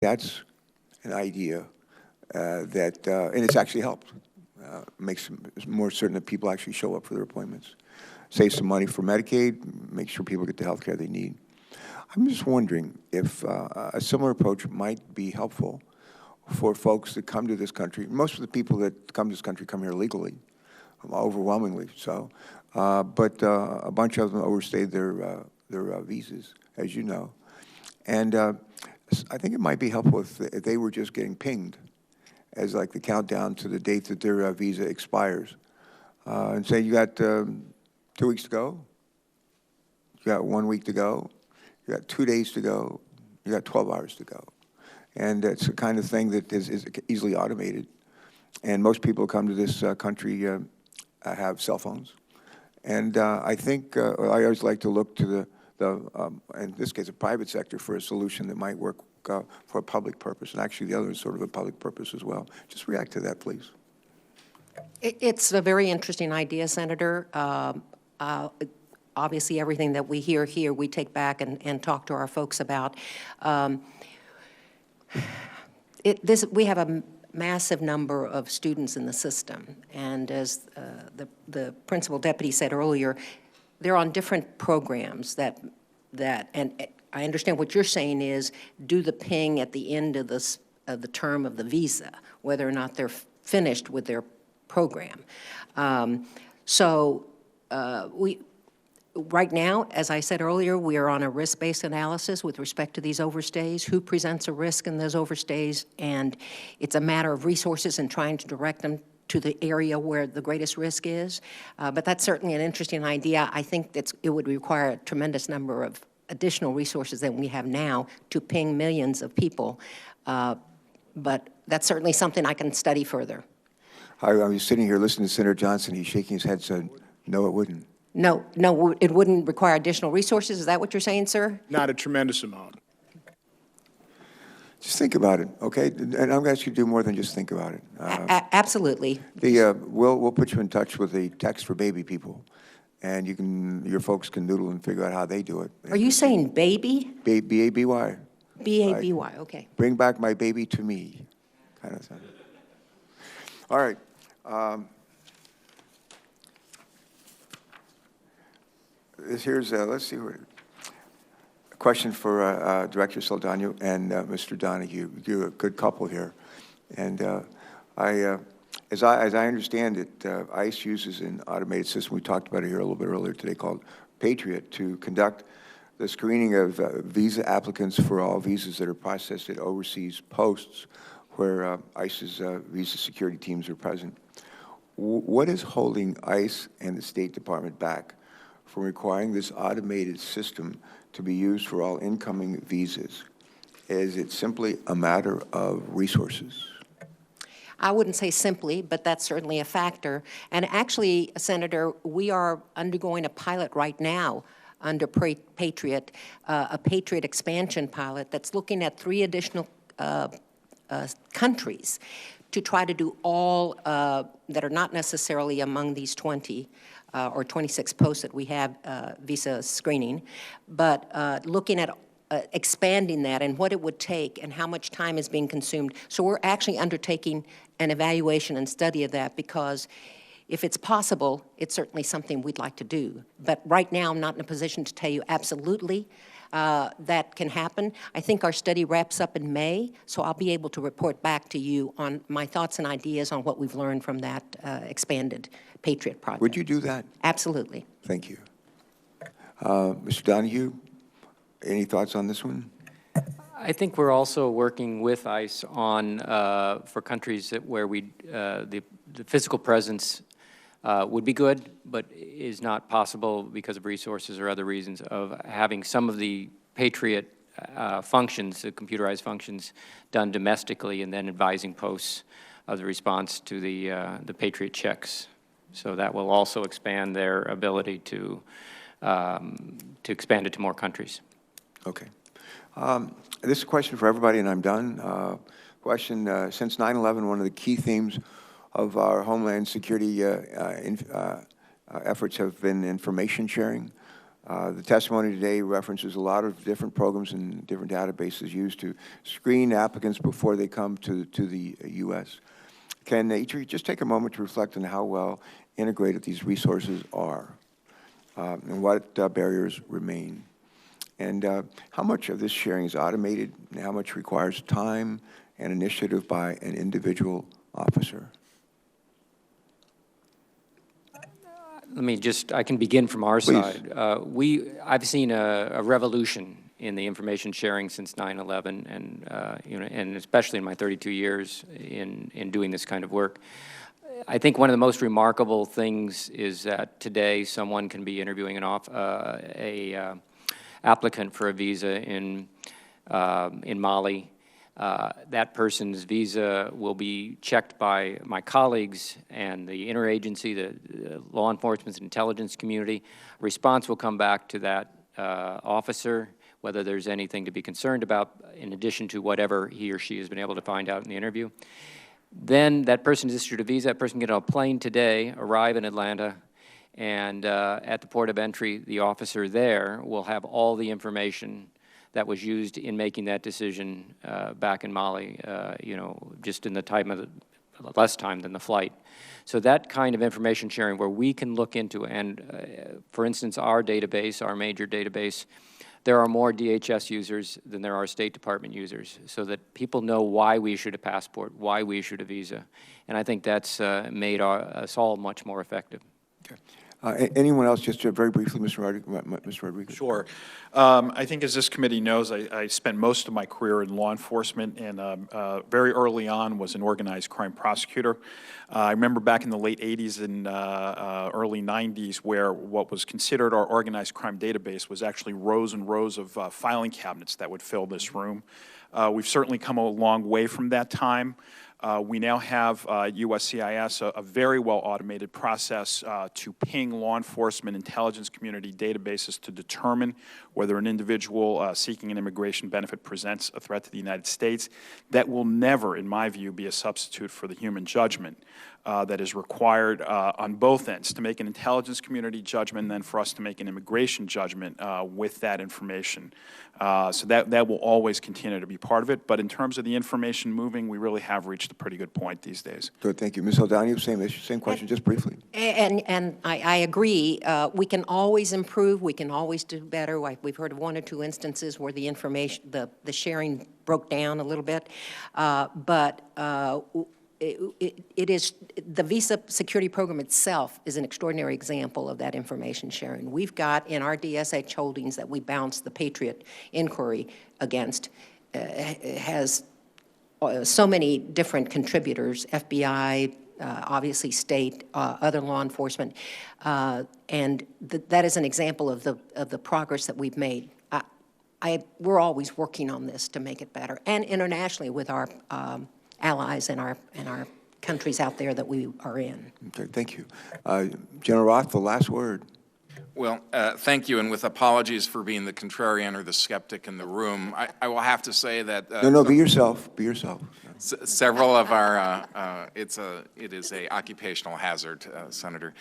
That's an idea and it's actually helped. Makes it more certain that people actually show up for their appointments. Save some money for Medicaid, make sure people get the health care they need. I'm just wondering if a similar approach might be helpful for folks that come to this country. Most of the people that come to this country come here legally, overwhelmingly so, but a bunch of them overstayed their visas, as you know. And I think it might be helpful if they were just getting pinged as like the countdown to the date that their visa expires. And say you got 2 weeks to go, you got 1 week to go, you got 2 days to go, you got 12 hours to go. And it's the kind of thing that is easily automated. And most people who come to this country have cell phones. And I think I always like to look to in this case, a private sector for a solution that might work for a public purpose. And actually the other is sort of a public purpose as well. Just react to that, please. It's a very interesting idea, Senator. Obviously, everything that we hear here, we take back and talk to our folks about. We have a massive number of students in the system, and as the principal deputy said earlier, they're on different programs and I understand what you're saying is do the ping at the end of the term of the visa, whether or not they're finished with their program. Right now, as I said earlier, we are on a risk-based analysis with respect to these overstays, who presents a risk in those overstays, and it's a matter of resources and trying to direct them to the area where the greatest risk is. But that's certainly an interesting idea. I think it would require a tremendous number of additional resources than we have now to ping millions of people. But that's certainly something I can study further. I was sitting here listening to Senator Johnson. He's shaking his head, said, no, it wouldn't. No, it wouldn't require additional resources. Is that what you're saying, sir? Not a tremendous amount. Just think about it, okay? And I'm going to ask you to do more than just think about it. Absolutely. We'll put you in touch with the text for baby people, and your folks can noodle and figure out how they do it. Are you saying baby? B-A-B-Y. B-A-B-Y, okay. Bring back my baby to me, kind of thing. All right. Here's, let's see, a question for Director Saldana and Mr. Donahue. You're a good couple here. And as I understand it, ICE uses an automated system, we talked about it here a little bit earlier today, called Patriot, to conduct the screening of visa applicants for all visas that are processed at overseas posts where ICE's visa security teams are present. What is holding ICE and the State Department back from requiring this automated system to be used for all incoming visas? Is it simply a matter of resources? I wouldn't say simply, but that's certainly a factor. And actually, Senator, we are undergoing a pilot right now under Patriot, a Patriot expansion pilot that's looking at 3 additional countries to try to do all that are not necessarily among these 20 or 26 posts that we have visa screening, but looking at expanding that and what it would take and how much time is being consumed. So we're actually undertaking an evaluation and study of that because if it's possible, it's certainly something we'd like to do. But right now, I'm not in a position to tell you absolutely that can happen. I think our study wraps up in May, so I'll be able to report back to you on my thoughts and ideas on what we've learned from that expanded Patriot project. Would you do that? Absolutely. Thank you. Mr. Donahue, any thoughts on this one? I think we're also working with ICE on, for countries where the physical presence would be good, but is not possible because of resources or other reasons, of having some of the Patriot functions, the computerized functions, done domestically and then advising posts of the response to the Patriot checks. So that will also expand their ability to expand it to more countries. Okay. This is a question for everybody, and I'm done. Question, since 9/11, one of the key themes of our Homeland Security efforts have been information sharing. The testimony today references a lot of different programs and different databases used to screen applicants before they come to the U.S. Can each of you just take a moment to reflect on how well integrated these resources are and what barriers remain? And how much of this sharing is automated and how much requires time and initiative by an individual officer? Let me just, I can begin from our Please. side. I've seen a revolution in the information sharing since 9/11, and and especially in my 32 years in doing this kind of work. I think one of the most remarkable things is that today someone can be interviewing an applicant for a visa in Mali. That person's visa will be checked by my colleagues and the interagency, the law enforcement and intelligence community. Response will come back to that officer, whether there's anything to be concerned about, in addition to whatever he or she has been able to find out in the interview. Then that person is issued a visa. That person can get on a plane today, arrive in Atlanta, and at the port of entry, the officer there will have all the information that was used in making that decision back in Mali, just in the time of less time than the flight. So that kind of information sharing where we can look into, and for instance, our database, our major database, there are more DHS users than there are State Department users, so that people know why we issued a passport, why we issued a visa. And I think that's made us all much more effective. Okay. Anyone else, just very briefly, Mr. Rodriguez? Sure. I think as this committee knows, I spent most of my career in law enforcement, and very early on was an organized crime prosecutor. I remember back in the late 80s and early 90s where what was considered our organized crime database was actually rows and rows of filing cabinets that would fill this room. We've certainly come a long way from that time. We now have USCIS, a very well-automated process to ping law enforcement intelligence community databases to determine whether an individual seeking an immigration benefit presents a threat to the United States. That will never, in my view, be a substitute for the human judgment that is required on both ends, to make an intelligence community judgment and then for us to make an immigration judgment with that information. So that will always continue to be part of it. But in terms of the information moving, we really have reached a pretty good point these days. Good, thank you. Ms. O'Donoghue, same issue, same question, just briefly. And I agree. We can always improve. We can always do better. Like we've heard of one or two instances where the information, the sharing broke down a little bit. It is, the visa security program itself is an extraordinary example of that information sharing. We've got in our DSH holdings that we bounced the Patriot inquiry against, has so many different contributors, FBI, obviously state, other law enforcement, and that is an example of the progress that we've made. We're always working on this to make it better, and internationally with our allies and our countries out there that we are in. Okay, thank you. General Roth, the last word. Well, thank you, and with apologies for being the contrarian or the skeptic in the room, I will have to say that... No, be yourself, be yourself. Several of our, it is a occupational hazard, Senator.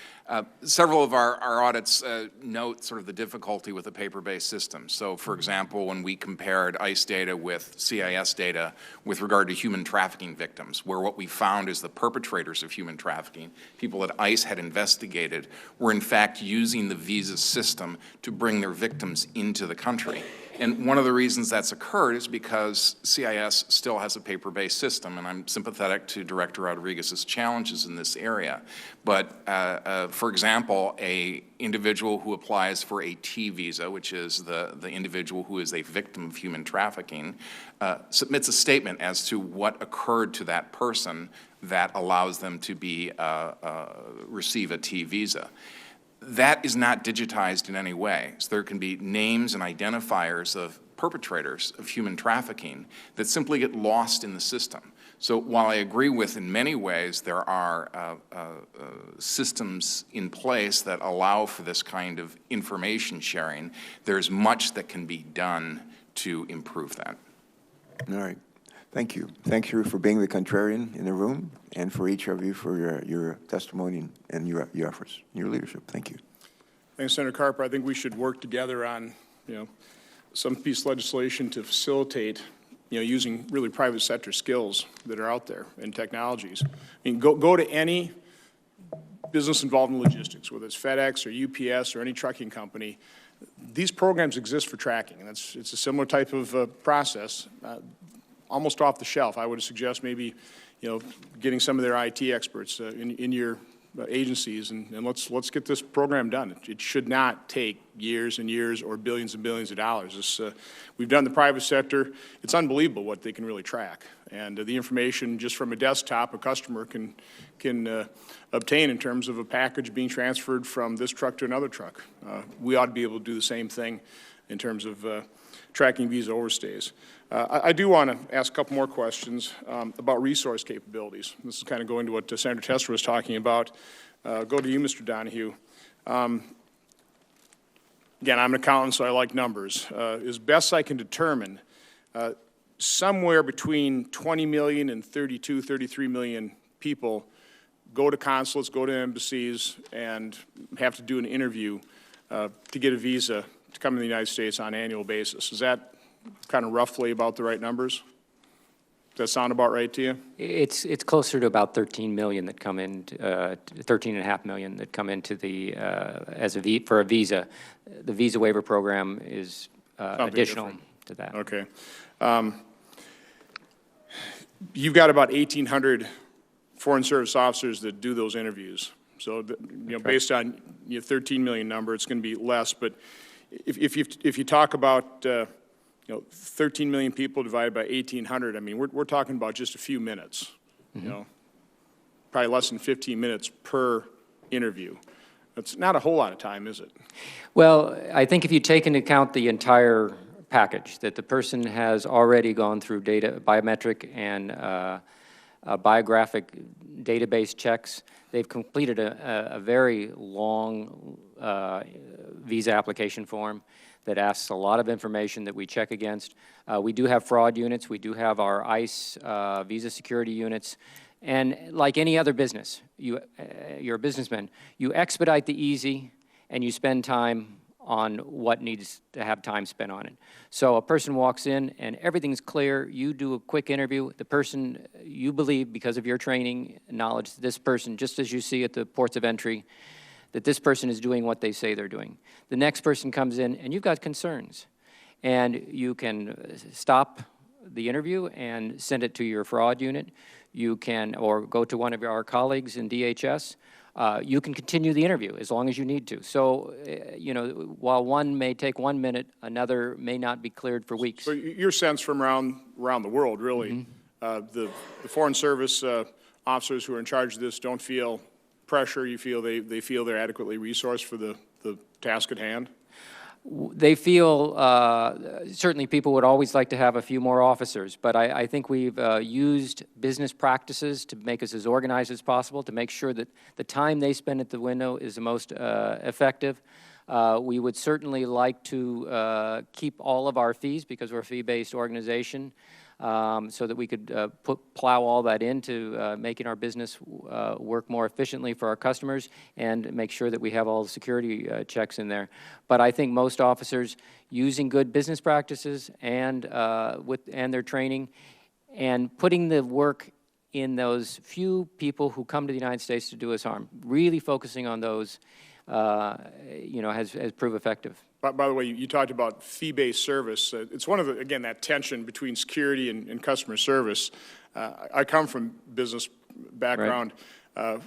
Several of our audits note sort of the difficulty with a paper-based system. So, for example, when we compared ICE data with CIS data with regard to human trafficking victims, where what we found is the perpetrators of human trafficking, people that ICE had investigated, were in fact using the visa system to bring their victims into the country. And one of the reasons that's occurred is because CIS still has a paper-based system, and I'm sympathetic to Director Rodriguez's challenges in this area. But, for example, a individual who applies for a T visa, which is the individual who is a victim of human trafficking, submits a statement as to what occurred to that person that allows them to be receive a T visa. That is not digitized in any way. So there can be names and identifiers of perpetrators of human trafficking that simply get lost in the system. So while I agree with, in many ways, there are systems in place that allow for this kind of information sharing, there's much that can be done to improve that. All right. Thank you. Thank you for being the contrarian in the room, and for each of you for your testimony and your efforts, your leadership. Thank you. Thanks, Senator Carper. I think we should work together on, some piece of legislation to facilitate, using really private sector skills that are out there and technologies. I mean, go to any business involved in logistics, whether it's FedEx or UPS or any trucking company. These programs exist for tracking, and it's a similar type of process, almost off the shelf. I would suggest maybe, getting some of their IT experts in your agencies, and let's get this program done. It should not take years and years or billions and billions of dollars. We've done the private sector. It's unbelievable what they can really track, and the information just from a desktop a customer can obtain in terms of a package being transferred from this truck to another truck. We ought to be able to do the same thing in terms of tracking visa overstays. I do want to ask a couple more questions about resource capabilities. This is kind of going to what Senator Tester was talking about. Go to you, Mr. Donahue. Again, I'm an accountant, so I like numbers. As best I can determine, somewhere between 20 million and 32, 33 million people go to consulates, go to embassies, and have to do an interview to get a visa to come to the United States on an annual basis. Is that kind of roughly about the right numbers? Does that sound about right to you? It's closer to about 13 million that come in, 13.5 million that come into the for a visa. The visa waiver program is additional different to that. Okay. You've got about 1,800 Foreign Service officers that do those interviews. So, based on your 13 million number, it's going to be less. But if you talk about 13 million people divided by 1,800, I mean, we're talking about just a few minutes. Probably less than 15 minutes per interview. That's not a whole lot of time, is it? Well, I think if you take into account the entire package, that the person has already gone through biometric and biographic database checks, they've completed a very long visa application form that asks a lot of information that we check against. We do have fraud units. We do have our ICE visa security units. And like any other business, you're a businessman, you expedite the easy and you spend time on what needs to have time spent on it. So a person walks in and everything's clear. You do a quick interview. The person, you believe because of your training and knowledge, this person, just as you see at the ports of entry, that this person is doing what they say they're doing. The next person comes in and you've got concerns. And you can stop the interview and send it to your fraud unit. You can, or go to one of our colleagues in DHS. You can continue the interview as long as you need to. So, while one may take 1 minute, another may not be cleared for weeks. So your sense from around the world, really, the Foreign Service officers who are in charge of this don't feel pressure. You feel they feel they're adequately resourced for the task at hand? They feel, certainly people would always like to have a few more officers, but I think we've used business practices to make us as organized as possible, to make sure that the time they spend at the window is the most effective. We would certainly like to keep all of our fees, because we're a fee-based organization, so that we could plow all that into making our business work more efficiently for our customers and make sure that we have all the security checks in there. But I think most officers, using good business practices and their training and putting the work in those few people who come to the United States to do us harm, really focusing on those, has proved effective. By the way, you talked about fee-based service. It's one of the, again, that tension between security and customer service. I come from business background. Right.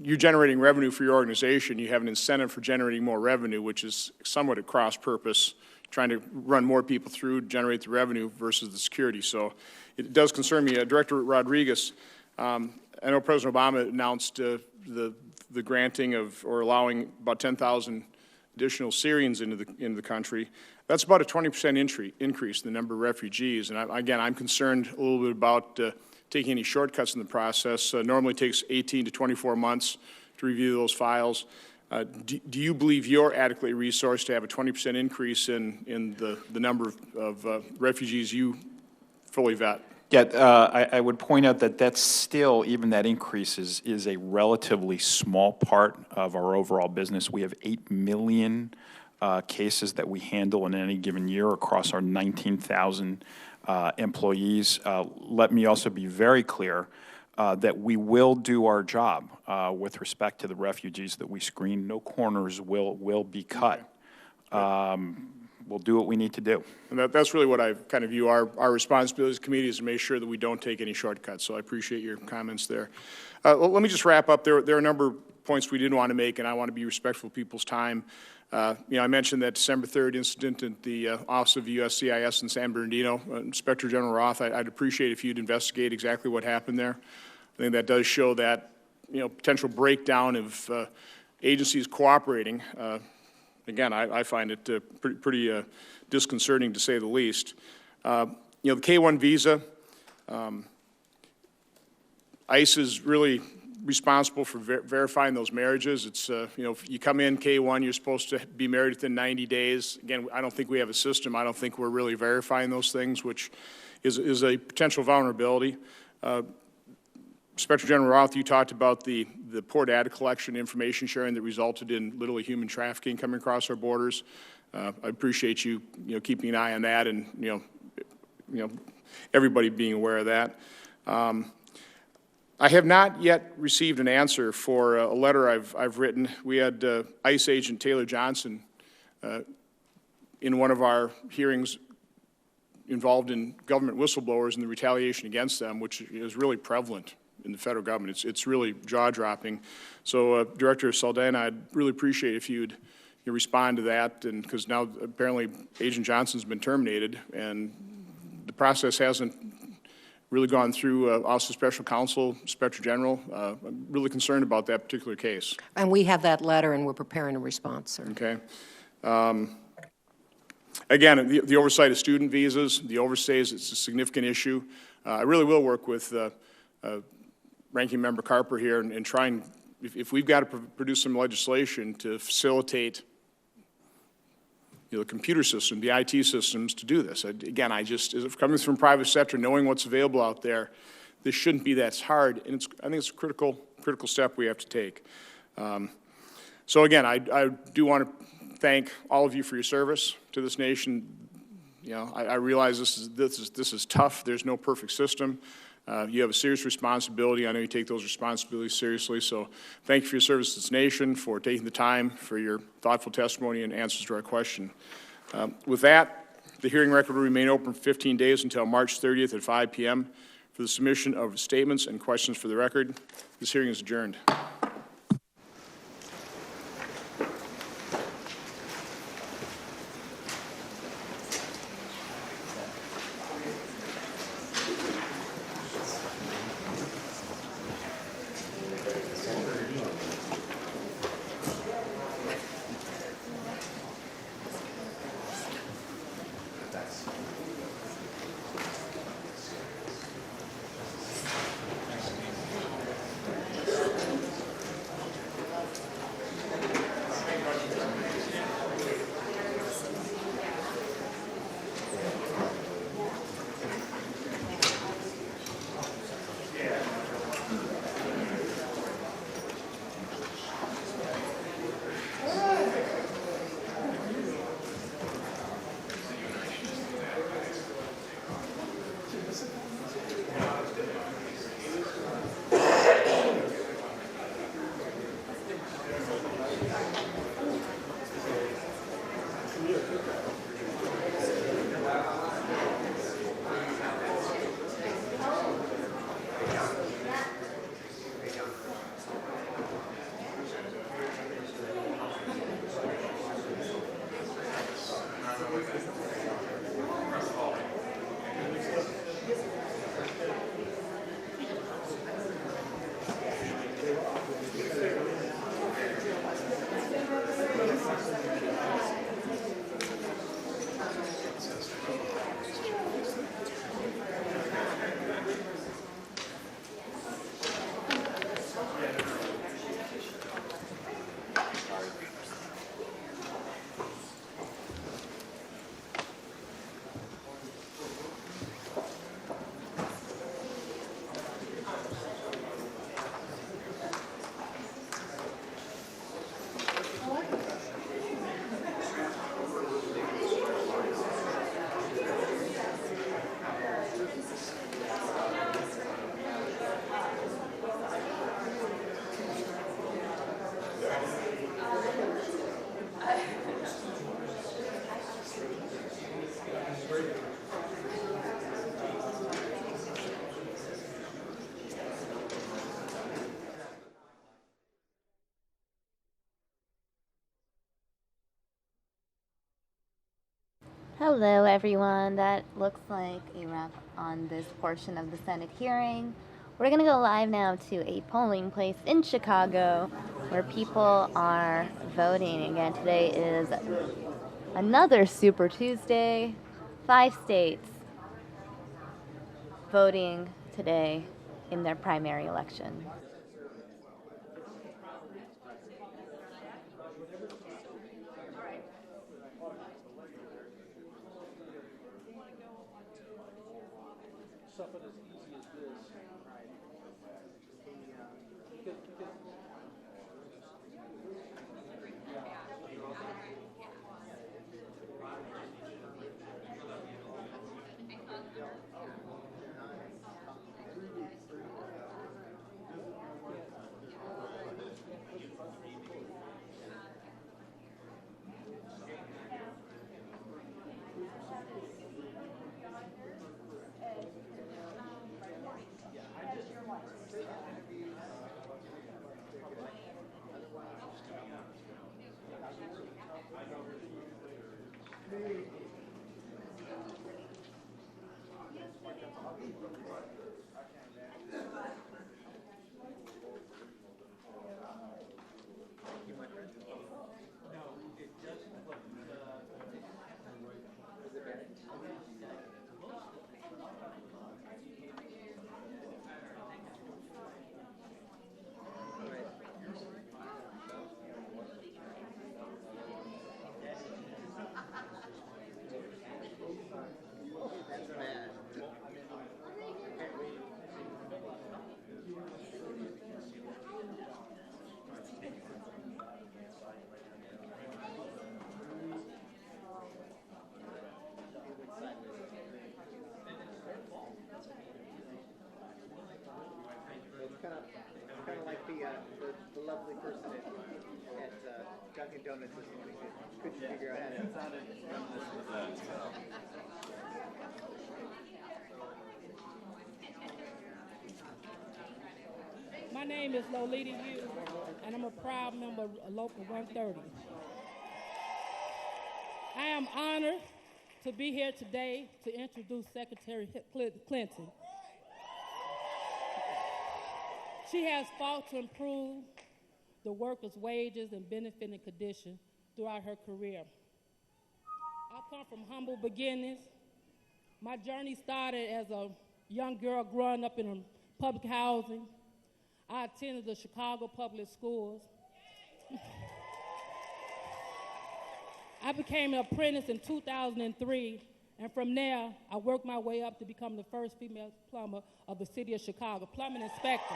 You're generating revenue for your organization. You have an incentive for generating more revenue, which is somewhat at cross purpose, trying to run more people through, generate the revenue versus the security. So it does concern me. Director Rodriguez, I know President Obama announced the granting of, or allowing about 10,000 additional Syrians into the country. That's about a 20% increase in the number of refugees. And again, I'm concerned a little bit about taking any shortcuts in the process. Normally takes 18 to 24 months to review those files. Do you believe you're adequately resourced to have a 20% increase in the number of refugees you fully vet? Yeah, I would point out that that's still, even that increase is a relatively small part of our overall business. We have 8 million cases that we handle in any given year across our 19,000 employees. Let me also be very clear that we will do our job with respect to the refugees that we screen. No corners will be cut. We'll do what we need to do. And that's really what I kind of view our responsibility as a committee, is to make sure that we don't take any shortcuts. So I appreciate your comments there. Well, let me just wrap up. There are a number of points we didn't want to make, and I want to be respectful of people's time. I mentioned that December 3rd incident at the Office of USCIS in San Bernardino. Inspector General Roth, I'd appreciate if you'd investigate exactly what happened there. I think that does show that, potential breakdown of agencies cooperating. Again, I find it pretty disconcerting, to say the least. The K-1 visa, ICE is really responsible for verifying those marriages. It's, if you come in K-1, you're supposed to be married within 90 days. Again, I don't think we have a system. I don't think we're really verifying those things, which is a potential vulnerability. Inspector General Roth, you talked about the poor data collection, information sharing that resulted in literally human trafficking coming across our borders. I appreciate you, keeping an eye on that, and everybody being aware of that. I have not yet received an answer for a letter I've written. We had ICE agent Taylor Johnson in one of our hearings involved in government whistleblowers and the retaliation against them, which is really prevalent in the federal government. It's really jaw-dropping. So, Director Saldana, I'd really appreciate if you'd respond to that, and because now apparently Agent Johnson's been terminated, and the process hasn't really gone through Office of Special Counsel, Inspector General. I'm really concerned about that particular case. And we have that letter, and we're preparing a response, sir. Okay. Again, the oversight of student visas, the overstays, it's a significant issue. I really will work with Ranking Member Carper here and try and, if we've got to produce some legislation to facilitate the computer system, the IT systems to do this. Again, coming from private sector, knowing what's available out there, this shouldn't be that hard, and I think it's a critical step we have to take. So again, I do want to thank all of you for your service to this nation. I realize this is tough. There's no perfect system. You have a serious responsibility. I know you take those responsibilities seriously. So thank you for your service to this nation, for taking the time, for your thoughtful testimony and answers to our question. With that, the hearing record will remain open for 15 days until March 30th at 5 p.m. for the submission of statements and questions for the record. This hearing is adjourned. Hello, everyone. That looks like a wrap on this portion of the Senate hearing. We're going to go live now to a polling place in Chicago where people are voting. Again, today is another Super Tuesday. 5 states voting today in their primary election. Kind of like the lovely person at Dunkin' Donuts this morning. Couldn't figure out how to. My name is Lolita Yu, and I'm a proud member of Local 130. I am honored to be here today to introduce Secretary Clinton. She has fought to improve the workers' wages and benefiting conditions throughout her career. I come from humble beginnings. My journey started as a young girl growing up in public housing. I attended the Chicago public schools. I became an apprentice in 2003, and from there, I worked my way up to become the first female plumber of the city of Chicago, plumbing inspector.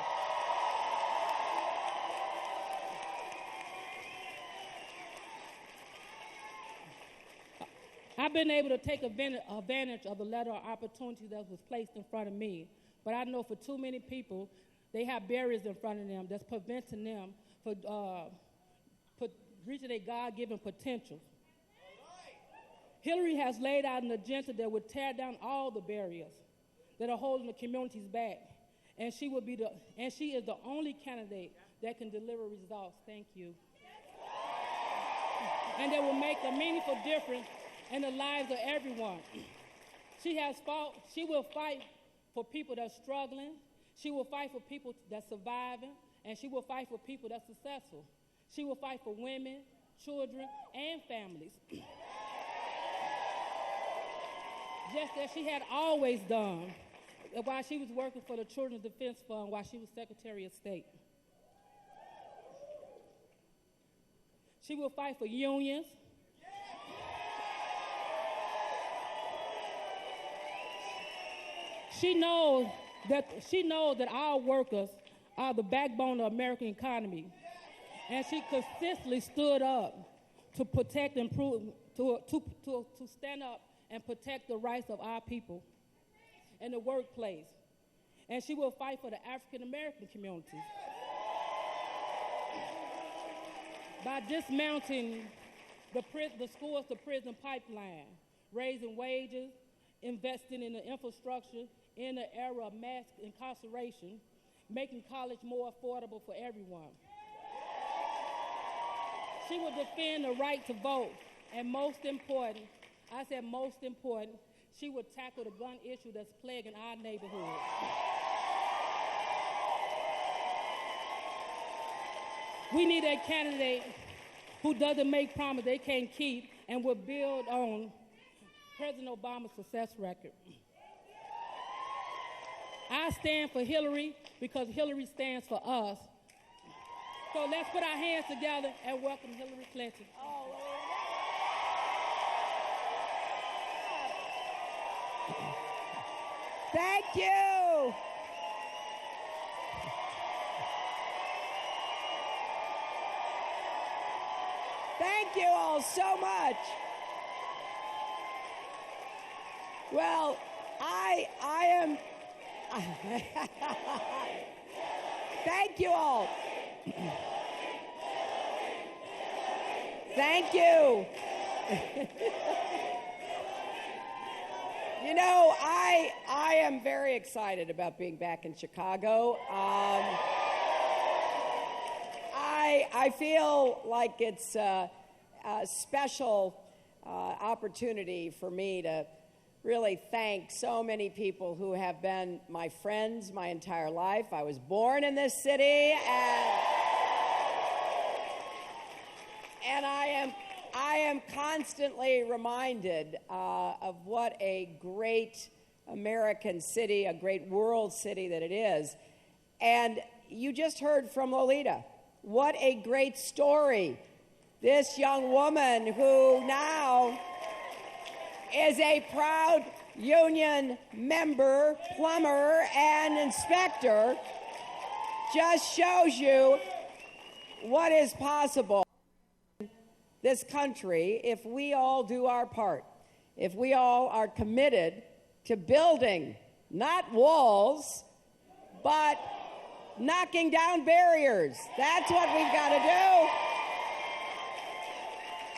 I've been able to take advantage of the letter of opportunity that was placed in front of me, but I know for too many people, they have barriers in front of them that's preventing them from reaching their God-given potential. Hillary has laid out an agenda that would tear down all the barriers that are holding the communities back, and she is the only candidate that can deliver results. Thank you. And that will make a meaningful difference in the lives of everyone. She will fight for people that are struggling. She will fight for people that's surviving, and she will fight for people that's successful. She will fight for women, children, and families. Just as she had always done while she was working for the Children's Defense Fund while she was Secretary of State. She will fight for unions. She knows that our workers are the backbone of the American economy, and she consistently stood up to protect and to stand up and protect the rights of our people in the workplace. And she will fight for the African American community by dismounting the schools to prison pipeline, raising wages, investing in the infrastructure in the era of mass incarceration, making college more affordable for everyone. She will defend the right to vote, and most important, I said most important, she would tackle the gun issue that's plaguing our neighborhood. We need a candidate who doesn't make promises they can't keep and will build on President Obama's success record. I stand for Hillary because Hillary stands for us. So let's put our hands together and welcome Hillary Clinton. Thank you. Thank you all so much. Well, I am. Thank you all. Thank you. You know, I am very excited about being back in Chicago. I feel like it's a special opportunity for me to really thank so many people who have been my friends my entire life. I was born in this city, and I am constantly reminded of what a great American city, a great world city that it is. And you just heard from Lolita. What a great story. This young woman who now is a proud union member, plumber, and inspector just shows you what is possible in this country if we all do our part, if we all are committed to building not walls, but knocking down barriers. That's what we've got to do.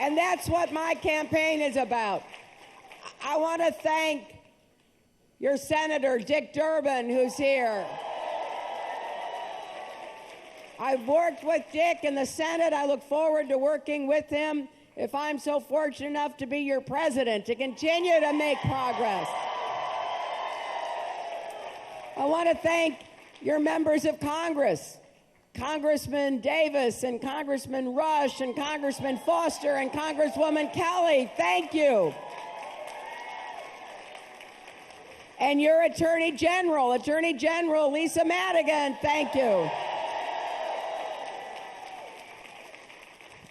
And that's what my campaign is about. I want to thank your Senator, Dick Durbin, who's here. I've worked with Dick in the Senate. I look forward to working with him if I'm so fortunate enough to be your president, to continue to make progress. I want to thank your members of Congress, Congressman Davis and Congressman Rush and Congressman Foster and Congresswoman Kelly. Thank you. And your Attorney General Lisa Madigan, thank you.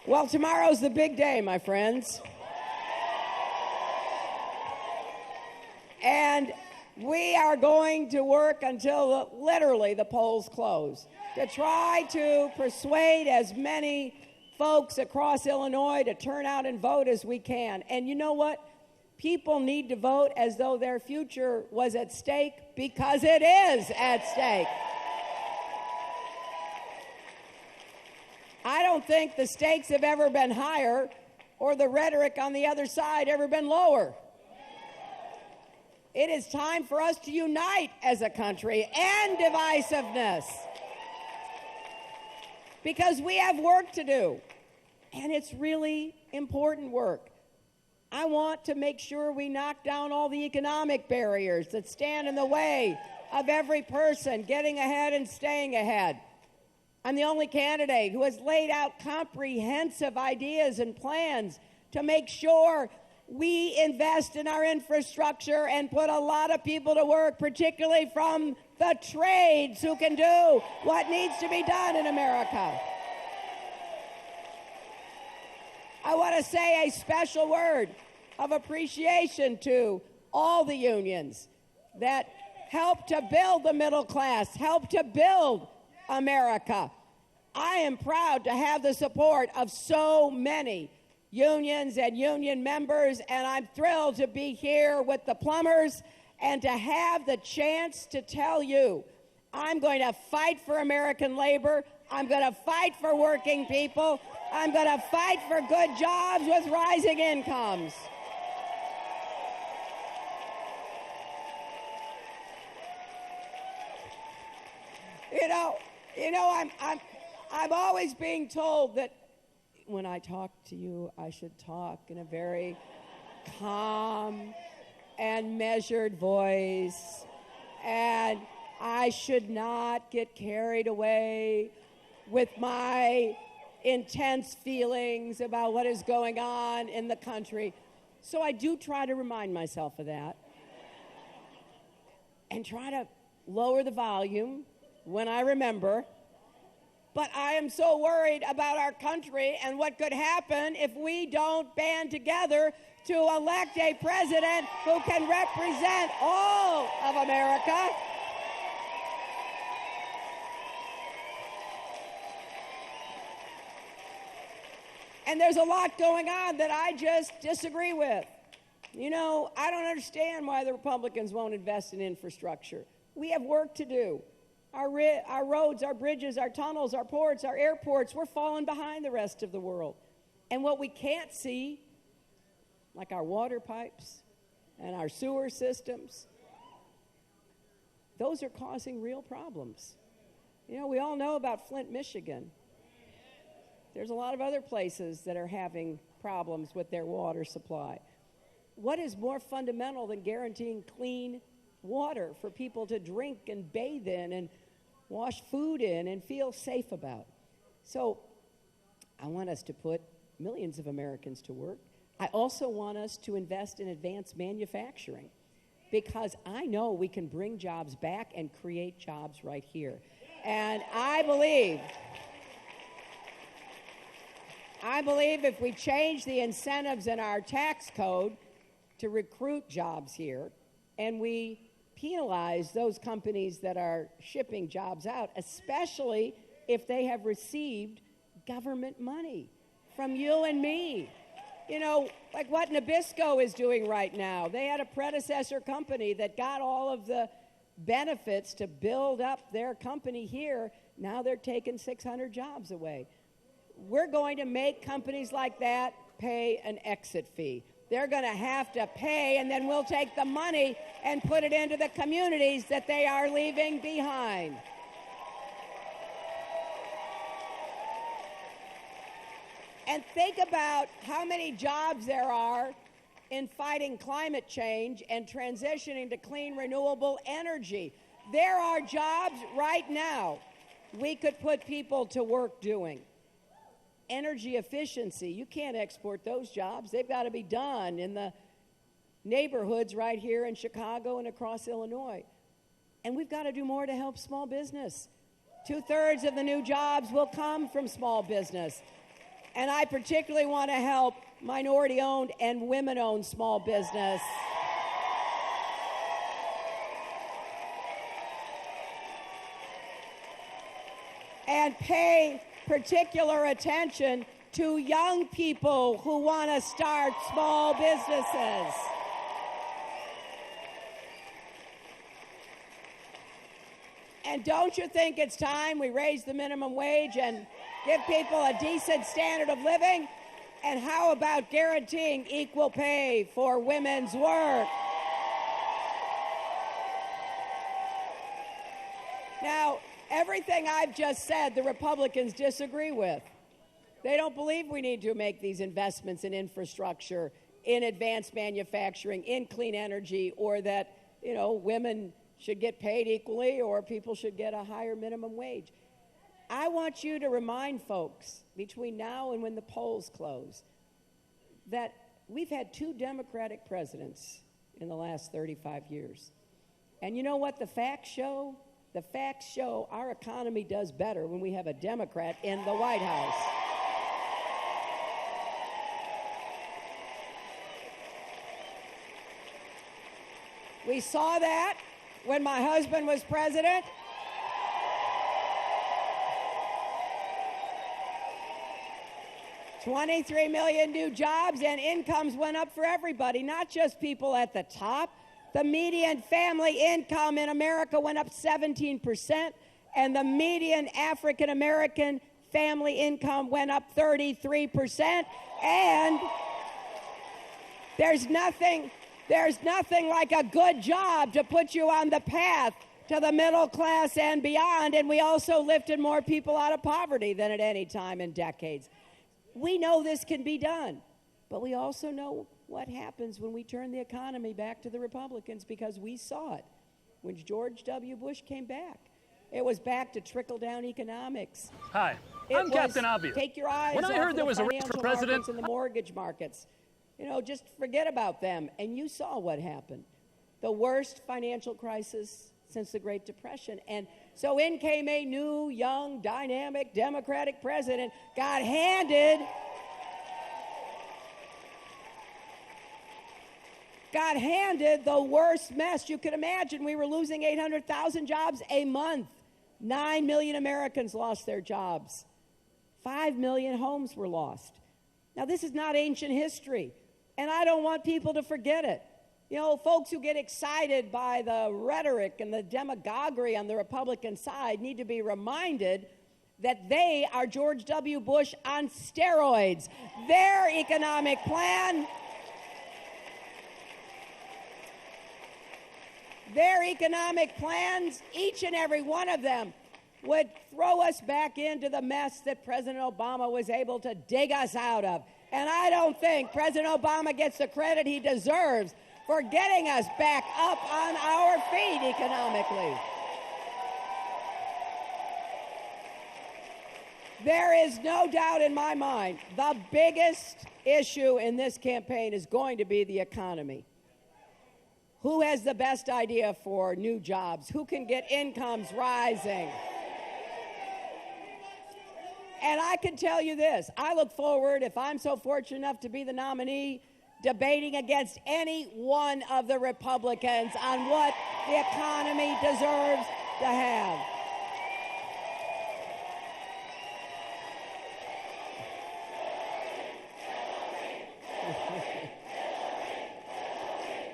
Well, tomorrow's the big day, my friends. And we are going to work until literally the polls close to try to persuade as many folks across Illinois to turn out and vote as we can. And you know what? People need to vote as though their future was at stake, because it is at stake. I don't think the stakes have ever been higher or the rhetoric on the other side ever been lower. It is time for us to unite as a country, and divisiveness, because we have work to do, and it's really important work. I want to make sure we knock down all the economic barriers that stand in the way of every person getting ahead and staying ahead. I'm the only candidate who has laid out comprehensive ideas and plans to make sure we invest in our infrastructure and put a lot of people to work, particularly from the trades, who can do what needs to be done in America. I want to say a special word of appreciation to all the unions that help to build the middle class, help to build America. I am proud to have the support of so many unions and union members, and I'm thrilled to be here with the plumbers and to have the chance to tell you I'm going to fight for American labor. I'm going to fight for working people. I'm going to fight for good jobs with rising incomes. I'm always being told that when I talk to you, I should talk in a very calm and measured voice, and I should not get carried away with my intense feelings about what is going on in the country. So I do try to remind myself of that and try to lower the volume when I remember. But I am so worried about our country and what could happen if we don't band together to elect a president who can represent all of America. And there's a lot going on that I just disagree with. You know, I don't understand why the Republicans won't invest in infrastructure. We have work to do. Our roads, our bridges, our tunnels, our ports, our airports, we're falling behind the rest of the world. And what we can't see, like our water pipes and our sewer systems, those are causing real problems. You know, we all know about Flint, Michigan. There's a lot of other places that are having problems with their water supply. What is more fundamental than guaranteeing clean water for people to drink and bathe in and wash food in and feel safe about? So I want us to put millions of Americans to work. I also want us to invest in advanced manufacturing, because I know we can bring jobs back and create jobs right here. And I believe if we change the incentives in our tax code to recruit jobs here, and we penalize those companies that are shipping jobs out, especially if they have received government money from you and me. You know, like what Nabisco is doing right now. They had a predecessor company that got all of the benefits to build up their company here. Now they're taking 600 jobs away. We're going to make companies like that pay an exit fee. They're going to have to pay, and then we'll take the money and put it into the communities that they are leaving behind. And think about how many jobs there are in fighting climate change and transitioning to clean, renewable energy. There are jobs right now we could put people to work doing. Energy efficiency, you can't export those jobs. They've got to be done in the neighborhoods right here in Chicago and across Illinois. And we've got to do more to help small business. 2/3 of the new jobs will come from small business. And I particularly want to help minority-owned and women-owned small business. And pay particular attention to young people who want to start small businesses. And don't you think it's time we raise the minimum wage and give people a decent standard of living? And how about guaranteeing equal pay for women's work? Now, everything I've just said, the Republicans disagree with. They don't believe we need to make these investments in infrastructure, in advanced manufacturing, in clean energy, or that, you know, women should get paid equally or people should get a higher minimum wage. I want you to remind folks between now and when the polls close that we've had 2 Democratic presidents in the last 35 years. And you know what the facts show? The facts show our economy does better when we have a Democrat in the White House. We saw that when my husband was president. $23 million new jobs, and incomes went up for everybody, not just people at the top. The median family income in America went up 17%, and the median African-American family income went up 33%. And there's nothing like a good job to put you on the path to the middle class and beyond. And we also lifted more people out of poverty than at any time in decades. We know this can be done, but we also know what happens when we turn the economy back to the Republicans, because we saw it when George W. Bush came back. It was back to trickle-down economics. Hi, I'm Captain Obvious. Take your eyes When I off heard there the was a race for financial president, markets and the mortgage markets. You know, just forget about them. And you saw what happened. The worst financial crisis since the Great Depression. And so in came a new, young, dynamic, Democratic president, got handed the worst mess you could imagine. We were losing 800,000 jobs a month. 9 million Americans lost their jobs. 5 million homes were lost. Now, this is not ancient history, and I don't want people to forget it. You know, folks who get excited by the rhetoric and the demagoguery on the Republican side need to be reminded that they are George W. Bush on steroids. Their economic plan, each and every one of them, would throw us back into the mess that President Obama was able to dig us out of. And I don't think President Obama gets the credit he deserves for getting us back up on our feet economically. There is no doubt in my mind the biggest issue in this campaign is going to be the economy. Who has the best idea for new jobs? Who can get incomes rising? And I can tell you this, I look forward, if I'm so fortunate enough to be the nominee, debating against any one of the Republicans on what the economy deserves to have.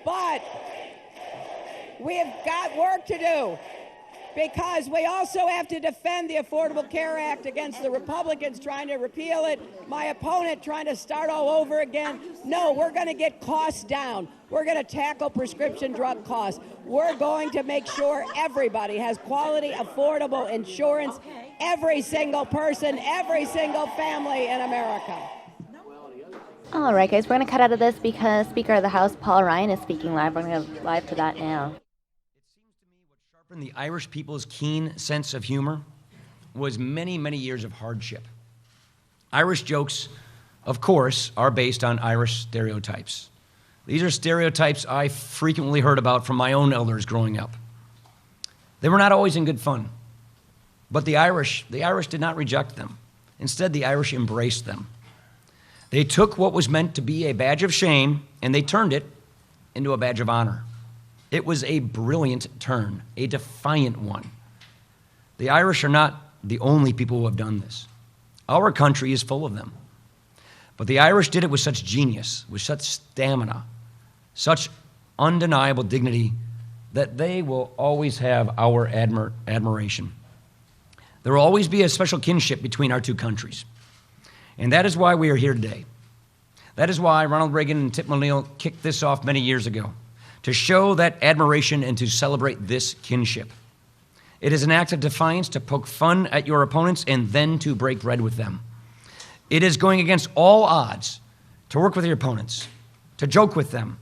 But we've got work to do, because we also have to defend the Affordable Care Act against the Republicans trying to repeal it, my opponent trying to start all over again. No, we're going to get costs down. We're going to tackle prescription drug costs. We're going to make sure everybody has quality, affordable insurance, every single person, every single family in America. All right, guys, we're going to cut out of this because Speaker of the House, Paul Ryan, is speaking live. We're going to go live to that now. And the Irish people's keen sense of humor was many, many years of hardship. Irish jokes, of course, are based on Irish stereotypes. These are stereotypes I frequently heard about from my own elders growing up. They were not always in good fun, but the Irish did not reject them. Instead, the Irish embraced them. They took what was meant to be a badge of shame and they turned it into a badge of honor. It was a brilliant turn, a defiant one. The Irish are not the only people who have done this. Our country is full of them. But the Irish did it with such genius, with such stamina, such undeniable dignity, that they will always have our admiration. There will always be a special kinship between our two countries. And that is why we are here today. That is why Ronald Reagan and Tip O'Neill kicked this off many years ago, to show that admiration and to celebrate this kinship. It is an act of defiance to poke fun at your opponents and then to break bread with them. It is going against all odds to work with your opponents, to joke with them,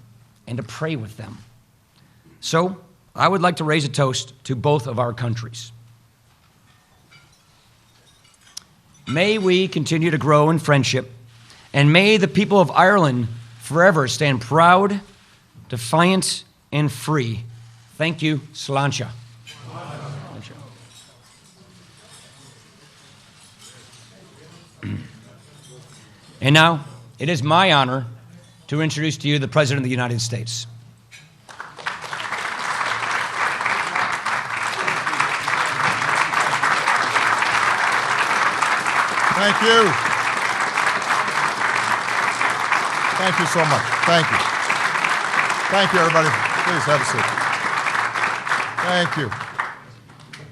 and to pray with them. So, I would like to raise a toast to both of our countries. May we continue to grow in friendship, and may the people of Ireland forever stand proud, defiant, and free. Thank you, Sláinte. And now, it is my honor to introduce to you the President of the United States. Thank you. Thank you so much. Thank you. Thank you, everybody. Please have a seat. Thank you.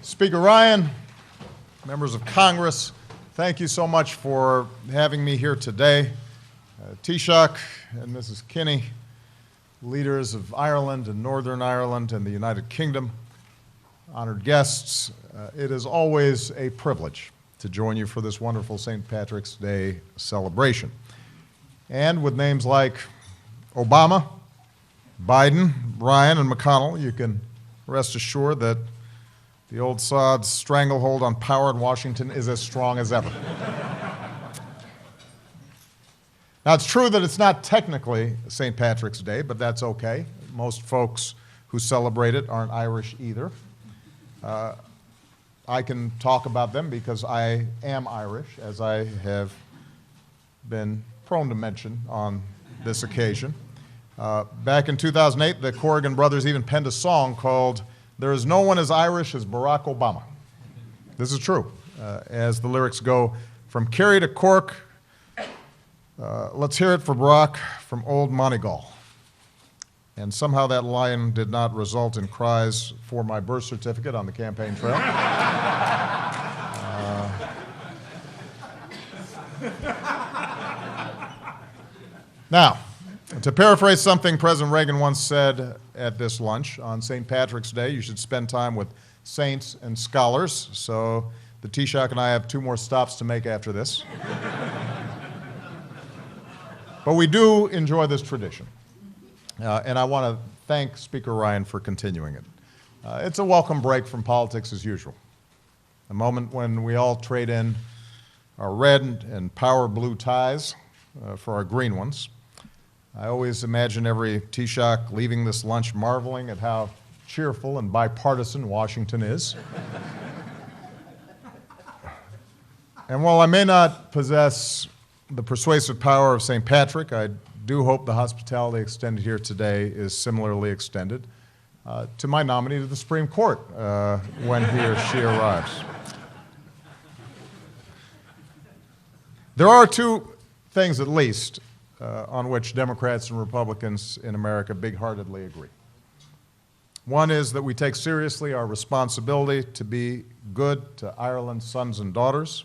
Speaker Ryan, members of Congress, thank you so much for having me here today. Taoiseach and Mrs. Kinney, leaders of Ireland and Northern Ireland and the United Kingdom, honored guests, it is always a privilege to join you for this wonderful St. Patrick's Day celebration. And with names like Obama, Biden, Ryan, and McConnell, you can rest assured that the old sod's stranglehold on power in Washington is as strong as ever. Now, it's true that it's not technically St. Patrick's Day, but that's okay. Most folks who celebrate it aren't Irish either. I can talk about them because I am Irish, as I have been prone to mention on this occasion. Back in 2008, the Corrigan brothers even penned a song called "There is No One as Irish as Barack Obama." This is true. As the lyrics go, from Kerry to Cork, let's hear it for Barack from old Moneygall. And somehow that line did not result in cries for my birth certificate on the campaign trail. Now, to paraphrase something President Reagan once said at this lunch, on St. Patrick's Day, you should spend time with saints and scholars. So the Taoiseach and I have 2 more stops to make after this. But we do enjoy this tradition. And I want to thank Speaker Ryan for continuing it. It's a welcome break from politics as usual. A moment when we all trade in our red and power blue ties for our green ones. I always imagine every Taoiseach leaving this lunch marveling at how cheerful and bipartisan Washington is. And while I may not possess the persuasive power of St. Patrick, I do hope the hospitality extended here today is similarly extended to my nominee to the Supreme Court when he or she arrives. There are 2 things, at least, on which Democrats and Republicans in America big-heartedly agree. One is that we take seriously our responsibility to be good to Ireland's sons and daughters,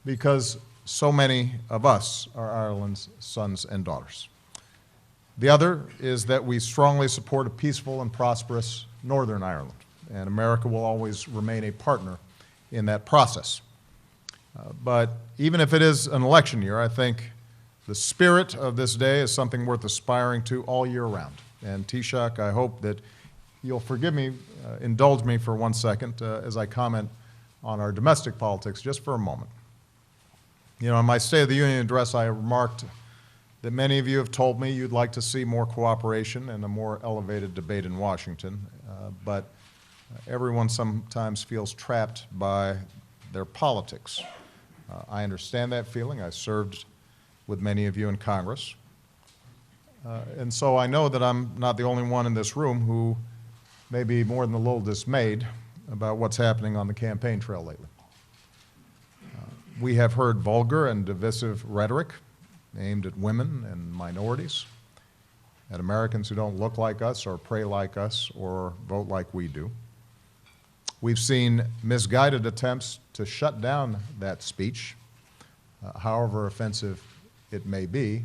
because so many of us are Ireland's sons and daughters. The other is that we strongly support a peaceful and prosperous Northern Ireland, and America will always remain a partner in that process. But even if it is an election year, I think the spirit of this day is something worth aspiring to all year round. And Taoiseach, I hope that you'll forgive me, indulge me for 1 second as I comment on our domestic politics just for a moment. You know, in my State of the Union address, I remarked that many of you have told me you'd like to see more cooperation and a more elevated debate in Washington, but everyone sometimes feels trapped by their politics. I understand that feeling. I served with many of you in Congress. And so I know that I'm not the only one in this room who may be more than a little dismayed about what's happening on the campaign trail lately. We have heard vulgar and divisive rhetoric aimed at women and minorities, at Americans who don't look like us or pray like us or vote like we do. We've seen misguided attempts to shut down that speech, however offensive it may be.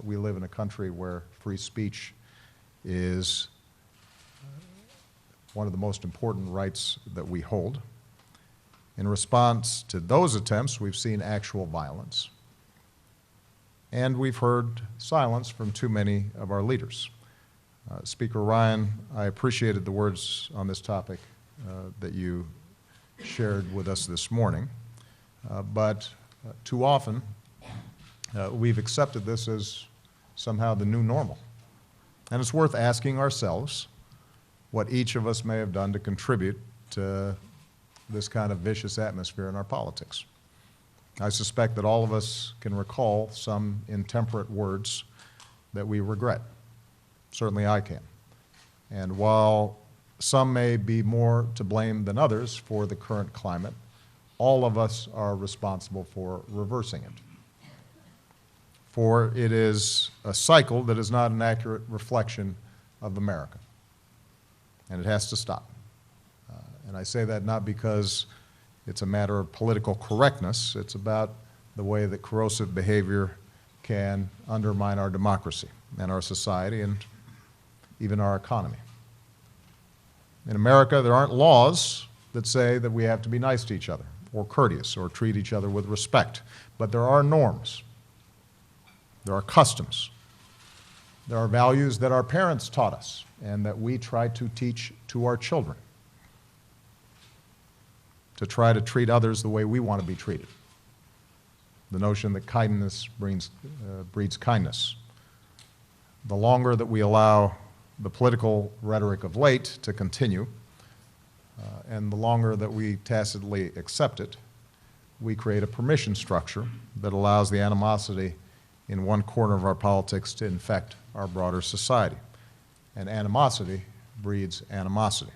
We live in a country where free speech is one of the most important rights that we hold. In response to those attempts, we've seen actual violence. And we've heard silence from too many of our leaders. Speaker Ryan, I appreciated the words on this topic that you shared with us this morning, but too often we've accepted this as somehow the new normal. And it's worth asking ourselves what each of us may have done to contribute to this kind of vicious atmosphere in our politics. I suspect that all of us can recall some intemperate words that we regret. Certainly I can. And while some may be more to blame than others for the current climate, all of us are responsible for reversing it. For it is a cycle that is not an accurate reflection of America. And it has to stop. And I say that not because it's a matter of political correctness. It's about the way that corrosive behavior can undermine our democracy and our society and even our economy. In America, there aren't laws that say that we have to be nice to each other or courteous or treat each other with respect. But there are norms. There are customs. There are values that our parents taught us and that we try to teach to our children, to try to treat others the way we want to be treated. The notion that kindness breeds kindness. The longer that we allow the political rhetoric of late to continue, and the longer that we tacitly accept it, we create a permission structure that allows the animosity in one corner of our politics to infect our broader society. And animosity breeds animosity.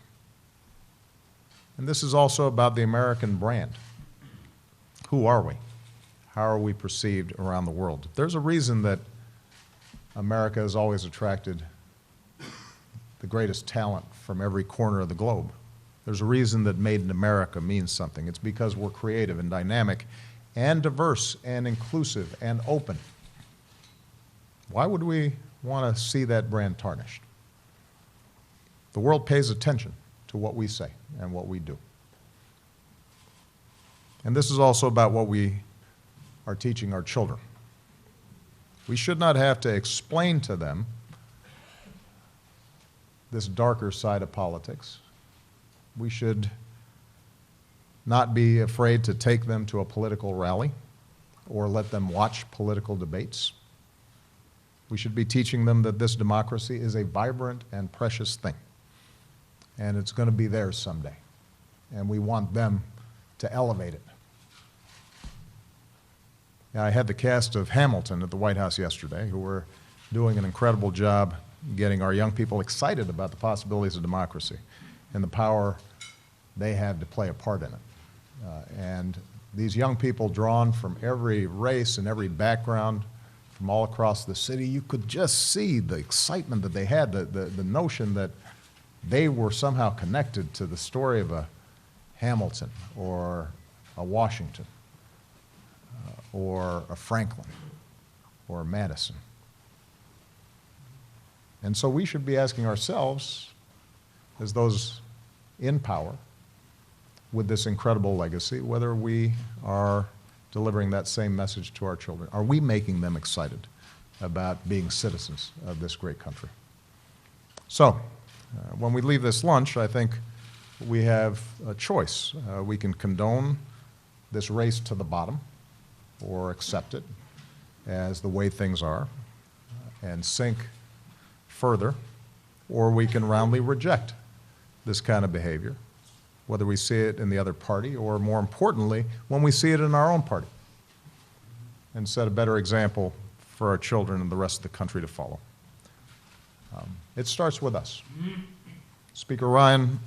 And this is also about the American brand. Who are we? How are we perceived around the world? There's a reason that America has always attracted the greatest talent from every corner of the globe. There's a reason that Made in America means something. It's because we're creative and dynamic and diverse and inclusive and open. Why would we want to see that brand tarnished? The world pays attention to what we say and what we do. And this is also about what we are teaching our children. We should not have to explain to them this darker side of politics. We should not be afraid to take them to a political rally or let them watch political debates. We should be teaching them that this democracy is a vibrant and precious thing, and it's going to be theirs someday, and we want them to elevate it. Now, I had the cast of Hamilton at the White House yesterday, who were doing an incredible job getting our young people excited about the possibilities of democracy and the power they have to play a part in it. And these young people, drawn from every race and every background from all across the city, you could just see the excitement that they had, the notion that they were somehow connected to the story of a Hamilton or a Washington or a Franklin or a Madison. And so we should be asking ourselves, as those in power with this incredible legacy, whether we are delivering that same message to our children. Are we making them excited about being citizens of this great country? So, when we leave this lunch, I think we have a choice. We can condone this race to the bottom or accept it as the way things are and sink further, or we can roundly reject this kind of behavior, whether we see it in the other party or, more importantly, when we see it in our own party, and set a better example for our children and the rest of the country to follow. It starts with us. Speaker Ryan,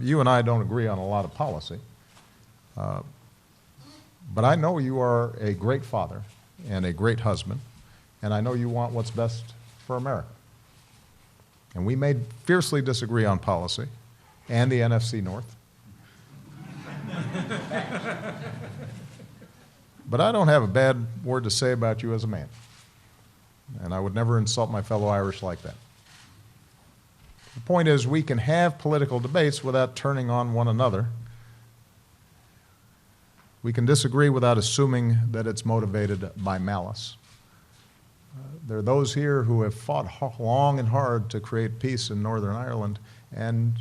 you and I don't agree on a lot of policy, but I know you are a great father and a great husband, and I know you want what's best for America. And we may fiercely disagree on policy and the NFC North. But I don't have a bad word to say about you as a man. And I would never insult my fellow Irish like that. The point is, we can have political debates without turning on one another. We can disagree without assuming that it's motivated by malice. There are those here who have fought long and hard to create peace in Northern Ireland and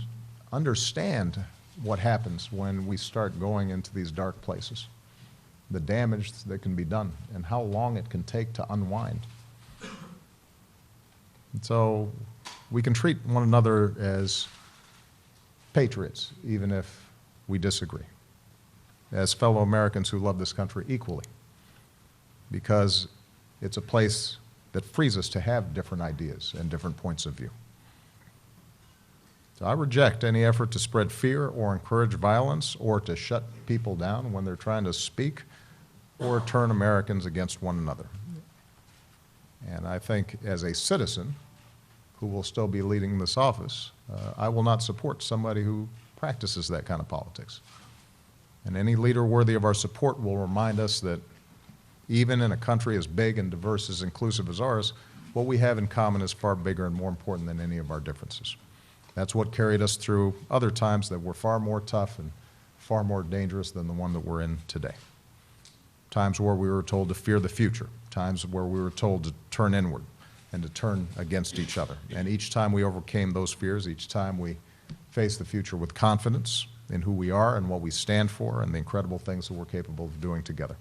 understand what happens when we start going into these dark places, the damage that can be done, and how long it can take to unwind. And so we can treat one another as patriots, even if we disagree, as fellow Americans who love this country equally, because it's a place that frees us to have different ideas and different points of view. So I reject any effort to spread fear or encourage violence or to shut people down when they're trying to speak or turn Americans against one another. And I think as a citizen who will still be leading this office, I will not support somebody who practices that kind of politics. And any leader worthy of our support will remind us that even in a country as big and diverse as inclusive as ours, what we have in common is far bigger and more important than any of our differences. That's what carried us through other times that were far more tough and far more dangerous than the one that we're in today. Times where we were told to fear the future, times where we were told to turn inward, and to turn against each other. And each time we overcame those fears, each time we faced the future with confidence in who we are and what we stand for and the incredible things that we're capable of doing together.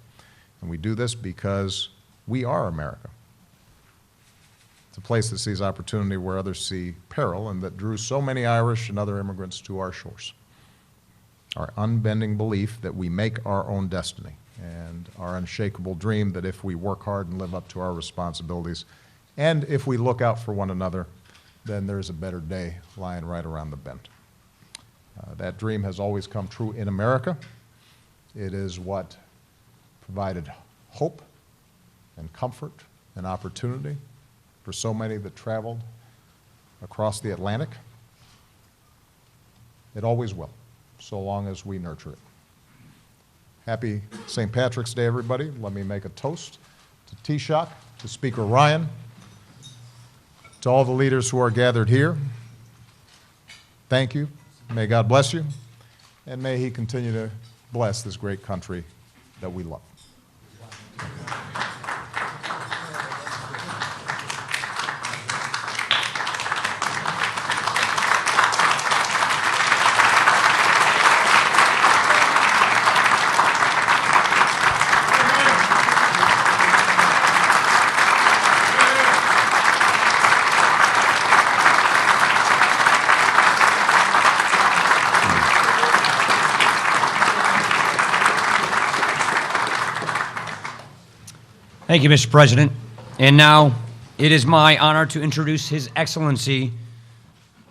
And we do this because we are America. It's a place that sees opportunity where others see peril and that drew so many Irish and other immigrants to our shores. Our unbending belief that we make our own destiny and our unshakable dream that if we work hard and live up to our responsibilities and if we look out for one another, then there's a better day lying right around the bend. That dream has always come true in America. It is what provided hope and comfort and opportunity for so many that traveled across the Atlantic. It always will, so long as we nurture it. Happy St. Patrick's Day, everybody. Let me make a toast to Taoiseach, to Speaker Ryan, to all the leaders who are gathered here. Thank you. May God bless you, and may He continue to bless this great country that we love. Thank you, Mr. President. And now it is my honor to introduce His Excellency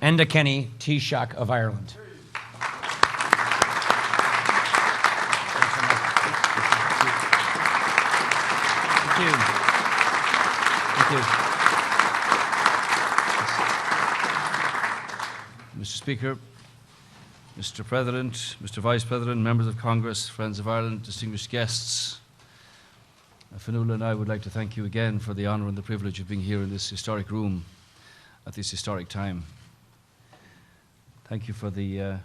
Enda Kenny, Taoiseach of Ireland. Thank you. Thank you. Mr. Speaker, Mr. President, Mr. Vice President, members of Congress, friends of Ireland, distinguished guests, Fionnuala and I would like to thank you again for the honour and the privilege of being here in this historic room at this historic time. Thank you for the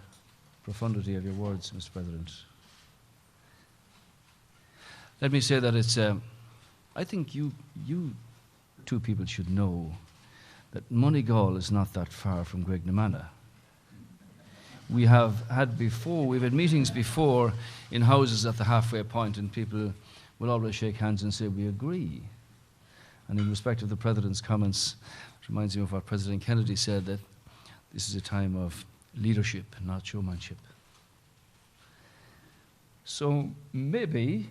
profundity of your words, Mr. President. Let me say that it's, I think you two people should know that Moneygall is not that far from Graiguenamanagh. We've had meetings before in houses at the halfway point, and people will always shake hands and say, we agree. And in respect of the President's comments, it reminds me of what President Kennedy said, that this is a time of leadership, not showmanship. So maybe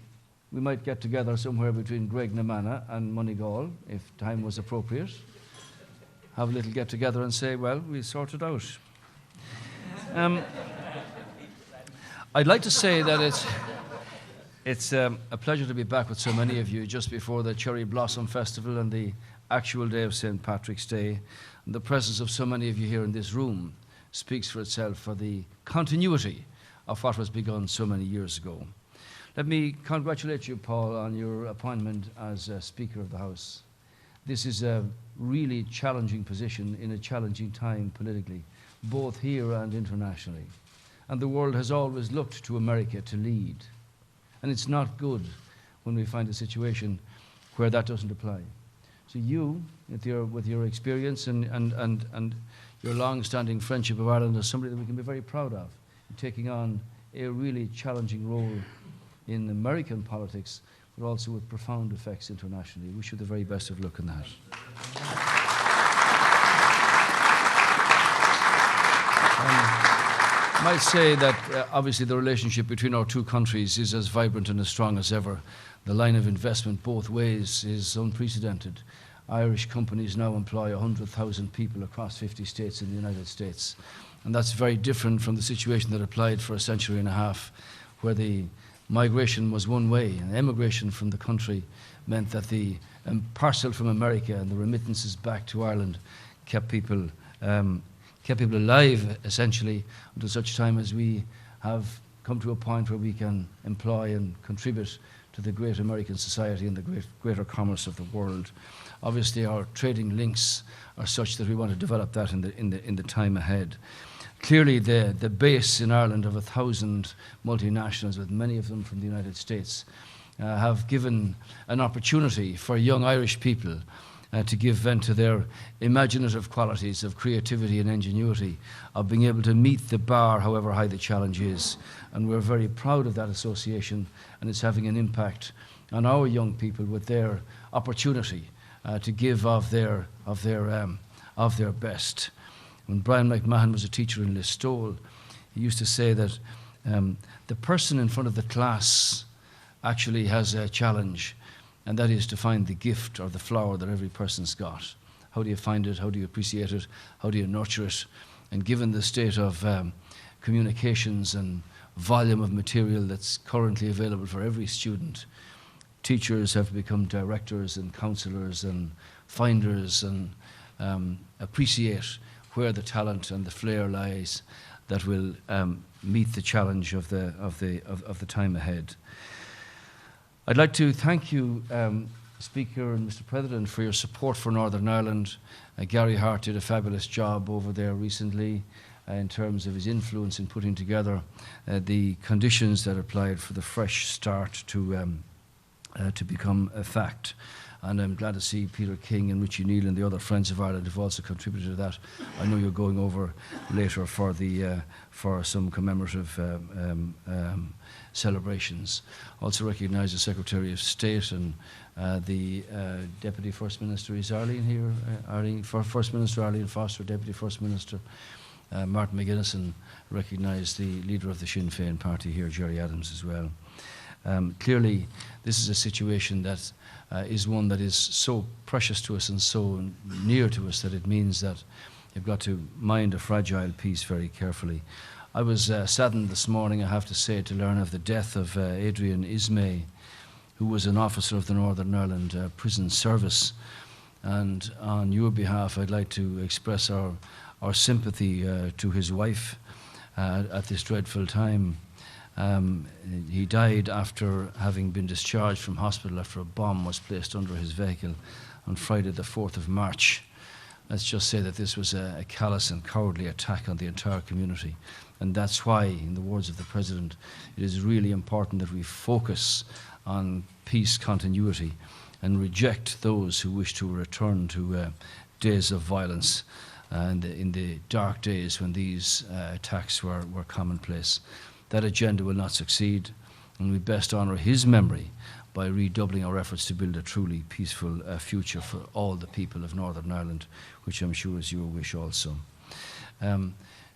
we might get together somewhere between Graiguenamanagh and Moneygall, if time was appropriate, have a little get-together and say, well, we sorted out. I'd like to say that it's a pleasure to be back with so many of you just before the Cherry Blossom Festival and the actual day of St. Patrick's Day. And the presence of so many of you here in this room speaks for itself for the continuity of what was begun so many years ago. Let me congratulate you, Paul, on your appointment as Speaker of the House. This is a really challenging position in a challenging time politically, both here and internationally. And the world has always looked to America to lead. And it's not good when we find a situation where that doesn't apply. So you, with your experience and your long-standing friendship of Ireland, is somebody that we can be very proud of, taking on a really challenging role in American politics, but also with profound effects internationally. We wish you the very best of luck in that. I might say that obviously the relationship between our two countries is as vibrant and as strong as ever. The line of investment both ways is unprecedented. Irish companies now employ 100,000 people across 50 states in the United States. And that's very different from the situation that applied for a century and a half, where the migration was one way, and emigration from the country meant that the parcel from America and the remittances back to Ireland kept people alive, essentially, until such time as we have come to a point where we can employ and contribute to the great American society and the greater commerce of the world. Obviously, our trading links are such that we want to develop that in the time ahead. Clearly, the base in Ireland of 1,000 multinationals, with many of them from the United States, have given an opportunity for young Irish people to give vent to their imaginative qualities of creativity and ingenuity, of being able to meet the bar however high the challenge is. And we're very proud of that association, and it's having an impact on our young people with their opportunity to give of their best. When Brian McMahon was a teacher in Listowel, he used to say that the person in front of the class actually has a challenge, and that is to find the gift or the flower that every person's got. How do you find it? How do you appreciate it? How do you nurture it? And given the state of communications and volume of material that's currently available for every student, teachers have to become directors and counselors and finders and appreciate where the talent and the flair lies that will meet the challenge of the time ahead. I'd like to thank you, Speaker and Mr. President, for your support for Northern Ireland. Gary Hart did a fabulous job over there recently in terms of his influence in putting together the conditions that applied for the fresh start to become a fact. And I'm glad to see Peter King and Richie Neal and the other Friends of Ireland have also contributed to that. I know you're going over later for some commemorative celebrations. Also recognise the Secretary of State and the Deputy First Minister. Is Arlene here? First Minister Arlene Foster, Deputy First Minister Martin McGuinness, and recognise the leader of the Sinn Féin party here, Gerry Adams, as well. Clearly, this is a situation that is one that is so precious to us and so near to us that it means that you've got to mind a fragile piece very carefully. I was saddened this morning, I have to say, to learn of the death of Adrian Ismay, who was an officer of the Northern Ireland Prison Service. And on your behalf, I'd like to express our sympathy to his wife at this dreadful time. He died after having been discharged from hospital after a bomb was placed under his vehicle on Friday the 4th of March. Let's just say that this was a callous and cowardly attack on the entire community. And that's why, in the words of the President, it is really important that we focus on peace continuity and reject those who wish to return to days of violence in the dark days when these attacks were commonplace. That agenda will not succeed, and we best honour his memory by redoubling our efforts to build a truly peaceful future for all the people of Northern Ireland, which I'm sure is your wish also.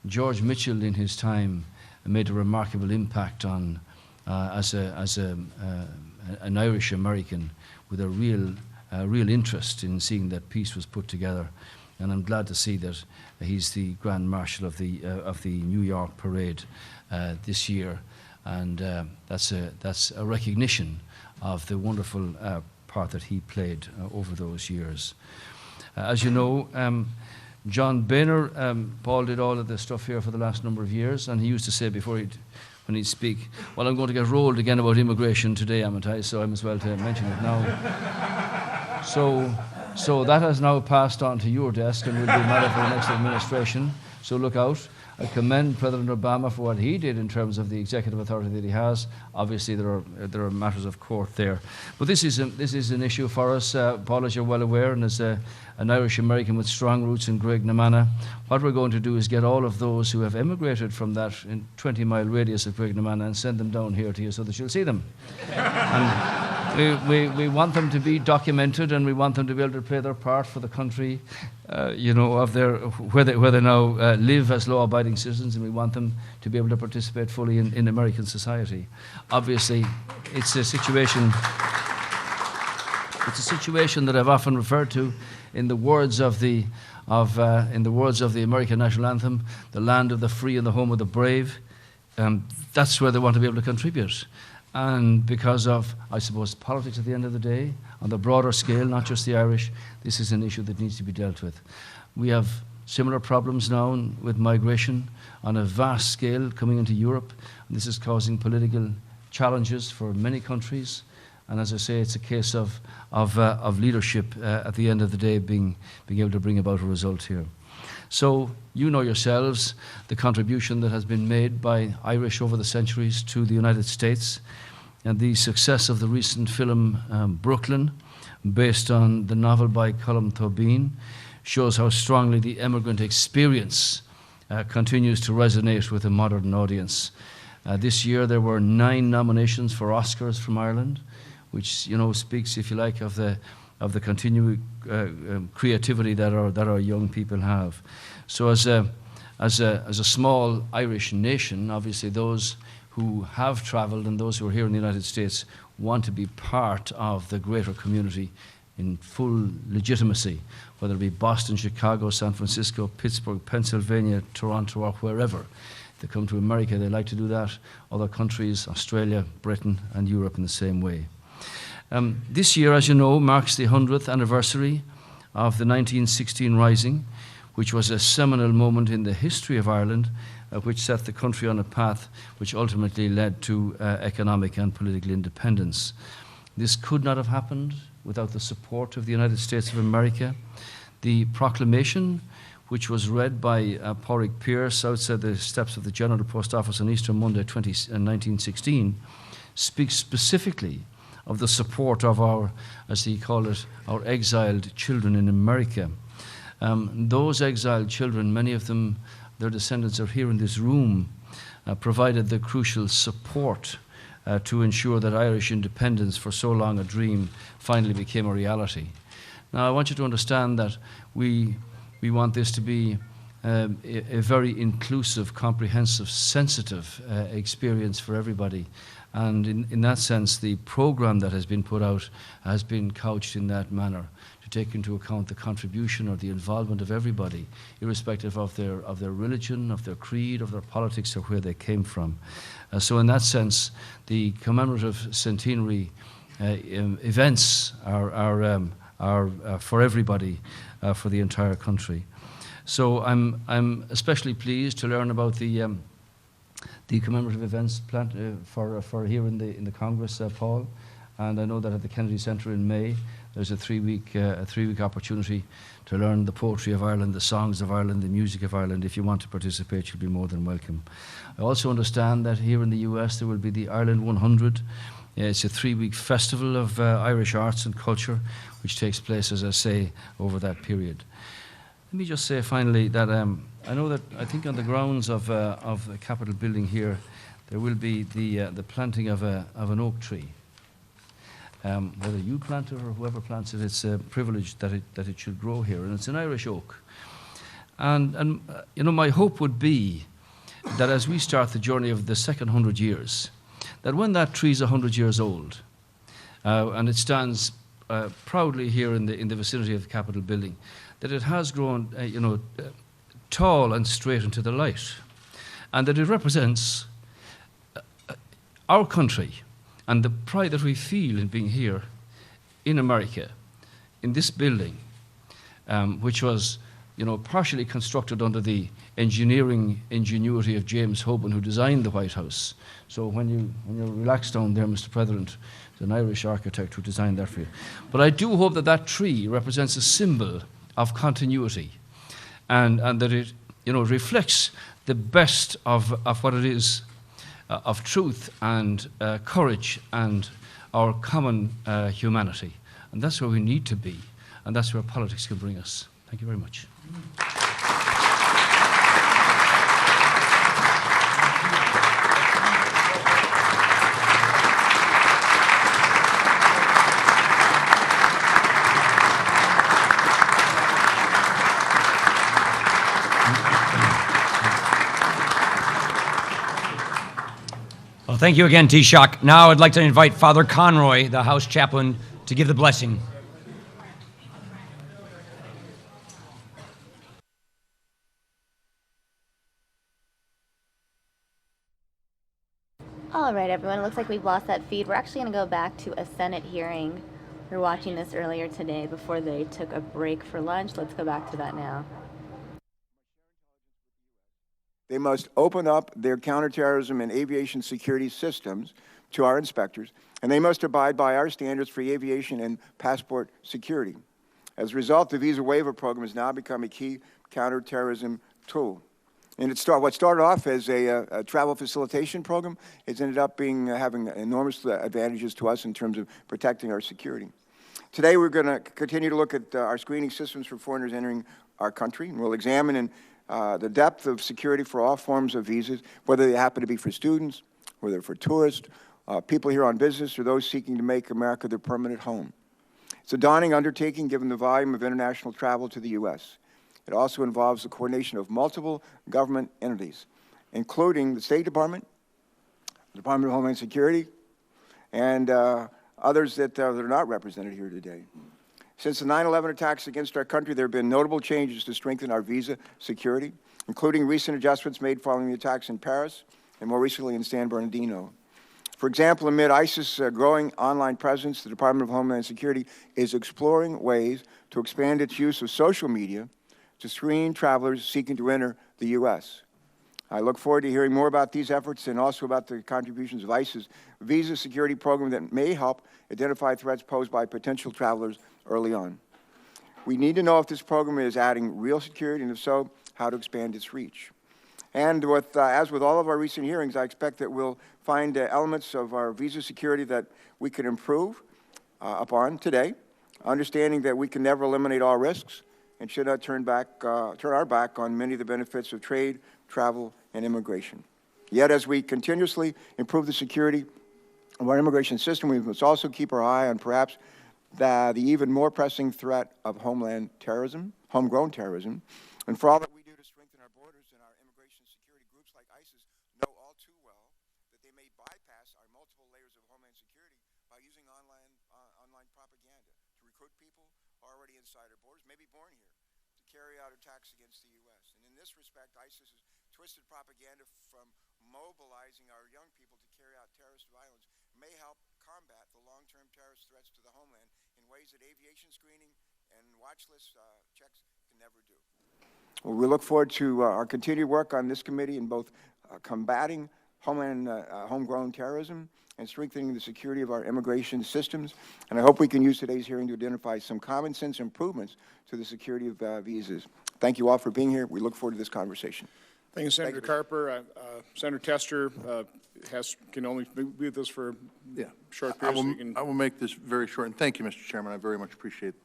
George Mitchell, in his time, made a remarkable impact on as an Irish American with a real interest in seeing that peace was put together. And I'm glad to see that he's the Grand Marshal of the New York Parade this year, and that's a recognition of the wonderful part that he played over those years. As you know, John Boehner, Paul did all of this stuff here for the last number of years, and he used to say when he'd speak, well, I'm going to get rolled again about immigration today, haven't I? So I might as well mention it now. So that has now passed on to your desk and will be a matter for the next administration. So look out. I commend President Obama for what he did in terms of the executive authority that he has. Obviously, there are matters of court there, but this is an issue for us, Paul, as you're well aware, and as an Irish American with strong roots in Graiguenamanagh, what we're going to do is get all of those who have emigrated from that 20-mile radius of Graiguenamanagh and send them down here to you so that you'll see them. And we want them to be documented, and we want them to be able to play their part for the country, of where they now live as law-abiding citizens, and we want them to be able to participate fully in American society. Obviously, it's a situation that I've often referred to in the words of the American national anthem, "The land of the free and the home of the brave." That's where they want to be able to contribute. And because of, I suppose, politics at the end of the day, on the broader scale, not just the Irish, this is an issue that needs to be dealt with. We have similar problems now with migration on a vast scale coming into Europe. And this is causing political challenges for many countries. And as I say, it's a case of leadership at the end of the day being able to bring about a result here. So you know yourselves the contribution that has been made by Irish over the centuries to the United States, and the success of the recent film Brooklyn, based on the novel by Colm Tóibín, shows how strongly the immigrant experience continues to resonate with a modern audience. This year there were 9 nominations for Oscars from Ireland, which speaks, if you like, of the continuing creativity that our young people have. So as a small Irish nation, obviously those who have travelled and those who are here in the United States want to be part of the greater community in full legitimacy, whether it be Boston, Chicago, San Francisco, Pittsburgh, Pennsylvania, Toronto, or wherever. If they come to America, they like to do that. Other countries, Australia, Britain, and Europe in the same way. This year, as you know, marks the 100th anniversary of the 1916 Rising, which was a seminal moment in the history of Ireland, which set the country on a path which ultimately led to economic and political independence. This could not have happened without the support of the United States of America. The proclamation, which was read by Pádraig Pearse outside the steps of the General Post Office on Easter Monday 1916, speaks specifically of the support of our, as he called it, our exiled children in America. Those exiled children, many of them, their descendants are here in this room, provided the crucial support to ensure that Irish independence, for so long a dream, finally became a reality. Now, I want you to understand that we want this to be a very inclusive, comprehensive, sensitive experience for everybody. And in that sense, the program that has been put out has been couched in that manner, to take into account the contribution or the involvement of everybody, irrespective of their religion, of their creed, of their politics, or where they came from. So in that sense, the commemorative centenary events are for everybody, for the entire country. So I'm especially pleased to learn about the commemorative events planned for here in the Congress, Paul. And I know that at the Kennedy Centre in May, there's a three-week opportunity to learn the poetry of Ireland, the songs of Ireland, the music of Ireland. If you want to participate, you'll be more than welcome. I also understand that here in the US there will be the Ireland 100. It's a 3-week festival of Irish arts and culture, which takes place, as I say, over that period. Let me just say finally that I know that I think on the grounds of the Capitol building here, there will be the planting of an oak tree. Whether you plant it or whoever plants it, it's a privilege that it should grow here, and it's an Irish oak. And my hope would be that as we start the journey of the second 100 years, that when that tree is 100 years old, and it stands proudly here in the vicinity of the Capitol building, that it has grown, tall and straight into the light, and that it represents our country and the pride that we feel in being here in America, in this building, which was, partially constructed under the engineering ingenuity of James Hoban, who designed the White House. So when you relax down there, Mr. President, it's an Irish architect who designed that for you. But I do hope that tree represents a symbol of continuity, and that it, reflects the best of what it is, of truth and courage and our common humanity. And that's where we need to be, and that's where politics can bring us. Thank you very much. Well, thank you again, Taoiseach. Now I'd like to invite Father Conroy, the House Chaplain, to give the blessing. All right, everyone, it looks like we've lost that feed. We're actually going to go back to a Senate hearing. We were watching this earlier today before they took a break for lunch. Let's go back to that now. They must open up their counterterrorism and aviation security systems to our inspectors, and they must abide by our standards for aviation and passport security. As a result, the visa waiver program has now become a key counterterrorism tool. And what started off as a travel facilitation program has ended up having enormous advantages to us in terms of protecting our security. Today, we're going to continue to look at our screening systems for foreigners entering our country, and we'll examine the depth of security for all forms of visas, whether they happen to be for students, whether for tourists, people here on business, or those seeking to make America their permanent home. It's a daunting undertaking given the volume of international travel to the U.S. It also involves the coordination of multiple government entities, including the State Department, the Department of Homeland Security, and others that are not represented here today. Since the 9/11 attacks against our country, there have been notable changes to strengthen our visa security, including recent adjustments made following the attacks in Paris and more recently in San Bernardino. For example, amid ISIS' growing online presence, the Department of Homeland Security is exploring ways to expand its use of social media to screen travelers seeking to enter the U.S. I look forward to hearing more about these efforts and also about the contributions of ICE's visa security program that may help identify threats posed by potential travelers early on. We need to know if this program is adding real security, and if so, how to expand its reach. And as with all of our recent hearings, I expect that we'll find elements of our visa security that we can improve upon today, understanding that we can never eliminate all risks and should not turn our back on many of the benefits of trade, travel, and immigration. Yet, as we continuously improve the security of our immigration system, we must also keep our eye on perhaps the even more pressing threat of homeland terrorism, homegrown terrorism, and for all that we do to strengthen our borders, and our immigration security groups like ISIS know all too well that they may bypass our multiple layers of homeland security by using online propaganda to recruit people already inside our borders, maybe born here, to carry out attacks against the U.S. And in this respect, ISIS has twisted propaganda from mobilizing our young people to carry out terrorist violence may help combat the long-term terrorist threats to the homeland in ways that aviation screening and watch list checks can never do. Well, we look forward to our continued work on this committee in both combating homegrown terrorism and strengthening the security of our immigration systems. And I hope we can use today's hearing to identify some common sense improvements to the security of visas. Thank you all for being here. We look forward to this conversation. Thank you, Senator Carper. Senator Tester can only be with us for a short period. I will make this very short, and thank you, Mr. Chairman. I very much appreciate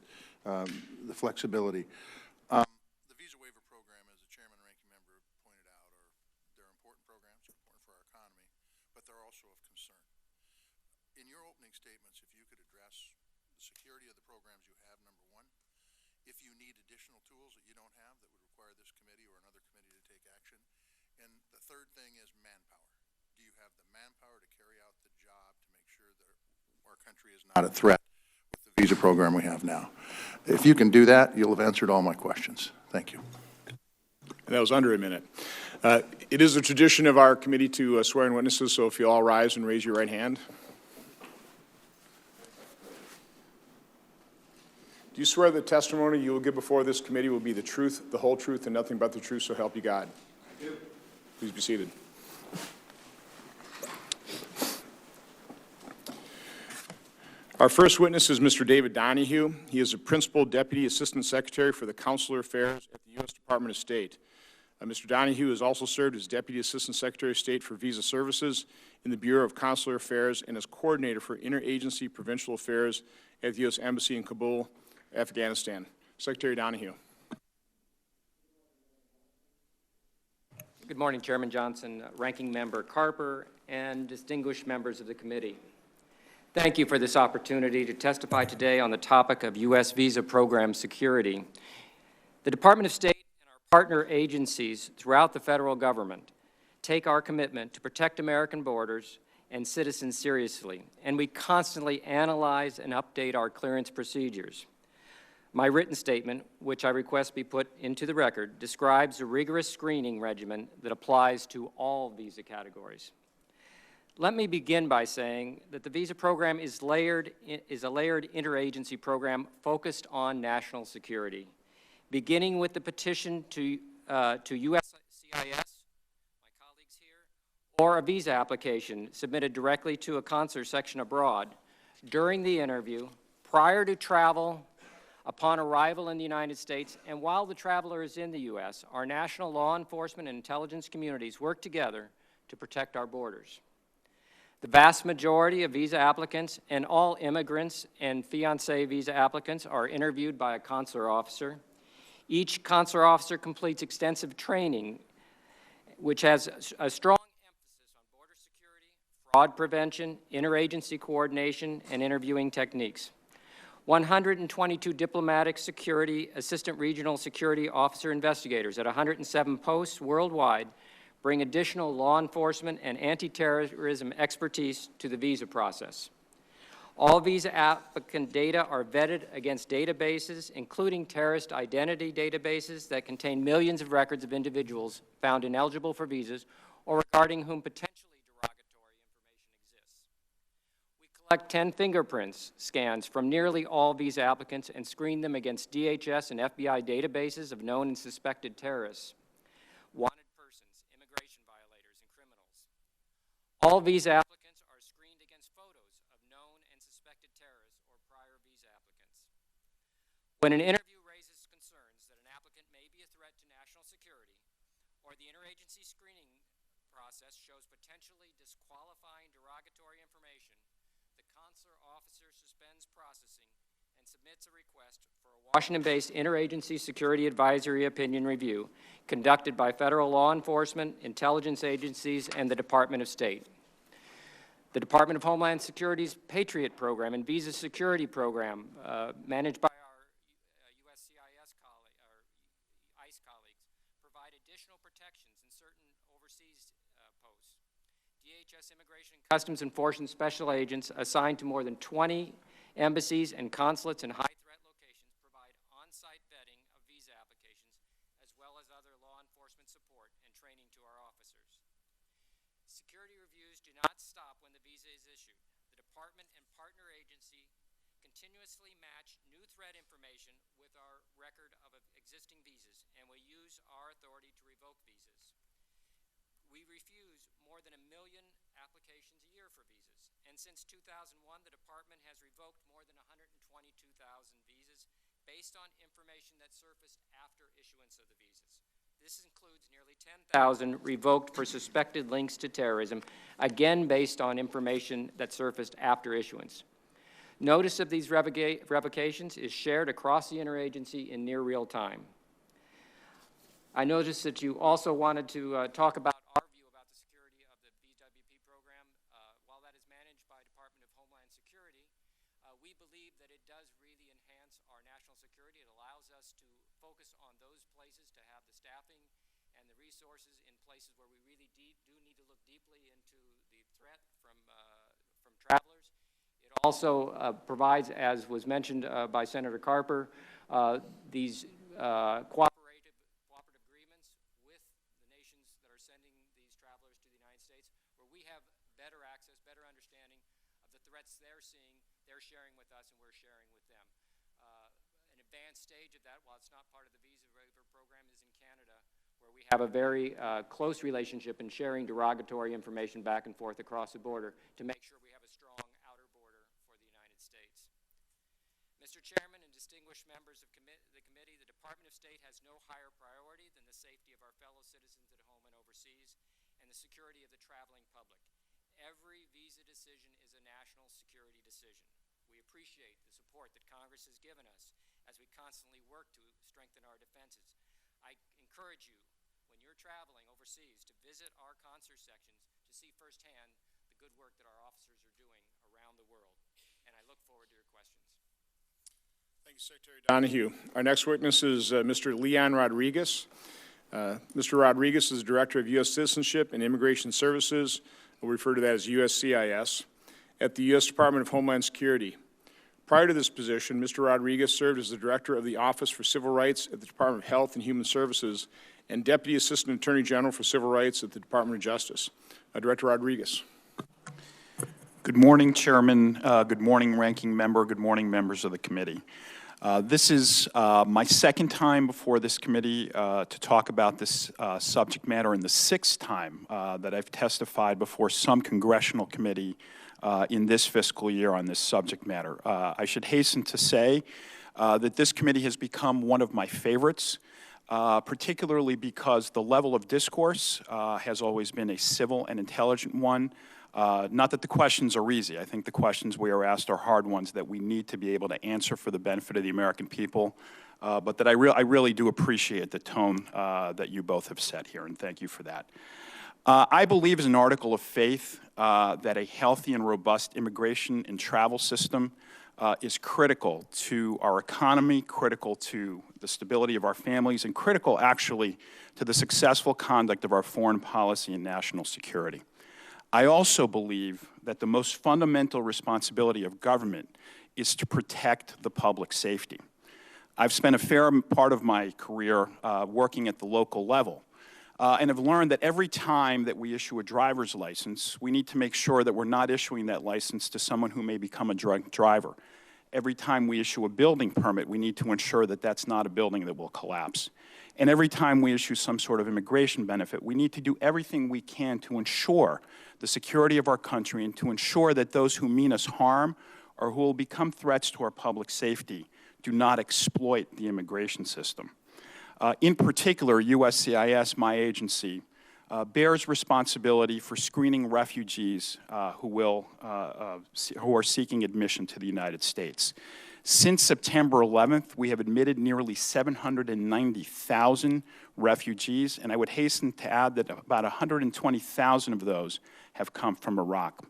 the flexibility. The visa waiver program, as the chairman and ranking member pointed out, they're important programs, they're important for our economy, but they're also of concern. In your opening statements, if you could address the security of the programs you have, number one, if you need additional tools that you don't have that would require this committee or another committee to take action, and the third thing is manpower. Do you have the manpower to carry out the job to make sure that our country is not a threat with the visa program we have now? If you can do that, you'll have answered all my questions. Thank you. And that was under a minute. It is the tradition of our committee to swear in witnesses, so if you all rise and raise your right hand. Do you swear the testimony you will give before this committee will be the truth, the whole truth, and nothing but the truth, so help you God? I do. Please be seated. Our first witness is Mr. David Donahue. He is a Principal Deputy Assistant Secretary for the Consular Affairs at the U.S. Department of State. Mr. Donahue has also served as Deputy Assistant Secretary of State for Visa Services in the Bureau of Consular Affairs and as Coordinator for Interagency Provincial Affairs at the U.S. Embassy in Kabul, Afghanistan. Secretary Donahue. Good morning, Chairman Johnson, Ranking Member Carper, and distinguished members of the committee. Thank you for this opportunity to testify today on the topic of U.S. visa program security. The Department of State and our partner agencies throughout the federal government take our commitment to protect American borders and citizens seriously, and we constantly analyze and update our clearance procedures. My written statement, which I request be put into the record, describes a rigorous screening regimen that applies to all visa categories. Let me begin by saying that the visa program is a layered interagency program focused on national security, beginning with the petition to USCIS, my colleagues here, or a visa application submitted directly to a consular section abroad during the interview, prior to travel, upon arrival in the United States, and while the traveler is in the U.S., our national law enforcement and intelligence communities work together to protect our borders. The vast majority of visa applicants and all immigrants and fiancé visa applicants are interviewed by a consular officer. Each consular officer completes extensive training, which has a strong emphasis on border security, fraud prevention, interagency coordination, and interviewing techniques. 122 diplomatic security, assistant regional security officer investigators at 107 posts worldwide bring additional law enforcement and anti-terrorism expertise to the visa process. All visa applicant data are vetted against databases, including terrorist identity databases that contain millions of records of individuals found ineligible for visas or regarding whom potentially derogatory information exists. We collect 10 fingerprints scans from nearly all visa applicants and screen them against DHS and FBI databases of known and suspected terrorists, wanted persons, immigration violators, and criminals. All visa applicants are screened against photos of known and suspected terrorists or prior visa applicants. When an interview raises concerns that an applicant may be a threat to national security, or the interagency screening process shows potentially disqualifying derogatory information, the consular officer suspends processing and submits a request for a Washington-based interagency security advisory opinion review conducted by federal law enforcement, intelligence agencies, and the Department of State. The Department of Homeland Security's Patriot Program and Visa Security Program, managed by our USCIS colleagues, our ICE colleagues, provide additional protections in certain overseas posts. DHS Immigration and Customs Enforcement Special Agents assigned to more than 20 embassies and consulates in high-threat locations provide on-site vetting of visa applications, as well as other law enforcement support and training to our officers. Security reviews do not stop when the visa is issued. The department and partner agency continuously match new threat information with our record of existing visas, and we use our authority to revoke visas. We refuse more than 1 million applications a year for visas, and since 2001, the department has revoked more than 122,000 visas based on information that surfaced after issuance of the visas. This includes nearly 10,000 revoked for suspected links to terrorism, again based on information that surfaced after issuance. Notice of these revocations is shared across the interagency in near real time. I noticed that you also wanted to talk about our view about the security of the VWP program. While that is managed by Department of Homeland Security, we believe that it does really enhance our national security. It allows us to focus on those places to have the staffing and the resources in places where we really do need to look deeply into the threat from travelers. It also provides, as was mentioned by Senator Carper, these cooperative agreements with the nations that are sending these travelers to the United States, where we have better access, better understanding of the threats they're seeing, they're sharing with us, and we're sharing with them. An advanced stage of that, while it's not part of the visa waiver program, is in Canada, where we have a very close relationship in sharing derogatory information back and forth across the border to make sure we have a strong outer border for the United States. Mr. Chairman and distinguished members of the committee, the Department of State has no higher priority than the safety of our fellow citizens at home and overseas and the security of the traveling public. Every visa decision is a national security decision. We appreciate the support that Congress has given us as we constantly work to strengthen our defenses. I encourage you, when you're traveling overseas, to visit our consular sections to see firsthand the good work that our officers are doing around the world. And I look forward to your questions. Thank you, Secretary Donahue. Our next witness is Mr. Leon Rodriguez. Mr. Rodriguez is Director of U.S. Citizenship and Immigration Services. We'll refer to that as USCIS at the U.S. Department of Homeland Security. Prior to this position, Mr. Rodriguez served as the Director of the Office for Civil Rights at the Department of Health and Human Services and Deputy Assistant Attorney General for Civil Rights at the Department of Justice. Director Rodriguez. Good morning, Chairman. Good morning, Ranking Member. Good morning, members of the committee. This is my second time before this committee to talk about this subject matter, and the sixth time that I've testified before some congressional committee in this fiscal year on this subject matter. I should hasten to say that this committee has become one of my favorites, particularly because the level of discourse has always been a civil and intelligent one. Not that the questions are easy. I think the questions we are asked are hard ones that we need to be able to answer for the benefit of the American people, but that I really do appreciate the tone that you both have set here, and thank you for that. I believe as an article of faith that a healthy and robust immigration and travel system is critical to our economy, critical to the stability of our families, and critical, actually, to the successful conduct of our foreign policy and national security. I also believe that the most fundamental responsibility of government is to protect the public safety. I've spent a fair part of my career working at the local level, and have learned that every time that we issue a driver's license, we need to make sure that we're not issuing that license to someone who may become a drunk driver. Every time we issue a building permit, we need to ensure that that's not a building that will collapse. And every time we issue some sort of immigration benefit, we need to do everything we can to ensure the security of our country and to ensure that those who mean us harm or who will become threats to our public safety do not exploit the immigration system. In particular, USCIS, my agency, bears responsibility for screening refugees who are seeking admission to the United States. Since September 11th, we have admitted nearly 790,000 refugees, and I would hasten to add that about 120,000 of those have come from Iraq.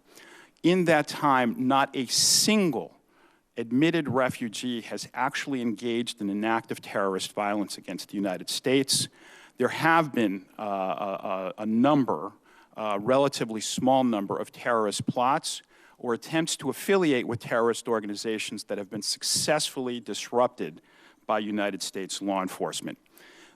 In that time, not a single admitted refugee has actually engaged in an act of terrorist violence against the United States. There have been a relatively small number of terrorist plots or attempts to affiliate with terrorist organizations that have been successfully disrupted by United States law enforcement.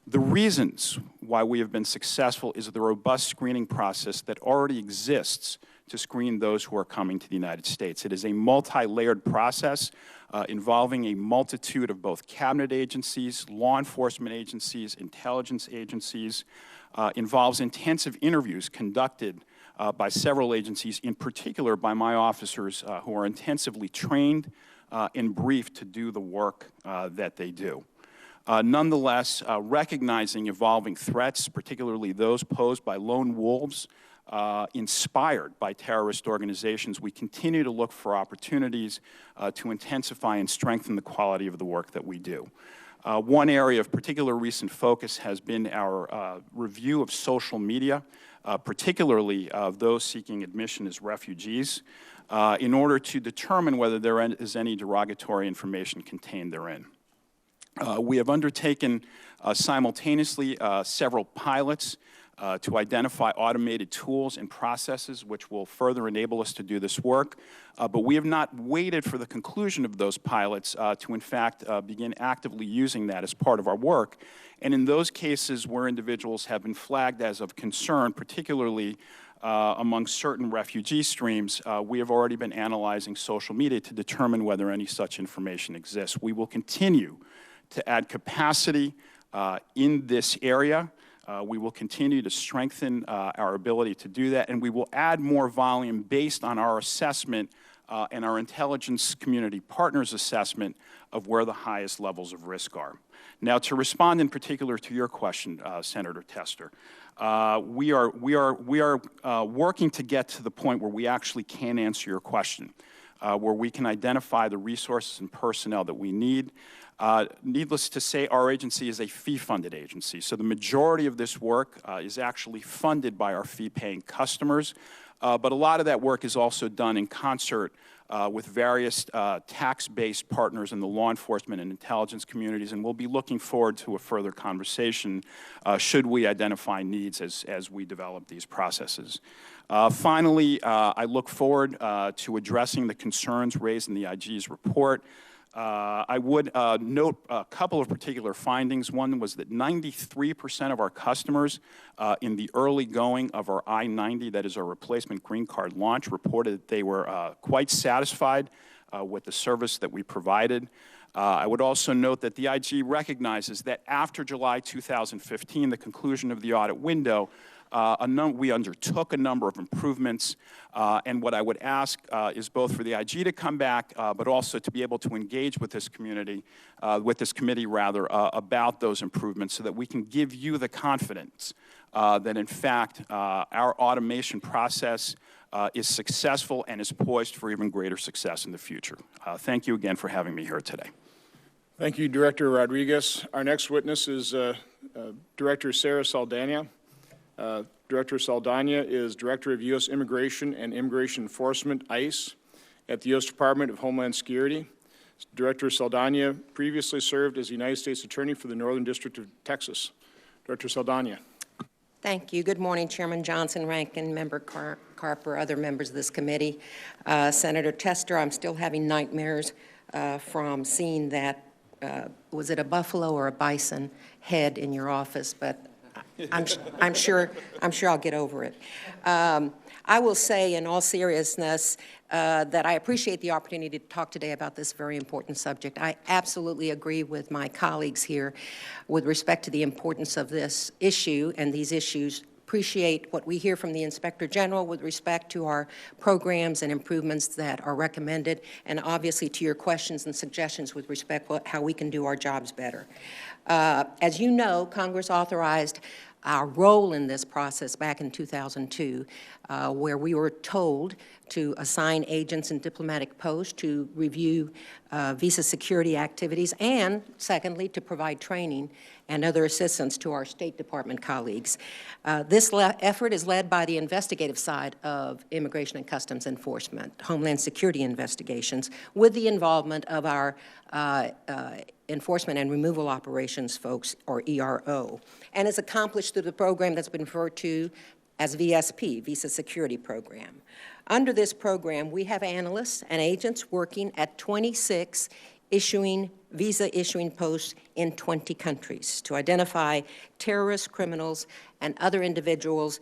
The reasons why we have been successful is the robust screening process that already exists to screen those who are coming to the United States. It is a multi-layered process involving a multitude of both cabinet agencies, law enforcement agencies, intelligence agencies, involves intensive interviews conducted by several agencies, in particular by my officers who are intensively trained and briefed to do the work that they do. Nonetheless, recognizing evolving threats, particularly those posed by lone wolves, inspired by terrorist organizations, we continue to look for opportunities to intensify and strengthen the quality of the work that we do. One area of particular recent focus has been our review of social media, particularly of those seeking admission as refugees, in order to determine whether there is any derogatory information contained therein. We have undertaken simultaneously several pilots to identify automated tools and processes which will further enable us to do this work. But we have not waited for the conclusion of those pilots to, in fact, begin actively using that as part of our work. And in those cases where individuals have been flagged as of concern, particularly among certain refugee streams, we have already been analyzing social media to determine whether any such information exists. We will continue to add capacity in this area. We will continue to strengthen our ability to do that, and we will add more volume based on our assessment and our intelligence community partners' assessment of where the highest levels of risk are. Now, to respond in particular to your question, Senator Tester, we are working to get to the point where we actually can answer your question, where we can identify the resources and personnel that we need. Needless to say, our agency is a fee-funded agency, so the majority of this work is actually funded by our fee-paying customers, but a lot of that work is also done in concert with various tax-based partners in the law enforcement and intelligence communities, and we'll be looking forward to a further conversation should we identify needs as we develop these processes. Finally, I look forward to addressing the concerns raised in the IG's report. I would note a couple of particular findings. One was that 93% of our customers in the early going of our I-90, that is our replacement green card launch, reported that they were quite satisfied with the service that we provided. I would also note that the IG recognizes that after July 2015, the conclusion of the audit window, we undertook a number of improvements, and what I would ask is both for the IG to come back, but also to be able to engage with this community, about those improvements so that we can give you the confidence that in fact our automation process is successful and is poised for even greater success in the future. Thank you again for having me here today. Thank you, Director Rodriguez. Our next witness is Director Sarah Saldana. Director Saldana is Director of U.S. Immigration and Immigration Enforcement, ICE, at the U.S. Department of Homeland Security. Director Saldana previously served as the United States Attorney for the Northern District of Texas. Director Saldana. Thank you. Good morning, Chairman Johnson, Ranking Member Carper, other members of this committee. Senator Tester, I'm still having nightmares from seeing that, was it a buffalo or a bison head in your office, but I'm sure I'll get over it. I will say in all seriousness that I appreciate the opportunity to talk today about this very important subject. I absolutely agree with my colleagues here with respect to the importance of this issue and these issues. Appreciate what we hear from the Inspector General with respect to our programs and improvements that are recommended, and obviously to your questions and suggestions with respect to how we can do our jobs better. As you know, Congress authorized our role in this process back in 2002, where we were told to assign agents in diplomatic posts to review visa security activities, and secondly, to provide training and other assistance to our State Department colleagues. This effort is led by the investigative side of Immigration and Customs Enforcement, Homeland Security investigations, with the involvement of our Enforcement and Removal Operations folks, or ERO, and is accomplished through the program that's been referred to as VSP, Visa Security Program. Under this program, we have analysts and agents working at 26 visa issuing posts in 20 countries to identify terrorists, criminals, and other individuals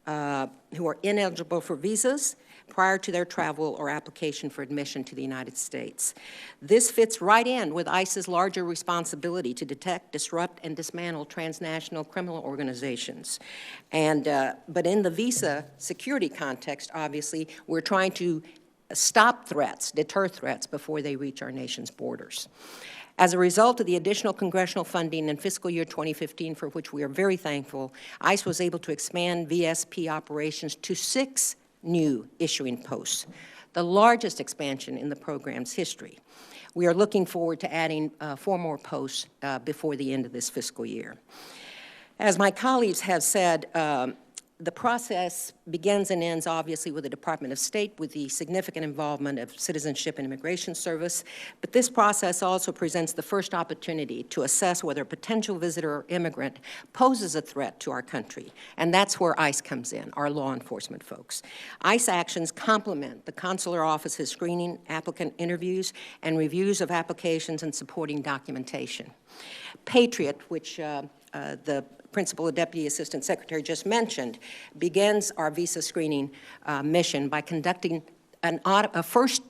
who are ineligible for visas prior to their travel or application for admission to the United States. This fits right in with ICE's larger responsibility to detect, disrupt, and dismantle transnational criminal organizations. But in the visa security context, obviously, we're trying to stop threats, deter threats before they reach our nation's borders. As a result of the additional congressional funding in fiscal year 2015, for which we are very thankful, ICE was able to expand VSP operations to 6 new issuing posts, the largest expansion in the program's history. We are looking forward to adding 4 more posts before the end of this fiscal year. As my colleagues have said, the process begins and ends, obviously, with the Department of State, with the significant involvement of Citizenship and Immigration Service. But this process also presents the first opportunity to assess whether a potential visitor or immigrant poses a threat to our country. And that's where ICE comes in, our law enforcement folks. ICE actions complement the consular office's screening, applicant interviews, and reviews of applications and supporting documentation. Patriot, which the Principal Deputy Assistant Secretary just mentioned, begins our visa screening mission by conducting an automated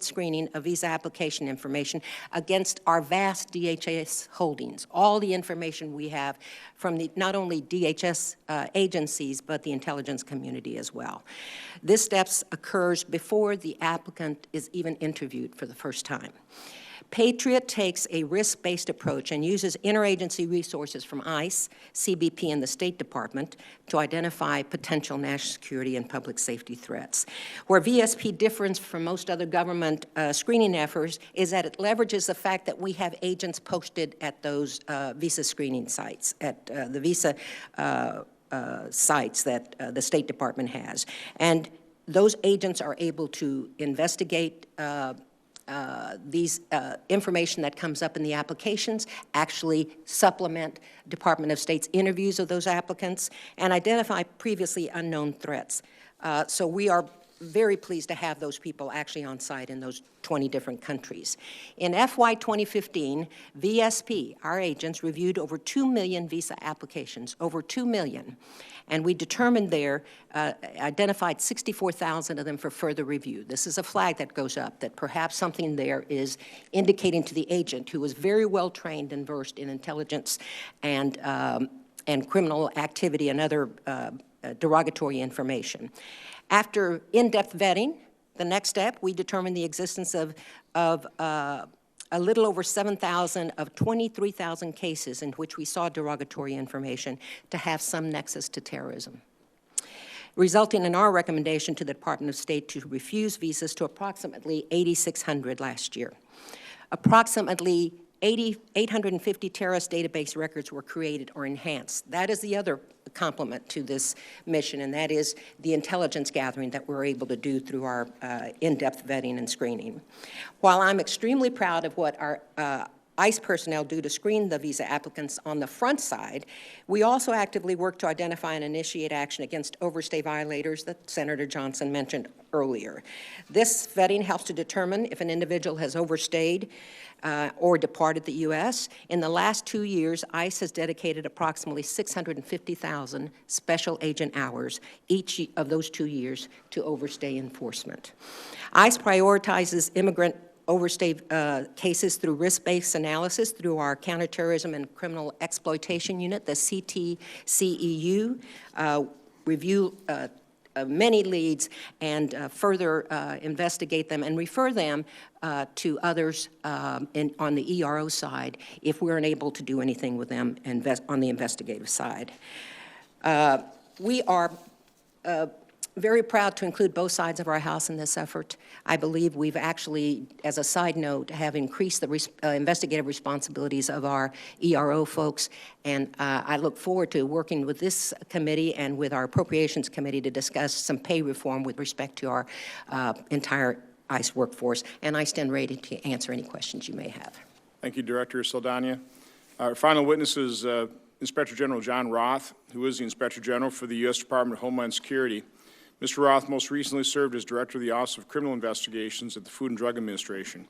screening of visa application information against our vast DHS holdings, all the information we have from not only DHS agencies, but the intelligence community as well. This step occurs before the applicant is even interviewed for the first time. Patriot takes a risk-based approach and uses interagency resources from ICE, CBP, and the State Department to identify potential national security and public safety threats. Where VSP differs from most other government screening efforts is that it leverages the fact that we have agents posted at those visa screening sites, at the visa sites that the State Department has. And those agents are able to investigate these information that comes up in the applications, actually supplement Department of State's interviews of those applicants, and identify previously unknown threats. So we are very pleased to have those people actually on site in those 20 different countries. In FY 2015, VSP, our agents, reviewed over 2 million visa applications, over 2 million. And we determined identified 64,000 of them for further review. This is a flag that goes up, that perhaps something there is indicating to the agent, who was very well trained and versed in intelligence and and criminal activity and other derogatory information. After in-depth vetting, the next step, we determined the existence of a little over 7,000 of 23,000 cases in which we saw derogatory information to have some nexus to terrorism, resulting in our recommendation to the Department of State to refuse visas to approximately 8,600 last year. Approximately 850 terrorist database records were created or enhanced. That is the other complement to this mission, and that is the intelligence gathering that we're able to do through our in-depth vetting and screening. While I'm extremely proud of what our ICE personnel do to screen the visa applicants on the front side, we also actively work to identify and initiate action against overstay violators that Senator Johnson mentioned earlier. This vetting helps to determine if an individual has overstayed or departed the U.S. In the last 2 years, ICE has dedicated approximately 650,000 special agent hours each of those 2 years to overstay enforcement. ICE prioritizes immigrant overstay cases through risk-based analysis through our Counterterrorism and Criminal Exploitation Unit, the CTCEU, review many leads and further investigate them and refer them to others on the ERO side if we're unable to do anything with them on the investigative side. We are very proud to include both sides of our House in this effort. I believe we've actually, as a side note, have increased the investigative responsibilities of our ERO folks, and I look forward to working with this committee and with our Appropriations Committee to discuss some pay reform with respect to our entire ICE workforce, and I stand ready to answer any questions you may have. Thank you, Director Saldana. Our final witness is Inspector General John Roth, who is the Inspector General for the U.S. Department of Homeland Security. Mr. Roth most recently served as Director of the Office of Criminal Investigations at the Food and Drug Administration.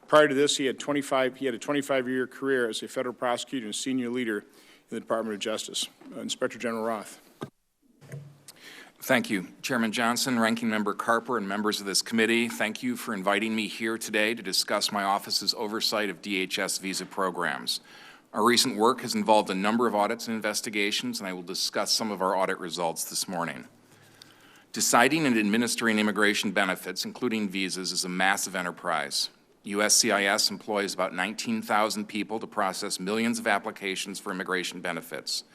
Prior to this, he had a 25-year career as a federal prosecutor and senior leader in the Department of Justice. Inspector General Roth. Thank you. Chairman Johnson, Ranking Member Carper, and members of this committee, thank you for inviting me here today to discuss my office's oversight of DHS visa programs. Our recent work has involved a number of audits and investigations, and I will discuss some of our audit results this morning. Deciding and administering immigration benefits, including visas, is a massive enterprise. USCIS employs about 19,000 people to process millions of applications for immigration benefits.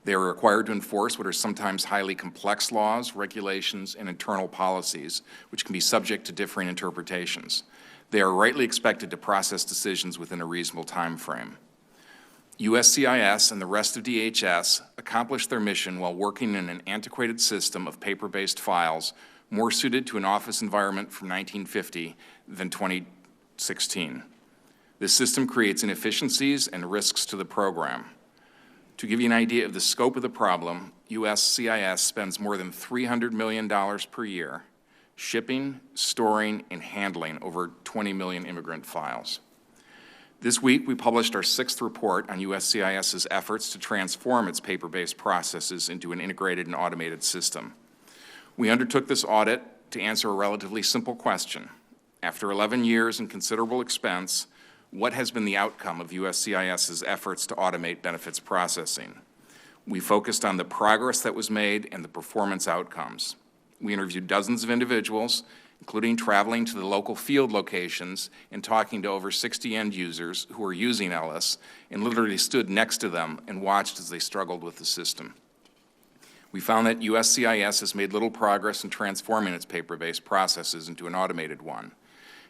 They are required to enforce what are sometimes highly complex laws, regulations, and internal policies, which can be subject to differing interpretations. They are rightly expected to process decisions within a reasonable time frame. USCIS and the rest of DHS accomplish their mission while working in an antiquated system of paper-based files more suited to an office environment from 1950 than 2016. This system creates inefficiencies and risks to the program. To give you an idea of the scope of the problem, USCIS spends more than $300 million per year shipping, storing, and handling over 20 million immigrant files. This week, we published our 6th report on USCIS's efforts to transform its paper-based processes into an integrated and automated system. We undertook this audit to answer a relatively simple question. After 11 years and considerable expense, what has been the outcome of USCIS's efforts to automate benefits processing? We focused on the progress that was made and the performance outcomes. We interviewed dozens of individuals, including traveling to the local field locations and talking to over 60 end users who were using ELIS and literally stood next to them and watched as they struggled with the system. We found that USCIS has made little progress in transforming its paper-based processes into an automated one.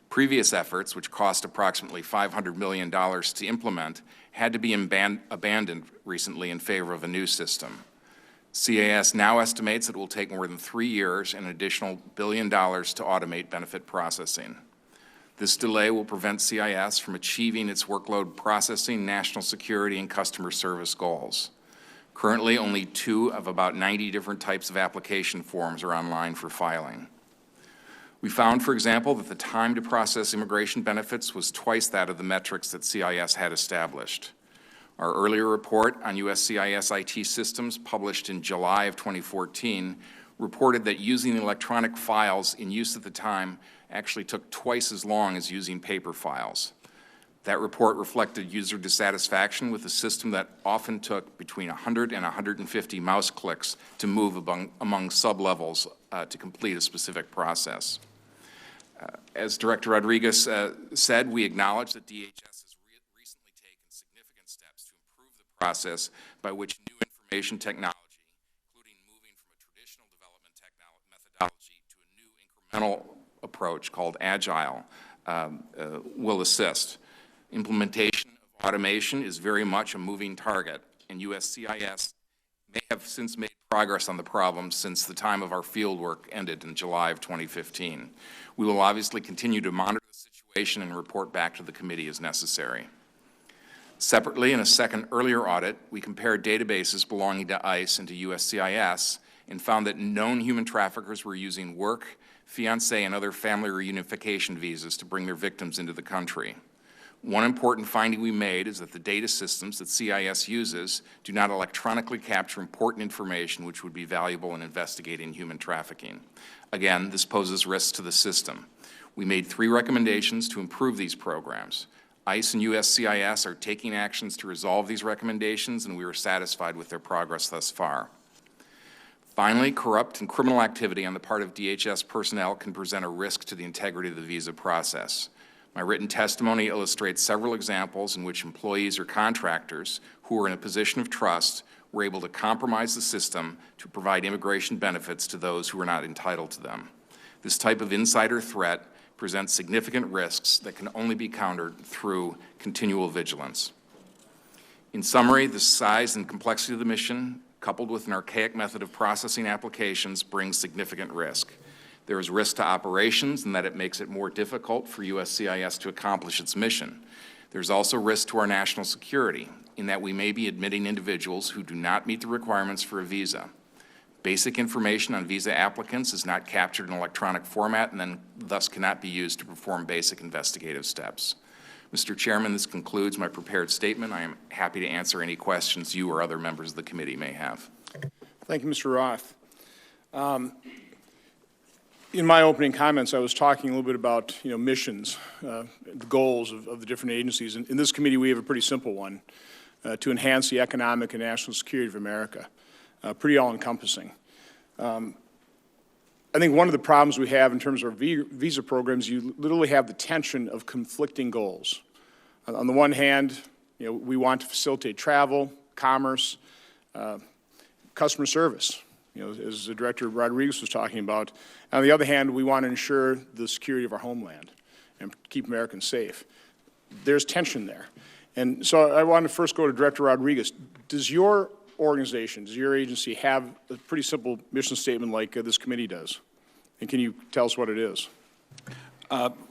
Previous efforts, which cost approximately $500 million to implement, had to be abandoned recently in favor of a new system. CAS now estimates it will take more than 3 years and an additional $1 billion to automate benefit processing. This delay will prevent CIS from achieving its workload processing, national security, and customer service goals. Currently, only 2 of about 90 different types of application forms are online for filing. We found, for example, that the time to process immigration benefits was twice that of the metrics that CIS had established. Our earlier report on USCIS IT systems, published in July of 2014, reported that using electronic files in use at the time actually took twice as long as using paper files. That report reflected user dissatisfaction with a system that often took between 100 and 150 mouse clicks to move among sub-levels to complete a specific process. As Director Rodriguez said, we acknowledge that DHS has recently taken significant steps to improve the process by which new information technology, including moving from a traditional development methodology to a new incremental approach called Agile, will assist. Implementation of automation is very much a moving target, and USCIS may have since made progress on the problem since the time of our field work ended in July of 2015. We will obviously continue to monitor the situation and report back to the committee as necessary. Separately, in a second earlier audit, we compared databases belonging to ICE and to USCIS and found that known human traffickers were using work, fiancé, and other family reunification visas to bring their victims into the country. One important finding we made is that the data systems that CIS uses do not electronically capture important information which would be valuable in investigating human trafficking. Again, this poses risks to the system. We made 3 recommendations to improve these programs. ICE and USCIS are taking actions to resolve these recommendations, and we are satisfied with their progress thus far. Finally, corrupt and criminal activity on the part of DHS personnel can present a risk to the integrity of the visa process. My written testimony illustrates several examples in which employees or contractors who are in a position of trust were able to compromise the system to provide immigration benefits to those who are not entitled to them. This type of insider threat presents significant risks that can only be countered through continual vigilance. In summary, the size and complexity of the mission, coupled with an archaic method of processing applications, brings significant risk. There is risk to operations in that it makes it more difficult for USCIS to accomplish its mission. There's also risk to our national security in that we may be admitting individuals who do not meet the requirements for a visa. Basic information on visa applicants is not captured in electronic format and then thus cannot be used to perform basic investigative steps. Mr. Chairman, this concludes my prepared statement. I am happy to answer any questions you or other members of the committee may have. Thank you, Mr. Roth. In my opening comments, I was talking a little bit about, missions, the goals of the different agencies. In this committee, we have a pretty simple one, to enhance the economic and national security of America, pretty all-encompassing. I think one of the problems we have in terms of our visa programs, you literally have the tension of conflicting goals. On the one hand, we want to facilitate travel, commerce, customer service, as the Director Rodriguez was talking about. On the other hand, we want to ensure the security of our homeland and keep Americans safe. There's tension there. And so I want to first go to Director Rodriguez. Does your organization, does your agency have a pretty simple mission statement like this committee does? And can you tell us what it is?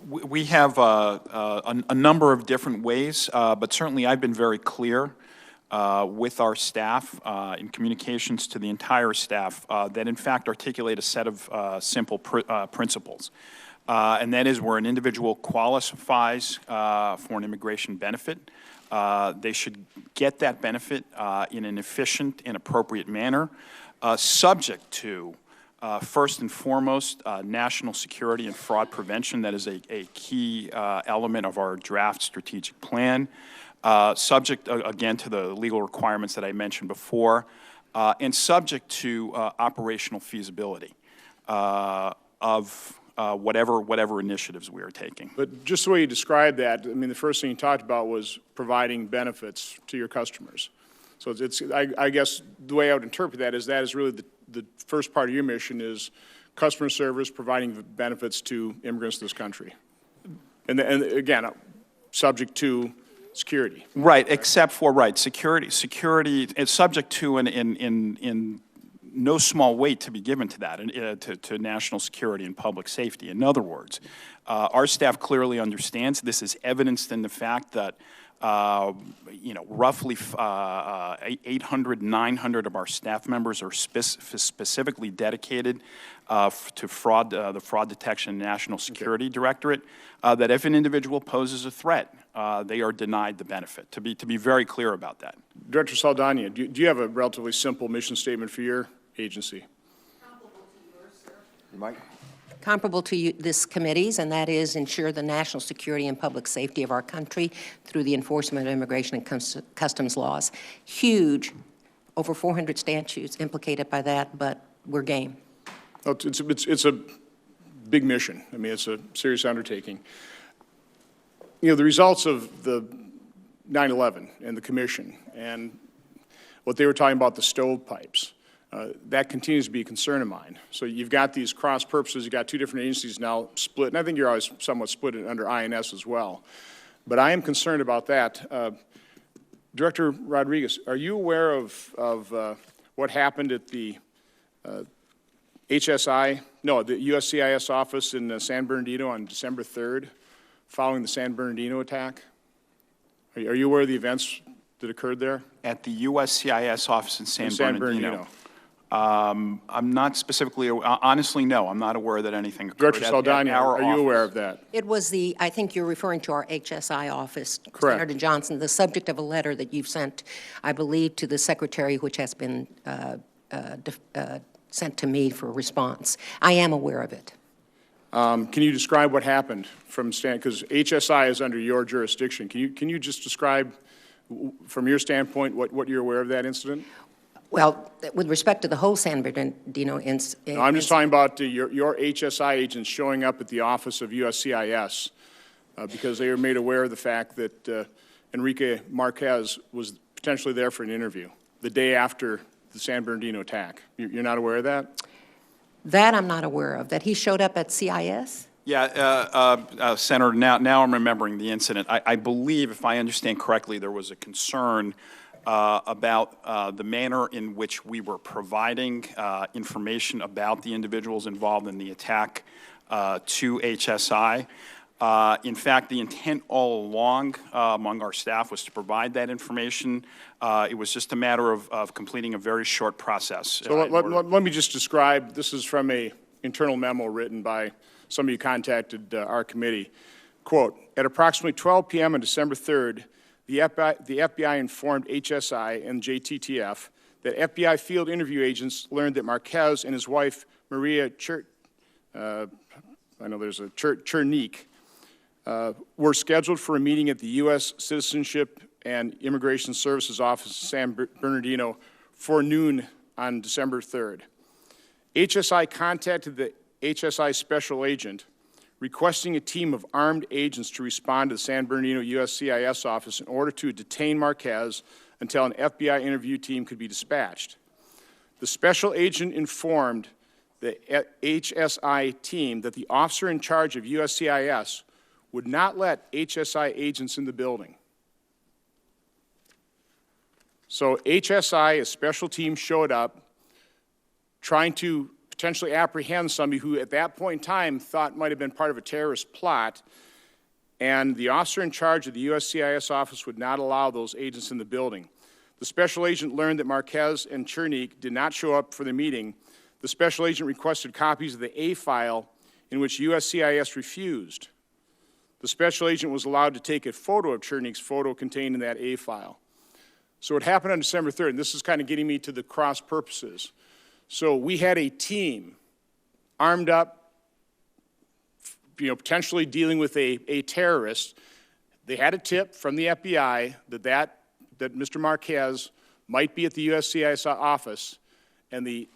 We have a number of different ways, but certainly I've been very clear with our staff in communications to the entire staff that in fact articulate a set of simple principles. And that is where an individual qualifies for an immigration benefit, they should get that benefit in an efficient and appropriate manner, subject to first and foremost, national security and fraud prevention. That is a key element of our draft strategic plan. Subject, again, to the legal requirements that I mentioned before, and subject to operational feasibility of whatever initiatives we are taking. But just the way you described that, I mean, the first thing you talked about was providing benefits to your customers. So I guess the way I would interpret that is really the first part of your mission is customer service, providing benefits to immigrants to this country. And again, subject to security. Right, except for, security. Security is subject to, in no small weight to be given to that, to national security and public safety. In other words, our staff clearly understands this is evidenced in the fact that roughly 800, 900 of our staff members are specifically dedicated to the Fraud Detection and National Security Directorate, that if an individual poses a threat, they are denied the benefit, to be very clear about that. Director Saldana, do you have a relatively simple mission statement for your agency? Mike? comparable to this committee's, and that is ensure the national security and public safety of our country through the enforcement of immigration and customs laws. Huge, over 400 statutes implicated by that, but we're game. Oh, it's a big mission. I mean, it's a serious undertaking. You know, the results of the 9/11 and the commission and what they were talking about, the stovepipes, that continues to be a concern of mine. So you've got these cross purposes, you've got two different agencies now split, and I think you're always somewhat split under INS as well. But I am concerned about that. Director Rodriguez, are you aware of what happened at the the USCIS office in San Bernardino on December 3rd, following the San Bernardino attack? Are you aware of the events that occurred there? At the USCIS office in San Bernardino. I'm not specifically, honestly, no, I'm not aware that anything occurred. Director Saldana, are you aware of that? It was I think you're referring to our HSI office. Correct. Senator Johnson, the subject of a letter that you've sent, I believe, to the Secretary, which has been sent to me for response. I am aware of it. Can you describe what happened from because HSI is under your jurisdiction. Can you just describe, from your standpoint, what you're aware of that incident? Well, with respect to the whole San Bernardino incident. No, I'm just talking about your HSI agents showing up at the office of USCIS because they were made aware of the fact that Enrique Marquez was potentially there for an interview the day after the San Bernardino attack. You're not aware of that? That I'm not aware of. That he showed up at CIS? Yeah, Senator, now I'm remembering the incident. I believe, if I understand correctly, there was a concern about the manner in which we were providing information about the individuals involved in the attack to HSI. In fact, the intent all along among our staff was to provide that information. It was just a matter of completing a very short process. So let me just describe, this is from an internal memo written by somebody who contacted our committee. Quote, at approximately 12 p.m. on December 3rd, the FBI informed HSI and JTTF that FBI field interview agents learned that Marquez and his wife, Maria Chernik, were scheduled for a meeting at the U.S. Citizenship and Immigration Services Office in San Bernardino for noon on December 3rd. HSI contacted the HSI special agent requesting a team of armed agents to respond to the San Bernardino USCIS office in order to detain Marquez until an FBI interview team could be dispatched. The special agent informed the HSI team that the officer in charge of USCIS would not let HSI agents in the building. So HSI, a special team, showed up trying to potentially apprehend somebody who at that point in time thought might have been part of a terrorist plot, and the officer in charge of the USCIS office would not allow those agents in the building. The special agent learned that Marquez and Chernik did not show up for the meeting. The special agent requested copies of the A file in which USCIS refused. The special agent was allowed to take a photo of Chernik's photo contained in that A file. So it happened on December 3rd, and this is kind of getting me to the cross purposes. So we had a team armed up, potentially dealing with a terrorist. They had a tip from the FBI that Mr. Marquez might be at the USCIS office, and the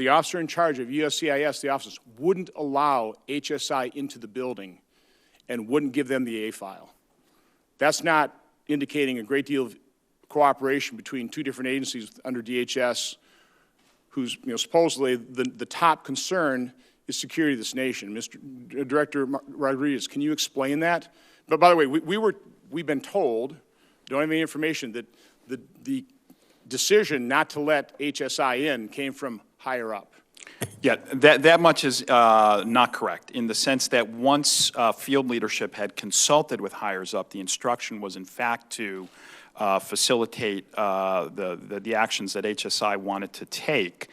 officer in charge of USCIS, the office, wouldn't allow HSI into the building and wouldn't give them the A file. That's not indicating a great deal of cooperation between two different agencies under DHS, whose supposedly the top concern is security of this nation. Mr. Director Rodriguez, can you explain that? But by the way, we've been told, don't have any information, that the decision not to let HSI in came from higher up. Yeah, that much is not correct, in the sense that once field leadership had consulted with higher up, the instruction was in fact to facilitate the actions that HSI wanted to take.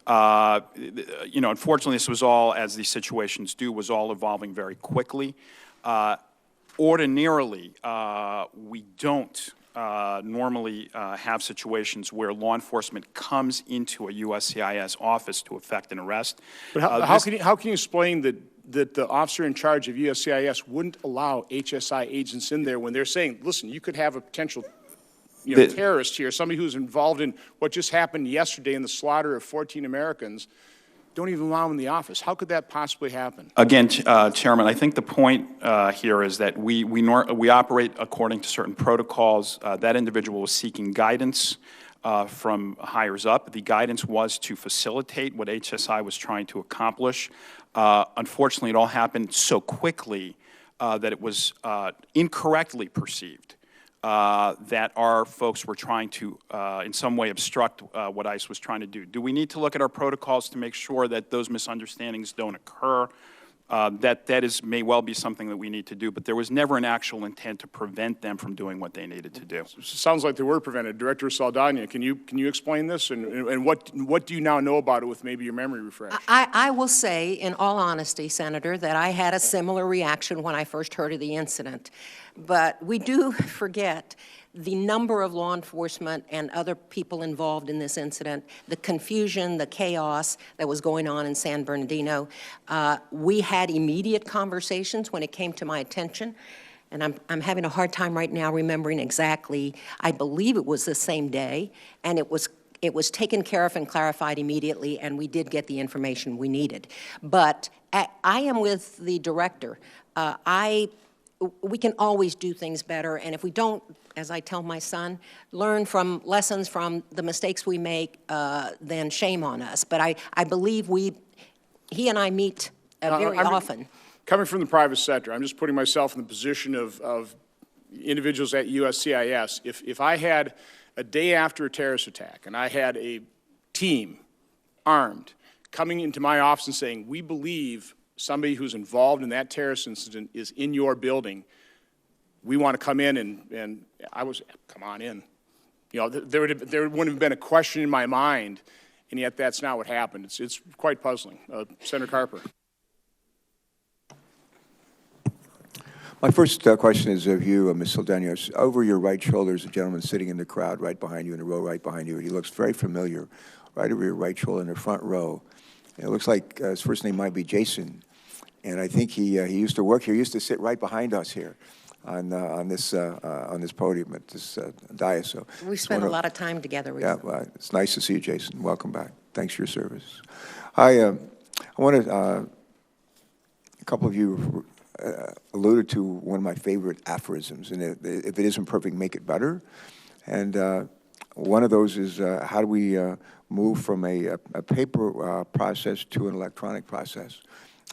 Unfortunately, this was all, as these situations do, was all evolving very quickly. Ordinarily, we don't normally have situations where law enforcement comes into a USCIS office to effect an arrest. But how can you explain that the officer in charge of USCIS wouldn't allow HSI agents in there when they're saying, listen, you could have a potential terrorist here, somebody who's involved in what just happened yesterday in the slaughter of 14 Americans, don't even allow them in the office. How could that possibly happen? Again, Chairman, I think the point here is that we operate according to certain protocols. That individual was seeking guidance from higher up. The guidance was to facilitate what HSI was trying to accomplish. Unfortunately, it all happened so quickly that it was incorrectly perceived that our folks were trying to, in some way, obstruct what ICE was trying to do. Do we need to look at our protocols to make sure that those misunderstandings don't occur? That may well be something that we need to do, but there was never an actual intent to prevent them from doing what they needed to do. Sounds like they were prevented. Director Saldana, can you explain this? And what do you now know about it with maybe your memory refresh? I will say, in all honesty, Senator, that I had a similar reaction when I first heard of the incident. But we do forget the number of law enforcement and other people involved in this incident, the confusion, the chaos that was going on in San Bernardino. We had immediate conversations when it came to my attention, and I'm having a hard time right now remembering exactly. I believe it was the same day, and it was taken care of and clarified immediately, and we did get the information we needed. But I am with the director. We can always do things better, and if we don't, as I tell my son, learn from lessons from the mistakes we make, then shame on us. But I believe he and I meet very often. Coming from the private sector, I'm just putting myself in the position of individuals at USCIS. If I had a day after a terrorist attack and I had a team armed coming into my office and saying, we believe somebody who's involved in that terrorist incident is in your building, we want to come in, and I was, come on in. You know, there wouldn't have been a question in my mind, and yet that's not what happened. It's quite puzzling. Senator Carper. My first question is of you, Ms. Saldana. Over your right shoulder is a gentleman sitting in the crowd right behind you, in the row right behind you. He looks very familiar, right over your right shoulder in the front row. It looks like his first name might be Jason, and I think he used to work here. He used to sit right behind us here on this podium at this dais. So We spent a lot of time together recently. Yeah, well, it's nice to see you, Jason. Welcome back. Thanks for your service. I wanted a couple of you alluded to one of my favorite aphorisms, and if it isn't perfect, make it better. And one of those is how do we move from a paper process to an electronic process?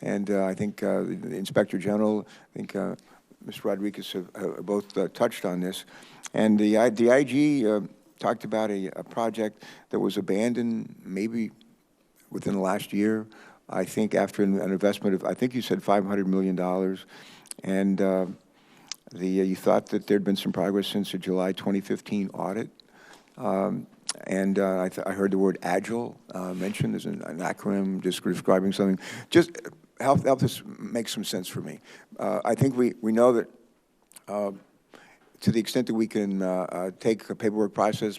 And I think the Inspector General, I think Ms. Rodriguez have both touched on this. And the IG talked about a project that was abandoned maybe within the last year. I think after an investment of, I think you said $500 million. And you thought that there'd been some progress since the July 2015 audit. And I heard the word agile mentioned as an acronym just describing something. Just help this make some sense for me. I think we know that to the extent that we can take a paper processes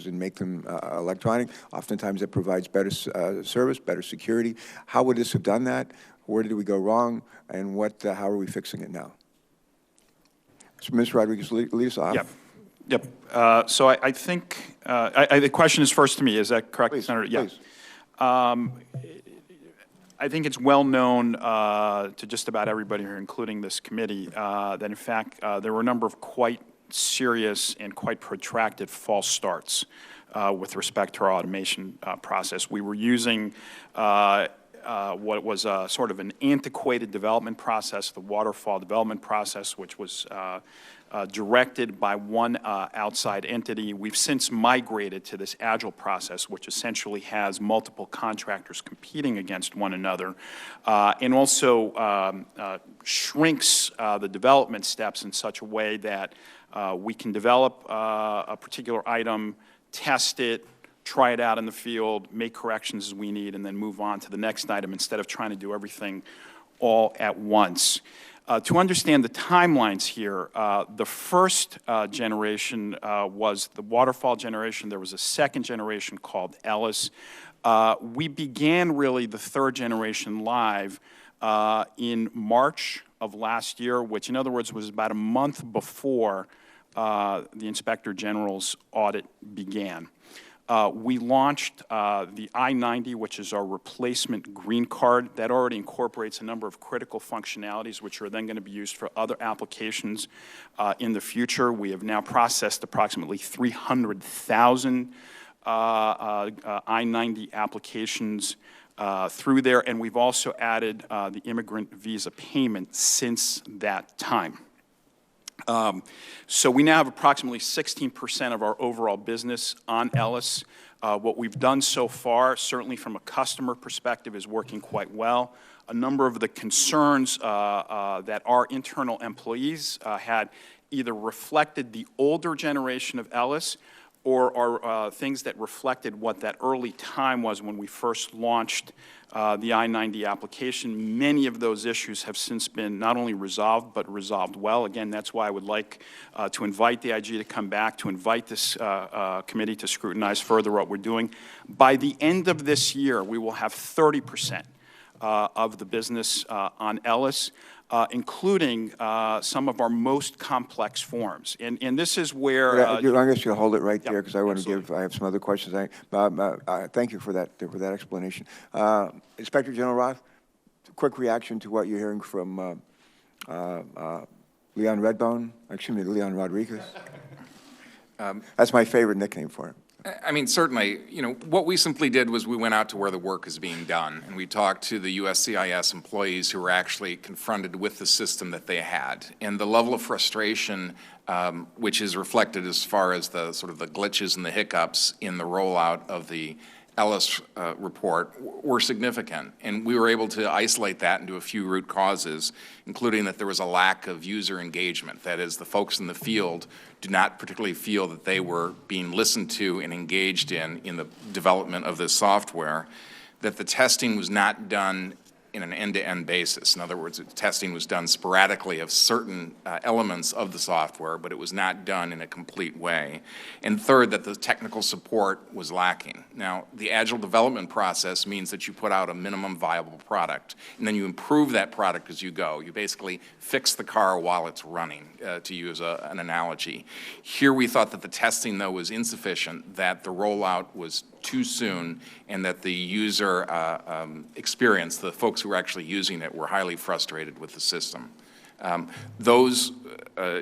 and make them electronic, oftentimes that provides better service, better security. How would this have done that? Where did we go wrong? And how are we fixing it now? So Ms. Rodriguez, lead us off. Yep. So I think the question is first to me. Is that correct, Please, Senator? Yeah. Please. I think it's well known to just about everybody here, including this committee, that in fact there were a number of quite serious and quite protracted false starts with respect to our automation process. We were using what was sort of an antiquated development process, the waterfall development process, which was directed by one outside entity. We've since migrated to this agile process, which essentially has multiple contractors competing against one another, and also shrinks the development steps in such a way that we can develop a particular item, test it, try it out in the field, make corrections as we need, and then move on to the next item instead of trying to do everything all at once. To understand the timelines here, the first generation was the waterfall generation. There was a second generation called Ellis. We began really the third generation live in March of last year, which in other words was about a month before the Inspector General's audit began. We launched the I-90, which is our replacement green card. That already incorporates a number of critical functionalities, which are then going to be used for other applications in the future. We have now processed approximately 300,000 I-90 applications through there, and we've also added the immigrant visa payment since that time. So we now have approximately 16% of our overall business on Ellis. What we've done so far, certainly from a customer perspective, is working quite well. A number of the concerns that our internal employees had either reflected the older generation of Ellis or are things that reflected what that early time was when we first launched the I-90 application. Many of those issues have since been not only resolved, but resolved well. Again, that's why I would like to invite the IG to come back, to invite this committee to scrutinize further what we're doing. By the end of this year, we will have 30% of the business on Ellis, including some of our most complex forms. And this is where... I guess you'll hold it right there, because I want to give, I have some other questions. Thank you for that explanation. Inspector General Roth, quick reaction to what you're hearing from Leon Leon Rodriguez. That's my favorite nickname for him. I mean, certainly, you know, what we simply did was we went out to where the work is being done, and we talked to the USCIS employees who were actually confronted with the system that they had. And the level of frustration, which is reflected as far as the sort of the glitches and the hiccups in the rollout of the Ellis report, were significant. And we were able to isolate that into a few root causes, including that there was a lack of user engagement. That is, the folks in the field do not particularly feel that they were being listened to and engaged in the development of this software, that the testing was not done in an end-to-end basis. In other words, testing was done sporadically of certain elements of the software, but it was not done in a complete way. And third, that the technical support was lacking. Now, the agile development process means that you put out a minimum viable product, and then you improve that product as you go. You basically fix the car while it's running, to use an analogy. Here we thought that the testing, though, was insufficient, that the rollout was too soon, and that the user experience, the folks who were actually using it, were highly frustrated with the system. Those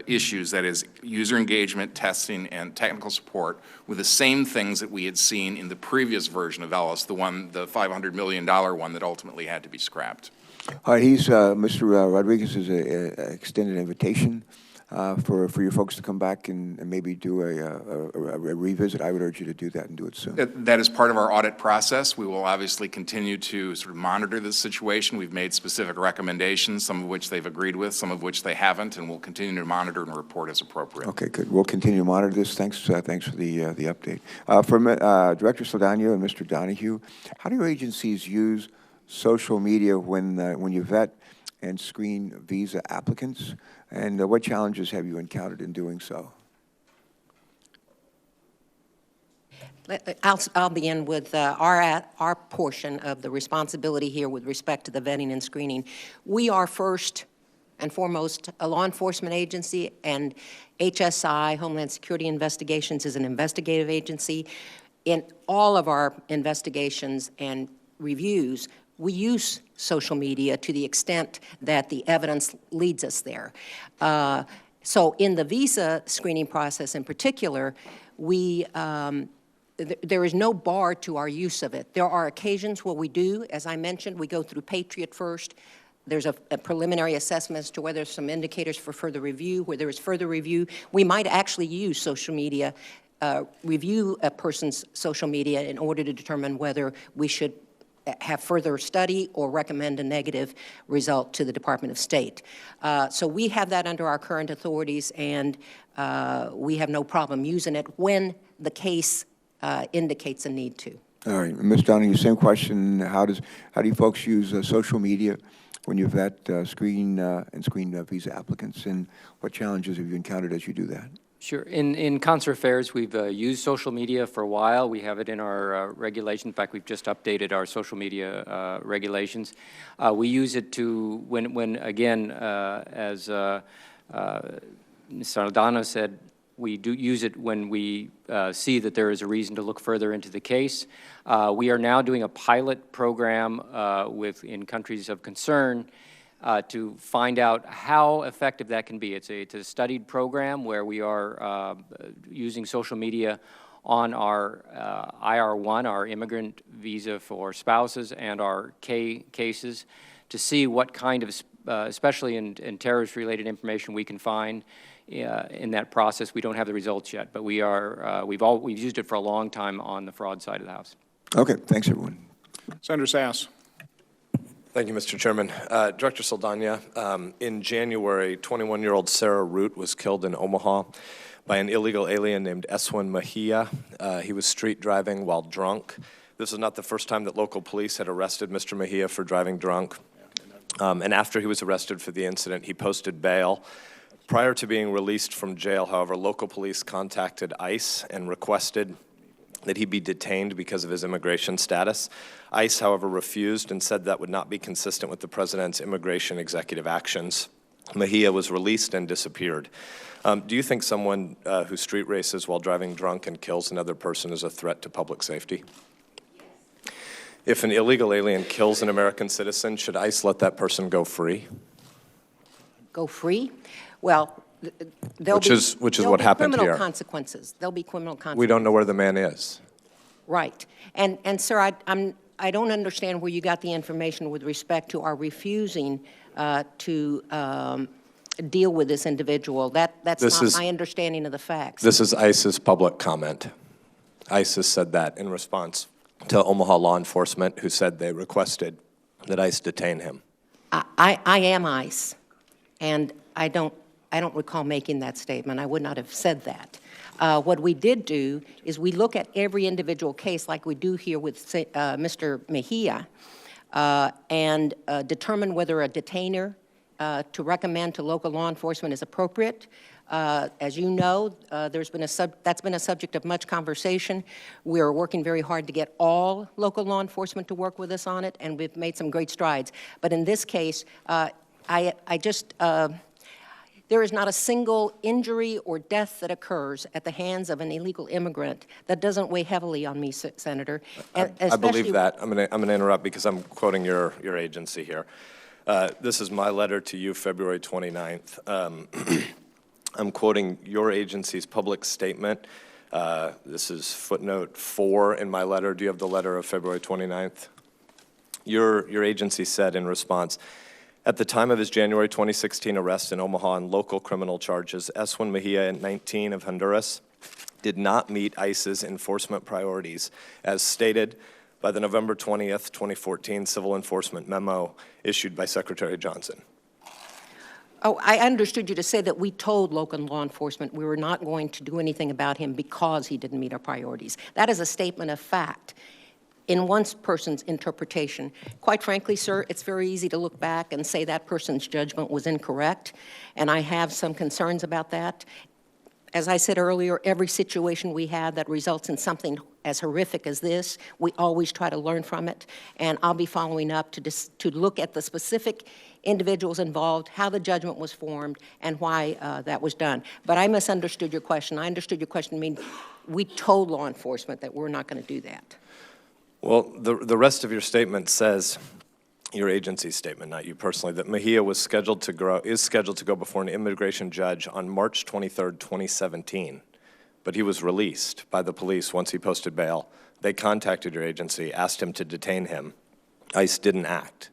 issues, that is, user engagement, testing, and technical support, were the same things that we had seen in the previous version of Ellis, the $500 million one that ultimately had to be scrapped. All right, Mr. Rodriguez has extended an invitation for your folks to come back and maybe do a revisit. I would urge you to do that and do it soon. That is part of our audit process. We will obviously continue to sort of monitor this situation. We've made specific recommendations, some of which they've agreed with, some of which they haven't, and we'll continue to monitor and report as appropriate. Okay, good. We'll continue to monitor this. Thanks for the update. For Director Saldana and Mr. Donahue, how do your agencies use social media when you vet and screen visa applicants, and what challenges have you encountered in doing so? I'll begin with our portion of the responsibility here with respect to the vetting and screening. We are first and foremost a law enforcement agency, and HSI, Homeland Security Investigations, is an investigative agency. In all of our investigations and reviews, we use social media to the extent that the evidence leads us there. So in the visa screening process in particular, there is no bar to our use of it. There are occasions where we do, as I mentioned, we go through Patriot first. There's a preliminary assessment as to whether there's some indicators for further review. Where there is further review, we might actually use social media, review a person's social media in order to determine whether we should have further study or recommend a negative result to the Department of State. So we have that under our current authorities, and we have no problem using it when the case indicates a need to. All right, Ms. Donahue, same question. How do you folks use social media when you vet, screen visa applicants, and what challenges have you encountered as you do that? Sure. In consular affairs, we've used social media for a while. We have it in our regulations. In fact, we've just updated our social media regulations. We use it to, when again, as Ms. Saldana said, we do use it when we see that there is a reason to look further into the case. We are now doing a pilot program in countries of concern to find out how effective that can be. It's a studied program where we are using social media on our IR1, our immigrant visa for spouses, and our K cases to see what kind of, especially in terrorist-related information we can find in that process. We don't have the results yet, but we are, we've used it for a long time on the fraud side of the house. Okay, thanks, everyone. Senator Sass. Thank you, Mr. Chairman. Director Saldana, in January, 21-year-old Sarah Root was killed in Omaha by an illegal alien named Eswin Mejia. He was street driving while drunk. This is not the first time that local police had arrested Mr. Mejia for driving drunk. And after he was arrested for the incident, he posted bail. Prior to being released from jail, however, local police contacted ICE and requested that he be detained because of his immigration status. ICE, however, refused and said that would not be consistent with the president's immigration executive actions. Mejia was released and disappeared. Do you think someone who street races while driving drunk and kills another person is a threat to public safety? If an illegal alien kills an American citizen, should ICE let that person go free? Go free? Well, Which is what happened here. Criminal consequences. There'll be criminal consequences. We don't know where the man is. Right. And sir, I don't understand where you got the information with respect to our refusing to deal with this individual. That's not my understanding of the facts. This is ICE's public comment. ICE has said that in response to Omaha law enforcement, who said they requested that ICE detain him. I am ICE, and I don't recall making that statement. I would not have said that. What we did do is we look at every individual case like we do here with Mr. Mejia and determine whether a detainer to recommend to local law enforcement is appropriate. As you know, that's been a subject of much conversation. We're working very hard to get all local law enforcement to work with us on it, and we've made some great strides. But in this case, there is not a single injury or death that occurs at the hands of an illegal immigrant that doesn't weigh heavily on me, Senator. I believe that. I'm going to interrupt because I'm quoting your agency here. This is my letter to you, February 29th. I'm quoting your agency's public statement. This is footnote 4 in my letter. Do you have the letter of February 29th? Your agency said in response, at the time of his January 2016 arrest in Omaha on local criminal charges, Eswin Mejia, 19, of Honduras, did not meet ICE's enforcement priorities, as stated by the November 20th, 2014 civil enforcement memo issued by Secretary Johnson. Oh, I understood you to say that we told local law enforcement we were not going to do anything about him because he didn't meet our priorities. That is a statement of fact in one person's interpretation. Quite frankly, sir, it's very easy to look back and say that person's judgment was incorrect, and I have some concerns about that. As I said earlier, every situation we have that results in something as horrific as this, we always try to learn from it, and I'll be following up to look at the specific individuals involved, how the judgment was formed, and why that was done. But I misunderstood your question. I understood your question to mean we told law enforcement that we're not going to do that. Well, the rest of your statement says, your agency's statement, not you personally, that Mejia is scheduled to go before an immigration judge on March 23rd, 2017. But he was released by the police once he posted bail. They contacted your agency, asked him to detain him. ICE didn't act.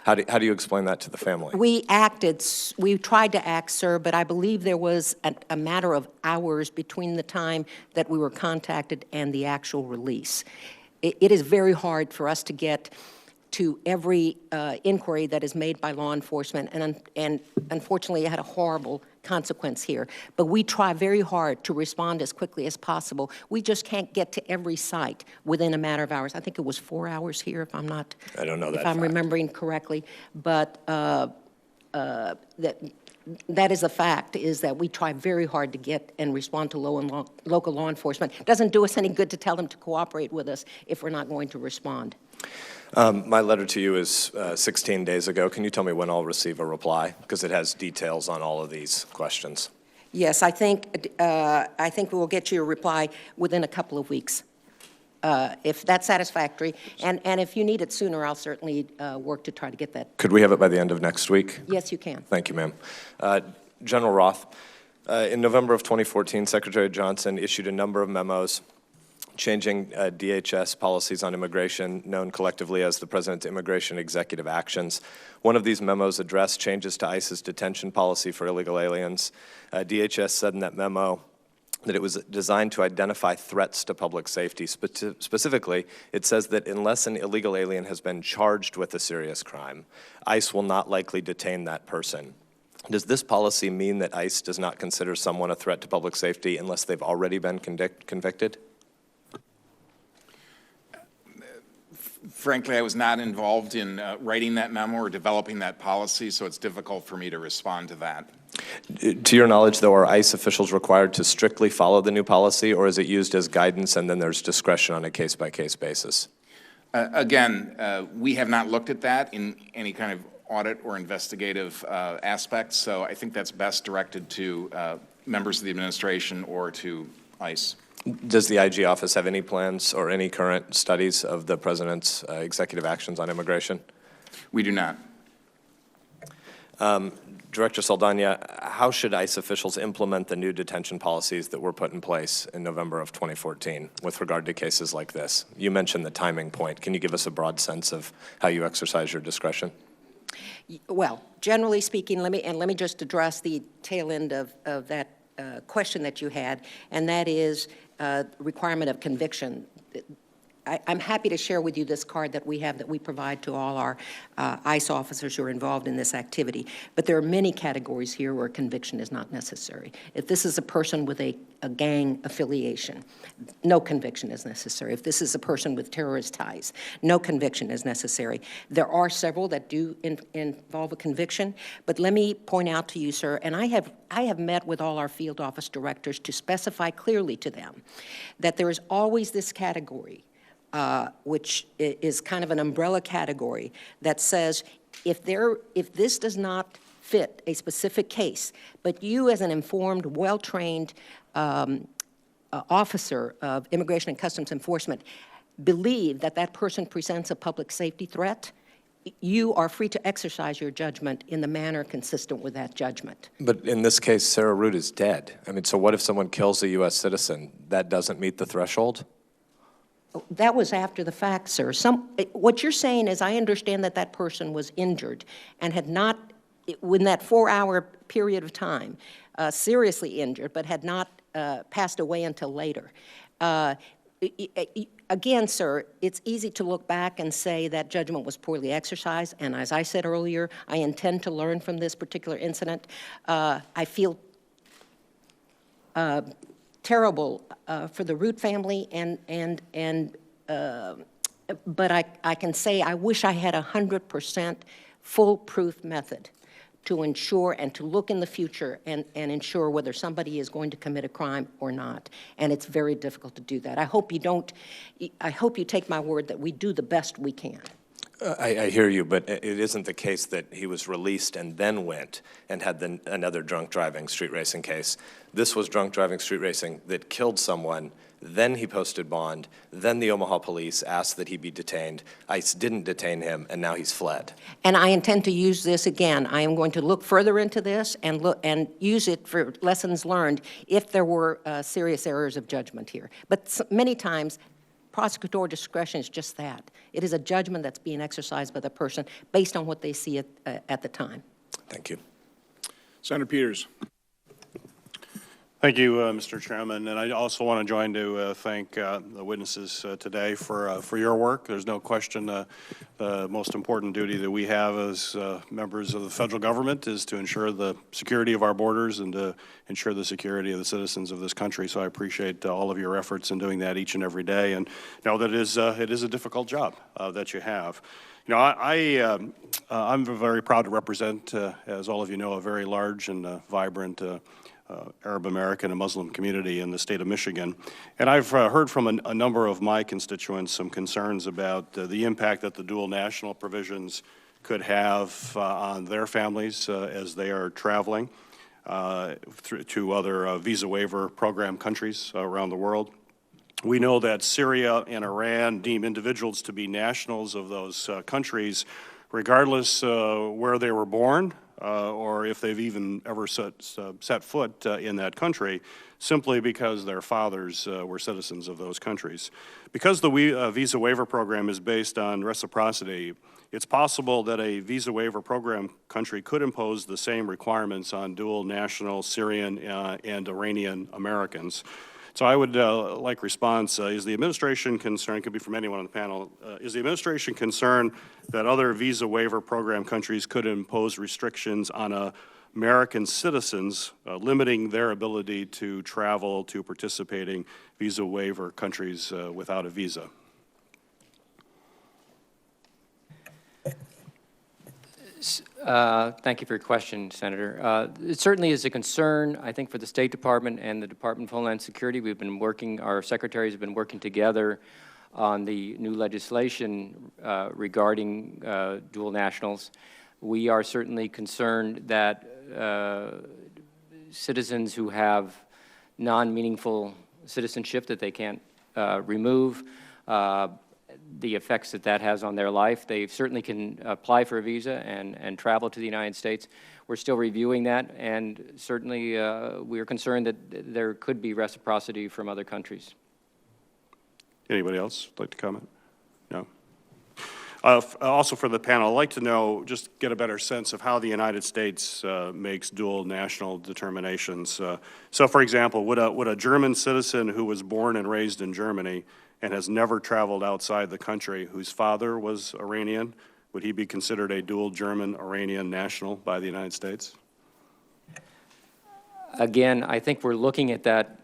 How do you explain that to the family? We tried to act, sir, but I believe there was a matter of hours between the time that we were contacted and the actual release. It is very hard for us to get to every inquiry that is made by law enforcement, and unfortunately, I had a horrible consequence here. But we try very hard to respond as quickly as possible. We just can't get to every site within a matter of hours. I think it was 4 hours here, if I'm not. I don't know that If I'm fact. remembering correctly. But that is a fact, is that we try very hard to get and respond to local law enforcement. It doesn't do us any good to tell them to cooperate with us if we're not going to respond. My letter to you is 16 days ago. Can you tell me when I'll receive a reply? Because it has details on all of these questions. Yes, I think we will get you a reply within a couple of weeks, if that's satisfactory. And if you need it sooner, I'll certainly work to try to get that. Could we have it by the end of next week? Yes, you can. Thank you, ma'am. General Roth, in November of 2014, Secretary Johnson issued a number of memos changing DHS policies on immigration, known collectively as the President's Immigration Executive Actions. One of these memos addressed changes to ICE's detention policy for illegal aliens. DHS said in that memo that it was designed to identify threats to public safety. Specifically, it says that unless an illegal alien has been charged with a serious crime, ICE will not likely detain that person. Does this policy mean that ICE does not consider someone a threat to public safety unless they've already been convicted? Frankly, I was not involved in writing that memo or developing that policy, so it's difficult for me to respond to that. To your knowledge, though, are ICE officials required to strictly follow the new policy, or is it used as guidance and then there's discretion on a case-by-case basis? Again, we have not looked at that in any kind of audit or investigative aspects, so I think that's best directed to members of the administration or to ICE. Does the IG office have any plans or any current studies of the President's executive actions on immigration? We do not. Director Saldana, how should ICE officials implement the new detention policies that were put in place in November of 2014 with regard to cases like this? You mentioned the timing point. Can you give us a broad sense of how you exercise your discretion? Well, generally speaking, let me just address the tail end of that question that you had, and that is requirement of conviction. I'm happy to share with you this card that we have that we provide to all our ICE officers who are involved in this activity. But there are many categories here where conviction is not necessary. If this is a person with a gang affiliation, no conviction is necessary. If this is a person with terrorist ties, no conviction is necessary. There are several that do involve a conviction, but let me point out to you, sir, and I have met with all our field office directors to specify clearly to them that there is always this category which is kind of an umbrella category that says if this does not fit a specific case, but you as an informed, well-trained officer of Immigration and Customs Enforcement believe that that person presents a public safety threat, you are free to exercise your judgment in the manner consistent with that judgment. But in this case, Sarah Root is dead. I mean, so what if someone kills a U.S. citizen? That doesn't meet the threshold? That was after the fact, sir. What you're saying is I understand that that person was injured and had not, in that 4-hour period of time, seriously injured, but had not passed away until later. Again, sir, it's easy to look back and say that judgment was poorly exercised, and as I said earlier, I intend to learn from this particular incident. I feel terrible for the Root family, but I can say I wish I had 100% foolproof method to ensure and to look in the future and ensure whether somebody is going to commit a crime or not. And it's very difficult to do that. I hope you take my word that we do the best we can. I hear you, but it isn't the case that he was released and then went and had another drunk driving street racing case. This was drunk driving street racing that killed someone, then he posted bond, then the Omaha police asked that he be detained. ICE didn't detain him, and now he's fled. And I intend to use this again. I am going to look further into this and use it for lessons learned if there were serious errors of judgment here. But many times, prosecutorial discretion is just that. It is a judgment that's being exercised by the person based on what they see at the time. Thank you. Senator Peters. Thank you, Mr. Chairman, and I also want to join to thank the witnesses today for your work. There's no question the most important duty that we have as members of the federal government is to ensure the security of our borders and to ensure the security of the citizens of this country. So I appreciate all of your efforts in doing that each and every day, and know that it is a difficult job that you have. You know, I'm very proud to represent, as all of you know, a very large and vibrant Arab American and Muslim community in the state of Michigan. And I've heard from a number of my constituents some concerns about the impact that the dual national provisions could have on their families as they are traveling to other visa waiver program countries around the world. We know that Syria and Iran deem individuals to be nationals of those countries regardless where they were born or if they've even ever set foot in that country, simply because their fathers were citizens of those countries. Because the visa waiver program is based on reciprocity, it's possible that a visa waiver program country could impose the same requirements on dual national Syrian and Iranian Americans. So I would like response, is the administration concerned, could be from anyone on the panel, is the administration concerned that other visa waiver program countries could impose restrictions on American citizens, limiting their ability to travel to participating visa waiver countries without a visa? Thank you for your question, Senator. It certainly is a concern, I think, for the State Department and the Department of Homeland Security. We've been working, our secretaries have been working together on the new legislation regarding dual nationals. We are certainly concerned that citizens who have non-meaningful citizenship that they can't remove, the effects that that has on their life. They certainly can apply for a visa and travel to the United States. We're still reviewing that, and certainly we are concerned that there could be reciprocity from other countries. Anybody else like to comment? No? Also for the panel, I'd like to know, just get a better sense of how the United States makes dual national determinations. So for example, would a German citizen who was born and raised in Germany and has never traveled outside the country, whose father was Iranian, would he be considered a dual German-Iranian national by the United States? Again, I think we're looking at that.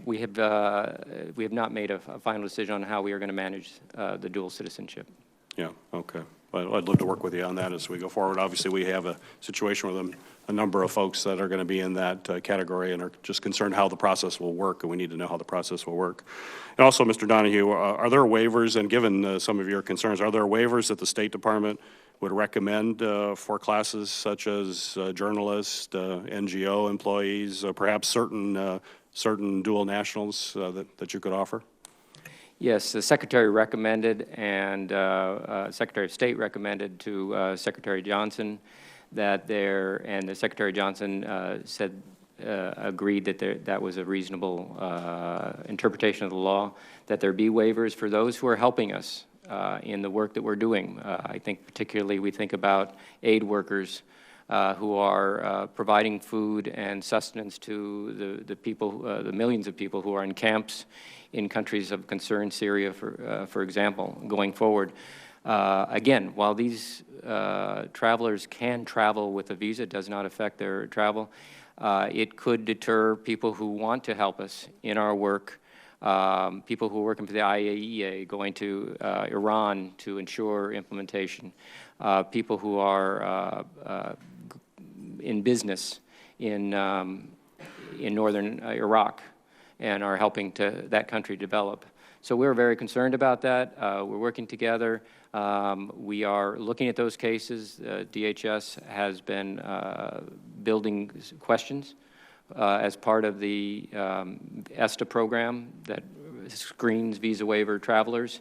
We have not made a final decision on how we are going to manage the dual citizenship. Yeah, okay. Well, I'd love to work with you on that as we go forward. Obviously, we have a situation with a number of folks that are going to be in that category and are just concerned how the process will work, and we need to know how the process will work. And also, Mr. Donahue, are there waivers, and given some of your concerns, are there waivers that the State Department would recommend for classes such as journalists, NGO employees, perhaps certain dual nationals that you could offer? Yes, the Secretary recommended, and Secretary of State recommended to Secretary Johnson that and the Secretary Johnson agreed that that was a reasonable interpretation of the law, that there be waivers for those who are helping us in the work that we're doing. I think particularly we think about aid workers who are providing food and sustenance to the people, the millions of people who are in camps in countries of concern, Syria, for example, going forward. Again, while these travelers can travel with a visa, it does not affect their travel. It could deter people who want to help us in our work, people who are working for the IAEA, going to Iran to ensure implementation, people who are in business in northern Iraq and are helping that country develop. So we're very concerned about that. We're working together. We are looking at those cases. DHS has been building questions as part of the ESTA program that screens visa waiver travelers,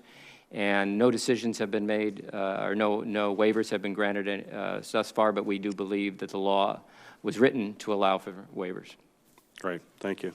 and no decisions have been made, or no waivers have been granted thus far, but we do believe that the law was written to allow for waivers. Great, thank you.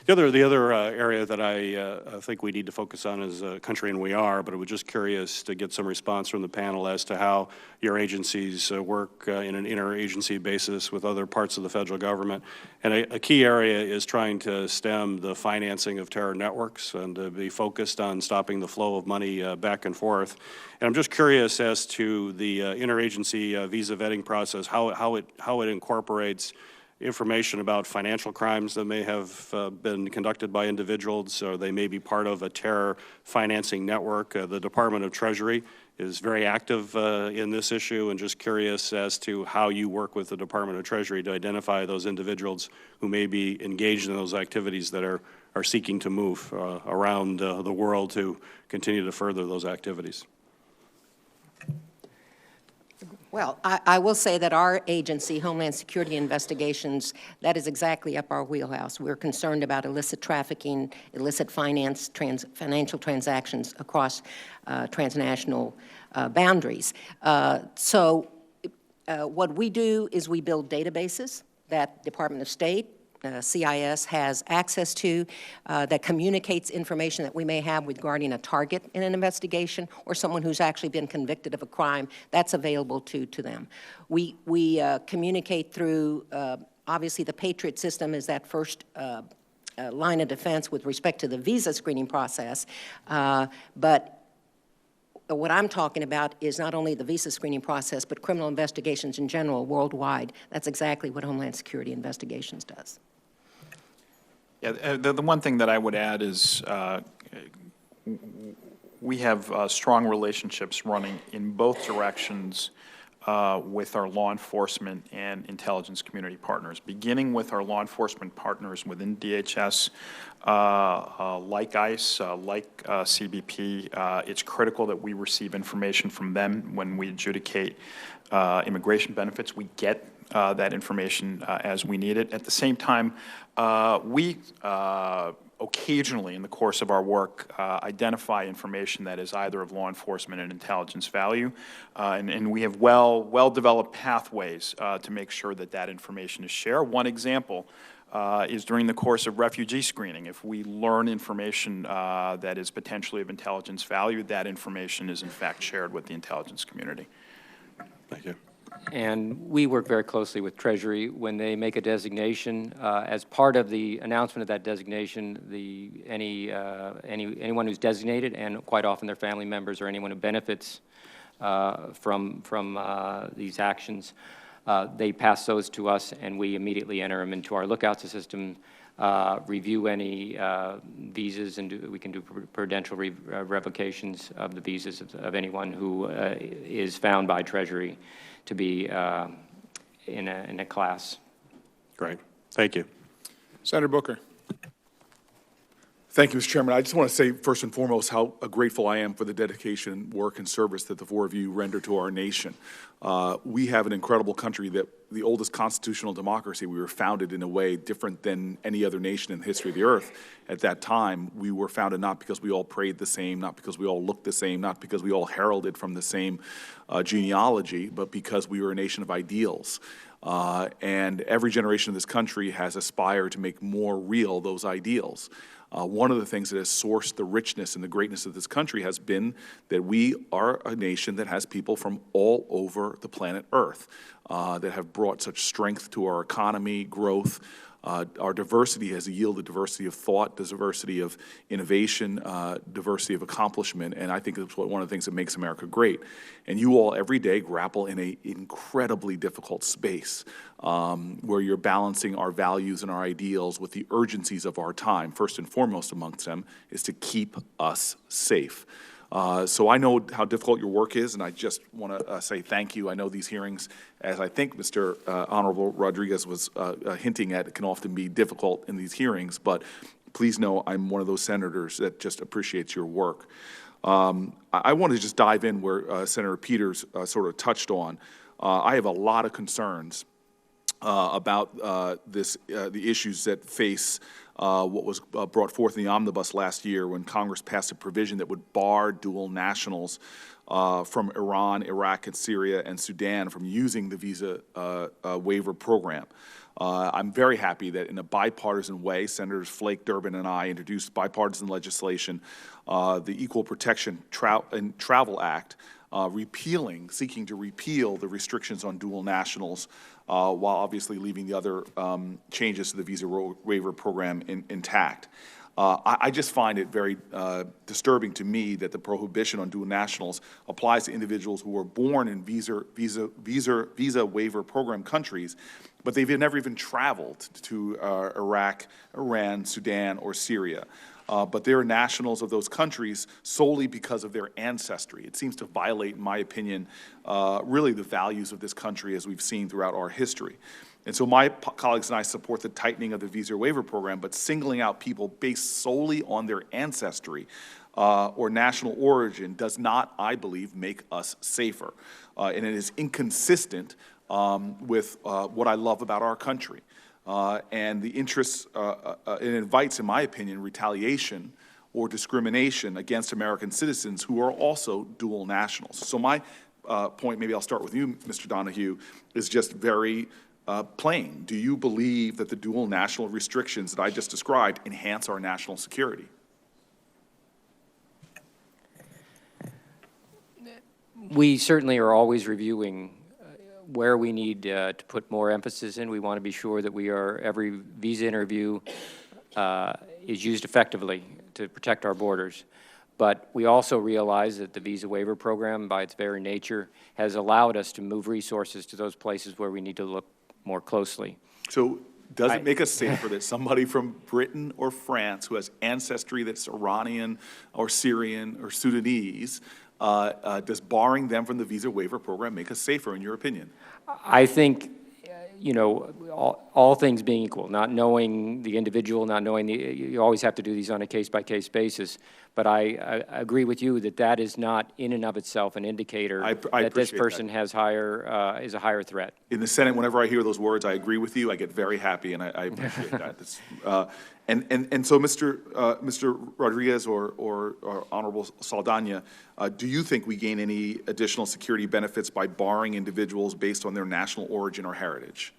The other area that I think we need to focus on is country, and we are, but I was just curious to get some response from the panel as to how your agencies work in an interagency basis with other parts of the federal government. And a key area is trying to stem the financing of terror networks and to be focused on stopping the flow of money back and forth. And I'm just curious as to the interagency visa vetting process, how it incorporates information about financial crimes that may have been conducted by individuals, or they may be part of a terror financing network. The Department of Treasury is very active in this issue, and just curious as to how you work with the Department of Treasury to identify those individuals who may be engaged in those activities that are seeking to move around the world to continue to further those activities. Well, I will say that our agency, Homeland Security Investigations, that is exactly up our wheelhouse. We're concerned about illicit trafficking, illicit financial transactions across transnational boundaries. So what we do is we build databases that Department of State, CIS has access to, that communicates information that we may have regarding a target in an investigation or someone who's actually been convicted of a crime. That's available to them. We communicate through, obviously the Patriot system is that first line of defense with respect to the visa screening process, but what I'm talking about is not only the visa screening process, but criminal investigations in general worldwide. That's exactly what Homeland Security Investigations does. Yeah, the one thing that I would add is we have strong relationships running in both directions with our law enforcement and intelligence community partners, beginning with our law enforcement partners within DHS, like ICE, like CBP. It's critical that we receive information from them when we adjudicate immigration benefits. We get that information as we need it. At the same time, we occasionally in the course of our work identify information that is either of law enforcement and intelligence value, and we have well-developed pathways to make sure that that information is shared. One example is during the course of refugee screening. If we learn information that is potentially of intelligence value, that information is in fact shared with the intelligence community. Thank you. And we work very closely with Treasury when they make a designation. As part of the announcement of that designation, anyone who's designated, and quite often their family members or anyone who benefits from these actions, they pass those to us, and we immediately enter them into our lookout system, review any visas, and we can do prudential revocations of the visas of anyone who is found by Treasury to be in a class. Great. Thank you. Senator Booker. Thank you, Mr. Chairman. I just want to say, first and foremost, how grateful I am for the dedication, work, and service that the four of you render to our nation. We have an incredible country, that the oldest constitutional democracy. We were founded in a way different than any other nation in the history of the earth. At that time, we were founded not because we all prayed the same, not because we all looked the same, not because we all heralded from the same genealogy, but because we were a nation of ideals. And every generation of this country has aspired to make more real those ideals. One of the things that has sourced the richness and the greatness of this country has been that we are a nation that has people from all over the planet Earth that have brought such strength to our economy, growth. Our diversity has yielded diversity of thought, diversity of innovation, diversity of accomplishment, and I think that's one of the things that makes America great. And you all every day grapple in an incredibly difficult space where you're balancing our values and our ideals with the urgencies of our time. First and foremost amongst them is to keep us safe. So I know how difficult your work is, and I just want to say thank you. I know these hearings, as I think Mr. Honorable Rodriguez was hinting at, can often be difficult in these hearings, but please know I'm one of those senators that just appreciates your work. I want to just dive in where Senator Peters sort of touched on. I have a lot of concerns about the issues that face what was brought forth in the omnibus last year when Congress passed a provision that would bar dual nationals from Iran, Iraq, and Syria and Sudan from using the visa waiver program. I'm very happy that in a bipartisan way, Senators Flake, Durbin, and I introduced bipartisan legislation, the Equal Protection and Travel Act, seeking to repeal the restrictions on dual nationals, while obviously leaving the other changes to the visa waiver program intact. I just find it very disturbing to me that the prohibition on dual nationals applies to individuals who were born in visa waiver program countries, but they've never even traveled to Iraq, Iran, Sudan, or Syria. But they're nationals of those countries solely because of their ancestry. It seems to violate, in my opinion, really the values of this country as we've seen throughout our history. And so my colleagues and I support the tightening of the visa waiver program, but singling out people based solely on their ancestry or national origin does not, I believe, make us safer. And it is inconsistent with what I love about our country. And the interests, it invites, in my opinion, retaliation or discrimination against American citizens who are also dual nationals. So my point, maybe I'll start with you, Mr. Donahue, is just very plain. Do you believe that the dual national restrictions that I just described enhance our national security? We certainly are always reviewing where we need to put more emphasis in. We want to be sure that every visa interview is used effectively to protect our borders. But we also realize that the visa waiver program, by its very nature, has allowed us to move resources to those places where we need to look more closely. So does it make us safer that somebody from Britain or France who has ancestry that's Iranian or Syrian or Sudanese, does barring them from the visa waiver program make us safer, in your opinion? I think, you know, all things being equal, not knowing the individual, not knowing you always have to do these on a case-by-case basis. But I agree with you that that is not in and of itself an indicator that this person has is a higher threat. In the Senate, whenever I hear those words, I agree with you. I get very happy, and I appreciate that. And so, Mr. Rodriguez or Honorable Saldana, do you think we gain any additional security benefits by barring individuals based on their national origin or heritage?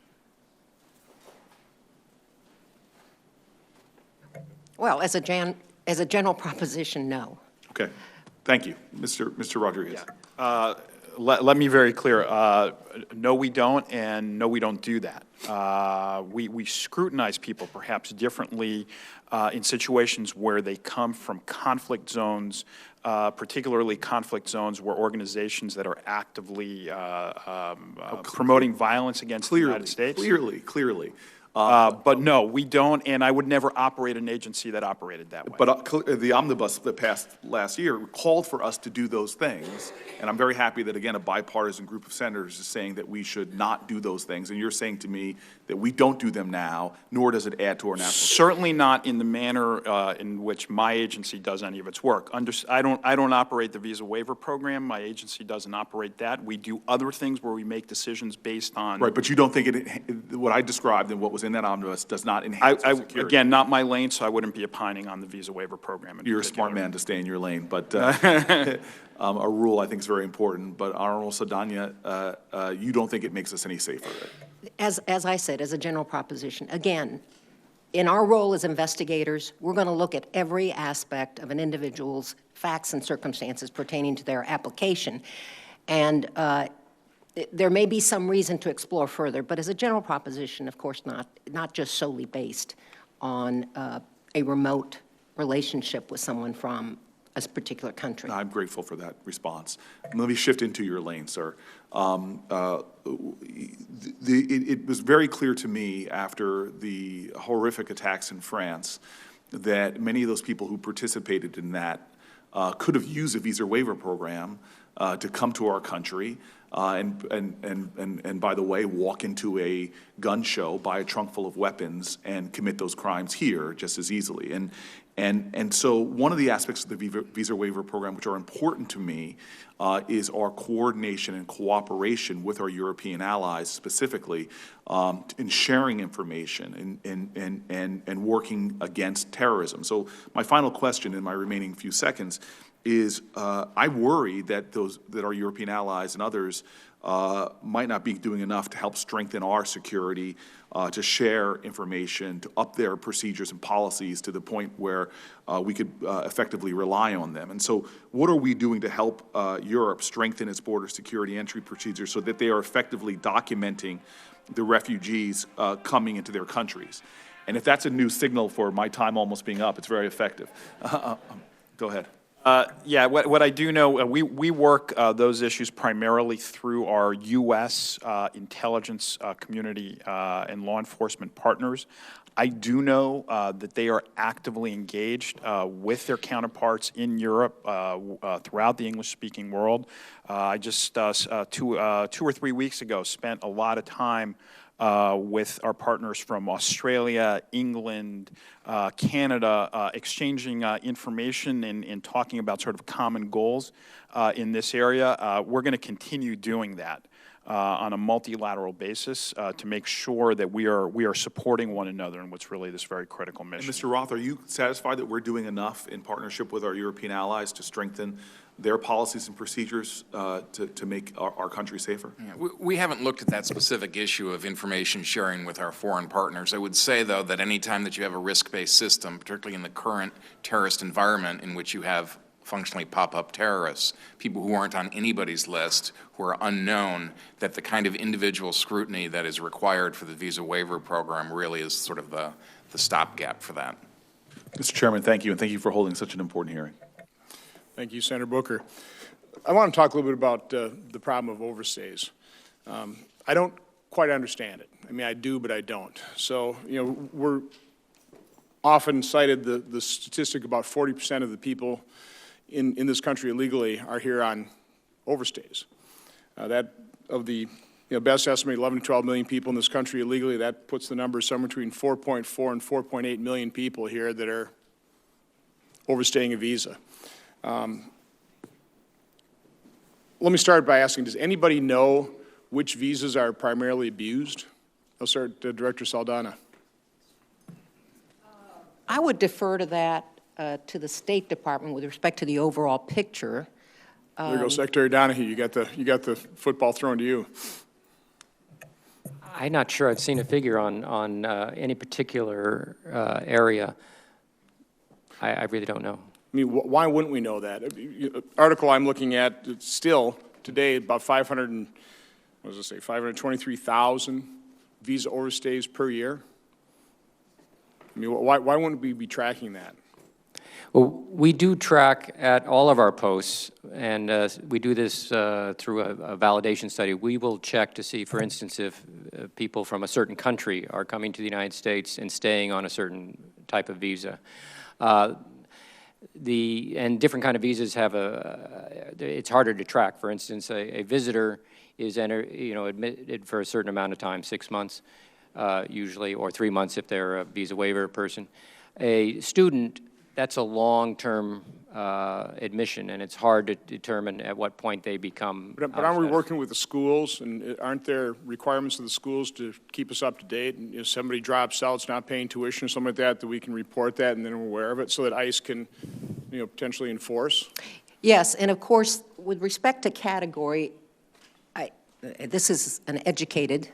Well, as a general proposition, no. Okay. Thank you. Mr. Rodriguez. Yeah. Let me be very clear. No, we don't, and no, we don't do that. We scrutinize people perhaps differently in situations where they come from conflict zones, particularly conflict zones where organizations that are actively promoting violence against the United States. Clearly. But no, we don't, and I would never operate an agency that operated that way. But the omnibus that passed last year called for us to do those things, and I'm very happy that, again, a bipartisan group of senators is saying that we should not do those things, and you're saying to me that we don't do them now, nor does it add to our national security. Certainly not in the manner in which my agency does any of its work. I don't operate the visa waiver program. My agency doesn't operate that. We do other things where we make decisions based on... Right, but you don't think what I described and what was in that omnibus does not enhance our security? Again, not my lane, so I wouldn't be opining on the visa waiver program. You're a smart man to stay in your lane, but a rule I think is very important. But Honorable Saldana, you don't think it makes us any safer? As I said, as a general proposition, again, in our role as investigators, we're going to look at every aspect of an individual's facts and circumstances pertaining to their application. And there may be some reason to explore further, but as a general proposition, of course, not just solely based on a remote relationship with someone from a particular country. I'm grateful for that response. Let me shift into your lane, sir. It was very clear to me after the horrific attacks in France that many of those people who participated in that could have used a visa waiver program to come to our country and by the way, walk into a gun show, buy a trunk full of weapons, and commit those crimes here just as easily. And so one of the aspects of the visa waiver program which are important to me is our coordination and cooperation with our European allies specifically in sharing information and working against terrorism. So my final question in my remaining few seconds is I worry that our European allies and others might not be doing enough to help strengthen our security, to share information, to up their procedures and policies to the point where we could effectively rely on them. And so what are we doing to help Europe strengthen its border security entry procedures so that they are effectively documenting the refugees coming into their countries? And if that's a new signal for my time almost being up, it's very effective. Go ahead. Yeah, what I do know, we work those issues primarily through our U.S. intelligence community and law enforcement partners. I do know that they are actively engaged with their counterparts in Europe throughout the English-speaking world. I just 2 or 3 weeks ago spent a lot of time with our partners from Australia, England, Canada, exchanging information and talking about sort of common goals in this area. We're going to continue doing that on a multilateral basis to make sure that we are supporting one another in what's really this very critical mission. And Mr. Roth, are you satisfied that we're doing enough in partnership with our European allies to strengthen their policies and procedures to make our country safer? Yeah, we haven't looked at that specific issue of information sharing with our foreign partners. I would say, though, that any time that you have a risk-based system, particularly in the current terrorist environment in which you have functionally pop-up terrorists, people who aren't on anybody's list, who are unknown, that the kind of individual scrutiny that is required for the visa waiver program really is sort of the stopgap for that. Mr. Chairman, thank you, and thank you for holding such an important hearing. Thank you, Senator Booker. I want to talk a little bit about the problem of overstays. I don't quite understand it. I mean, I do, but I don't. So, you know, we're often cited the statistic about 40% of the people in this country illegally are here on overstays. That of the best estimate, 11 to 12 million people in this country illegally, that puts the number somewhere between 4.4 and 4.8 million people here that are overstaying a visa. Let me start by asking, does anybody know which visas are primarily abused? I'll start Director Saldana. I would defer to that to the State Department with respect to the overall picture. There you go, Secretary Donahue. You got the football thrown to you. I'm not sure I've seen a figure on any particular area. I really don't know. I mean, why wouldn't we know that? Article I'm looking at, it's still today about 523,000 visa overstays per year. I mean, why wouldn't we be tracking that? Well, we do track at all of our posts, and we do this through a validation study. We will check to see, for instance, if people from a certain country are coming to the United States and staying on a certain type of visa. And different kind of visas have it's harder to track. For instance, a visitor is admitted for a certain amount of time, 6 months usually, or 3 months if they're a visa waiver person. A student, that's a long-term admission, and it's hard to determine at what point they become. But aren't we working with the schools, and aren't there requirements of the schools to keep us up to date? And if somebody drops out, it's not paying tuition or something like that, that we can report that and then we're aware of it, so that ICE can, potentially enforce? Yes, and of course, with respect to category, this is an educated,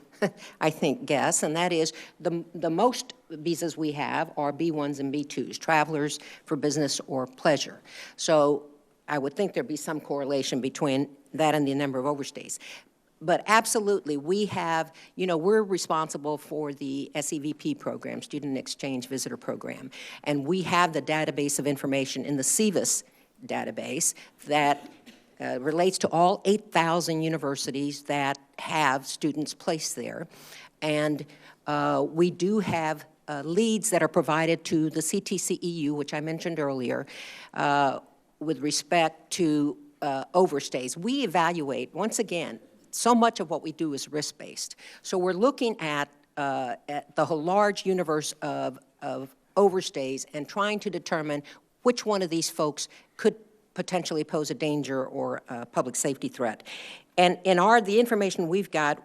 I think, guess, and that is the most visas we have are B1s and B2s, travelers for business or pleasure. So I would think there'd be some correlation between that and the number of overstays. But absolutely, we have, we're responsible for the SEVP program, Student Exchange Visitor Program, and we have the database of information in the SEVIS database that relates to all 8,000 universities that have students placed there. And we do have leads that are provided to the CTC-EU, which I mentioned earlier, with respect to overstays. We evaluate, once again, so much of what we do is risk-based. So we're looking at the whole large universe of overstays and trying to determine which one of these folks could potentially pose a danger or a public safety threat. And in the information we've got,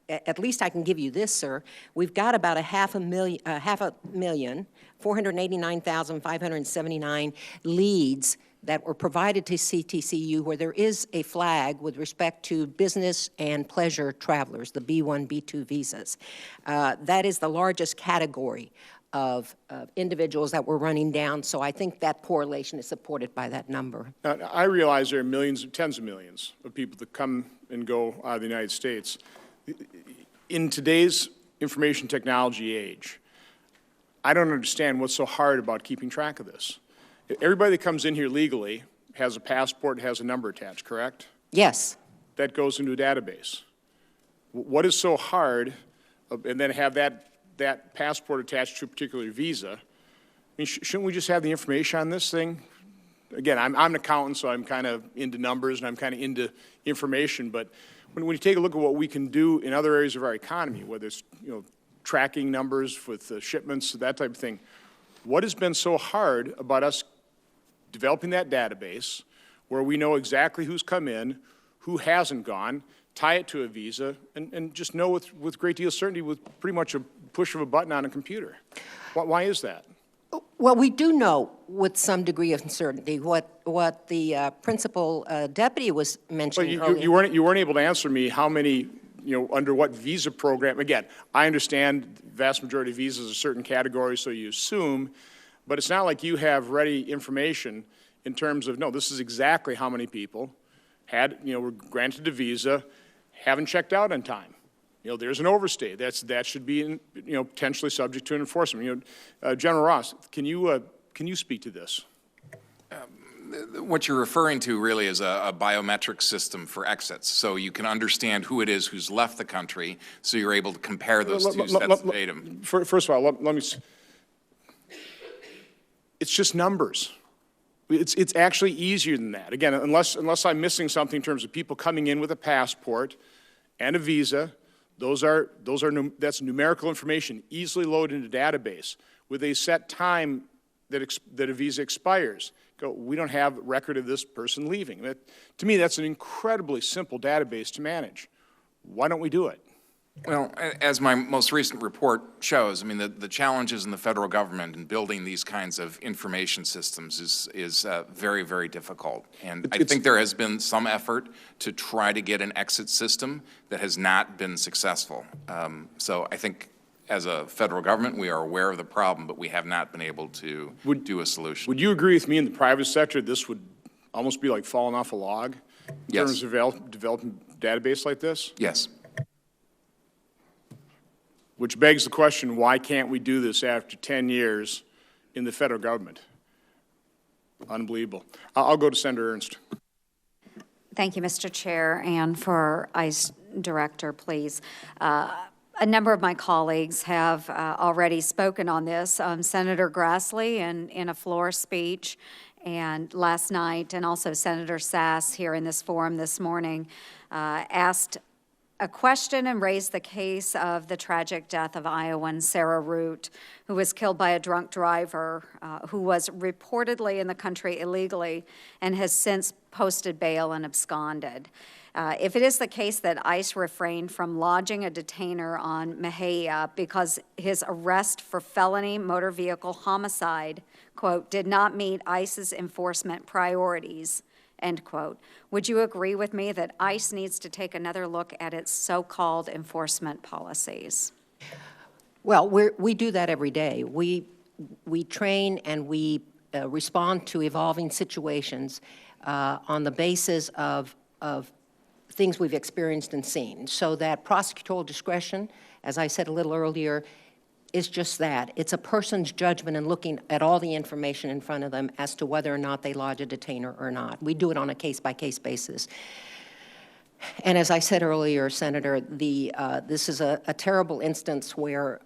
at least I can give you this, sir, we've got about 489,579 leads that were provided to CTCU where there is a flag with respect to business and pleasure travelers, the B1, B2 visas. That is the largest category of individuals that we're running down, so I think that correlation is supported by that number. Now, I realize there are millions, tens of millions of people that come and go out of the United States. In today's information technology age, I don't understand what's so hard about keeping track of this. Everybody that comes in here legally has a passport, has a number attached, correct? Yes. That goes into a database. What is so hard, and then have that passport attached to a particular visa? I mean, shouldn't we just have the information on this thing? Again, I'm an accountant, so I'm kind of into numbers and I'm kind of into information, but when you take a look at what we can do in other areas of our economy, whether it's, tracking numbers with shipments, that type of thing, what has been so hard about us developing that database where we know exactly who's come in, who hasn't gone, tie it to a visa, and just know with great deal of certainty with pretty much a push of a button on a computer? Why is that? Well, we do know with some degree of certainty what the principal deputy was mentioning earlier. You weren't able to answer me how many, under what visa program. Again, I understand the vast majority of visas are certain categories, so you assume, but it's not like you have ready information in terms of, no, this is exactly how many people were granted a visa, haven't checked out on time. There's an overstay. That should be, potentially subject to enforcement. General Ross, can you speak to this? What you're referring to really is a biometric system for exits, so you can understand who it is who's left the country, so you're able to compare those two sets of data. First of all, let me. It's just numbers. It's actually easier than that. Again, unless I'm missing something in terms of people coming in with a passport and a visa. That's numerical information easily loaded into a database with a set time that a visa expires. We don't have record of this person leaving. To me, that's an incredibly simple database to manage. Why don't we do it? Well, as my most recent report shows, I mean, the challenges in the federal government in building these kinds of information systems is very, very difficult. And I think there has been some effort to try to get an exit system that has not been successful. So I think as a federal government, we are aware of the problem, but we have not been able to do a solution. Would you agree with me in the private sector this would almost be like falling off a log in terms of developing a database like this? Yes. Which begs the question, why can't we do this after 10 years in the federal government? Unbelievable. I'll go to Senator Ernst. Thank you, Mr. Chair, and for ICE Director, please. A number of my colleagues have already spoken on this. Senator Grassley in a floor speech and last night, and also Senator Sass here in this forum this morning, asked a question and raised the case of the tragic death of Iowan Sarah Root, who was killed by a drunk driver who was reportedly in the country illegally and has since posted bail and absconded. If it is the case that ICE refrained from lodging a detainer on Mejia because his arrest for felony motor vehicle homicide, quote, did not meet ICE's enforcement priorities, end quote, would you agree with me that ICE needs to take another look at its so-called enforcement policies? Well, we do that every day. We train and we respond to evolving situations on the basis of things we've experienced and seen. So that prosecutorial discretion, as I said a little earlier, is just that. It's a person's judgment and looking at all the information in front of them as to whether or not they lodge a detainer or not. We do it on a case-by-case basis. And as I said earlier, Senator, this is a terrible instance where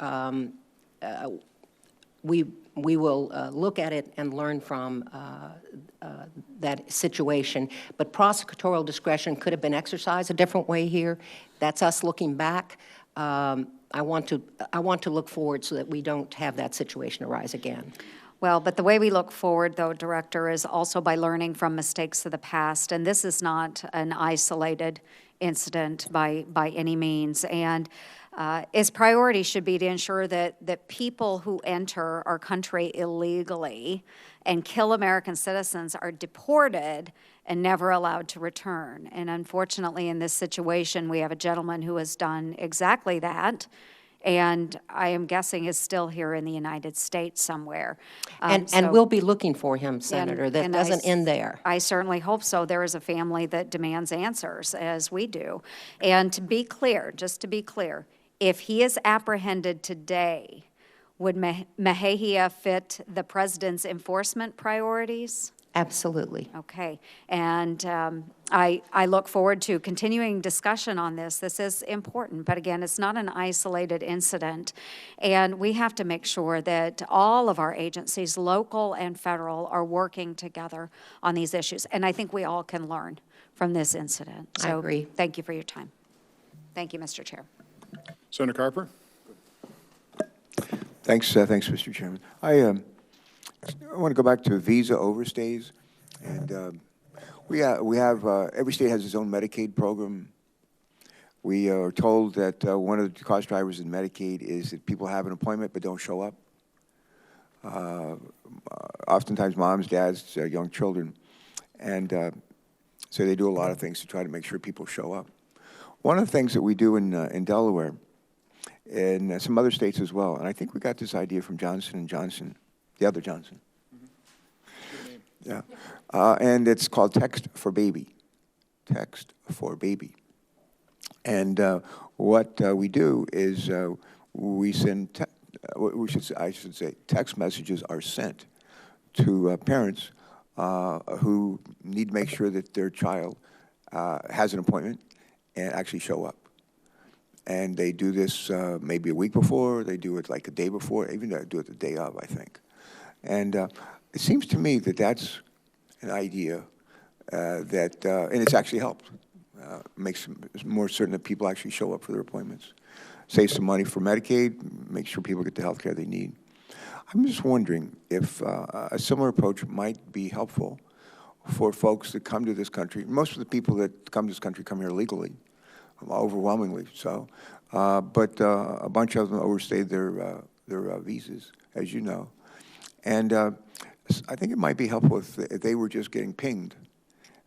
we will look at it and learn from that situation. But prosecutorial discretion could have been exercised a different way here. That's us looking back. I want to look forward so that we don't have that situation arise again. Well, but the way we look forward, though, Director, is also by learning from mistakes of the past. And this is not an isolated incident by any means. And its priority should be to ensure that people who enter our country illegally and kill American citizens are deported and never allowed to return. And unfortunately, in this situation, we have a gentleman who has done exactly that, and I am guessing is still here in the United States somewhere. And we'll be looking for him, Senator. That doesn't end there. I certainly hope so. There is a family that demands answers, as we do. And to be clear, just to be clear, if he is apprehended today, would Mejia fit the president's enforcement priorities? Absolutely. Okay. And I look forward to continuing discussion on this. This is important, but again, it's not an isolated incident. And we have to make sure that all of our agencies, local and federal, are working together on these issues. And I think we all can learn from this incident. I agree. Thank you for your time. Thank you, Mr. Chair. Senator Carper? Thanks, Mr. Chairman. I want to go back to visa overstays, and we have every state has its own Medicaid program. We are told that one of the cost drivers in Medicaid is that people have an appointment but don't show up. Oftentimes, moms, dads, young children, and so they do a lot of things to try to make sure people show up. One of the things that we do in Delaware, and some other states as well, and I think we got this idea from Johnson & Johnson, the other Johnson. Yeah, and it's called Text for Baby. Text for Baby. And what we do is we send, I should say, text messages are sent to parents who need to make sure that their child has an appointment and actually show up. And they do this maybe a week before, they do it like a day before, even they do it the day of, I think. And it seems to me that that's an idea and it's actually helped. Makes more certain that people actually show up for their appointments. Save some money for Medicaid, make sure people get the health care they need. I'm just wondering if a similar approach might be helpful for folks that come to this country. Most of the people that come to this country come here legally, overwhelmingly so, but a bunch of them overstayed their visas, as you know. And I think it might be helpful if they were just getting pinged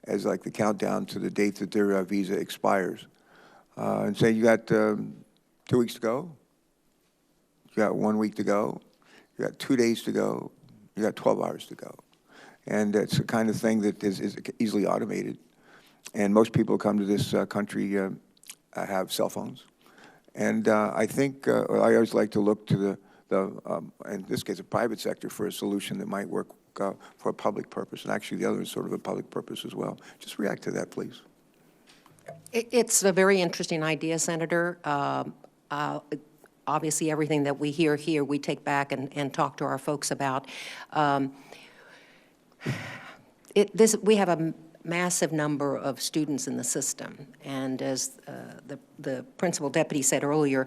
as like the countdown to the date that their visa expires. And say you got 2 weeks to go, you got 1 week to go, you got 2 days to go, you got 12 hours to go. And it's the kind of thing that is easily automated. And most people who come to this country have cell phones. And I think I always like to look to in this case, a private sector for a solution that might work for a public purpose. And actually, the other is sort of a public purpose as well. Just react to that, please. It's a very interesting idea, Senator. Obviously, everything that we hear here, we take back and talk to our folks about. We have a massive number of students in the system, and as the principal deputy said earlier,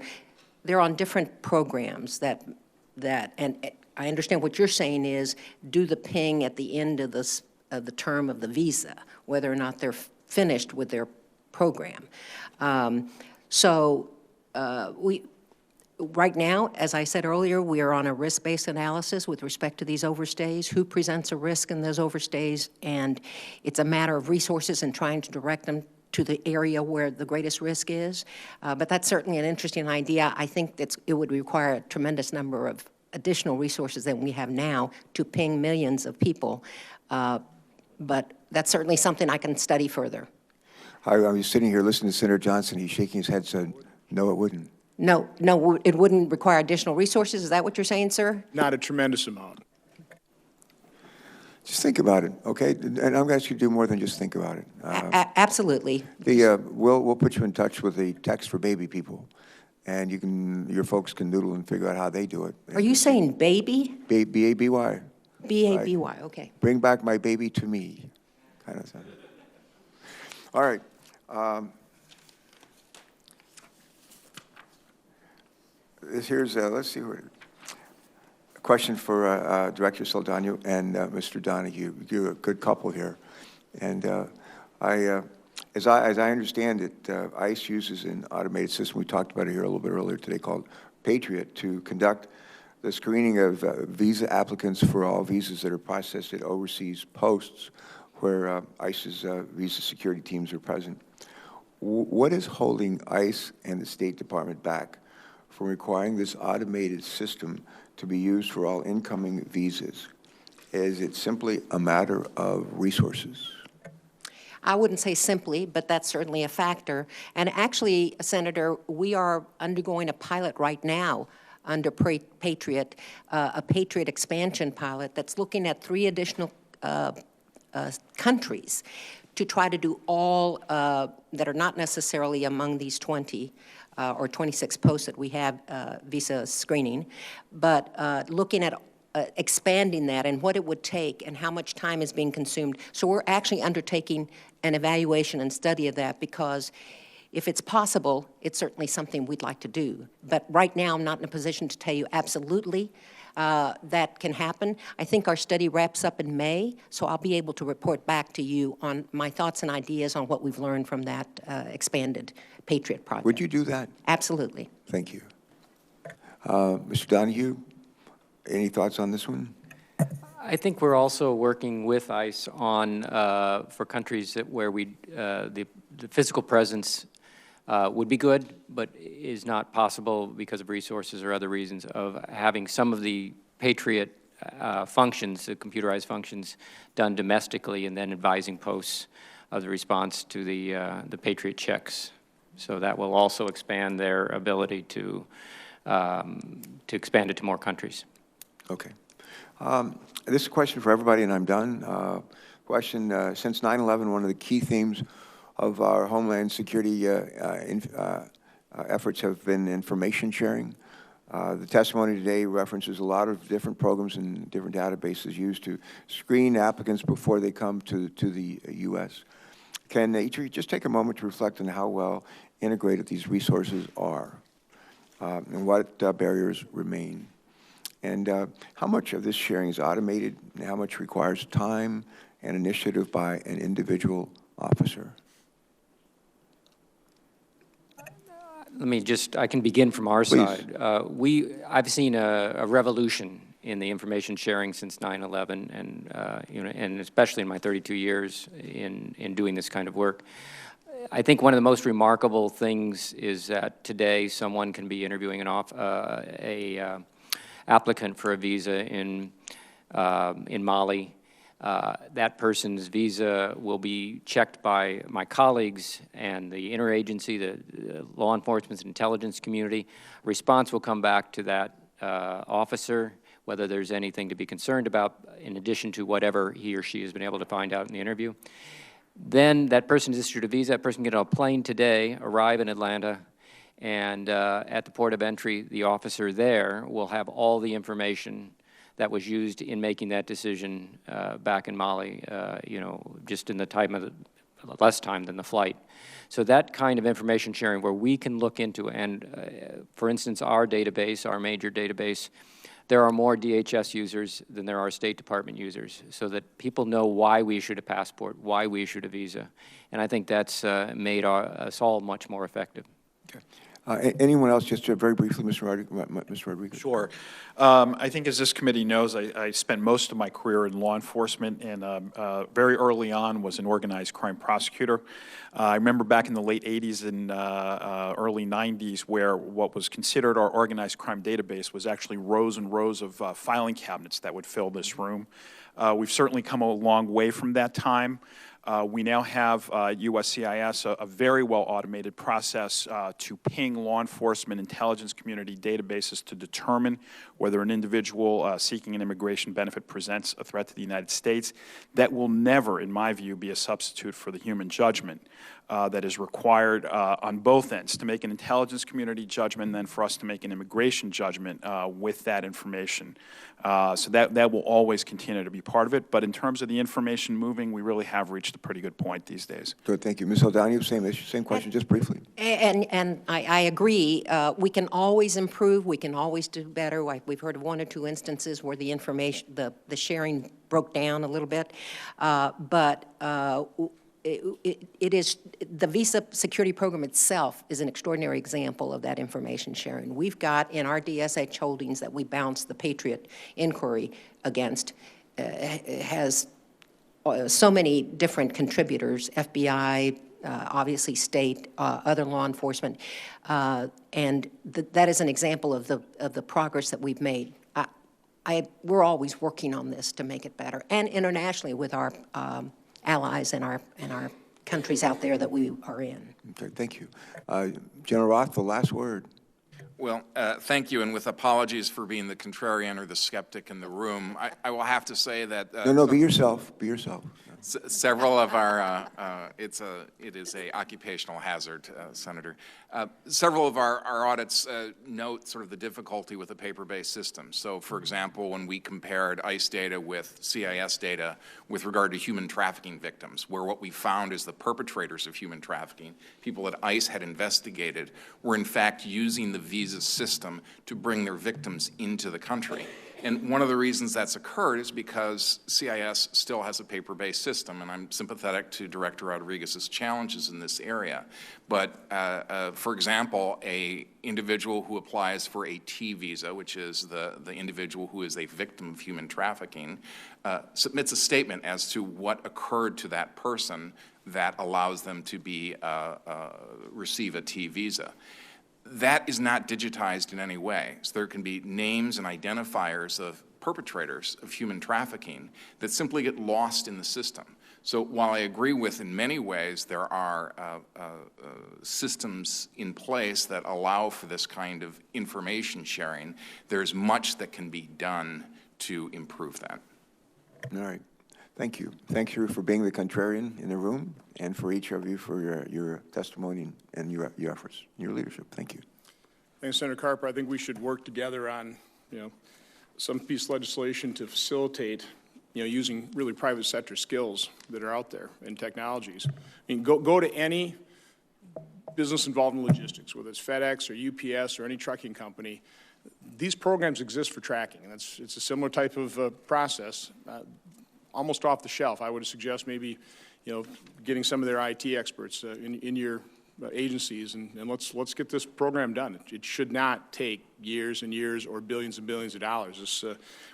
they're on different programs and I understand what you're saying is do the ping at the end of the term of the visa, whether or not they're finished with their program. Right now, as I said earlier, we are on a risk-based analysis with respect to these overstays, who presents a risk in those overstays, and it's a matter of resources and trying to direct them to the area where the greatest risk is. But that's certainly an interesting idea. I think it would require a tremendous number of additional resources than we have now to ping millions of people. But that's certainly something I can study further. I was sitting here listening to Senator Johnson. He's shaking his head, said, no, it wouldn't. No, it wouldn't require additional resources. Is that what you're saying, sir? Not a tremendous amount. Just think about it, okay? And I'm going to ask you to do more than just think about it. Absolutely. We'll put you in touch with the Text for Baby people. and your folks can noodle and figure out how they do it. Are you saying baby? B-A-B-Y. B-A-B-Y, okay. Bring back my baby to me, kind of thing. All right. Let's see where. A question for Director Saldana and Mr. Donahue. You're a good couple here. And as I understand it, ICE uses an automated system, we talked about it here a little bit earlier today, called Patriot, to conduct the screening of visa applicants for all visas that are processed at overseas posts where ICE's visa security teams are present. What is holding ICE and the State Department back from requiring this automated system to be used for all incoming visas? Is it simply a matter of resources? I wouldn't say simply, but that's certainly a factor. And actually, Senator, we are undergoing a pilot right now under Patriot, a Patriot expansion pilot that's looking at 3 additional countries to try to do all that are not necessarily among these 20 or 26 posts that we have visa screening, but looking at expanding that and what it would take and how much time is being consumed. So we're actually undertaking an evaluation and study of that, because if it's possible, it's certainly something we'd like to do. But right now, I'm not in a position to tell you absolutely that can happen. I think our study wraps up in May, so I'll be able to report back to you on my thoughts and ideas on what we've learned from that expanded Patriot project. Would you do that? Absolutely. Thank you. Mr. Donahue, any thoughts on this one? I think we're also working with ICE on, for countries where the physical presence would be good, but is not possible because of resources or other reasons, of having some of the Patriot functions, the computerized functions, done domestically, and then advising posts of the response to the Patriot checks. So that will also expand their ability to expand it to more countries. Okay. This is a question for everybody, and I'm done. Question, since 9/11, one of the key themes of our Homeland Security efforts have been information sharing. The testimony today references a lot of different programs and different databases used to screen applicants before they come to the U.S. Can each of you just take a moment to reflect on how well integrated these resources are and what barriers remain? And how much of this sharing is automated and how much requires time and initiative by an individual officer? I can begin from our Please. side. I've seen a revolution in the information sharing since 9/11, and and especially in my 32 years in doing this kind of work. I think one of the most remarkable things is that today someone can be interviewing an applicant for a visa in Mali. That person's visa will be checked by my colleagues and the interagency, the law enforcement and intelligence community. Response will come back to that officer, whether there's anything to be concerned about, in addition to whatever he or she has been able to find out in the interview. Then that person is issued a visa. That person can get on a plane today, arrive in Atlanta, and at the port of entry, the officer there will have all the information that was used in making that decision back in Mali, just in the time of less time than the flight. So that kind of information sharing where we can look into, and for instance, our database, our major database, there are more DHS users than there are State Department users, so that people know why we issued a passport, why we issued a visa. And I think that's made us all much more effective. Okay. Anyone else, just very briefly, Mr. Rodriguez? Sure. I think as this committee knows, I spent most of my career in law enforcement, and very early on was an organized crime prosecutor. I remember back in the late 80s and early 90s where what was considered our organized crime database was actually rows and rows of filing cabinets that would fill this room. We've certainly come a long way from that time. We now have USCIS, a very well-automated process to ping law enforcement intelligence community databases to determine whether an individual seeking an immigration benefit presents a threat to the United States. That will never, in my view, be a substitute for the human judgment that is required on both ends, to make an intelligence community judgment and then for us to make an immigration judgment with that information. So that will always continue to be part of it. But in terms of the information moving, we really have reached a pretty good point these days. Good, thank you. Ms. O'Donoghue, same issue, same question, just briefly. And I agree. We can always improve. We can always do better. We've heard of one or two instances where the information, the sharing broke down a little bit. It is, the visa security program itself is an extraordinary example of that information sharing. We've got in our DSH holdings that we bounce the Patriot inquiry against, has so many different contributors, FBI, obviously state, other law enforcement, and that is an example of the progress that we've made. We're always working on this to make it better, and internationally with our allies and our countries out there that we are in. Okay, thank you. General Roth, the last word. Well, thank you, and with apologies for being the contrarian or the skeptic in the room, I will have to say that... No, be yourself, be yourself. Several of our, it is a occupational hazard, Senator. Several of our audits note sort of the difficulty with the paper-based system. So, for example, when we compared ICE data with CIS data with regard to human trafficking victims, where what we found is the perpetrators of human trafficking, people that ICE had investigated, were in fact using the visa system to bring their victims into the country. And one of the reasons that's occurred is because CIS still has a paper-based system, and I'm sympathetic to Director Rodriguez's challenges in this area. But, for example, a individual who applies for a T visa, which is the individual who is a victim of human trafficking, submits a statement as to what occurred to that person that allows them to be receive a T visa. That is not digitized in any way. So there can be names and identifiers of perpetrators of human trafficking that simply get lost in the system. So while I agree with, in many ways, there are systems in place that allow for this kind of information sharing, there's much that can be done to improve that. All right. Thank you. Thank you for being the contrarian in the room, and for each of you for your testimony and your efforts, your leadership. Thank you. Thanks, Senator Carper. I think we should work together on, some piece of legislation to facilitate, using really private sector skills that are out there and technologies. I mean, go to any business involved in logistics, whether it's FedEx or UPS or any trucking company. These programs exist for tracking, and it's a similar type of process. Almost off the shelf. I would suggest maybe, getting some of their IT experts in your agencies, and let's get this program done. It should not take years and years or billions and billions of dollars.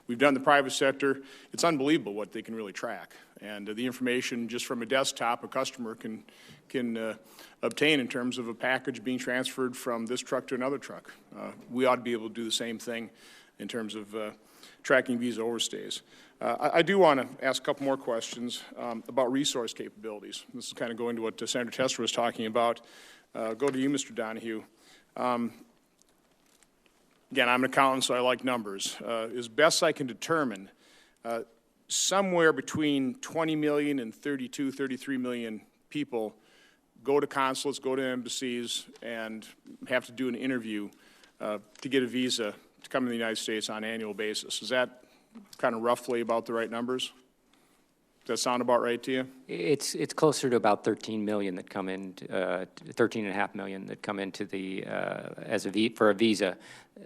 We've done the private sector. It's unbelievable what they can really track, and the information just from a desktop a customer can obtain in terms of a package being transferred from this truck to another truck. We ought to be able to do the same thing in terms of tracking visa overstays. I do want to ask a couple more questions about resource capabilities. This is kind of going to what Senator Tester was talking about. Go to you, Mr. Donoghue. Again, I'm an accountant, so I like numbers. As best I can determine, somewhere between 20 million and 32, 33 million people go to consulates, go to embassies, and have to do an interview to get a visa to come to the United States on an annual basis. Is that kind of roughly about the right numbers? Does that sound about right to you? It's closer to about 13 million that come in, 13.5 million that come into the for a visa.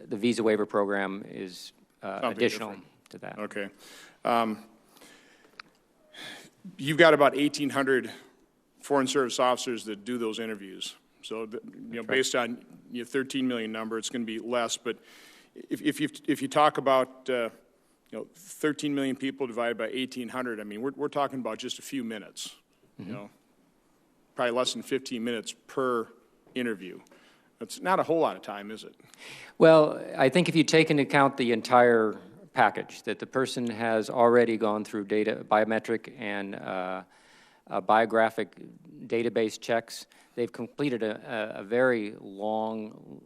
The visa waiver program is additional to that. Okay. You've got about 1,800 Foreign Service officers that do those interviews. So, based on your 13 million number, it's going to be less. But if you talk about 13 million people divided by 1,800, I mean, we're talking about just a few minutes, probably less than 15 minutes per interview. That's not a whole lot of time, is it? Well, I think if you take into account the entire package, that the person has already gone through data, biometric and biographic database checks. They've completed a very long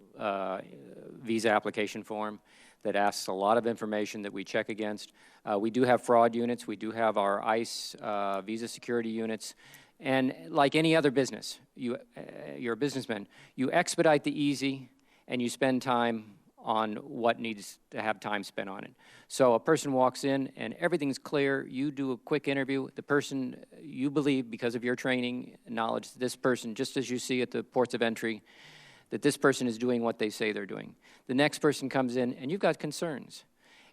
visa application form that asks a lot of information that we check against. We do have fraud units. We do have our ICE visa security units. And like any other business, you're a businessman, you expedite the easy and you spend time on what needs to have time spent on it. So a person walks in and everything's clear. You do a quick interview. The person, you believe because of your training and knowledge, this person, just as you see at the ports of entry, that this person is doing what they say they're doing. The next person comes in and you've got concerns.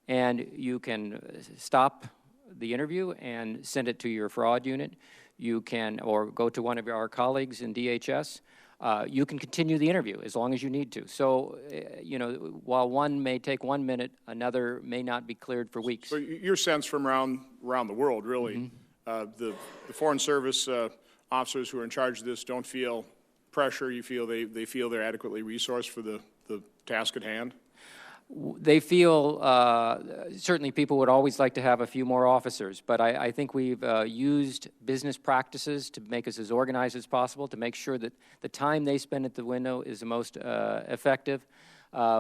And you can stop the interview and send it to your fraud unit. You can, or go to one of our colleagues in DHS. You can continue the interview as long as you need to. So, you know, while one may take 1 minute, another may not be cleared for weeks. So your sense from around the world, really, the Foreign Service officers who are in charge of this don't feel pressure. You feel they feel they're adequately resourced for the task at hand? They feel, certainly people would always like to have a few more officers, but I think we've used business practices to make us as organized as possible, to make sure that the time they spend at the window is the most effective.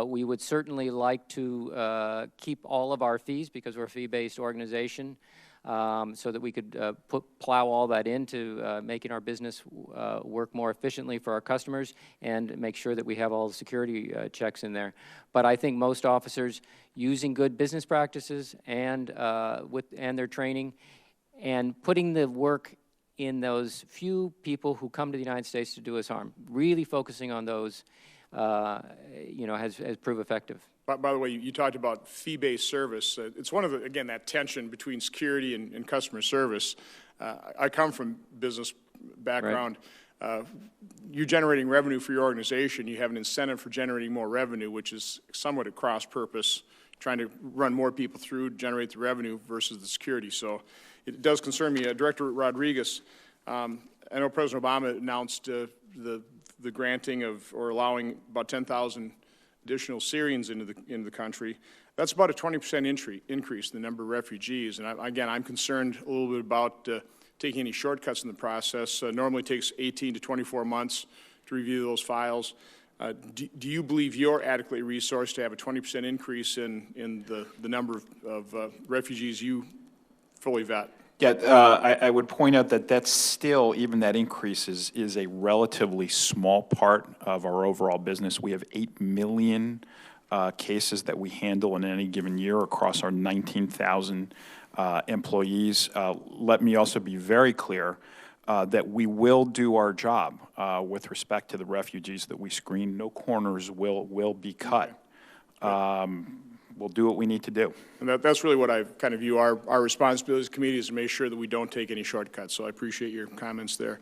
We would certainly like to keep all of our fees, because we're a fee-based organization, so that we could plow all that into making our business work more efficiently for our customers and make sure that we have all the security checks in there. But I think most officers, using good business practices and their training and putting the work in those few people who come to the United States to do us harm, really focusing on those, you know, has proved effective. By the way, you talked about fee-based service. It's one of the, again, that tension between security and customer service. I come from business background. Right. You're generating revenue for your organization. You have an incentive for generating more revenue, which is somewhat at cross purpose, trying to run more people through, generate the revenue versus the security. So it does concern me. Director Rodriguez, I know President Obama announced the granting of, or allowing about 10,000 additional Syrians into the country. That's about a 20% increase in the number of refugees. And again, I'm concerned a little bit about taking any shortcuts in the process. Normally takes 18 to 24 months to review those files. Do you believe you're adequately resourced to have a 20% increase in the number of refugees you fully vet? Yeah, I would point out that that's still, even that increase is a relatively small part of our overall business. We have 8 million cases that we handle in any given year across our 19,000 employees. Let me also be very clear that we will do our job with respect to the refugees that we screen. No corners will be cut. We'll do what we need to do. And that's really what I kind of view our responsibility as a committee, is to make sure that we don't take any shortcuts. So I appreciate your comments there.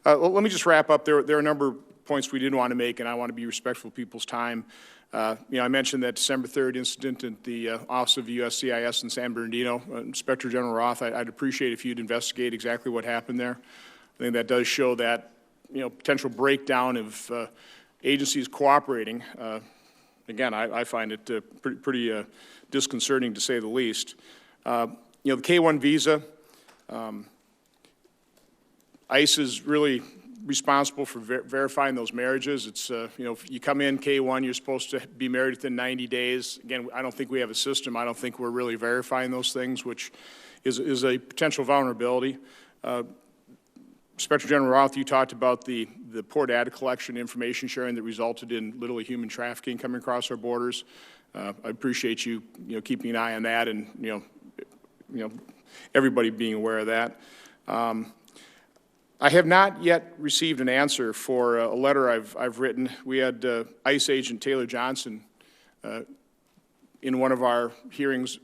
Well, let me just wrap up. There are a number of points we didn't want to make, and I want to be respectful of people's time. You know, I mentioned that December 3rd incident at the Office of USCIS in San Bernardino. Inspector General Roth, I'd appreciate if you'd investigate exactly what happened there. I think that does show that, you know, potential breakdown of agencies cooperating. Again, I find it pretty disconcerting, to say the least. You know, the K-1 visa, ICE is really responsible for verifying those marriages. It's, you know, if you come in K-1, you're supposed to be married within 90 days. Again, I don't think we have a system. I don't think we're really verifying those things, which is a potential vulnerability. Inspector General Roth, you talked about the poor data collection, information sharing that resulted in literally human trafficking coming across our borders. I appreciate you keeping an eye on that, and you know everybody being aware of that. I have not yet received an answer for a letter I've written. We had ICE agent Taylor Johnson in one of our hearings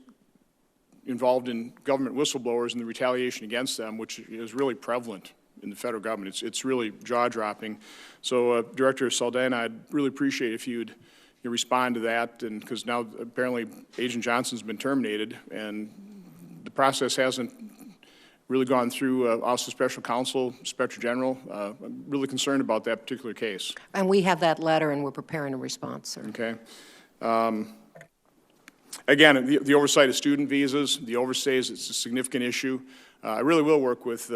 involved in government whistleblowers and the retaliation against them, which is really prevalent in the federal government. It's really jaw-dropping. So, Director Saldana, I'd really appreciate if you'd respond to that, and because now apparently Agent Johnson's been terminated, and the process hasn't really gone through Office of Special Counsel, Inspector General. I'm really concerned about that particular case. And we have that letter, and we're preparing a response, sir. Okay. Again, the oversight of student visas, the overstays, it's a significant issue. I really will work with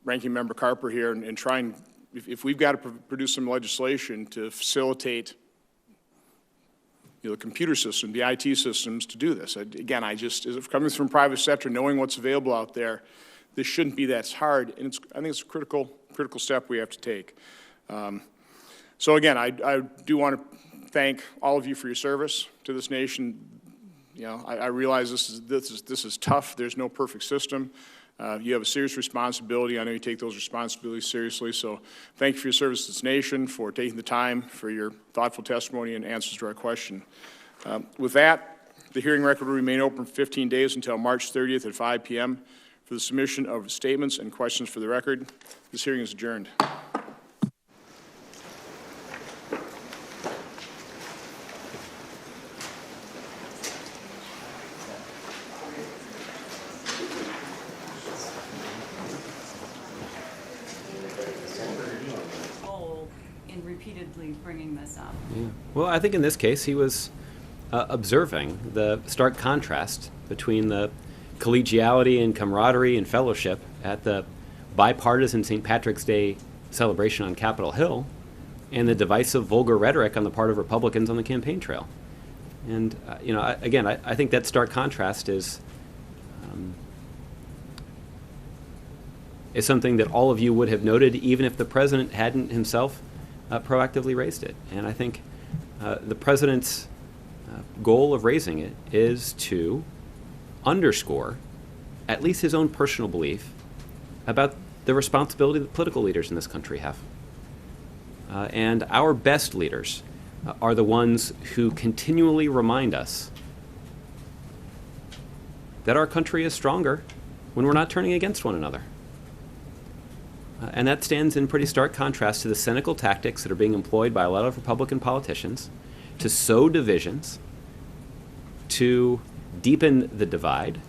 Ranking Member Carper here and try and, if we've got to produce some legislation to facilitate the computer system, the IT systems to do this. Again, coming from private sector, knowing what's available out there, this shouldn't be that hard, and I think it's a critical step we have to take. So again, I do want to thank all of you for your service to this nation. I realize this is tough. There's no perfect system. You have a serious responsibility. I know you take those responsibilities seriously. So thank you for your service to this nation, for taking the time, for your thoughtful testimony and answers to our question. With that, the hearing record will remain open for 15 days until March 30th at 5 p.m. for the submission of statements and questions for the record. This hearing is adjourned. In repeatedly bringing this up. Yeah. Well, I think in this case he was observing the stark contrast between the collegiality and camaraderie and fellowship at the bipartisan St. Patrick's Day celebration on Capitol Hill and the divisive, vulgar rhetoric on the part of Republicans on the campaign trail. And, I think that stark contrast is something that all of you would have noted even if the president hadn't himself proactively raised it. And I think the president's goal of raising it is to underscore at least his own personal belief about the responsibility that political leaders in this country have. And our best leaders are the ones who continually remind us that our country is stronger when we're not turning against one another. And that stands in pretty stark contrast to the cynical tactics that are being employed by a lot of Republican politicians to sow divisions, to deepen the divide,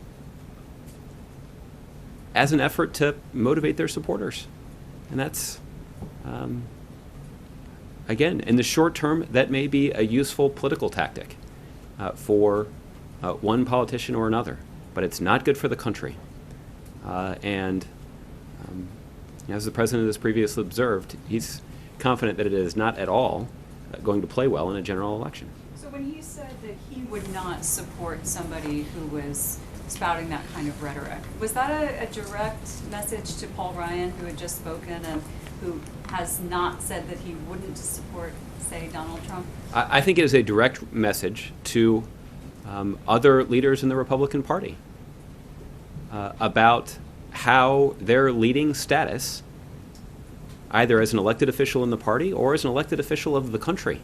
as an effort to motivate their supporters. And that's, again, in the short term, that may be a useful political tactic for one politician or another, but it's not good for the country. As the president has previously observed, he's confident that it is not at all going to play well in a general election. So when he said that he would not support somebody who was spouting that kind of rhetoric, was that a direct message to Paul Ryan, who had just spoken and who has not said that he wouldn't support, say, Donald Trump? I think it is a direct message to other leaders in the Republican Party about how their leading status, either as an elected official in the party or as an elected official of the country,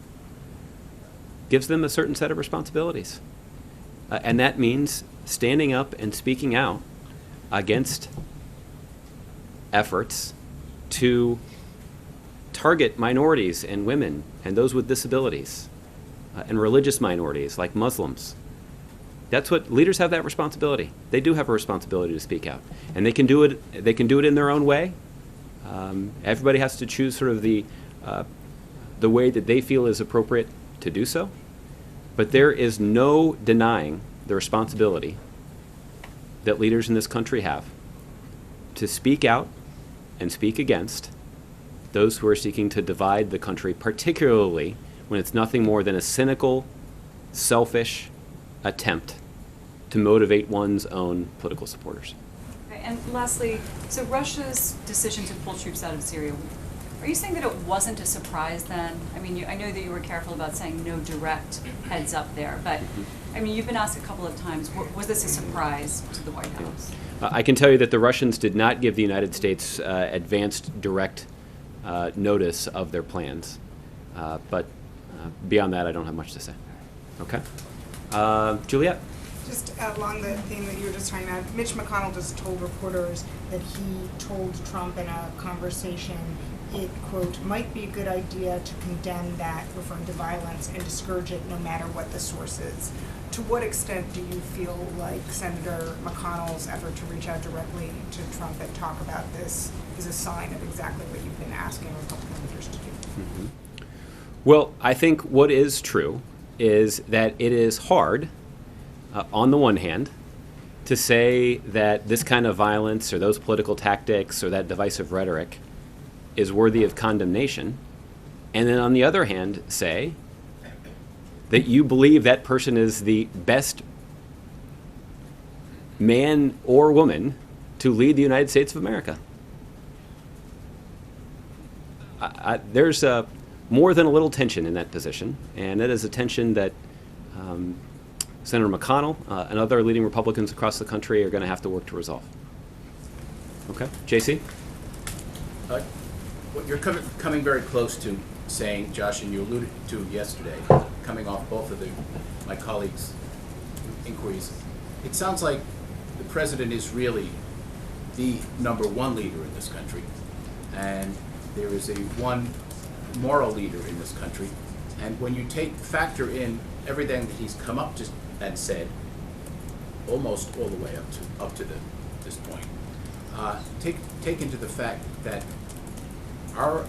gives them a certain set of responsibilities. And that means standing up and speaking out against efforts to target minorities and women and those with disabilities and religious minorities like Muslims. That's what leaders have, that responsibility. They do have a responsibility to speak out, and they can do it. They can do it in their own way. Everybody has to choose sort of the way that they feel is appropriate to do so. But there is no denying the responsibility that leaders in this country have to speak out and speak against those who are seeking to divide the country, particularly when it's nothing more than a cynical, selfish attempt to motivate one's own political supporters. Okay, and lastly, so Russia's decision to pull troops out of Syria, are you saying that it wasn't a surprise then? I mean, I know that you were careful about saying no direct heads up there, but I mean, you've been asked a couple of times, was this a surprise to the White House? I can tell you that the Russians did not give the United States advanced direct notice of their plans. But beyond that, I don't have much to say. Okay? Juliet? Just along the theme that you were just talking about, Mitch McConnell just told reporters that he told Trump in a conversation it, quote, might be a good idea to condemn that, referring to violence, and discourage it no matter what the source is. To what extent do you feel like Senator McConnell's effort to reach out directly to Trump and talk about this is a sign of exactly what you've been asking Republican leaders to do? Mm-hmm. Well, I think what is true is that it is hard, on the one hand, to say that this kind of violence or those political tactics or that divisive rhetoric is worthy of condemnation, and then on the other hand say that you believe that person is the best man or woman to lead the United States of America. There's more than a little tension in that position, and that is a tension that Senator McConnell and other leading Republicans across the country are going to have to work to resolve. Okay, JC? Well, you're coming very close to saying, Josh, and you alluded to yesterday, coming off both of my colleagues' inquiries, it sounds like the president is really the #1 leader in this country, and there is a one moral leader in this country. And when you factor in everything that he's come up to and said, almost all the way up to this point, take into the fact that our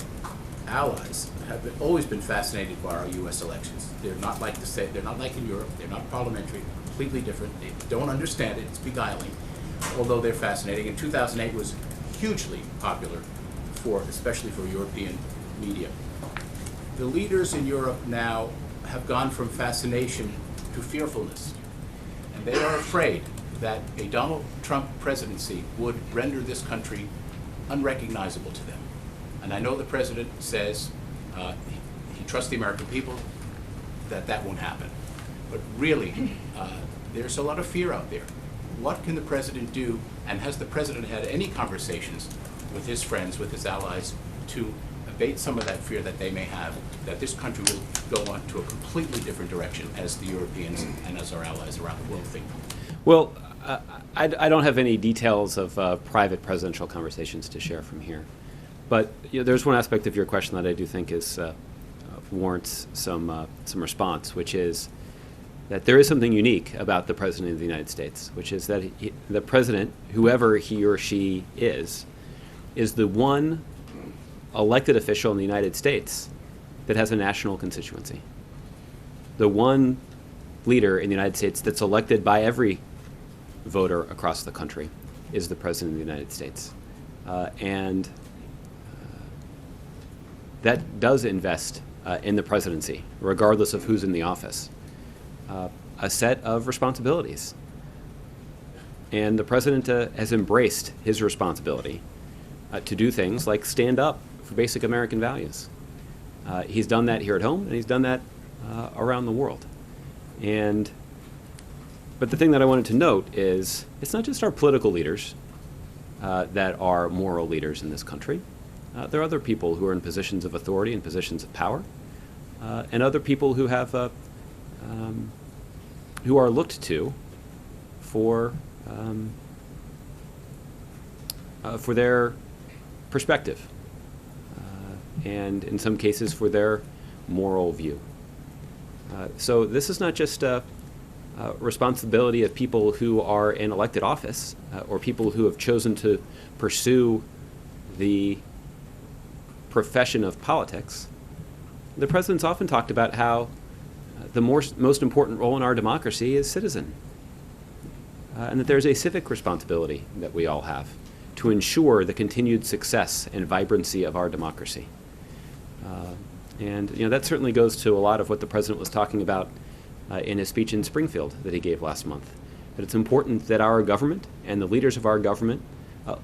allies have always been fascinated by our U.S. elections. They're not like they're not like in Europe. They're not parliamentary. Completely different. They don't understand it. It's beguiling, although they're fascinating. And 2008 was hugely popular especially for European media. The leaders in Europe now have gone from fascination to fearfulness, and they are afraid that a Donald Trump presidency would render this country unrecognizable to them. And I know the president says he trusts the American people, that won't happen. But really, there's a lot of fear out there. What can the president do, and has the president had any conversations with his friends, with his allies, to abate some of that fear that they may have, that this country will go on to a completely different direction as the Europeans and as our allies around the world think? Well, I don't have any details of private presidential conversations to share from here. But there's one aspect of your question that I do think warrants some response, which is that there is something unique about the President of the United States, which is that the President, whoever he or she is the one elected official in the United States that has a national constituency. The one leader in the United States that's elected by every voter across the country is the President of the United States. And that does invest in the presidency, regardless of who's in the office, a set of responsibilities. And the president has embraced his responsibility to do things like stand up for basic American values. He's done that here at home, and he's done that around the world. But the thing that I wanted to note is it's not just our political leaders that are moral leaders in this country. There are other people who are in positions of authority and positions of power, and other people who have who are looked to for their perspective, and in some cases for their moral view. So this is not just a responsibility of people who are in elected office or people who have chosen to pursue the profession of politics. The president's often talked about how the most important role in our democracy is citizen, and that there's a civic responsibility that we all have to ensure the continued success and vibrancy of our democracy. And that certainly goes to a lot of what the president was talking about in his speech in Springfield that he gave last month. That it's important that our government and the leaders of our government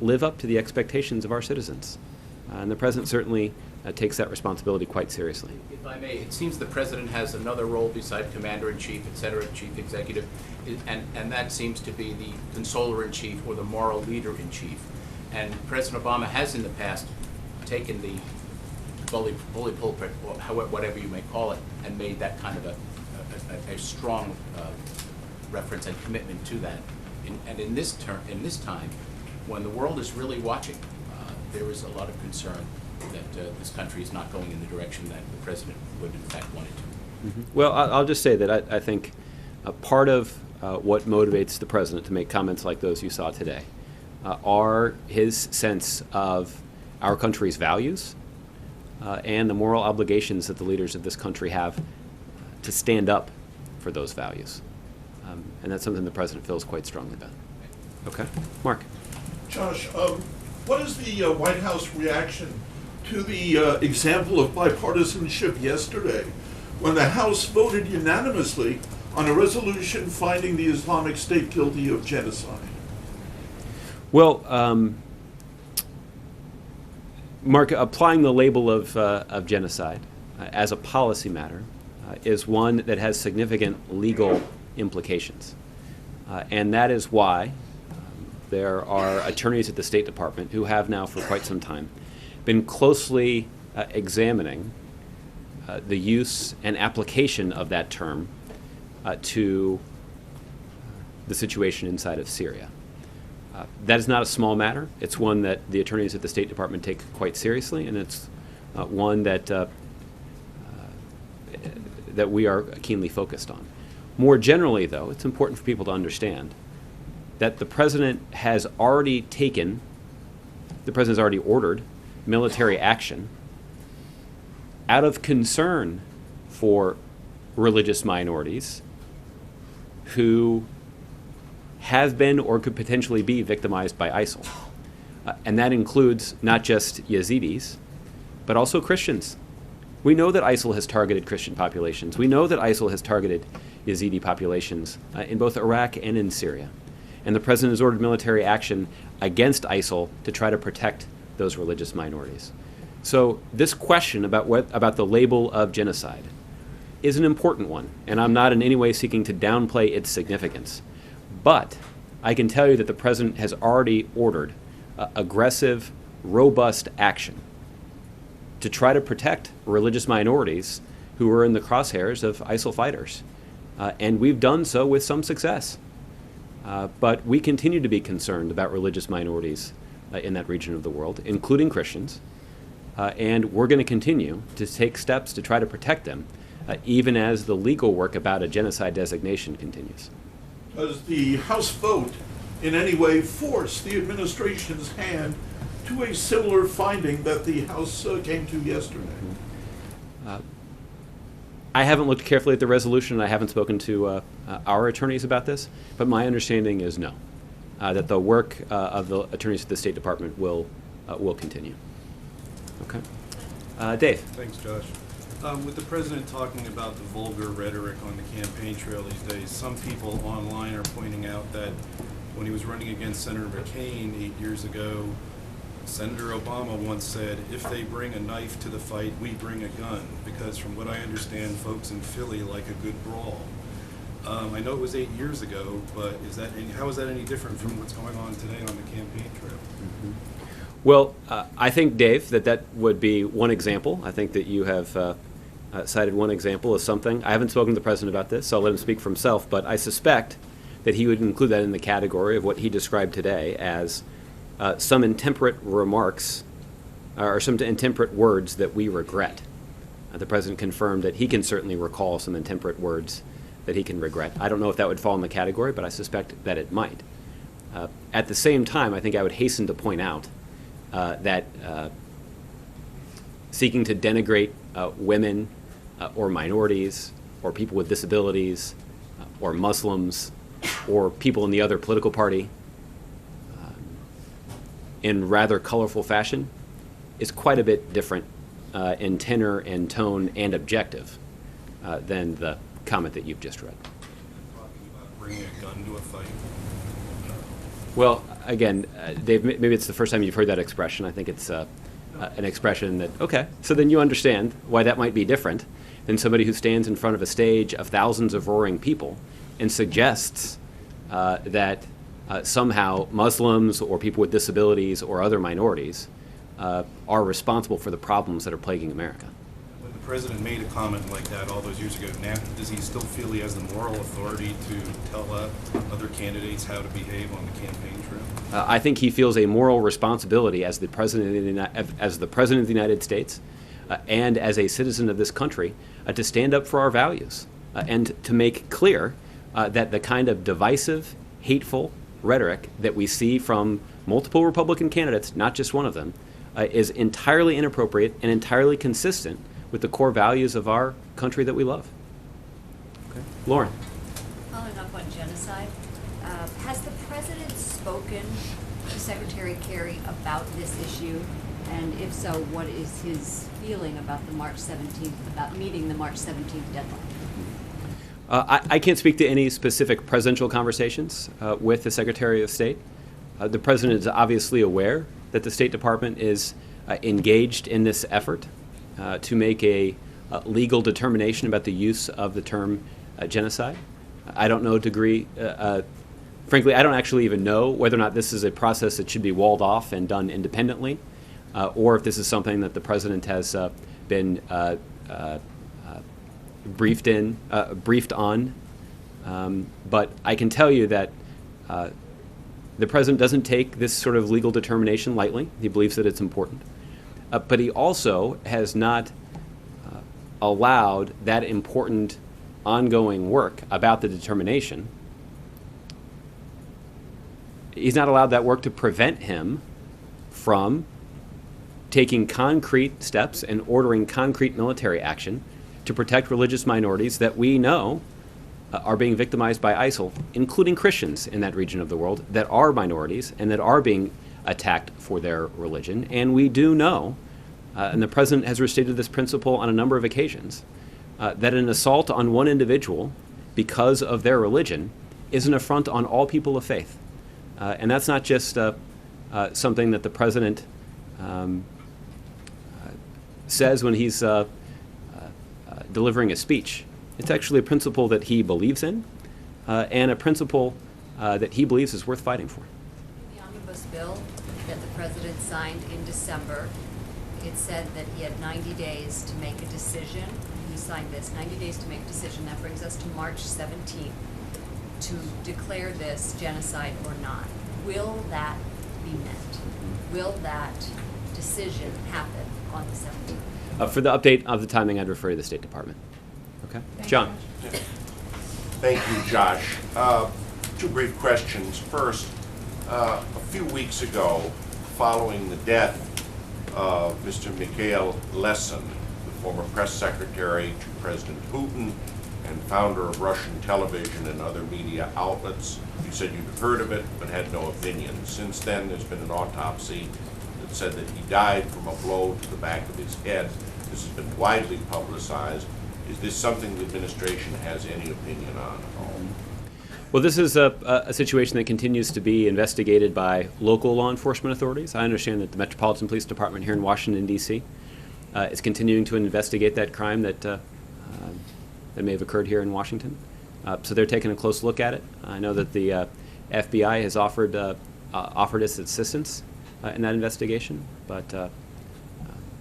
live up to the expectations of our citizens. And the president certainly takes that responsibility quite seriously. If I may, it seems the president has another role beside commander-in-chief, et cetera, chief executive, and that seems to be the consoler-in-chief or the moral leader-in-chief. And President Obama has in the past taken the bully pulpit, or whatever you may call it, and made that kind of a strong reference and commitment to that. And in this time, when the world is really watching, there is a lot of concern that this country is not going in the direction that the president would in fact want it to. Mm-hmm. Well, I'll just say that I think part of what motivates the president to make comments like those you saw today are his sense of our country's values and the moral obligations that the leaders of this country have to stand up for those values. And that's something the president feels quite strongly about. Okay. Mark. Josh, what is the White House reaction to the example of bipartisanship yesterday when the House voted unanimously on a resolution finding the Islamic State guilty of genocide? Well, Mark, applying the label of genocide as a policy matter is one that has significant legal implications. And that is why there are attorneys at the State Department who have now for quite some time been closely examining the use and application of that term to the situation inside of Syria. That is not a small matter. It's one that the attorneys at the State Department take quite seriously, and it's one that that we are keenly focused on. More generally, though, it's important for people to understand that the President has already ordered military action out of concern for religious minorities who have been or could potentially be victimized by ISIL. And that includes not just Yazidis, but also Christians. We know that ISIL has targeted Christian populations. We know that ISIL has targeted Yazidi populations in both Iraq and in Syria. And the President has ordered military action against ISIL to try to protect those religious minorities. So this question about the label of genocide is an important one, and I'm not in any way seeking to downplay its significance. But I can tell you that the President has already ordered aggressive, robust action to try to protect religious minorities who are in the crosshairs of ISIL fighters. And we've done so with some success. But we continue to be concerned about religious minorities in that region of the world, including Christians. And we're going to continue to take steps to try to protect them, even as the legal work about a genocide designation continues. Does the House vote in any way force the administration's hand to a similar finding that the House came to yesterday? I haven't looked carefully at the resolution, and I haven't spoken to our attorneys about this, but my understanding is no, that the work of the attorneys at the State Department will continue. Okay. Dave. Thanks, Josh. With the President talking about the vulgar rhetoric on the campaign trail these days, some people online are pointing out that when he was running against Senator McCain 8 years ago, Senator Obama once said, "If they bring a knife to the fight, we bring a gun," because from what I understand, folks in Philly like a good brawl. I know it was 8 years ago, but how is that any different from what's going on today on the campaign trail? Mm-hmm. Well, I think, Dave, that would be one example. I think that you have cited one example of something. I haven't spoken to the President about this, so I'll let him speak for himself, but I suspect that he would include that in the category of what he described today as some intemperate remarks or some intemperate words that we regret. The President confirmed that he can certainly recall some intemperate words that he can regret. I don't know if that would fall in the category, but I suspect that it might. At the same time, I think I would hasten to point out that seeking to denigrate women or minorities or people with disabilities or Muslims or people in the other political party in rather colorful fashion is quite a bit different in tenor and tone and objective than the comment that you've just read. Bringing a gun to a fight. Well, again, Dave, maybe it's the first time you've heard that expression. I think it's an expression that, okay, so then you understand why that might be different than somebody who stands in front of a stage of thousands of roaring people and suggests that somehow Muslims or people with disabilities or other minorities are responsible for the problems that are plaguing America. When the President made a comment like that all those years ago, now does he still feel he has the moral authority to tell other candidates how to behave on the campaign trail? I think he feels a moral responsibility as the President of the United States and as a citizen of this country to stand up for our values and to make clear that the kind of divisive, hateful rhetoric that we see from multiple Republican candidates, not just one of them, is entirely inappropriate and entirely consistent with the core values of our country that we love. Okay. Lauren. Following up on genocide, Has the president spoken to Secretary Kerry about this issue? And if so, what is his feeling about the March 17th, about meeting the March 17th deadline? I can't speak to any specific presidential conversations with the Secretary of State. The president is obviously aware that the State Department is engaged in this effort to make a legal determination about the use of the term genocide. I don't know frankly, I don't actually even know whether or not this is a process that should be walled off and done independently, or if this is something that the president has been briefed on. But I can tell you that the president doesn't take this sort of legal determination lightly. He believes that it's important. But he also has not allowed that important ongoing work about the determination. He's not allowed that work to prevent him from taking concrete steps and ordering concrete military action to protect religious minorities that we know are being victimized by ISIL, including Christians in that region of the world that are minorities and that are being attacked for their religion. And we do know, and the president has restated this principle on a number of occasions, that an assault on one individual because of their religion is an affront on all people of faith. And that's not just something that the president says when he's delivering a speech. It's actually a principle that he believes in, and a principle that he believes is worth fighting for. The omnibus bill that the president signed in December, it said that he had 90 days to make a decision. He signed this, 90 days to make a decision. That brings us to March 17th to declare this genocide or not. Will that be met? Will that decision happen on the 17th? For the update of the timing, I'd refer to the State Department. Okay? John. Thank you, Josh. Two brief questions. First, a few weeks ago, following the death of Mr. Mikhail Lesin, the former press secretary to President Putin and founder of Russian television and other media outlets, you said you'd heard of it but had no opinion. Since then, there's been an autopsy that said that he died from a blow to the back of his head. This has been widely publicized. Is this something the administration has any opinion on at all? Well, this is a situation that continues to be investigated by local law enforcement authorities. I understand that the Metropolitan Police Department here in Washington, D.C. Is continuing to investigate that crime that may have occurred here in Washington. So they're taking a close look at it. I know that the FBI has offered its assistance in that investigation, but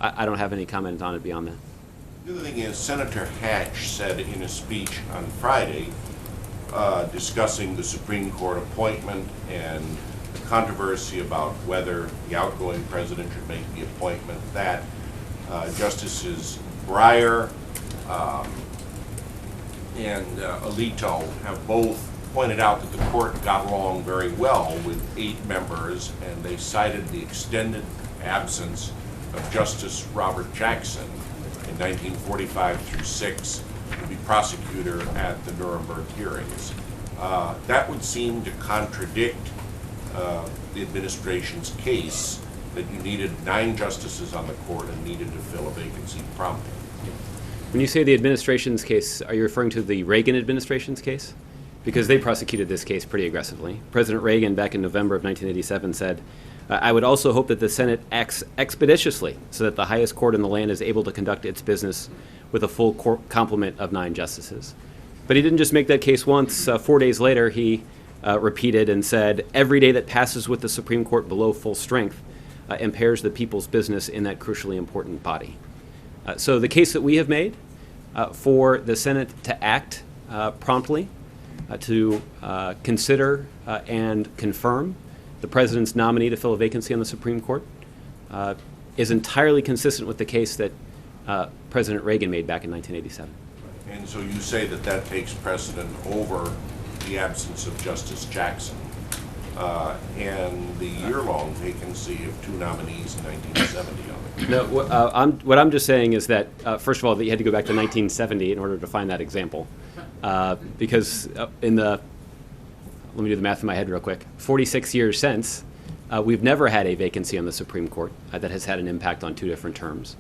I don't have any comment on it beyond that. The other thing is, Senator Hatch said in a speech on Friday, discussing the Supreme Court appointment and the controversy about whether the outgoing president should make the appointment, that Justices Breyer and Alito have both pointed out that the court got along very well with 8 members, and they cited the extended absence of Justice Robert Jackson in 1945 through 6 to be prosecutor at the Nuremberg hearings. That would seem to contradict the administration's case that you needed 9 justices on the court and needed to fill a vacancy promptly. When you say the administration's case, are you referring to the Reagan administration's case? Because they prosecuted this case pretty aggressively. President Reagan, back in November of 1987, said, I would also hope that the Senate acts expeditiously so that the highest court in the land is able to conduct its business with a full complement of 9 justices. But he didn't just make that case once. 4 days later, he repeated and said, every day that passes with the Supreme Court below full strength impairs the people's business in that crucially important body. So the case that we have made for the Senate to act promptly, to consider and confirm the president's nominee to fill a vacancy on the Supreme Court, is entirely consistent with the case that President Reagan made back in 1987. And so you say that that takes precedent over the absence of Justice Jackson and the year-long vacancy of 2 nominees in 1970 on it. No, what I'm just saying is that, first of all, that you had to go back to 1970 in order to find that example. Because in the let me do the math in my head real quick, 46 years since, we've never had a vacancy on the Supreme Court that has had an impact on 2 different terms.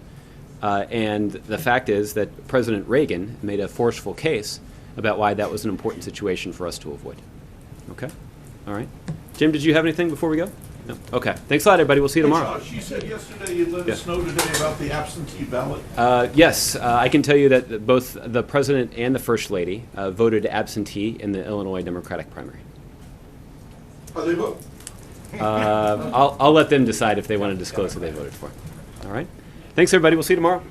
And the fact is that President Reagan made a forceful case about why that was an important situation for us to avoid. Okay? All right. Jim, did you have anything before we go? No? Okay. Thanks a lot, everybody. We'll see you tomorrow. Josh, you said yesterday you'd let us know today about the absentee ballot. Yes, I can tell you that both the President and the First Lady voted absentee in the Illinois Democratic primary. How they vote? I'll let them decide if they want to disclose who they voted for. All right? Thanks, everybody. We'll see you tomorrow.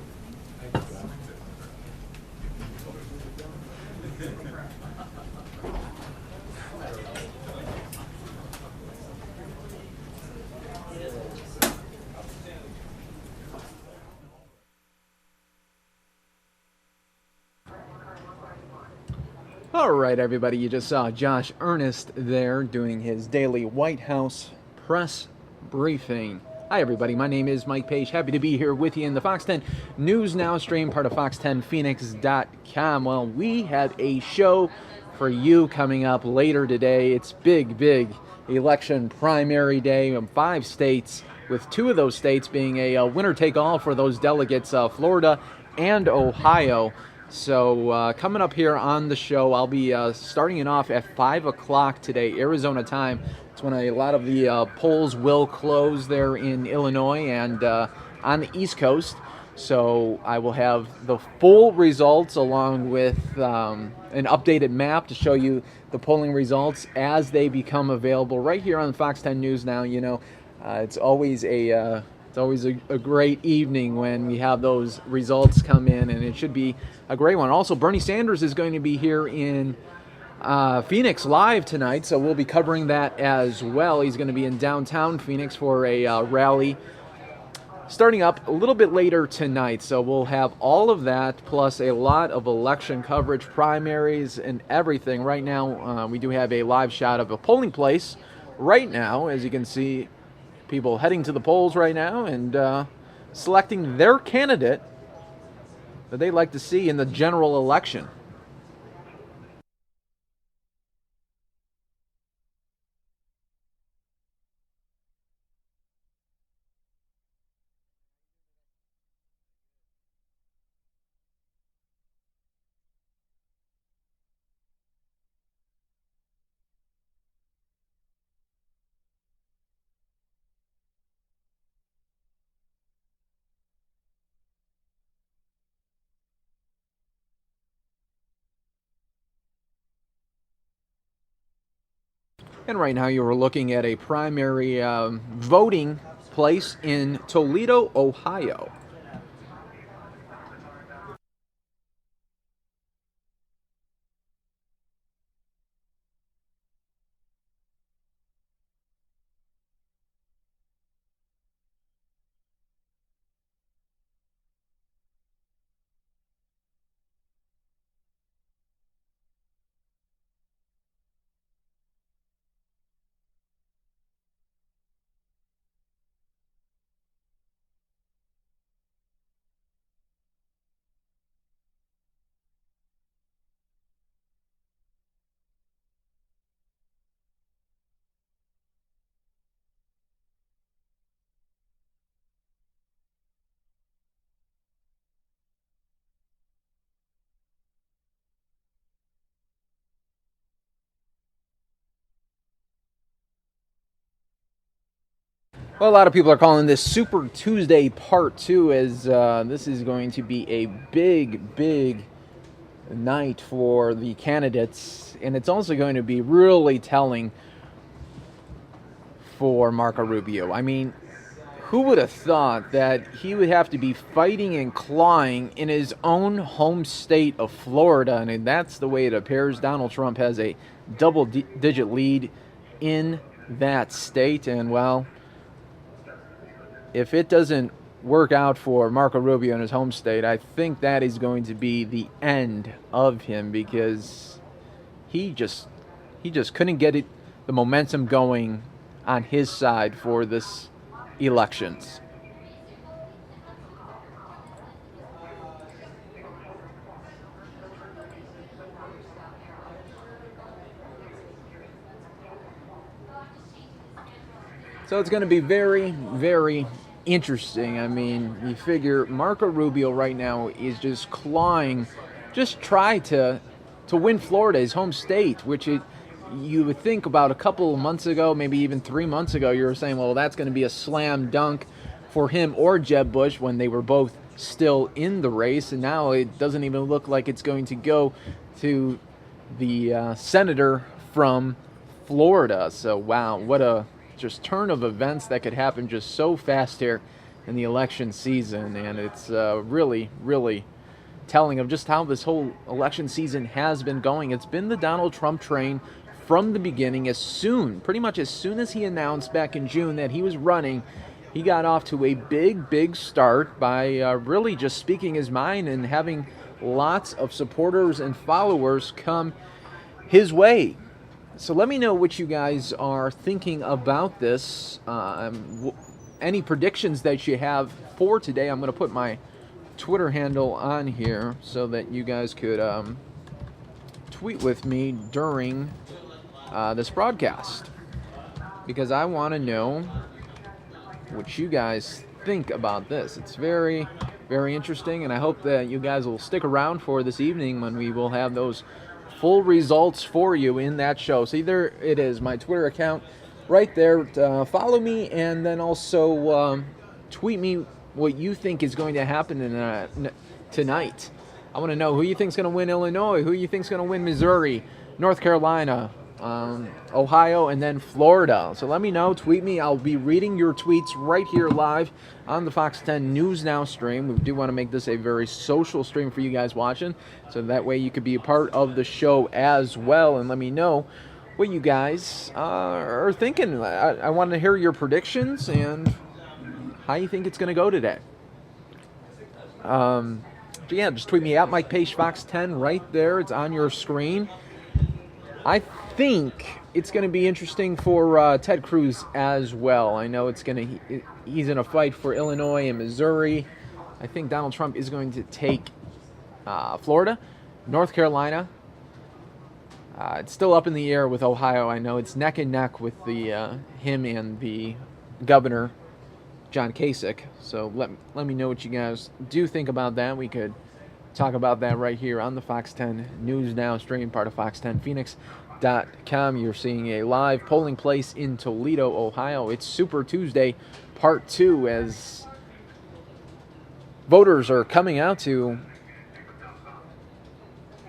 All right, everybody, you just saw Josh Earnest there doing his daily White House press briefing. Hi, everybody. My name is Mike Page. Happy to be here with you in the Fox 10 News Now stream, part of Fox10Phoenix.com. Well, we have a show for you coming up later today. It's big election primary day in 5 states, with 2 of those states being a winner-take-all for those delegates, Florida and Ohio. So coming up here on the show, I'll be starting it off at 5 o'clock today, Arizona time. It's when a lot of the polls will close there in Illinois and on the East Coast. So I will have the full results along with an updated map to show you the polling results as they become available right here on Fox 10 News Now. You know, it's always a great evening when we have those results come in, and it should be a great one. Also, Bernie Sanders is going to be here in Phoenix live tonight, so we'll be covering that as well. He's going to be in downtown Phoenix for a rally starting up a little bit later tonight. So we'll have all of that, plus a lot of election coverage, primaries, and everything. Right now, we do have a live shot of a polling place right now, as you can see. People heading to the polls right now and selecting their candidate that they'd like to see in the general election. And right now you are looking at a primary voting place in Toledo, Ohio. Well, a lot of people are calling this Super Tuesday Part 2, as this is going to be a big night for the candidates, and it's also going to be really telling for Marco Rubio. I mean, who would have thought that he would have to be fighting and clawing in his own home state of Florida, and that's the way it appears. Donald Trump has a double-digit lead in that state, and well, if it doesn't work out for Marco Rubio in his home state, I think that is going to be the end of him, because he just couldn't get the momentum going on his side for this elections. So it's going to be very, very interesting. I mean, you figure Marco Rubio right now is just clawing, just try to win Florida, his home state, which you would think about a couple of months ago, maybe even 3 months ago, you were saying, well, that's going to be a slam dunk for him or Jeb Bush when they were both still in the race. And now it doesn't even look like it's going to go to the senator from Florida. So, wow, what a just turn of events that could happen just so fast here in the election season. And it's really, really telling of just how this whole election season has been going. It's been the Donald Trump train from the beginning. Pretty much as soon as he announced back in June that he was running, he got off to a big, big start by really just speaking his mind and having lots of supporters and followers come his way. So let me know what you guys are thinking about this. Any predictions that you have for today. I'm going to put my Twitter handle on here so that you guys could tweet with me during this broadcast, because I want to know what you guys think about this. It's very, very interesting, and I hope that you guys will stick around for this evening when we will have those full results for you in that show. So there it is, my Twitter account right there. Follow me, and then also tweet me what you think is going to happen tonight. I want to know who you think is going to win Illinois, who you think is going to win Missouri, North Carolina, Ohio, and then Florida. So let me know, tweet me. I'll be reading your tweets right here live on the Fox 10 News Now stream. We do want to make this a very social stream for you guys watching, so that way you could be a part of the show as well, and let me know what you guys are thinking. I want to hear your predictions and how you think it's going to go today. Yeah, just tweet me out, Mike Page Fox 10 right there. It's on your screen. I think it's going to be interesting for Ted Cruz as well. I know he's in a fight for Illinois and Missouri. I think Donald Trump is going to take Florida, North Carolina. It's still up in the air with Ohio. I know it's neck and neck with him and the governor, John Kasich. So let me know what you guys do think about that. We could talk about that right here on the Fox 10 News Now stream, part of Fox10Phoenix.com. You're seeing a live polling place in Toledo, Ohio. It's Super Tuesday, part 2, as voters are coming out to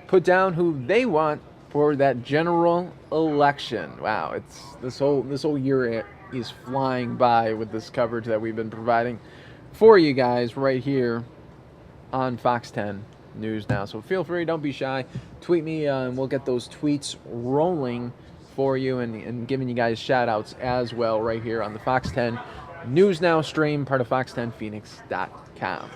put down who they want for that general election. Wow, it's this whole year is flying by with this coverage that we've been providing for you guys right here on Fox 10 News Now. So feel free, don't be shy. Tweet me, and we'll get those tweets rolling for you and giving you guys shout outs as well right here on the Fox 10 News Now stream, part of Fox10Phoenix.com.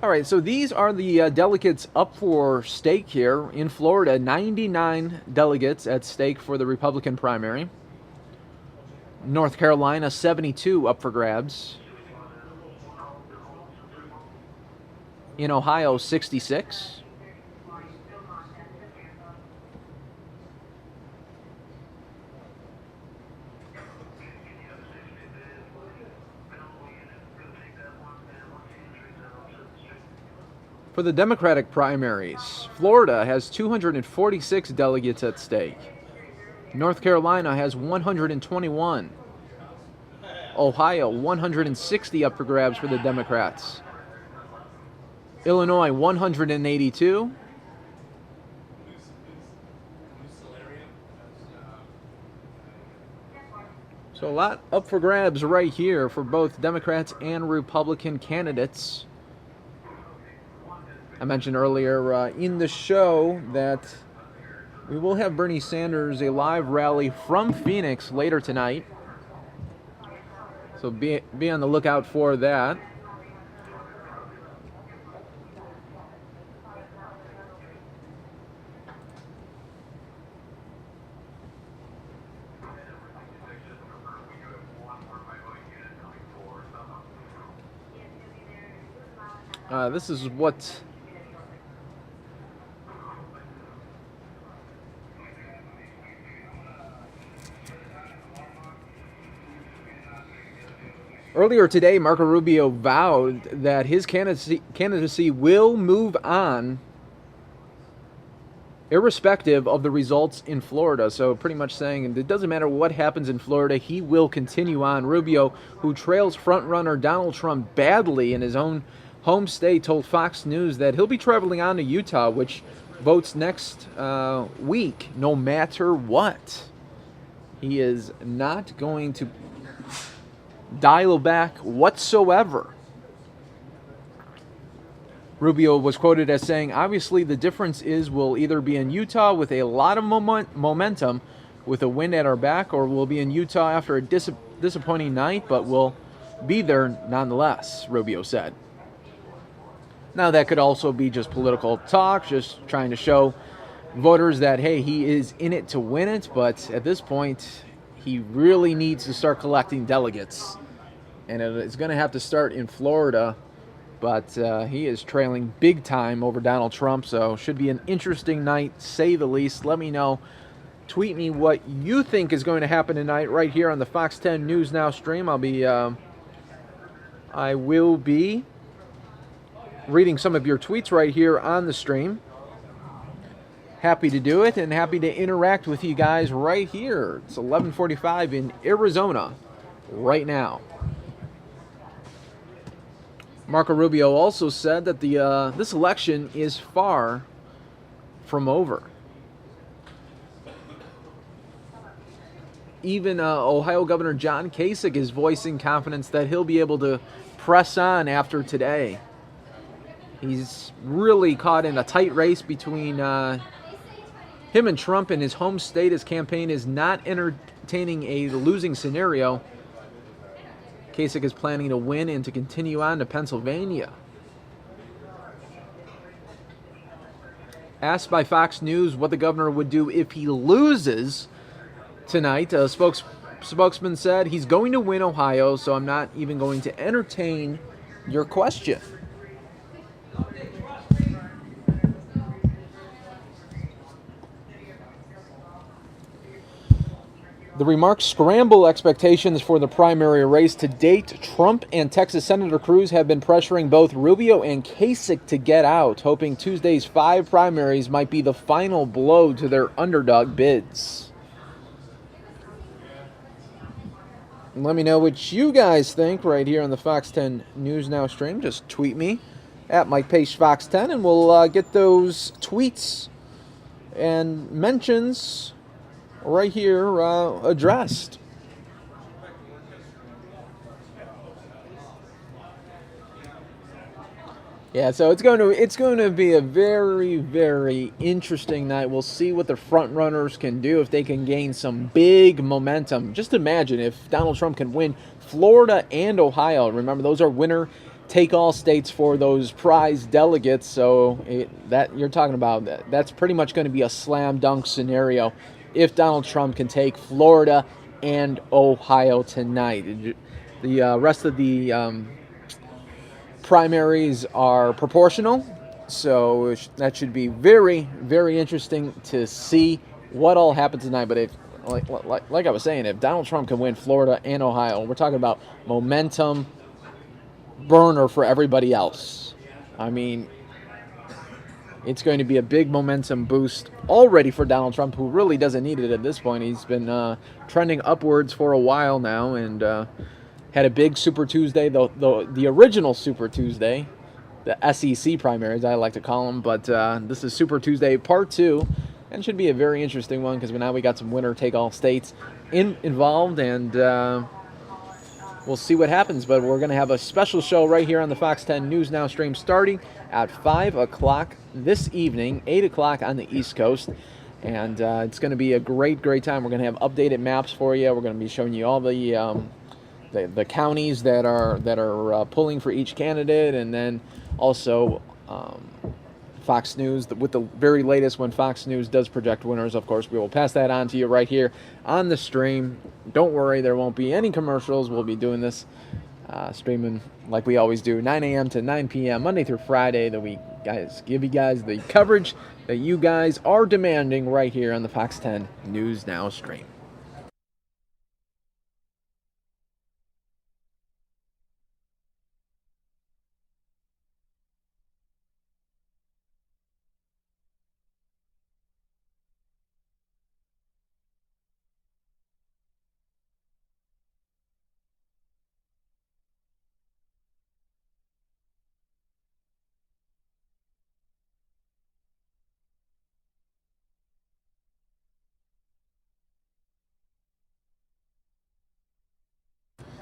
All right, so these are the delegates up for stake here in Florida. 99 delegates at stake for the Republican primary. North Carolina, 72 up for grabs. In Ohio, 66. For the Democratic primaries, Florida has 246 delegates at stake. North Carolina has 121. Ohio, 160 up for grabs for the Democrats. Illinois, 182. So a lot up for grabs right here for both Democrats and Republican candidates. I mentioned earlier in the show that we will have Bernie Sanders a live rally from Phoenix later tonight. So be on the lookout for that. This is what earlier today, Marco Rubio vowed that his candidacy will move on irrespective of the results in Florida. So pretty much saying it doesn't matter what happens in Florida, he will continue on. Rubio, who trails frontrunner Donald Trump badly in his own home state, told Fox News that he'll be traveling on to Utah, which votes next week, no matter what. He is not going to dial back whatsoever. Rubio was quoted as saying, obviously the difference is we'll either be in Utah with a lot of momentum with a win at our back, or we'll be in Utah after a disappointing night, but we'll be there nonetheless, Rubio said. Now that could also be just political talk, just trying to show voters that, hey, he is in it to win it, but at this point, he really needs to start collecting delegates. And it's going to have to start in Florida, but he is trailing big time over Donald Trump, so should be an interesting night, say the least. Let me know. Tweet me what you think is going to happen tonight right here on the Fox 10 News Now stream. I will be reading some of your tweets right here on the stream. Happy to do it and happy to interact with you guys right here. It's 11:45 in Arizona right now. Marco Rubio also said that this election is far from over. Even Ohio Governor John Kasich is voicing confidence that he'll be able to press on after today. He's really caught in a tight race between him and Trump in his home state. His campaign is not entertaining a losing scenario. Kasich is planning to win and to continue on to Pennsylvania. Asked by Fox News what the governor would do if he loses tonight, a spokesman said he's going to win Ohio, so I'm not even going to entertain your question. The remarks scramble expectations for the primary race. To date, Trump and Texas Senator Cruz have been pressuring both Rubio and Kasich to get out, hoping Tuesday's 5 primaries might be the final blow to their underdog bids. Let me know what you guys think right here on the Fox 10 News Now stream. Just tweet me at Mike Page Fox 10 and we'll get those tweets and mentions right here addressed. Yeah, so it's going to be a very, very interesting night. We'll see what the front runners can do, if they can gain some big momentum. Just imagine if Donald Trump can win Florida and Ohio. Remember, those are winner take all states for those prize delegates. So that you're talking about, that's pretty much going to be a slam dunk scenario if Donald Trump can take Florida and Ohio tonight. The rest of the primaries are proportional, so that should be very, very interesting to see what all happens tonight. But if, like I was saying, if Donald Trump can win Florida and Ohio, we're talking about momentum burner for everybody else. I mean, it's going to be a big momentum boost already for Donald Trump, who really doesn't need it at this point. He's been trending upwards for a while now and had a big Super Tuesday, the original Super Tuesday, the SEC primaries, I like to call them. But this is Super Tuesday Part 2, and should be a very interesting one because now we got some winner-take-all states involved. And we'll see what happens. But we're going to have a special show right here on the Fox 10 News Now stream starting at 5 o'clock this evening, 8 o'clock on the East Coast. And it's going to be a great, great time. We're going to have updated maps for you. We're going to be showing you all the counties that are pulling for each candidate, and then also Fox News with the very latest when Fox News does project winners. Of course, we will pass that on to you right here on the stream. Don't worry, there won't be any commercials. We'll be doing this streaming like we always do, 9 a.m. to 9 p.m. Monday through Friday. That we give you guys the coverage that you guys are demanding right here on the Fox 10 News Now stream.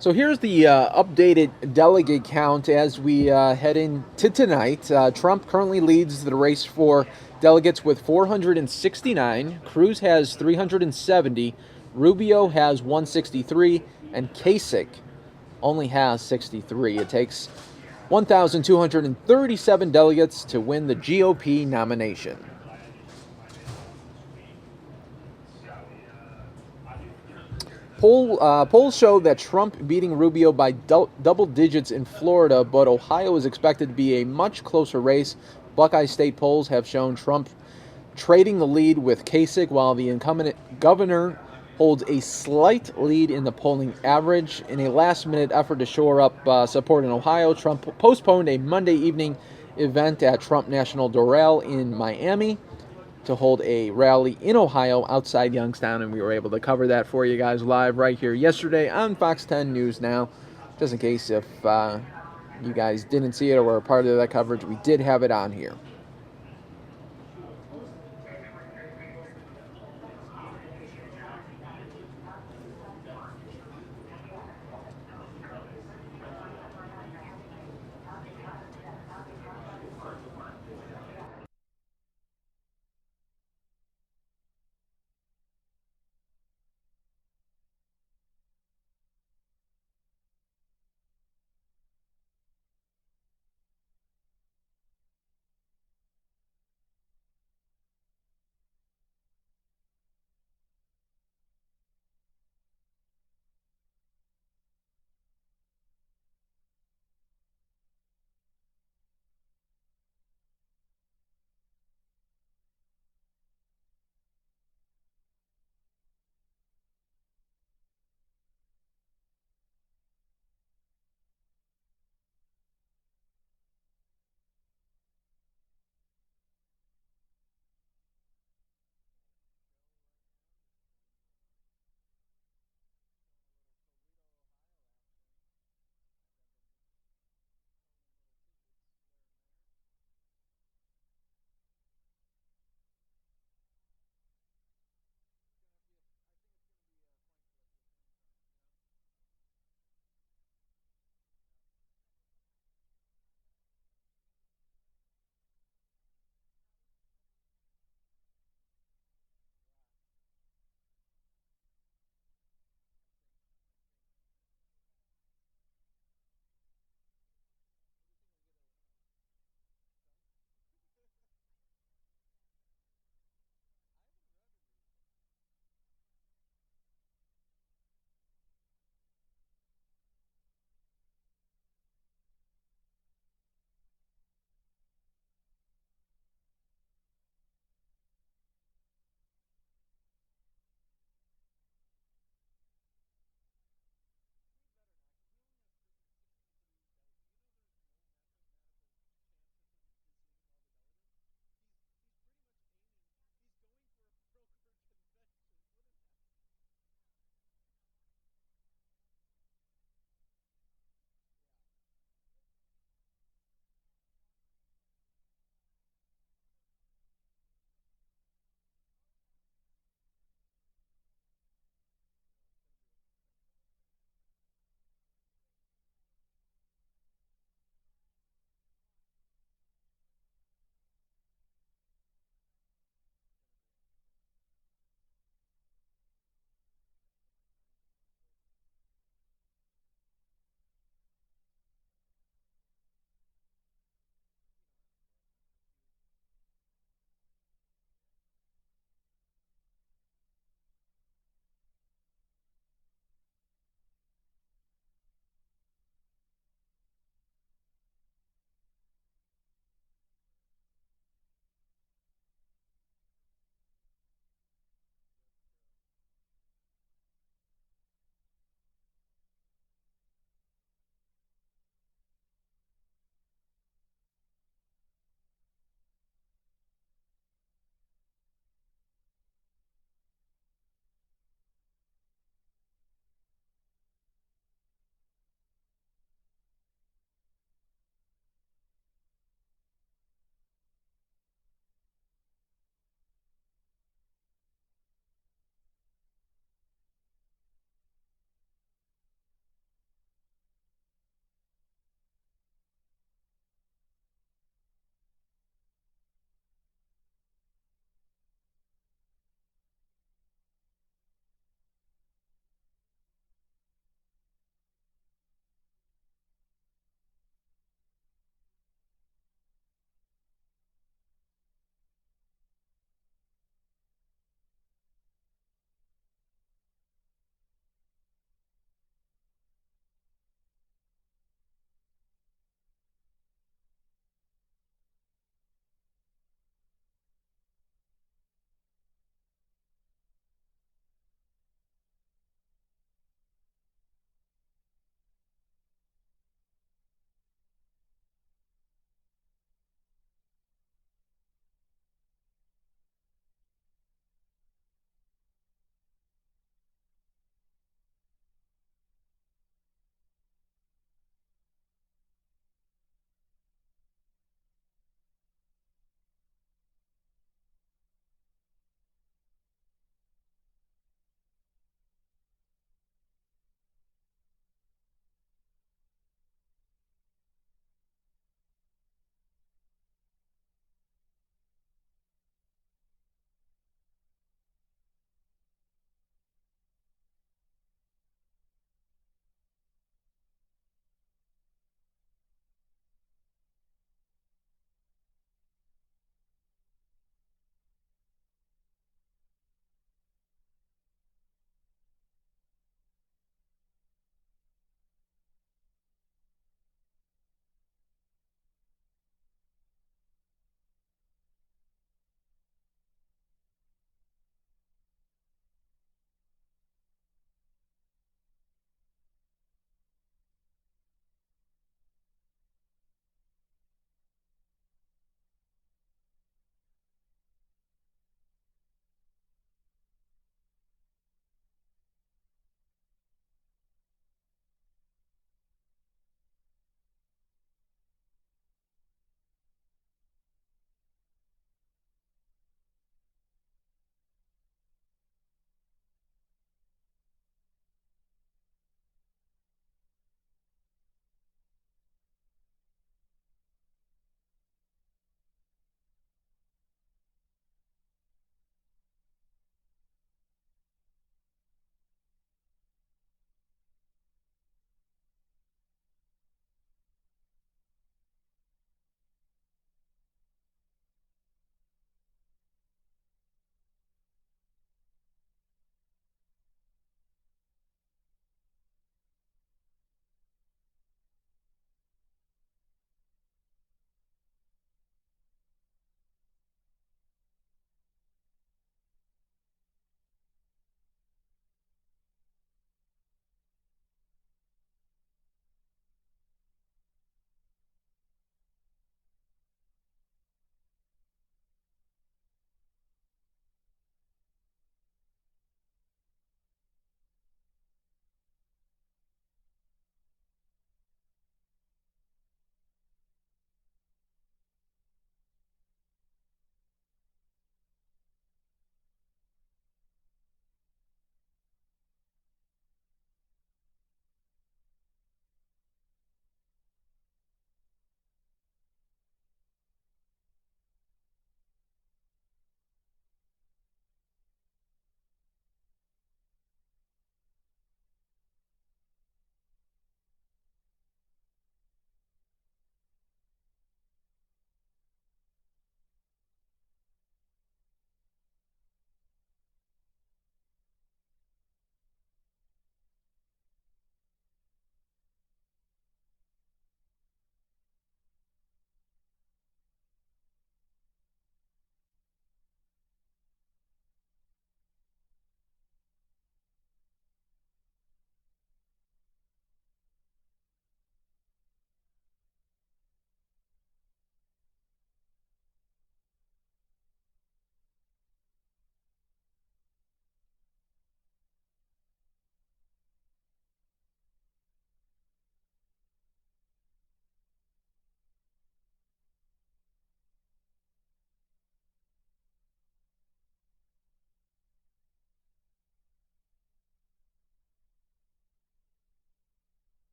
So here's the updated delegate count as we head into tonight. Trump currently leads the race for delegates with 469. Cruz has 370. Rubio has 163. And Kasich only has 63. It takes 1,237 delegates to win the GOP nomination. Polls show that Trump beating Rubio by double digits in Florida, but Ohio is expected to be a much closer race. Buckeye State polls have shown Trump trading the lead with Kasich, while the incumbent governor holds a slight lead in the polling average. In a last-minute effort to shore up support in Ohio, Trump postponed a Monday evening event at Trump National Doral in Miami to hold a rally in Ohio outside Youngstown, and we were able to cover that for you guys live right here yesterday on Fox 10 News Now. Just in case if you guys didn't see it or were a part of that coverage, we did have it on here.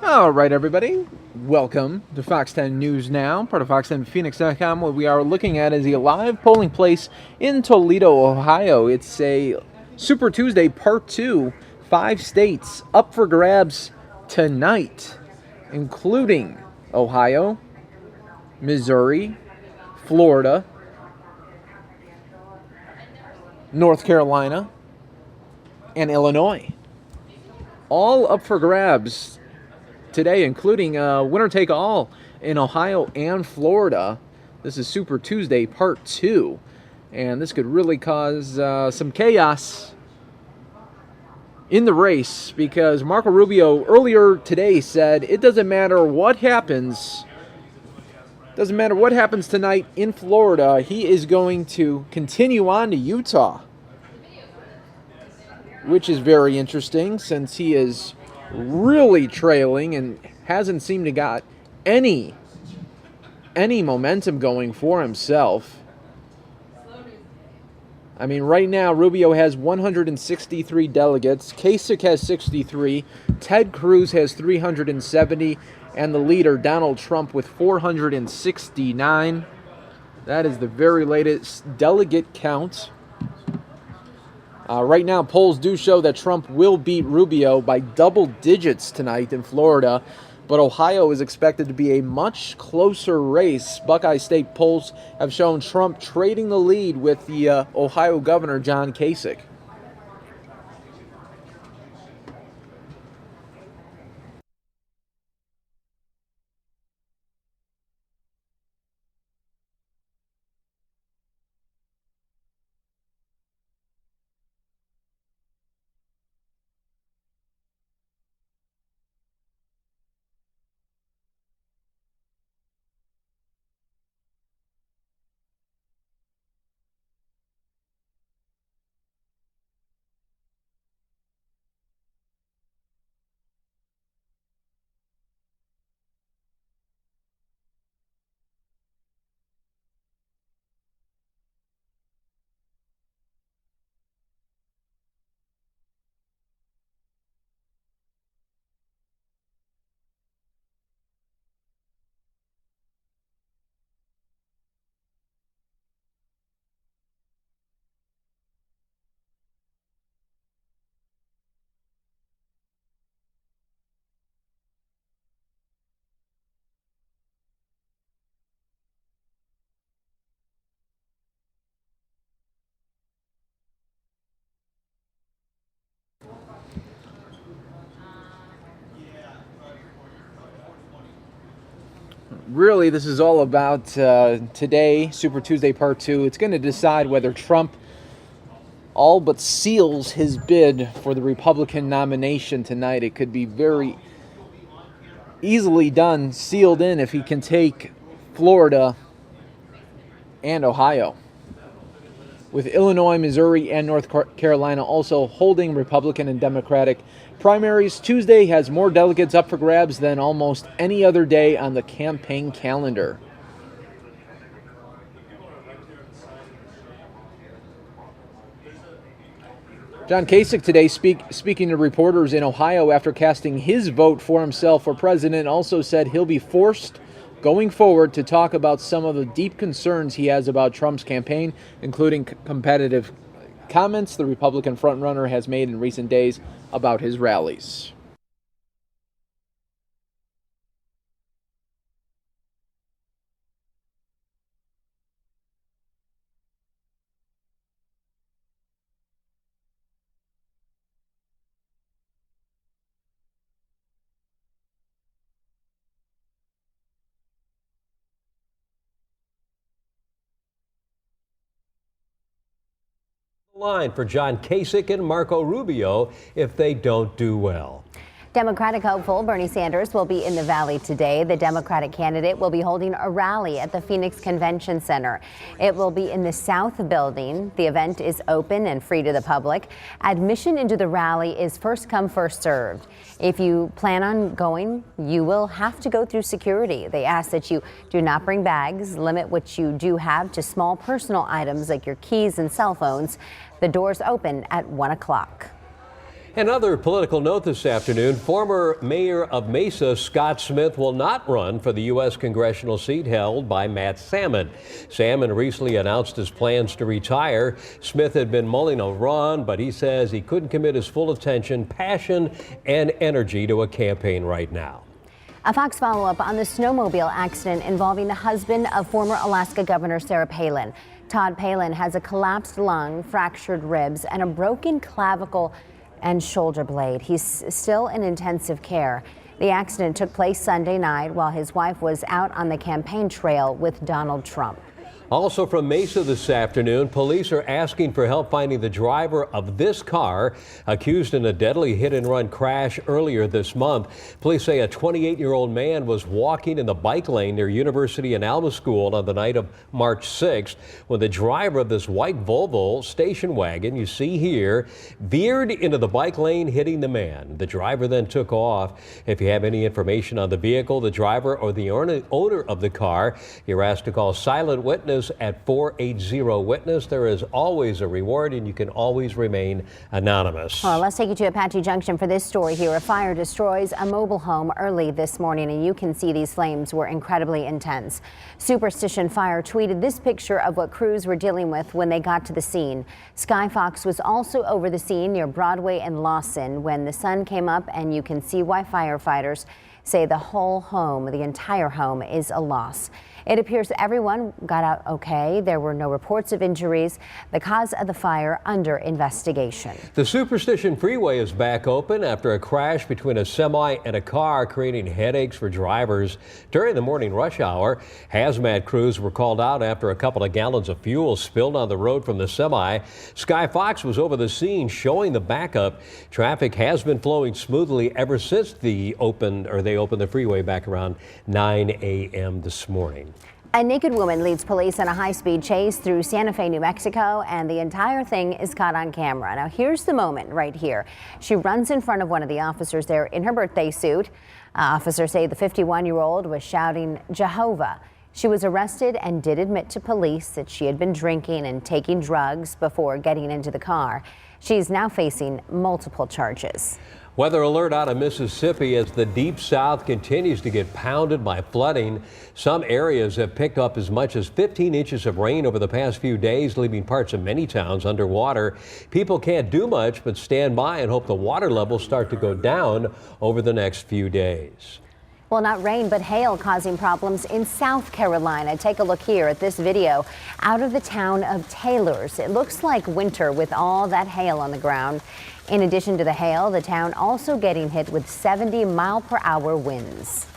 All right, everybody. Welcome to Fox 10 News Now, part of Fox10Phoenix.com. What we are looking at is a live polling place in Toledo, Ohio. It's a Super Tuesday Part 2. 5 states up for grabs tonight, including Ohio, Missouri, Florida, North Carolina, and Illinois. All up for grabs today, including winner-take-all in Ohio and Florida. This is Super Tuesday Part 2, and this could really cause some chaos in the race, because Marco Rubio earlier today said it doesn't matter what happens. Doesn't matter what happens tonight in Florida. He is going to continue on to Utah, which is very interesting since he is really trailing and hasn't seemed to got any momentum going for himself. I mean, right now, Rubio has 163 delegates. Kasich has 63. Ted Cruz has 370. And the leader, Donald Trump, with 469. That is the very latest delegate count. Right now, polls do show that Trump will beat Rubio by double digits tonight in Florida, but Ohio is expected to be a much closer race. Buckeye State polls have shown Trump trading the lead with the Ohio governor, John Kasich. Really, this is all about today, Super Tuesday Part 2. It's going to decide whether Trump all but seals his bid for the Republican nomination tonight. It could be very easily done, sealed in, if he can take Florida and Ohio, with Illinois, Missouri, and North Carolina also holding Republican and Democratic primaries. Tuesday has more delegates up for grabs than almost any other day on the campaign calendar. John Kasich today speaking to reporters in Ohio after casting his vote for himself for president, also said he'll be forced going forward to talk about some of the deep concerns he has about Trump's campaign, including competitive comments the Republican frontrunner has made in recent days about his rallies. Line for John Kasich and Marco Rubio if they don't do well. Democratic hopeful Bernie Sanders will be in the Valley today. The Democratic candidate will be holding a rally at the Phoenix Convention Center. It will be in the South Building. The event is open and free to the public. Admission into the rally is first come, first served. If you plan on going, you will have to go through security. They ask that you do not bring bags, limit what you do have to small personal items like your keys and cell phones. The doors open at 1 o'clock. Another political note this afternoon, former mayor of Mesa, Scott Smith, will not run for the U.S. congressional seat held by Matt Salmon. Salmon recently announced his plans to retire. Smith had been mulling a run, but he says he couldn't commit his full attention, passion, and energy to a campaign right now. A Fox follow-up on the snowmobile accident involving the husband of former Alaska Governor Sarah Palin. Todd Palin has a collapsed lung, fractured ribs, and a broken clavicle and shoulder blade. He's still in intensive care. The accident took place Sunday night while his wife was out on the campaign trail with Donald Trump. Also from Mesa this afternoon, police are asking for help finding the driver of this car accused in a deadly hit-and-run crash earlier this month. Police say a 28-year-old man was walking in the bike lane near University and Alma School on the night of March 6th when the driver of this white Volvo station wagon you see here veered into the bike lane, hitting the man. The driver then took off. If you have any information on the vehicle, the driver, or the owner of the car, you're asked to call Silent Witness at 480-WITNESS. There is always a reward, and you can always remain anonymous. Well, let's take you to Apache Junction for this story here. A fire destroys a mobile home early this morning, and you can see these flames were incredibly intense. Superstition Fire tweeted this picture of what crews were dealing with when they got to the scene. Sky Fox was also over the scene near Broadway and Lawson when the sun came up, and you can see why firefighters say the whole home, the entire home, is a loss. It appears everyone got out okay. There were no reports of injuries. The cause of the fire under investigation. The Superstition Freeway is back open after a crash between a semi and a car, creating headaches for drivers during the morning rush hour. Hazmat crews were called out after a couple of gallons of fuel spilled on the road from the semi. Sky Fox was over the scene showing the backup. Traffic has been flowing smoothly ever since they opened the freeway back around 9 a.m. this morning. A naked woman leads police on a high-speed chase through Santa Fe, New Mexico, and the entire thing is caught on camera. Now, here's the moment right here. She runs in front of one of the officers there in her birthday suit. Officers say the 51-year-old was shouting Jehovah. She was arrested and did admit to police that she had been drinking and taking drugs before getting into the car. She's now facing multiple charges. Weather alert out of Mississippi as the Deep South continues to get pounded by flooding. Some areas have picked up as much as 15 inches of rain over the past few days, leaving parts of many towns underwater. People can't do much but stand by and hope the water levels start to go down over the next few days. Well, not rain, but hail causing problems in South Carolina. Take a look here at this video out of the town of Taylors. It looks like winter with all that hail on the ground. In addition to the hail, the town also getting hit with 70-mile-per-hour winds.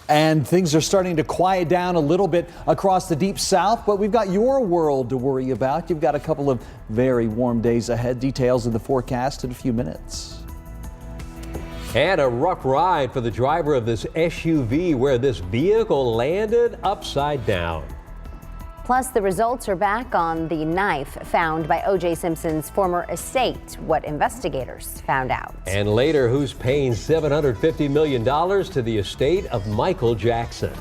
And things are starting to quiet down a little bit across the Deep South, but we've got your world to worry about. You've got a couple of very warm days ahead. Details of the forecast in a few minutes. And a rough ride for the driver of this SUV where this vehicle landed upside down. Plus, the results are back on the knife found by O.J. Simpson's former estate, what investigators found out. And later, who's paying $750 million to the estate of Michael Jackson?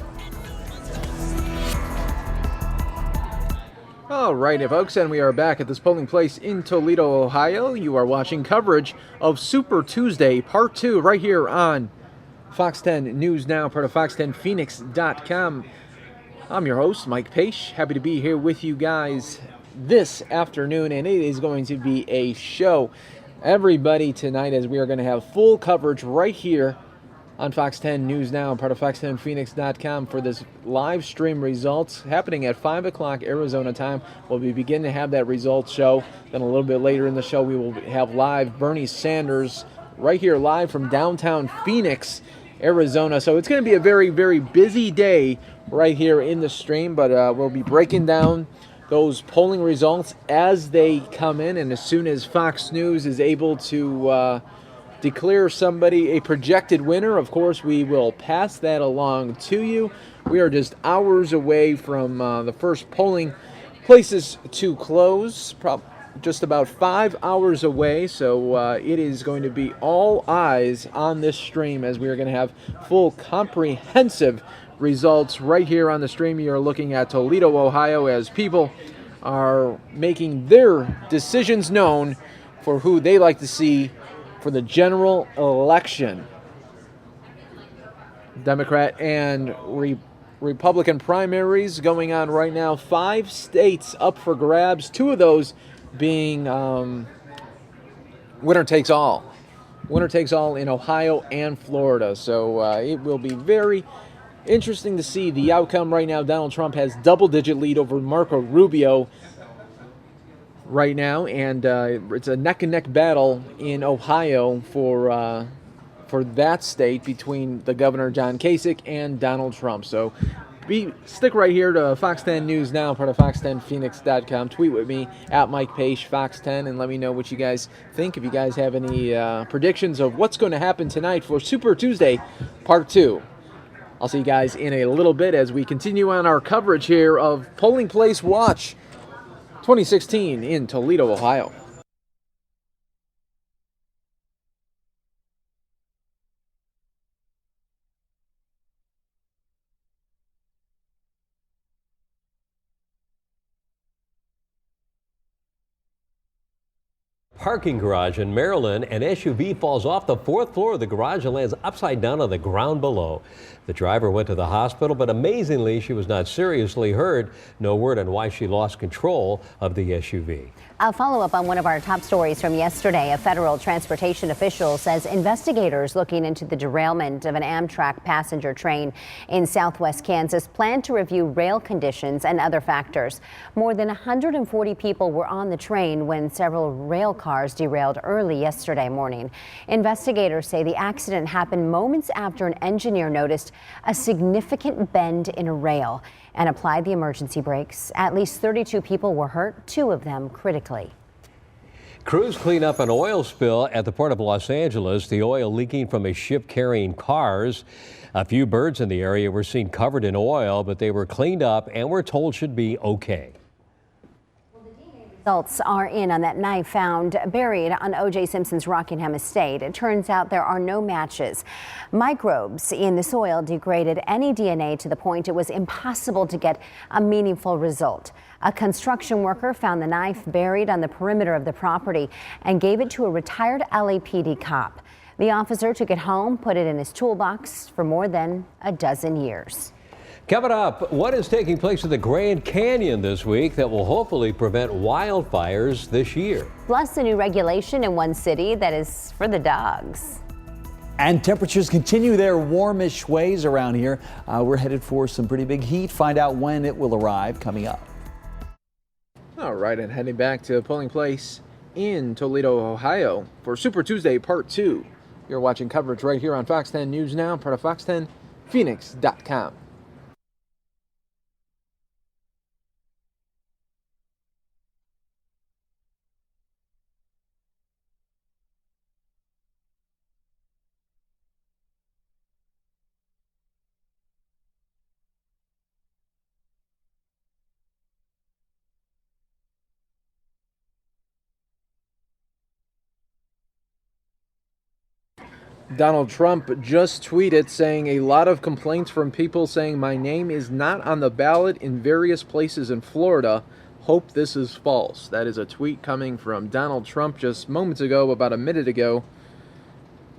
All righty, folks, and we are back at this polling place in Toledo, Ohio. You are watching coverage of Super Tuesday, Part 2, right here on Fox 10 News Now, part of fox10phoenix.com. I'm your host, Mike Page. Happy to be here with you guys this afternoon, and it is going to be a show. Everybody tonight, as we are going to have full coverage right here on Fox 10 News Now, part of fox10phoenix.com for this live stream results happening at 5 o'clock Arizona time. We'll begin to have that results show. Then a little bit later in the show, we will have live Bernie Sanders right here live from downtown Phoenix, Arizona. So it's going to be a very, very busy day right here in the stream, but we'll be breaking down those polling results as they come in, and as soon as Fox News is able to declare somebody a projected winner, of course, we will pass that along to you. We are just hours away from the first polling places to close, just about 5 hours away, so it is going to be all eyes on this stream as we are going to have full comprehensive results right here on the stream. You are looking at Toledo, Ohio, as people are making their decisions known for who they like to see for the general election. Democrat and Republican primaries going on right now. 5 states up for grabs. 2 of those being winner takes all. Winner takes all in Ohio and Florida. So it will be very interesting to see the outcome right now. Donald Trump has double-digit lead over Marco Rubio right now, and it's a neck-and-neck battle in Ohio for that state between the governor, John Kasich, and Donald Trump. So stick right here to Fox 10 News Now, part of fox10phoenix.com. Tweet with me at Mike Page, Fox 10, and let me know what you guys think. If you guys have any predictions of what's going to happen tonight for Super Tuesday, Part 2. I'll see you guys in a little bit as we continue on our coverage here of Polling Place Watch 2016 in Toledo, Ohio. Parking garage in Maryland. An SUV falls off the 4th floor of the garage and lands upside down on the ground below. The driver went to the hospital, but amazingly, she was not seriously hurt. No word on why she lost control of the SUV. I'll follow up on one of our top stories from yesterday. A federal transportation official says investigators looking into the derailment of an Amtrak passenger train in southwest Kansas plan to review rail conditions and other factors. More than 140 people were on the train when several rail cars derailed early yesterday morning. Investigators say the accident happened moments after an engineer noticed a significant bend in a rail and applied the emergency brakes. At least 32 people were hurt, 2 of them critically. Crews clean up an oil spill at the Port of Los Angeles, the oil leaking from a ship carrying cars. A few birds in the area were seen covered in oil, but they were cleaned up and we're told should be okay. Results are in on that knife found buried on O.J. Simpson's Rockingham estate. It turns out there are no matches. Microbes in the soil degraded any DNA to the point it was impossible to get a meaningful result. A construction worker found the knife buried on the perimeter of the property and gave it to a retired LAPD cop. The officer took it home, put it in his toolbox for more than a dozen years. Coming up, what is taking place in the Grand Canyon this week that will hopefully prevent wildfires this year? Plus, a new regulation in one city that is for the dogs. And temperatures continue their warmish ways around here. We're headed for some pretty big heat. Find out when it will arrive coming up. All right, and heading back to Polling Place in Toledo, Ohio for Super Tuesday Part 2. You're watching coverage right here on Fox 10 News Now, part of fox10phoenix.com. Donald Trump just tweeted saying a lot of complaints from people saying my name is not on the ballot in various places in Florida. Hope this is false. That is a tweet coming from Donald Trump just moments ago, about a minute ago.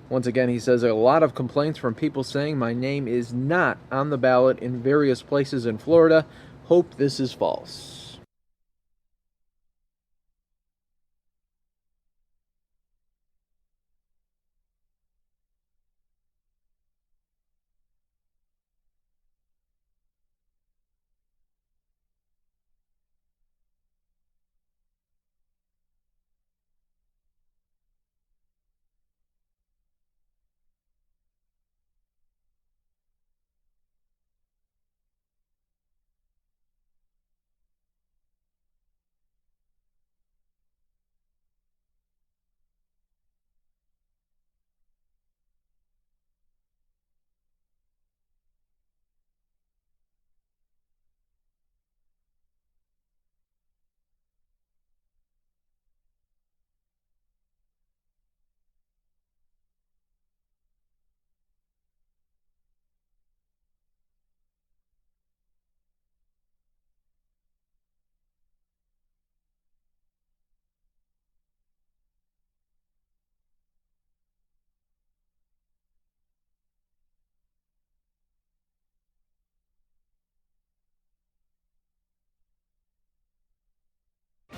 Once again, he says a lot of complaints from people saying my name is not on the ballot in various places in Florida. Hope this is false.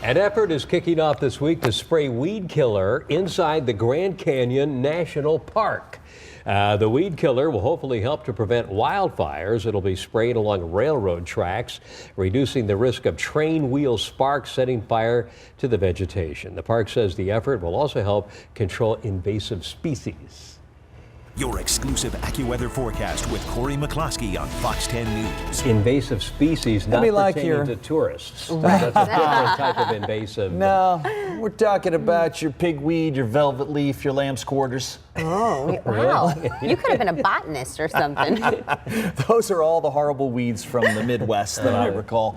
An effort is kicking off this week to spray weed killer inside the Grand Canyon National Park. The weed killer will hopefully help to prevent wildfires. It'll be sprayed along railroad tracks, reducing the risk of train wheel sparks setting fire to the vegetation. The park says the effort will also help control invasive species. Your exclusive AccuWeather forecast with Corey McCloskey on Fox 10 News. Invasive species, not pertaining to tourists. That's a different type of invasive. No, we're talking about your pigweed, your velvet leaf, your lamb's quarters. Oh, wow. You could have been a botanist or something. Those are all the horrible weeds from the Midwest that I recall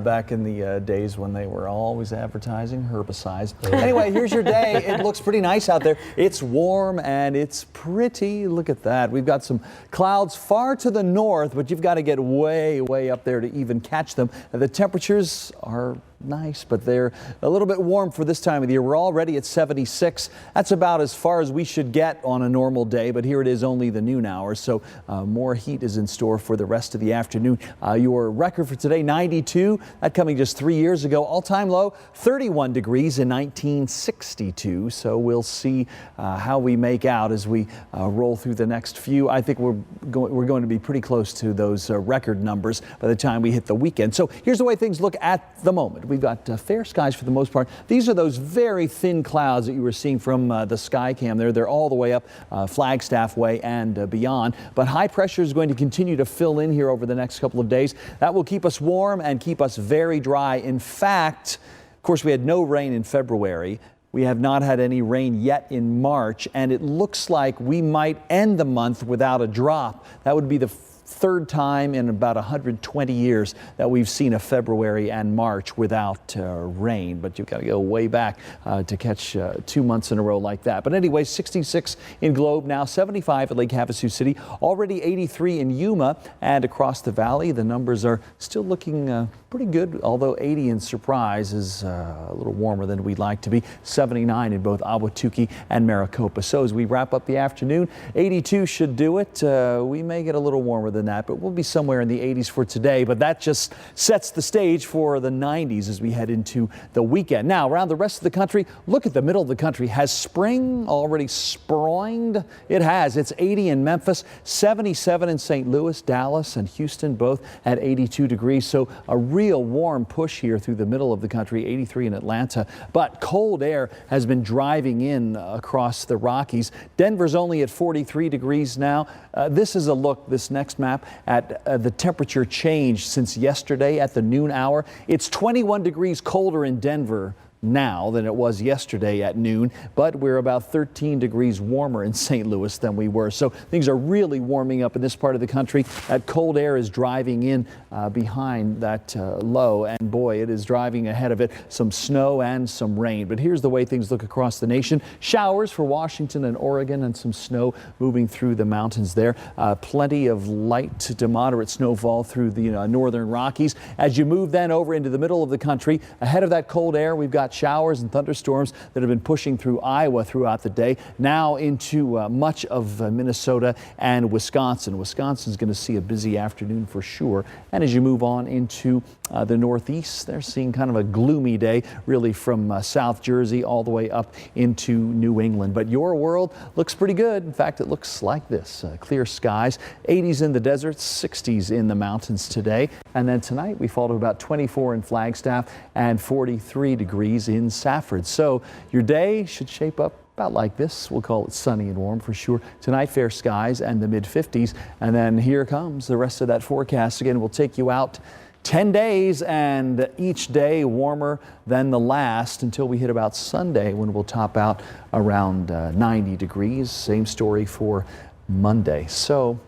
back in the days when they were always advertising herbicides. Anyway, here's your day. It looks pretty nice out there. It's warm and it's pretty. Look at that. We've got some clouds far to the north, but you've got to get way, way up there to even catch them. The temperatures are nice, but they're a little bit warm for this time of the year. We're already at 76. That's about as far as we should get on a normal day, but here it is only the noon hour, so more heat is in store for the rest of the afternoon. Your record for today, 92. That coming just 3 years ago. All-time low, 31 degrees in 1962. So we'll see how we make out as we roll through the next few. I think we're going to be pretty close to those record numbers by the time we hit the weekend. So here's the way things look at the moment. We've got fair skies for the most part. These are those very thin clouds that you were seeing from the sky cam there. They're all the way up Flagstaff Way and beyond. But high pressure is going to continue to fill in here over the next couple of days. That will keep us warm and keep us very dry. In fact, of course, we had no rain in February. We have not had any rain yet in March, and it looks like we might end the month without a drop. That would be the third time in about 120 years that we've seen a February and March without rain, but you've got to go way back to catch 2 months in a row like that. But anyway, 66 in Globe now, 75 at Lake Havasu City, already 83 in Yuma, and across the valley the numbers are still looking pretty good, although 80 in Surprise is a little warmer than we'd like to be. 79 in both Ahwatukee and Maricopa. So as we wrap up the afternoon, 82 should do it. We may get a little warmer than that, but we'll be somewhere in the 80s for today. But that just sets the stage for the 90s as we head into the weekend. Now, around the rest of the country, look at the middle of the country. Has spring already springed? It has. It's 80 in Memphis, 77 in St. Louis, Dallas, and Houston, both at 82 degrees. So a real warm push here through the middle of the country, 83 in Atlanta. But cold air has been driving in across the Rockies. Denver's only at 43 degrees now. This is a look, this next map, at the temperature change since yesterday at the noon hour. It's 21 degrees colder in Denver now than it was yesterday at noon, but we're about 13 degrees warmer in St. Louis than we were. So things are really warming up in this part of the country. That cold air is driving in behind that low, and boy, it is driving ahead of it some snow and some rain. But here's the way things look across the nation. Showers for Washington and Oregon, and some snow moving through the mountains there. Plenty of light to moderate snowfall through the northern Rockies. As you move then over into the middle of the country, ahead of that cold air, we've got showers and thunderstorms that have been pushing through Iowa throughout the day, now into much of Minnesota and Wisconsin. Wisconsin's going to see a busy afternoon for sure. And as you move on into the Northeast, they're seeing kind of a gloomy day, really from South Jersey all the way up into New England. But your world looks pretty good. In fact, it looks like this. Clear skies, 80s in the deserts, 60s in the mountains today. And then tonight we fall to about 24 in Flagstaff and 43 degrees in Safford. So your day should shape up about like this. We'll call it sunny and warm for sure. Tonight, fair skies and the mid-50s. And then here comes the rest of that forecast. Again, we'll take you out 10 days, and each day warmer than the last until we hit about Sunday, when we'll top out around 90 degrees. Same story for Monday. So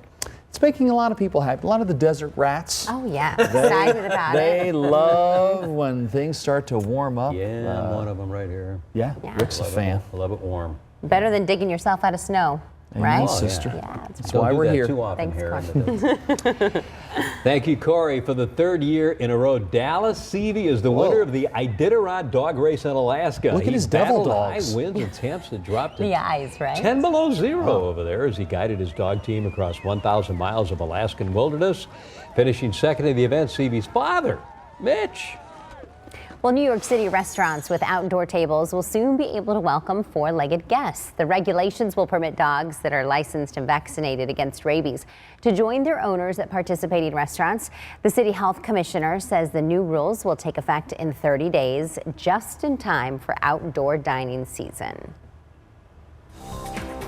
it's making a lot of people happy. A lot of the desert rats. Oh, yeah. Excited about it. They love when things start to warm up. Yeah, I'm one of them right here. Yeah, Rick's a fan. I love it warm. Better than digging yourself out of snow, right? Amen, sister. Yeah, That's why we're here. Too often Thanks, here. Corey. Thank you, Corey. For the third year in a row, Dallas Seavey is the winner of the Iditarod dog race in Alaska. Look at his devil dogs. High winds and temps that dropped The eyes, right? 10 below zero over there as he guided his dog team across 1,000 miles of Alaskan wilderness. Finishing second in the event, Seavey's father, Mitch. Well, New York City restaurants with outdoor tables will soon be able to welcome four-legged guests. The regulations will permit dogs that are licensed and vaccinated against rabies to join their owners at participating restaurants. The city health commissioner says the new rules will take effect in 30 days, just in time for outdoor dining season.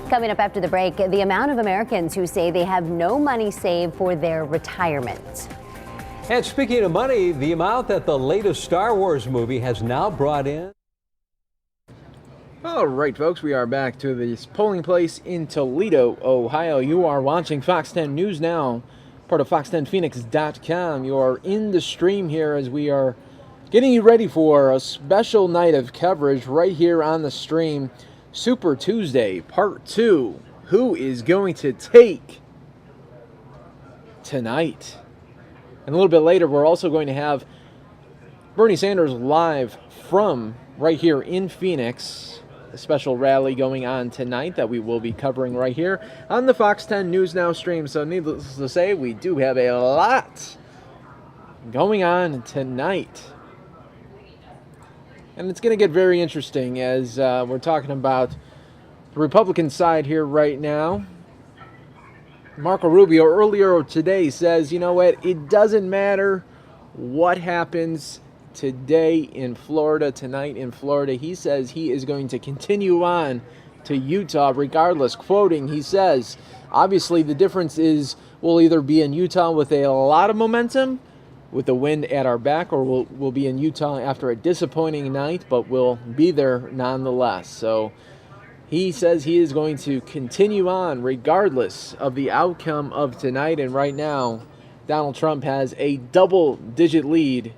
Coming up after the break, the amount of Americans who say they have no money saved for their retirement. And speaking of money, the amount that the latest Star Wars movie has now brought in. All right, folks, we are back to this polling place in Toledo, Ohio. You are watching Fox 10 News Now, part of fox10phoenix.com. You are in the stream here as we are getting you ready for a special night of coverage right here on the stream. Super Tuesday, Part 2. Who is going to take tonight? And a little bit later, we're also going to have Bernie Sanders live from right here in Phoenix. A special rally going on tonight that we will be covering right here on the Fox 10 News Now stream. So needless to say, we do have a lot going on tonight. And it's going to get very interesting as we're talking about the Republican side here right now. Marco Rubio earlier today says, you know what, it doesn't matter what happens today in Florida, tonight in Florida. He says he is going to continue on to Utah regardless. Quoting, he says, obviously the difference is we'll either be in Utah with a lot of momentum, with the wind at our back, or we'll be in Utah after a disappointing night, but we'll be there nonetheless. So he says he is going to continue on regardless of the outcome of tonight. And right now, Donald Trump has a double-digit lead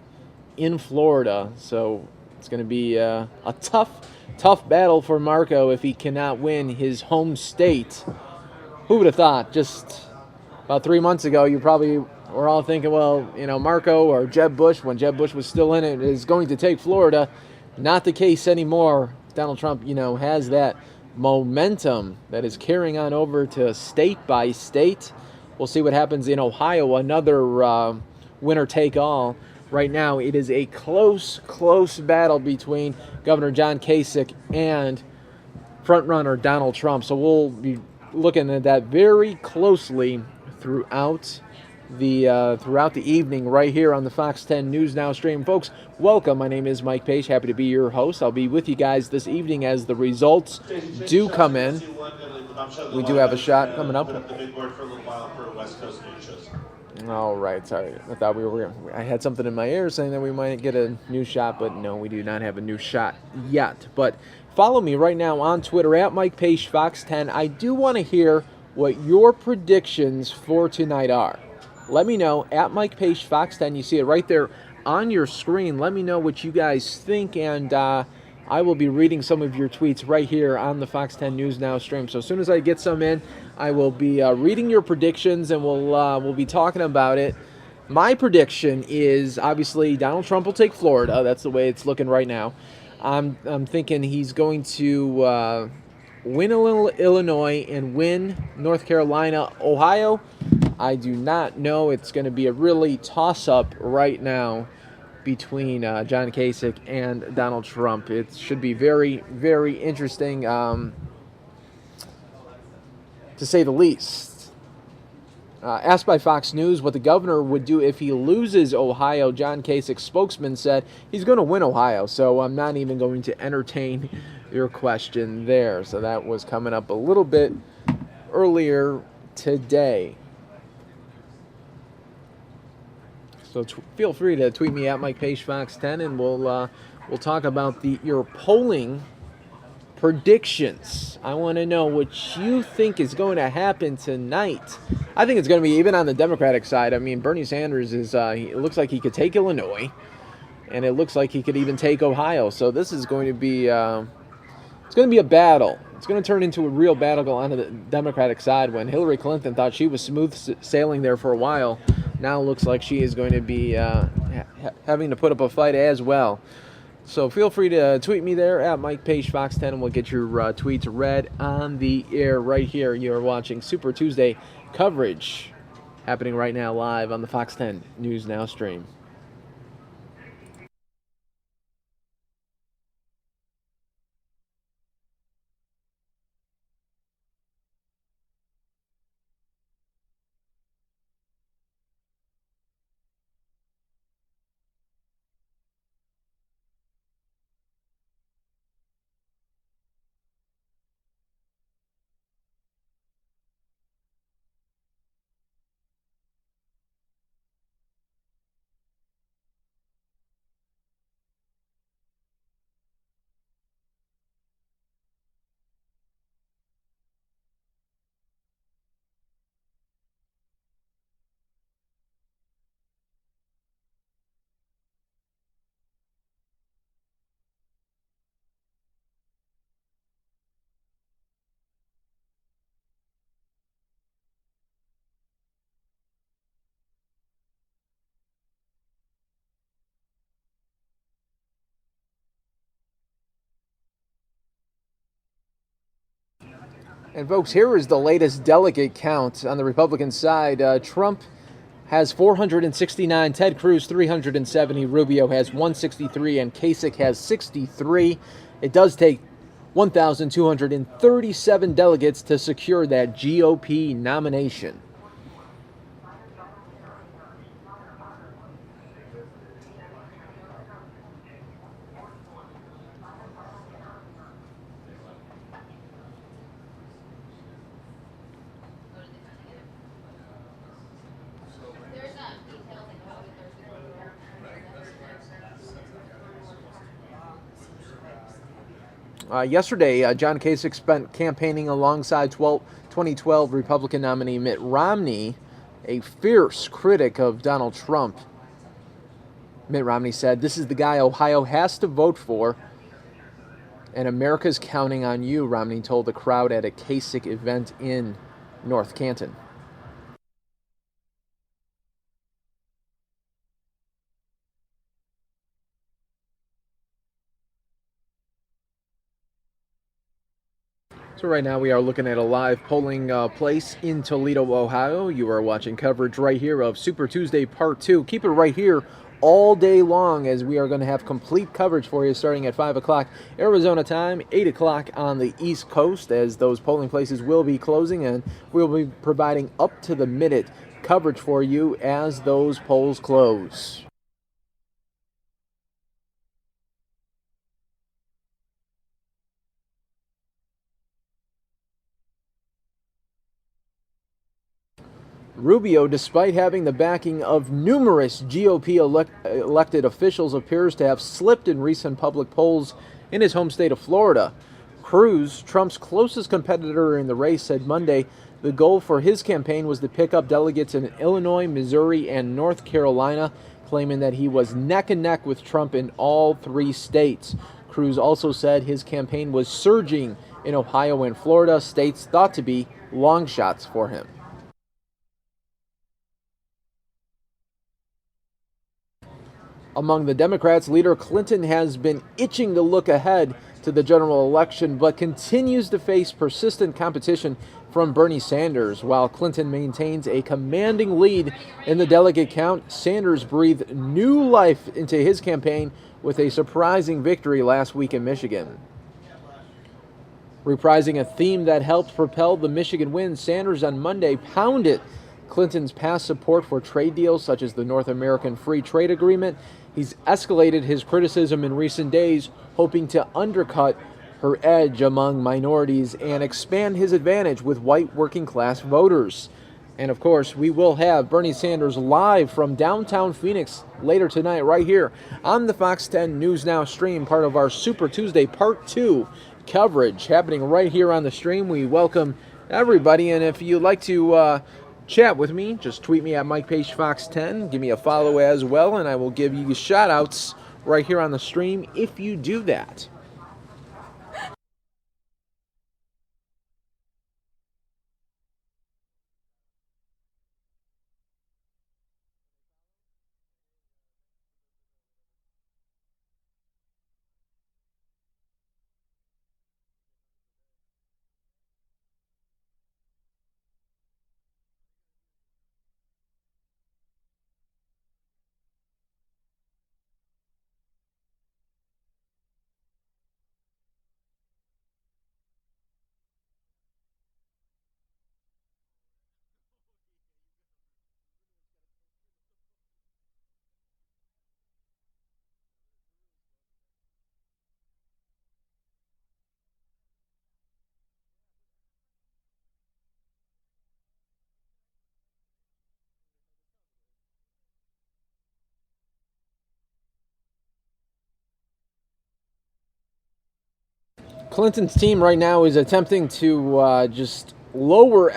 in Florida. So it's going to be a tough battle for Marco if he cannot win his home state. Who would have thought? Just about 3 months ago, you probably were all thinking, well, you know, Marco or Jeb Bush, when Jeb Bush was still in it, is going to take Florida. Not the case anymore. Donald Trump, you know, has that momentum that is carrying on over to state by state. We'll see what happens in Ohio, another winner-take-all. Right now, it is a close battle between Governor John Kasich and frontrunner Donald Trump. So we'll be looking at that very closely throughout the evening right here on the Fox 10 News Now stream. Folks, welcome. My name is Mike Page. Happy to be your host. I'll be with you guys this evening as the results do come in. We do have a shot coming up. All right, sorry. I thought I had something in my ear saying that we might get a new shot, but no, we do not have a new shot yet. But follow me right now on Twitter at Mike Page Fox 10. I do want to hear what your predictions for tonight are. Let me know at Mike Page Fox 10. You see it right there on your screen. Let me know what you guys think, and I will be reading some of your tweets right here on the Fox 10 News Now stream. So as soon as I get some in, I will be reading your predictions, and we'll be talking about it. My prediction is obviously Donald Trump will take Florida. That's the way it's looking right now. I'm thinking he's going to win Illinois and win North Carolina. Ohio, I do not know. It's going to be a really toss-up right now between John Kasich and Donald Trump. It should be very, very interesting, to say the least. Asked by Fox News what the governor would do if he loses Ohio, John Kasich's spokesman said he's going to win Ohio, so I'm not even going to entertain your question there. So that was coming up a little bit earlier today. So feel free to tweet me at Mike Page Fox 10, and we'll talk about your polling predictions. I want to know what you think is going to happen tonight. I think it's going to be even on the Democratic side. I mean, Bernie Sanders it looks like he could take Illinois, and it looks like he could even take Ohio. So this is going to be it's going to be a battle. It's going to turn into a real battle on the Democratic side. When Hillary Clinton thought she was smooth sailing there for a while, now looks like she is going to be having to put up a fight as well. So feel free to tweet me there at Mike Page Fox 10, and we'll get your tweets read on the air right here. You are watching Super Tuesday coverage happening right now live on the Fox 10 News Now stream. And folks, here is the latest delegate count on the Republican side. Trump has 469, Ted Cruz 370, Rubio has 163, and Kasich has 63. It does take 1,237 delegates to secure that GOP nomination. Yesterday, John Kasich spent campaigning alongside 2012 Republican nominee Mitt Romney, a fierce critic of Donald Trump. Mitt Romney said, "This is the guy Ohio has to vote for, and America's counting on you," Romney told the crowd at a Kasich event in North Canton. So right now we are looking at a live polling place in Toledo, Ohio. You are watching coverage right here of Super Tuesday Part 2. Keep it right here all day long, as we are going to have complete coverage for you starting at 5 o'clock Arizona time, 8 o'clock on the East Coast, as those polling places will be closing, and we'll be providing up-to-the-minute coverage for you as those polls close. Rubio, despite having the backing of numerous GOP elected officials, appears to have slipped in recent public polls in his home state of Florida. Cruz, Trump's closest competitor in the race, said Monday the goal for his campaign was to pick up delegates in Illinois, Missouri, and North Carolina, claiming that he was neck and neck with Trump in all three states. Cruz also said his campaign was surging in Ohio and Florida, states thought to be long shots for him. Among the Democrats, leader Clinton has been itching to look ahead to the general election, but continues to face persistent competition from Bernie Sanders. While Clinton maintains a commanding lead in the delegate count, Sanders breathed new life into his campaign with a surprising victory last week in Michigan. Reprising a theme that helped propel the Michigan win, Sanders on Monday pounded Clinton's past support for trade deals such as the North American Free Trade Agreement. He's escalated his criticism in recent days, hoping to undercut her edge among minorities and expand his advantage with white working-class voters. And of course, we will have Bernie Sanders live from downtown Phoenix later tonight right here on the Fox 10 News Now stream, part of our Super Tuesday Part 2 coverage happening right here on the stream. We welcome everybody, and if you'd like to chat with me, just tweet me at Mike Page Fox 10. Give me a follow as well, and I will give you shout outs right here on the stream if you do that. Clinton's team right now is attempting to just lower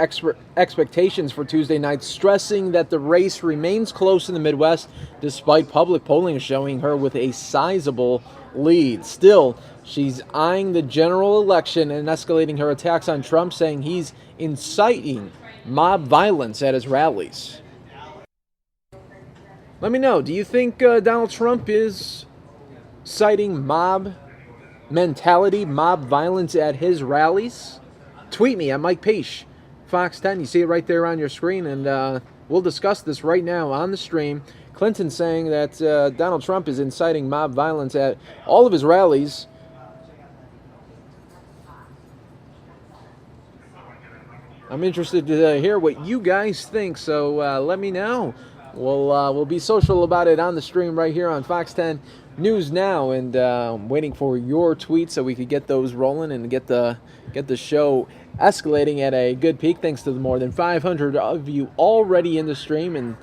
expectations for Tuesday night, stressing that the race remains close in the Midwest, despite public polling showing her with a sizable lead. Still, she's eyeing the general election and escalating her attacks on Trump, saying he's inciting mob violence at his rallies. Let me know, do you think Donald Trump is citing mob mentality, mob violence at his rallies? tweet me at Mike Page, Fox 10. You see it right there on your screen, and we'll discuss this right now on the stream. Clinton saying that Donald Trump is inciting mob violence at all of his rallies. I'm interested to hear what you guys think, so let me know. We'll be social about it on the stream right here on Fox 10 News Now, and I'm waiting for your tweets so we could get those rolling and get the show escalating at a good peak. Thanks to the more than 500 of you already in the stream, and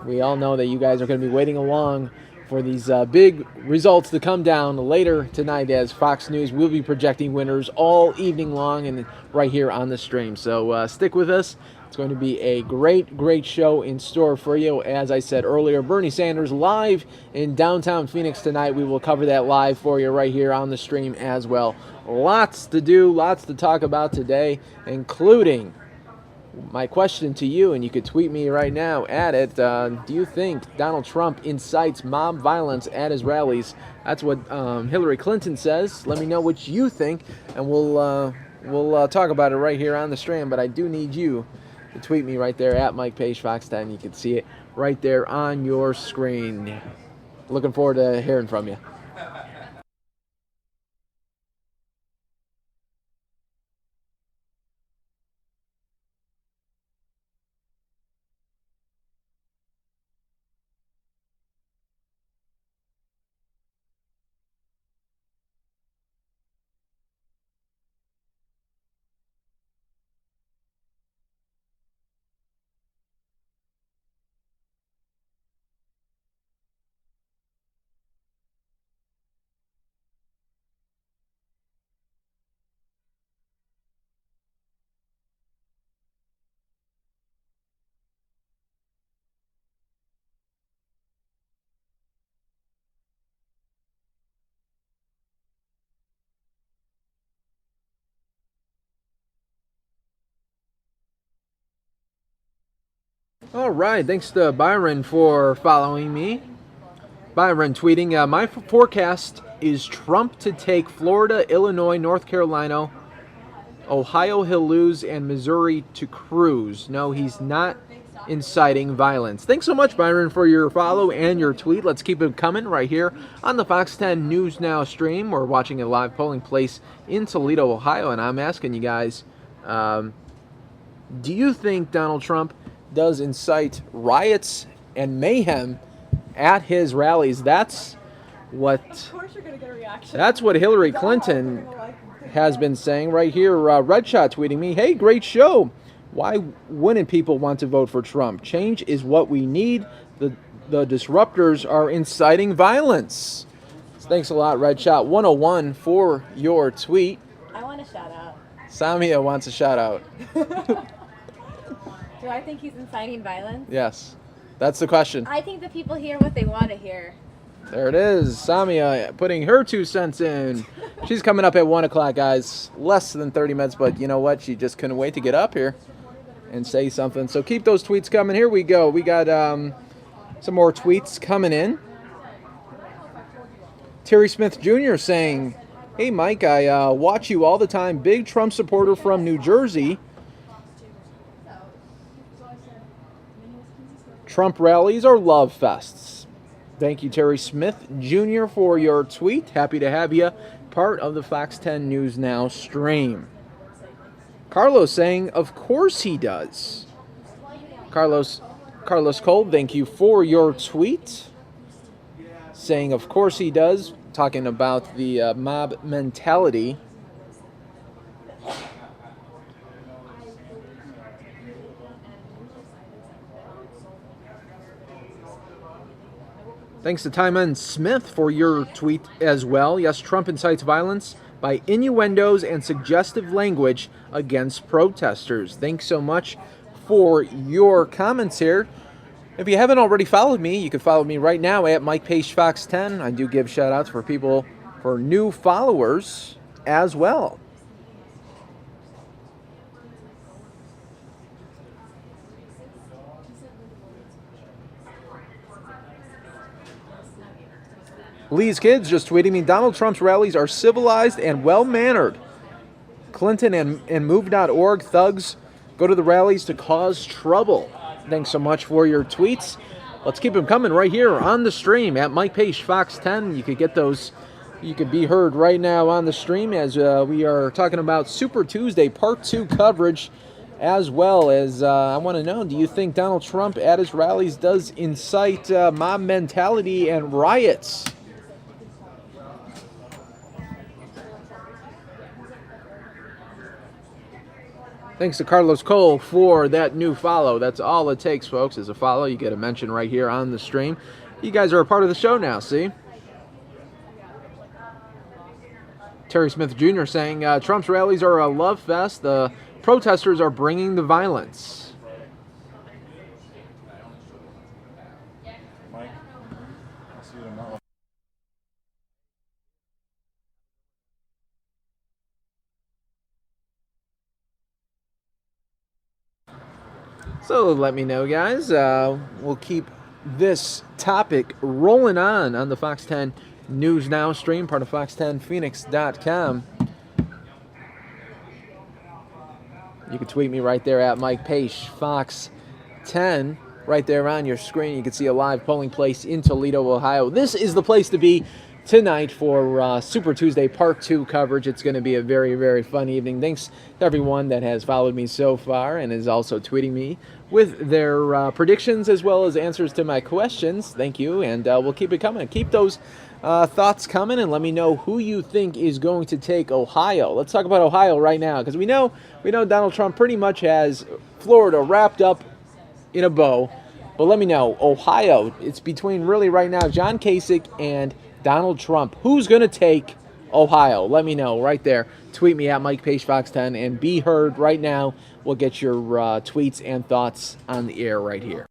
we all know that you guys are going to be waiting along for these big results to come down later tonight, as Fox News will be projecting winners all evening long and right here on the stream. So stick with us. It's going to be a great show in store for you. As I said earlier, Bernie Sanders live in downtown Phoenix tonight. We will cover that live for you right here on the stream as well. Lots to do, lots to talk about today, including my question to you, and you could tweet me right now at it. Do you think Donald Trump incites mob violence at his rallies? That's what Hillary Clinton says. Let me know what you think, and we'll talk about it right here on the stream. But I do need you to tweet me right there at Mike Page Fox 10. You can see it right there on your screen. Looking forward to hearing from you. All right, thanks to Byron for following me. Byron tweeting, my forecast is Trump to take Florida, Illinois, North Carolina, Ohio he'll lose, and Missouri to cruise. No, he's not inciting violence. Thanks so much, Byron, for your follow and your tweet. Let's keep it coming right here on the Fox 10 News Now stream. We're watching a live polling place in Toledo, Ohio, and I'm asking you guys, do you think Donald Trump does incite riots and mayhem at his rallies? That's what Hillary Clinton has been saying right here. Redshot tweeting me, hey, great show. Why wouldn't people want to vote for Trump? Change is what we need. The disruptors are inciting violence. Thanks a lot, Redshot 101, for your tweet. I want a shout out. Samia wants a shout out. Do I think he's inciting violence? Yes, that's the question. I think the people hear what they want to hear. There it is. Samia putting her 2 cents in. She's coming up at 1 o'clock, guys. Less than 30 minutes, but you know what? She just couldn't wait to get up here and say something. So keep those tweets coming. Here we go. We got some more tweets coming in. Terry Smith Jr. saying, hey, Mike, I watch you all the time. Big Trump supporter from New Jersey. Trump rallies are love fests. Thank you, Terry Smith Jr., for your tweet. Happy to have you part of the Fox 10 News Now stream. Carlos saying, of course he does. Carlos Cole, thank you for your tweet. Saying, of course he does. Talking about the mob mentality. Thanks to Timon Smith for your tweet as well. Yes, Trump incites violence by innuendos and suggestive language against protesters. Thanks so much for your comments here. If you haven't already followed me, you can follow me right now at Mike Page Fox 10. I do give shout outs for people, for new followers as well. Lee's Kids just tweeting me, Donald Trump's rallies are civilized and well-mannered. Clinton and Move.org. Thugs go to the rallies to cause trouble. Thanks so much for your tweets. Let's keep them coming right here on the stream at Mike Page Fox 10. You could get those. You could be heard right now on the stream as we are talking about Super Tuesday Part 2 coverage, as well as I want to know, do you think Donald Trump at his rallies does incite mob mentality and riots? Thanks to Carlos Cole for that new follow. That's all it takes, folks, is a follow. You get a mention right here on the stream. You guys are a part of the show now, see? Terry Smith Jr. saying, Trump's rallies are a love fest. The protesters are bringing the violence. Mike, I'll see you tomorrow. So let me know, guys. We'll keep this topic rolling on the Fox 10 News Now stream, part of fox10phoenix.com. You can tweet me right there at Mike Page Fox 10. Right there on your screen, you can see a live polling place in Toledo, Ohio. This is the place to be tonight for Super Tuesday Part 2 coverage. It's going to be a very, very fun evening. Thanks to everyone that has followed me so far and is also tweeting me with their predictions as well as answers to my questions. Thank you, and we'll keep it coming. Keep those thoughts coming, and let me know who you think is going to take Ohio. Let's talk about Ohio right now, because we know Donald Trump pretty much has Florida wrapped up in a bow. But let me know, Ohio, it's between really right now John Kasich and Donald Trump. Who's going to take Ohio? Let me know right there. Tweet me at Mike Page Fox 10 and be heard right now. We'll get your tweets and thoughts on the air right here.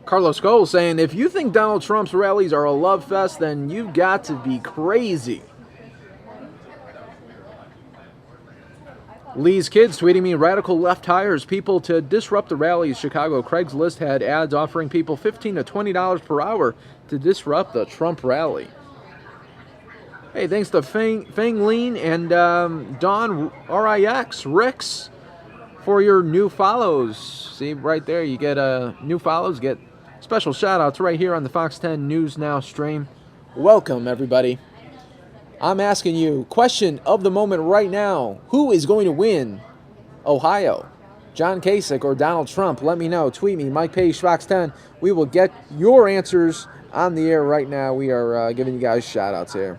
Carlos Cole saying, if you think Donald Trump's rallies are a love fest, then you've got to be crazy. Lee's kids tweeting me, radical left hires people to disrupt the rallies. Chicago Craigslist had ads offering people $15 to $20 per hour to disrupt the Trump rally. Hey, thanks to Feng Lean and Don RIX, Ricks, for your new follows. See, right there, you get new follows, get special shout-outs right here on the Fox 10 News Now stream. Welcome, everybody. I'm asking you, question of the moment right now, who is going to win Ohio? John Kasich or Donald Trump? Let me know. Tweet me, Mike Page, Fox 10. We will get your answers on the air right now. We are giving you guys shout-outs here.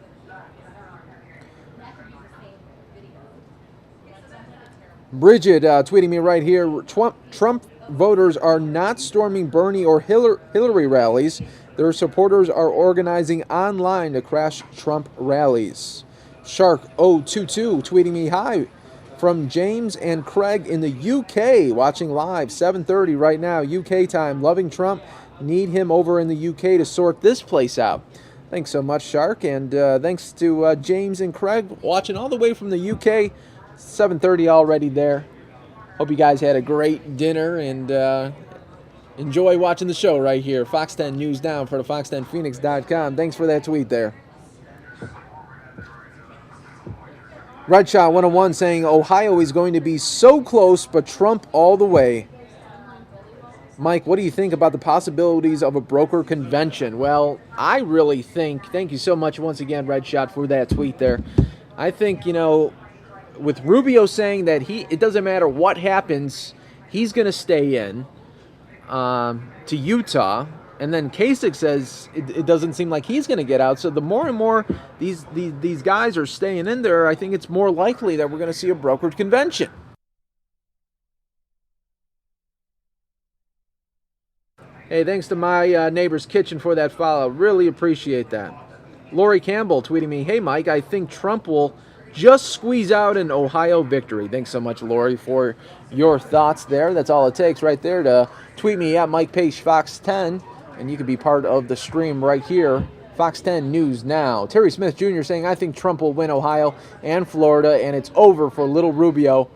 Bridget tweeting me right here, Trump voters are not storming Bernie or Hillary rallies. Their supporters are organizing online to crash Trump rallies. Shark022 tweeting me, hi, from James and Craig in the UK, watching live, 7:30 right now, UK time. Loving Trump, need him over in the UK to sort this place out. Thanks so much, Shark, and thanks to James and Craig watching all the way from the UK. 7:30 already there. Hope you guys had a great dinner and enjoy watching the show right here. Fox 10 News Now for the fox10phoenix.com. Thanks for that tweet there. Redshot 101 saying Ohio is going to be so close, but Trump all the way. Mike, what do you think about the possibilities of a broker convention? Well, I really think, thank you so much once again, Redshot, for that tweet there. I think, with Rubio saying that it doesn't matter what happens, he's going to stay in to Utah, and then Kasich says it doesn't seem like he's going to get out. So the more and more these guys are staying in there, I think it's more likely that we're going to see a brokered convention. Hey, thanks to my neighbor's kitchen for that follow. Really appreciate that. Lori Campbell tweeting me, hey Mike, I think Trump will just squeeze out an Ohio victory. Thanks so much, Lori, for your thoughts there. That's all it takes right there to tweet me at Mike Page Fox 10, and you can be part of the stream right here, Fox 10 News Now. Terry Smith Jr. saying, I think Trump will win Ohio and Florida, and it's over for little Rubio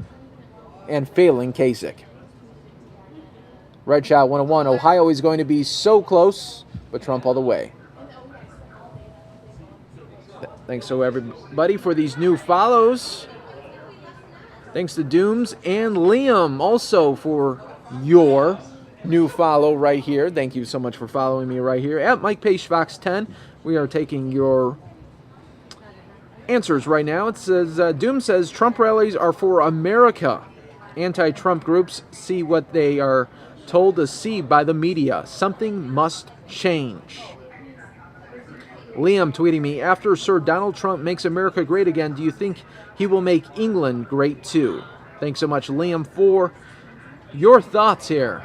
and failing Kasich. Redshot 101, Ohio is going to be so close, but Trump all the way. Thanks so everybody for these new follows. Thanks to Dooms and Liam also for your new follow right here. Thank you so much for following me right here at Mike Page Fox 10. We are taking your answers right now. It says, Doom says Trump rallies are for America. Anti-Trump groups see what they are told to see by the media. Something must change. Liam tweeting me, after Sir Donald Trump makes America great again, do you think he will make England great too? Thanks so much, Liam, for your thoughts here.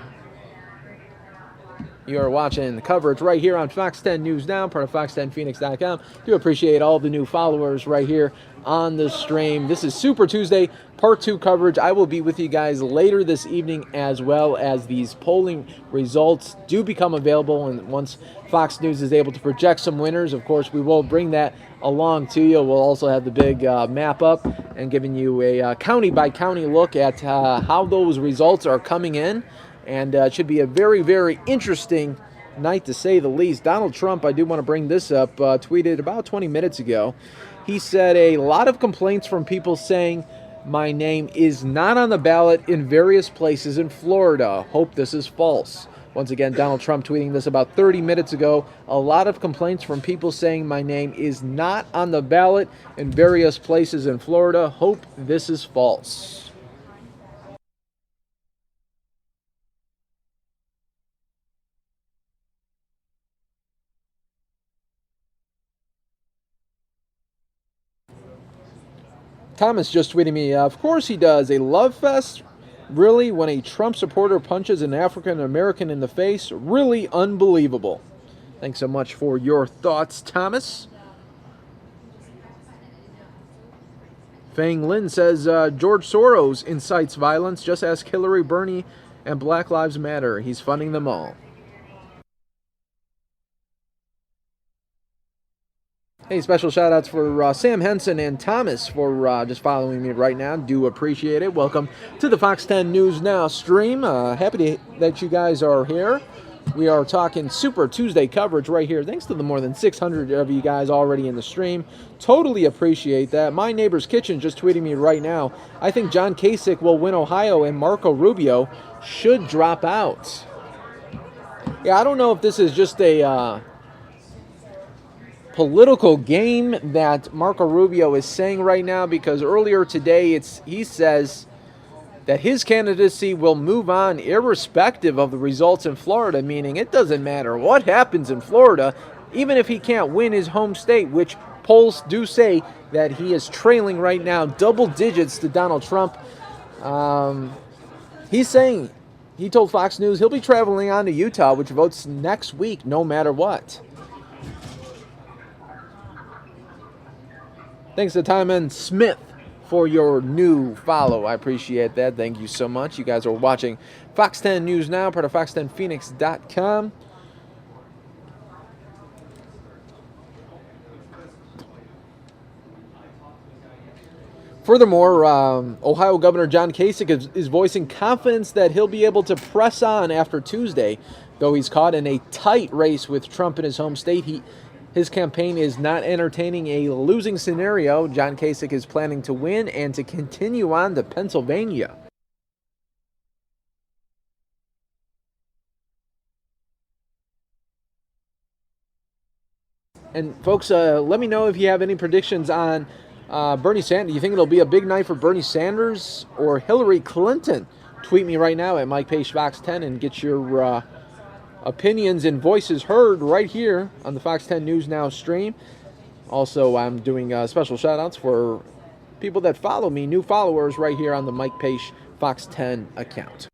You are watching the coverage right here on Fox 10 News Now, part of Fox10Phoenix.com. Do appreciate all the new followers right here on the stream. This is Super Tuesday, part 2 coverage. I will be with you guys later this evening, as well as these polling results do become available. And once Fox News is able to project some winners, of course, we will bring that along to you. We'll also have the big map up and giving you a county-by-county look at how those results are coming in. And it should be a very, very interesting night, to say the least. Donald Trump, I do want to bring this up, tweeted about 20 minutes ago. He said, a lot of complaints from people saying my name is not on the ballot in various places in Florida. Hope this is false. Once again, Donald Trump tweeting this about 30 minutes ago. A lot of complaints from people saying my name is not on the ballot in various places in Florida. Hope this is false. Thomas just tweeting me, of course he does. A love fest? Really? When a Trump supporter punches an African American in the face? Really unbelievable. Thanks so much for your thoughts, Thomas. Fang Lin says, George Soros incites violence. Just ask Hillary, Bernie, and Black Lives Matter. He's funding them all. Hey, special shout outs for Sam Henson and Thomas for just following me right now. Do appreciate it. Welcome to the Fox 10 News Now stream. Happy that you guys are here. We are talking Super Tuesday coverage right here. Thanks to the more than 600 of you guys already in the stream. Totally appreciate that. My Neighbor's Kitchen just tweeting me right now. I think John Kasich will win Ohio and Marco Rubio should drop out. Yeah, I don't know if this is just a political game that Marco Rubio is saying right now, because earlier today he says that his candidacy will move on irrespective of the results in Florida, meaning it doesn't matter what happens in Florida, even if he can't win his home state, which polls do say that he is trailing right now double digits to Donald Trump. He's saying, he told Fox News he'll be traveling on to Utah, which votes next week no matter what. Thanks to Timon Smith for your new follow. I appreciate that. Thank you so much. You guys are watching Fox 10 News Now, part of Fox10Phoenix.com. Furthermore, Ohio Governor John Kasich is voicing confidence that he'll be able to press on after Tuesday. Though he's caught in a tight race with Trump in his home state, his campaign is not entertaining a losing scenario. John Kasich is planning to win and to continue on to Pennsylvania. And folks, let me know if you have any predictions on Bernie Sanders. Do you think it'll be a big night for Bernie Sanders or Hillary Clinton? Tweet me right now at Mike Page Fox 10 and get your opinions and voices heard right here on the Fox 10 News Now stream. Also, I'm doing special shout-outs for people that follow me, new followers right here on the Mike Page Fox 10 account.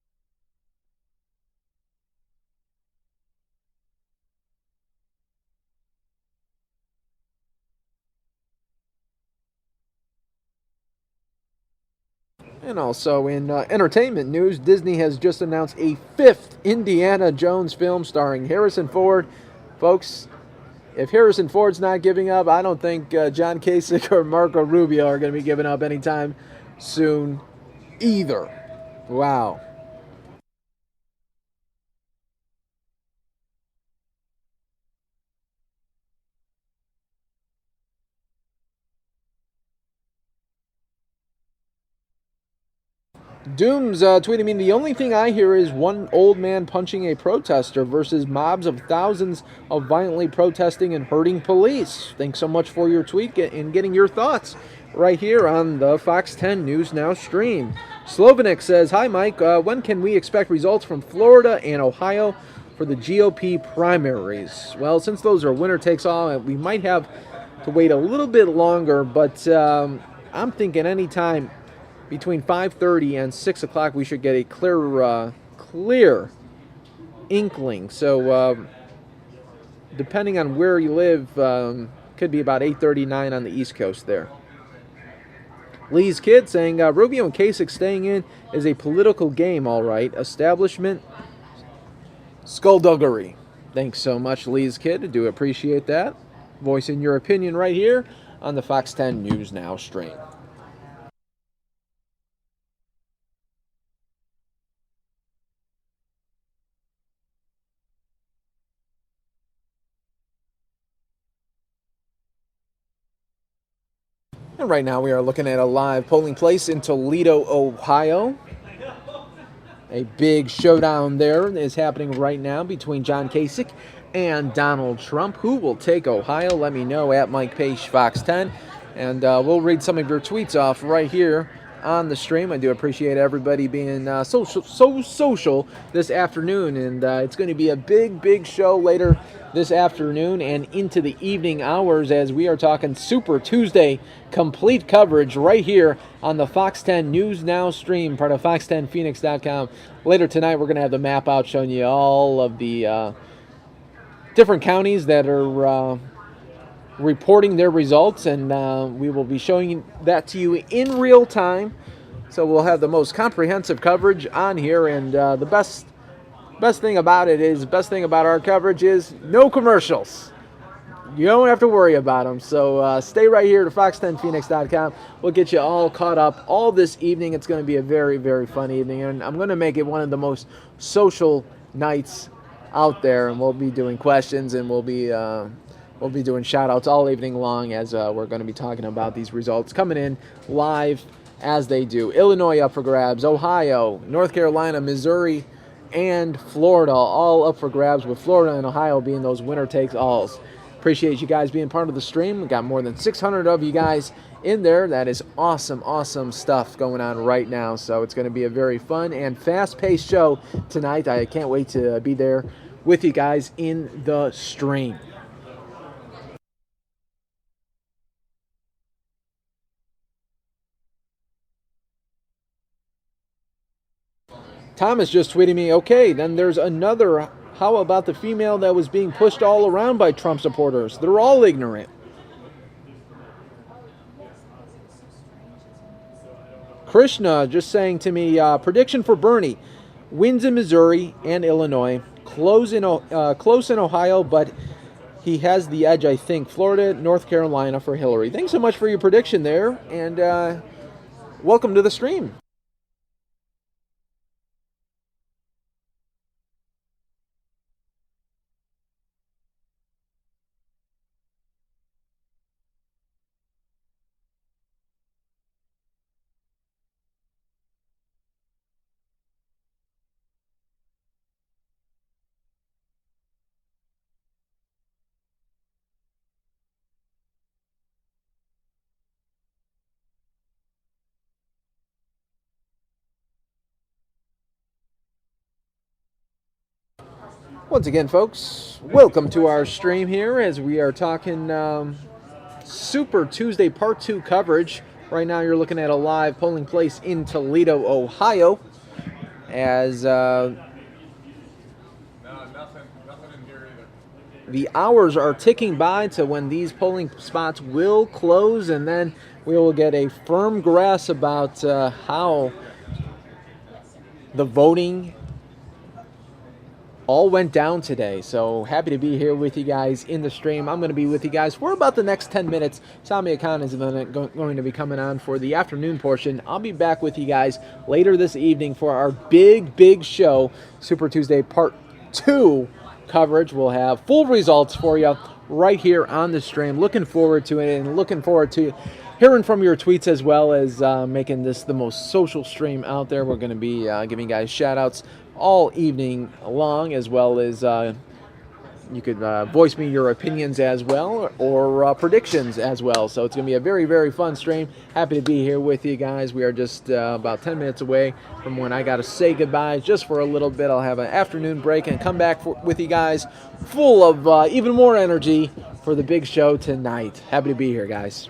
And also in entertainment news, Disney has just announced a 5th Indiana Jones film starring Harrison Ford. Folks, if Harrison Ford's not giving up, I don't think John Kasich or Marco Rubio are going to be giving up anytime soon either. Wow. Dooms tweeting me, the only thing I hear is one old man punching a protester versus mobs of thousands of violently protesting and hurting police. Thanks so much for your tweet and getting your thoughts right here on the Fox 10 News Now stream. Slovenik says, hi Mike, when can we expect results from Florida and Ohio for the GOP primaries? Well, since those are winner takes all, we might have to wait a little bit longer, but I'm thinking anytime between 5:30 and 6 o'clock, we should get a clear inkling. So depending on where you live, could be about 8:39 on the East Coast there. Lee's kid saying, Rubio and Kasich staying in is a political game, all right. Establishment skullduggery. Thanks so much, Lee's kid. I do appreciate that. Voicing your opinion right here on the Fox 10 News Now stream. And right now we are looking at a live polling place in Toledo, Ohio. A big showdown there is happening right now between John Kasich and Donald Trump. Who will take Ohio? Let me know at Mike Page Fox 10. And we'll read some of your tweets off right here on the stream. I do appreciate everybody being so social this afternoon. And it's going to be a big show later this afternoon and into the evening hours as we are talking Super Tuesday complete coverage right here on the Fox 10 News Now stream, part of fox10phoenix.com. Later tonight, we're going to have the map out showing you all of the different counties that are reporting their results, and we will be showing that to you in real time. So we'll have the most comprehensive coverage on here, and the best thing about our coverage is no commercials. You don't have to worry about them. So stay right here to fox10phoenix.com. We'll get you all caught up all this evening. It's going to be a very fun evening, and I'm going to make it one of the most social nights out there. And we'll be doing questions, and we'll be doing shout-outs all evening long as we're going to be talking about these results coming in live as they do. Illinois up for grabs, Ohio, North Carolina, Missouri, and Florida all up for grabs, with Florida and Ohio being those winner-takes-alls. Appreciate you guys being part of the stream. We got more than 600 of you guys in there. That is awesome stuff going on right now. So it's going to be a very fun and fast-paced show tonight. I can't wait to be there with you guys in the stream. Thomas just tweeted me, okay, then there's another. How about the female that was being pushed all around by Trump supporters? They're all ignorant. Krishna just saying to me, prediction for Bernie. Wins in Missouri and Illinois. Close in Ohio, but he has the edge, I think. Florida, North Carolina for Hillary. Thanks so much for your prediction there, and welcome to the stream. Once again, folks, welcome to our stream here as we are talking Super Tuesday Part 2 coverage. Right now you're looking at a live polling place in Toledo, Ohio, as the hours are ticking by to when these polling spots will close, and then we will get a firm grasp about how the voting all went down today. So happy to be here with you guys in the stream. I'm going to be with you guys for about the next 10 minutes. Sami Khan is going to be coming on for the afternoon portion. I'll be back with you guys later this evening for our big show, Super Tuesday Part 2 coverage. We'll have full results for you right here on the stream. Looking forward to it, and looking forward to hearing from your tweets as well as making this the most social stream out there. We're going to be giving guys shout outs all evening long, as well as you could voice me your opinions as well, or predictions as well. So it's going to be a very, very fun stream. Happy to be here with you guys. We are just about 10 minutes away from when I got to say goodbye just for a little bit. I'll have an afternoon break and come back with you guys full of even more energy for the big show tonight. Happy to be here, guys.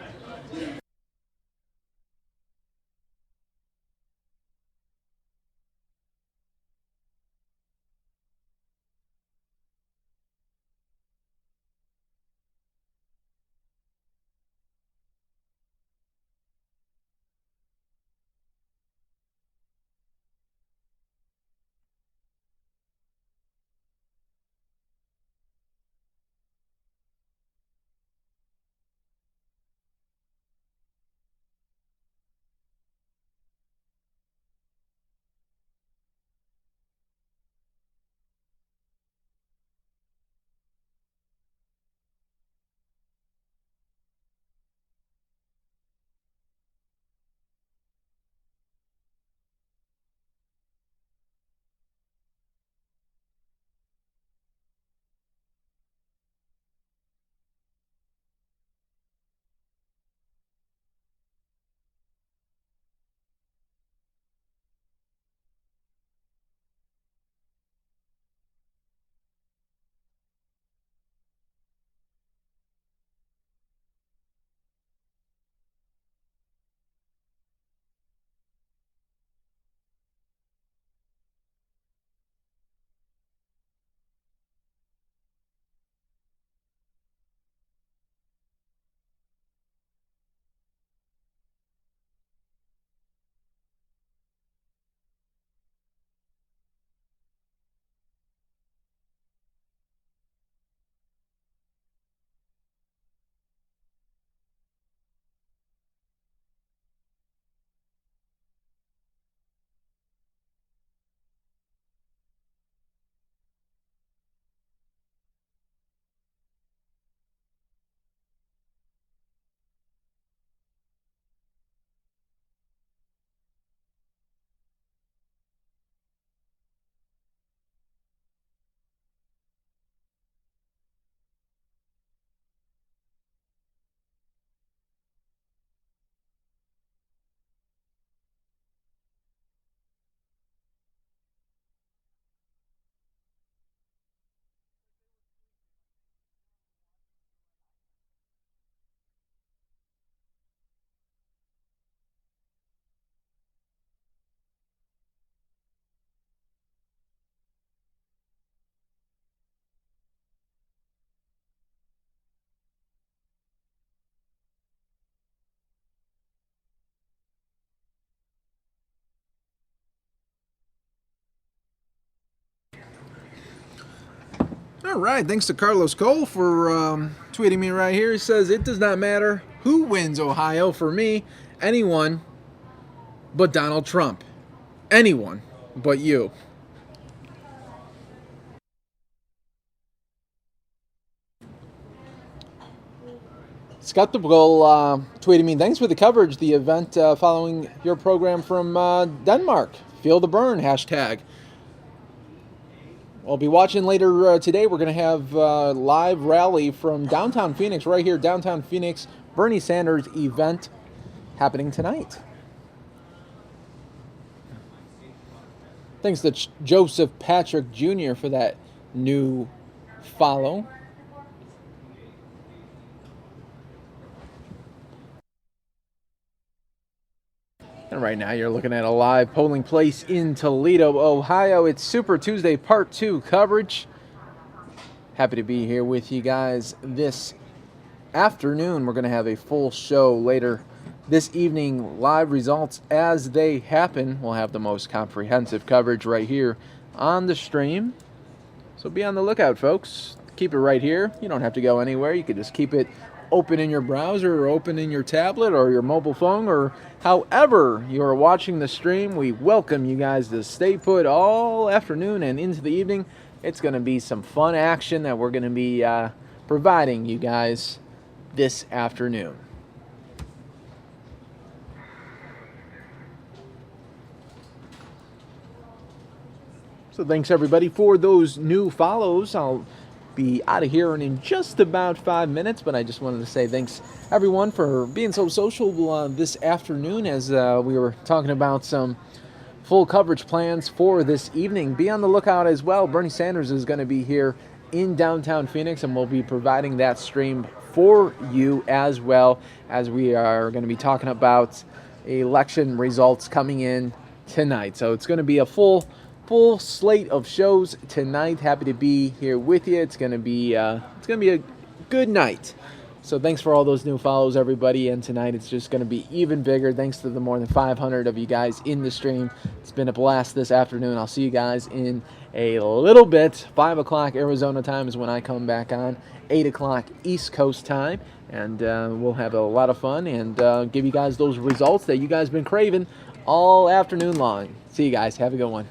All right, thanks to Carlos Cole for tweeting me right here. He says, it does not matter who wins Ohio. For me, anyone but Donald Trump. Anyone but you. Skeptical tweeting me, thanks for the coverage. The event following your program from Denmark. Feel the burn, hashtag. I'll be watching later today. We're going to have a live rally from downtown Phoenix, right here, downtown Phoenix, Bernie Sanders event happening tonight. Thanks to Joseph Patrick Jr. for that new follow. And right now you're looking at a live polling place in Toledo, Ohio. It's Super Tuesday Part 2 coverage. Happy to be here with you guys this afternoon. We're going to have a full show later this evening. Live results as they happen. We'll have the most comprehensive coverage right here on the stream. So be on the lookout, folks. Keep it right here. You don't have to go anywhere. You can just keep it open in your browser or open in your tablet or your mobile phone or however you are watching the stream. We welcome you guys to stay put all afternoon and into the evening. It's going to be some fun action that we're going to be providing you guys this afternoon. So thanks everybody for those new follows. I'll be out of here in just about 5 minutes, but I just wanted to say thanks everyone for being so social this afternoon as we were talking about some full coverage plans for this evening. Be on the lookout as well. Bernie Sanders is going to be here in downtown Phoenix, and we'll be providing that stream for you as well, as we are going to be talking about election results coming in tonight. So it's going to be a full slate of shows tonight. Happy to be here with you. It's going to be a good night. So thanks for all those new follows, everybody. And tonight it's just going to be even bigger. Thanks to the more than 500 of you guys in the stream. It's been a blast this afternoon. I'll see you guys in a little bit. 5 o'clock Arizona time is when I come back on. 8 o'clock East Coast time. And we'll have a lot of fun and give you guys those results that you guys been craving all afternoon long. See you guys. Have a good one.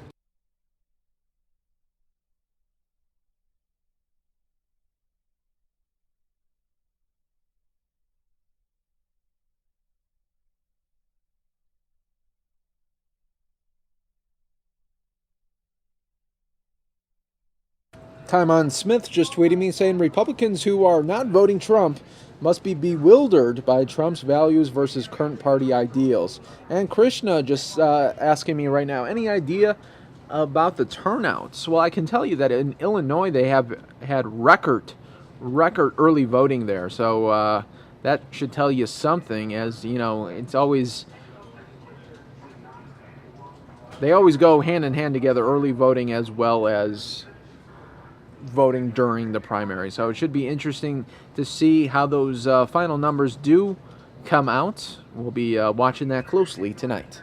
Tymon Smith just tweeted me saying Republicans who are not voting Trump must be bewildered by Trump's values versus current party ideals. And Krishna just asking me right now, any idea about the turnouts? Well, I can tell you that in Illinois they have had record early voting there. So that should tell you something, as you know, they always go hand in hand together, early voting as well as voting during the primary. So it should be interesting to see how those final numbers do come out. We'll be watching that closely tonight.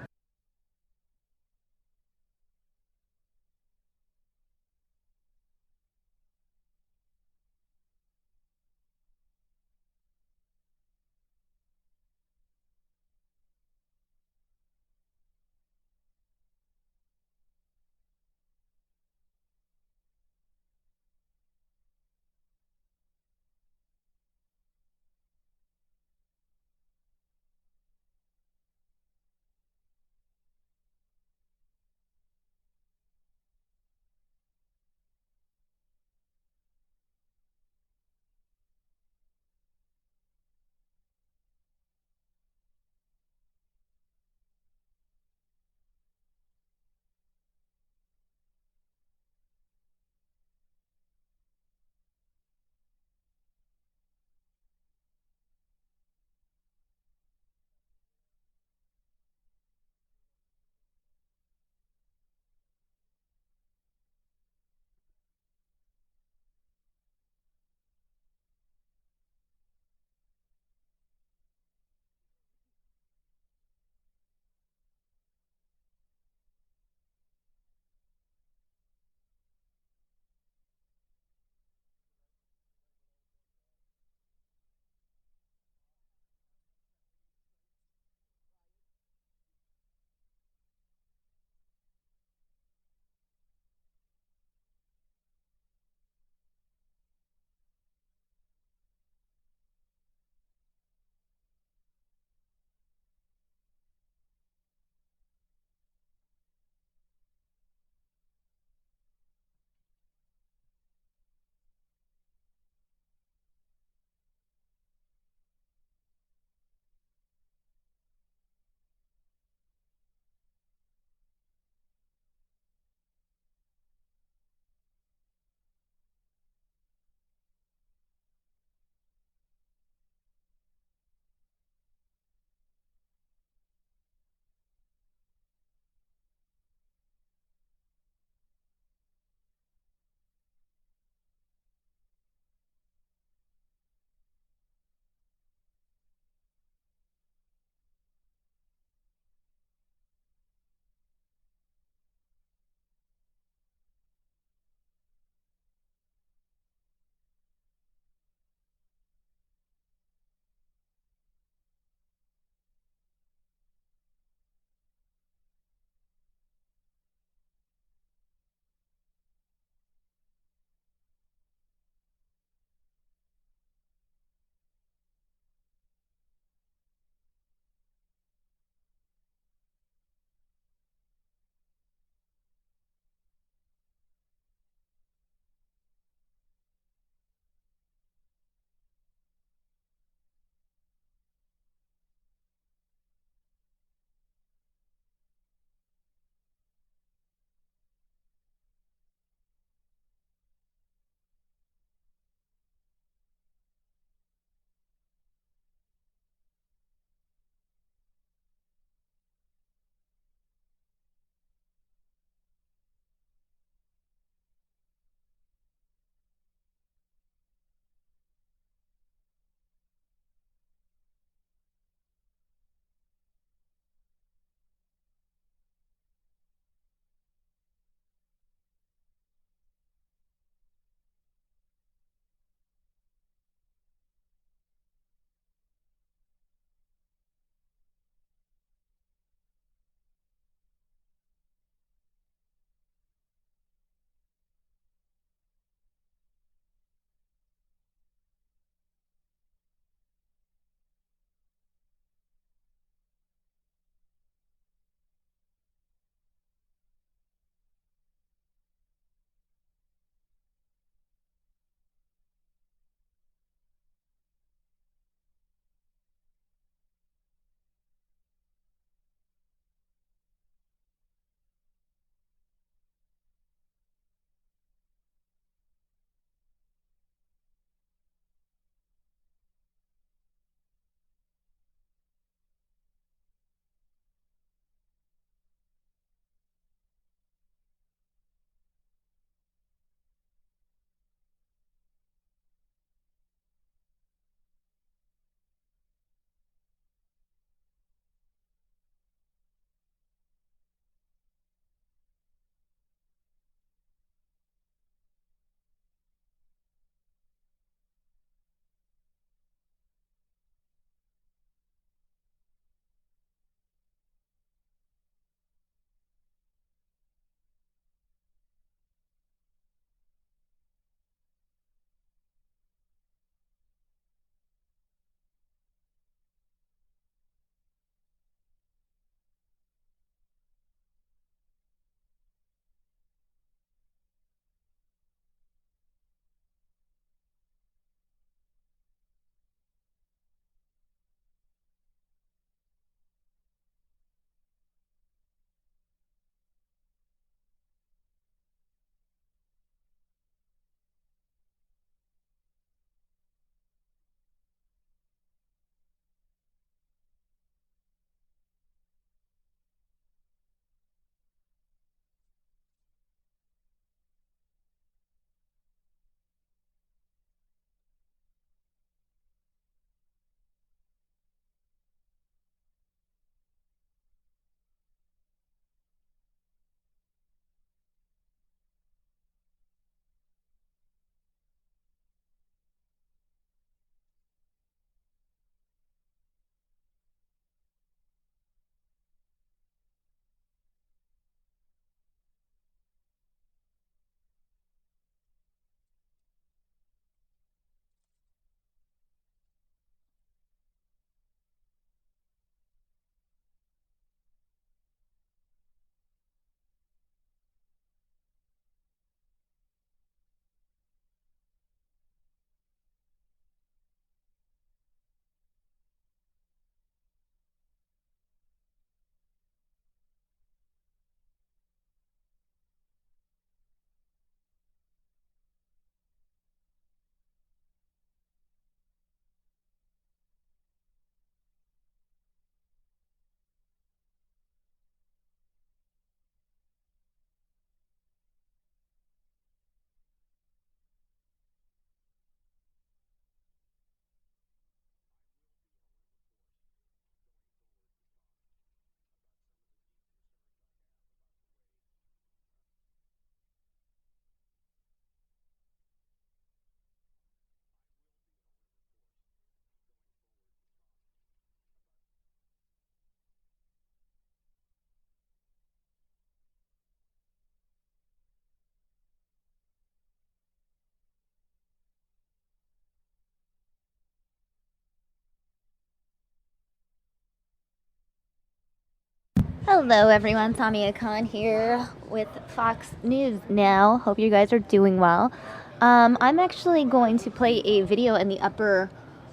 Hello, everyone. Samia Khan here with Fox News Now. Hope you guys are doing well. I'm actually going to play a video in the upper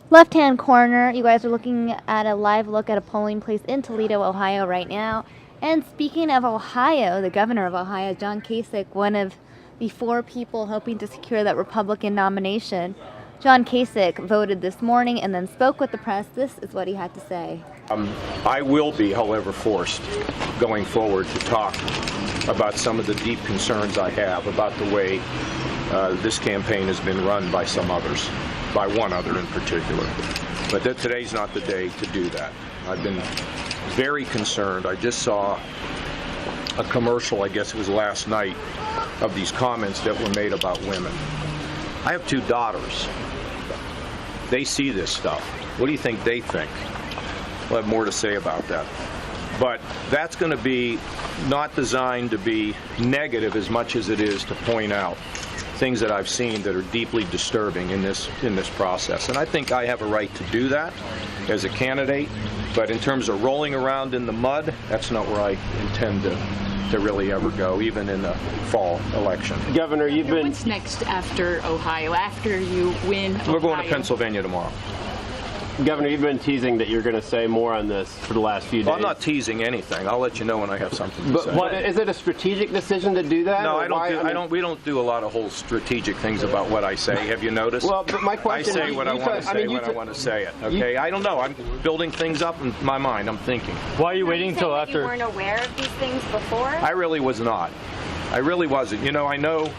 left-hand corner. You guys are looking at a live look at a polling place in Toledo, Ohio right now. And speaking of Ohio, the governor of Ohio, John Kasich, one of the 4 people hoping to secure that Republican nomination, John Kasich voted this morning and then spoke with the press. This is what he had to say. I will be, however, forced going forward to talk about some of the deep concerns I have about the way this campaign has been run by some others, by one other in particular. But today's not the day to do that. I've been very concerned. I just saw a commercial, I guess it was last night, of these comments that were made about women. I have 2 daughters. They see this stuff. What do you think they think? We'll have more to say about that. But that's going to be not designed to be negative as much as it is to point out things that I've seen that are deeply disturbing in this process. And I think I have a right to do that as a candidate. But in terms of rolling around in the mud, that's not where I intend to really ever go, even in the fall election. Governor, what's next after Ohio, after you win Ohio? We're going to Pennsylvania tomorrow. Governor, you've been teasing that you're going to say more on this for the last few days. Well, I'm not teasing anything. I'll let you know when I have something to say. But is it a strategic decision to do that? No, we don't do a lot of whole strategic things about what I say. Have you noticed? Well, but my question I say what I want to say when I want to say it. Okay? I don't know. I'm building things up in my mind. I'm thinking. Why are you waiting until after? You weren't aware of these things before? I really was not. I really wasn't. You know, I know.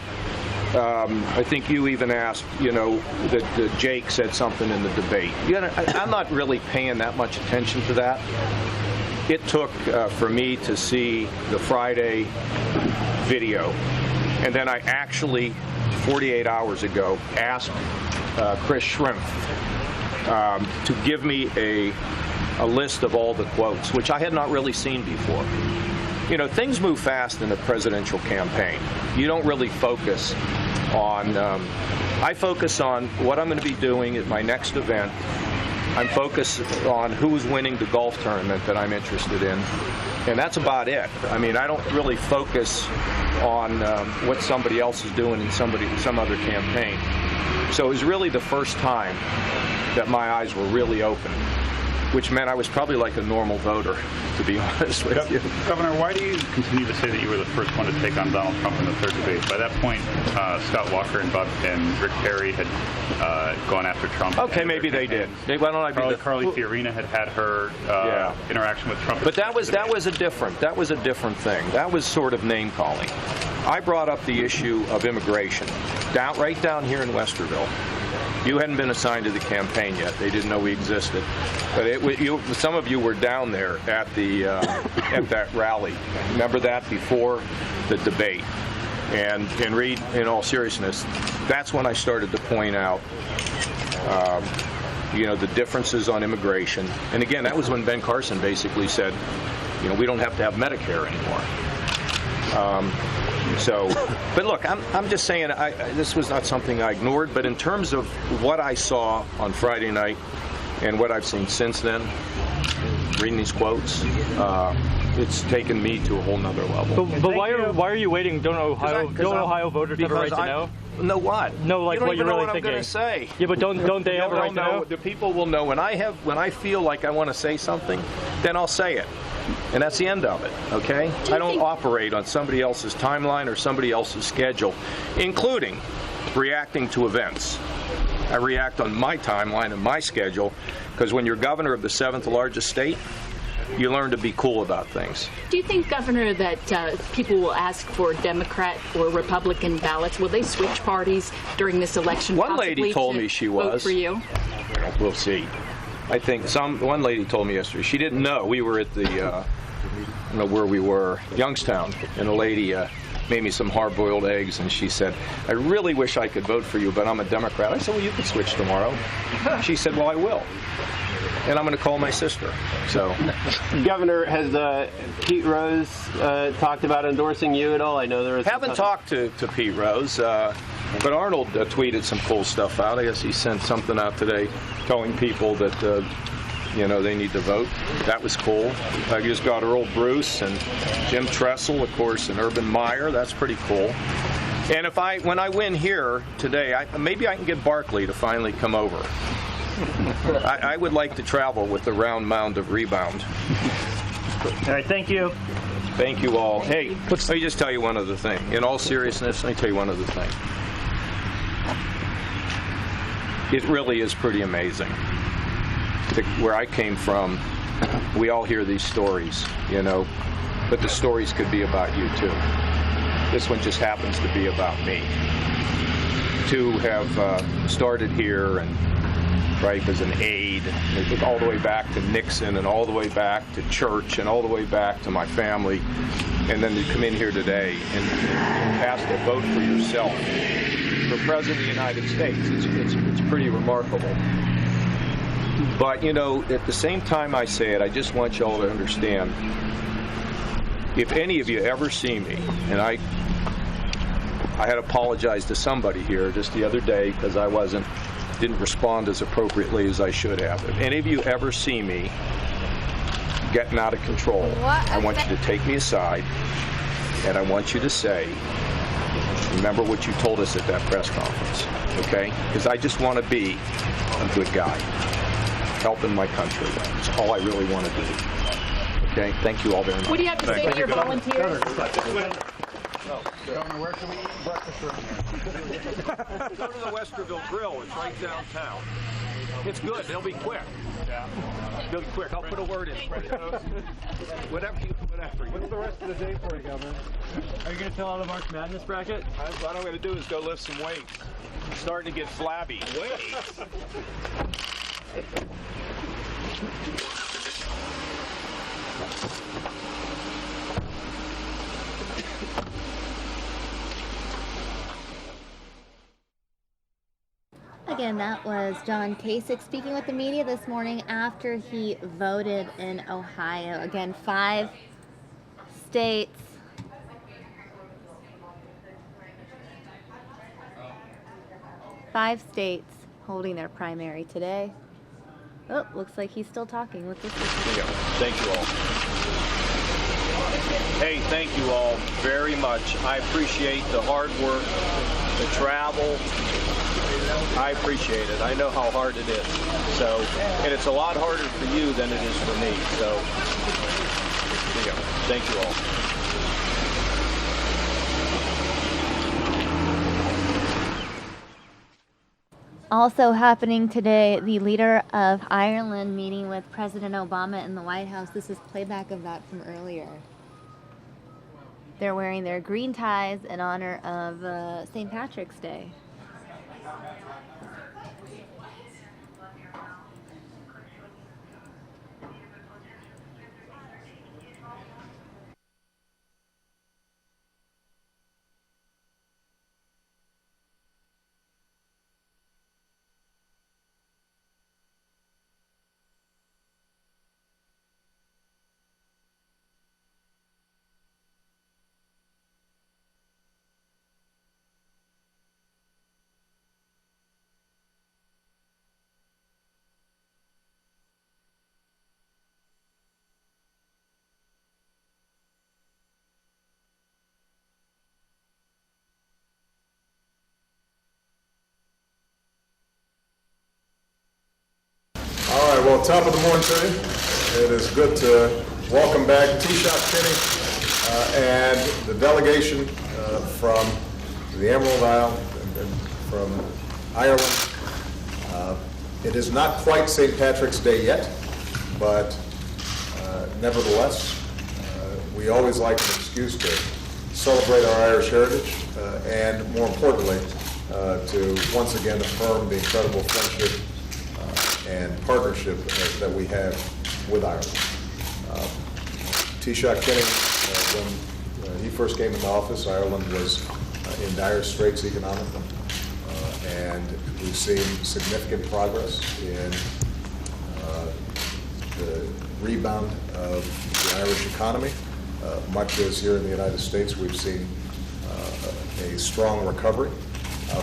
I think you even asked, that Jake said something in the debate. I'm not really paying that much attention to that. It took for me to see the Friday video, and then I actually, 48 hours ago, asked Chris Schrimpf to give me a list of all the quotes, which I had not really seen before. You know, things move fast in a presidential campaign. You don't really focus on, I focus on what I'm going to be doing at my next event. I'm focused on who's winning the golf tournament that I'm interested in. And that's about it. I mean, I don't really focus on what somebody else is doing in some other campaign. So it was really the first time that my eyes were really open, which meant I was probably like a normal voter, to be honest with you. Governor, why do you continue to say that you were the first one to take on Donald Trump in the 3rd debate? By that point, Scott Walker and Rick Perry had gone after Trump. Okay, maybe they did. Why don't I be Carly Fiorina had her interaction with Trump. But that was a different thing. That was sort of name calling. I brought up the issue of immigration right down here in Westerville. You hadn't been assigned to the campaign yet. They didn't know we existed. But some of you were down there at at that rally. Remember that before the debate? And Reed, in all seriousness, that's when I started to point out, the differences on immigration. And again, that was when Ben Carson basically said, we don't have to have Medicare anymore. But look, I'm just saying, this was not something I ignored, but in terms of what I saw on Friday night and what I've seen since then, reading these quotes, it's taken me to a whole nother level. But why are you waiting? Don't Ohio voters have a right to know? Know what? No, like what you're really thinking. I'm going to say. Yeah, but don't they have a right to know? The people will know. When I feel like I want to say something, then I'll say it. And that's the end of it, okay? I don't operate on somebody else's timeline or somebody else's schedule, including reacting to events. I react on my timeline and my schedule, because when you're governor of the 7th largest state, you learn to be cool about things. Do you think, Governor, that people will ask for Democrat or Republican ballots? Will they switch parties during this election? One lady told me she was. Vote for you? We'll see. I think one lady told me yesterday, she didn't know. We were at the, I don't know where we were, Youngstown, and a lady made me some hard-boiled eggs, and she said, I really wish I could vote for you, but I'm a Democrat. I said, well, you can switch tomorrow. She said, well, I will. And I'm going to call my sister. So, Governor, has Pete Rose talked about endorsing you at all? I know there was. Haven't talked to Pete Rose, but Arnold tweeted some cool stuff out. I guess he sent something out today telling people that You know, they need to vote. That was cool. I just got Earl Bruce and Jim Tressel, of course, and Urban Meyer. That's pretty cool. And when I win here today, maybe I can get Barkley to finally come over. I would like to travel with the round mound of rebound. All right, thank you. Thank you all. Hey, let me just tell you one other thing. In all seriousness, let me tell you one other thing. It really is pretty amazing. Where I came from, we all hear these stories, you know, but the stories could be about you too. This one just happens to be about me. To have started here and right as an aide, all the way back to Nixon and all the way back to church and all the way back to my family, and then to come in here today and cast a vote for yourself for President of the United States. It's pretty remarkable. But, you know, at the same time I say it, I just want you all to understand, if any of you ever see me, and I had apologized to somebody here just the other day because I didn't respond as appropriately as I should have. If any of you ever see me getting out of control, I want you to take me aside and I want you to say, remember what you told us at that press conference, okay? Because I just want to be a good guy, helping my country. That's all I really want to do. Okay? Thank you all very much. What do you have to say to your volunteers? Governor, where can we eat breakfast around here? Go to the Westerville Grill. It's right downtown. It's good. They'll be quick. Yeah. They'll be quick. I'll put a word in. Whatever. What's the rest of the day for you, Governor? Are you going to fill out a March Madness bracket? What I'm going to do is go lift some weights. I'm starting to get flabby. Weights? Again, that was John Kasich speaking with the media this morning after he voted in Ohio. Again, 5 states. Five states holding their primary today. Oh, looks like he's still talking with this. Thank you all. Hey, thank you all very much. I appreciate the hard work, the travel. I appreciate it. I know how hard it is. So, and it's a lot harder for you than it is for me. So, yeah, thank you all. Also happening today, the leader of Ireland meeting with President Obama in the White House. This is playback of that from earlier. They're wearing their green ties in honor of St. Patrick's Day. All right, well, top of the morning to you. It is good to welcome back Taoiseach Kinney and the delegation from the Emerald Isle and from Ireland. It is not quite St. Patrick's Day yet, but nevertheless, we always like an excuse to celebrate our Irish heritage and, more importantly, to once again affirm the incredible friendship and partnership that we have with Ireland. Taoiseach Kinney, when he first came into office, Ireland was in dire straits economically, and we've seen significant progress in the rebound of the Irish economy. Much as here in the United States, we've seen a strong recovery,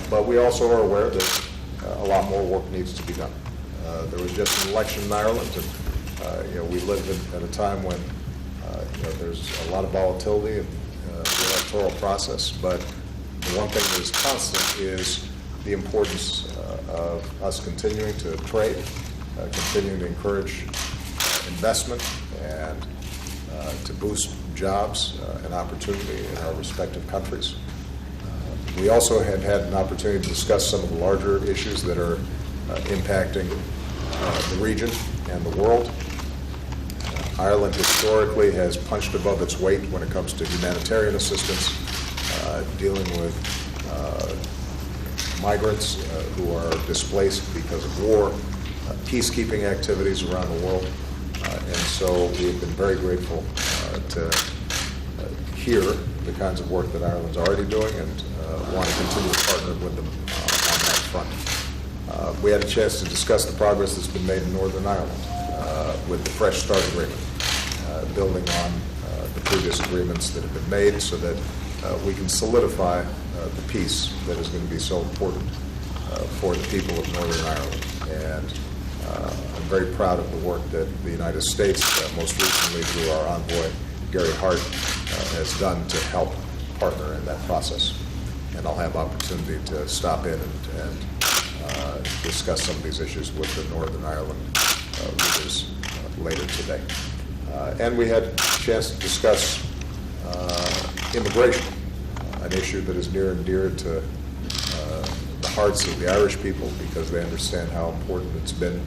but we also are aware that a lot more work needs to be done. There was just an election in Ireland, and we live at a time when there's a lot of volatility in the electoral process. But the one thing that is constant is the importance of us continuing to trade, continuing to encourage investment, and to boost jobs and opportunity in our respective countries. We also have had an opportunity to discuss some of the larger issues that are impacting the region and the world. Ireland historically has punched above its weight when it comes to humanitarian assistance, dealing with migrants who are displaced because of war, peacekeeping activities around the world. And so we've been very grateful to hear the kinds of work that Ireland's already doing, and want to continue to partner with them on that front. We had a chance to discuss the progress that's been made in Northern Ireland with the Fresh Start Agreement, building on the previous agreements that have been made so that we can solidify the peace that is going to be so important for the people of Northern Ireland. And I'm very proud of the work that the United States, most recently through our envoy, Gary Hart, has done to help partner in that process. And I'll have opportunity to stop in and discuss some of these issues with the Northern Ireland leaders later today. And we had a chance to discuss immigration, an issue that is near and dear to the hearts of the Irish people, because they understand how important it's been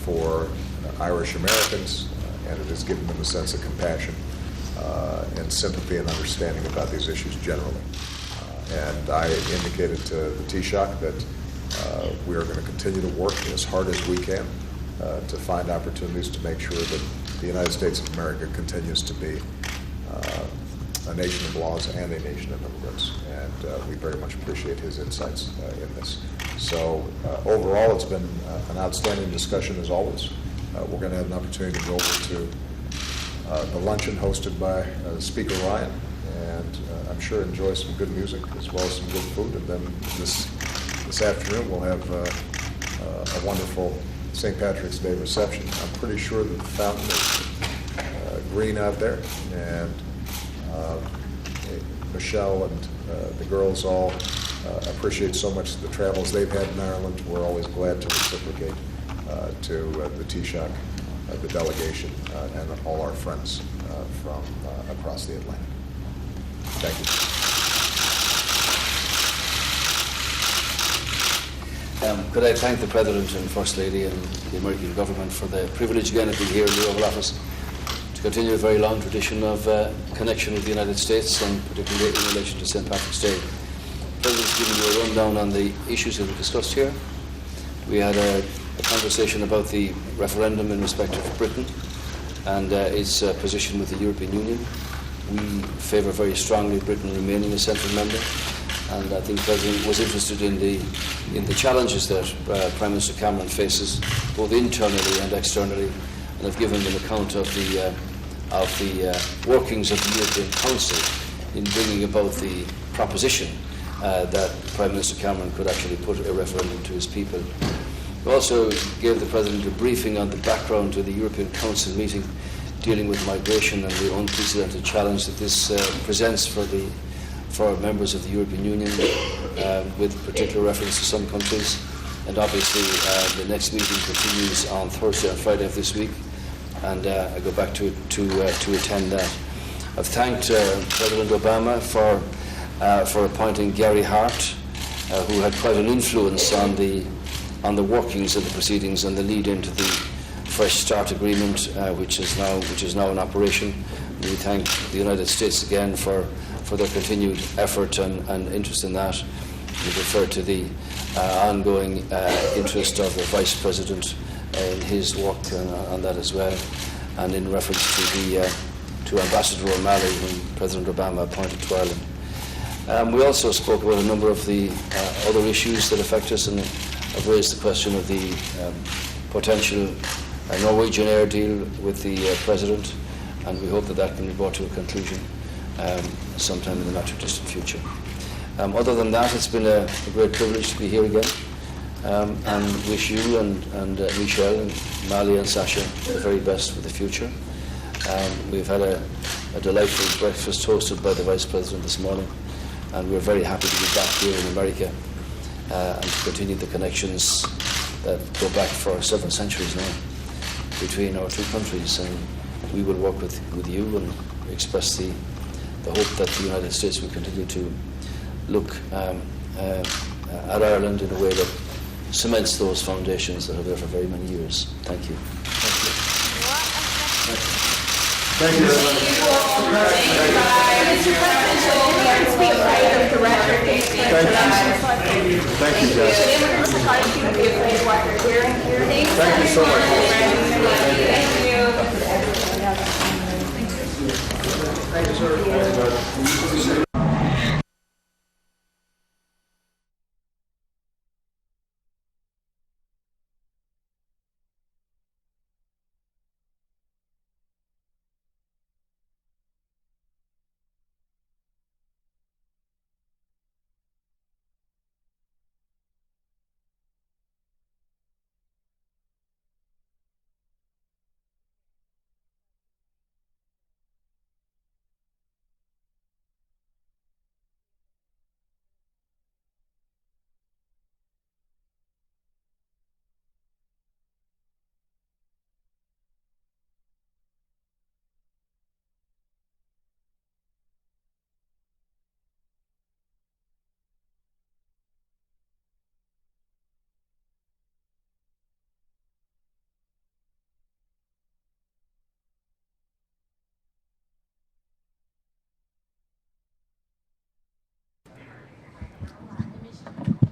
for Irish Americans, and it has given them a sense of compassion and sympathy and understanding about these issues generally. And I indicated to the Taoiseach that we are going to continue to work as hard as we can to find opportunities to make sure that the United States of America continues to be a nation of laws and a nation of immigrants. And we very much appreciate his insights in this. So overall, it's been an outstanding discussion as always. We're going to have an opportunity to go over to the luncheon hosted by Speaker Ryan, and I'm sure enjoy some good music as well as some good food. And then this afternoon we'll have a wonderful St. Patrick's Day reception. I'm pretty sure that the fountain is green out there, and Michelle and the girls all appreciate so much the travels they've had in Ireland. We're always glad to reciprocate to the Taoiseach, the delegation, and all our friends from across the Atlantic. Thank you. Could I thank the President and First Lady and the American government for the privilege again of being here in the Oval Office to continue a very long tradition of connection with the United States, and particularly in relation to St. Patrick's Day. The President's given you a rundown on the issues that we discussed here. We had a conversation about the referendum in respect of Britain and its position with the European Union. We favour very strongly Britain remaining a central member, and I think the President was interested in the challenges that Prime Minister Cameron faces, both internally and externally, and have given an account of the workings of the European Council in bringing about the proposition that Prime Minister Cameron could actually put a referendum to his people. We also gave the President a briefing on the background to the European Council meeting dealing with migration and the unprecedented challenge that this presents for members of the European Union, with particular reference to some countries. And obviously the next meeting continues on Thursday and Friday of this week, and I go back to attend that. I've thanked President Obama for appointing Gary Hart, who had quite an influence on the workings of the proceedings and the lead into the Fresh Start Agreement, which is now in operation. We thank the United States again for their continued effort and interest in that. We refer to the ongoing interest of the Vice President in his work on that as well, and in reference to Ambassador O'Malley, whom President Obama appointed to Ireland. We also spoke about a number of the other issues that affect us, and I've raised the question of the potential Norwegian Air deal with the President, and we hope that can be brought to a conclusion sometime in the not too distant future. Other than that, it's been a great privilege to be here again. and wish you and Michelle and Mali and Sasha the very best for the future. We've had a delightful breakfast hosted by the Vice President this morning, and we're very happy to be back here in America and to continue the connections that go back for several centuries now between our two countries. And we will work with you and express the hope that the United States will continue to look at Ireland in a way that cements those foundations that are there for very many years. Thank you. Thank you. Thank you, Jess. Thank you so much. Thank you, sir.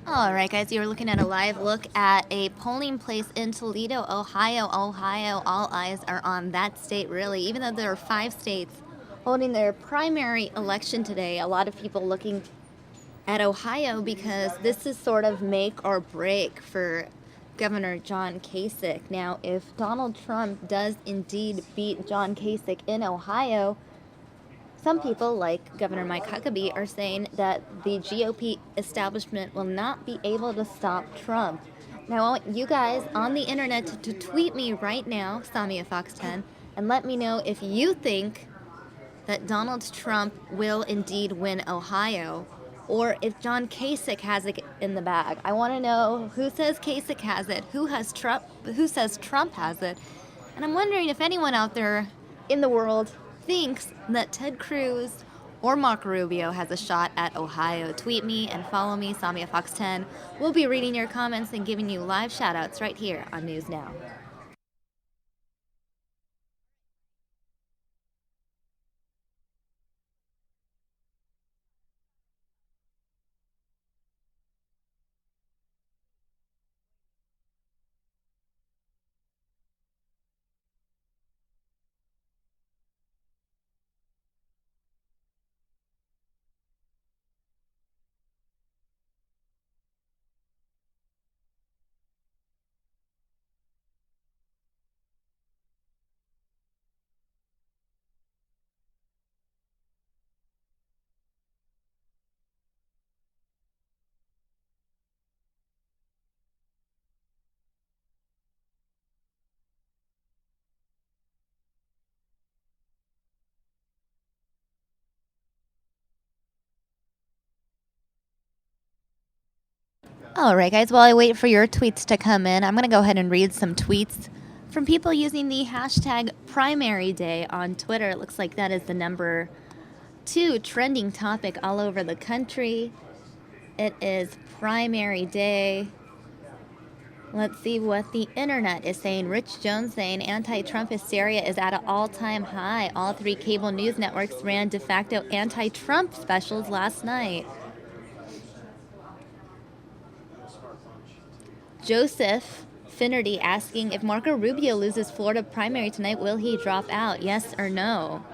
All right, guys, you're looking at a live look at a polling place in Toledo, Ohio. All eyes are on that state, really. Even though there are 5 states holding their primary election today, a lot of people looking at Ohio because this is sort of make or break for Governor John Kasich. Now, if Donald Trump does indeed beat John Kasich in Ohio, some people, like Governor Mike Huckabee, are saying that the GOP establishment will not be able to stop Trump. Now, I want you guys on the internet to tweet me right now, Samia Fox 10, and let me know if you think that Donald Trump will indeed win Ohio, or if John Kasich has it in the bag. I want to know who says Kasich has it, who says Trump has it, and I'm wondering if anyone out there in the world thinks that Ted Cruz or Marco Rubio has a shot at Ohio. Tweet me and follow me, Samia Fox 10. We'll be reading your comments and giving you live shout-outs right here on News Now. All right, guys, while I wait for your tweets to come in, I'm going to go ahead and read some tweets from people using the hashtag Primary Day on Twitter. It looks like that is the number 2 trending topic all over the country. It is Primary Day. Let's see what the internet is saying. Rich Jones saying anti-Trump hysteria is at an all-time high. All 3 cable news networks ran de facto anti-Trump specials last night. Joseph Finnerty asking, if Marco Rubio loses Florida primary tonight, will he drop out? Yes or no?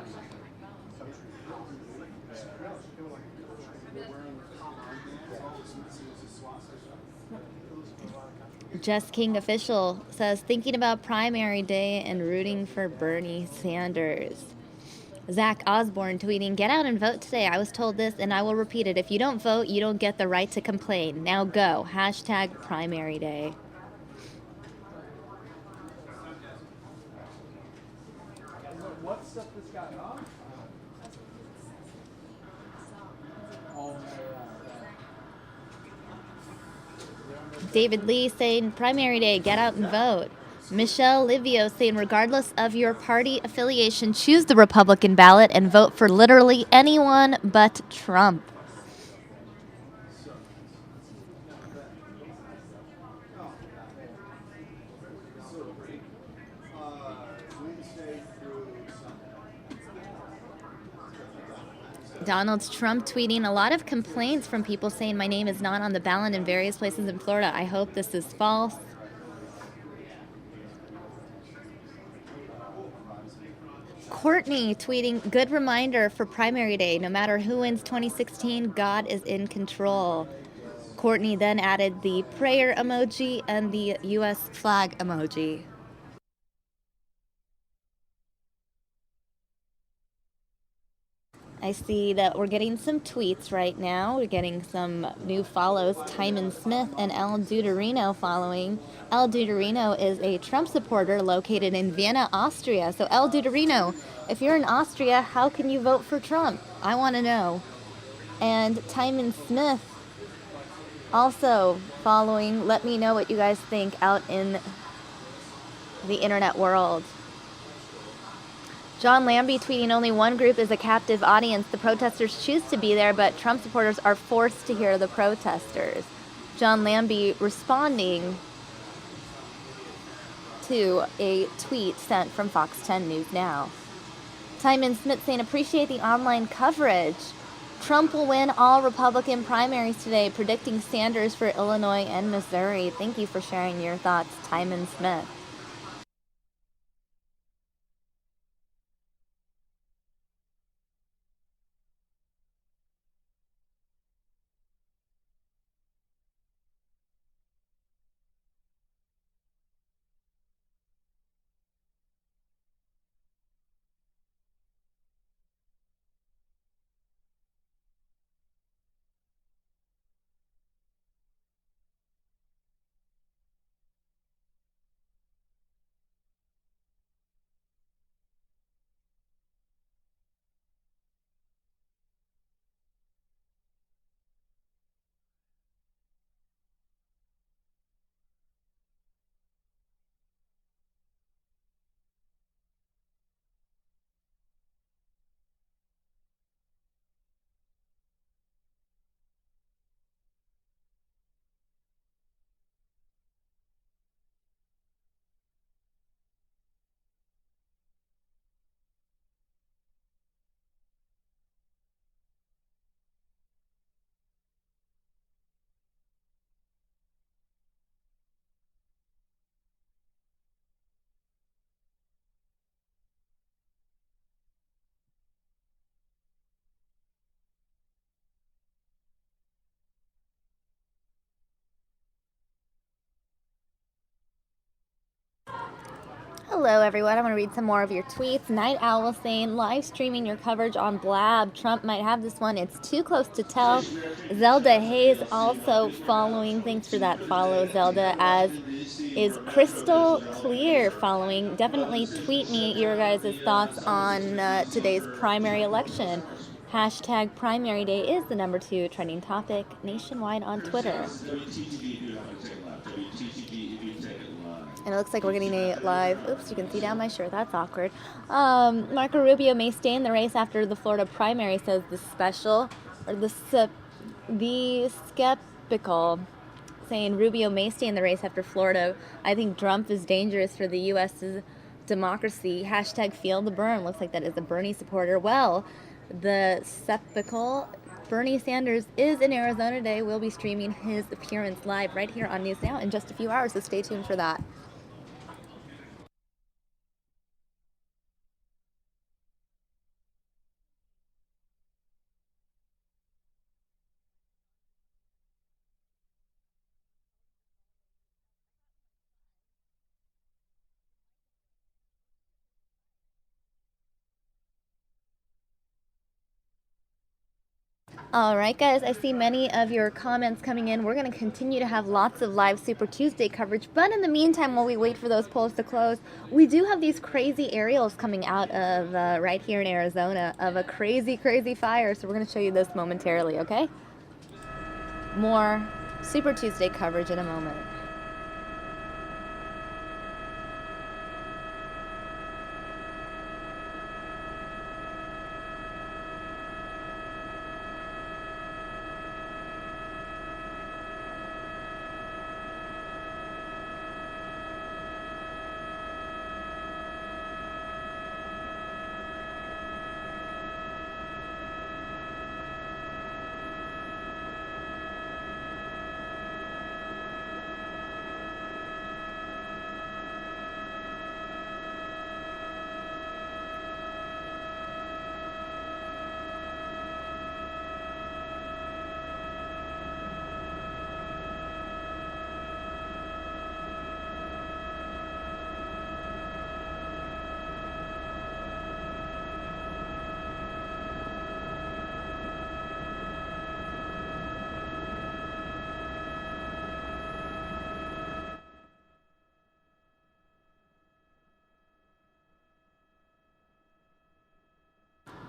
Jess King Official says, thinking about primary day and rooting for Bernie Sanders. Zach Osborne tweeting, "Get out and vote today. I was told this and I will repeat it. If you don't vote, you don't get the right to complain. Now go. Hashtag primary day." What stuff this got off? David Lee saying, "Primary day, get out and vote." Michelle Livio saying, "Regardless of your party affiliation, choose the Republican ballot and vote for literally anyone but Trump." Donald Trump tweeting, "A lot of complaints from people saying my name is not on the ballot in various places in Florida. I hope this is false." Courtney tweeting, "Good reminder for primary day. No matter who wins 2016, God is in control." Courtney then added the prayer emoji and the U.S. flag emoji. I see that we're getting some tweets right now. We're getting some new follows. Timon Smith and El Deuterino following. El Deuterino is a Trump supporter located in Vienna, Austria. So El Deuterino, if you're in Austria, how can you vote for Trump? I want to know. And Timon Smith also following. Let me know what you guys think out in the internet world. John Lambie tweeting, "Only one group is a captive audience. The protesters choose to be there, but Trump supporters are forced to hear the protesters." John Lambie responding to a tweet sent from Fox 10 News Now. Timon Smith saying, "Appreciate the online coverage. Trump will win all Republican primaries today, predicting Sanders for Illinois and Missouri." Thank you for sharing your thoughts, Timon Smith. Hello, everyone. I'm going to read some more of your tweets. Night Owl saying, "Live streaming your coverage on Blab. Trump might have this one. It's too close to tell." Zelda Hayes also following. Thanks for that follow, Zelda. As is Crystal Clear following. Definitely tweet me your guys' thoughts on today's primary election. Hashtag primary day is the #2 trending topic nationwide on Twitter. And it looks like we're getting a live, oops, you can see down my shirt, that's awkward. Marco Rubio may stay in the race after the Florida primary, says the skeptical, saying Rubio may stay in the race after Florida. "I think Trump is dangerous for the U.S.'s democracy." Hashtag feel the burn. Looks like that is a Bernie supporter. Well, the skeptical, Bernie Sanders is in Arizona today. We'll be streaming his appearance live right here on News Now in just a few hours, so stay tuned for that. All right, guys, I see many of your comments coming in. We're going to continue to have lots of live Super Tuesday coverage, but in the meantime, while we wait for those polls to close, we do have these crazy aerials coming out of right here in Arizona of a crazy, crazy fire. So we're going to show you this momentarily, okay? More Super Tuesday coverage in a moment.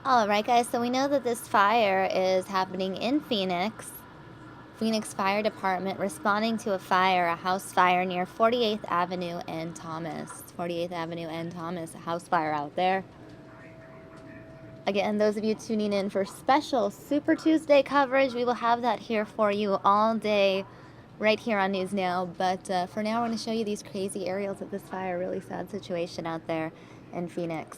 All right, guys, so we know that this fire is happening in Phoenix. Phoenix Fire Department responding to a fire, a house fire near 48th Avenue and Thomas. 48th Avenue and Thomas, a house fire out there. Again, those of you tuning in for special Super Tuesday coverage, we will have that here for you all day right here on News Now. But for now, we're going to show you these crazy aerials of this fire. Really sad situation out there in Phoenix.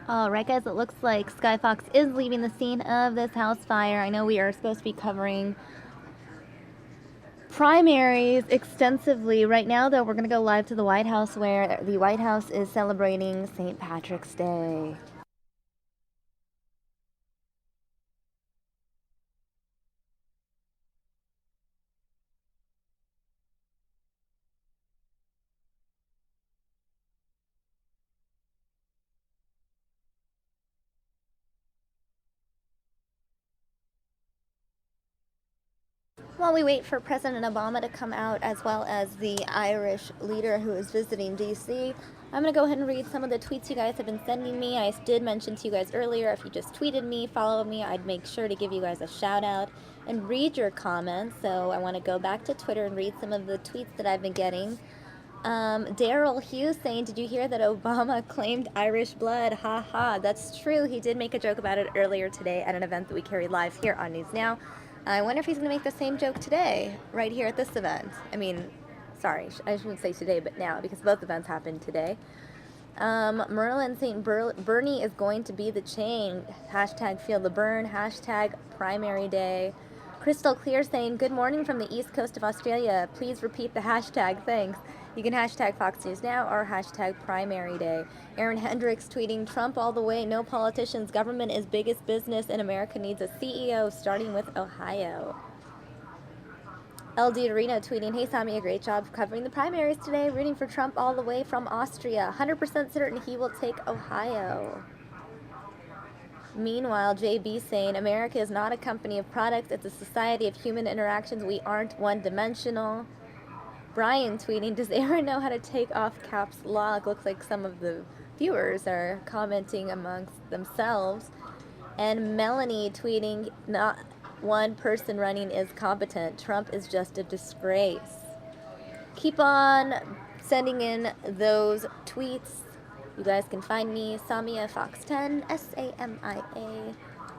All right, guys, it looks like Sky Fox is leaving the scene of this house fire. I know we are supposed to be covering primaries extensively. Right now, though, we're going to go live to the White House, where the White House is celebrating St. Patrick's Day. While we wait for President Obama to come out, as well as the Irish leader who is visiting D.C., I'm going to go ahead and read some of the tweets you guys have been sending me. I did mention to you guys earlier, if you just tweeted me, followed me, I'd make sure to give you guys a shout out and read your comments. So I want to go back to Twitter and read some of the tweets that I've been getting. Daryl Hughes saying, did you hear that Obama claimed Irish blood? Ha ha. That's true. He did make a joke about it earlier today at an event that we carried live here on News Now. I wonder if he's going to make the same joke today, right here at this event. I mean, sorry, I shouldn't say today, but now, because both events happened today. Merlin saying Bernie is going to be the change. Hashtag feel the burn. Hashtag primary day. Crystal Clear saying, good morning from the east coast of Australia. Please repeat the hashtag. Thanks. You can hashtag Fox News Now or hashtag primary day. Aaron Hendricks tweeting, Trump all the way, no politicians. Government is biggest business and America needs a CEO, starting with Ohio. LD Arena tweeting, hey Sammy, a great job covering the primaries today. Rooting for Trump all the way from Austria. 100% certain he will take Ohio. Meanwhile, JB saying, America is not a company of products, it's a society of human interactions. We aren't one-dimensional. Brian tweeting, does Aaron know how to take off caps lock? Looks like some of the viewers are commenting amongst themselves. And Melanie tweeting, not one person running is competent. Trump is just a disgrace. Keep on sending in those tweets. You guys can find me, Samia Fox 10, S-A-M-I-A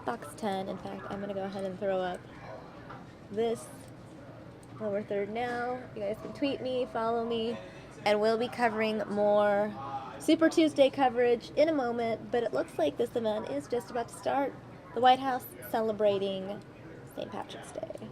Fox 10. In fact, I'm going to go ahead and throw up this lower third now. You guys can tweet me, follow me, and we'll be covering more Super Tuesday coverage in a moment, but it looks like this event is just about to start. The White House celebrating St. Patrick's Day.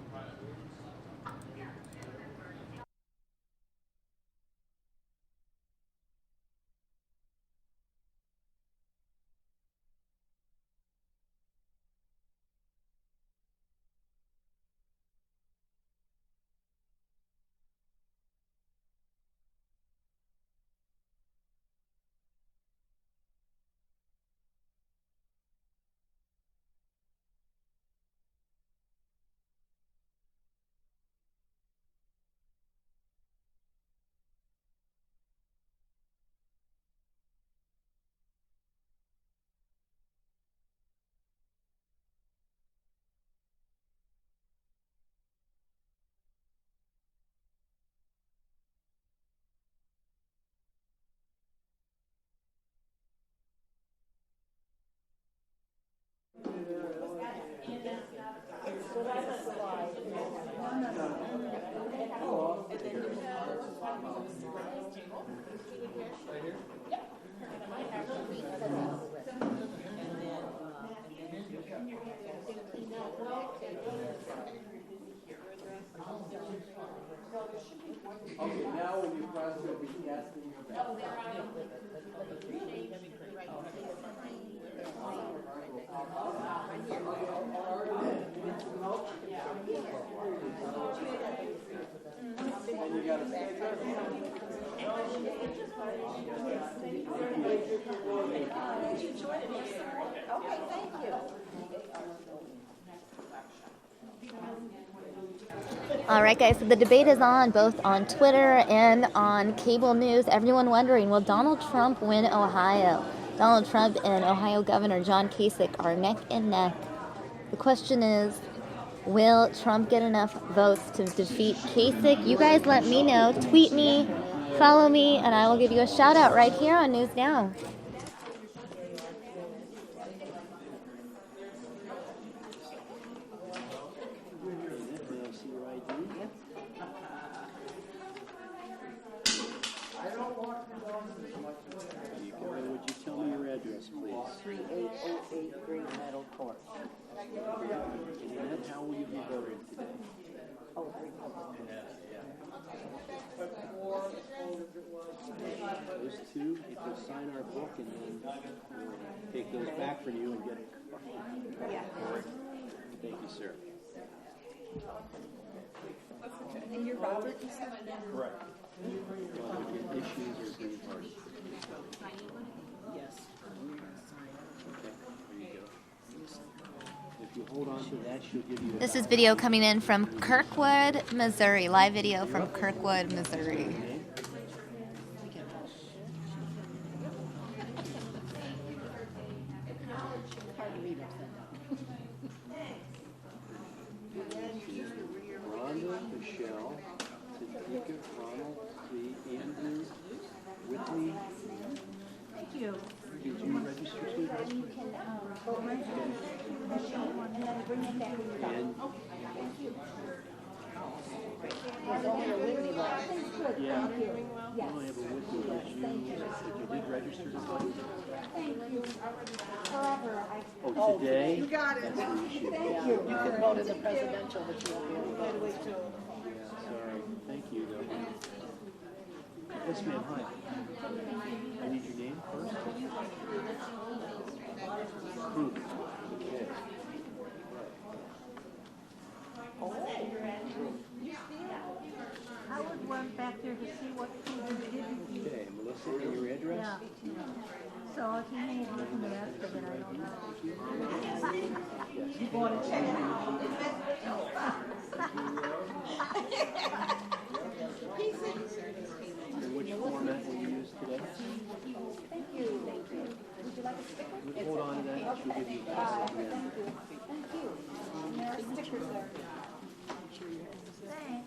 All right, guys, so the debate is on both on Twitter and on cable news. Everyone wondering, will Donald Trump win Ohio? Donald Trump and Ohio Governor John Kasich are neck and neck. The question is, will Trump get enough votes to defeat Kasich? You guys let me know. Tweet me, follow me, and I will give you a shout out right here on News Now. Would you tell me your address, please? will you be voting today? Oh, Republican. Those two, if you sign our book and then we'll take those back from you and get it. Yeah. Thank you, sir. And you're Robert, you said? Correct. Issues or green party? Yes. Okay, there you go. If you hold on to that, she'll give you. This is video coming in from Kirkwood, Missouri. Live video from Kirkwood, Missouri. Rhonda, Michelle, Tadika, Ronald, Lee, Andrew, Whitley. Thank you. Did you register to this? And you can vote right and then bring it back. And Thank you. There's only a Whitney left. yeah, Thank you. you only have a Whitley. You did register to vote? Thank you. Forever. Oh, today? You got it. That's the issue. Thank you. You can vote in the presidential, but you won't be able to vote. Yeah, sorry. Thank you, though. Yes, ma'am. Hi. I need your name first. Approved. Okay. Howard went back there to see what food you didn't eat. Okay, Melissa, and your address? Yeah. So he may have written the rest of it, I don't know. You bought a check. And which format will you use today? Thank you. Thank you. Would you like a sticker? Hold on to that, she'll give you a Thank you. Thank you. And there are stickers there. Thanks.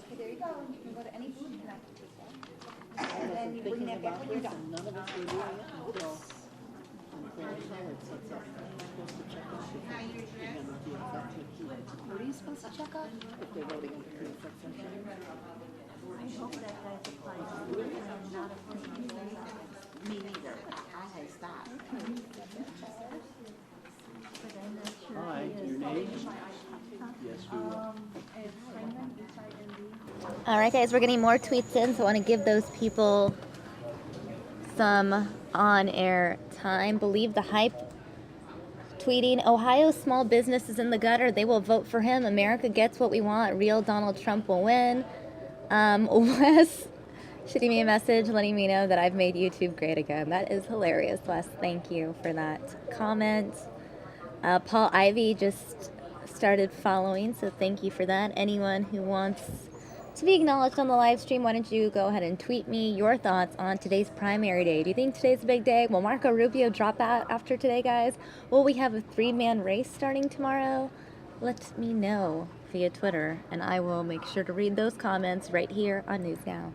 Okay, there you go. You can go to any food connect to take that. And then you bring that back when you're done. None of us were doing it until Howard sets up. What are you supposed to check out? If they're voting in the pre-effect session. I hope that guy's applied to it and not afraid. Me neither. I had stopped. But I'm not sure. Hi, he is. your name? Yes, we will. It's Simon, H-I-N-D. All right, guys, we're getting more tweets in, so I want to give those people some on-air time. Believe the hype. Tweeting, Ohio's small business is in the gutter. They will vote for him. America gets what we want. Real Donald Trump will win. Wes shooting me a message letting me know that I've made YouTube great again. That is hilarious, Wes. Thank you for that comment. Paul Ivy just started following, so thank you for that. Anyone who wants to be acknowledged on the live stream, why don't you go ahead and tweet me your thoughts on today's primary day. Do you think today's a big day? Will Marco Rubio drop out after today, guys? Will we have a three-man race starting tomorrow? Let me know via Twitter, and I will make sure to read those comments right here on News Now.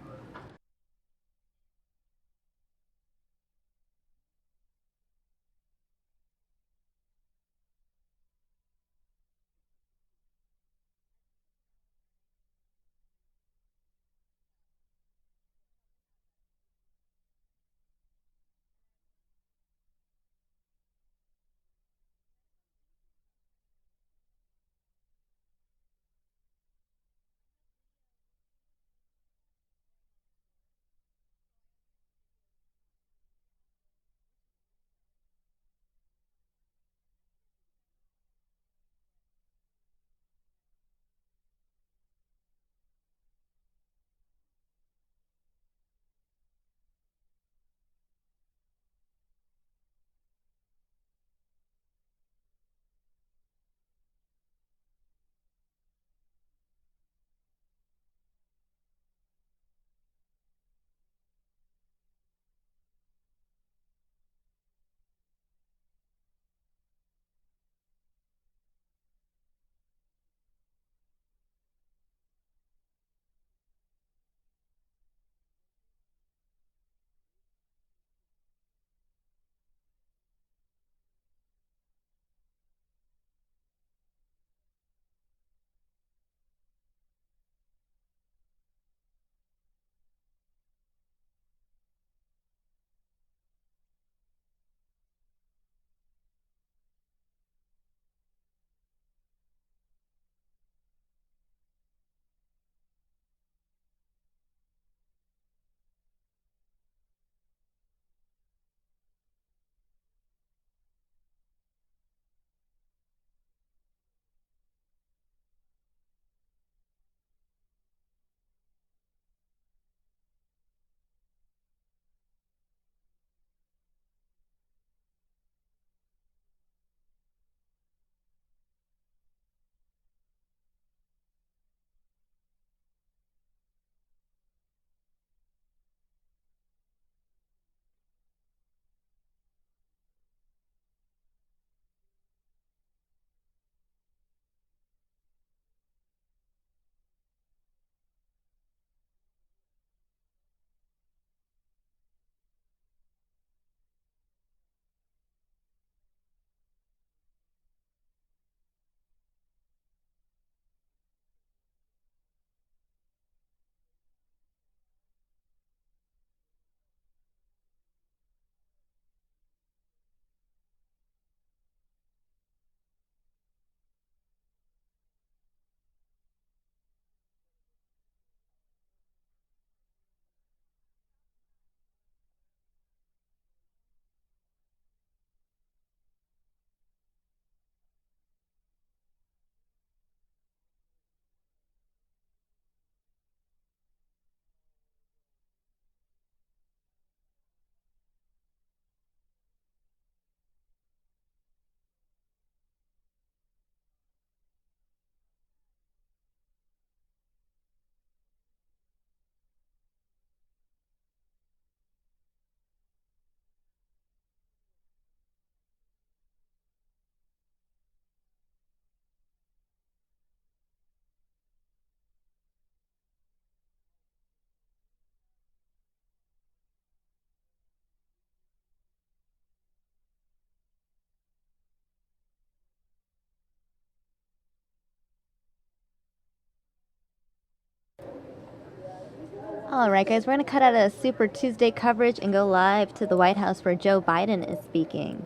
All right, guys, we're going to cut out a Super Tuesday coverage and go live to the White House where Joe Biden is speaking.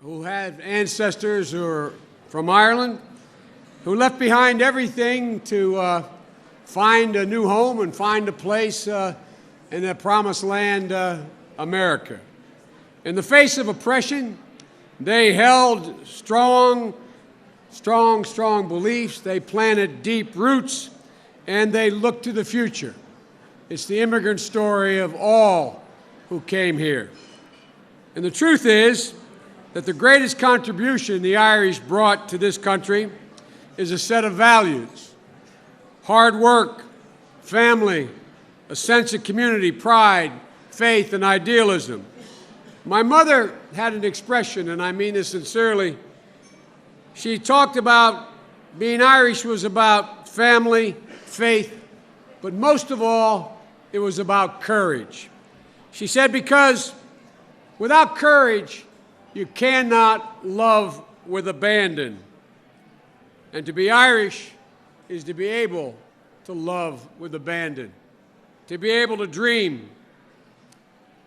Who had ancestors who are from Ireland, who left behind everything to find a new home and find a place in the promised land, America. In the face of oppression, they held strong beliefs. They planted deep roots, and they looked to the future. It's the immigrant story of all who came here. And the truth is that the greatest contribution the Irish brought to this country is a set of values: hard work, family, a sense of community, pride, faith, and idealism. My mother had an expression, and I mean this sincerely. She talked about being Irish was about family, faith, but most of all, it was about courage. She said, because without courage, you cannot love with abandon. And to be Irish is to be able to love with abandon, to be able to dream.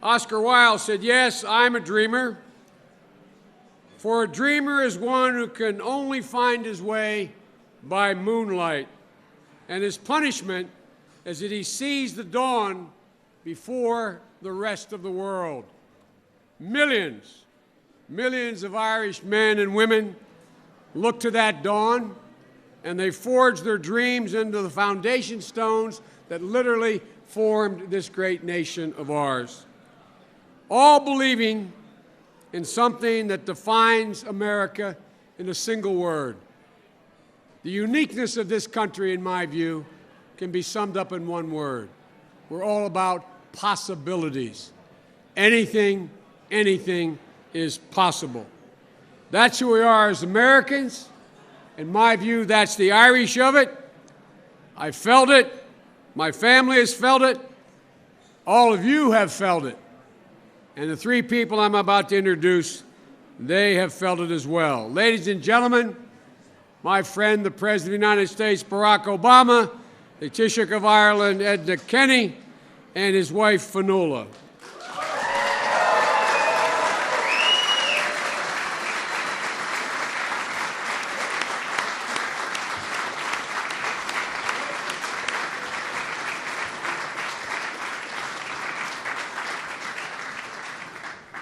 Oscar Wilde said, yes, I'm a dreamer, for a dreamer is one who can only find his way by moonlight, and his punishment is that he sees the dawn before the rest of the world. Millions of Irish men and women look to that dawn, and they forge their dreams into the foundation stones that literally formed this great nation of ours, all believing in something that defines America in a single word. The uniqueness of this country, in my view, can be summed up in one word. We're all about possibilities. Anything is possible. That's who we are as Americans. In my view, that's the Irish of it. I felt it. My family has felt it. All of you have felt it. And the three people I'm about to introduce, they have felt it as well. Ladies and gentlemen, my friend, the President of the United States, Barack Obama, the Taoiseach of Ireland, Edna Kenny, and his wife, Fionnuala.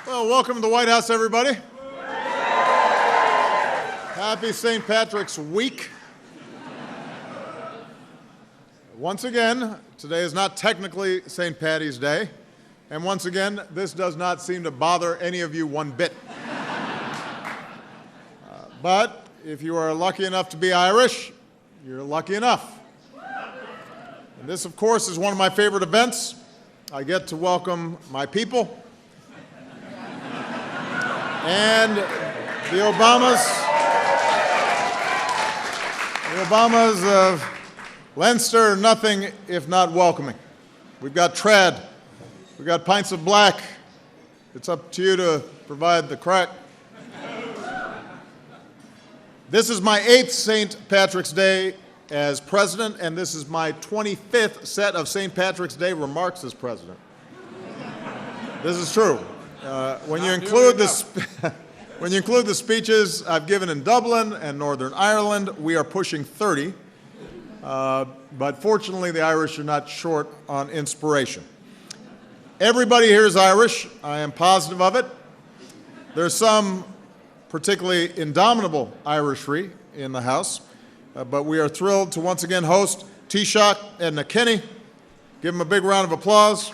Well, welcome to the White House, everybody. Happy St. Patrick's Week. Once again, today is not technically St. Paddy's Day, and once again, this does not seem to bother any of you one bit. But if you are lucky enough to be Irish, you're lucky enough. And this, of course, is one of my favorite events. I get to welcome my people. And the Obamas of Leinster are nothing if not welcoming. We've got trad, we've got pints of black. It's up to you to provide the crack. This is my 8th St. Patrick's Day as president, and this is my 25th set of St. Patrick's Day remarks as president. This is true. When you include the speeches I've given in Dublin and Northern Ireland, we are pushing 30. But fortunately, the Irish are not short on inspiration. Everybody here is Irish. I am positive of it. There's some particularly indomitable Irishry in the House, but we are thrilled to once again host Taoiseach Edna Kenny. Give him a big round of applause.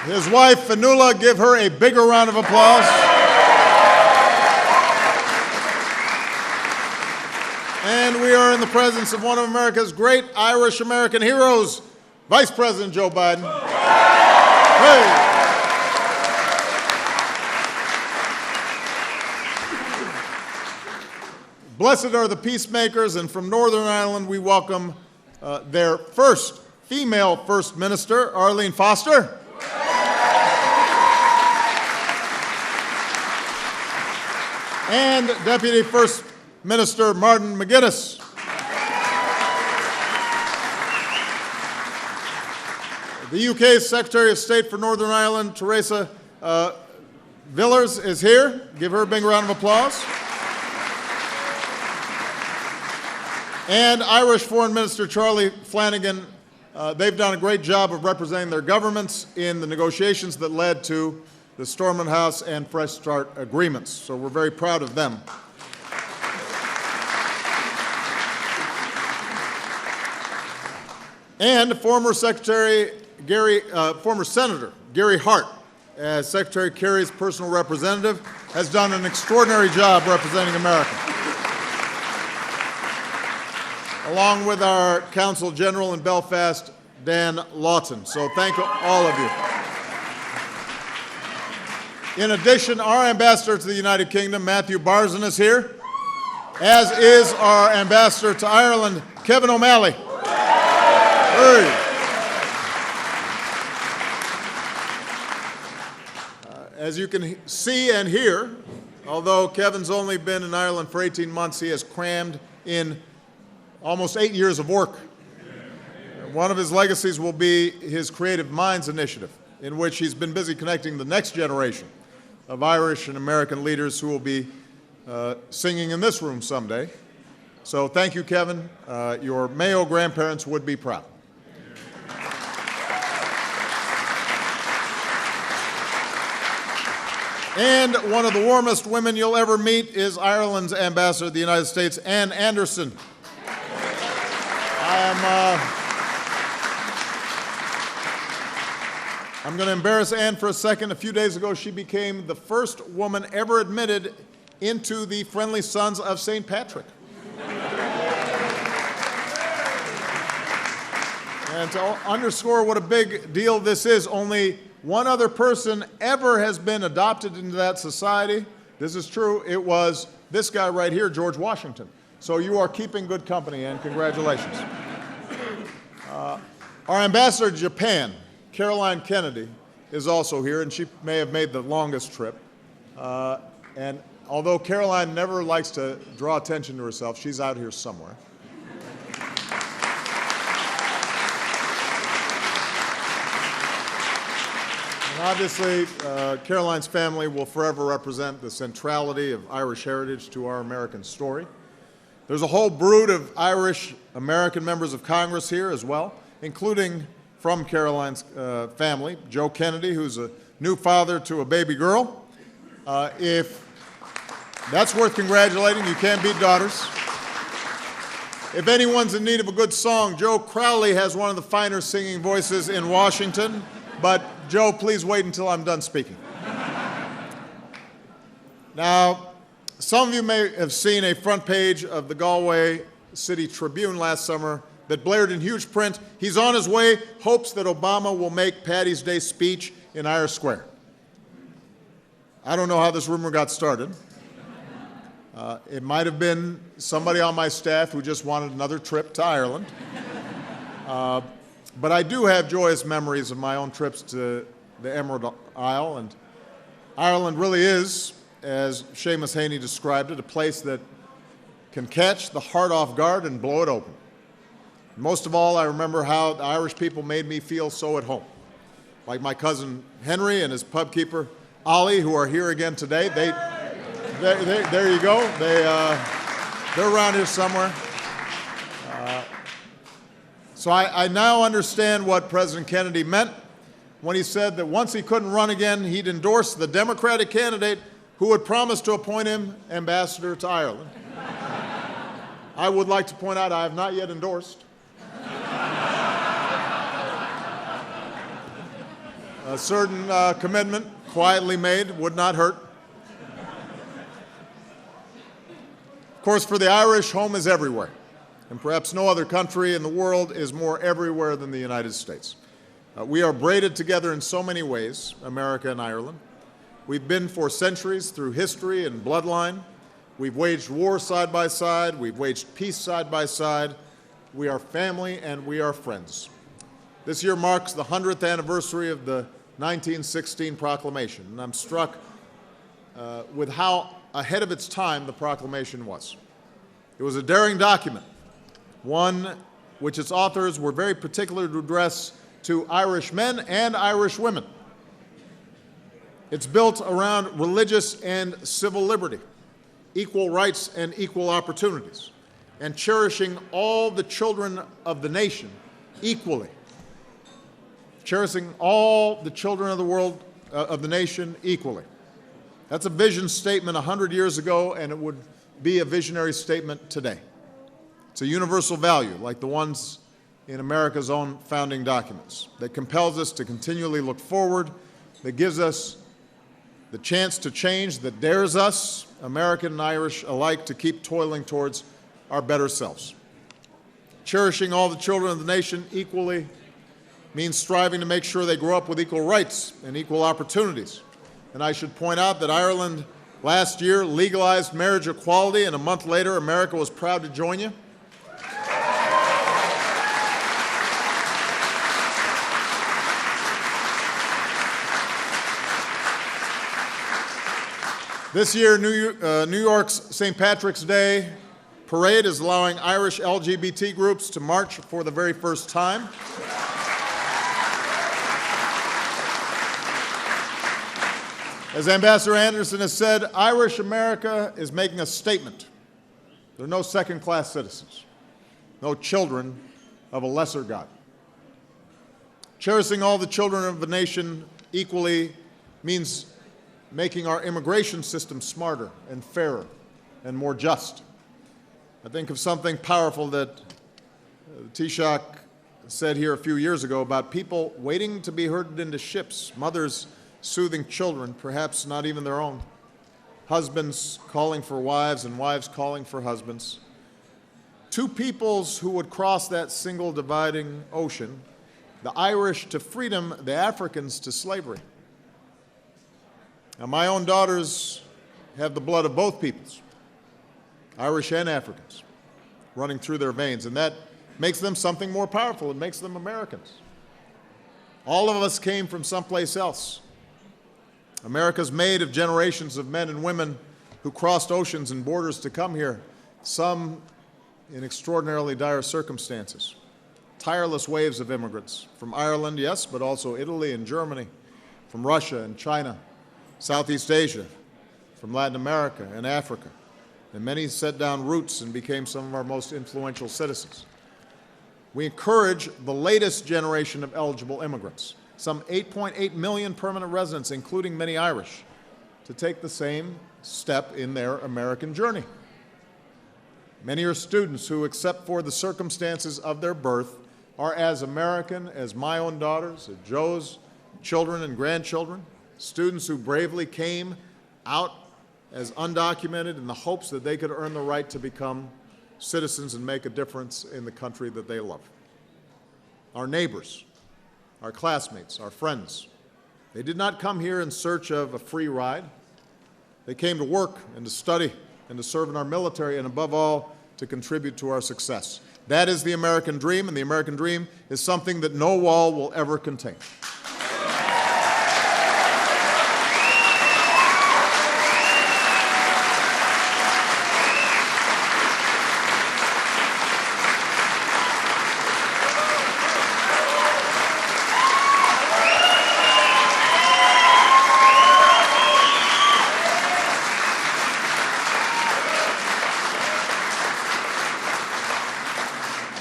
His wife, Fionnuala, give her a bigger round of applause. And we are in the presence of one of America's great Irish-American heroes, Vice President Joe Biden. Hey. Blessed are the peacemakers, and from Northern Ireland we welcome their first female First Minister, Arlene Foster. and Deputy First Minister Martin McGuinness. The UK's Secretary of State for Northern Ireland, Teresa Villers, is here. Give her a big round of applause. And Irish Foreign Minister Charlie Flanagan. They've done a great job of representing their governments in the negotiations that led to the Stormont House and Fresh Start agreements. So we're very proud of them. And former Senator Gary Hart, as Secretary Kerry's personal representative, has done an extraordinary job representing America, along with our Consul General in Belfast, Dan Lawton. So thank all of you. In addition, our ambassador to the United Kingdom, Matthew Barzan, is here, as is our ambassador to Ireland, Kevin O'Malley. Hey. As you can see and hear, although Kevin's only been in Ireland for 18 months, he has crammed in almost 8 years of work. One of his legacies will be his Creative Minds initiative, in which he's been busy connecting the next generation of Irish and American leaders who will be singing in this room someday. So thank you, Kevin. Your Mayo grandparents would be proud. And one of the warmest women you'll ever meet is Ireland's ambassador to the United States, Ann Anderson. I'm going to embarrass Ann for a second. A few days ago, she became the first woman ever admitted into the Friendly Sons of St. Patrick. And to underscore what a big deal this is, only one other person ever has been adopted into that society. This is true. It was this guy right here, George Washington. So you are keeping good company, and congratulations. Our ambassador to Japan, Caroline Kennedy, is also here, and she may have made the longest trip. And although Caroline never likes to draw attention to herself, she's out here somewhere. And obviously, Caroline's family will forever represent the centrality of Irish heritage to our American story. There's a whole brood of Irish American members of Congress here as well, including from Caroline's family, Joe Kennedy, who's a new father to a baby girl. If that's worth congratulating, you can't beat daughters. If anyone's in need of a good song, Joe Crowley has one of the finer singing voices in Washington. But Joe, please wait until I'm done speaking. Now, some of you may have seen a front page of the Galway City Tribune last summer that blared in huge print, "He's on his way, hopes that Obama will make Paddy's Day speech in Irish Square." I don't know how this rumor got started. It might have been somebody on my staff who just wanted another trip to Ireland. But I do have joyous memories of my own trips to the Emerald Isle, and Ireland really is, as Seamus Haney described it, a place that can catch the heart off guard and blow it open. Most of all, I remember how the Irish people made me feel so at home. Like my cousin Henry and his pub keeper, Ollie, who are here again today. There you go. They're around here somewhere. So I now understand what President Kennedy meant when he said that once he couldn't run again, he'd endorse the Democratic candidate who had promised to appoint him ambassador to Ireland. I would like to point out I have not yet endorsed. A certain commitment, quietly made, would not hurt. Of course, for the Irish, home is everywhere. And perhaps no other country in the world is more everywhere than the United States. We are braided together in so many ways, America and Ireland. We've been for centuries through history and bloodline. We've waged war side by side. We've waged peace side by side. We are family and we are friends. This year marks the 100th anniversary of the 1916 proclamation, and I'm struck with how ahead of its time the proclamation was. It was a daring document, one which its authors were very particular to address to Irish men and Irish women. It's built around religious and civil liberty, equal rights and equal opportunities, and cherishing all the children of the nation equally. Cherishing all the children of the world, of the nation equally. That's a vision statement 100 years ago, and it would be a visionary statement today. It's a universal value, like the ones in America's own founding documents, that compels us to continually look forward, that gives us the chance to change, that dares us, American and Irish alike, to keep toiling towards our better selves. Cherishing all the children of the nation equally means striving to make sure they grow up with equal rights and equal opportunities. And I should point out that Ireland last year legalized marriage equality, and a month later, America was proud to join you. This year, New York's St. Patrick's Day parade is allowing Irish LGBT groups to march for the very first time. As Ambassador Anderson has said, Irish America is making a statement. There are no second-class citizens, no children of a lesser God. Cherishing all the children of the nation equally means making our immigration system smarter and fairer and more just. I think of something powerful that Taoiseach said here a few years ago about people waiting to be herded into ships, mothers soothing children, perhaps not even their own, husbands calling for wives and wives calling for husbands. Two peoples who would cross that single dividing ocean, the Irish to freedom, the Africans to slavery. Now, my own daughters have the blood of both peoples, Irish and Africans, running through their veins, and that makes them something more powerful. It makes them Americans. All of us came from someplace else. America's made of generations of men and women who crossed oceans and borders to come here, some in extraordinarily dire circumstances. Tireless waves of immigrants from Ireland, yes, but also Italy and Germany, from Russia and China, Southeast Asia, from Latin America and Africa, and many set down roots and became some of our most influential citizens. We encourage the latest generation of eligible immigrants, some 8.8 million permanent residents, including many Irish, to take the same step in their American journey. Many are students who, except for the circumstances of their birth, are as American as my own daughters, as Joe's children and grandchildren, students who bravely came out as undocumented in the hopes that they could earn the right to become citizens and make a difference in the country that they love. Our neighbors, our classmates, our friends, they did not come here in search of a free ride. They came to work and to study and to serve in our military and, above all, to contribute to our success. That is the American dream, and the American dream is something that no wall will ever contain.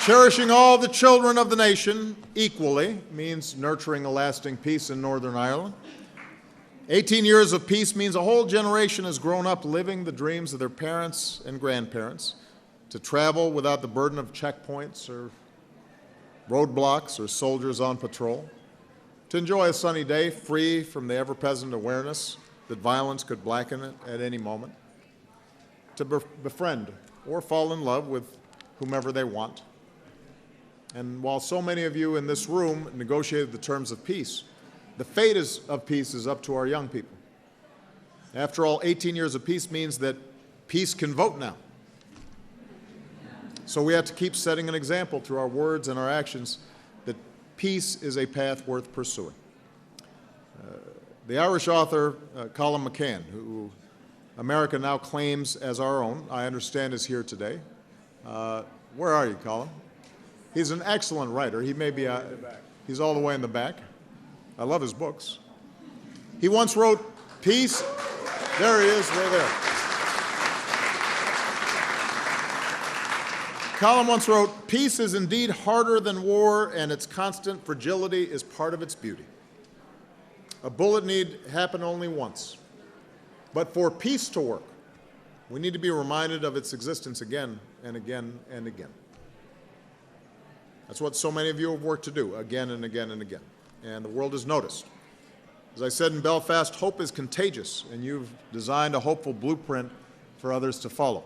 Cherishing all the children of the nation equally means nurturing a lasting peace in Northern Ireland. 18 years of peace means a whole generation has grown up living the dreams of their parents and grandparents, to travel without the burden of checkpoints or roadblocks or soldiers on patrol, to enjoy a sunny day free from the ever-present awareness that violence could blacken it at any moment, to befriend or fall in love with whomever they want. And while so many of you in this room negotiated the terms of peace, the fate of peace is up to our young people. After all, 18 years of peace means that peace can vote now. So we have to keep setting an example through our words and our actions that peace is a path worth pursuing. The Irish author Colin McCann, who America now claims as our own, I understand is here today. Where are you, Colin? He's an excellent writer. He may be, he's all the way in the back. I love his books. He once wrote, "Peace," there he is, right there. Colin once wrote, "Peace is indeed harder than war, and its constant fragility is part of its beauty. A bullet need happen only once. But for peace to work, we need to be reminded of its existence again and again and again." That's what so many of you have worked to do, again and again and again. And the world has noticed. As I said in Belfast, hope is contagious, and you've designed a hopeful blueprint for others to follow.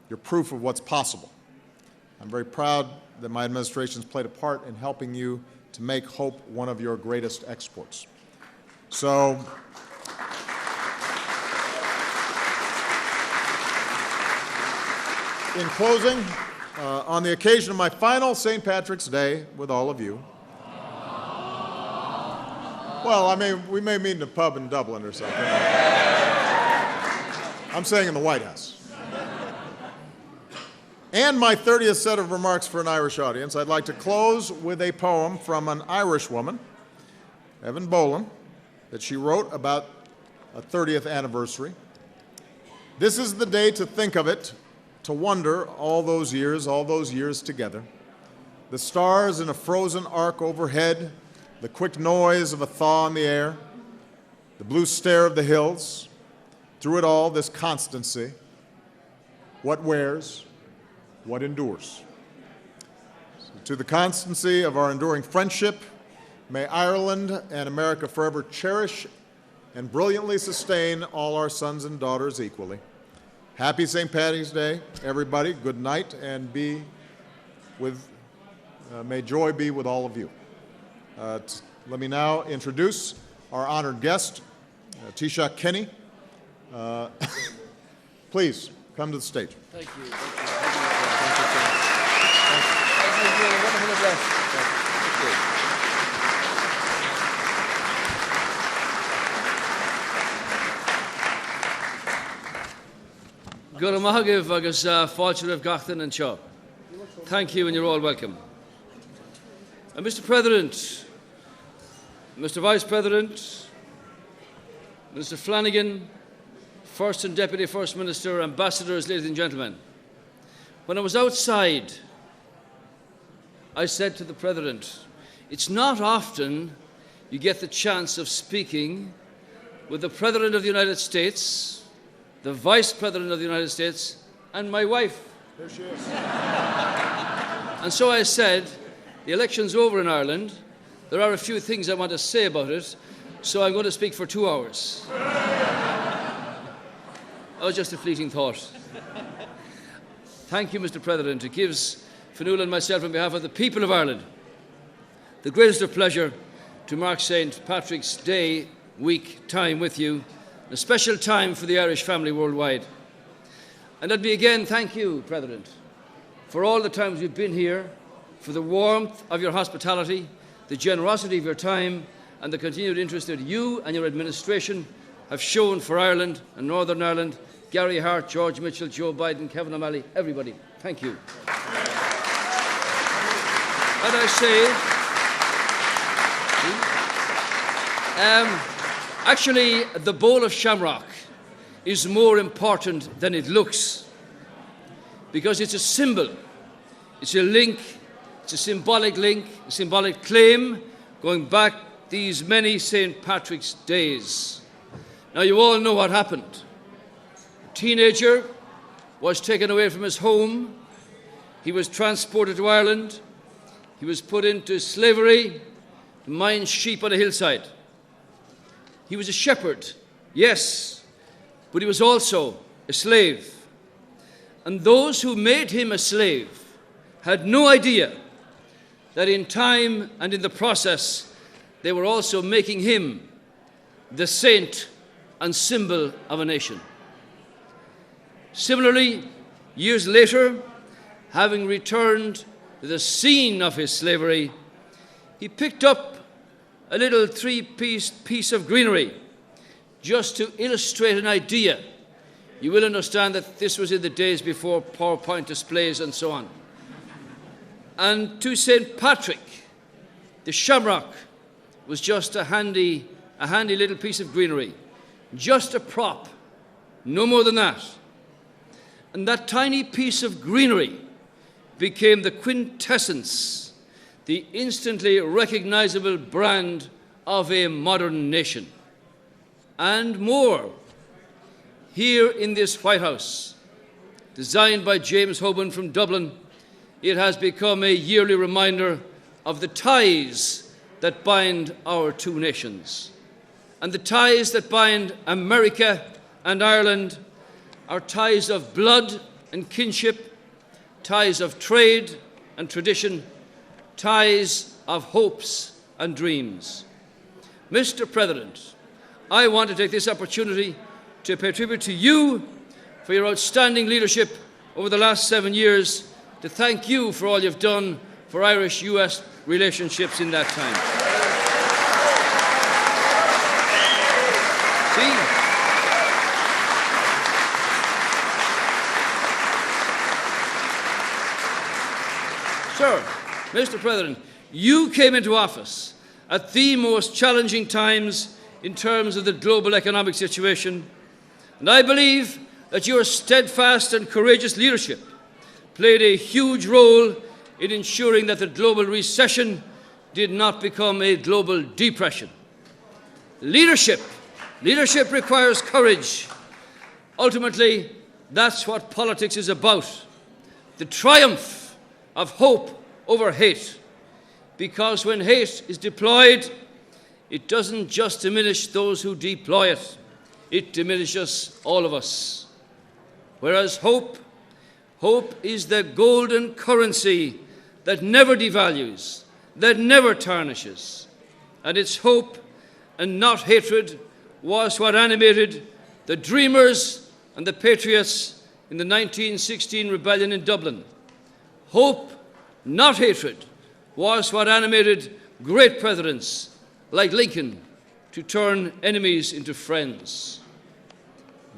You're proof of what's possible. I'm very proud that my administration's played a part in helping you to make hope one of your greatest exports. So, in closing, on the occasion of my final St. Patrick's Day with all of you, well, we may meet in a pub in Dublin or something. I'm saying in the White House. And my 30th set of remarks for an Irish audience, I'd like to close with a poem from an Irish woman, Evan Boland, that she wrote about a 30th anniversary. This is the day to think of it, to wonder all those years together. The stars in a frozen arc overhead, the quick noise of a thaw in the air, the blue stare of the hills. Through it all, this constancy. What wears, what endures. So to the constancy of our enduring friendship, may Ireland and America forever cherish and brilliantly sustain all our sons and daughters equally. Happy St. Paddy's Day, everybody. Good night, and may joy be with all of you. Let me now introduce our honored guest, Taoiseach Kenny. Please come to the stage. Thank you. Thank you. Thank you. Wonderful address. Thank you. Guramagav agus Fáilteamh Gachtain and Cho. Thank you, and you're all welcome. Mr. President, Mr. Vice President, Mr. Flanagan, First and Deputy First Minister, Ambassadors, ladies and gentlemen, when I was outside, I said to the President, it's not often you get the chance of speaking with the President of the United States, the Vice President of the United States, and my wife. There she is. And so I said, the election's over in Ireland. There are a few things I want to say about it, so I'm going to speak for 2 hours. That was just a fleeting thought. Thank you, Mr. President. It gives Fionnuala and myself, on behalf of the people of Ireland, the greatest of pleasure to mark St. Patrick's Day week time with you, a special time for the Irish family worldwide. And let me again thank you, President, for all the times you've been here, for the warmth of your hospitality, the generosity of your time, and the continued interest that you and your administration have shown for Ireland and Northern Ireland. Gary Hart, George Mitchell, Joe Biden, Kevin O'Malley, everybody, thank you. And I say, actually, the bowl of shamrock is more important than it looks, because it's a symbol, it's a link, it's a symbolic link, a symbolic claim going back these many St. Patrick's Days. Now, you all know what happened. A teenager was taken away from his home. He was transported to Ireland. He was put into slavery to mind sheep on a hillside. He was a shepherd, yes, but he was also a slave. And those who made him a slave had no idea that in time and in the process, they were also making him the saint and symbol of a nation. Similarly, years later, having returned to the scene of his slavery, he picked up a little three-piece piece of greenery just to illustrate an idea You will understand that this was in the days before PowerPoint displays and so on. And to St. Patrick, the shamrock was just a handy little piece of greenery, just a prop, no more than that. And that tiny piece of greenery became the quintessence, the instantly recognizable brand of a modern nation. And more, here in this White House, designed by James Hoban from Dublin, it has become a yearly reminder of the ties that bind our two nations. And the ties that bind America and Ireland are ties of blood and kinship, ties of trade and tradition, ties of hopes and dreams. Mr. President, I want to take this opportunity to pay tribute to you for your outstanding leadership over the last 7 years, to thank you for all you've done for Irish-US relationships in that time. Sir, Mr. President, you came into office at the most challenging times in terms of the global economic situation, and I believe that your steadfast and courageous leadership played a huge role in ensuring that the global recession did not become a global depression. Leadership requires courage. Ultimately, that's what politics is about. The triumph of hope over hate. Because when hate is deployed, it doesn't just diminish those who deploy it. It diminishes all of us. Whereas hope is the golden currency that never devalues, that never tarnishes. And it's hope and not hatred was what animated the dreamers and the patriots in the 1916 rebellion in Dublin. Hope, not hatred, was what animated great presidents like Lincoln to turn enemies into friends.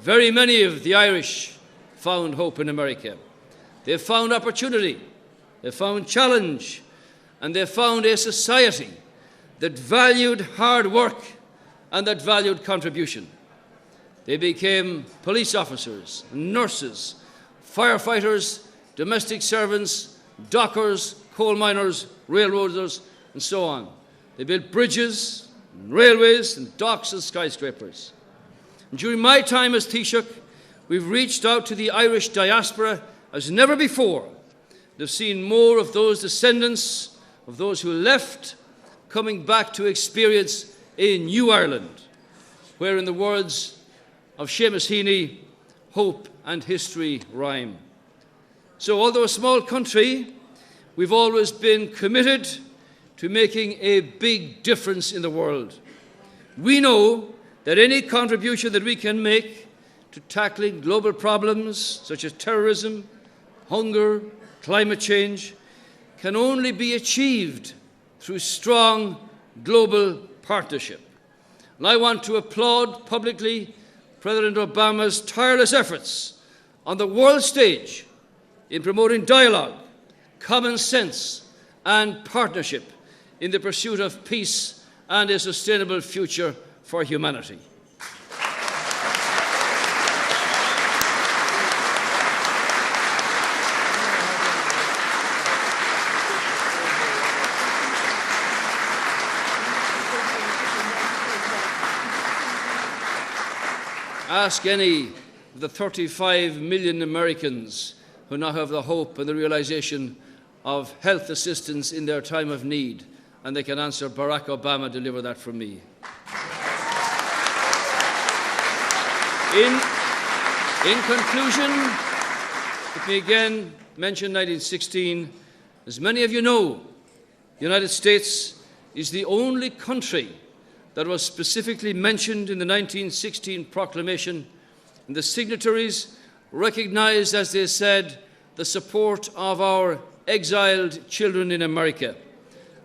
Very many of the Irish found hope in America. They found opportunity, they found challenge, and they found a society that valued hard work and that valued contribution. They became police officers, nurses, firefighters, domestic servants, dockers, coal miners, railroaders, and so on. They built bridges, and railways, and docks and skyscrapers. And during my time as Taoiseach, we've reached out to the Irish diaspora as never before. They've seen more of those descendants of those who left coming back to experience a new Ireland, where, in the words of Seamus Heaney, hope and history rhyme. So, although a small country, we've always been committed to making a big difference in the world. We know that any contribution that we can make to tackling global problems such as terrorism, hunger, climate change, can only be achieved through strong global partnership. And I want to applaud publicly President Obama's tireless efforts on the world stage in promoting dialogue, common sense, and partnership in the pursuit of peace and a sustainable future for humanity. Ask any of the 35 million Americans who now have the hope and the realization of health assistance in their time of need, and they can answer, Barack Obama delivered that from me. In conclusion, let me again mention 1916. As many of you know, the United States is the only country that was specifically mentioned in the 1916 proclamation, and the signatories recognized, as they said, the support of our exiled children in America,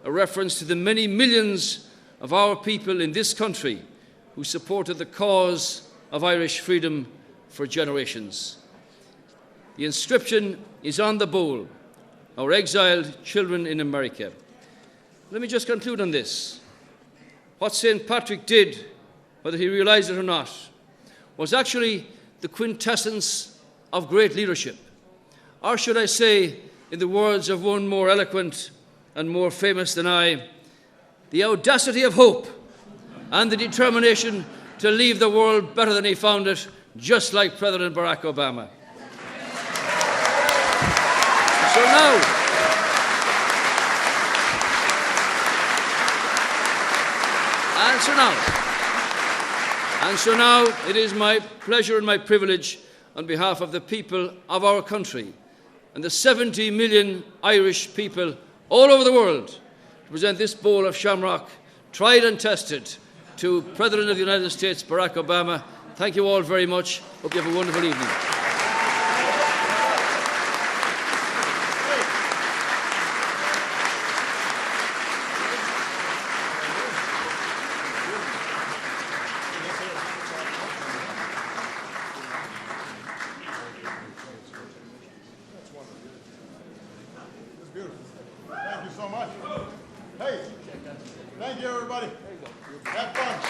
a reference to the many millions of our people in this country who supported the cause of Irish freedom for generations. The inscription is on the bowl, our exiled children in America. Let me just conclude on this. What St. Patrick did, whether he realized it or not, was actually the quintessence of great leadership. Or should I say, in the words of one more eloquent and more famous than I, the audacity of hope and the determination to leave the world better than he found it, just like President Barack Obama. So now, it is my pleasure and my privilege on behalf of the people of our country and the 70 million Irish people all over the world to present this bowl of shamrock, tried and tested, to President of the United States, Barack Obama. Thank you all very much. Hope you have a wonderful evening. Thank you so much. Hey, thank you, everybody. Have fun.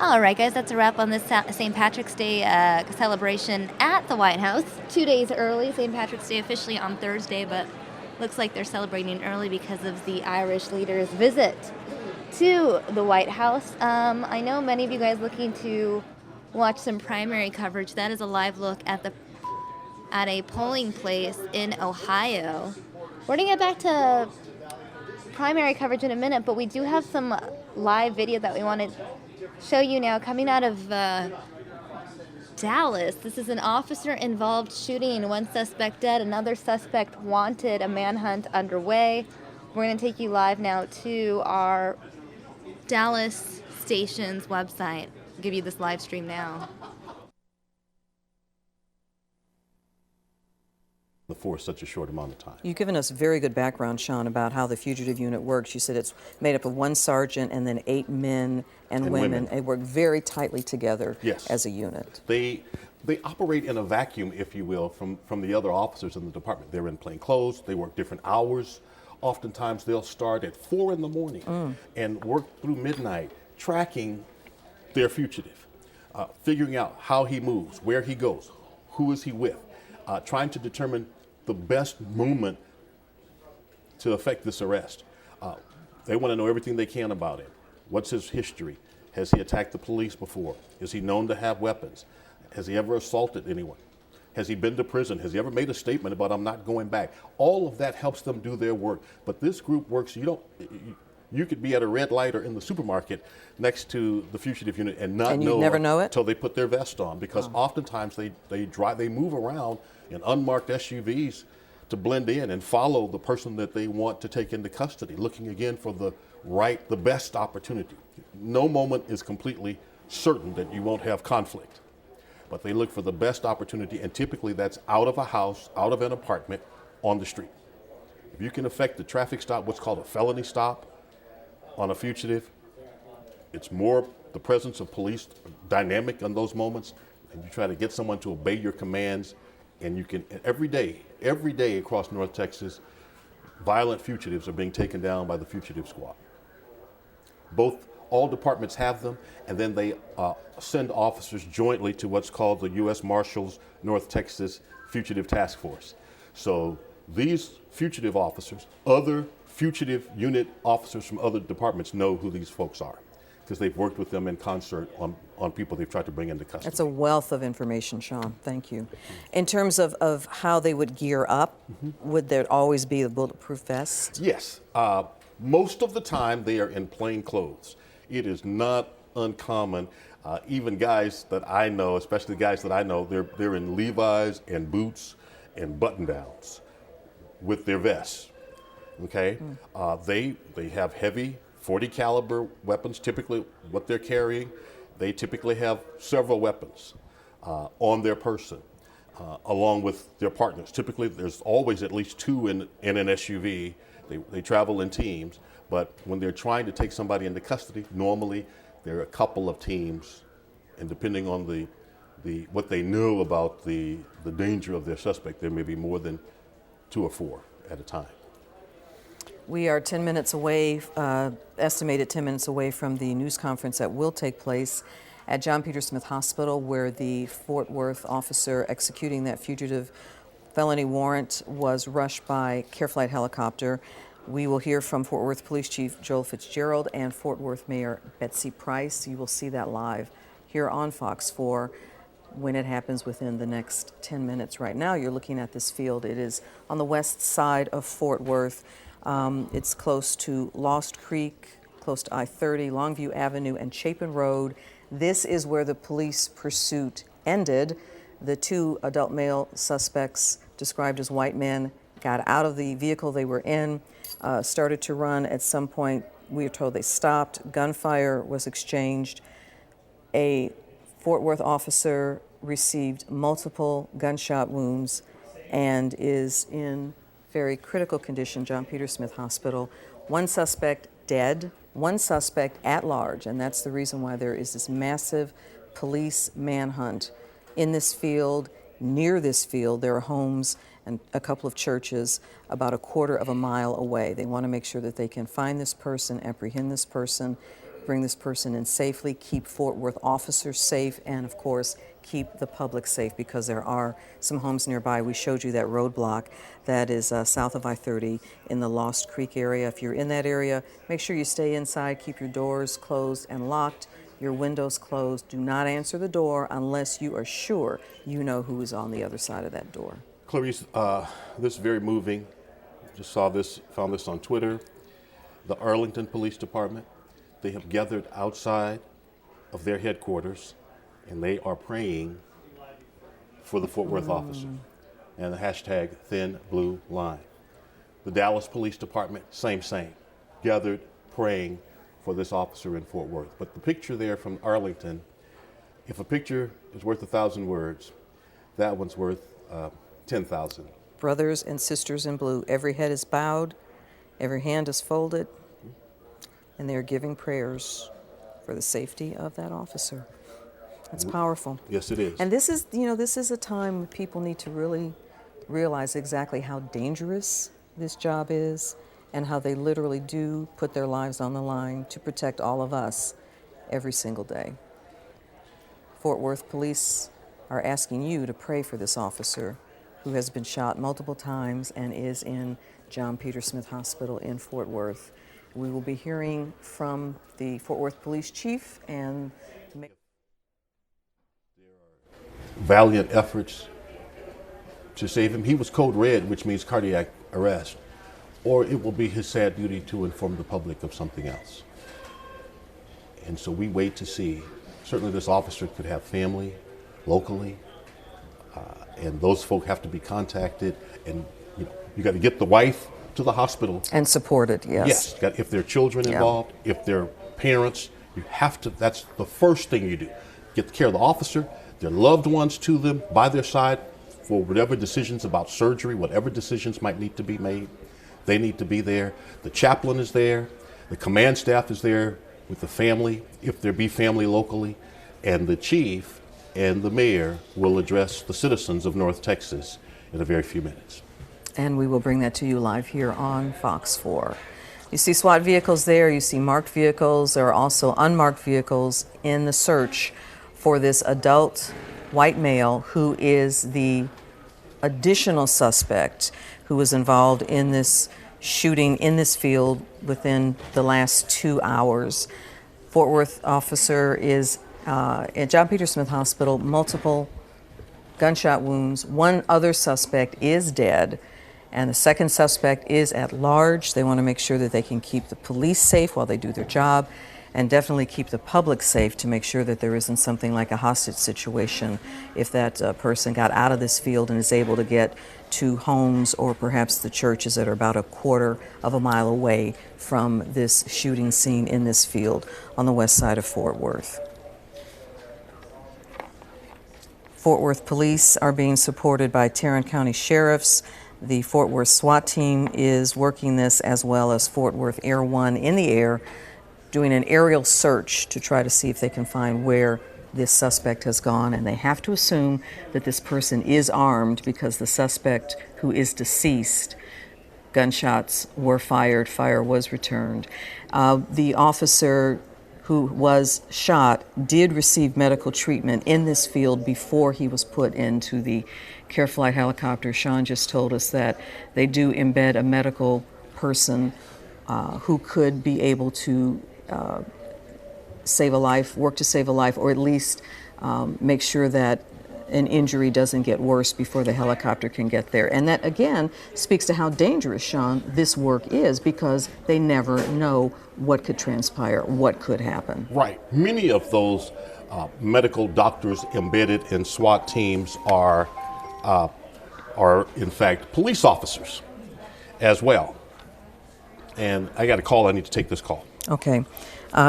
All right, guys, that's a wrap on this St. Patrick's Day celebration at the White House. 2 days early, St. Patrick's Day officially on Thursday, but looks like they're celebrating early because of the Irish leader's visit to the White House. I know many of you guys looking to watch some primary coverage. That is a live look at a polling place in Ohio. We're gonna get back to primary coverage in a minute, but we do have some live video that we want to show you now coming out of Dallas. This is an officer-involved shooting. One suspect dead, another suspect wanted, a manhunt underway. We're going to take you live now to our Dallas station's website. I'll give you this live stream now. For such a short amount of time. You've given us very good background, Sean, about how the fugitive unit works. You said it's made up of one sergeant and then 8 men and women. They work very tightly together as a unit. They operate in a vacuum, if you will, from the other officers in the department. They're in plain clothes. They work different hours. Oftentimes they'll start at 4 in the morning and work through midnight, tracking their fugitive, figuring out how he moves, where he goes, who is he with, trying to determine the best moment to effect this arrest. They want to know everything they can about him. What's his history? Has he attacked the police before? Is he known to have weapons? Has he ever assaulted anyone? Has he been to prison? Has he ever made a statement about I'm not going back? All of that helps them do their work. But this group works, you could be at a red light or in the supermarket next to the fugitive unit and never know it until they put their vest on, because oftentimes they move around in unmarked SUVs to blend in and follow the person that they want to take into custody, looking again for the best opportunity. No moment is completely certain that you won't have conflict, but they look for the best opportunity, and typically that's out of a house, out of an apartment, on the street. If you can effect the traffic stop, what's called a felony stop, on a fugitive, it's more the presence of police dynamic in those moments, and you try to get someone to obey your commands, and you can, every day across North Texas, violent fugitives are being taken down by the fugitive squad. All departments have them, and then they send officers jointly to what's called the U.S. Marshals North Texas Fugitive Task Force. So these fugitive officers, other fugitive unit officers from other departments know who these folks are, because they've worked with them in concert on people they've tried to bring into custody. That's a wealth of information, Sean. Thank you. In terms of how they would gear up, would there always be a bulletproof vest? Yes. Most of the time, they are in plain clothes. It is not uncommon. Even guys that I know, especially guys that I know, they're in Levi's and boots and button downs with their vests. Okay, they have heavy 40 caliber weapons. Typically, what they're carrying, they typically have several weapons on their person, along with their partners. Typically, there's always at least two in an SUV. They travel in teams, but when they're trying to take somebody into custody, normally there are a couple of teams, and depending on what they know about the danger of their suspect, there may be more than 2 or 4 at a time. We are 10 minutes away, estimated 10 minutes away from the news conference that will take place at John Peter Smith Hospital, where the Fort Worth officer executing that fugitive felony warrant was rushed by Care Flight helicopter. We will hear from Fort Worth Police Chief Joel Fitzgerald and Fort Worth Mayor Betsy Price. You will see that live here on Fox 4 when it happens within the next 10 minutes. Right now, you're looking at this field. It is on the west side of Fort Worth. It's close to Lost Creek, close to I-30, Longview Avenue, and Chapin Road. This is where the police pursuit ended. The 2 adult male suspects, described as white men, got out of the vehicle they were in, started to run. At some point, we are told they stopped. Gunfire was exchanged. A Fort Worth officer received multiple gunshot wounds and is in very critical condition, John Peter Smith Hospital. 1 suspect dead, 1 suspect at large, and that's the reason why there is this massive police manhunt in this field. Near this field, there are homes and a couple of churches about a quarter of a mile away. They want to make sure that they can find this person, apprehend this person, bring this person in safely, keep Fort Worth officers safe, and of course, keep the public safe, because there are some homes nearby. We showed you that roadblock that is south of I-30 in the Lost Creek area. If you're in that area, make sure you stay inside, keep your doors closed and locked, your windows closed. Do not answer the door unless you are sure you know who is on the other side of that door. Clarice, this is very moving. Just found this on Twitter. The Arlington Police Department, they have gathered outside of their headquarters, and they are praying for the Fort Worth officer, and the hashtag Thin Blue Line. The Dallas Police Department, same, gathered praying for this officer in Fort Worth. But the picture there from Arlington, if a picture is worth 1,000 words, that one's worth 10,000. Brothers and sisters in blue, every head is bowed, every hand is folded, and they are giving prayers for the safety of that officer. It's powerful. Yes, it is. And this is a time when people need to really realize exactly how dangerous this job is and how they literally do put their lives on the line to protect all of us every single day. Fort Worth police are asking you to pray for this officer who has been shot multiple times and is in John Peter Smith Hospital in Fort Worth. We will be hearing from the Fort Worth Police Chief and valiant efforts to save him. He was code red, which means cardiac arrest, or it will be his sad duty to inform the public of something else. And so we wait to see. Certainly this officer could have family locally, and those folk have to be contacted, and you got to get the wife to the hospital. And supported, yes. Yes, if there are children involved, if there are parents, you have to, that's the first thing you do. Get the care of the officer, their loved ones to them, by their side for whatever decisions about surgery, whatever decisions might need to be made. They need to be there. The chaplain is there. The command staff is there with the family, if there be family locally. And the chief and the mayor will address the citizens of North Texas in a very few minutes. And we will bring that to you live here on Fox 4. You see SWAT vehicles there, you see marked vehicles. There are also unmarked vehicles in the search for this adult white male who is the additional suspect who was involved in this shooting in this field within the last 2 hours. Fort Worth officer is at John Peter Smith Hospital, multiple gunshot wounds. 1 other suspect is dead, And the second suspect is at large. They want to make sure that they can keep the police safe while they do their job, and definitely keep the public safe to make sure that there isn't something like a hostage situation if that person got out of this field and is able to get to homes or perhaps the churches that are about a quarter of a mile away from this shooting scene in this field on the west side of Fort Worth. Fort Worth police are being supported by Tarrant County sheriffs. The Fort Worth SWAT team is working this, as well as Fort Worth Air One in the air, doing an aerial search to try to see if they can find where this suspect has gone. And they have to assume that this person is armed because the suspect, who is deceased, gunshots were fired, fire was returned. The officer who was shot did receive medical treatment in this field before he was put into the Care Flight helicopter. Sean just told us that they do embed a medical person who could be able to save a life, work to save a life, or at least make sure that an injury doesn't get worse before the helicopter can get there. And that, again, speaks to how dangerous, Sean, this work is, because they never know what could transpire, what could happen. Right. Many of those medical doctors embedded in SWAT teams are in fact police officers as well. And I got a call. I need to take this call. Okay.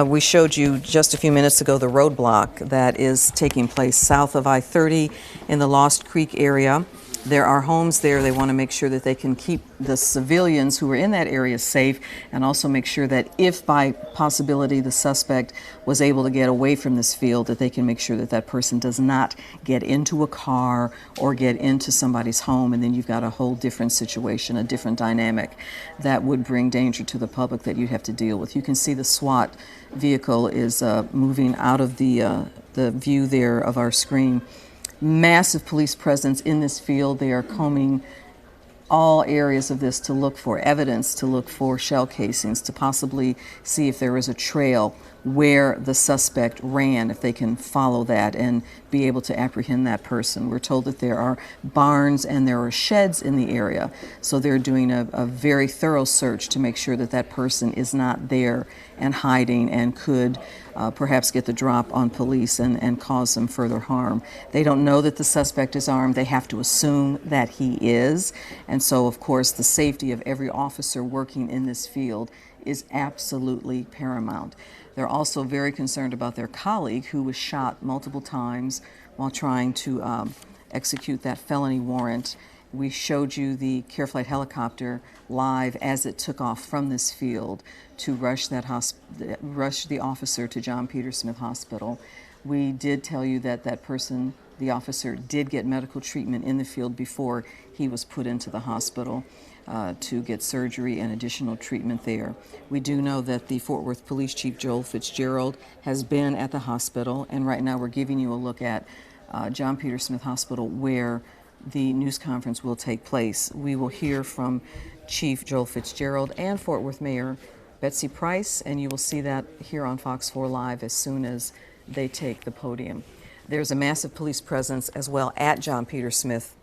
We showed you just a few minutes ago the roadblock that is taking place south of I-30 in the Lost Creek area. There are homes there. They want to make sure that they can keep the civilians who are in that area safe, and also make sure that if by possibility the suspect was able to get away from this field, that they can make sure that that person does not get into a car or get into somebody's home, and then you've got a whole different situation, a different dynamic that would bring danger to the public that you'd have to deal with. You can see the SWAT vehicle is moving out of the view there of our screen. Massive police presence in this field. They are combing all areas of this to look for evidence, to look for shell casings, to possibly see if there is a trail where the suspect ran, if they can follow that and be able to apprehend that person. We're told that there are barns and there are sheds in the area, so they're doing a very thorough search to make sure that that person is not there and hiding and could perhaps get the drop on police and cause some further harm. They don't know that the suspect is armed. They have to assume that he is. And so, of course, the safety of every officer working in this field is absolutely paramount. They're also very concerned about their colleague who was shot multiple times while trying to execute that felony warrant. We showed you the Care Flight helicopter live as it took off from this field to rush the officer to John Peter Smith Hospital. We did tell you that that person, the officer, did get medical treatment in the field before he was put into the hospital to get surgery and additional treatment there. We do know that the Fort Worth Police Chief Joel Fitzgerald has been at the hospital, and right now we're giving you a look at John Peter Smith Hospital, where the news conference will take place. We will hear from Chief Joel Fitzgerald and Fort Worth Mayor Betsy Price, and you will see that here on Fox 4 Live as soon as they take the podium. There's a massive police presence as well at John Peter Smith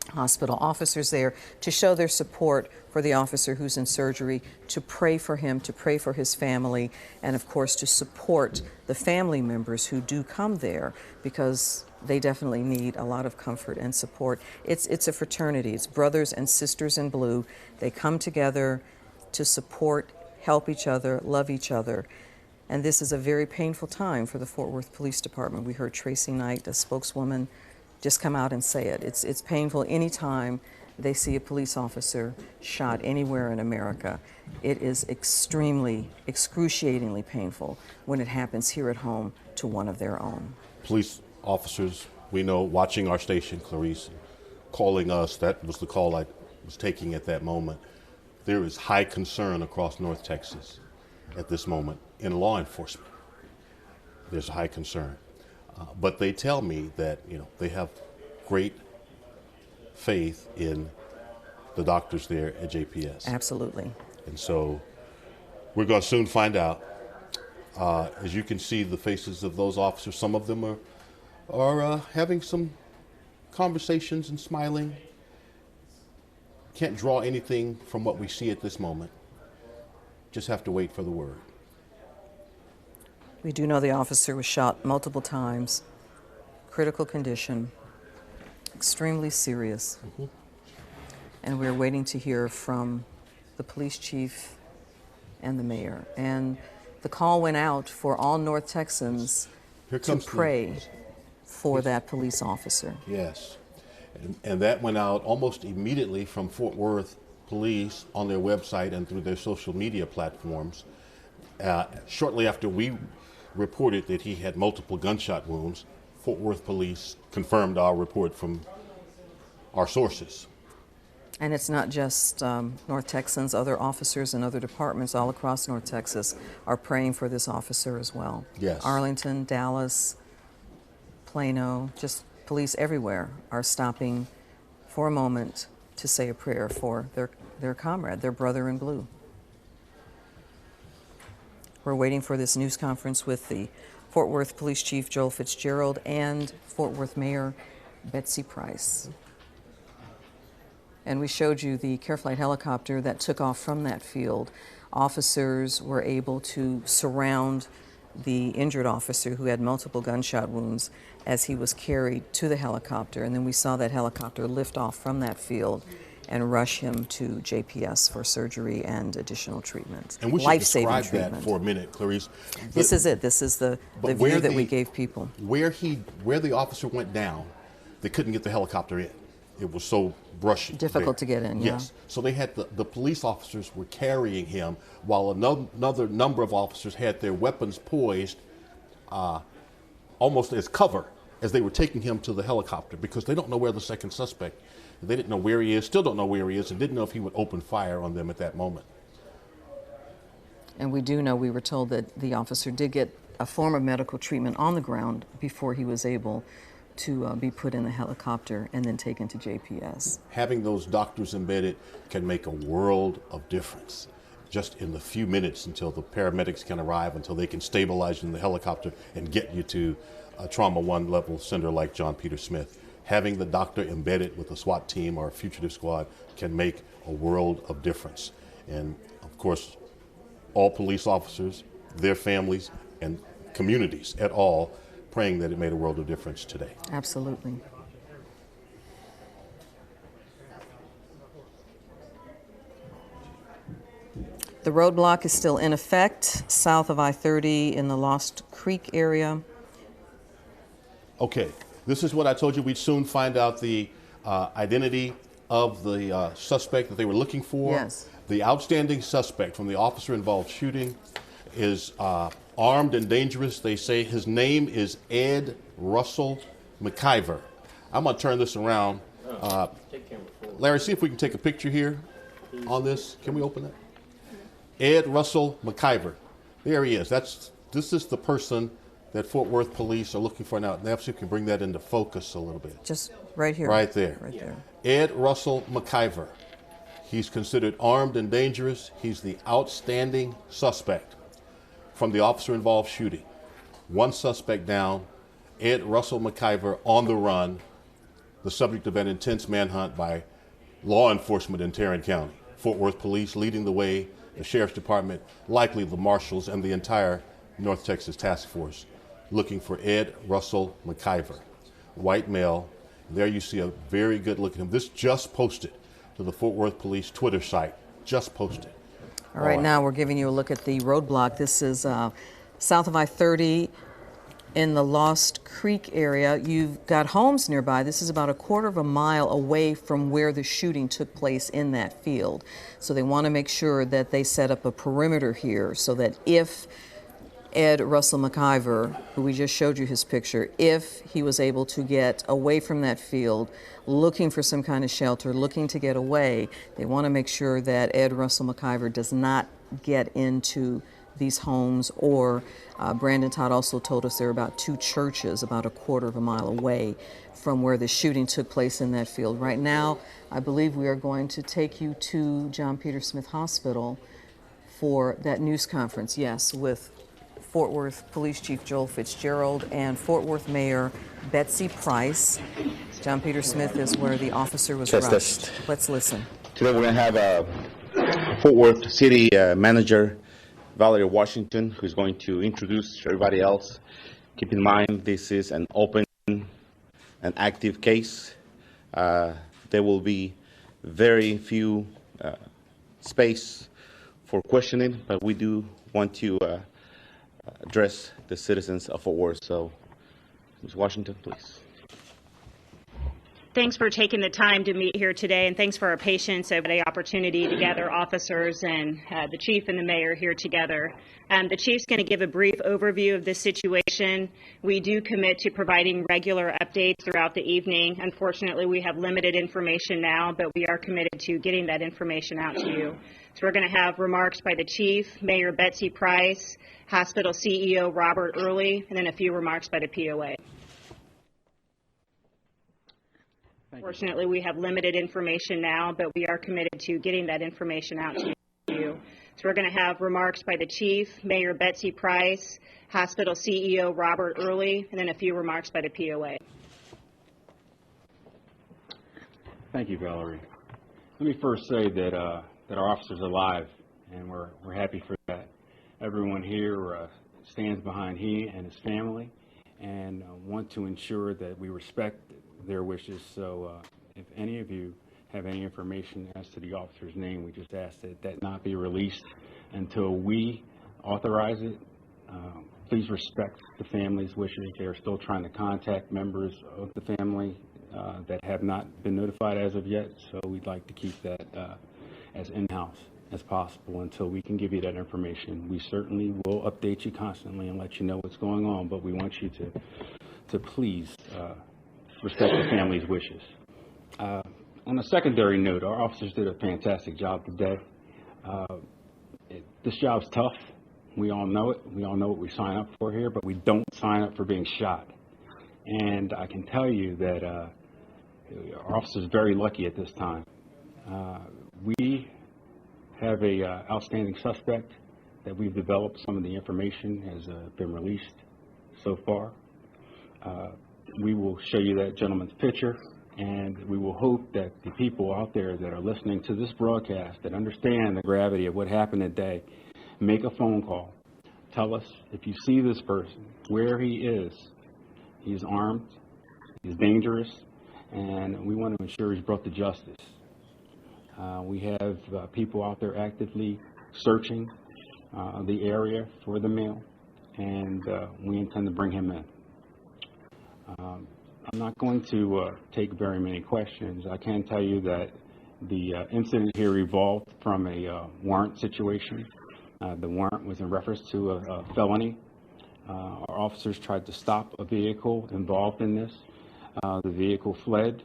Hospital. Officers there to show their support for the officer who's in surgery, to pray for him, to pray for his family, and of course to support the family members who do come there, because they definitely need a lot of comfort and support. It's a fraternity. It's brothers and sisters in blue. They come together to support, help each other, love each other. And this is a very painful time for the Fort Worth Police Department. We heard Tracy Knight, a spokeswoman, just come out and say it. It's painful any time they see a police officer shot anywhere in America. It is extremely, excruciatingly painful when it happens here at home to one of their own. Police officers, we know, watching our station, Clarice, calling us, that was the call I was taking at that moment. There is high concern across North Texas at this moment in law enforcement. There's high concern. But they tell me that, they have great faith in the doctors there at JPS. Absolutely. And so we're going to soon find out. As you can see, the faces of those officers, some of them are having some conversations and smiling. can't draw anything from what we see at this moment. Just have to wait for the word. We do know the officer was shot multiple times, critical condition, extremely serious. And we're waiting to hear from the police chief and the mayor. And the call went out for all North Texans to pray for that police officer. Yes. And that went out almost immediately from Fort Worth Police on their website and through their social media platforms. Shortly after we reported that he had multiple gunshot wounds, Fort Worth Police confirmed our report from our sources. And it's not just North Texans, other officers and other departments all across North Texas are praying for this officer as well. Yes. Arlington, Dallas, Plano, just police everywhere are stopping for a moment to say a prayer for their comrade, their brother in blue. We're waiting for this news conference with the Fort Worth Police Chief Joel Fitzgerald and Fort Worth Mayor Betsy Price. And we showed you the Care Flight helicopter that took off from that field. Officers were able to surround the injured officer who had multiple gunshot wounds as he was carried to the helicopter. And then we saw that helicopter lift off from that field and rush him to JPS for surgery and additional treatment. And we should life-saving describe treatment. that for a minute, Clarice. This is it. This is the view that we gave people. Where the officer went down, they couldn't get the helicopter in. It was so brushy. Difficult to get in, yeah. Yes. So they had the police officers were carrying him while another number of officers had their weapons poised almost as cover as they were taking him to the helicopter because they don't know where the second suspect. They didn't know where he is, still don't know where he is, and didn't know if he would open fire on them at that moment. And we do know, we were told that the officer did get a form of medical treatment on the ground before he was able to be put in the helicopter and then taken to JPS. Having those doctors embedded can make a world of difference. Just in the few minutes until the paramedics can arrive, until they can stabilize you in the helicopter and get you to a Trauma 1 level center like John Peter Smith. Having the doctor embedded with a SWAT team or a fugitive squad can make a world of difference. And of course, all police officers, their families, and communities at all praying that it made a world of difference today. Absolutely. The roadblock is still in effect south of I-30 in the Lost Creek area. Okay, this is what I told you. We'd soon find out the identity of the suspect that they were looking for. Yes. The outstanding suspect from the officer-involved shooting is armed and dangerous. They say his name is Ed Russell McIver. I'm going to turn this around. Larry, see if we can take a picture here on this. Can we open that? Ed Russell McIver. There he is. This is the person that Fort Worth police are looking for now. Now, see if you can bring that into focus a little bit. Just right here. Right there. Right there. Ed Russell McIver. He's considered armed and dangerous. He's the outstanding suspect from the officer-involved shooting. One suspect down, Ed Russell McIver on the run, the subject of an intense manhunt by law enforcement in Tarrant County. Fort Worth police leading the way, the sheriff's department, likely the marshals, and the entire North Texas task force looking for Ed Russell McIver, white male. There you see a very good look at him. This just posted to the Fort Worth Police Twitter site, just posted. All right, now we're giving you a look at the roadblock. This is south of I-30 in the Lost Creek area. You've got homes nearby. This is about a quarter of a mile away from where the shooting took place in that field. So they want to make sure that they set up a perimeter here so that if Ed Russell McIver, who we just showed you his picture, if he was able to get away from that field, looking for some kind of shelter, looking to get away, they want to make sure that Ed Russell McIver does not get into these homes. Or Brandon Todd also told us there are about 2 churches about a quarter of a mile away from where the shooting took place in that field. Right now, I believe we are going to take you to John Peter Smith Hospital for that news conference, yes, with Fort Worth Police Chief Joel Fitzgerald and Fort Worth Mayor Betsy Price. John Peter Smith is where the officer was rushed. Let's listen. Today we're going to have Fort Worth City Manager Valerie Washington, who's going to introduce everybody else. Keep in mind this is an open and active case. There will be very few space for questioning, but we do want to address the citizens of Fort Worth. So, Ms. Washington, please. Thanks for taking the time to meet here today, and thanks for our patience over the opportunity to gather officers and the chief and the mayor here together. The chief's going to give a brief overview of this situation. We do commit to providing regular updates throughout the evening. Unfortunately, we have limited information now, but we are committed to getting that information out to you. So we're going to have remarks by the chief, Mayor Betsy Price, hospital CEO Robert Early, and then a few remarks by the POA. Unfortunately, we have limited information now, but we are committed to getting that information out to you. So we're going to have remarks by the chief, Mayor Betsy Price, hospital CEO Robert Early, and then a few remarks by the POA. Thank you, Valerie. Let me first say that our officer's alive, and we're happy for that. Everyone here stands behind he and his family, and want to ensure that we respect their wishes. So if any of you have any information as to the officer's name, we just ask that that not be released until we authorize it. Please respect the family's wishes. They are still trying to contact members of the family that have not been notified as of yet, so we'd like to keep that as in-house as possible until we can give you that information. We certainly will update you constantly and let you know what's going on, but we want you to please respect the family's wishes. On a secondary note, our officers did a fantastic job today. This job's tough. We all know it. We all know what we sign up for here, but we don't sign up for being shot. And I can tell you that our officers are very lucky at this time. We have a outstanding suspect that we've developed. Some of the information has been released so far. We will show you that gentleman's picture, and we will hope that the people out there that are listening to this broadcast that understand the gravity of what happened today, make a phone call. Tell us if you see this person, where he is. He's armed, he's dangerous, and we want to ensure he's brought to justice. We have people out there actively searching the area for the male, and we intend to bring him in. I'm not going to take very many questions. I can tell you that the incident here evolved from a warrant situation. The warrant was in reference to a felony. Our officers tried to stop a vehicle involved in this. The vehicle fled.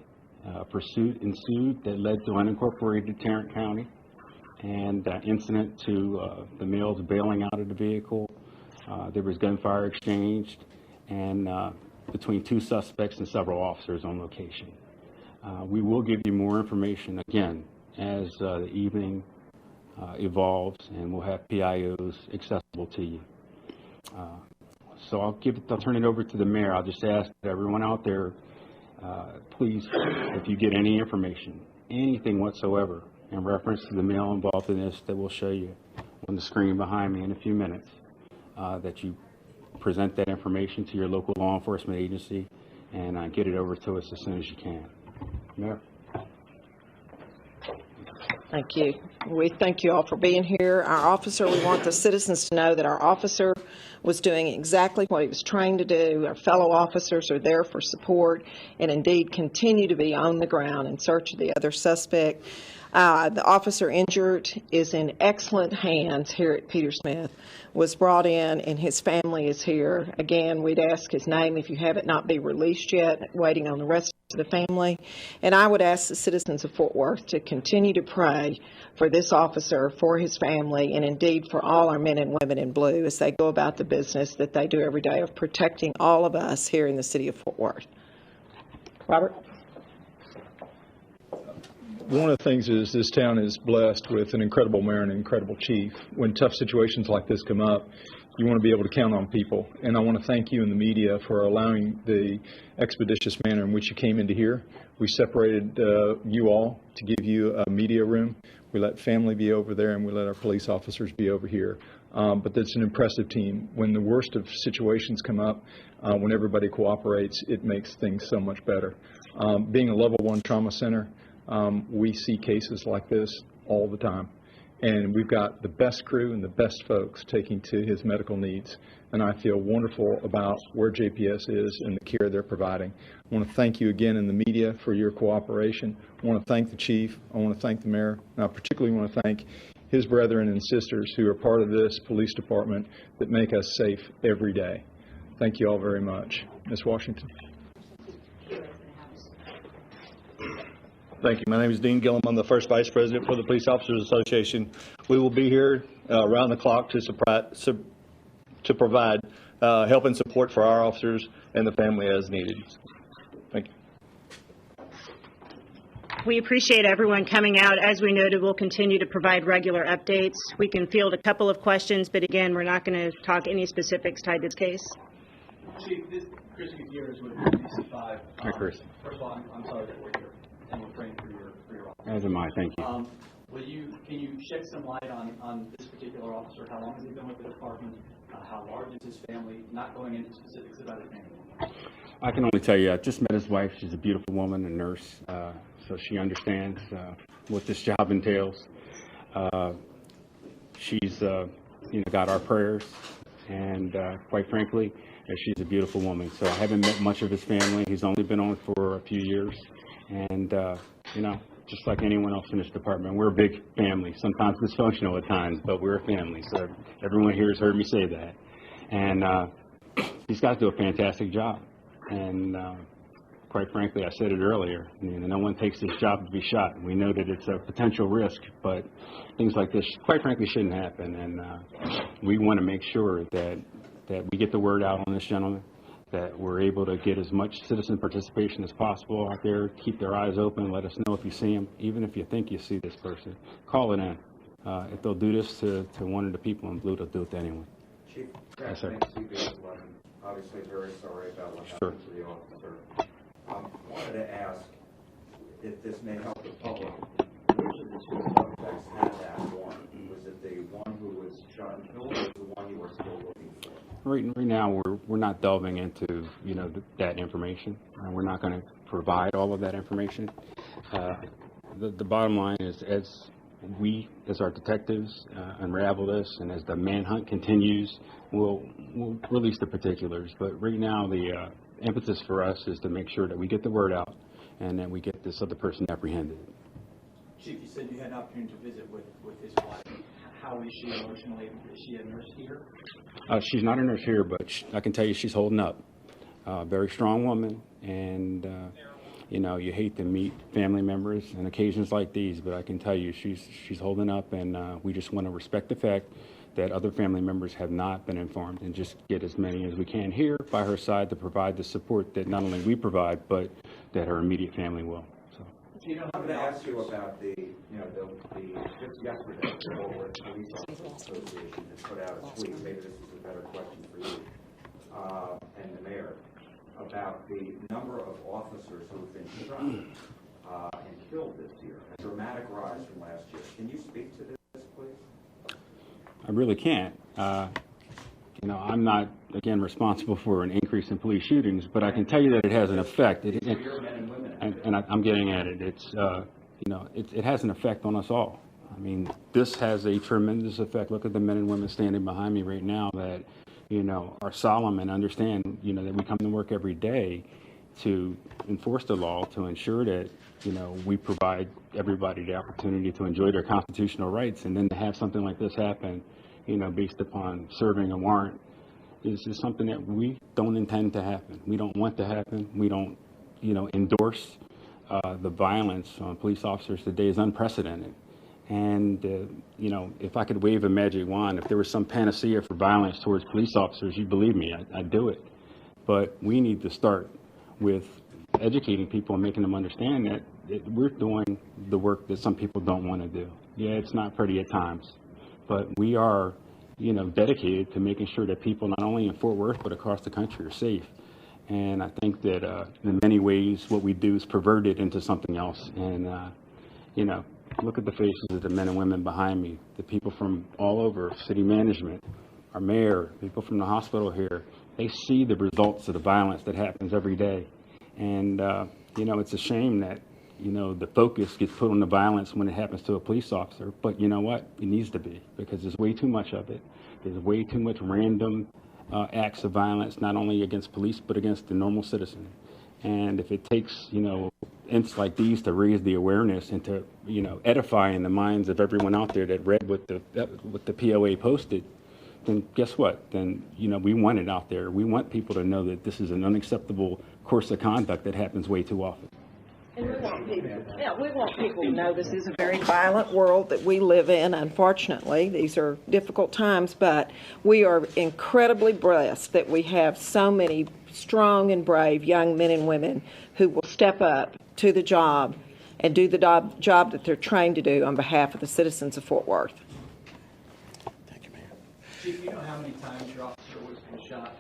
Pursuit ensued that led to unincorporated Tarrant County, and incident to the males bailing out of the vehicle. There was gunfire exchanged, and between two suspects and several officers on location. We will give you more information again as the evening evolves, and we'll have PIOs accessible to you. So I'll turn it over to the mayor. I'll just ask that everyone out there, please, if you get any information, anything whatsoever in reference to the male involved in this that we'll show you on the screen behind me in a few minutes, that you present that information to your local law enforcement agency and get it over to us as soon as you can. Mayor. Thank you. We thank you all for being here. Our officer, we want the citizens to know that our officer was doing exactly what he was trained to do. Our fellow officers are there for support and indeed continue to be on the ground in search of the other suspect. The officer injured is in excellent hands here at Peter Smith, was brought in, and his family is here. Again, we'd ask his name if you have it not be released yet, waiting on the rest of the family. And I would ask the citizens of Fort Worth to continue to pray for this officer, for his family, and indeed for all our men and women in blue as they go about the business that they do every day of protecting all of us here in the city of Fort Worth. Robert? One of the things is this town is blessed with an incredible mayor and an incredible chief. When tough situations like this come up, you want to be able to count on people. And I want to thank you and the media for allowing the expeditious manner in which you came into here. We separated you all to give you a media room. We let family be over there, and we let our police officers be over here. But that's an impressive team. When the worst of situations come up, when everybody cooperates, it makes things so much better. Being a level 1 trauma center, we see cases like this all the time. And we've got the best crew and the best folks taking to his medical needs. And I feel wonderful about where JPS is and the care they're providing. I want to thank you again in the media for your cooperation. I want to thank the chief. I want to thank the mayor. And I particularly want to thank his brethren and sisters who are part of this police department that make us safe every day. Thank you all very much. Ms. Washington. Thank you. My name is Dean Gillum. I'm the first vice president for the Police Officers Association. We will be here around the clock to provide help and support for our officers and the family as needed. Thank you. We appreciate everyone coming out. As we noted, we'll continue to provide regular updates. We can field a couple of questions, but again, we're not going to talk any specifics tied to this case. Chief, this Chris Gutierrez with DC5. Hi, Chris. First of all, I'm sorry that we're here and we're praying for your office. As am I. Thank you. Can you shed some light on this particular officer? How long has he been with the department? How large is his family? Not going into specifics about his family. I can only tell you, I just met his wife. She's a beautiful woman, a nurse, so she understands what this job entails. She's got our prayers, and quite frankly, she's a beautiful woman. So I haven't met much of his family. He's only been on for a few years, and just like anyone else in this department, we're a big family. Sometimes dysfunctional at times, but we're a family. So everyone here has heard me say that, and these guys do a fantastic job. And quite frankly, I said it earlier, no one takes this job to be shot. We know that it's a potential risk, but things like this, quite frankly, shouldn't happen. And we want to make sure that we get the word out on this gentleman, that we're able to get as much citizen participation as possible out there, keep their eyes open, let us know if you see him. Even if you think you see this person, call it in. If they'll do this to one of the people in blue, they'll do it to anyone. Chief, yes, sir. Obviously very sorry about what happened to the officer. Wanted to ask if this may help the public. Which of the two suspects had that warrant? Was it the one who was shot and killed, or the one you were still looking for? Right now, we're not delving into that information. We're not going to provide all of that information. The bottom line is, as our detectives unravel this, and as the manhunt continues, we'll release the particulars. But right now, the emphasis for us is to make sure that we get the word out and that we get this other person apprehended. Chief, you said you had an opportunity to visit with his wife. How is she emotionally? Is she a nurse here? She's not a nurse here, but I can tell you she's holding up. Very strong woman, and you hate to meet family members on occasions like these, but I can tell you she's holding up, and we just want to respect the fact that other family members have not been informed, and just get as many as we can here by her side to provide the support that not only we provide, but that her immediate family will. I'm going to ask you about just yesterday, the Fort Police Officers Association has put out a tweet. Maybe this is a better question for you and the mayor, about the number of officers who have been shot and killed this year. A dramatic rise from last year. Can you speak to this, please? I really can't. I'm not, again, responsible for an increase in police shootings, but I can tell you that it has an effect. And I'm getting at it. It has an effect on us all. I mean, this has a tremendous effect. Look at the men and women standing behind me right now that, are solemn and understand, that we come to work every day to enforce the law, to ensure that, we provide everybody the opportunity to enjoy their constitutional rights. And then to have something like this happen, based upon serving a warrant, is something that we don't intend to happen. We don't want to happen. We don't, endorse the violence on police officers today is unprecedented. And, if I could wave a magic wand, if there was some panacea for violence towards police officers, you believe me, I'd do it. But we need to start with educating people and making them understand that we're doing the work that some people don't want to do. Yeah, it's not pretty at times, but we are, dedicated to making sure that people not only in Fort Worth but across the country are safe. And I think that in many ways what we do is perverted into something else. And, look at the faces of the men and women behind me, the people from all over, city management, our mayor, people from the hospital here. They see the results of the violence that happens every day. And, it's a shame that, the focus gets put on the violence when it happens to a police officer. But you know what? It needs to be, because there's way too much of it. There's way too much random acts of violence, not only against police, but against the normal citizen. And if it takes, incidents like these to raise the awareness and to, edify in the minds of everyone out there that read what the POA posted, then guess what? Then, we want it out there. We want people to know that this is an unacceptable course of conduct that happens way too often. And we want people to know this is a very violent world that we live in, unfortunately. These are difficult times, but we are incredibly blessed that we have so many strong and brave young men and women who will step up to the job and do the job that they're trained to do on behalf of the citizens of Fort Worth. Chief, you know how many times your officer was been shot?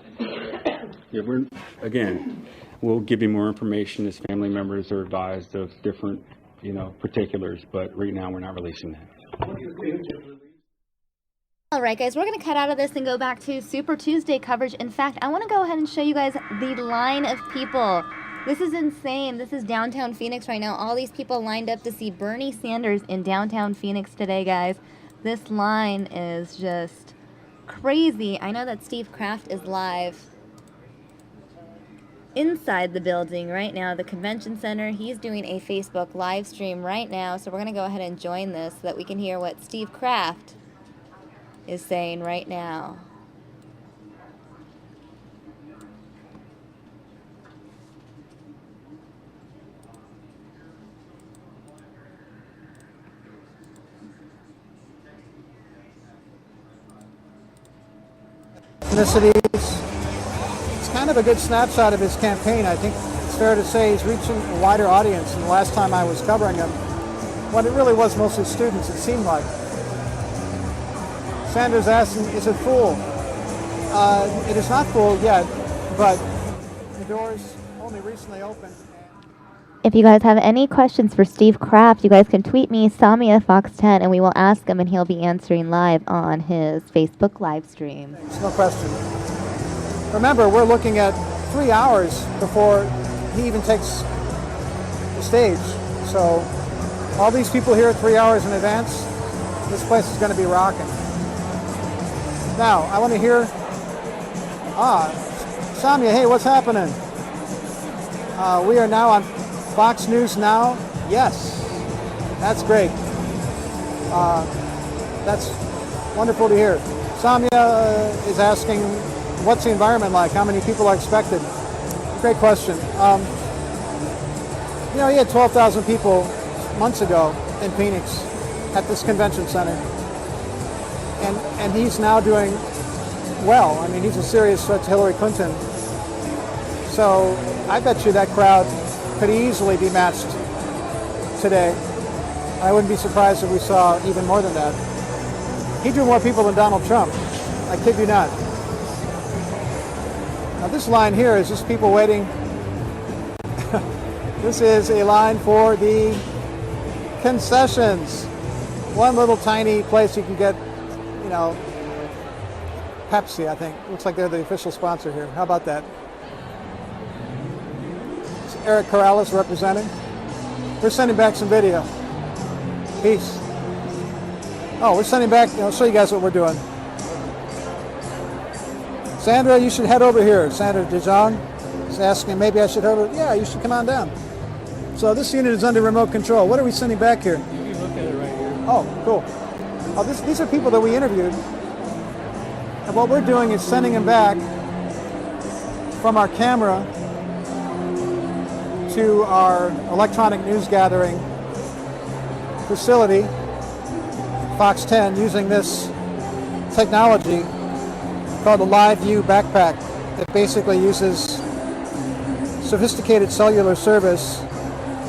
Yeah, we'll give you more information as family members are advised of different, particulars, but right now we're not releasing that. All right, guys, we're going to cut out of this and go back to Super Tuesday coverage. In fact, I want to go ahead and show you guys the line of people. This is insane. This is downtown Phoenix right now. All these people lined up to see Bernie Sanders in downtown Phoenix today, guys. This line is just crazy. I know that Steve Kraft is live inside the building right now, the convention center. He's doing a Facebook live stream right now, so we're going to go ahead and join this so that we can hear what Steve Kraft is saying right now. Ethnicities. It's kind of a good snapshot of his campaign. I think it's fair to say he's reaching a wider audience than the last time I was covering him. What it really was mostly students, it seemed like. Sanders asking, is it full? It is not full yet, but the doors only recently opened. If you guys have any questions for Steve Kraft, you guys can tweet me, Samia Fox 10, and we will ask him, and he'll be answering live on his Facebook live stream. No question. Remember, we're looking at 3 hours before he even takes the stage. So all these people here 3 hours in advance, this place is going to be rocking. Now, I want to hear, Samia, hey, what's happening? We are now on Fox News Now. Yes, that's great. That's wonderful to hear. Samia is asking, what's the environment like? How many people are expected? Great question. He had 12,000 people months ago in Phoenix at this convention center. And he's now doing well. I mean, he's a serious threat to Hillary Clinton. So I bet you that crowd could easily be matched today. I wouldn't be surprised if we saw even more than that. He drew more people than Donald Trump. I kid you not. Now this line here is just people waiting. This is a line for the concessions. One little tiny place you can get, Pepsi, I think. Looks like they're the official sponsor here. How about that? It's Eric Corrales representing. We're sending back some video. Peace. Oh, we're sending back, I'll show you guys what we're doing. Sandra, you should head over here. Sandra DeJong is asking, maybe I should head over. Yeah, you should come on down. So this unit is under remote control. What are we sending back here? You can look at it right here. Oh, cool. Oh, these are people that we interviewed. And what we're doing is sending them back from our camera to our electronic news gathering facility, Fox 10, using this technology called a Live View backpack that basically uses sophisticated cellular service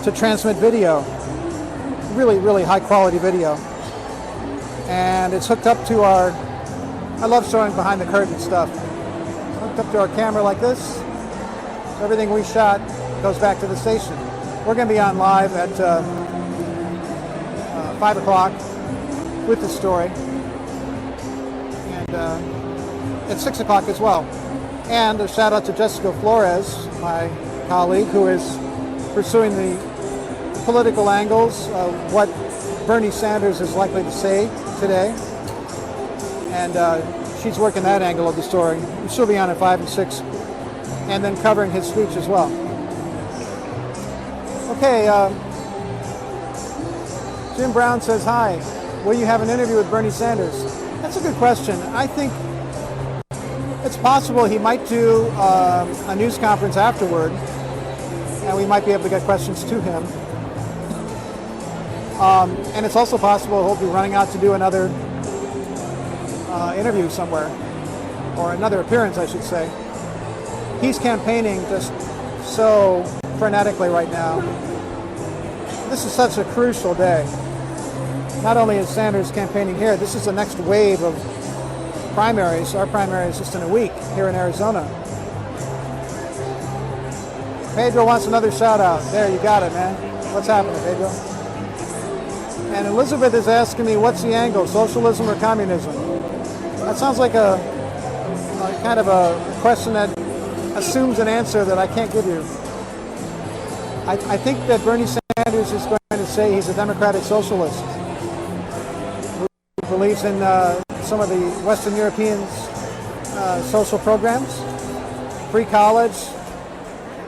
to transmit video, really, really high quality video. And it's hooked up to our, I love showing behind the curtain stuff. Hooked up to our camera like this. Everything we shot goes back to the station. We're going to be on live at 5 o'clock with the story. And at 6 o'clock as well. And a shout out to Jessica Flores, my colleague, who is pursuing the political angles of what Bernie Sanders is likely to say today. And she's working that angle of the story. She'll be on at 5 and 6, and then covering his speech as well. Okay, Jim Brown says, hi, will you have an interview with Bernie Sanders? That's a good question. I think it's possible he might do a news conference afterward, and we might be able to get questions to him. And it's also possible he'll be running out to do another interview somewhere, or another appearance, I should say. He's campaigning just so frenetically right now. This is such a crucial day. Not only is Sanders campaigning here, this is the next wave of primaries. Our primary is just in a week here in Arizona. Pedro wants another shout out. There, you got it, man. What's happening, Pedro? And Elizabeth is asking me, what's the angle, socialism or communism? That sounds like a kind of a question that assumes an answer that I can't give you. I think that Bernie Sanders is going to say he's a democratic socialist who believes in some of the Western Europeans' social programs, free college,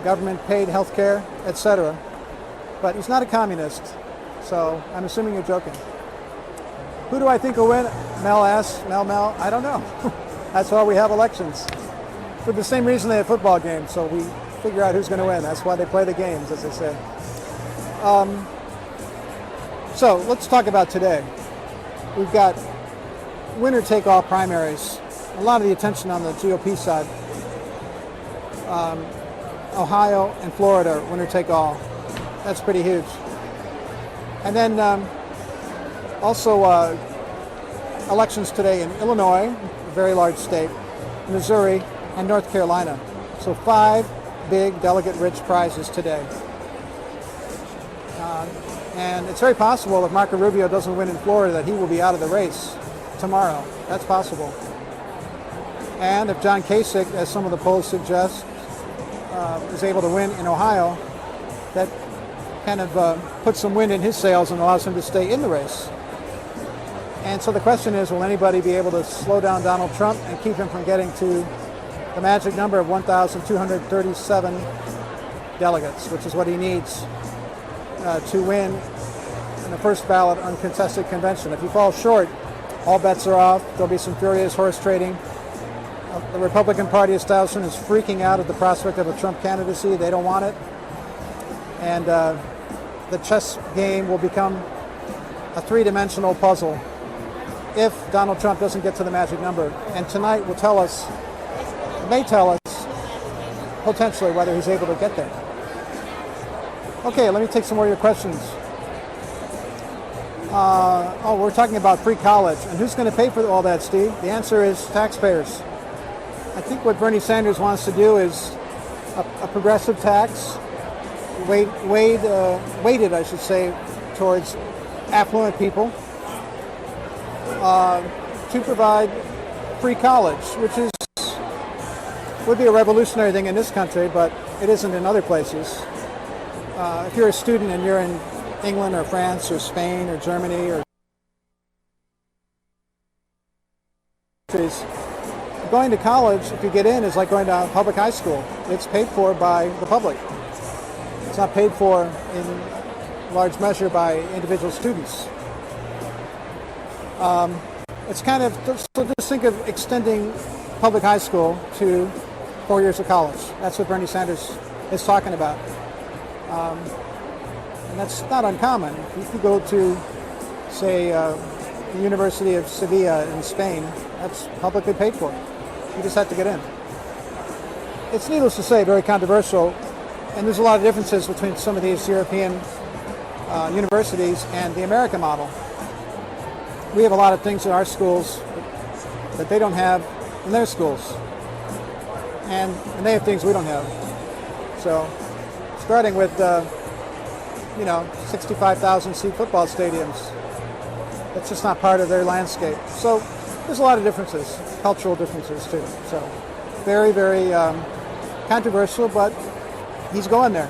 government-paid health care, etc. But he's not a communist, so I'm assuming you're joking. Who do I think will win? Mel asks. Mel, I don't know. That's why we have elections. For the same reason they have football games, so we figure out who's going to win. That's why they play the games, as they say. So let's talk about today. We've got winner-take-all primaries. A lot of the attention on the GOP side. Ohio and Florida, winner-take-all. That's pretty huge. And then also elections today in Illinois, a very large state, Missouri, and North Carolina. So 5 big delegate-rich prizes today. And it's very possible if Marco Rubio doesn't win in Florida that he will be out of the race tomorrow. That's possible. And if John Kasich, as some of the polls suggest, is able to win in Ohio, that kind of puts some wind in his sails and allows him to stay in the race. And so the question is, will anybody be able to slow down Donald Trump and keep him from getting to the magic number of 1,237 delegates, which is what he needs to win in the first ballot uncontested convention. If he falls short, all bets are off. There'll be some furious horse trading. The Republican Party establishment is freaking out at the prospect of a Trump candidacy. They don't want it. And the chess game will become a three-dimensional puzzle if Donald Trump doesn't get to the magic number. And tonight will tell us, may tell us, potentially whether he's able to get there. Okay, let me take some more of your questions. We're talking about free college. And who's going to pay for all that, Steve? The answer is taxpayers. I think what Bernie Sanders wants to do is a progressive tax, weighted, I should say, towards affluent people, to provide free college, which would be a revolutionary thing in this country, but it isn't in other places. If you're a student and you're in England or France or Spain or Germany or countries, going to college, if you get in, is like going to public high school. It's paid for by the public. It's not paid for in large measure by individual students. It's kind of, so just think of extending public high school to 4 years of college. That's what Bernie Sanders is talking about. And that's not uncommon. If you go to, say, the University of Sevilla in Spain, that's publicly paid for. You just have to get in. It's needless to say very controversial. And there's a lot of differences between some of these European universities and the American model. We have a lot of things in our schools that they don't have in their schools. And they have things we don't have. So, starting with, 65,000 seat football stadiums. That's just not part of their landscape. So, there's a lot of differences, cultural differences too. So, very, very controversial, but he's going there.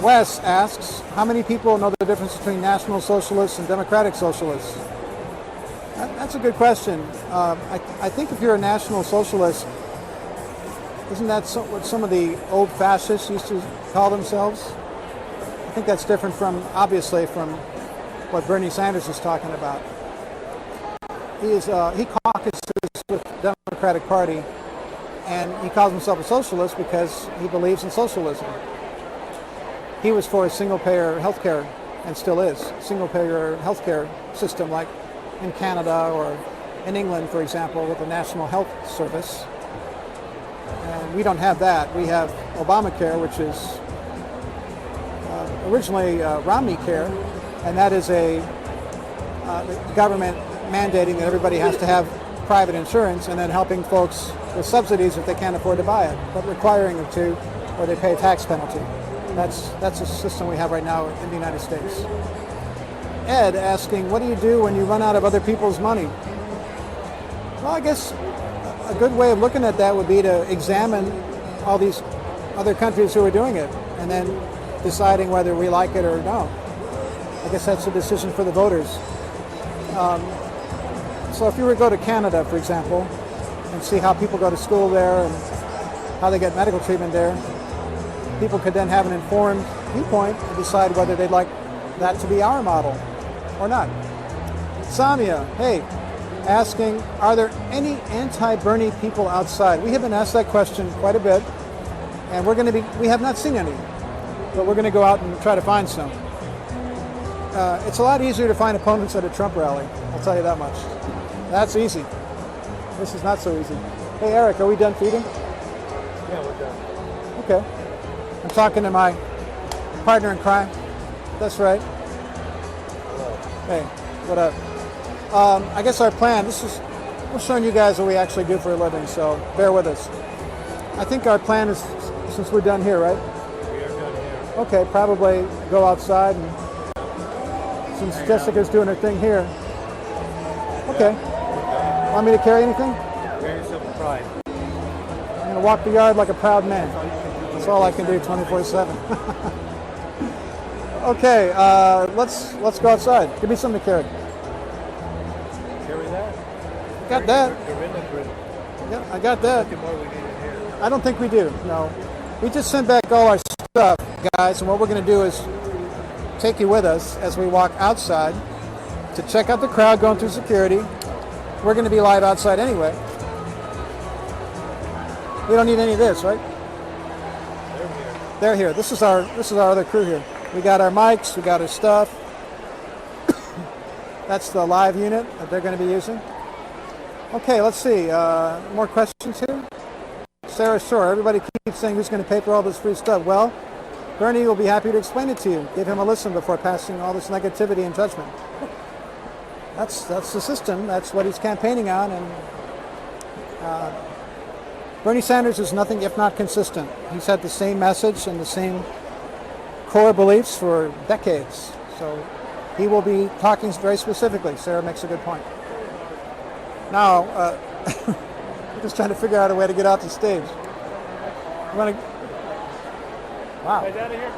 Wes asks, how many people know the difference between National Socialists and Democratic Socialists? That's a good question. I think if you're a National Socialist, isn't that what some of the old fascists used to call themselves? I think that's different obviously from what Bernie Sanders is talking about. He caucuses with the Democratic Party, and he calls himself a socialist because he believes in socialism. He was for a single-payer healthcare, and still is, single-payer healthcare system like in Canada or in England, for example, with the National Health Service. And we don't have that. We have Obamacare, which is originally Romney Care, and that is the government mandating that everybody has to have private insurance and then helping folks with subsidies if they can't afford to buy it, but requiring them to, or they pay a tax penalty. That's a system we have right now in the United States. Ed asking, what do you do when you run out of other people's money? Well, I guess a good way of looking at that would be to examine all these other countries who are doing it and then deciding whether we like it or don't. I guess that's a decision for the voters. So if you were to go to Canada, for example, and see how people go to school there and how they get medical treatment there, people could then have an informed viewpoint and decide whether they'd like that to be our model or not. Samia, hey, asking, are there any anti-Bernie people outside? We have been asked that question quite a bit, and we have not seen any, but we're going to go out and try to find some. It's a lot easier to find opponents at a Trump rally, I'll tell you that much. That's easy. This is not so easy. Hey, Eric, are we done feeding? Yeah, we're done. Okay. I'm talking to my partner in crime. That's right. Hello. Hey, what up? I guess our plan, we're showing you guys what we actually do for a living, so bear with us. I think our plan is, since we're done here, right? We are done here. Okay, probably go outside, and since Jessica's doing her thing here. Okay. Want me to carry anything? Carry yourself with pride. I'm going to walk the yard like a proud man. That's all I can do 24/7. Okay, let's go outside. Give me something to carry. Carry that? Got that. Yeah, I got that. I don't think we do, no. We just sent back all our stuff, guys, and what we're going to do is take you with us as we walk outside to check out the crowd going through security. We're going to be live outside anyway. We don't need any of this, right? They're here. This is our other crew here. We got our mics, we got our stuff. That's the live unit that they're going to be using. Okay, let's see. More questions here? Sarah Shore, everybody keeps saying who's going to pay for all this free stuff. Well, Bernie will be happy to explain it to you. Give him a listen before passing all this negativity and judgment. That's the system. That's what he's campaigning on. And Bernie Sanders is nothing if not consistent. He's had the same message and the same core beliefs for decades. So he will be talking very specifically. Sarah makes a good point. Now, we're just trying to figure out a way to get out the stage. You want to? Wow. Guys out of here?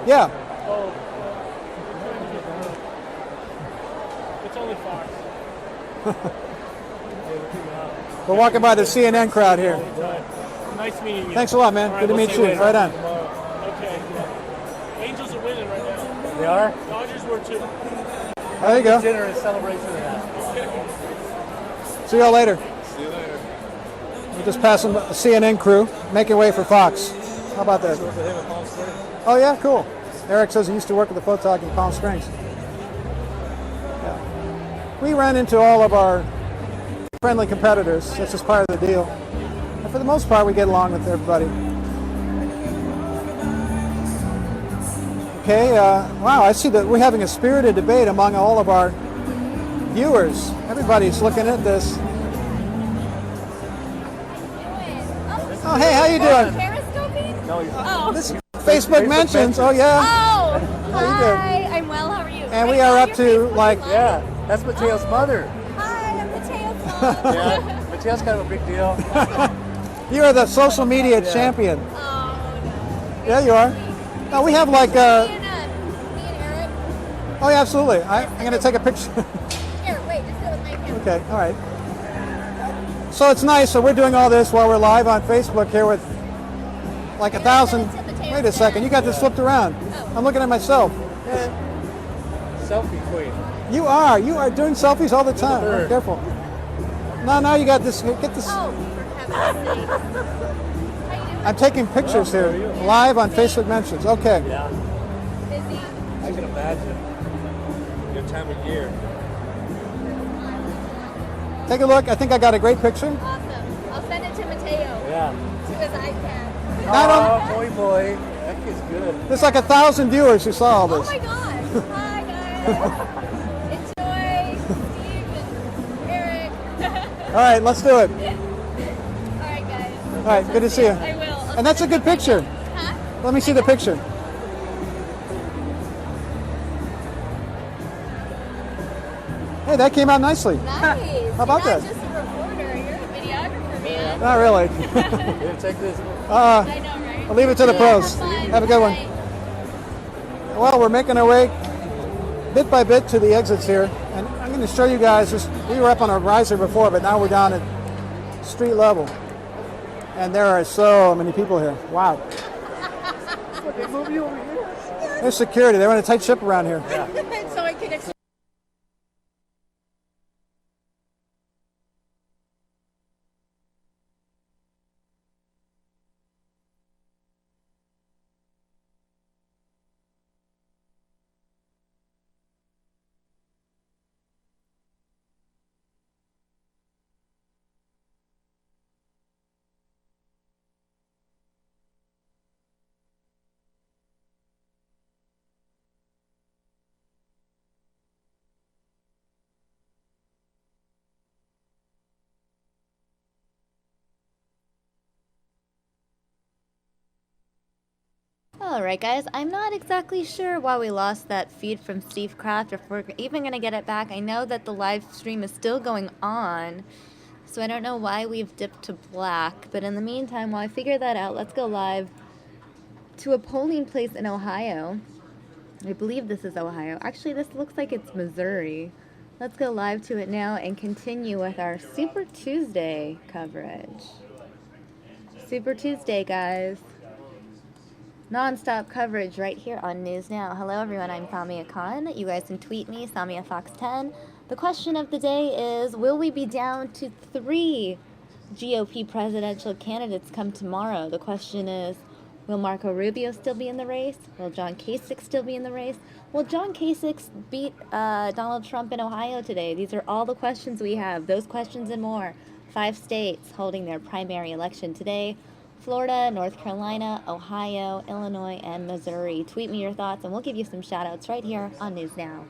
Yeah. Oh. It's only Fox. We're walking by the CNN crowd here. Nice meeting you. Thanks a lot, man. All Good to we'll meet see you. later. Right on. Okay. Angels are winning right now. They are? Dodgers were too. There you go. Dinner in celebration of that. See y'all later. See you later. We're just passing the CNN crew, making way for Fox. How about that? Oh yeah, cool. Eric says he used to work at the Photog in Palm Springs. Yeah. We ran into all of our friendly competitors. That's just part of the deal. And for the most part, we get along with everybody. Okay, wow, I see that we're having a spirited debate among all of our viewers. Everybody's looking at this. Oh, hey, how you doing? Periscoping? No, This Facebook mentions. Oh, yeah. Oh, How you doing? hi. I'm well. How are you? And we are up to like. Yeah, that's Mateo's mother. Hi, I'm Mateo's mom. Yeah, Mateo's kind of a big deal. You are the social media champion. Oh, Yeah, you are. No, we have like. me and Eric. Oh, yeah, absolutely. I'm going to take a picture. Here, wait, just do it with my camera. Okay, all right. So it's nice. So we're doing all this while we're live on Facebook here with like 1,000. Wait a second, you got this flipped around. I'm looking at myself. Selfie queen. You are doing selfies all the time. Oh, careful. No, you got this. Get this. Oh, for heaven's sake. I'm taking pictures here live on Facebook mentions. Okay. Yeah. Busy. I can imagine. Your time of year. Take a look. I think I got a great picture. Awesome. I'll send it to Mateo. Yeah. To his iPad. Oh, boy. That kid's good. There's like 1,000 viewers who saw all Oh this. my gosh. Hi, guys. Enjoy. Steve and Eric. All right, let's do it. All right, guys. All right, good to see you. I will. And that's a good picture. Huh? Let me see the picture. Hey, that came out nicely. Nice. How about You're that? not just a reporter. You're a videographer, man. Not really. Here, take this. I know, right? I'll leave it to the pros. Have a good one. Well, we're making our way bit by bit to the exits here, and I'm going to show you guys this. We were up on a riser before, but now we're down at street level, and there are so many people here. Wow. They move you over here. There's security. They're on a tight ship around here. So I can Alright guys, I'm not exactly sure why we lost that feed from Steve Kraft, or if we're even going to get it back. I know that the live stream is still going on, so I don't know why we've dipped to black. But in the meantime, while I figure that out, let's go live to a polling place in Ohio. I believe this is Ohio. Actually, this looks like it's Missouri. Let's go live to it now and continue with our Super Tuesday coverage. Super Tuesday, guys. Non-stop coverage right here on News Now. Hello everyone, I'm Samia Khan. You guys can tweet me, SamiaFox10. The question of the day is, will we be down to 3 GOP presidential candidates come tomorrow? The question is, will Marco Rubio still be in the race? Will John Kasich still be in the race? Will John Kasich beat Donald Trump in Ohio today? These are all the questions we have. Those questions and more. 5 states holding their primary election today. Florida, North Carolina, Ohio, Illinois, and Missouri. Tweet me your thoughts and we'll give you some shout outs right here on News Now.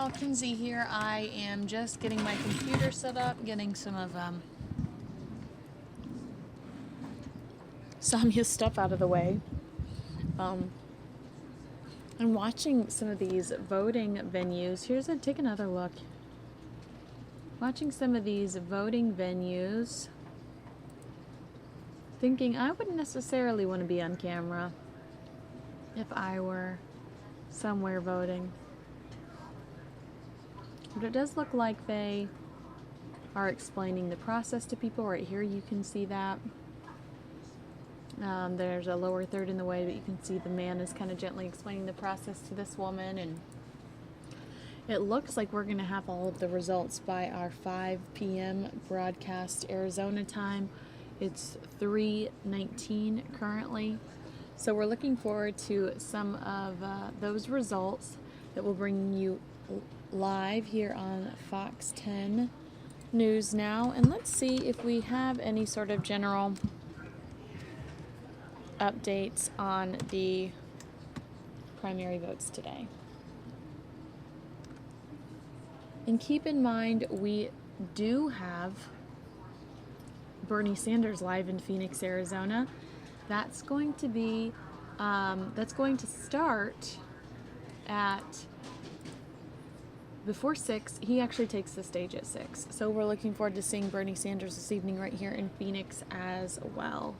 y'all can see here, I am just getting my computer set up, getting some of Samia's stuff out of the way. I'm watching some of these voting venues. Take another look. Watching some of these voting venues, thinking I wouldn't necessarily want to be on camera if I were somewhere voting. But it does look like they are explaining the process to people. Right here you can see that. There's a lower third in the way, but you can see the man is kind of gently explaining the process to this woman, and it looks like we're going to have all of the results by our 5 p.m. broadcast Arizona time. It's 3:19 currently, so we're looking forward to some of those results that will bring you live here on Fox 10 News Now. And let's see if we have any sort of general updates on the primary votes today. And keep in mind, we do have Bernie Sanders live in Phoenix, Arizona. That's going to be, that's going to start at before 6. He actually takes the stage at 6. So we're looking forward to seeing Bernie Sanders this evening right here in Phoenix as well.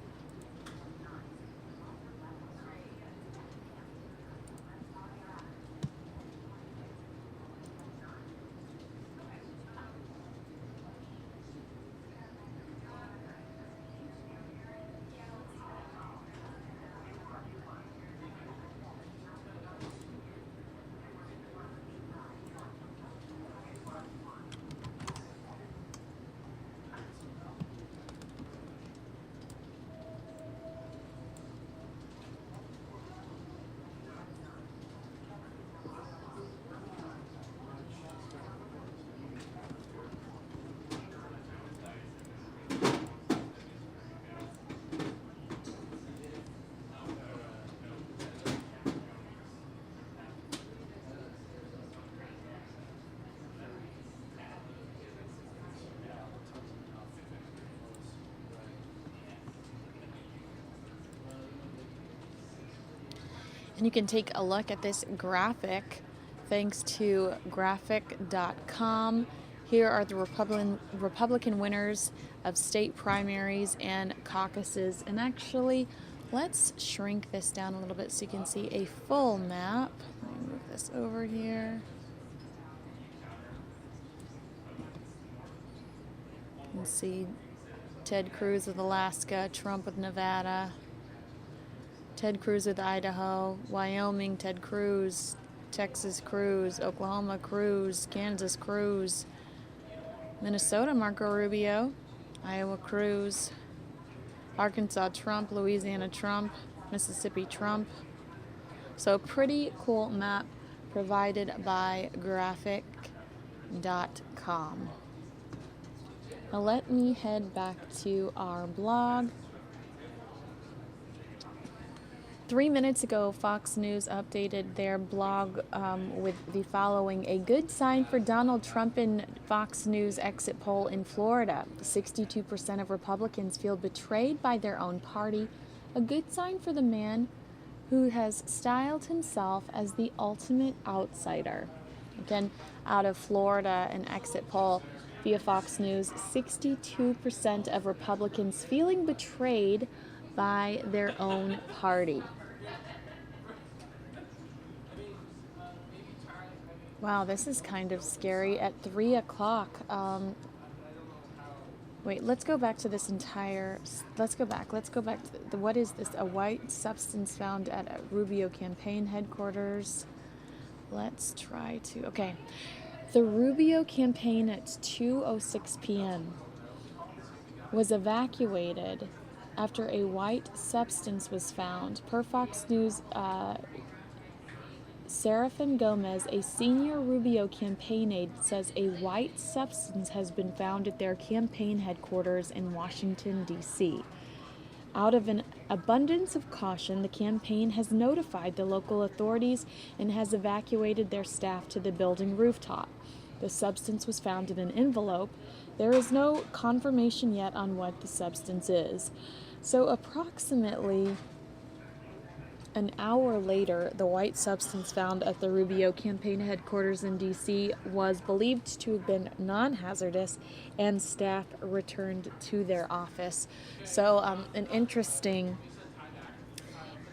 And you can take a look at this graphic thanks to graphic.com. Here are the Republican winners of state primaries and caucuses. And actually, let's shrink this down a little bit so you can see a full map. Let me move this over here. You can see Ted Cruz with Alaska, Trump with Nevada, Ted Cruz with Idaho, Wyoming, Ted Cruz, Texas Cruz, Oklahoma Cruz, Kansas Cruz, Minnesota Marco Rubio, Iowa Cruz, Arkansas Trump, Louisiana Trump, Mississippi Trump. So pretty cool map provided by graphic.com. Now let me head back to our blog. 3 minutes ago, Fox News updated their blog with the following: a good sign for Donald Trump in Fox News exit poll in Florida. 62% of Republicans feel betrayed by their own party. A good sign for the man who has styled himself as the ultimate outsider. Again, out of Florida, an exit poll via Fox News, 62% of Republicans feeling betrayed by their own party. Wow, this is kind of scary. At 3 o'clock, wait, let's go back to this entire, let's go back to what is this? A white substance found at a Rubio campaign headquarters. Let's try to, okay. The Rubio campaign at 2:06 p.m. was evacuated after a white substance was found. Per Fox News, Serafin Gomez, a senior Rubio campaign aide, says a white substance has been found at their campaign headquarters in Washington, D.C. Out of an abundance of caution, the campaign has notified the local authorities and has evacuated their staff to the building rooftop. The substance was found in an envelope. There is no confirmation yet on what the substance is. So approximately an hour later, the white substance found at the Rubio campaign headquarters in D.C. was believed to have been non-hazardous, and staff returned to their office. So an interesting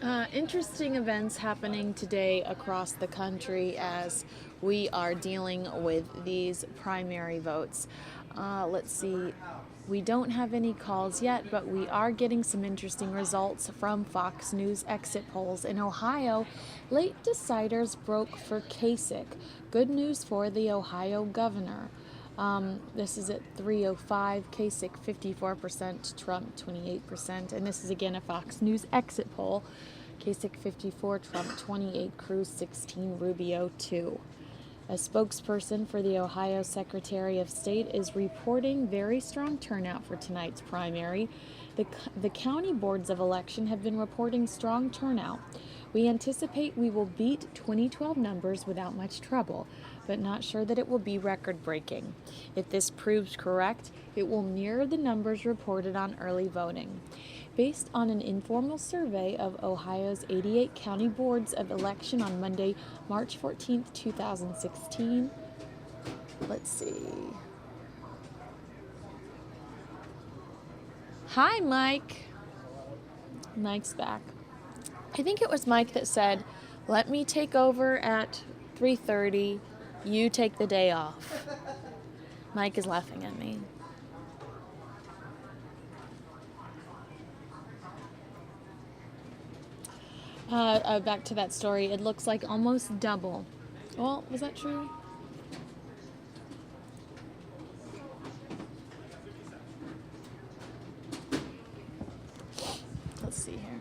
events happening today across the country as we are dealing with these primary votes. Let's see. We don't have any calls yet, but we are getting some interesting results from Fox News exit polls. In Ohio, late deciders broke for Kasich. Good news for the Ohio governor. This is at 3:05. Kasich 54%, Trump 28%, and this is again a Fox News exit poll. Kasich 54, Trump 28, Cruz 16, Rubio 2. A spokesperson for the Ohio Secretary of State is reporting very strong turnout for tonight's primary. The county boards of election have been reporting strong turnout. We anticipate we will beat 2012 numbers without much trouble, but not sure that it will be record-breaking. If this proves correct, it will mirror the numbers reported on early voting. Based on an informal survey of Ohio's 88 county boards of election on Monday, March 14, 2016. Let's see. Hi, Mike. Mike's back. I think it was Mike that said, let me take over at 3:30. You take the day off. Mike is laughing at me. Back to that story, it looks like almost double. Well, was that true? Let's see here.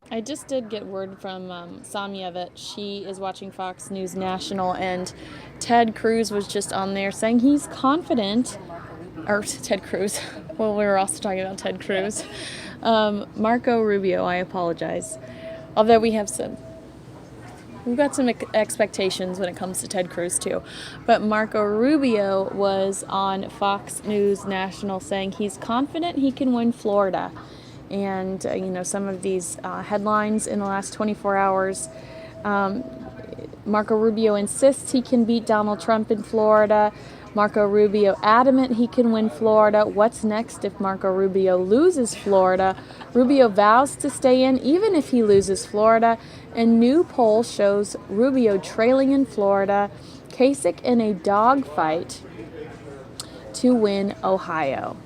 I just did get word from Samia that she is watching Fox News National, and Ted Cruz was just on there saying he's confident, or Ted Cruz, well, we were also talking about Ted Cruz. Marco Rubio, I apologize. Although we've got some expectations when it comes to Ted Cruz too. But Marco Rubio was on Fox News National saying he's confident he can win Florida. And, some of these headlines in the last 24 hours, Marco Rubio insists he can beat Donald Trump in Florida. Marco Rubio adamant he can win Florida. What's next if Marco Rubio loses Florida? Rubio vows to stay in even if he loses Florida. And new poll shows Rubio trailing in Florida. Kasich in a dogfight to win Ohio.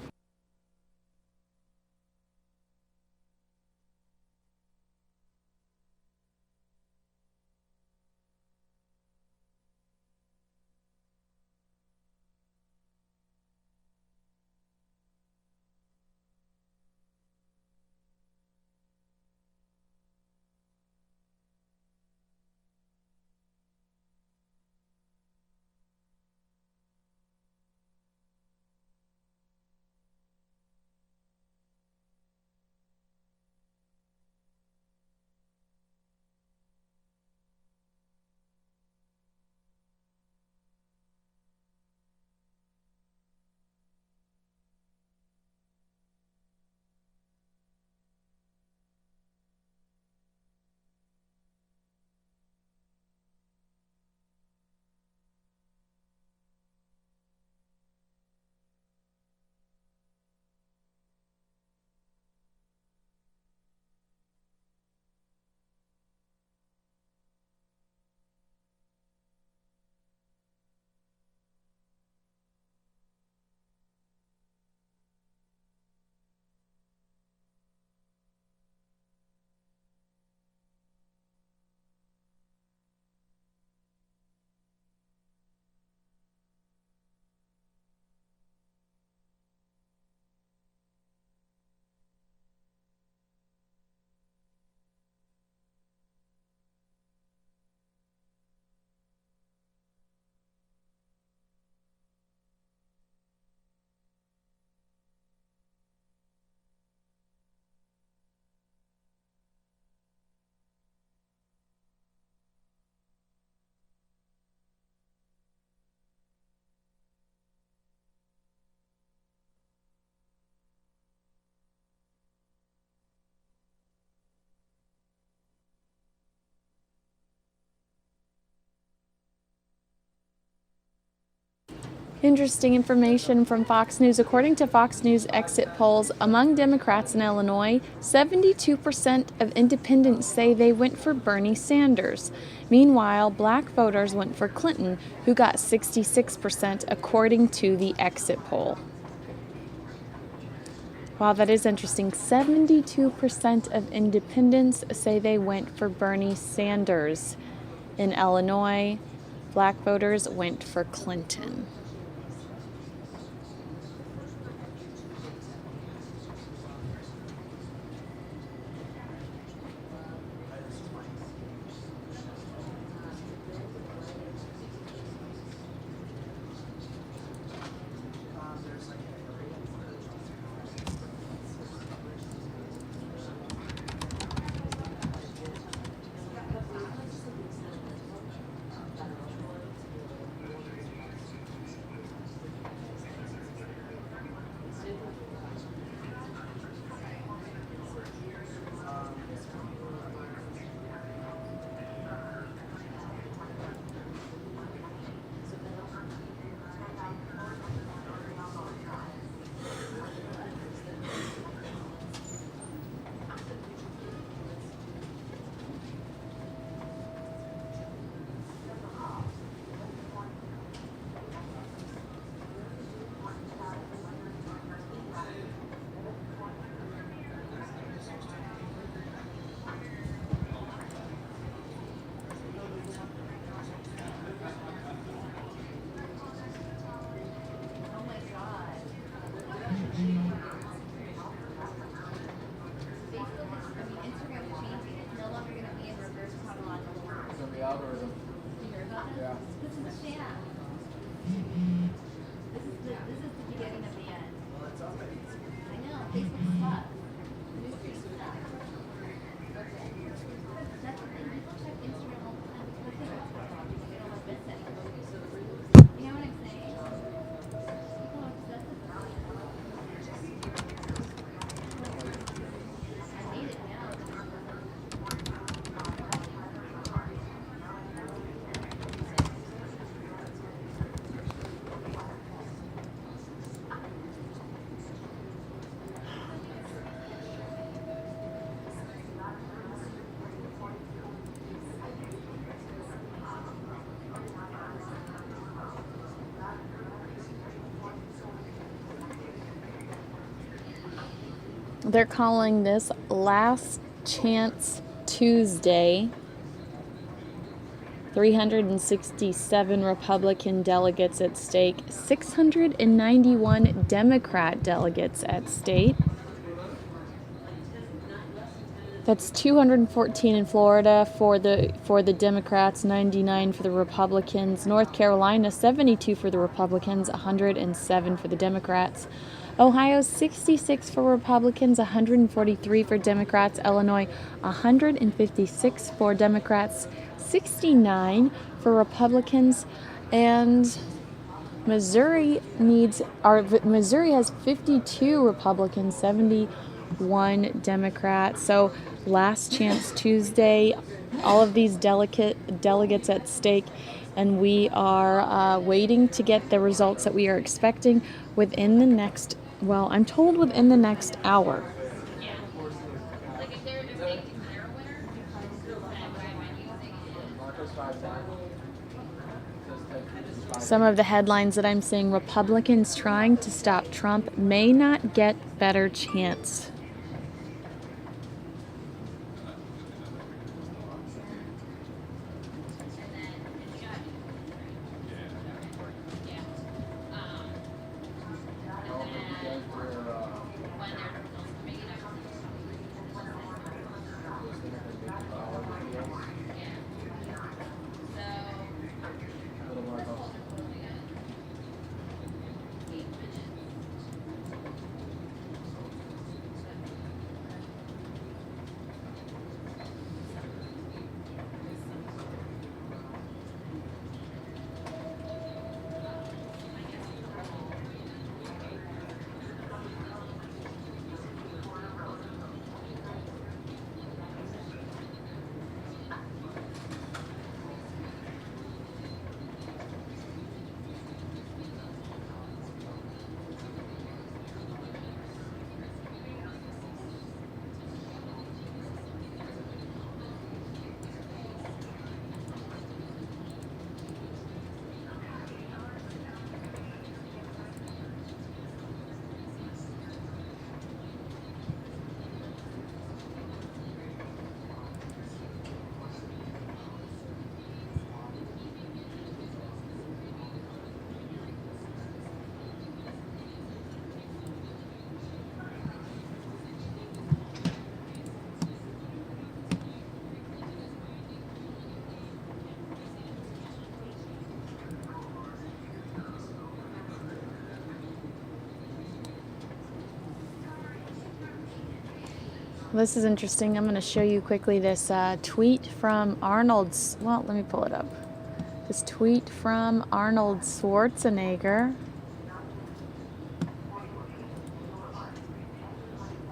Interesting information from Fox News. According to Fox News exit polls, among Democrats in Illinois, 72% of independents say they went for Bernie Sanders. Meanwhile, black voters went for Clinton, who got 66% according to the exit poll. Wow, that is interesting. 72% of independents say they went for Bernie Sanders. In Illinois, black voters went for Clinton. They're calling this Last Chance Tuesday. 367 Republican delegates at stake, 691 Democrat delegates at stake. That's 214 in Florida for the Democrats, 99 for the Republicans. North Carolina, 72 for the Republicans, 107 for the Democrats. Ohio, 66 for Republicans, 143 for Democrats. Illinois, 156 for Democrats, 69 for Republicans. And Missouri has 52 Republicans, 71 Democrats. So Last Chance Tuesday, all of these delegates at stake, and we are waiting to get the results that we are expecting within the next, well, I'm told within the next hour. Some of the headlines that I'm seeing: Republicans trying to stop Trump may not get better chance. This is interesting. I'm going to show you quickly this tweet from Arnold's. Well, let me pull it up. This tweet from Arnold Schwarzenegger.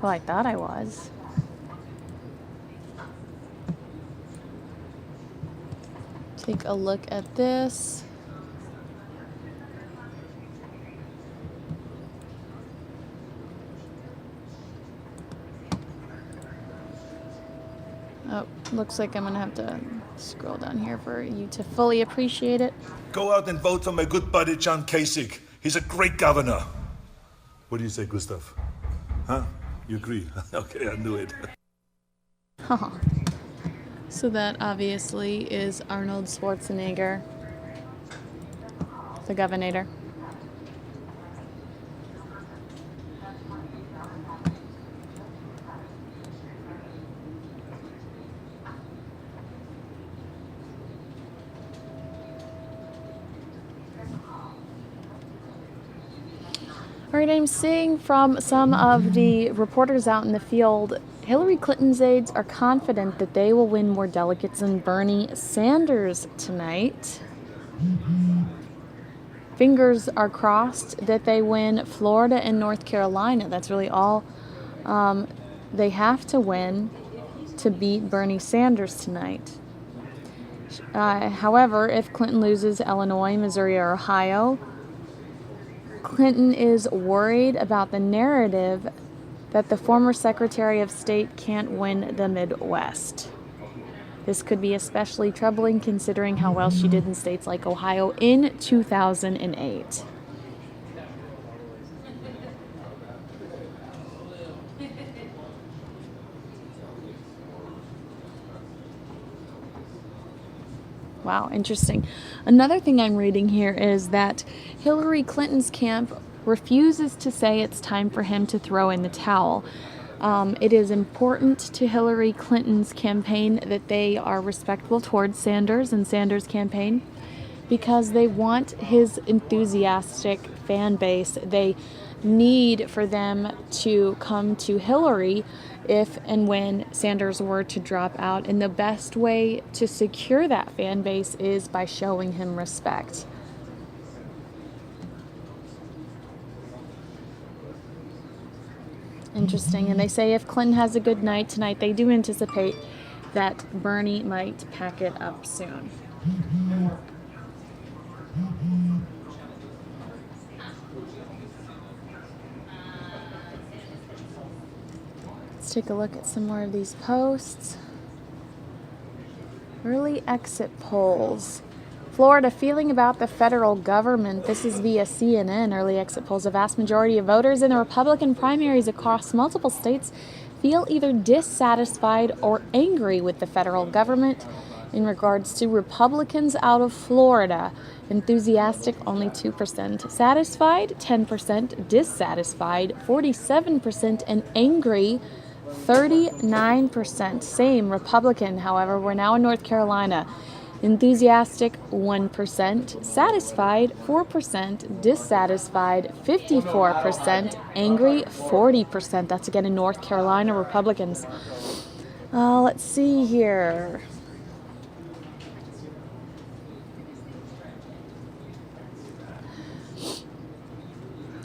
Well, I thought I was. Take a look at this. Oh, looks like I'm gonna have to scroll down here for you to fully appreciate it. Go out and vote for my good buddy John Kasich. He's a great governor. What do you say, Gustav? Huh? You agree? Okay, I knew it. So that obviously is Arnold Schwarzenegger, the governor. All right, I'm seeing from some of the reporters out in the field, Hillary Clinton's aides are confident that they will win more delegates than Bernie Sanders tonight. Fingers are crossed that they win Florida and North Carolina. That's really all they have to win to beat Bernie Sanders tonight. However, if Clinton loses Illinois, Missouri, or Ohio, Clinton is worried about the narrative that the former Secretary of State can't win the Midwest. This could be especially troubling considering how well she did in states like Ohio in 2008. Wow, interesting. Another thing I'm reading here is that Hillary Clinton's camp refuses to say it's time for him to throw in the towel. It is important to Hillary Clinton's campaign that they are respectful towards Sanders and Sanders' campaign because they want his enthusiastic fan base. They need for them to come to Hillary if and when Sanders were to drop out. And the best way to secure that fan base is by showing him respect. Interesting. And they say if Clinton has a good night tonight, they do anticipate that Bernie might pack it up soon. Let's take a look at some more of these posts. Early exit polls. Florida feeling about the federal government. This is via CNN. Early exit polls. A vast majority of voters in the Republican primaries across multiple states feel either dissatisfied or angry with the federal government. In regards to Republicans out of Florida, enthusiastic only 2%, satisfied 10%, dissatisfied 47%, and angry 39%. Same Republican, however, we're now in North Carolina. Enthusiastic 1%, satisfied 4%, dissatisfied 54%, angry 40%. That's again in North Carolina Republicans. Let's see here.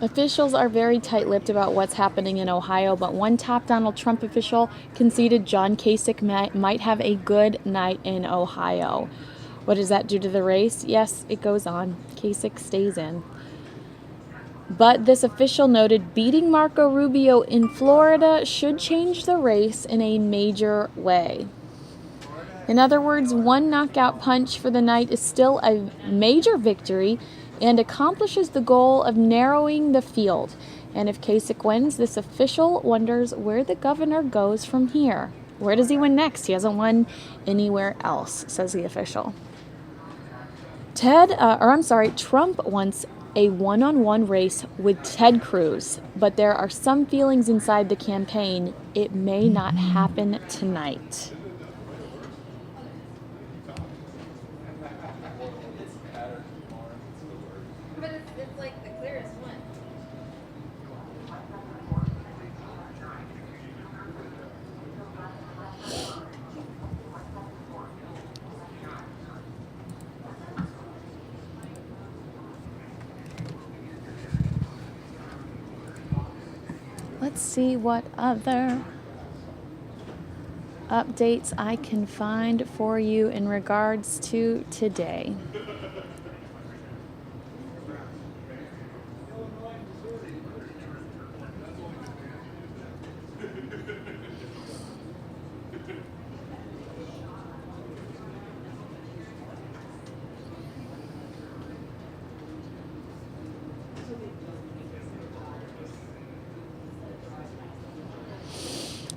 Officials are very tight-lipped about what's happening in Ohio, but one top Donald Trump official conceded John Kasich might have a good night in Ohio. What does that do to the race? Yes, it goes on. Kasich stays in. But this official noted beating Marco Rubio in Florida should change the race in a major way. In other words, one knockout punch for the night is still a major victory and accomplishes the goal of narrowing the field. And if Kasich wins, this official wonders where the governor goes from here. Where does he win next? He hasn't won anywhere else, says the official. Trump wants a one-on-one race with Ted Cruz, but there are some feelings inside the campaign it may not happen tonight. It's like the clearest one. Let's see what other updates I can find for you in regards to today.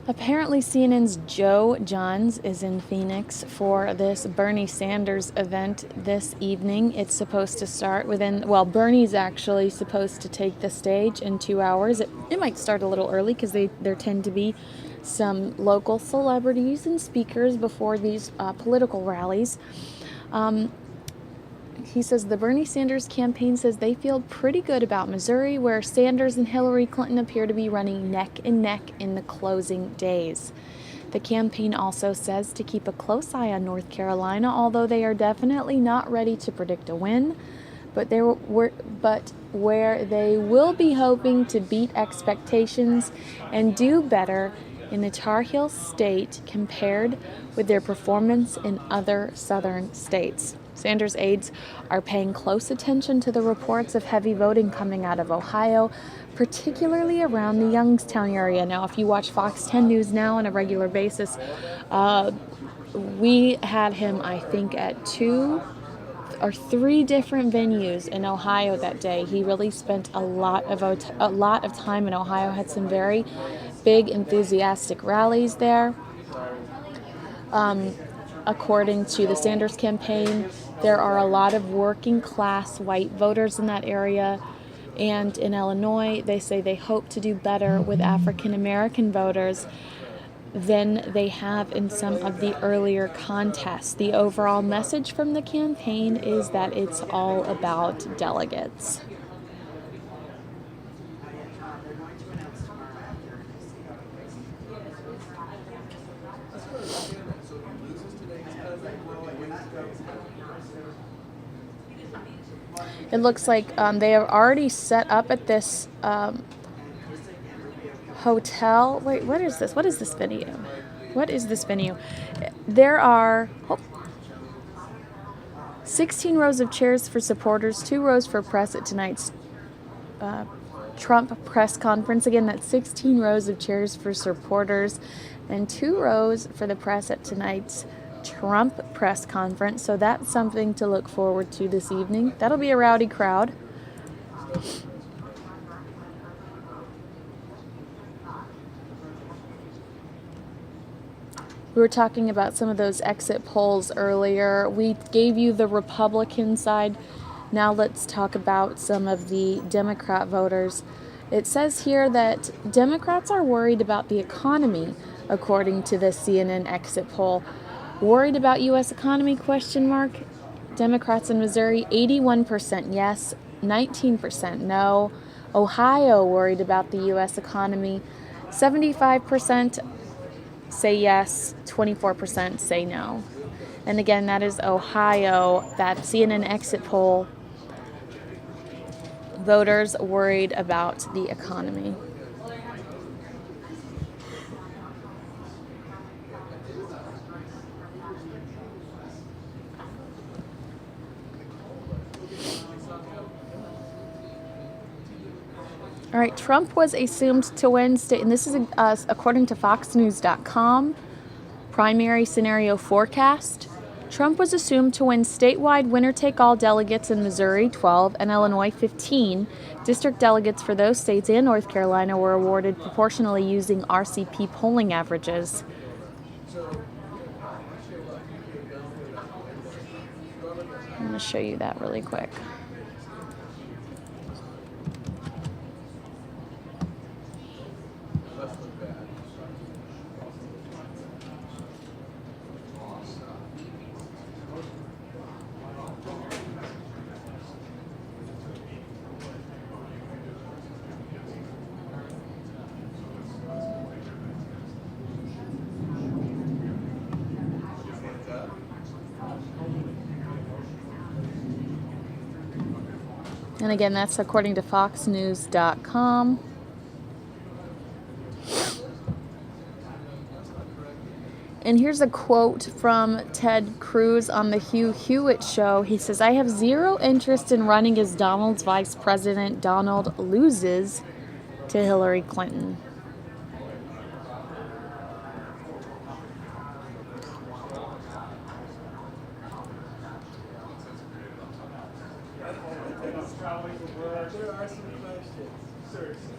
Apparently CNN's Joe Johns is in Phoenix for this Bernie Sanders event this evening. It's supposed to start Bernie's actually supposed to take the stage in 2 hours. It might start a little early because there tend to be some local celebrities and speakers before these political rallies. He says the Bernie Sanders campaign says they feel pretty good about Missouri, where Sanders and Hillary Clinton appear to be running neck and neck in the closing days. The campaign also says to keep a close eye on North Carolina, although they are definitely not ready to predict a win, but where they will be hoping to beat expectations and do better in the Tar Heel state compared with their performance in other southern states. Sanders aides are paying close attention to the reports of heavy voting coming out of Ohio, particularly around the Youngstown area. Now, if you watch Fox 10 News Now on a regular basis, we had him, I think, at 2 or 3 different venues in Ohio that day. He really spent a lot of time in Ohio, had some very big, enthusiastic rallies there. according to the Sanders campaign, there are a lot of working class white voters in that area. And in Illinois, they say they hope to do better with African American voters than they have in some of the earlier contests. The overall message from the campaign is that it's all about delegates. It looks like they are already set up at this hotel. Wait, what is this? What is this venue? What is this venue? There are 16 rows of chairs for supporters, 2 rows for press at tonight's Trump press conference. Again, that's 16 rows of chairs for supporters and 2 rows for the press at tonight's Trump press conference. So that's something to look forward to this evening. That'll be a rowdy crowd. We were talking about some of those exit polls earlier. We gave you the Republican side. Now let's talk about some of the Democrat voters. It says here that Democrats are worried about the economy, according to the CNN exit poll. Worried about U.S. economy, question mark? Democrats in Missouri, 81% yes, 19% no. Ohio worried about the U.S. economy, 75% say yes, 24% say no. And again, that is Ohio, that CNN exit poll. Voters worried about the economy. All right, Trump was assumed to win state, and this is according to FoxNews.com, primary scenario forecast. Trump was assumed to win statewide winner-take-all delegates in Missouri, 12, and Illinois, 15. District delegates for those states and North Carolina were awarded proportionally using RCP polling averages. I'm going to show you that really quick. And again, that's according to FoxNews.com. And here's a quote from Ted Cruz on the Hugh Hewitt show. He says, "I have zero interest in running as Donald's vice president. Donald loses to Hillary Clinton." There are some questions. Seriously.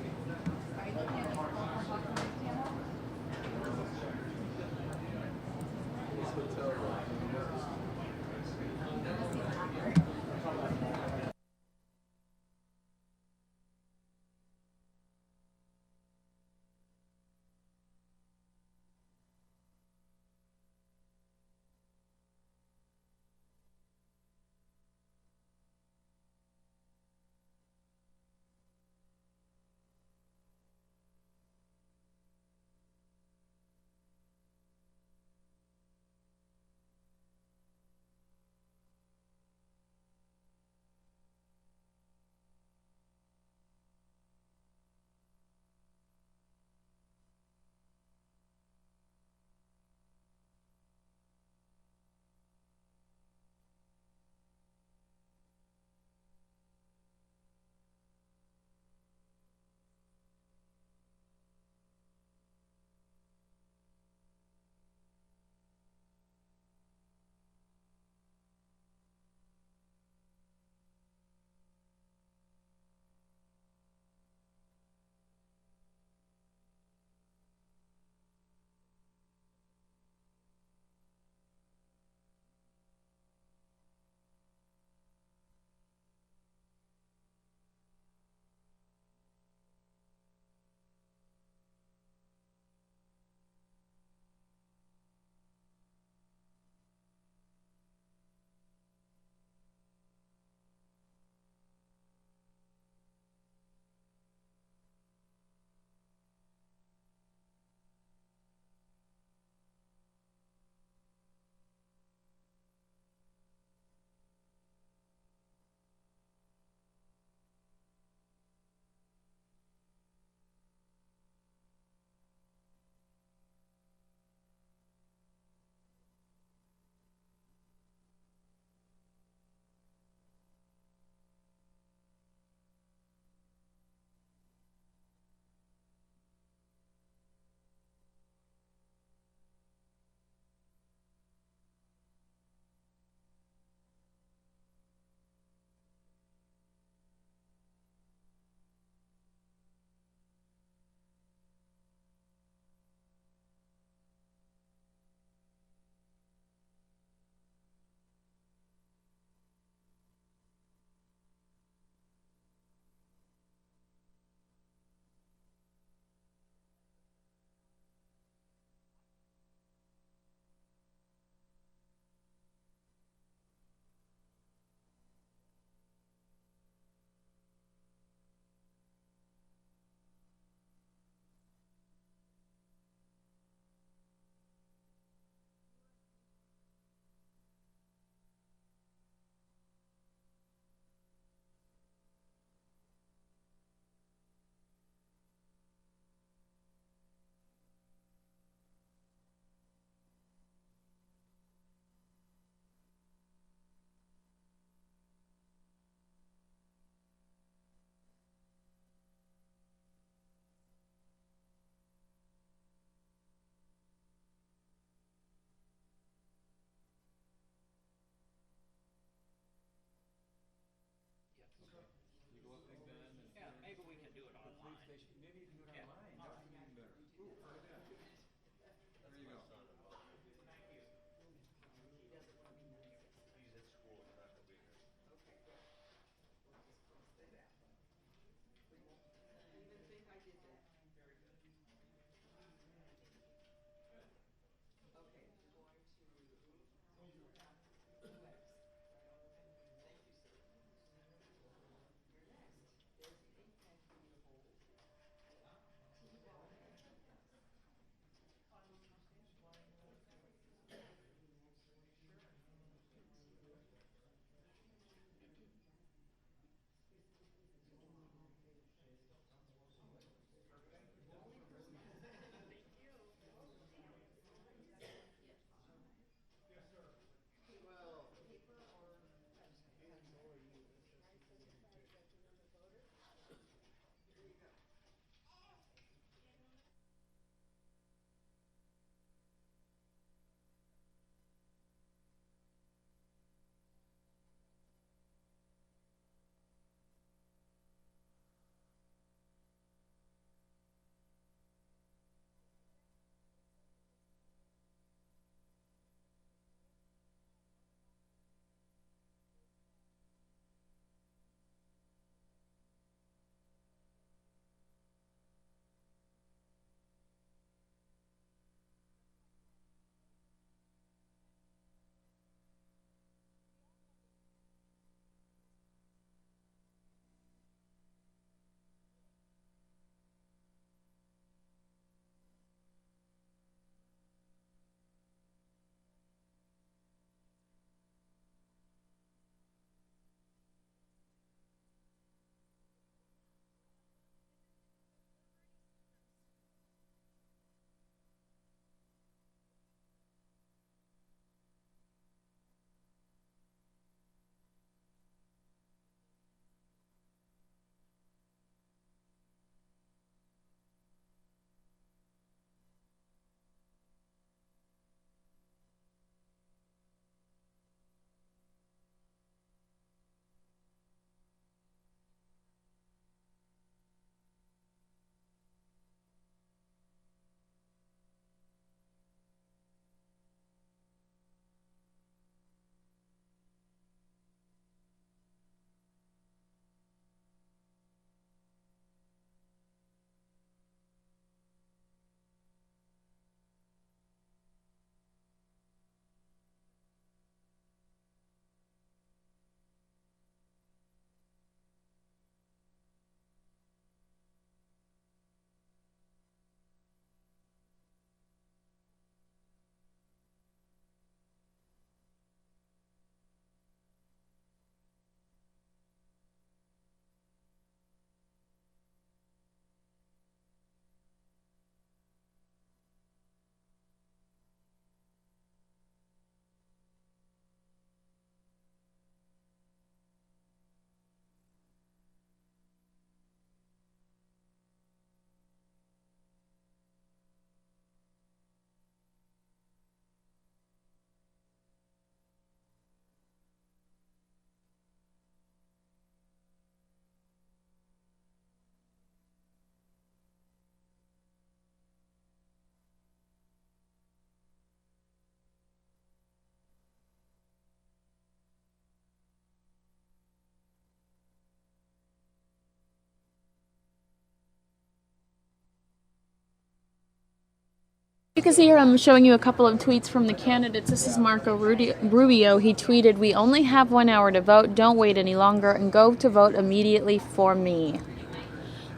You can see here I'm showing you a couple of tweets from the candidates. This is Marco Rubio. He tweeted, "We only have 1 hour to vote. Don't wait any longer and go to vote immediately for me."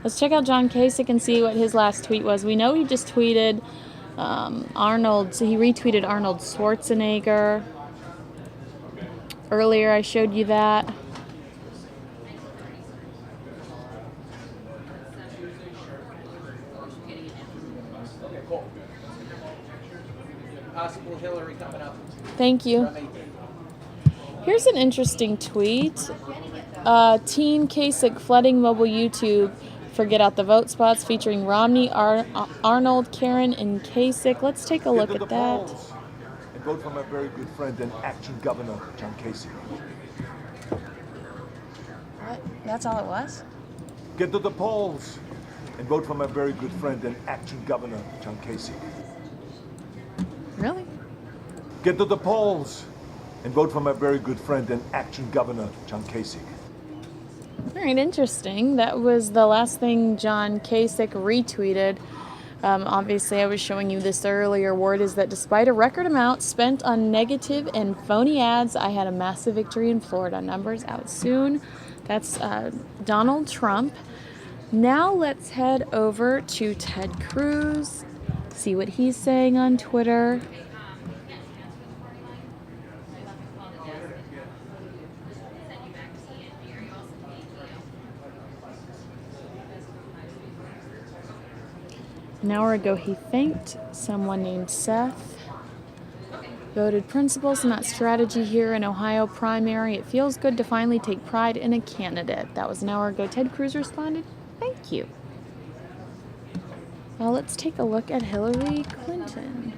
Let's check out John Kasich and see what his last tweet was. We know he just tweeted Arnold, so he retweeted Arnold Schwarzenegger. Earlier I showed you that. Possible Hillary coming up. Thank you. Here's an interesting tweet. Team Kasich flooding mobile YouTube. Forget out the vote spots featuring Romney, Arnold, Karen, and Kasich. Let's take a look at that. And vote for my very good friend and acting governor, John Kasich. What? That's all it was? Get to the polls and vote for my very good friend and acting governor, John Kasich. Really? Get to the polls and vote for my very good friend and acting governor, John Kasich. All right, interesting. That was the last thing John Kasich retweeted. Obviously, I was showing you this earlier. Word is that despite a record amount spent on negative and phony ads, I had a massive victory in Florida. Numbers out soon. That's Donald Trump. Now let's head over to Ted Cruz, see what he's saying on Twitter. An hour ago, he thanked someone named Seth. Voted principles, not strategy here in Ohio primary. It feels good to finally take pride in a candidate. That was an hour ago. Ted Cruz responded, "Thank you." Well, let's take a look at Hillary Clinton.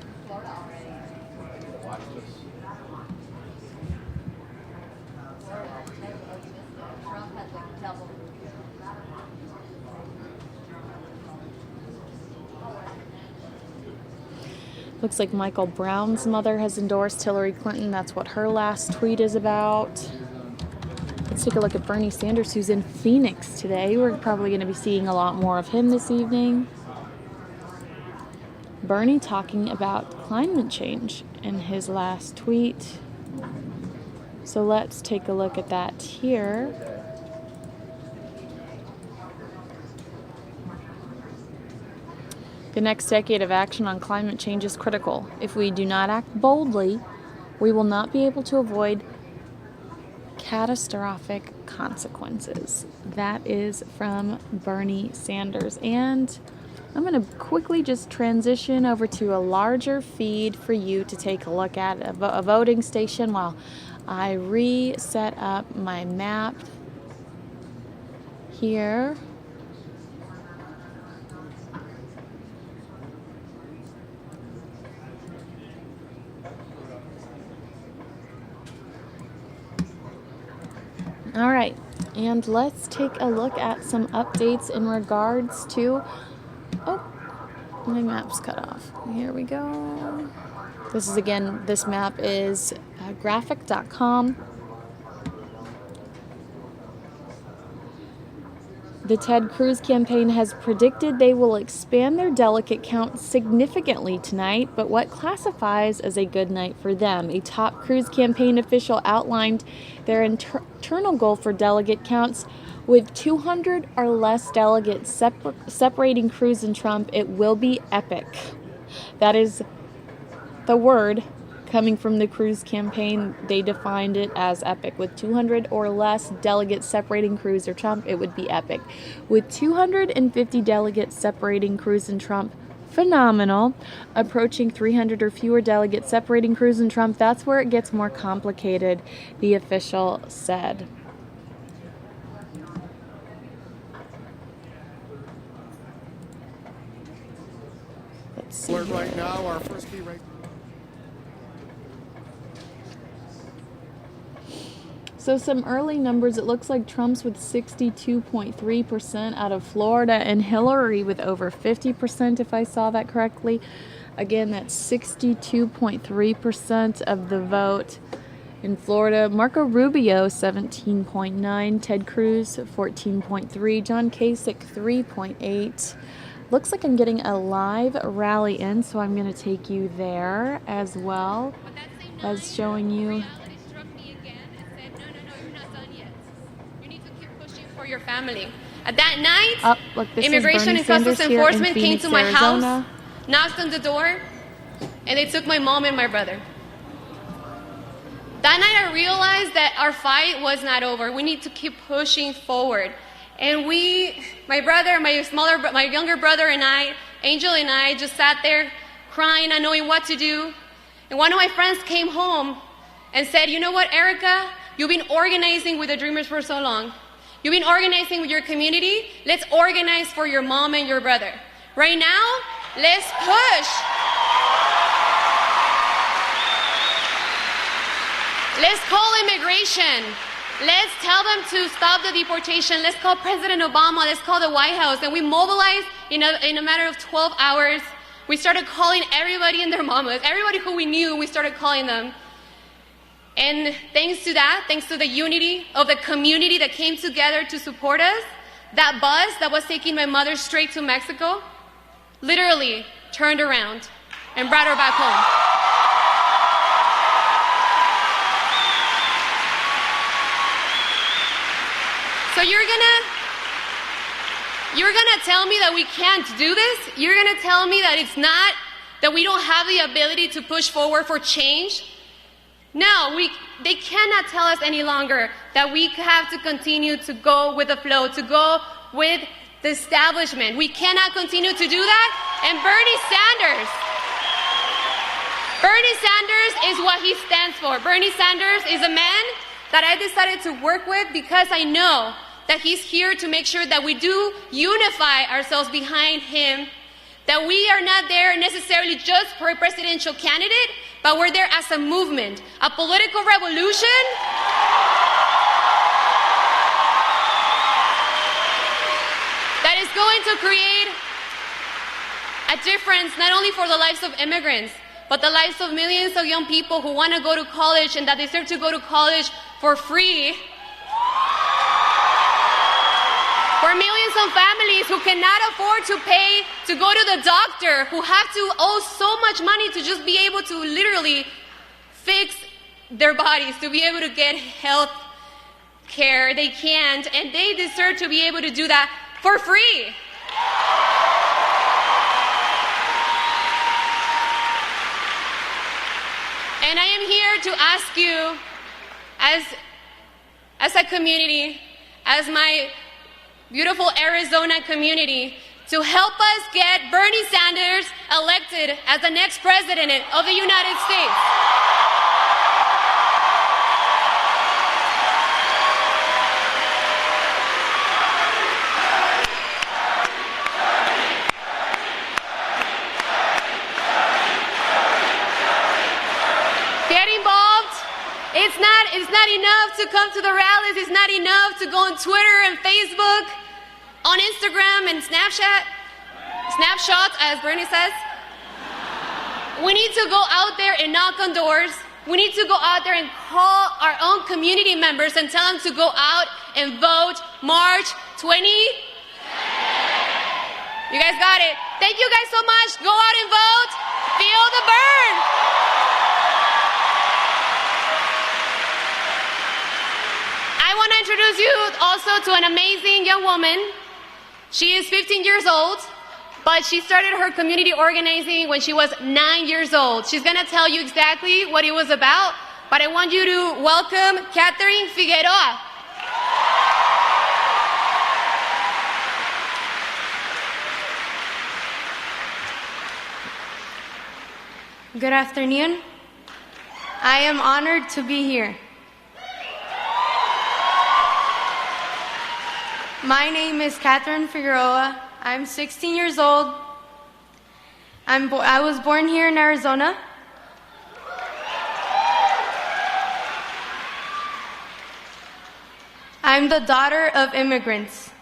Looks like Michael Brown's mother has endorsed Hillary Clinton. That's what her last tweet is about. Let's take a look at Bernie Sanders, who's in Phoenix today. We're probably going to be seeing a lot more of him this evening. Bernie talking about climate change in his last tweet. So let's take a look at that here. The next decade of action on climate change is critical. If we do not act boldly, we will not be able to avoid catastrophic consequences. That is from Bernie Sanders. And I'm going to quickly just transition over to a larger feed for you to take a look at, a voting station, while I reset up my map here. All right, and let's take a look at some updates in regards to, oh, my map's cut off. Here we go. This is, again, this map is graphic.com. The Ted Cruz campaign has predicted they will expand their delegate count significantly tonight, but what classifies as a good night for them? A top Cruz campaign official outlined their internal goal for delegate counts. With 200 or less delegates separating Cruz and Trump, it will be epic. That is the word coming from the Cruz campaign. They defined it as epic. With 200 or less delegates separating Cruz or Trump, it would be epic. With 250 delegates separating Cruz and Trump, phenomenal. Approaching 300 or fewer delegates separating Cruz and Trump, that's where it gets more complicated, the official said. Let's see. Right now, our first key right. So some early numbers, it looks like Trump's with 62.3% out of Florida and Hillary with over 50%, if I saw that correctly. Again, that's 62.3% of the vote in Florida. Marco Rubio, 17.9%. Ted Cruz, 14.3%. John Kasich, 3.8%. Looks like I'm getting a live rally in, so I'm going to take you there as well as showing you. For your family. At that night, Look, this Immigration is and Bernie Customs Sanders here in Enforcement came Phoenix, to my Arizona. house, knocked on the door, and they took my mom and my brother. That night I realized that our fight was not over. We need to keep pushing forward. And my younger brother and I, Angel and I, just sat there crying, not knowing what to do. And one of my friends came home and said, you know what, Erica, you've been organizing with the Dreamers for so long. You've been organizing with your community. Let's organize for your mom and your brother. Right now, let's push. Let's call immigration. Let's tell them to stop the deportation. Let's call President Obama. Let's call the White House. And we mobilized in a matter of 12 hours. We started calling everybody and their mamas. Everybody who we knew, we started calling them. And thanks to that, thanks to the unity of the community that came together to support us, that bus that was taking my mother straight to Mexico literally turned around and brought her back home. So you're gonna tell me that we can't do this? You're gonna tell me that that we don't have the ability to push forward for change? No, they cannot tell us any longer that we have to continue to go with the flow, to go with the establishment. We cannot continue to do that. And Bernie Sanders is what he stands for. Bernie Sanders is a man that I decided to work with because I know that he's here to make sure that we do unify ourselves behind him, that we are not there necessarily just for a presidential candidate, but we're there as a movement, a political revolution that is going to create a difference not only for the lives of immigrants, but the lives of millions of young people who want to go to college and that deserve to go to college for free. For millions of families who cannot afford to pay to go to the doctor, who have to owe so much money to just be able to literally fix their bodies, to be able to get health care. They can't, and they deserve to be able to do that for free. And I am here to ask you, as a community, as my beautiful Arizona community, to help us get Bernie Sanders elected as the next president of the United States. Get involved. It's not enough to come to the rallies. It's not enough to go on Twitter and Facebook, on Instagram and snapshots, as Bernie says. We need to go out there and knock on doors. We need to go out there and call our own community members and tell them to go out and vote March 20. You guys got it. Thank you guys so much. Go out and vote. Feel the burn. I want to introduce you also to an amazing young woman. She is 15 years old, but she started her community organizing when she was 9 years old. She's going to tell you exactly what it was about, but I want you to welcome Catherine Figueroa. Good afternoon. I am honored to be here. My name is Catherine Figueroa. I'm 16 years old. I was born here in Arizona. I'm the daughter of immigrants.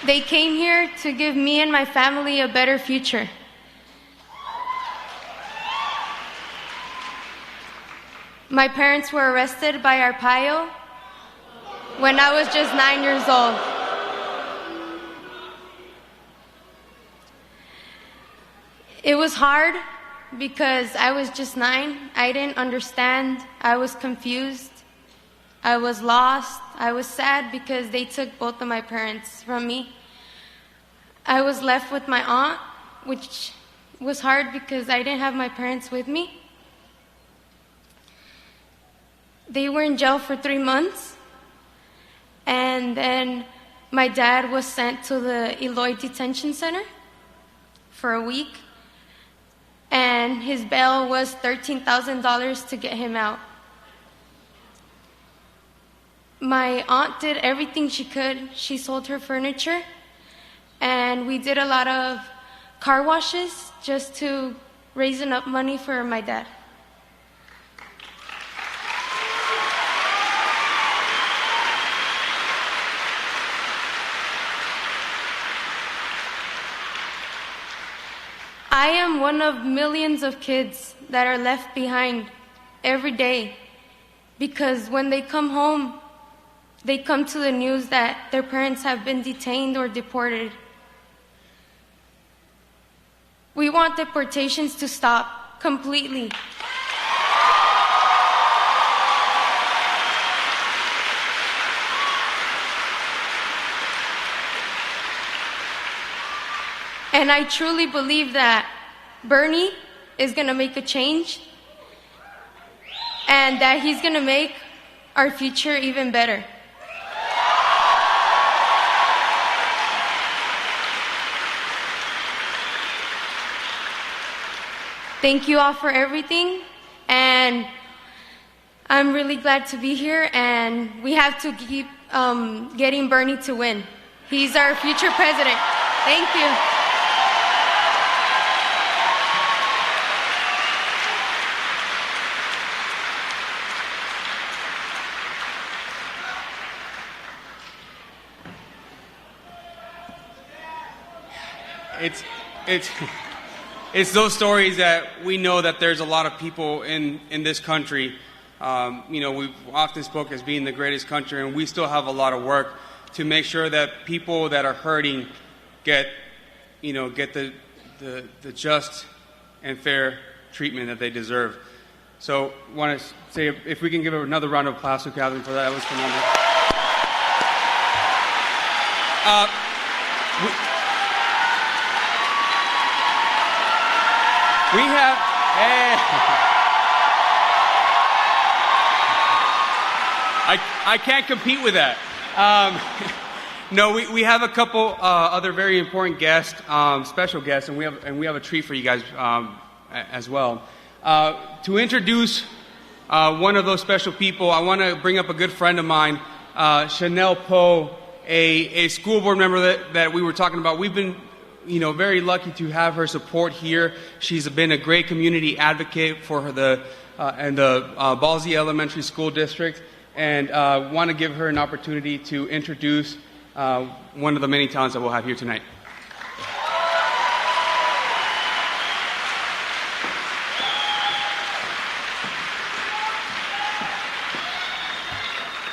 They came here to give me and my family a better future. My parents were arrested by Arpaio when I was just 9 years old. It was hard because I was just 9. I didn't understand. I was confused. I was lost. I was sad because they took both of my parents from me. I was left with my aunt, which was hard because I didn't have my parents with me. They were in jail for 3 months, and then my dad was sent to the Eloy Detention Center for a week, and his bail was $13,000 to get him out. My aunt did everything she could. She sold her furniture, and we did a lot of car washes just to raise enough money for my dad. I am one of millions of kids that are left behind every day because when they come home, they come to the news that their parents have been detained or deported. We want deportations to stop completely. And I truly believe that Bernie is going to make a change and that he's going to make our future even better. Thank you all for everything, and I'm really glad to be here, and we have to keep getting Bernie to win. He's our future president. Thank you. It's those stories that we know that there's a lot of people in this country. We've often spoke as being the greatest country, and we still have a lot of work to make sure that people that are hurting get the just and fair treatment that they deserve. So I want to say, if we can give another round of applause to Catherine for that. That was phenomenal. We have, I can't compete with that. No, we have a couple other very important guests, special guests, and we have a treat for you guys as well. To introduce one of those special people, I want to bring up a good friend of mine, Chanel Poe, a school board member that we were talking about. We've been very lucky to have her support here. She's been a great community advocate for the Ballsy Elementary School District, and want to give her an opportunity to introduce one of the many talents that we'll have here tonight.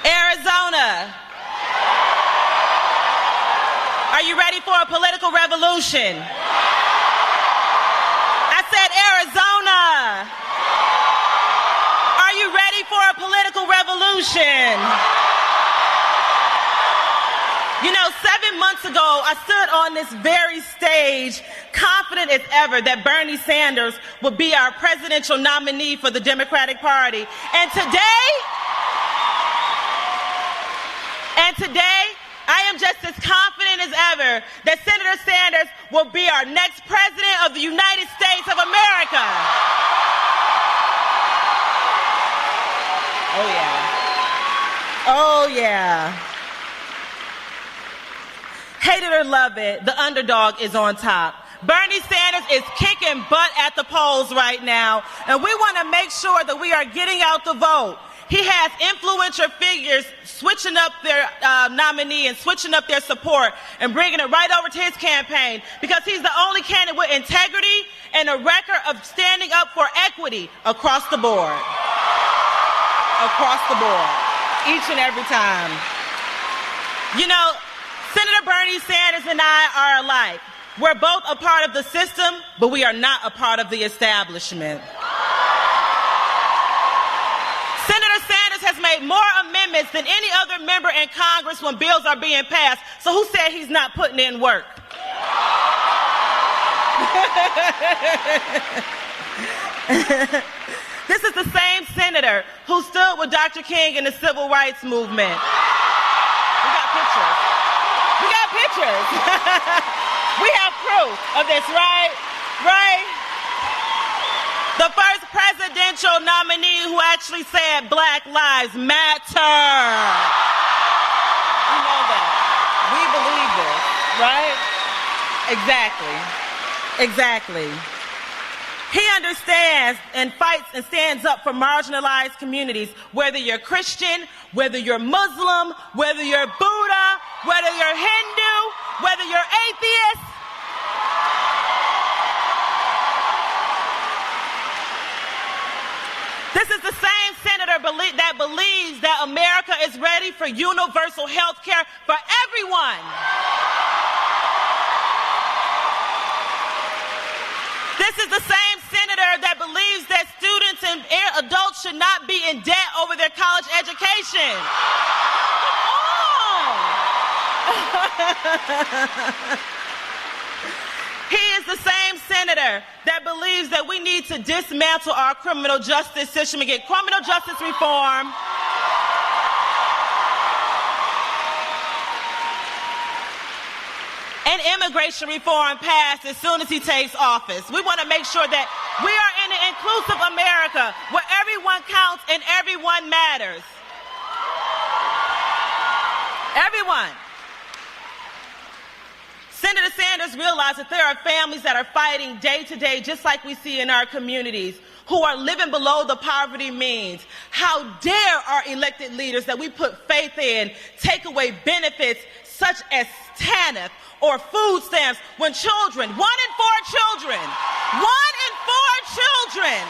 Arizona. Are you ready for a political revolution? I said Arizona. Are you ready for a political revolution? 7 months ago, I stood on this very stage, confident as ever that Bernie Sanders would be our presidential nominee for the Democratic Party. And today, I am just as confident as ever that Senator Sanders will be our next president of the United States of America. Oh, yeah. Oh, yeah. Hate it or love it, the underdog is on top. Bernie Sanders is kicking butt at the polls right now, and we want to make sure that we are getting out the vote. He has influential figures switching up their nominee and switching up their support and bringing it right over to his campaign because he's the only candidate with integrity and a record of standing up for equity across the board. Across the board. Each and every time. You know, Senator Bernie Sanders and I are alike. We're both a part of the system, but we are not a part of the establishment. Senator Sanders has made more amendments than any other member in Congress when bills are being passed. So who said he's not putting in work? This is the same senator who stood with Dr. King in the civil rights movement. We got pictures. We got pictures. We have proof of this, right? Right? The first presidential nominee who actually said Black Lives Matter. We know that. We believe this, right? Exactly. Exactly. He understands and fights and stands up for marginalized communities, whether you're Christian, whether you're Muslim, whether you're Buddha, whether you're Hindu, whether you're atheist. This is the same senator that believes that America is ready for universal health care for everyone. This is the same senator that believes that students and adults should not be in debt over their college education. Come on. He is the same senator that believes that we need to dismantle our criminal justice system and get criminal justice reform. And immigration reform passed as soon as he takes office. We want to make sure that we are in an inclusive America where everyone counts and everyone matters. Everyone. Senator Sanders realized that there are families that are fighting day to day, just like we see in our communities, who are living below the poverty means. How dare our elected leaders that we put faith in take away benefits such as TANF or food stamps when children, 1 in 4 children, 1 in 4 children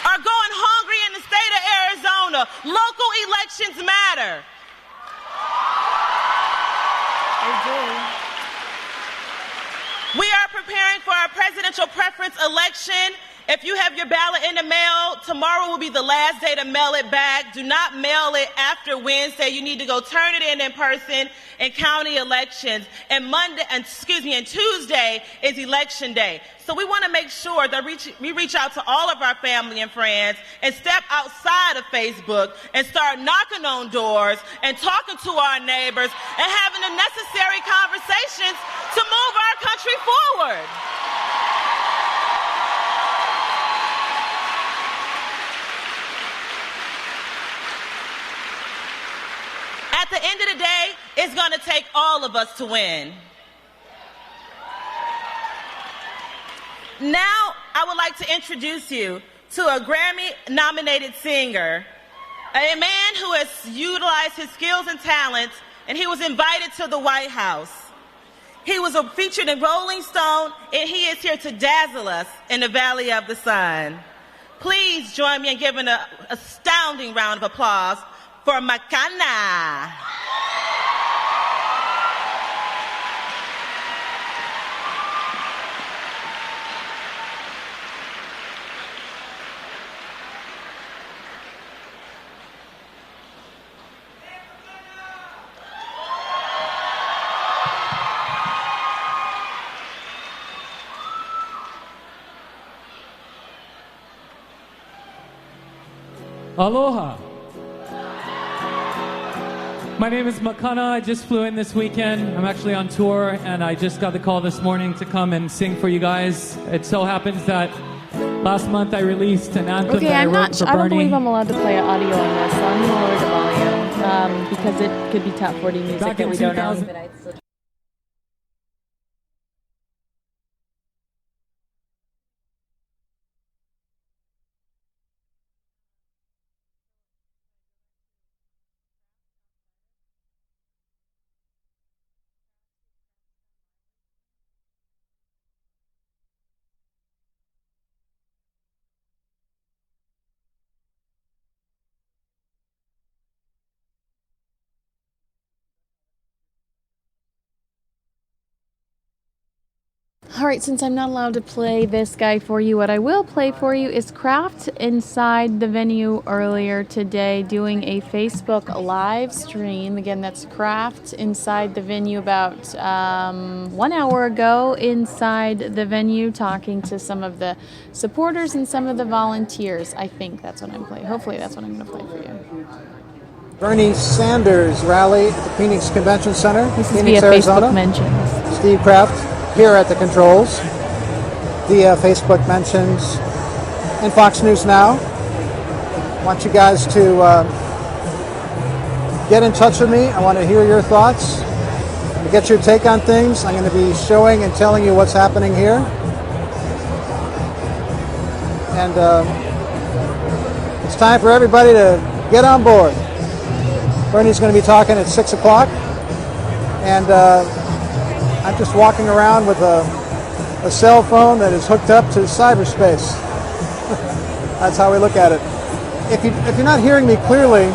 are going hungry in the state of Arizona. Local elections matter. We are preparing for our presidential preference election. If you have your ballot in the mail, tomorrow will be the last day to mail it back. Do not mail it after Wednesday. You need to go turn it in person in county elections. And Tuesday is election day. So we want to make sure that we reach out to all of our family and friends and step outside of Facebook and start knocking on doors and talking to our neighbors and having the necessary conversations to move our country forward. At the end of the day, it's going to take all of us to win. Now, I would like to introduce you to a Grammy-nominated singer, a man who has utilized his skills and talents, and he was invited to the White House. He was featured in Rolling Stone, and he is here to dazzle us in the Valley of the Sun. Please join me in giving an astounding round of applause for Makana. Aloha. My name is Makana. I just flew in this weekend. I'm actually on tour, and I just got the call this morning to come and sing for you guys. It so happens that last month I released an anthem that I wrote for Bernie. I don't believe I'm allowed to play audio on this, so I'm going to lower the volume because it could be top 40 music Back that in we don't 2000 know. All right, since I'm not allowed to play this guy for you, what I will play for you is Kraft inside the venue earlier today doing a Facebook live stream. Again, that's Kraft inside the venue about 1 hour ago inside the venue talking to some of the supporters and some of the volunteers. I think that's what I'm playing. Hopefully that's what I'm going to play for you. Bernie Sanders rally at the Phoenix Convention Center, This is Phoenix, via Arizona. Facebook mentions. Steve Kraft here at the controls via Facebook mentions and Fox News Now. I want you guys to get in touch with me. I want to hear your thoughts, to get your take on things. I'm going to be showing and telling you what's happening here. And it's time for everybody to get on board. Bernie's going to be talking at 6 o'clock. And I'm just walking around with a cell phone that is hooked up to cyberspace. That's how we look at it. If you're not hearing me clearly,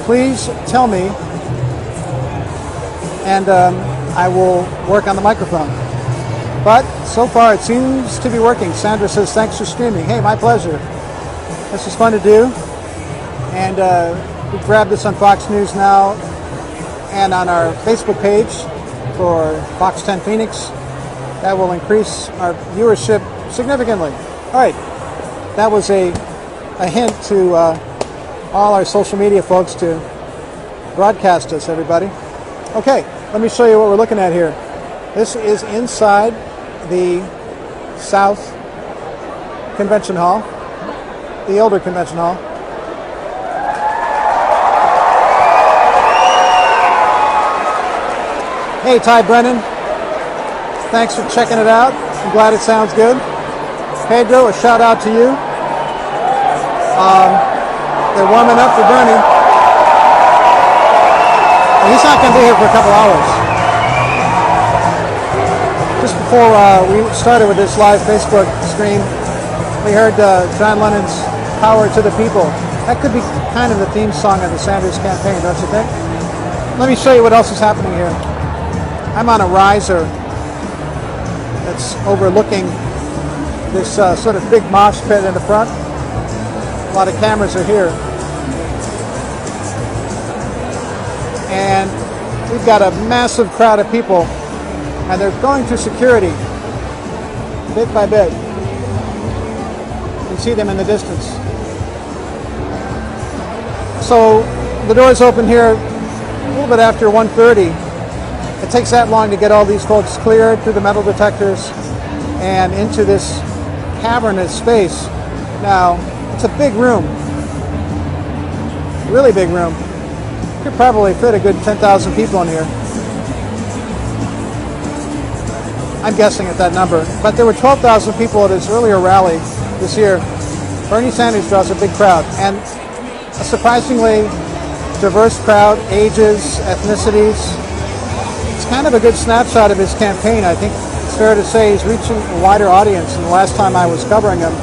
please tell me, and I will work on the microphone. But so far it seems to be working. Sandra says, thanks for streaming. Hey, my pleasure. This is fun to do. And we grabbed this on Fox News Now and on our Facebook page for Fox 10 Phoenix. That will increase our viewership significantly. All right, that was a hint to all our social media folks to broadcast us, everybody. Okay, let me show you what we're looking at here. This is inside the South Convention Hall, the older Convention Hall. Hey, Ty Brennan. Thanks for checking it out. I'm glad it sounds good. Pedro, a shout out to you. They're warming up for Bernie. And he's not going to be here for a couple hours. Just before we started with this live Facebook stream, we heard John Lennon's Power to the People. That could be kind of the theme song of the Sanders campaign, don't you think? Let me show you what else is happening here. I'm on a riser that's overlooking this sort of big mosh pit in the front. A lot of cameras are here. And we've got a massive crowd of people, and they're going through security bit by bit. You can see them in the distance. So the doors open here a little bit after 1:30. It takes that long to get all these folks cleared through the metal detectors and into this cavernous space. Now, it's a big room, really big room. You could probably fit a good 10,000 people in here. I'm guessing at that number. But there were 12,000 people at his earlier rally this year. Bernie Sanders draws a big crowd, and a surprisingly diverse crowd, ages, ethnicities. It's kind of a good snapshot of his campaign. I think it's fair to say he's reaching a wider audience than the last time I was covering him,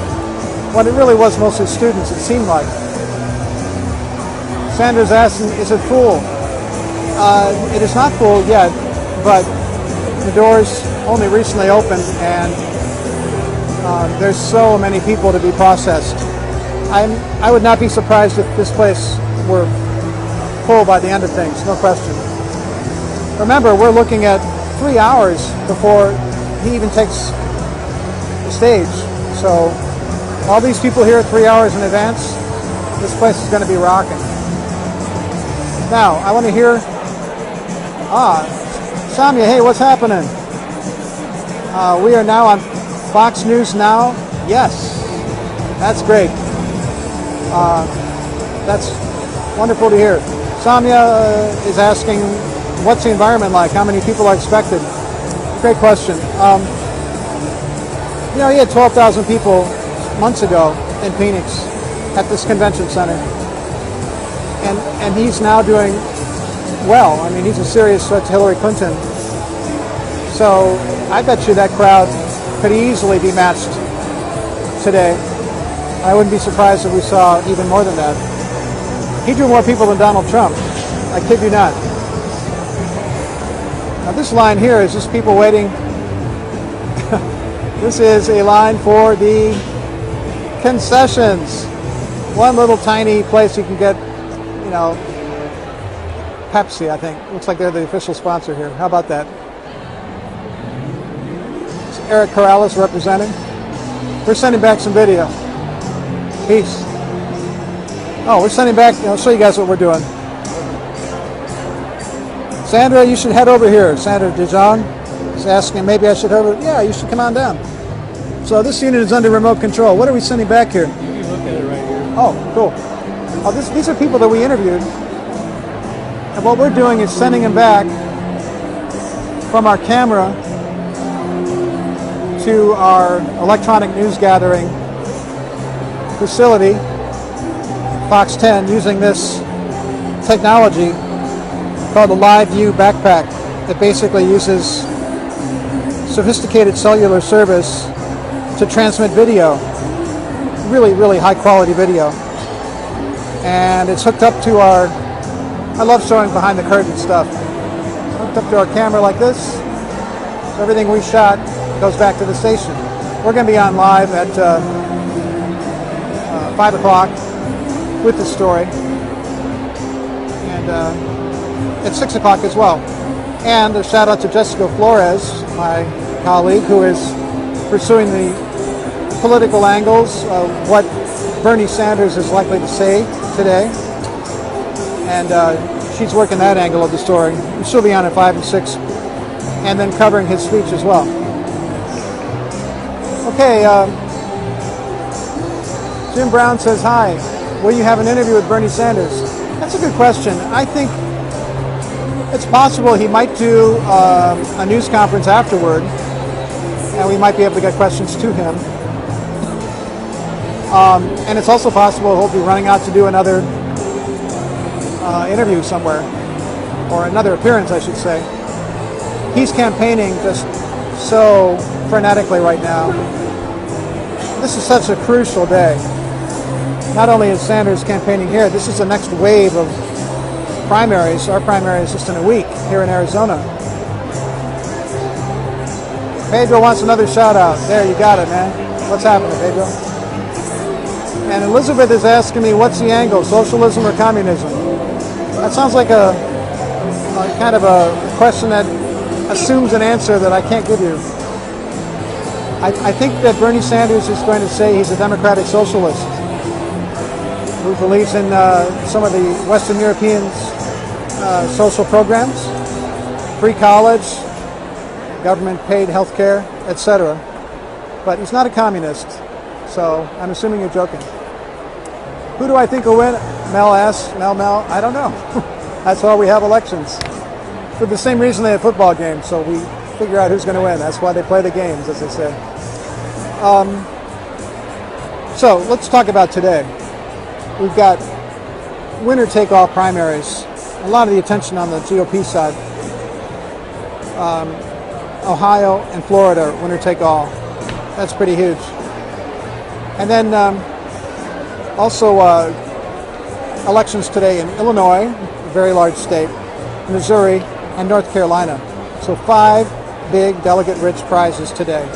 when it really was mostly students, it seemed like. Sanders asking, is it full? It is not full yet, but the doors only recently opened, and there's so many people to be processed. I would not be surprised if this place were full by the end of things, no question. Remember, we're looking at 3 hours before he even takes the stage. So all these people here 3 hours in advance, this place is going to be rocking. Now, I want to hear, Samia, hey, what's happening? We are now on Fox News Now. Yes, that's great. That's wonderful to hear. Samia is asking, what's the environment like? How many people are expected? Great question. You know, he had 12,000 people months ago in Phoenix at this convention center. And he's now doing well. I mean, he's a serious threat to Hillary Clinton. So I bet you that crowd could easily be matched today. I wouldn't be surprised if we saw even more than that. He drew more people than Donald Trump. I kid you not. Now this line here is just people waiting This is a line for the concessions. One little tiny place you can get, you know, Pepsi, I think. Looks like they're the official sponsor here. How about that? It's Eric Corrales representing. We're sending back some video. Peace. Oh, we're sending back, I'll show you guys what we're doing. Sandra, you should head over here. Sandra DeJong is asking, maybe I should head over. Yeah, you should come on down. So this unit is under remote control. What are we sending back here? You can look at it right here. Oh, cool. Oh, these are people that we interviewed. And what we're doing is sending them back from our camera to our electronic news gathering facility, Fox 10, using this technology called the Live View backpack that basically uses sophisticated cellular service to transmit video, really, really high quality video. And it's hooked up to our, I love showing behind the curtain stuff, hooked up to our camera like this, so everything we shot goes back to the station. We're going to be on live at 5 o'clock with the story, and at 6 o'clock as well. And a shout out to Jessica Flores, my colleague, who is pursuing the political angles of what Bernie Sanders is likely to say today. And she's working that angle of the story. She'll be on at 5 and 6, and then covering his speech as well. Okay, Jim Brown says, hi, will you have an interview with Bernie Sanders? That's a good question. I think it's possible he might do a news conference afterward, and we might be able to get questions to him. And it's also possible he'll be running out to do another interview somewhere, or another appearance, I should say. He's campaigning just so frenetically right now. This is such a crucial day. Not only is Sanders campaigning here, this is the next wave of primaries. Our primary is just in a week here in Arizona. Pedro wants another shout out. There, you got it, man. What's happening, Pedro? And Elizabeth is asking me, what's the angle, socialism or communism? That sounds like a kind of a question that assumes an answer that I can't give you. I think that Bernie Sanders is going to say he's a democratic socialist who believes in some of the Western Europeans' social programs, free college, government-paid health care, etc. But he's not a communist, so I'm assuming you're joking. Who do I think will win? Mel asks. Mel, I don't know. That's why we have elections. For the same reason they have football games, so we figure out who's going to win. That's why they play the games, as they say. So let's talk about today. We've got winner-take-all primaries. A lot of the attention on the GOP side. Ohio and Florida, winner-take-all. That's pretty huge. And then also elections today in Illinois, a very large state, Missouri, and North Carolina. So 5 big delegate-rich prizes today.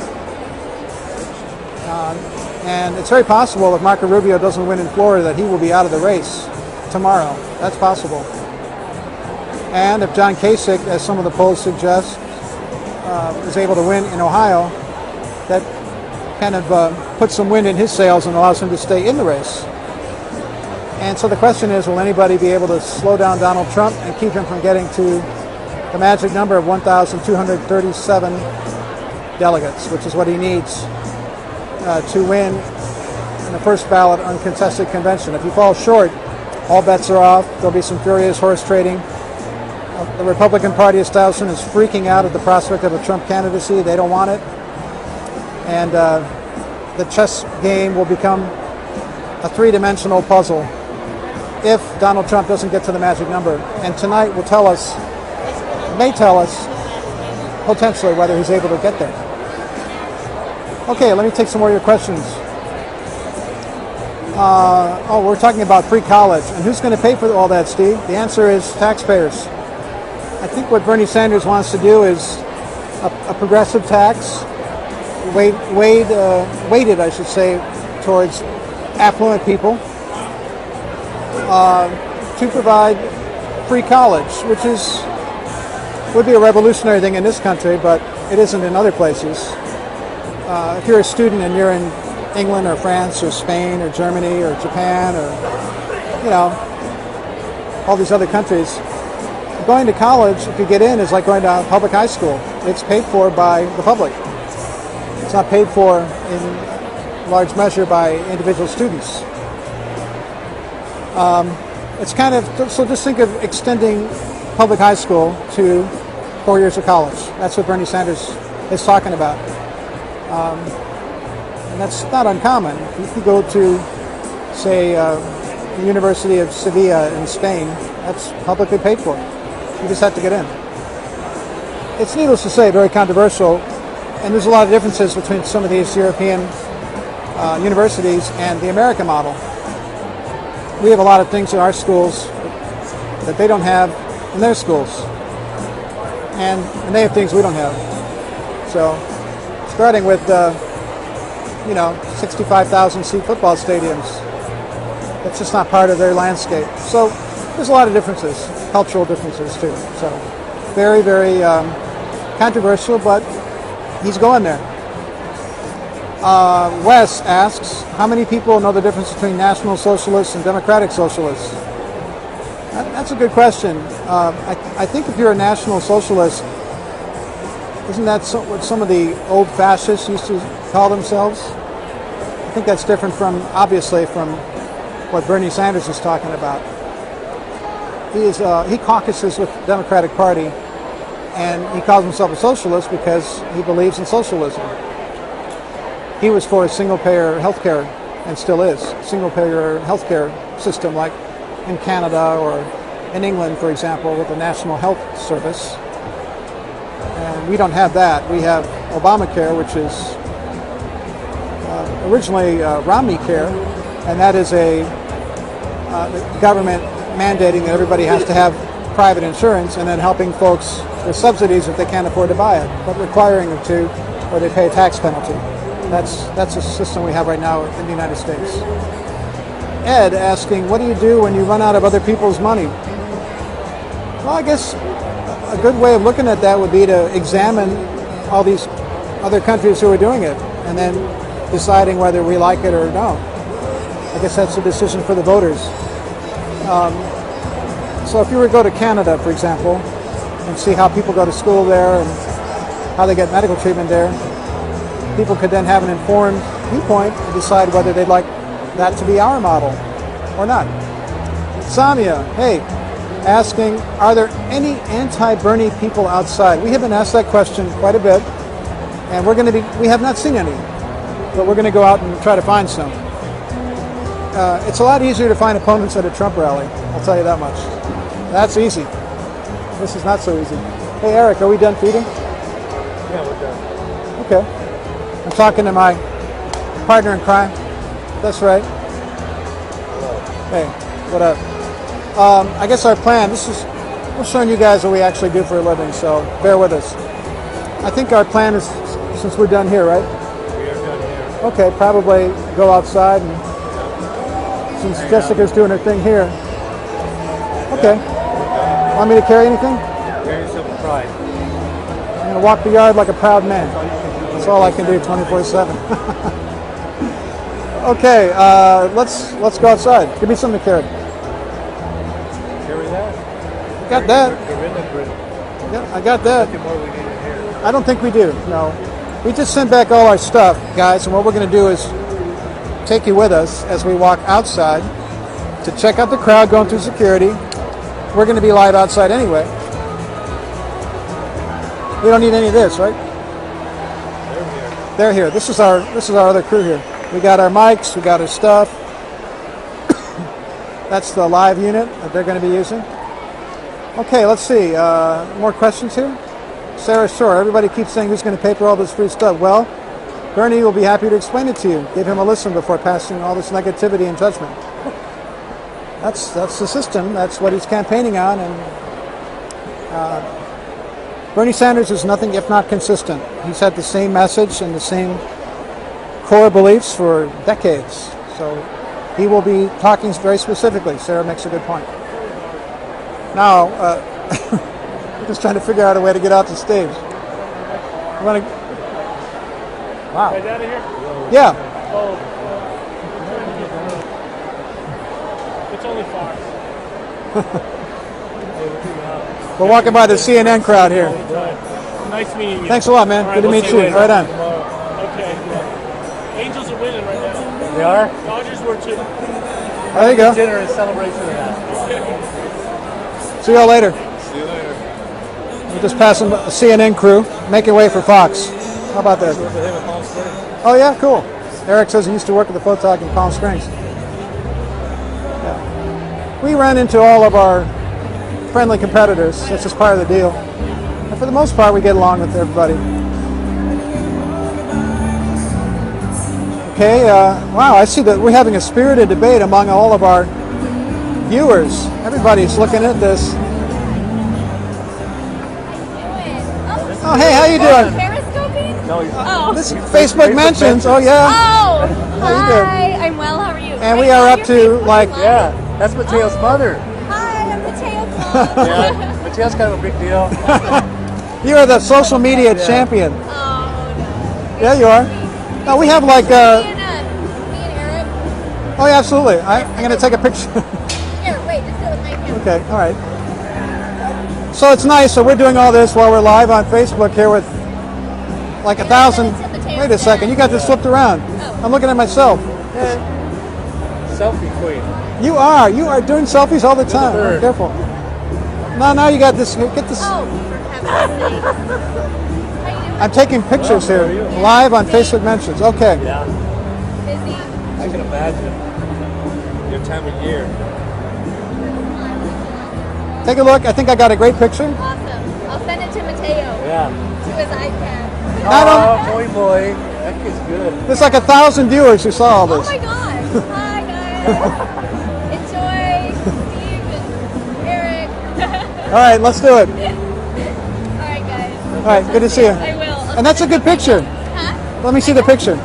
And it's very possible if Marco Rubio doesn't win in Florida that he will be out of the race tomorrow. That's possible. And if John Kasich, as some of the polls suggest, is able to win in Ohio, that kind of puts some wind in his sails and allows him to stay in the race. And so the question is, will anybody be able to slow down Donald Trump and keep him from getting to the magic number of 1,237 delegates, which is what he needs to win in the first ballot uncontested convention. If he falls short, all bets are off. There'll be some furious horse trading. The Republican Party establishment is freaking out at the prospect of a Trump candidacy. They don't want it. And the chess game will become a 3-dimensional puzzle if Donald Trump doesn't get to the magic number. And tonight will tell us, may tell us, potentially whether he's able to get there. Okay, let me take some more of your questions. We're talking about free college. And who's going to pay for all that, Steve? The answer is taxpayers. I think what Bernie Sanders wants to do is a progressive tax weighted, I should say, towards affluent people to provide free college, which would be a revolutionary thing in this country, but it isn't in other places. If you're a student and you're in England or France or Spain or Germany or Japan or, all these other countries, going to college, if you get in, is like going to public high school. It's paid for by the public. It's not paid for in large measure by individual students. It's kind of, so just think of extending public high school to 4 years of college. That's what Bernie Sanders is talking about. And that's not uncommon. If you go to, say, the University of Sevilla in Spain, that's publicly paid for. You just have to get in. It's needless to say very controversial, and there's a lot of differences between some of these European universities and the American model. We have a lot of things in our schools that they don't have in their schools, and they have things we don't have. So, starting with 65,000 seat football stadiums, that's just not part of their landscape. So there's a lot of differences, cultural differences too. So very, very controversial, but he's going there. Wes asks, how many people know the difference between National Socialists and Democratic Socialists? That's a good question. I think if you're a National Socialist, isn't that what some of the old fascists used to call themselves? I think that's different obviously from what Bernie Sanders is talking about. He caucuses with the Democratic Party, and he calls himself a socialist because he believes in socialism. He was for a single-payer healthcare, and still is, single-payer healthcare system like in Canada or in England, for example, with the National Health Service. And we don't have that. We have Obamacare, which is originally Romney Care, and that is the government mandating that everybody has to have private insurance and then helping folks with subsidies if they can't afford to buy it, but requiring them to, or they pay a tax penalty. That's a system we have right now in the United States. Ed asking, what do you do when you run out of other people's money? Well, I guess a good way of looking at that would be to examine all these other countries who are doing it and then deciding whether we like it or no. I guess that's a decision for the voters. So if you were to go to Canada, for example, and see how people go to school there and how they get medical treatment there, people could then have an informed viewpoint and decide whether they'd like that to be our model or not. Samia, hey, asking, are there any anti-Bernie people outside? We have been asked that question quite a bit, and we have not seen any, but we're going to go out and try to find some. It's a lot easier to find opponents at a Trump rally, I'll tell you that much. That's easy. This is not so easy. Hey, Eric, are we done feeding? Yeah, we're done. Okay. I'm talking to my partner in crime. That's right. Hey, what up? I guess our plan, we're showing you guys what we actually do for a living, so bear with us. I think our plan is, since we're done here, right? We are done here. Okay, probably go outside, and since Jessica's doing her thing here. Okay. Want me to carry anything? Carry yourself with pride. I'm going to walk the yard like a proud man. That's all I can do 24/7. Okay, let's go outside. Give me something to carry. Carry that? I got that. Yeah, I got that. More we need in here. I don't think we do, no. We just sent back all our stuff, guys, and what we're going to do is take you with us as we walk outside to check out the crowd going through security. We're going to be live outside anyway. We don't need any of this, right? They're here. This is our other crew here. We got our mics, we got our stuff. That's the live unit that they're going to be using. Okay, let's see. More questions here? Sarah Shore, everybody keeps saying who's going to pay for all this free stuff. Well, Bernie will be happy to explain it to you. Give him a listen before passing all this negativity and judgment. That's the system. That's what he's campaigning on, and Bernie Sanders is nothing if not consistent. He's had the same message and the same core beliefs for decades. So he will be talking very specifically. Sarah makes a good point. Now, we're just trying to figure out a way to get out the stage. You want to? Wow. Right out of here? Yeah. Oh. It's only Fox. We're walking by the CNN crowd here. Nice meeting you. Thanks a lot, man. All right, Good to we'll meet see you. later. Right on. Okay. Angels are winning right now. They are? Dodgers were too. There you go. Dinner in celebration of that. See y'all later. See you later. We're just passing the CNN crew, making way for Fox. How about that? Oh yeah, cool. Eric says he used to work at the Photog in Palm Springs. Yeah. We ran into all of our friendly competitors. That's just part of the deal. And for the most part, we get along with everybody. Okay, wow, I see that we're having a spirited debate among all of our viewers. Everybody's looking at this. Oh, hey, how you doing? Periscoping? No, This Facebook mentions. Oh, yeah. Oh, How you doing? hi. I'm well. How are you? And we are up to, like, yeah, that's Mateo's mother. Hi, I'm Mateo. Yeah, Mateo's kind of a big deal. you are the social media champion. Oh, Yeah, you are. No, we have like, me and Eric. oh, yeah, absolutely. I'm going to take a picture. Here, wait, just do it with my camera. Okay, all right. So it's nice. So we're doing all this while we're live on Facebook here with like 1,000. Wait a second, you got this flipped around. I'm looking at myself. Selfie queen. You are doing selfies all the time. Oh, careful. Now you got this. Get this. Oh, for heaven's sake. I'm taking pictures here live on Facebook mentions. Okay. Yeah. Busy. I can imagine. Your time of year. Take a look. I think I got a great picture. Awesome. I'll send it to Mateo. Yeah. To his iPad. Oh, boy. That kid's good. There's like 1,000 viewers who saw all Oh this. my gosh. Hi, guys. Enjoy. Steve and Eric. All right, let's do it. All right, guys. All right, good to see you. I will. And that's a good picture. Huh? Let me see the picture.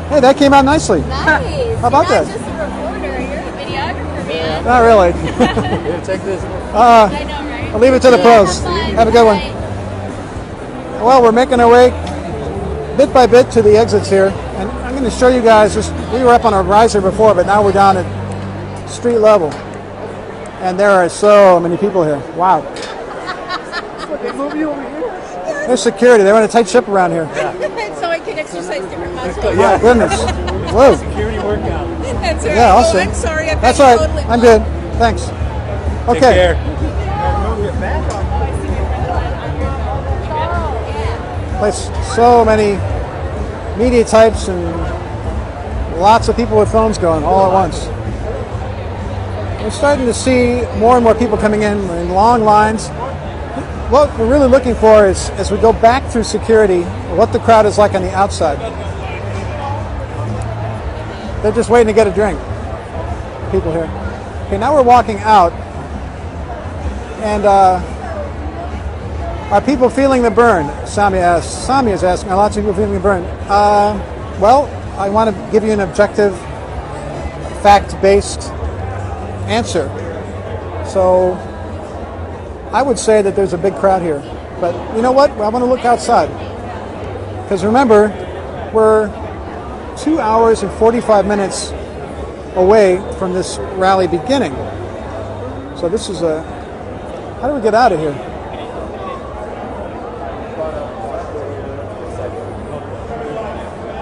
Hey, that came out nicely. Nice. How about You're that? not just a reporter. You're a videographer, man. Not really. Here, take this. I know, right? I'll leave it to the pros. Have a good one. Well, we're making our way bit by bit to the exits here, and I'm going to show you guys. We were up on a riser before, but now we're down at street level, and there are so many people here. Wow. They move you over here. There's security. They run a tight ship around here. So I can exercise different muscles. My goodness. Whoa. Security workout. That's right. Yeah, I'll Oh, see. I'm sorry. I've That's got all you right. totally I'm blocked. good. Thanks. Take Okay. care. Place so many media types and lots of people with phones going all at once. We're starting to see more and more people coming in long lines. What we're really looking for is, as we go back through security, what the crowd is like on the outside. They're just waiting to get a drink. People here. Okay, now we're walking out, and are people feeling the burn? Sami asks. Sami is asking. Are lots of people feeling the burn? Well, I want to give you an objective, fact-based answer. So I would say that there's a big crowd here. But you know what? I want to look outside. Because remember, we're 2 hours and 45 minutes away from this rally beginning. So this is a... How do we get out of here?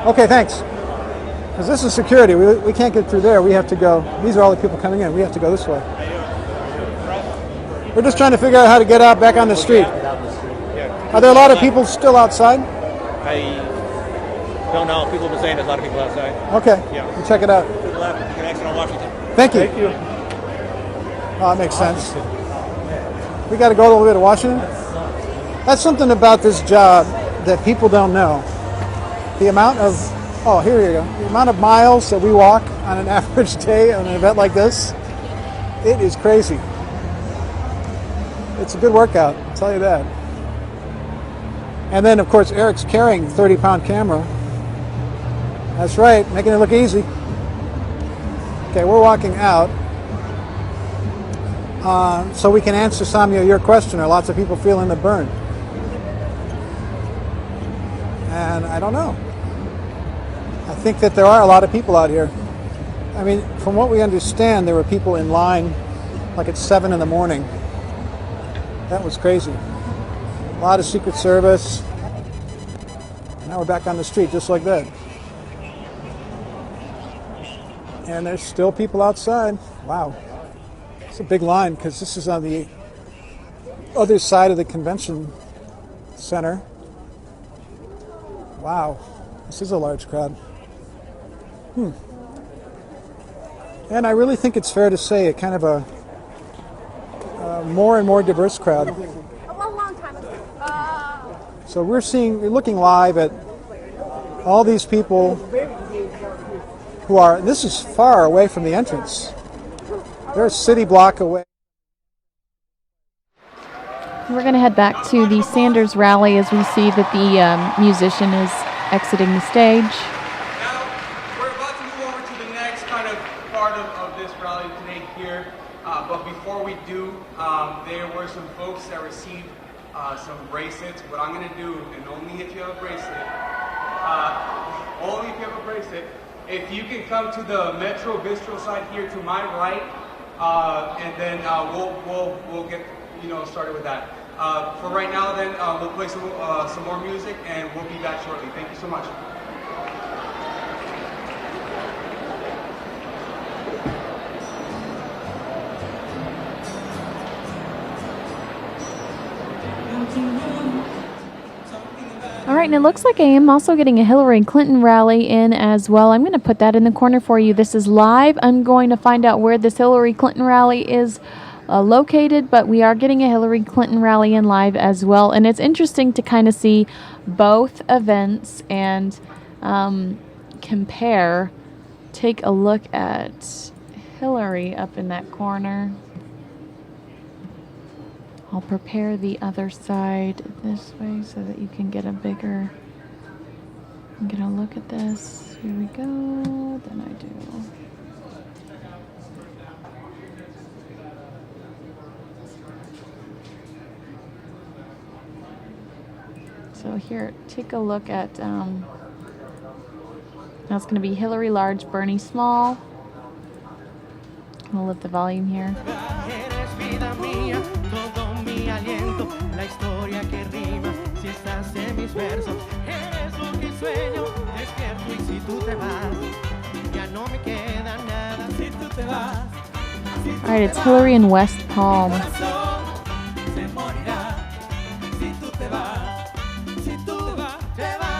Okay, thanks. Because this is security. We can't get through there. We have to go. These are all the people coming in. We have to go this way. We're just trying to figure out how to get out back on the street. Are there a lot of people still outside? I don't know. People have been saying there's a lot of people outside. Okay. Yeah. We'll check it out. To the left, you can exit on Washington. Thank you. Thank you. Oh, that makes sense. We got to go all the way to Washington? That's something about this job that people don't know. The amount of, oh, here you go. The amount of miles that we walk on an average day on an event like this It is crazy. It's a good workout, I'll tell you that. And then, of course, Eric's carrying a 30-pound camera. That's right, making it look easy. Okay, we're walking out. So we can answer, Samia, your question. Are lots of people feeling the burn? And I don't know. I think that there are a lot of people out here. I mean, from what we understand, there were people in line like at 7 in the morning. That was crazy. A lot of Secret Service. Now we're back on the street just like that. And there's still people outside. Wow. It's a big line because this is on the other side of the convention center. Wow. This is a large crowd. And I really think it's fair to say a kind of a more and more diverse crowd. So we're looking live at all these people who are, this is far away from the entrance. They're a city block away. We're going to head back to the Sanders rally as we see that the musician is exiting the stage. We're about to move over to the next kind of part of this rally today here. But before we do, there were some folks that received some bracelets. What I'm going to do, and only if you have a bracelet, if you can come to the Metro Bistro side here to my right, and then we'll get started with that. For right now, then we'll play some more music, and we'll be back shortly. Thank you so much. All right, and it looks like I am also getting a Hillary Clinton rally in as well. I'm going to put that in the corner for you. This is live. I'm going to find out where this Hillary Clinton rally is located, but we are getting a Hillary Clinton rally in live as well. And it's interesting to kind of see both events and compare. Take a look at Hillary up in that corner. I'll prepare the other side this way so that you can get a bigger, get a look at this. Here we go. Then I do. So here, take a look at, that's going to be Hillary large, Bernie small. I'm going to lift the volume here. La historia que rima, si estás en mis versos, eres lo que sueño, despierto y si tú te vas, ya no me queda nada si tú te vas. All right, it's Hillary in West Palm. Se morirá si tú te vas, si tú te vas.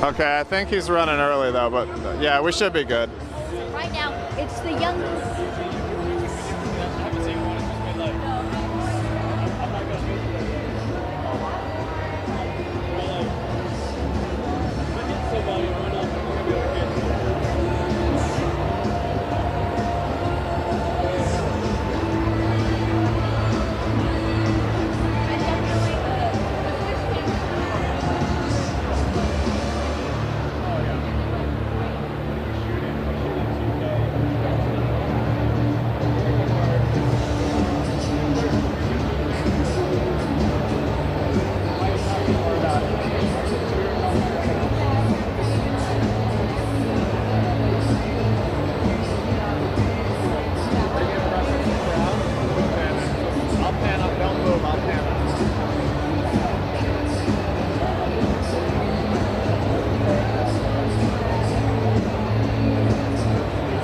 Okay, I think he's running early though, but yeah, we should be good. Right now, it's the young.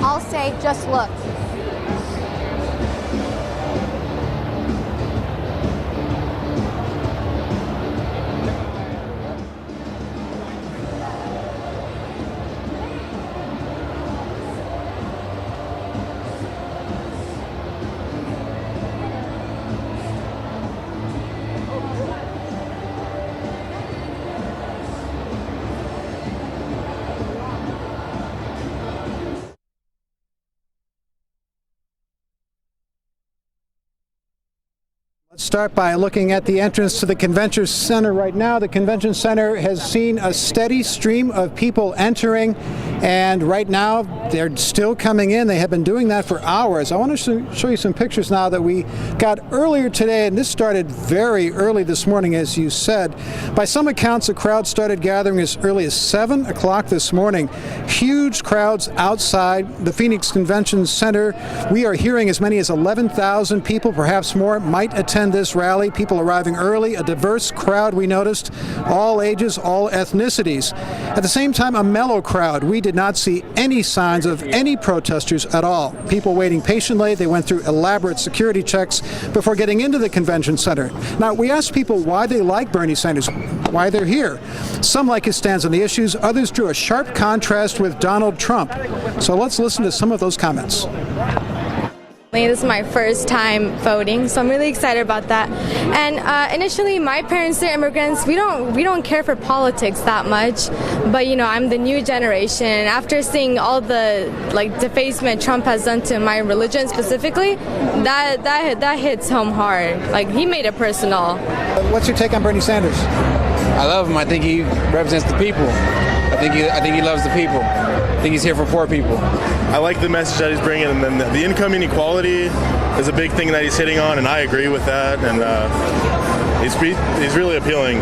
I'll say, just look. Let's start by looking at the entrance to the convention center right now. The convention center has seen a steady stream of people entering, and right now they're still coming in. They have been doing that for hours. I want to show you some pictures now that we got earlier today, and this started very early this morning, as you said. By some accounts, the crowd started gathering as early as 7 o'clock this morning. Huge crowds outside the Phoenix Convention Center. We are hearing as many as 11,000 people, perhaps more, might attend this rally. People arriving early, a diverse crowd we noticed, all ages, all ethnicities. At the same time, a mellow crowd. We did not see any signs of any protesters at all. People waiting patiently. They went through elaborate security checks before getting into the convention center. Now, we asked people why they like Bernie Sanders, why they're here. Some like his stance on the issues. Others drew a sharp contrast with Donald Trump. So let's listen to some of those comments. This is my first time voting, so I'm really excited about that. And initially, my parents, they're immigrants. We don't care for politics that much, but you know, I'm the new generation. And after seeing all the defacement Trump has done to my religion specifically, that hits home hard. Like, he made it personal. What's your take on Bernie Sanders? I love him. I think he represents the people. I think he loves the people. I think he's here for poor people. I like the message that he's bringing, and then the income inequality is a big thing that he's hitting on, and I agree with that. And he's really appealing.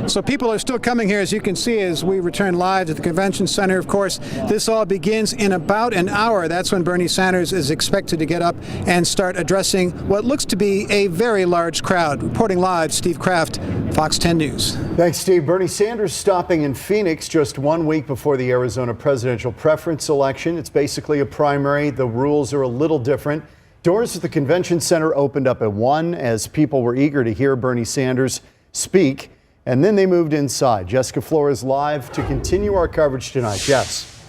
So people are still coming here, as you can see, as we return live to the convention center. Of course, this all begins in about an hour. That's when Bernie Sanders is expected to get up and start addressing what looks to be a very large crowd. Reporting live, Steve Kraft, Fox 10 News. Thanks, Steve. Bernie Sanders stopping in Phoenix just 1 week before the Arizona presidential preference election. It's basically a primary. The rules are a little different. Doors at the convention center opened up at 1 as people were eager to hear Bernie Sanders speak. And then they moved inside. Jessica Flores live to continue our coverage tonight. Jess.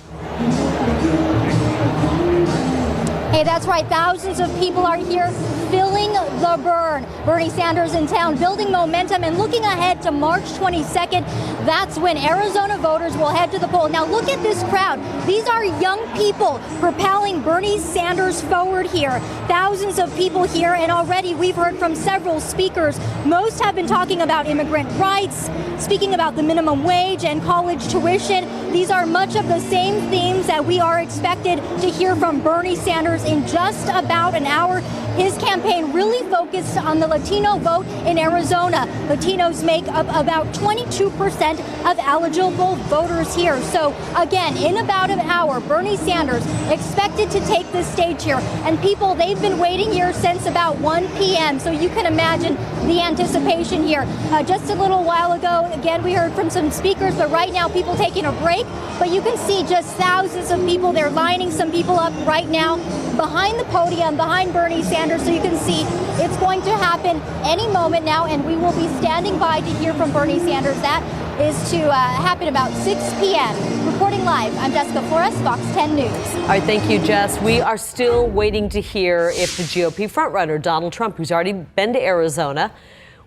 Hey, that's right. Thousands of people are here filling the burn. Bernie Sanders in town, building momentum and looking ahead to March 22nd. That's when Arizona voters will head to the poll. Now look at this crowd. These are young people propelling Bernie Sanders forward here. Thousands of people here, and already we've heard from several speakers. Most have been talking about immigrant rights, speaking about the minimum wage and college tuition. These are much of the same themes that we are expected to hear from Bernie Sanders in just about an hour. His campaign really focused on the Latino vote in Arizona. Latinos make up about 22% of eligible voters here. So again, in about an hour, Bernie Sanders expected to take the stage here. And people, they've been waiting here since about 1 p.m. So you can imagine the anticipation here. Just a little while ago, Again, we heard from some speakers, but right now people taking a break. But you can see just thousands of people. They're lining some people up right now behind the podium, behind Bernie Sanders. So you can see it's going to happen any moment now, and we will be standing by to hear from Bernie Sanders. That is to happen about 6 p.m. Reporting live, I'm Jessica Flores, Fox 10 News. All right, thank you, Jess. We are still waiting to hear if the GOP frontrunner, Donald Trump, who's already been to Arizona,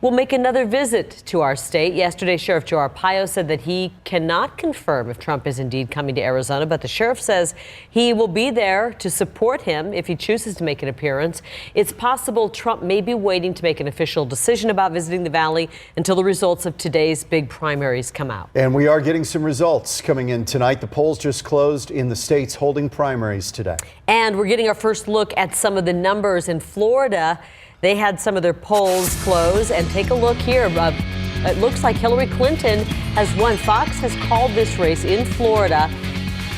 will make another visit to our state. Yesterday, Sheriff Joe Arpaio said that he cannot confirm if Trump is indeed coming to Arizona, but the sheriff says he will be there to support him if he chooses to make an appearance. It's possible Trump may be waiting to make an official decision about visiting the Valley until the results of today's big primaries come out. And we are getting some results coming in tonight. The polls just closed in the states holding primaries today. And we're getting our first look at some of the numbers in Florida. They had some of their polls close, and take a look here. It looks like Hillary Clinton has won. Fox has called this race in Florida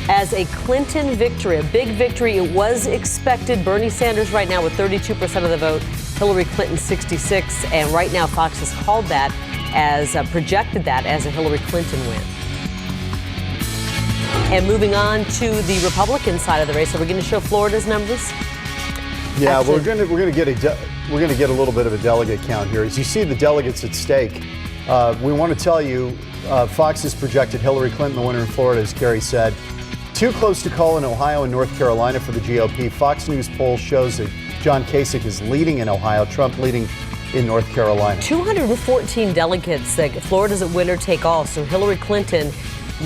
as a Clinton victory, a big victory. It was expected. Bernie Sanders right now with 32% of the vote, Hillary Clinton 66%, and right now Fox has called that as projected that as a Hillary Clinton win. And moving on to the Republican side of the race, are we going to show Florida's numbers? Yeah, we're going to get a little bit of a delegate count here. As you see the delegates at stake, we want to tell you Fox has projected Hillary Clinton the winner in Florida, as Carrie said. Too close to call in Ohio and North Carolina for the GOP. Fox News poll shows that John Kasich is leading in Ohio, Trump leading in North Carolina. 214 delegates. Florida's a winner take all. So Hillary Clinton,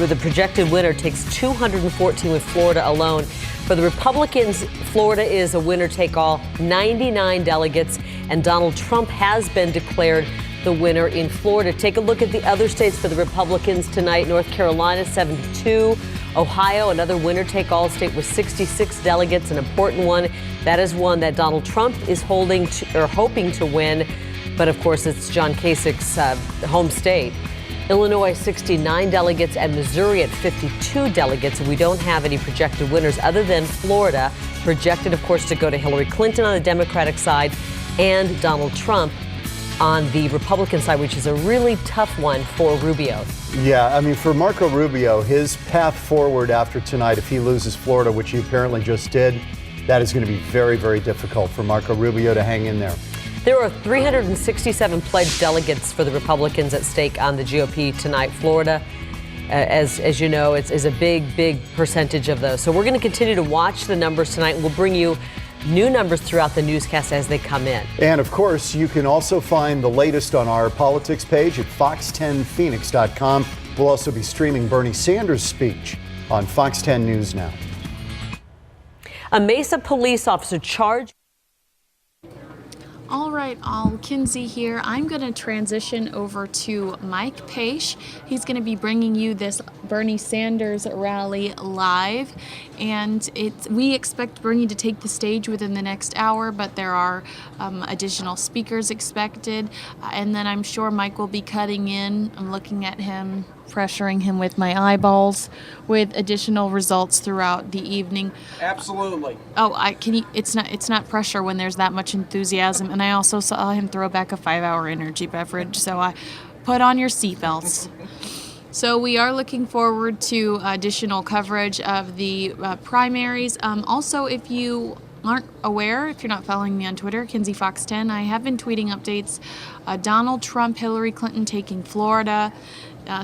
with the projected winner, takes 214 with Florida alone. For the Republicans, Florida is a winner-take-all, 99 delegates, and Donald Trump has been declared the winner in Florida. Take a look at the other states for the Republicans tonight. North Carolina, 72. Ohio, another winner-take-all state with 66 delegates, an important one. That is one that Donald Trump is hoping to win, but of course it's John Kasich's home state. Illinois, 69 delegates, and Missouri at 52 delegates. And we don't have any projected winners other than Florida, projected, of course, to go to Hillary Clinton on the Democratic side and Donald Trump on the Republican side, which is a really tough one for Rubio. Yeah, I mean, for Marco Rubio, his path forward after tonight, if he loses Florida, which he apparently just did, that is going to be very, very difficult for Marco Rubio to hang in there. There are 367 pledged delegates for the Republicans at stake on the GOP tonight. Florida, as you know, is a big percentage of those. So we're going to continue to watch the numbers tonight, and we'll bring you new numbers throughout the newscast as they come in. And of course, you can also find the latest on our politics page at fox10phoenix.com. We'll also be streaming Bernie Sanders' speech on Fox 10 News Now. A Mesa police officer charged. All right, Kinsey here. I'm going to transition over to Mike Page. He's going to be bringing you this Bernie Sanders rally live, and we expect Bernie to take the stage within the next hour, but there are additional speakers expected, and then I'm sure Mike will be cutting in. I'm looking at him, pressuring him with my eyeballs with additional results throughout the evening. Absolutely. Oh, it's not pressure when there's that much enthusiasm. And I also saw him throw back a 5-hour energy beverage. So I put on your seatbelts. So we are looking forward to additional coverage of the primaries. Also, if you aren't aware, if you're not following me on Twitter, Kinsey Fox 10, I have been tweeting updates. Donald Trump, Hillary Clinton taking Florida.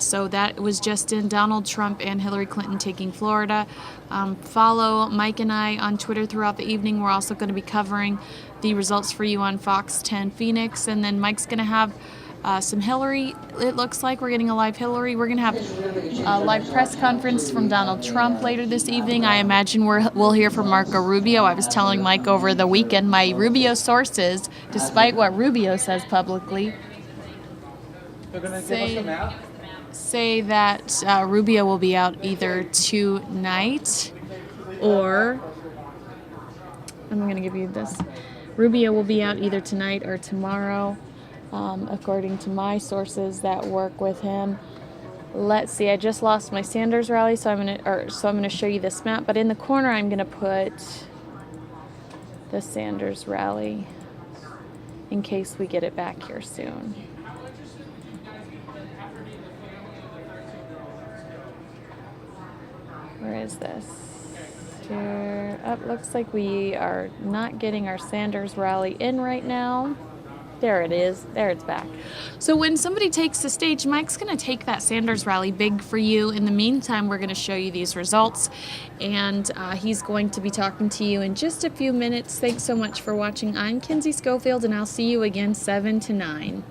So that was just in Donald Trump and Hillary Clinton taking Florida. Follow Mike and I on Twitter throughout the evening. We're also going to be covering the results for you on Fox 10 Phoenix. And then Mike's going to have some Hillary. It looks like we're getting a live Hillary. We're going to have a live press conference from Donald Trump later this evening. I imagine we'll hear from Marco Rubio. I was telling Mike over the weekend, my Rubio sources, despite what Rubio says publicly, say that Rubio will be out either tonight or, I'm going to give you this, Rubio will be out either tonight or tomorrow, according to my sources that work with him. Let's see, I just lost my Sanders rally, so I'm going to show you this map, but in the corner I'm going to put the Sanders rally in case we get it back here soon. Where is this? Here. Oh, looks like we are not getting our Sanders rally in right now. There it is. There it's back. So when somebody takes the stage, Mike's going to take that Sanders rally big for you. In the meantime, we're going to show you these results, and he's going to be talking to you in just a few minutes. Thanks so much for watching. I'm Kinsey Schofield, and I'll see you again 7 to 9.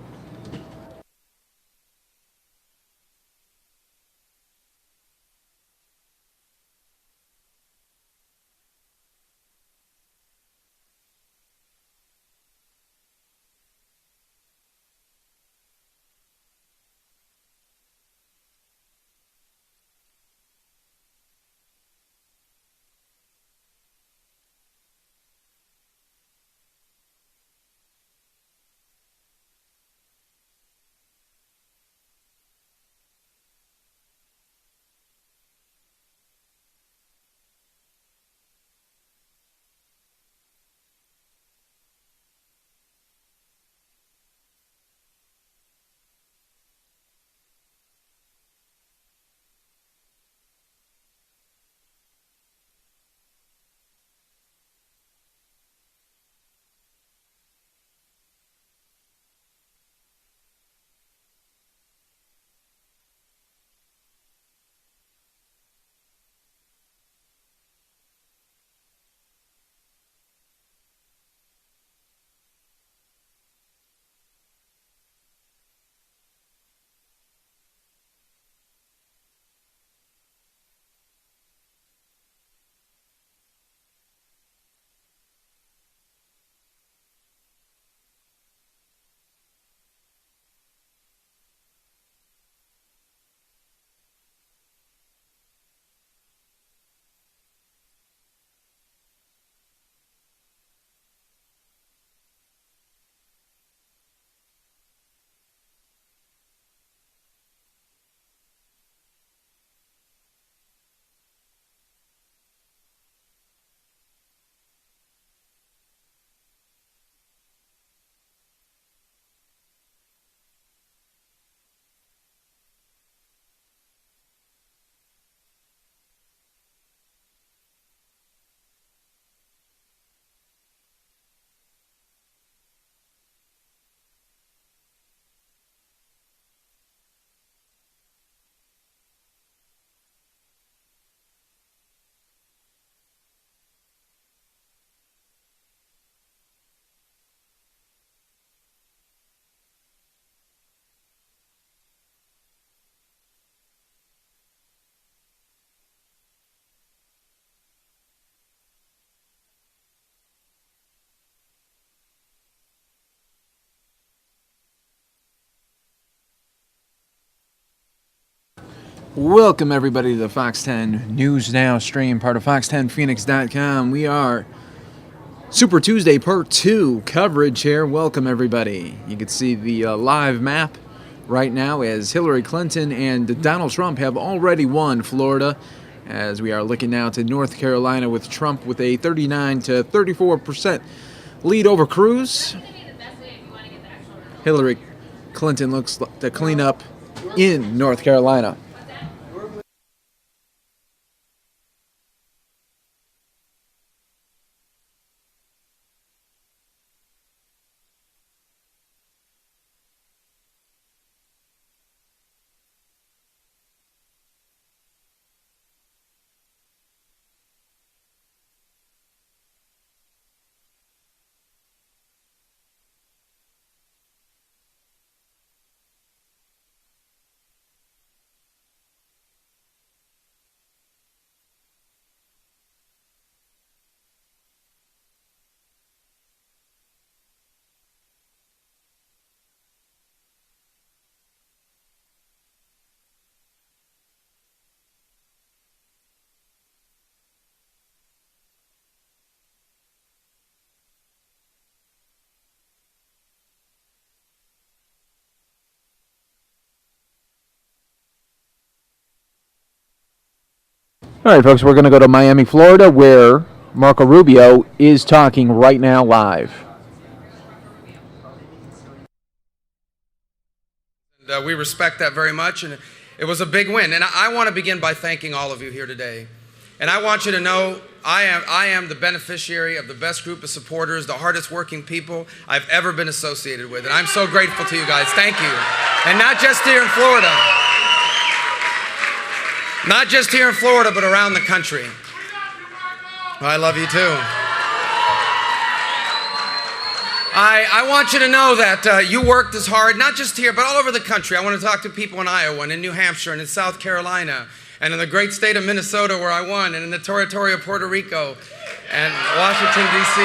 Welcome, everybody, to the Fox 10 News Now stream, part of Fox10Phoenix.com. We are Super Tuesday Part 2 coverage here. Welcome, everybody. You can see the live map right now as Hillary Clinton and Donald Trump have already won Florida, as we are looking now to North Carolina with Trump with a 39 to 34% lead over Cruz. Hillary Clinton looks to clean up in North Carolina. All right, folks, we're going to go to Miami, Florida, where Marco Rubio is talking right now live. We respect that very much, and it was a big win. And I want to begin by thanking all of you here today. And I want you to know I am the beneficiary of the best group of supporters, the hardest working people I've ever been associated with. And I'm so grateful to you guys. Thank you. And not just here in Florida. Not just here in Florida, but around the country. I love you too. I want you to know that you worked as hard, not just here, but all over the country. I want to talk to people in Iowa and in New Hampshire and in South Carolina and in the great state of Minnesota where I won, and in the territory of Puerto Rico and Washington, D.C.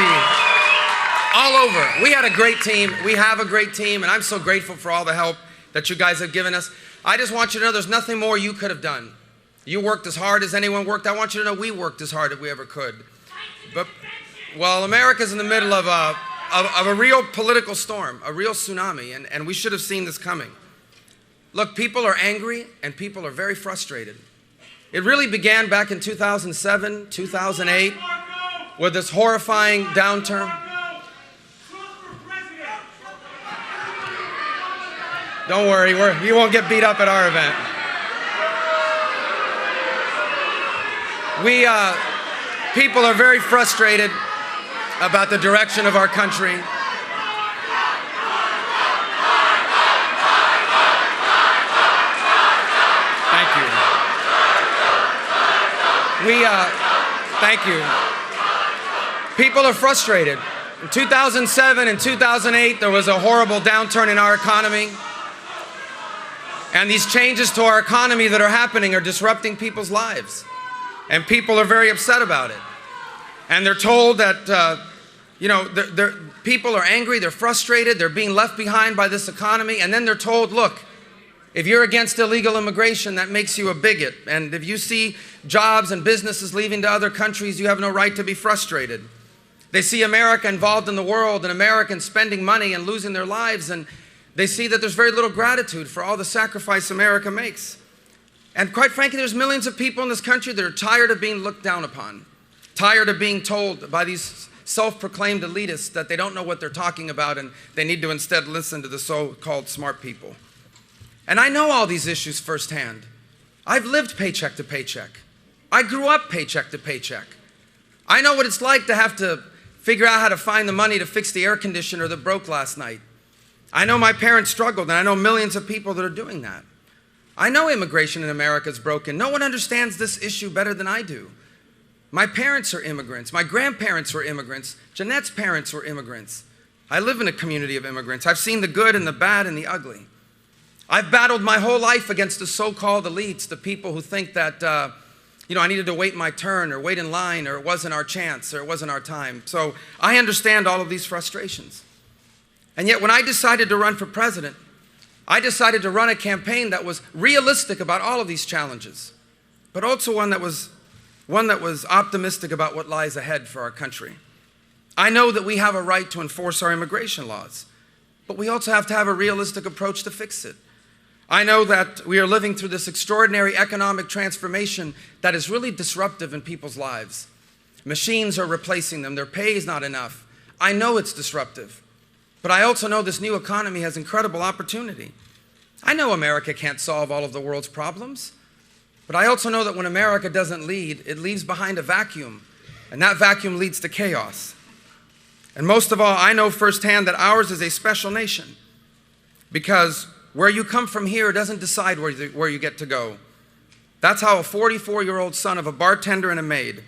All over. We had a great team. We have a great team, and I'm so grateful for all the help that you guys have given us. I just want you to know there's nothing more you could have done. You worked as hard as anyone worked. I want you to know we worked as hard as we ever could. But, well, America's in the middle of a real political storm, a real tsunami, and we should have seen this coming. Look, people are angry and people are very frustrated. It really began back in 2007, 2008, with this horrifying downturn. Don't worry, you won't get beat up at our event. People are very frustrated about the direction of our country. Thank you. Thank you. People are frustrated. In 2007 and 2008, there was a horrible downturn in our economy. And these changes to our economy that are happening are disrupting people's lives. And people are very upset about it. And they're told that, people are angry, they're frustrated, they're being left behind by this economy. And then they're told, look, if you're against illegal immigration, that makes you a bigot. And if you see jobs and businesses leaving to other countries, you have no right to be frustrated. They see America involved in the world and Americans spending money and losing their lives, and they see that there's very little gratitude for all the sacrifice America makes. And quite frankly, there's millions of people in this country that are tired of being looked down upon, tired of being told by these self-proclaimed elitists that they don't know what they're talking about and they need to instead listen to the so-called smart people. And I know all these issues firsthand. I've lived paycheck to paycheck. I grew up paycheck to paycheck. I know what it's like to have to figure out how to find the money to fix the air conditioner that broke last night. I know my parents struggled, and I know millions of people that are doing that. I know immigration in America is broken. No one understands this issue better than I do. My parents are immigrants. My grandparents were immigrants. Jeanette's parents were immigrants. I live in a community of immigrants. I've seen the good and the bad and the ugly. I've battled my whole life against the so-called elites, the people who think that, I needed to wait my turn or wait in line or it wasn't our chance or it wasn't our time. So I understand all of these frustrations. And yet when I decided to run for president, I decided to run a campaign that was realistic about all of these challenges, but also one that was optimistic about what lies ahead for our country. I know that we have a right to enforce our immigration laws, but we also have to have a realistic approach to fix it. I know that we are living through this extraordinary economic transformation that is really disruptive in people's lives. Machines are replacing them. Their pay is not enough. I know it's disruptive. But I also know this new economy has incredible opportunity. I know America can't solve all of the world's problems. But I also know that when America doesn't lead, it leaves behind a vacuum. And that vacuum leads to chaos. And most of all, I know firsthand that ours is a special nation. Because where you come from here doesn't decide where you get to go. That's how a 44-year-old son of a bartender and a maid,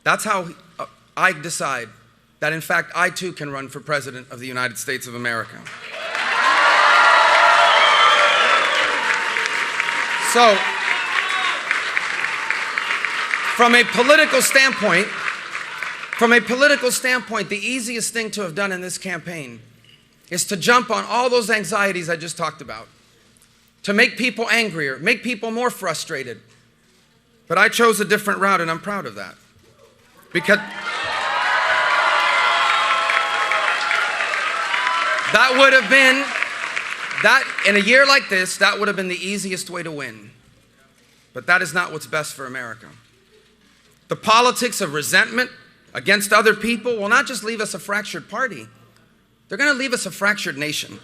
that's how I decide that in fact I too can run for president of the United States of America. So, from a political standpoint, the easiest thing to have done in this campaign is to jump on all those anxieties I just talked about, to make people angrier, make people more frustrated. But I chose a different route, and I'm proud of that. Because that would have been, in a year like this, that would have been the easiest way to win. But that is not what's best for America. The politics of resentment against other people will not just leave us a fractured party. They're going to leave us a fractured nation.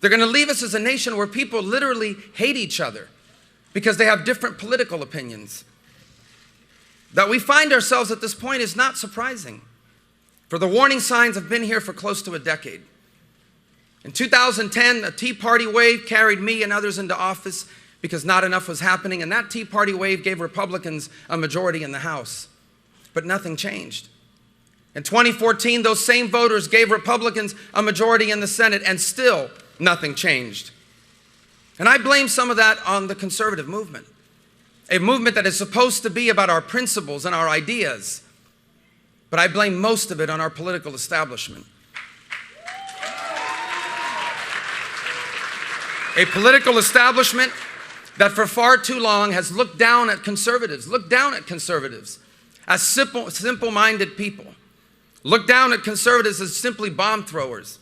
They're going to leave us as a nation where people literally hate each other because they have different political opinions. That we find ourselves at this point is not surprising, for the warning signs have been here for close to a decade. In 2010, a Tea Party wave carried me and others into office because not enough was happening, and that Tea Party wave gave Republicans a majority in the House. But nothing changed. In 2014, those same voters gave Republicans a majority in the Senate, and still nothing changed. And I blame some of that on the conservative movement, a movement that is supposed to be about our principles and our ideas, but I blame most of it on our political establishment. A political establishment that for far too long has looked down at conservatives as simple-minded people, looked down at conservatives as simply bomb throwers.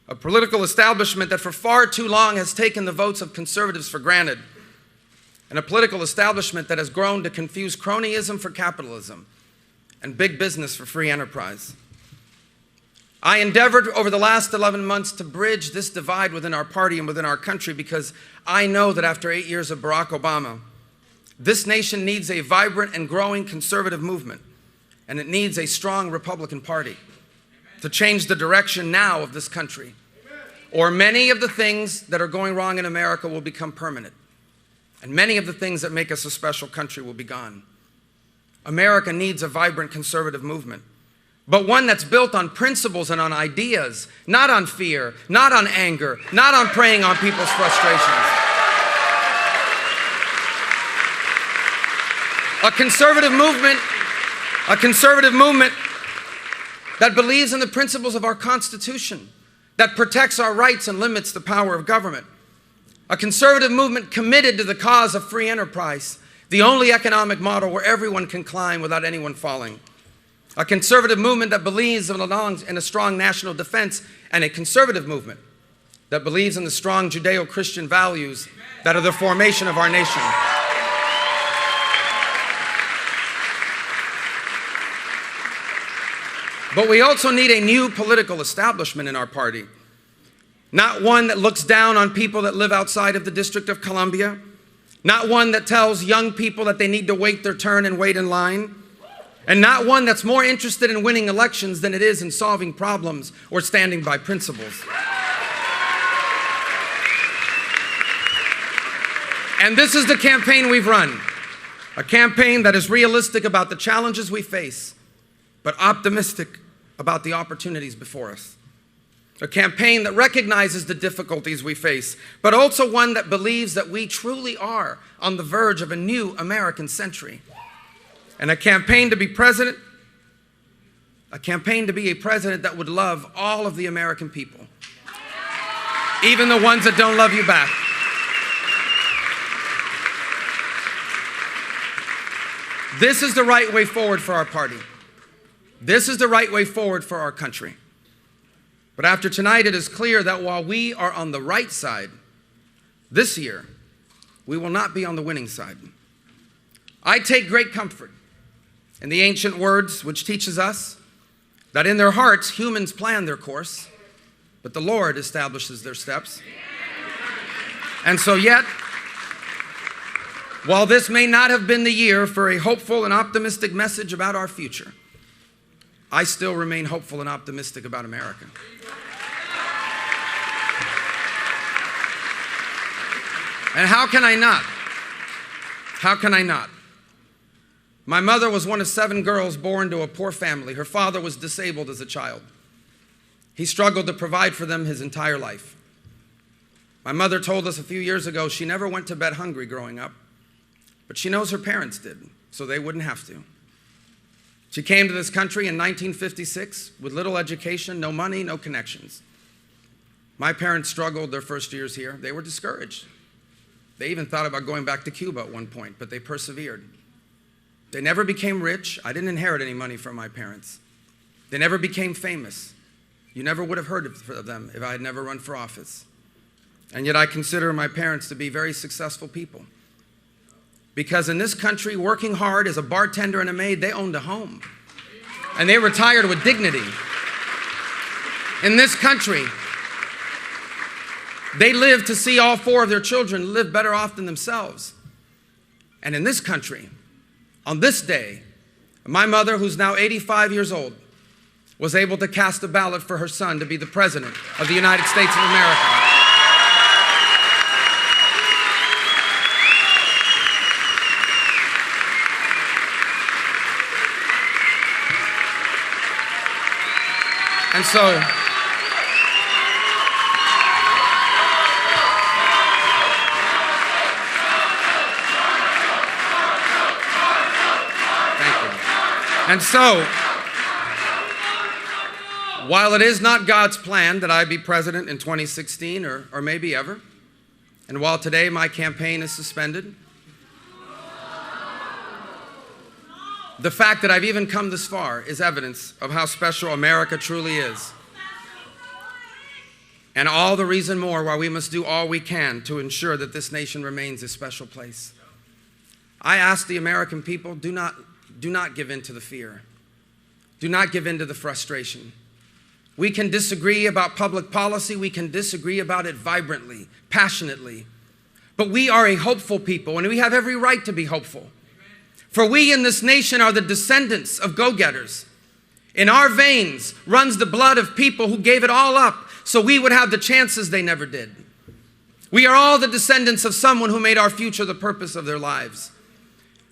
A political establishment that for far too long has taken the votes of conservatives for granted. And a political establishment that has grown to confuse cronyism for capitalism and big business for free enterprise. I endeavored over the last 11 months to bridge this divide within our party and within our country, because I know that after 8 years of Barack Obama, this nation needs a vibrant and growing conservative movement, and it needs a strong Republican Party to change the direction now of this country. Or many of the things that are going wrong in America will become permanent, and many of the things that make us a special country will be gone. America needs a vibrant conservative movement, but one that's built on principles and on ideas, not on fear, not on anger, not on preying on people's frustrations. A conservative movement that believes in the principles of our Constitution, that protects our rights and limits the power of government. A conservative movement committed to the cause of free enterprise, the only economic model where everyone can climb without anyone falling. A conservative movement that believes in a strong national defense, and a conservative movement that believes in the strong Judeo-Christian values that are the formation of our nation. But we also need a new political establishment in our party. Not one that looks down on people that live outside of the District of Columbia. Not one that tells young people that they need to wait their turn and wait in line. And not one that's more interested in winning elections than it is in solving problems or standing by principles. And this is the campaign we've run. A campaign that is realistic about the challenges we face, but optimistic about the opportunities before us. A campaign that recognizes the difficulties we face, but also one that believes that we truly are on the verge of a new American century. And a campaign to be president, a campaign to be a president that would love all of the American people, even the ones that don't love you back. This is the right way forward for our party. This is the right way forward for our country. But after tonight, it is clear that while we are on the right side, this year, we will not be on the winning side. I take great comfort in the ancient words which teaches us that in their hearts humans plan their course, but the Lord establishes their steps. And so yet, while this may not have been the year for a hopeful and optimistic message about our future, I still remain hopeful and optimistic about America. And how can I not? How can I not? My mother was one of 7 girls born to a poor family. Her father was disabled as a child. He struggled to provide for them his entire life. My mother told us a few years ago she never went to bed hungry growing up, but she knows her parents did, so they wouldn't have to. She came to this country in 1956 with little education, no money, no connections. My parents struggled their first years here. They were discouraged. They even thought about going back to Cuba at one point, but they persevered. They never became rich. I didn't inherit any money from my parents. They never became famous. You never would have heard of them if I had never run for office. And yet I consider my parents to be very successful people. Because in this country, working hard as a bartender and a maid, they owned a home. And they retired with dignity. In this country, they lived to see all 4 of their children live better off than themselves. And in this country, on this day, My mother, who's now 85 years old, was able to cast a ballot for her son to be the President of the United States of America. And so, And so, while it is not God's plan that I be president in 2016 or maybe ever, and while today my campaign is suspended, the fact that I've even come this far is evidence of how special America truly is. And all the reason more why we must do all we can to ensure that this nation remains a special place. I ask the American people, do not give in to the fear. Do not give in to the frustration. We can disagree about public policy. We can disagree about it vibrantly, passionately. But we are a hopeful people, and we have every right to be hopeful. For we in this nation are the descendants of go-getters. In our veins runs the blood of people who gave it all up so we would have the chances they never did. We are all the descendants of someone who made our future the purpose of their lives.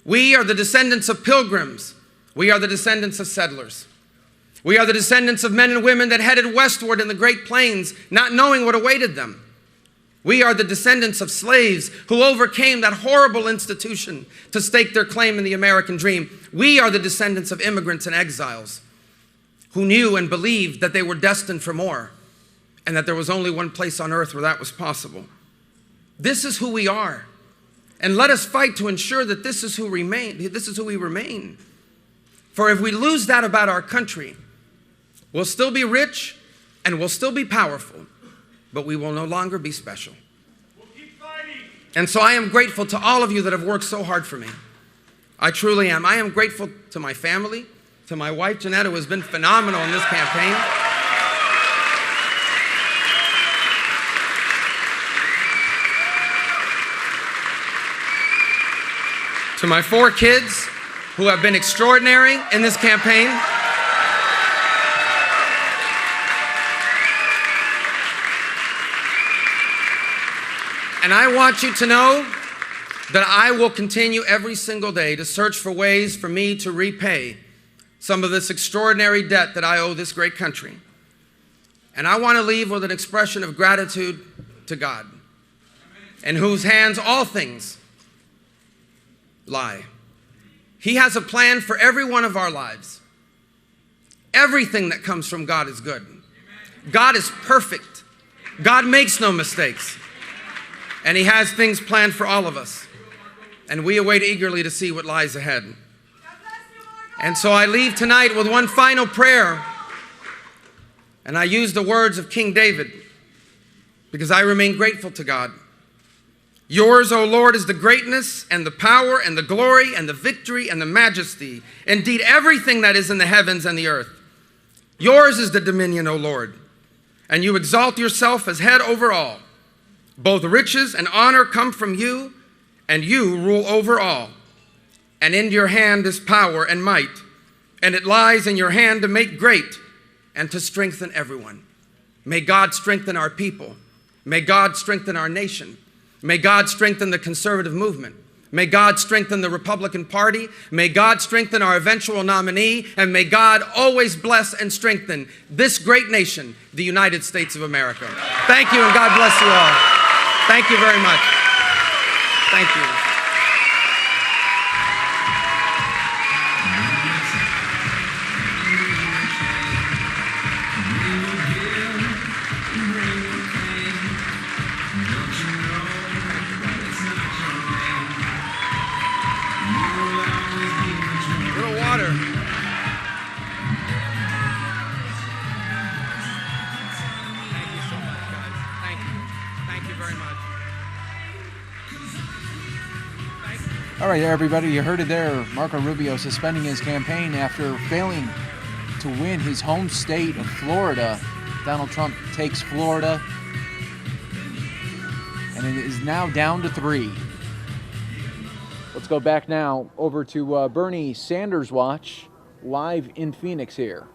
We are the descendants of pilgrims. We are the descendants of settlers. We are the descendants of men and women that headed westward in the Great Plains, not knowing what awaited them. We are the descendants of slaves who overcame that horrible institution to stake their claim in the American dream. We are the descendants of immigrants and exiles who knew and believed that they were destined for more and that there was only one place on earth where that was possible. This is who we are. And let us fight to ensure that this is who we remain. For if we lose that about our country, we'll still be rich and we'll still be powerful, but we will no longer be special. We'll keep fighting. And so I am grateful to all of you that have worked so hard for me. I truly am. I am grateful to my family, to my wife, Jeanette, who has been phenomenal in this campaign. To my 4 kids, who have been extraordinary in this campaign. And I want you to know that I will continue every single day to search for ways for me to repay some of this extraordinary debt that I owe this great country. And I want to leave with an expression of gratitude to God, in whose hands all things lie. He has a plan for every one of our lives. Everything that comes from God is good. God is perfect. God makes no mistakes. And He has things planned for all of us. And we await eagerly to see what lies ahead. And so I leave tonight with one final prayer. And I use the words of King David because I remain grateful to God. Yours, O Lord, is the greatness and the power and the glory and the victory and the majesty. Indeed, everything that is in the heavens and the earth. Yours is the dominion, O Lord. And you exalt yourself as head over all. Both riches and honor come from you, and you rule over all. And in your hand is power and might, and it lies in your hand to make great and to strengthen everyone. May God strengthen our people. May God strengthen our nation. May God strengthen the conservative movement. May God strengthen the Republican Party. May God strengthen our eventual nominee. And may God always bless and strengthen this great nation, the United States of America. Thank you, and God bless you all. Thank you very much. Thank you. All right, everybody, you heard it there. Marco Rubio suspending his campaign after failing to win his home state of Florida. Donald Trump takes Florida, and it is now down to 3. Let's go back now over to Bernie Sanders Watch, live in Phoenix here.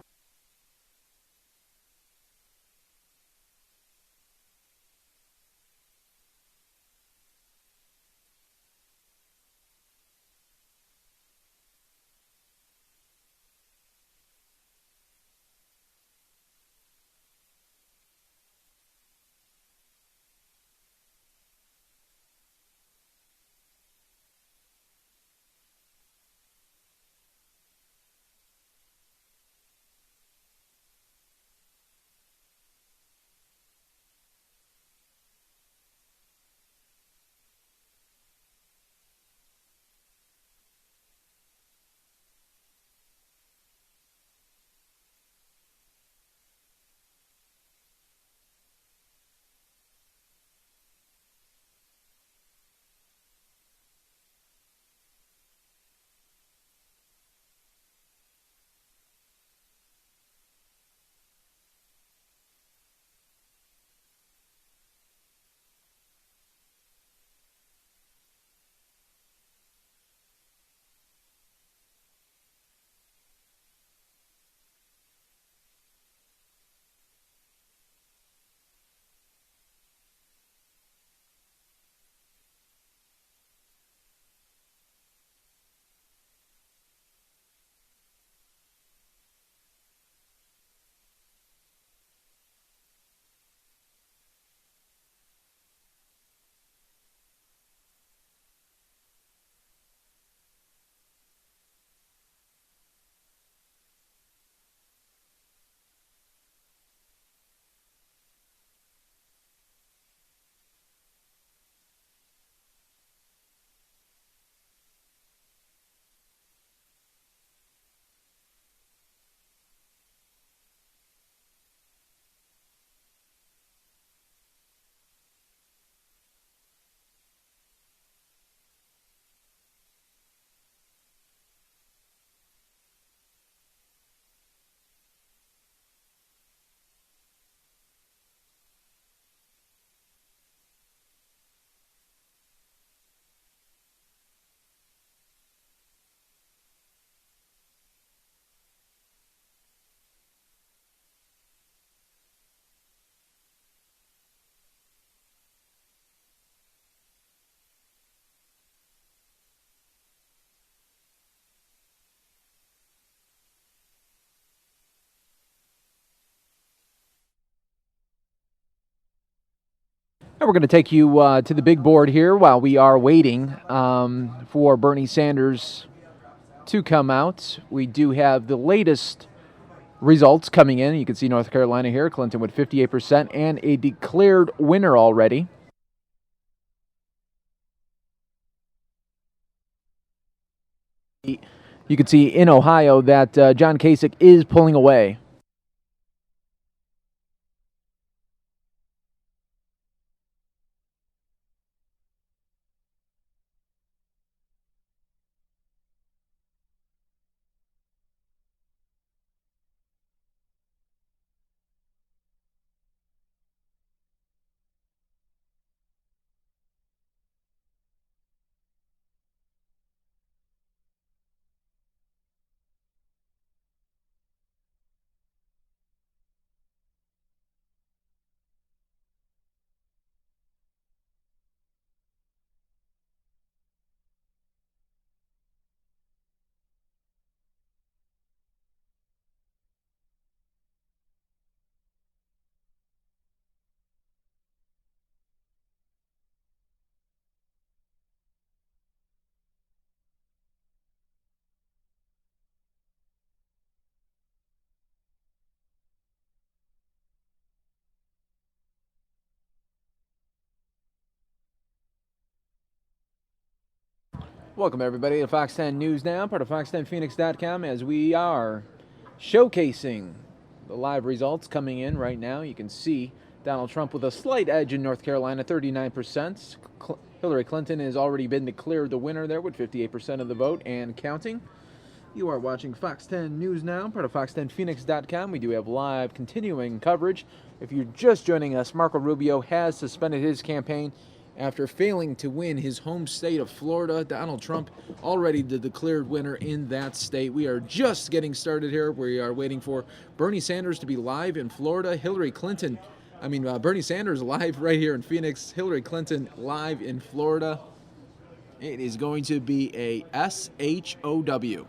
Now we're going to take you to the big board here while we are waiting for Bernie Sanders to come out. We do have the latest results coming in. You can see North Carolina here, Clinton with 58% and a declared winner already. You can see in Ohio that John Kasich is pulling away. Welcome, everybody, to Fox 10 News Now, part of Fox10Phoenix.com, as we are showcasing the live results coming in right now. You can see Donald Trump with a slight edge in North Carolina, 39%. Hillary Clinton has already been declared the winner there with 58% of the vote and counting. You are watching Fox 10 News Now, part of Fox10Phoenix.com. We do have live continuing coverage. If you're just joining us, Marco Rubio has suspended his campaign After failing to win his home state of Florida, Donald Trump already the declared winner in that state. We are just getting started here. We are waiting for Bernie Sanders to be live in Florida. Bernie Sanders live right here in Phoenix. Hillary Clinton live in Florida. It is going to be a SHOW.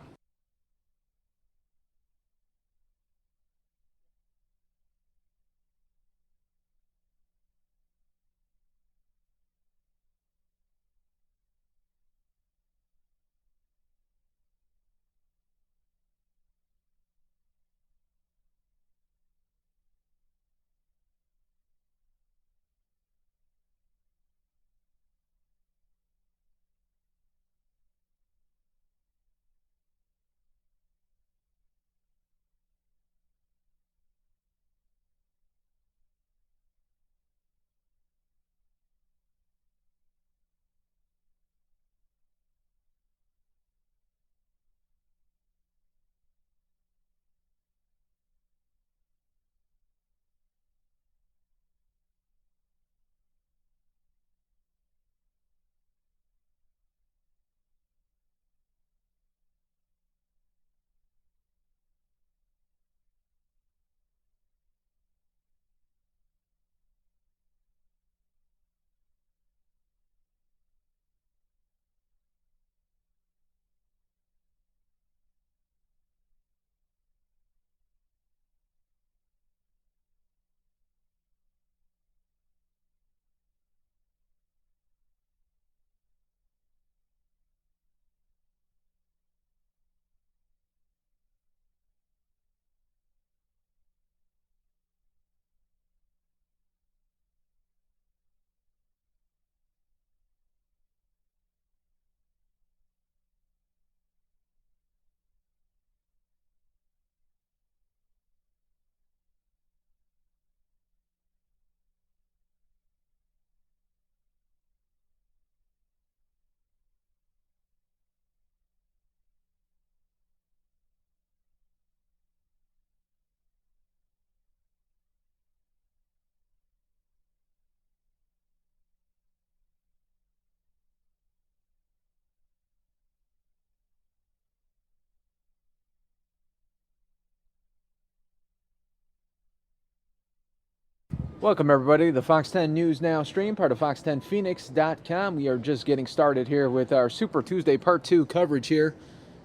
Welcome, everybody, to the Fox 10 News Now stream, part of Fox10Phoenix.com. We are just getting started here with our Super Tuesday Part 2 coverage here.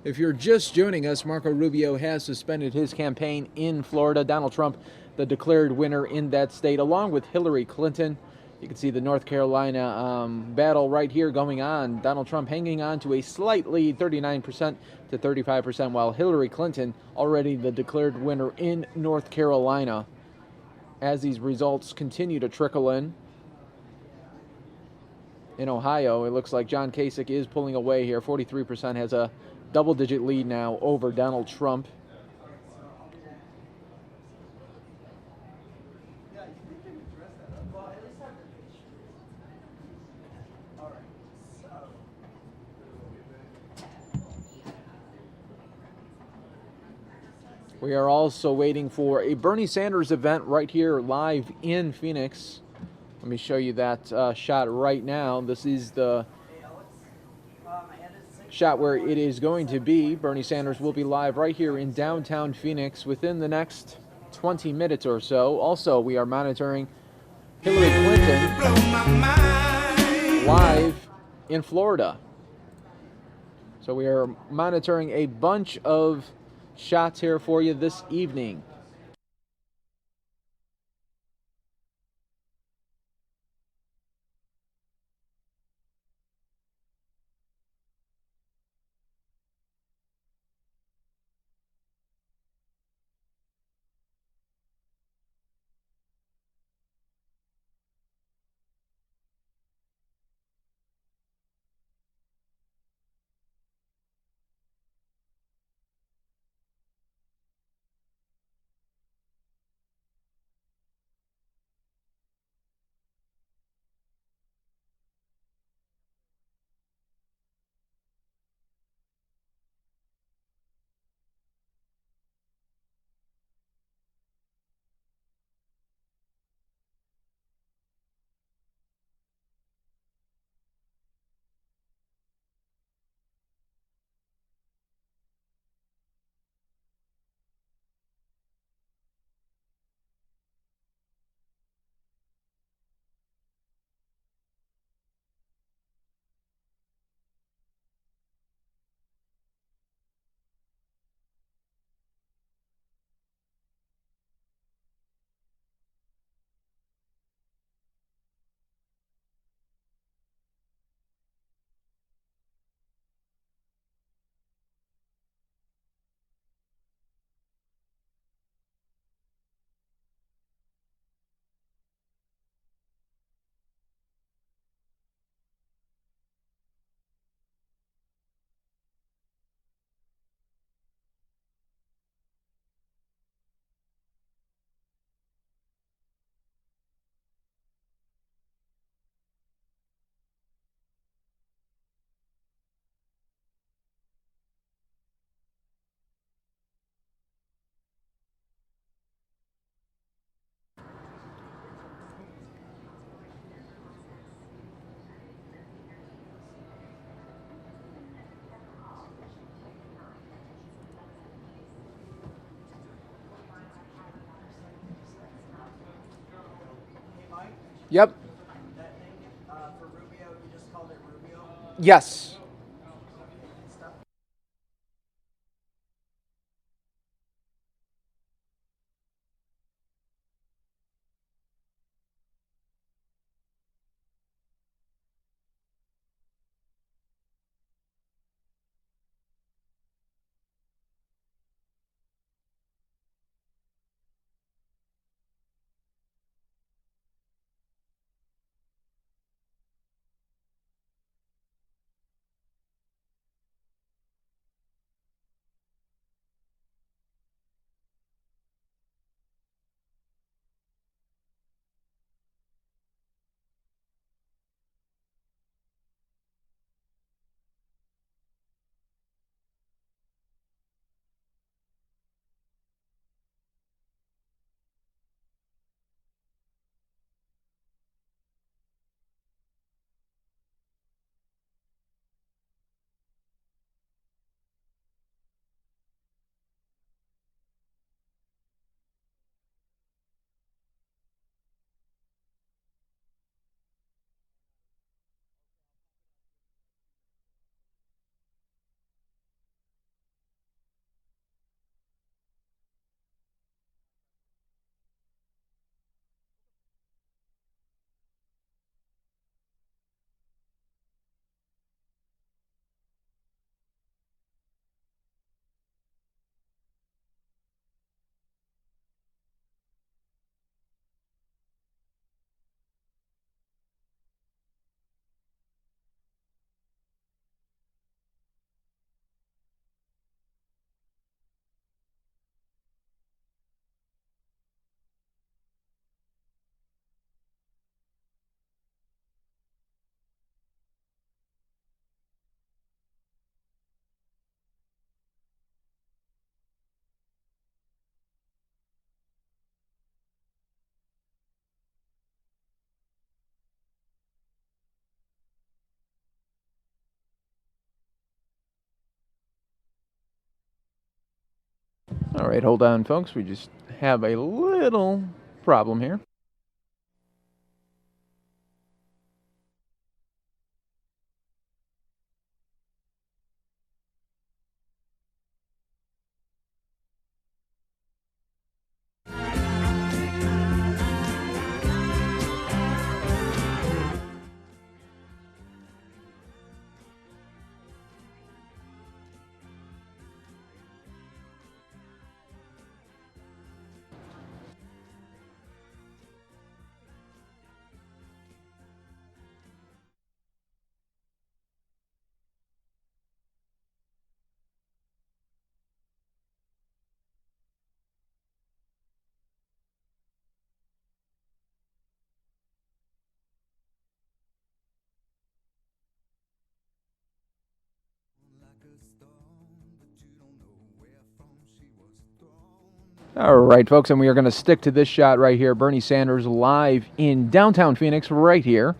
If you're just joining us, Marco Rubio has suspended his campaign in Florida. Donald Trump, the declared winner in that state, along with Hillary Clinton. You can see the North Carolina battle right here going on. Donald Trump hanging on to a slight lead, 39% to 35%, while Hillary Clinton already the declared winner in North Carolina. As these results continue to trickle in Ohio, it looks like John Kasich is pulling away here. 43% has a double-digit lead now over Donald Trump. We are also waiting for a Bernie Sanders event right here live in Phoenix. Let me show you that shot right now. This is the shot where it is going to be. Bernie Sanders will be live right here in downtown Phoenix within the next 20 minutes or so. Also, we are monitoring Hillary Clinton live in Florida. So we are monitoring a bunch of shots here for you this evening. Yep. Yes. All right, hold on, folks. We just have a little problem here. All right, folks, and we are going to stick to this shot right here. Bernie Sanders live in downtown Phoenix right here.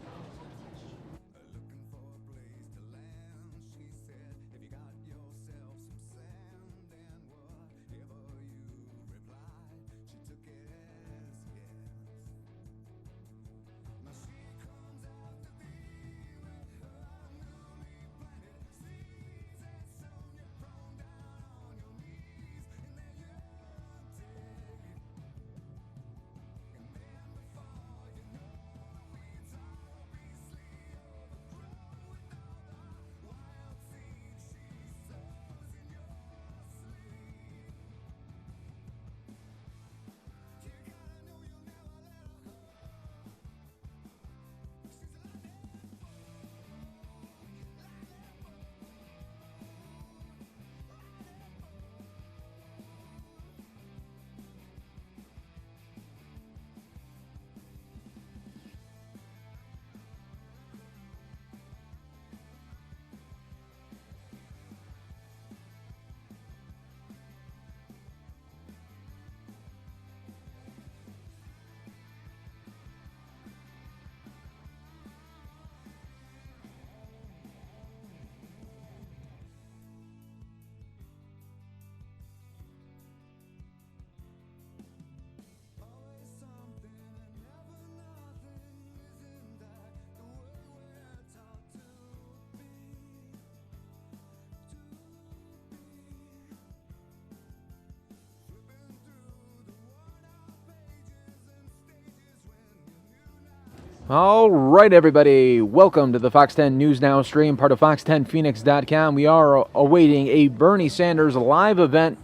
All right, everybody. Welcome to the Fox 10 News Now stream, part of Fox10Phoenix.com. We are awaiting a Bernie Sanders live event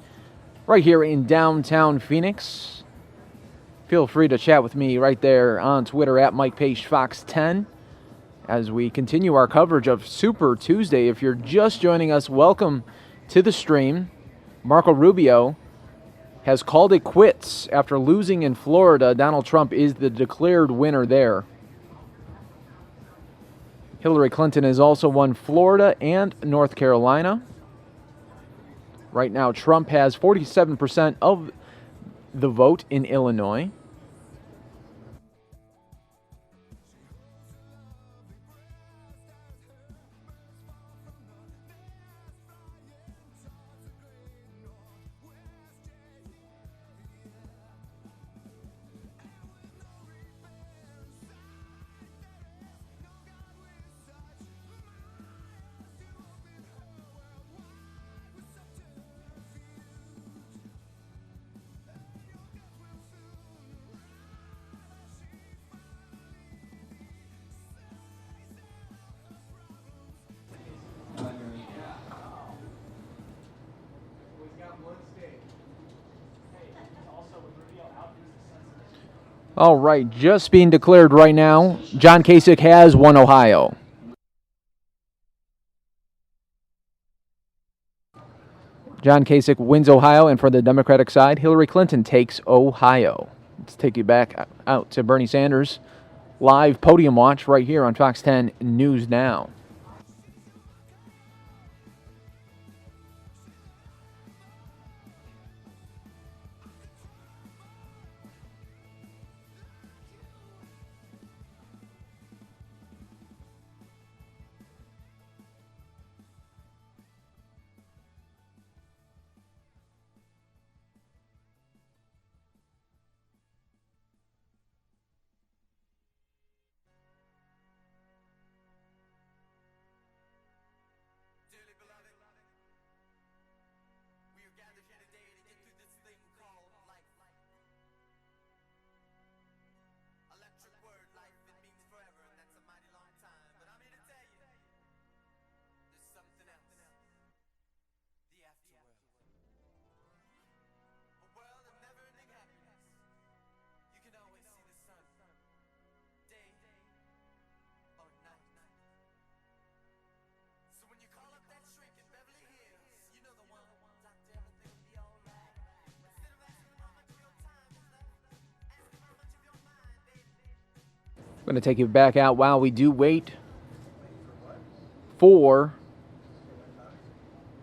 right here in downtown Phoenix. Feel free to chat with me right there on Twitter at Mike Page Fox 10 as we continue our coverage of Super Tuesday. If you're just joining us, welcome to the stream. Marco Rubio has called it quits after losing in Florida. Donald Trump is the declared winner there. Hillary Clinton has also won Florida and North Carolina. Right now, Trump has 47% of the vote in Illinois. All right, just being declared right now, John Kasich has won Ohio. John Kasich wins Ohio, and for the Democratic side, Hillary Clinton takes Ohio. Let's take you back out to Bernie Sanders. Live podium watch right here on Fox 10 News Now. I'm going to take you back out while we do wait for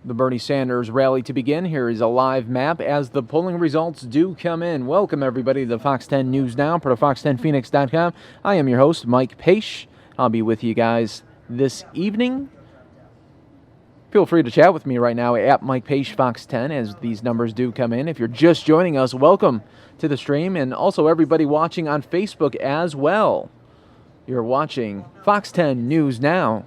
the Bernie Sanders rally to begin. Here is a live map as the polling results do come in. Welcome, everybody, to the Fox 10 News Now, part of Fox10Phoenix.com. I am your host, Mike Page. I'll be with you guys this evening. Feel free to chat with me right now at Mike Page Fox 10 as these numbers do come in. If you're just joining us, welcome to the stream, and also everybody watching on Facebook as well. You're watching Fox 10 News Now.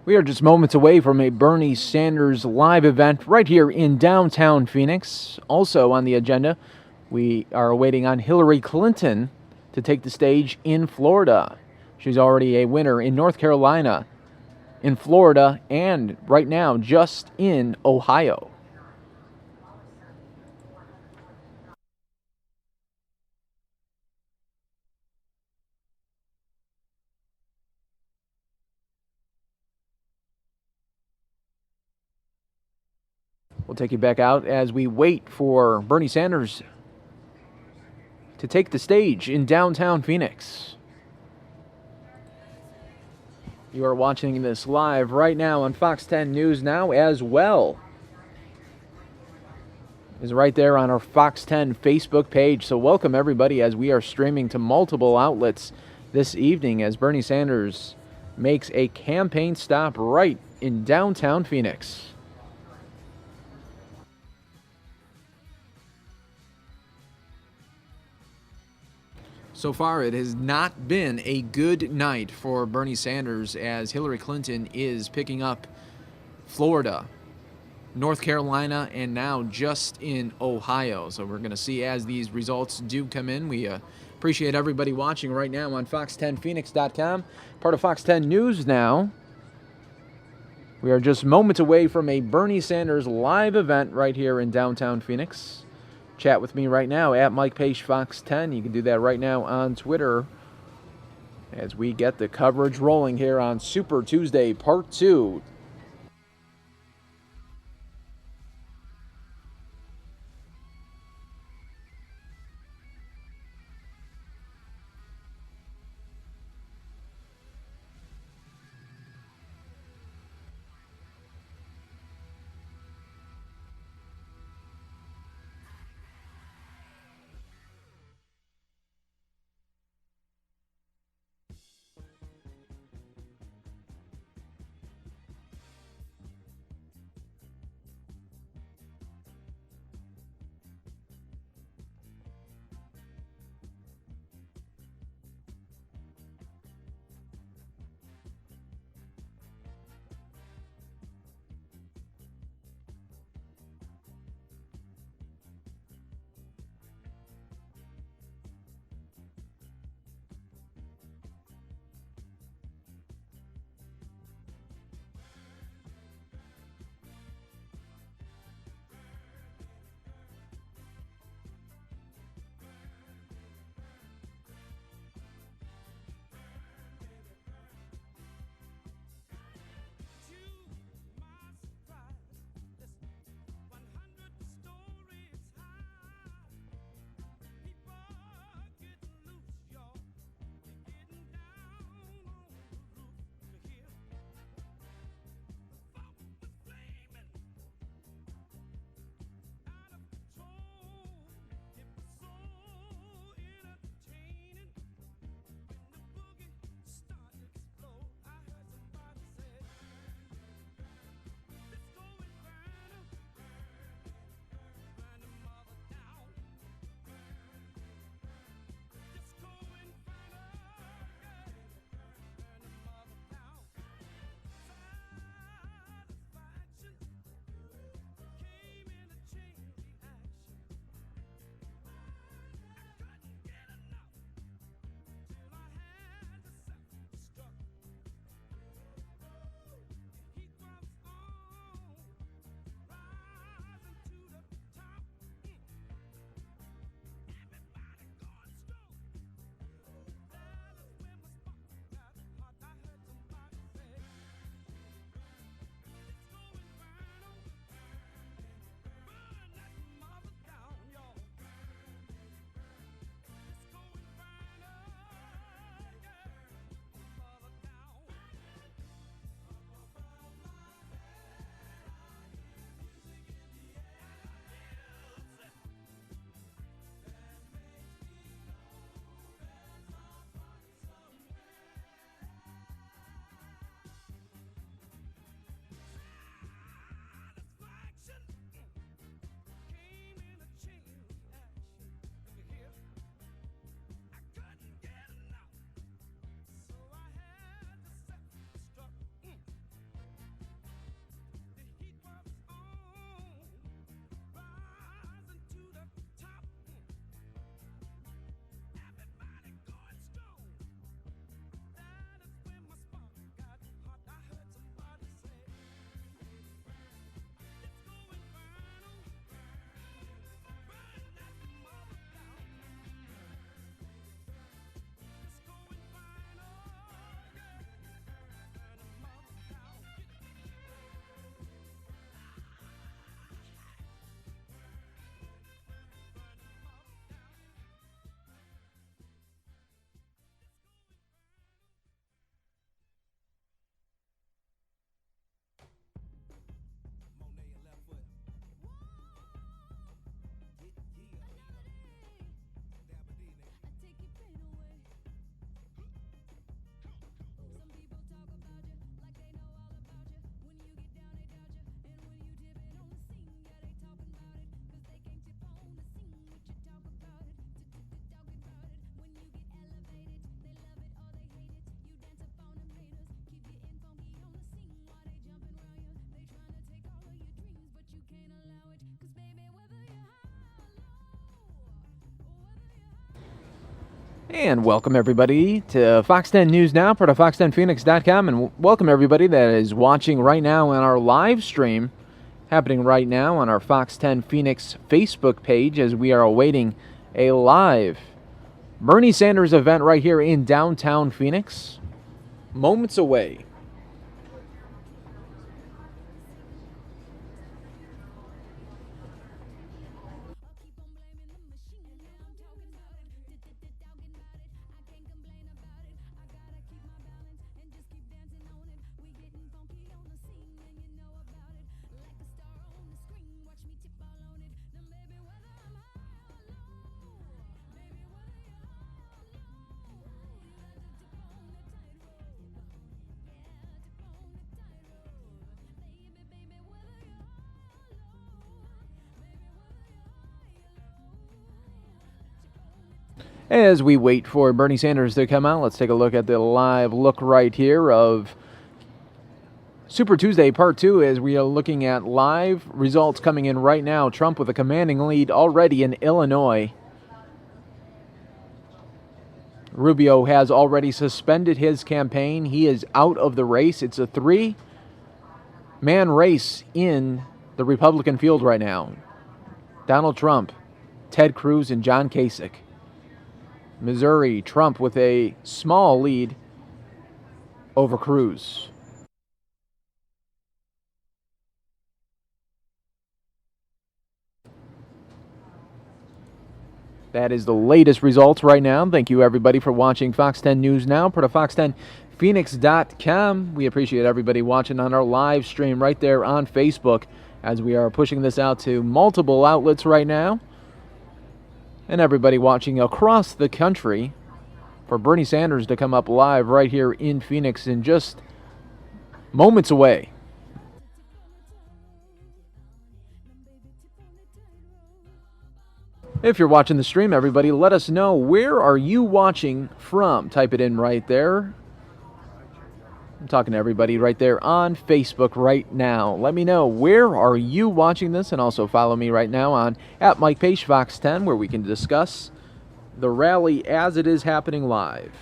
We are just moments away from a Bernie Sanders live event right here in downtown Phoenix. Also on the agenda, we are waiting on Hillary Clinton to take the stage in Florida. She's already a winner in North Carolina. in Florida and right now just in Ohio. We'll take you back out as we wait for Bernie Sanders to take the stage in downtown Phoenix. You are watching this live right now on Fox 10 News Now, as well is right there on our Fox 10 Facebook page. So welcome everybody as we are streaming to multiple outlets this evening as Bernie Sanders makes a campaign stop right in downtown Phoenix. So far, it has not been a good night for Bernie Sanders as Hillary Clinton is picking up Florida, North Carolina, and now just in Ohio. So we're going to see as these results do come in. We appreciate everybody watching right now on fox10phoenix.com, part of Fox 10 News Now. We are just moments away from a Bernie Sanders live event right here in downtown Phoenix. Chat with me right now at Mike Page Fox 10. You can do that right now on Twitter as we get the coverage rolling here on Super Tuesday Part 2. And welcome everybody to Fox 10 News Now, part of fox10phoenix.com, and welcome everybody that is watching right now on our live stream happening right now on our Fox 10 Phoenix Facebook page as we are awaiting a live Bernie Sanders event right here in downtown Phoenix, moments away. As we wait for Bernie Sanders to come out, let's take a look at the live look right here of Super Tuesday Part 2 as we are looking at live results coming in right now. Trump with a commanding lead already in Illinois. Rubio has already suspended his campaign. He is out of the race. It's a three-man race in the Republican field right now. Donald Trump, Ted Cruz, and John Kasich. Missouri, Trump with a small lead over Cruz. That is the latest results right now. Thank you, everybody, for watching Fox 10 News Now, part of fox10phoenix.com. We appreciate everybody watching on our live stream right there on Facebook as we are pushing this out to multiple outlets right now. And everybody watching across the country for Bernie Sanders to come up live right here in Phoenix in just moments away. If you're watching the stream, everybody, let us know, where are you watching from? Type it in right there. I'm talking to everybody right there on Facebook right now. Let me know, where are you watching this? And also follow me right now on @MikePageFox10, where we can discuss the rally as it is happening live.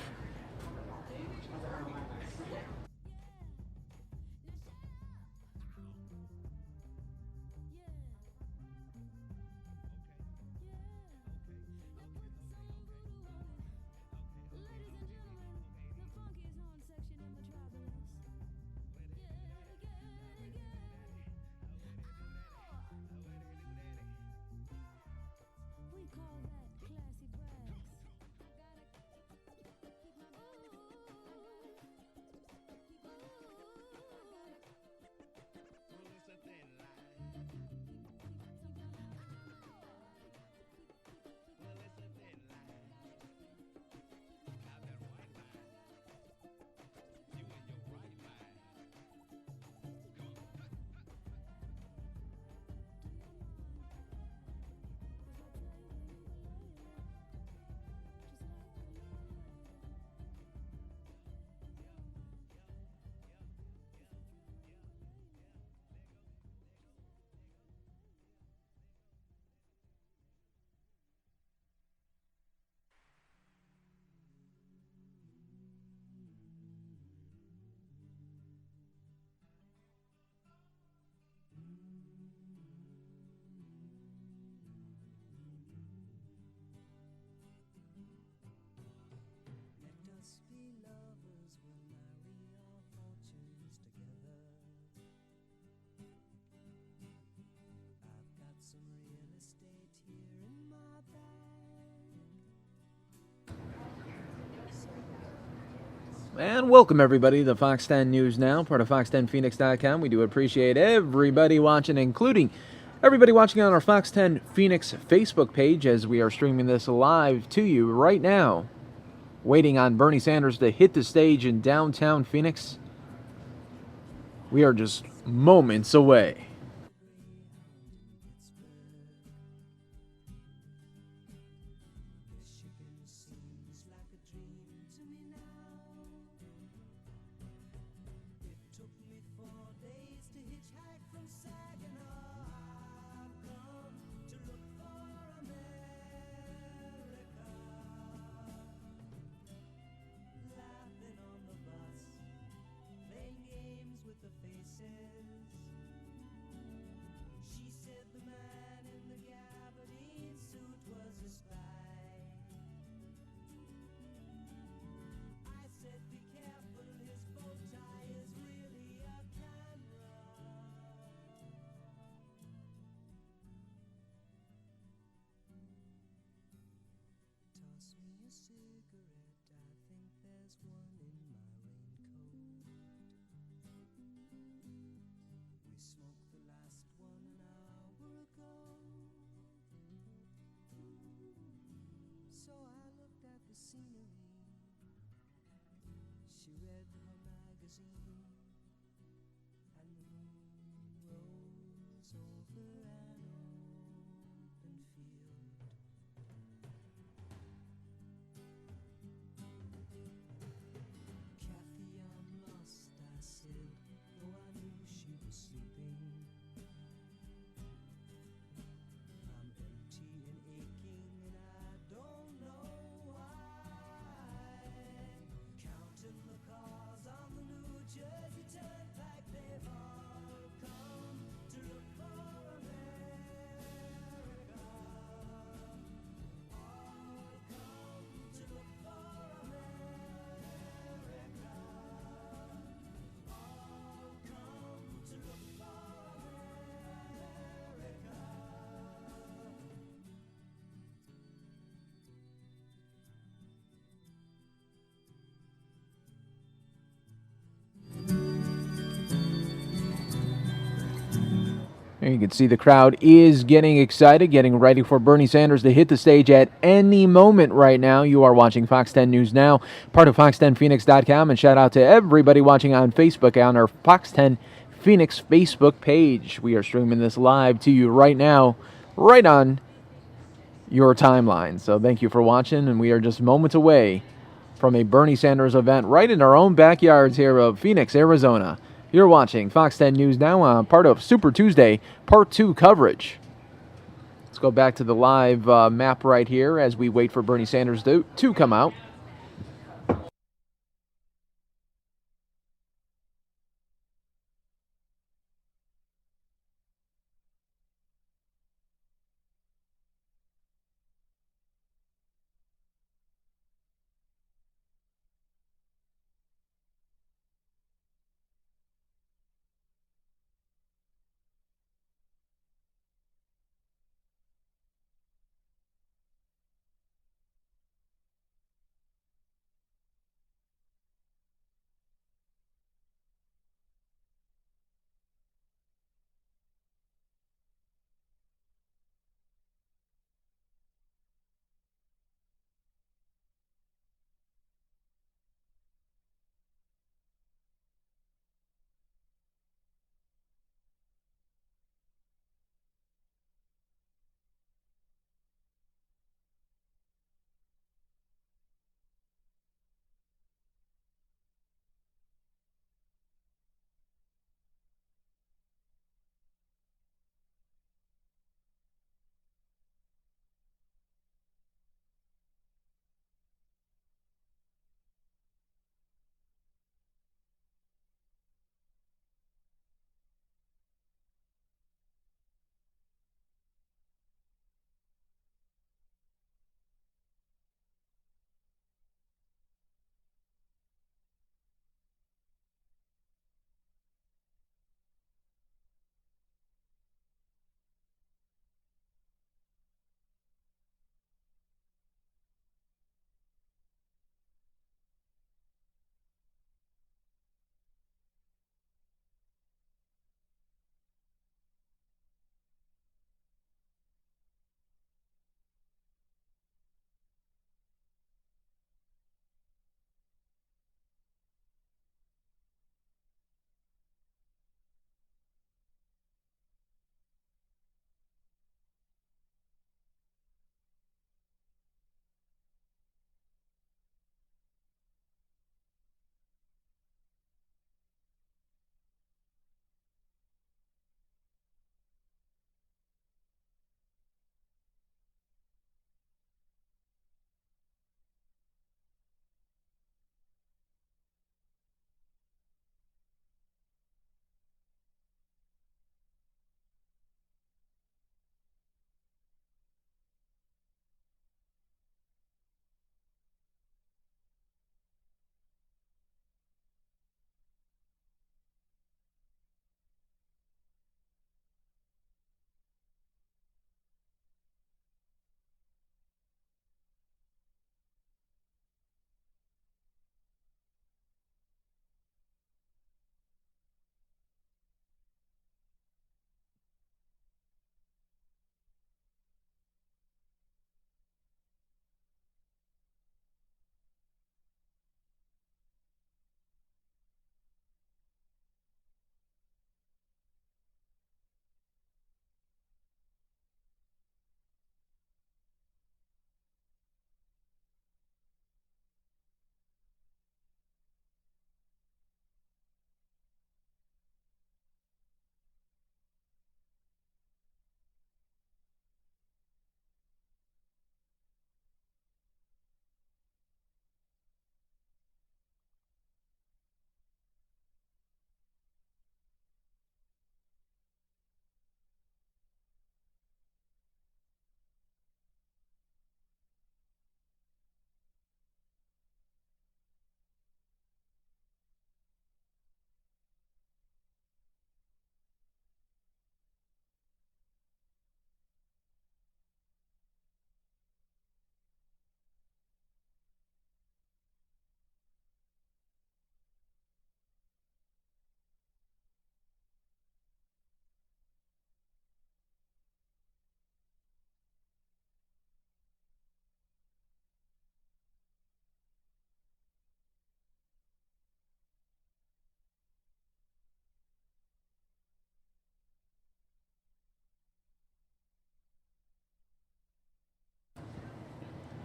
And welcome, everybody, to Fox 10 News Now, part of fox10phoenix.com. We do appreciate everybody watching, including everybody watching on our Fox 10 Phoenix Facebook page as we are streaming this live to you right now. Waiting on Bernie Sanders to hit the stage in downtown Phoenix. We are just moments away. cigarette, I think there's one in my raincoat. We smoked the last one an hour ago. So I looked at the scenery. She read her magazine, and the moon rose over an open field. Kathy, I'm lost, I said, though I knew she was sleeping. I'm empty and aching, and I don't know why. Counting the cars on the New Jersey Turnpike, they've all come to look for America. All come to look for America. All come to look for America. And you can see the crowd is getting excited, getting ready for Bernie Sanders to hit the stage at any moment right now. You are watching Fox 10 News Now, part of Fox10Phoenix.com, and shout out to everybody watching on Facebook on our Fox 10 Phoenix Facebook page. We are streaming this live to you right now, right on your timeline. So thank you for watching, and we are just moments away from a Bernie Sanders event right in our own backyards here of Phoenix, Arizona. You're watching Fox 10 News Now, part of Super Tuesday Part 2 coverage. Let's go back to the live map right here as we wait for Bernie Sanders to come out.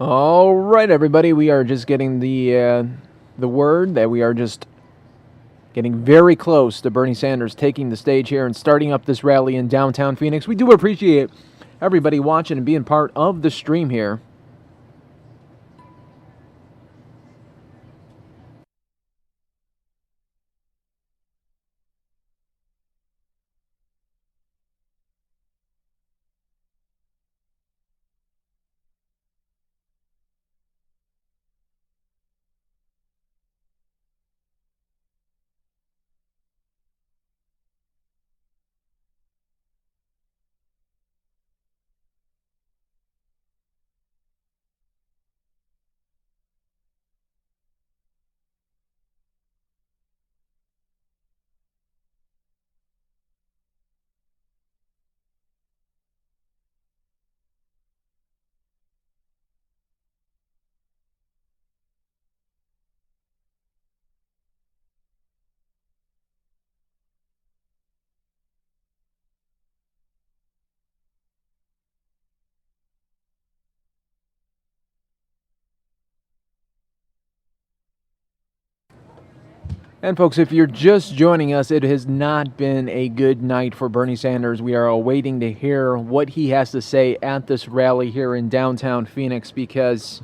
All right, everybody, we are just getting the word that we are just getting very close to Bernie Sanders taking the stage here and starting up this rally in downtown Phoenix. We do appreciate everybody watching and being part of the stream here. And folks, if you're just joining us, it has not been a good night for Bernie Sanders. We are awaiting to hear what he has to say at this rally here in downtown Phoenix, because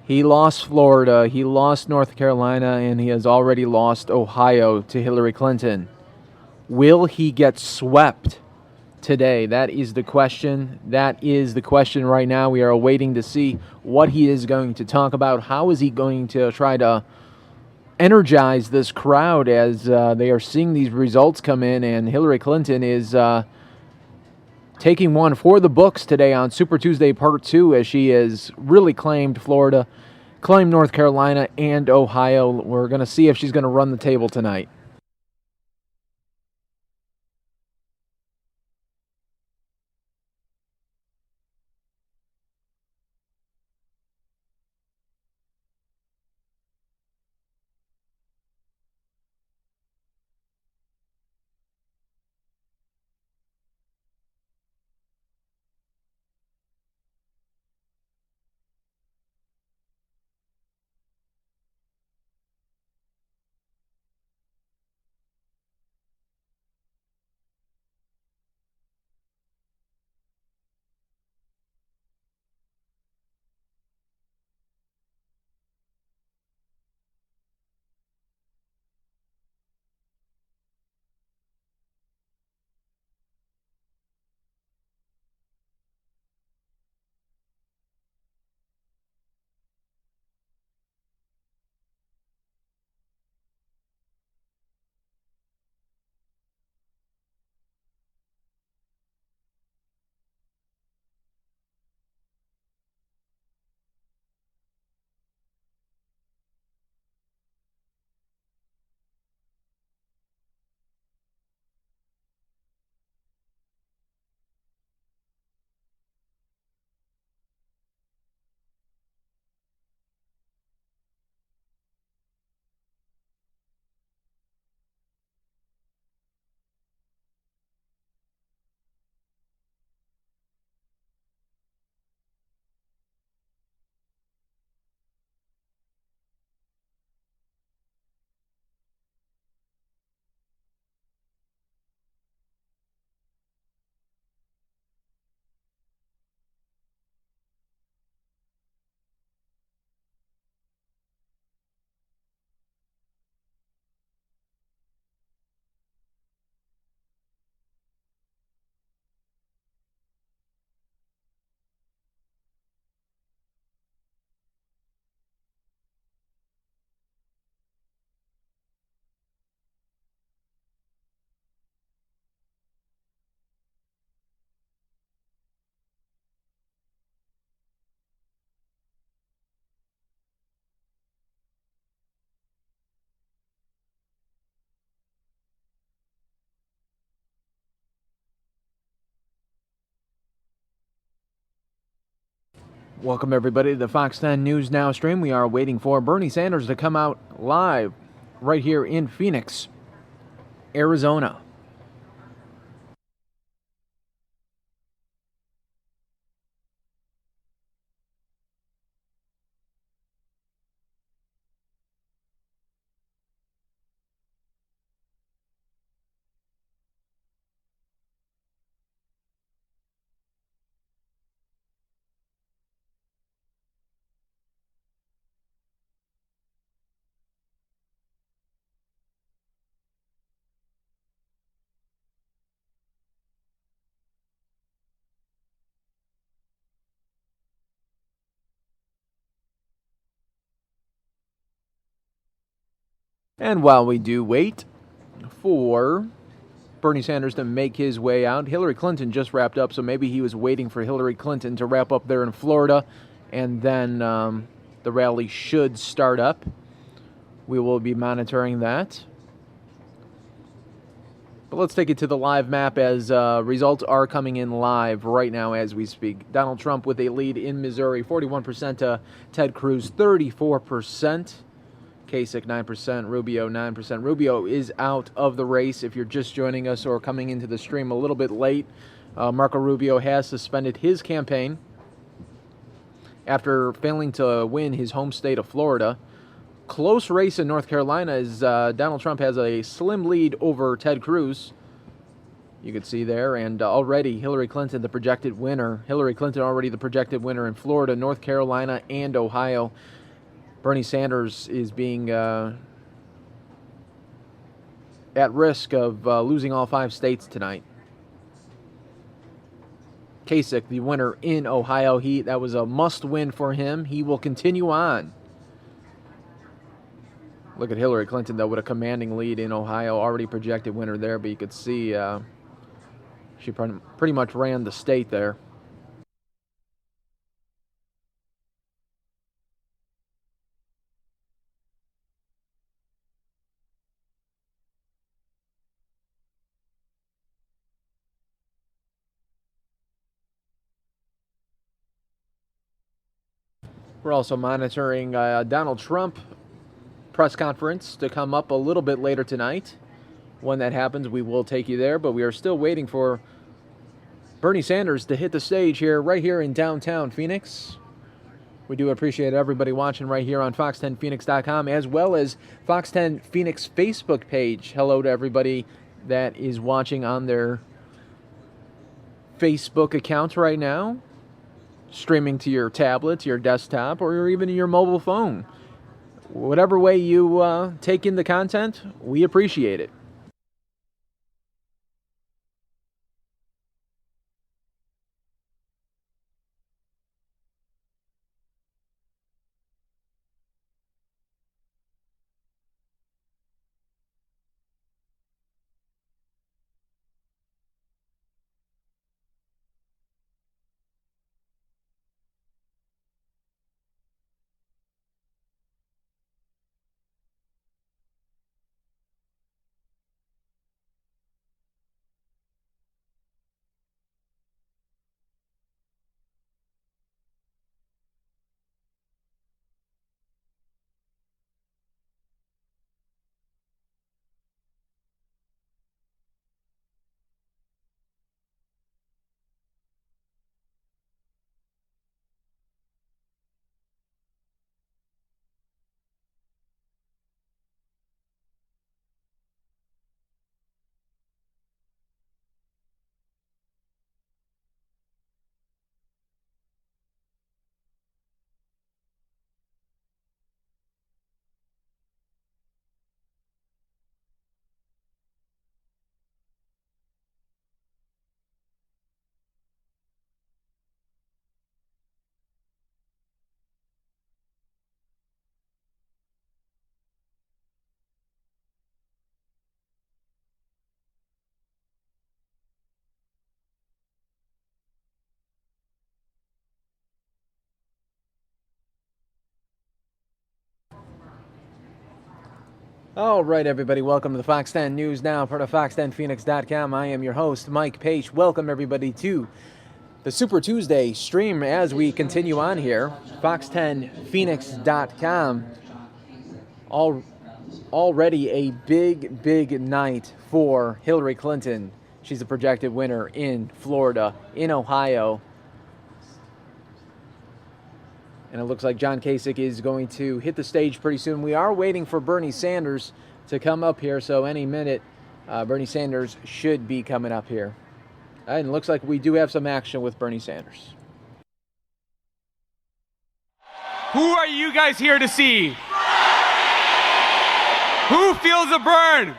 he lost Florida, he lost North Carolina, and he has already lost Ohio to Hillary Clinton. Will he get swept today? That is the question. That is the question right now. We are awaiting to see what he is going to talk about. How is he going to try to energize this crowd as they are seeing these results come in, and Hillary Clinton is taking one for the books today on Super Tuesday Part 2, as she has really claimed Florida, claimed North Carolina, and Ohio. We're going to see if she's going to run the table tonight. Welcome, everybody, to the Fox 10 News Now stream. We are waiting for Bernie Sanders to come out live right here in Phoenix, Arizona. And while we do wait for Bernie Sanders to make his way out, Hillary Clinton just wrapped up, so maybe he was waiting for Hillary Clinton to wrap up there in Florida, and then the rally should start up. We will be monitoring that. But let's take it to the live map as results are coming in live right now as we speak. Donald Trump with a lead in Missouri, 41% to Ted Cruz, 34%. Kasich, 9%. Rubio, 9%. Rubio is out of the race if you're just joining us or coming into the stream a little bit late. Marco Rubio has suspended his campaign after failing to win his home state of Florida. Close race in North Carolina as Donald Trump has a slim lead over Ted Cruz. You can see there, and already Hillary Clinton, the projected winner. Hillary Clinton already the projected winner in Florida, North Carolina, and Ohio. Bernie Sanders is being at risk of losing all 5 states tonight. Kasich, the winner in Ohio, that was a must-win for him. He will continue on. Look at Hillary Clinton, though, with a commanding lead in Ohio. Already projected winner there, but you could see she pretty much ran the state there. We're also monitoring Donald Trump press conference to come up a little bit later tonight. When that happens, we will take you there, but we are still waiting for Bernie Sanders to hit the stage here, right here in downtown Phoenix. We do appreciate everybody watching right here on fox10phoenix.com, as well as Fox 10 Phoenix Facebook page. Hello to everybody that is watching on their Facebook account right now, streaming to your tablet, your desktop, or even your mobile phone. Whatever way you take in the content, we appreciate it. All right, everybody, welcome to the Fox 10 News Now, part of fox10phoenix.com. I am your host, Mike Page. Welcome, everybody, to the Super Tuesday stream as we continue on here, fox10phoenix.com. Already a big, big night for Hillary Clinton. She's a projected winner in Florida, in Ohio. And it looks like John Kasich is going to hit the stage pretty soon. We are waiting for Bernie Sanders to come up here, so any minute Bernie Sanders should be coming up here. And it looks like we do have some action with Bernie Sanders. Who are you guys here to see? Who feels a burn?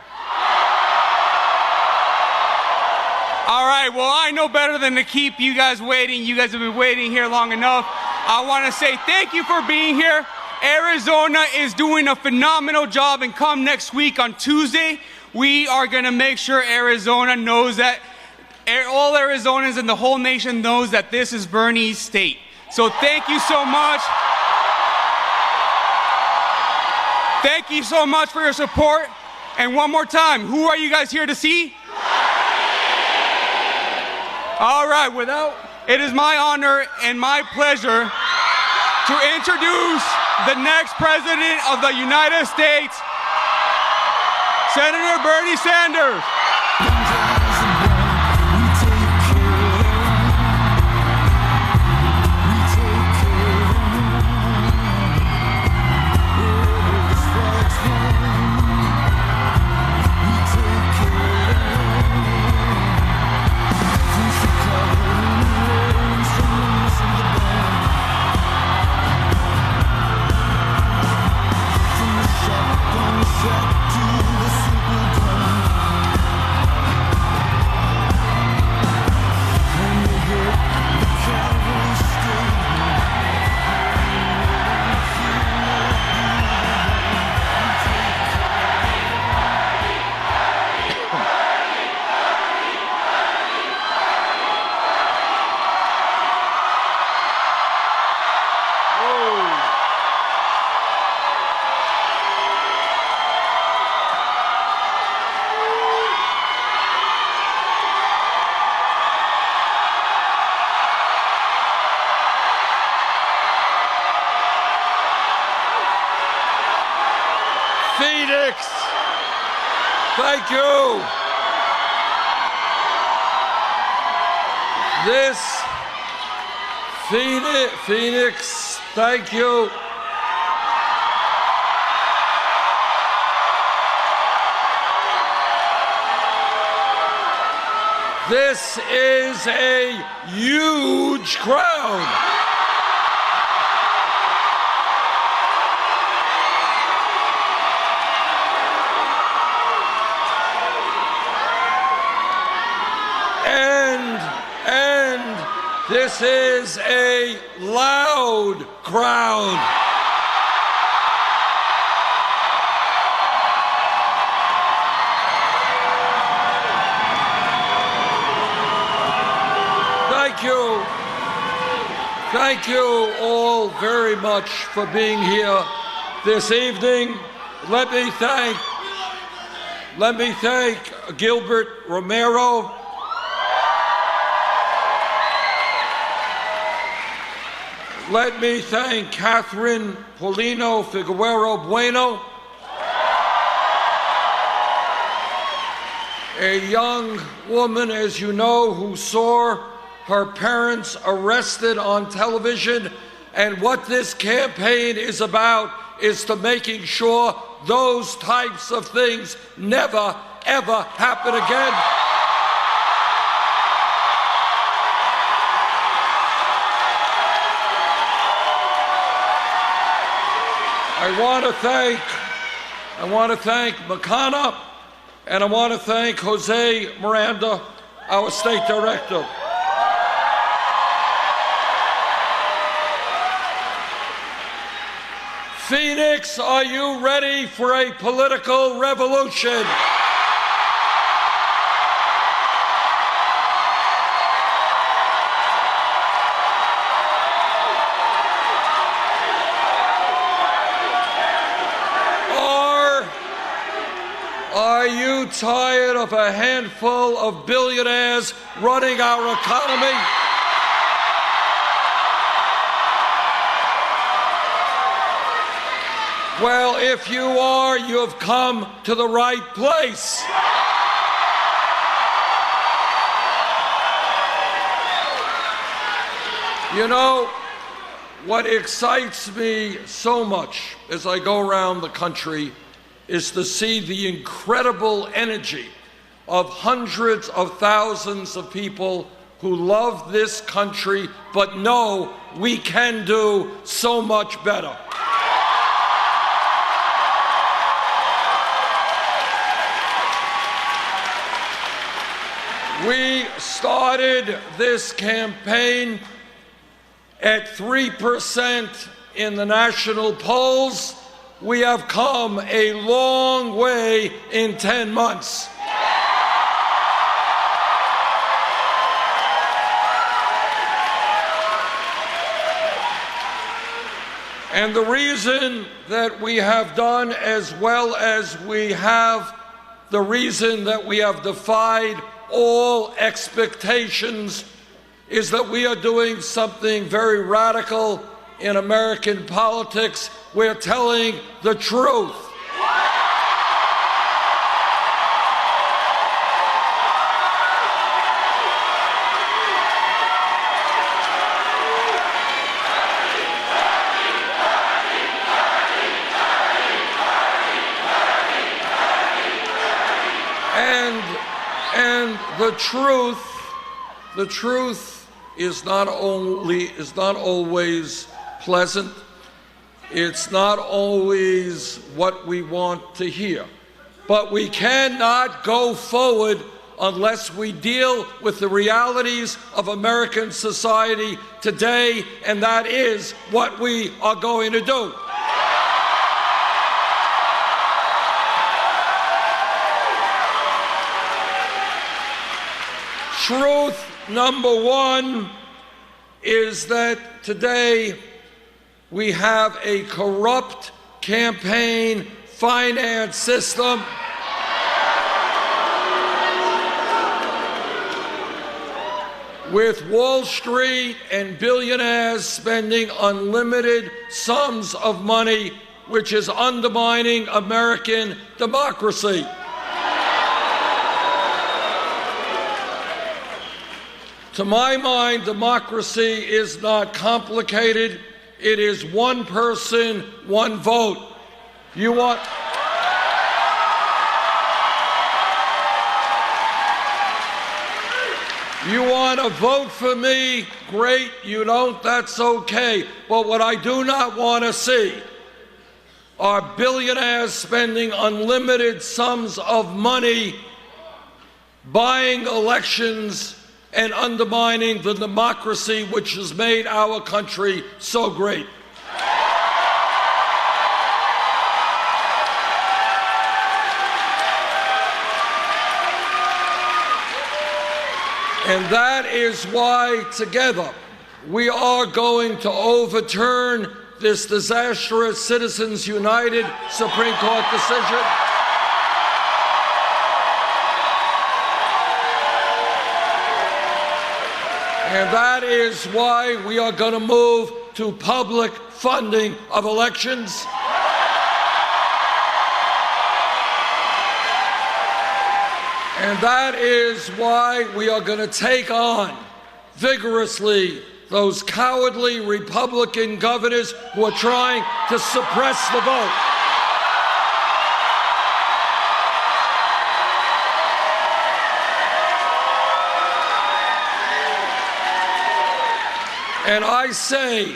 All right, well, I know better than to keep you guys waiting. You guys have been waiting here long enough. I want to say thank you for being here. Arizona is doing a phenomenal job, and come next week on Tuesday, we are going to make sure Arizona knows that, all Arizonans and the whole nation knows that this is Bernie's state. So thank you so much. Thank you so much for your support. And one more time, who are you guys here to see? All right, it is my honor and my pleasure to introduce the next president of the United States, Senator Bernie Sanders. Phoenix, thank you. Phoenix, thank you. This is a huge crowd. This is a loud crowd. Thank you. Thank you all very much for being here this evening. Let me thank Gilbert Romero. Let me thank Catherine Polino Figueroa Bueno, a young woman, as you know, who saw her parents arrested on television. And what this campaign is about is to making sure those types of things never, ever happen again. I want to thank Makana, and I want to thank Jose Miranda, our state director. Phoenix, are you ready for a political revolution? Are you tired of a handful of billionaires running our economy? Well, if you are, you have come to the right place. You know, what excites me so much as I go around the country is to see the incredible energy of hundreds of thousands of people who love this country but know we can do so much better. We started this campaign at 3% in the national polls. We have come a long way in 10 months. And the reason that we have done as well as we have, the reason that we have defied all expectations, is that we are doing something very radical in American politics. We're telling the truth. And the truth is not always pleasant. It's not always what we want to hear. But we cannot go forward unless we deal with the realities of American society today, and that is what we are going to do. Truth number one is that today we have a corrupt campaign finance system with Wall Street and billionaires spending unlimited sums of money, which is undermining American democracy. To my mind, democracy is not complicated. It is one person, one vote. You want to vote for me? Great. You don't? That's okay. But what I do not want to see are billionaires spending unlimited sums of money buying elections and undermining the democracy which has made our country so great. And that is why, together, we are going to overturn this disastrous Citizens United Supreme Court decision. And that is why we are going to move to public funding of elections. And that is why we are going to take on vigorously those cowardly Republican governors who are trying to suppress the vote. And I say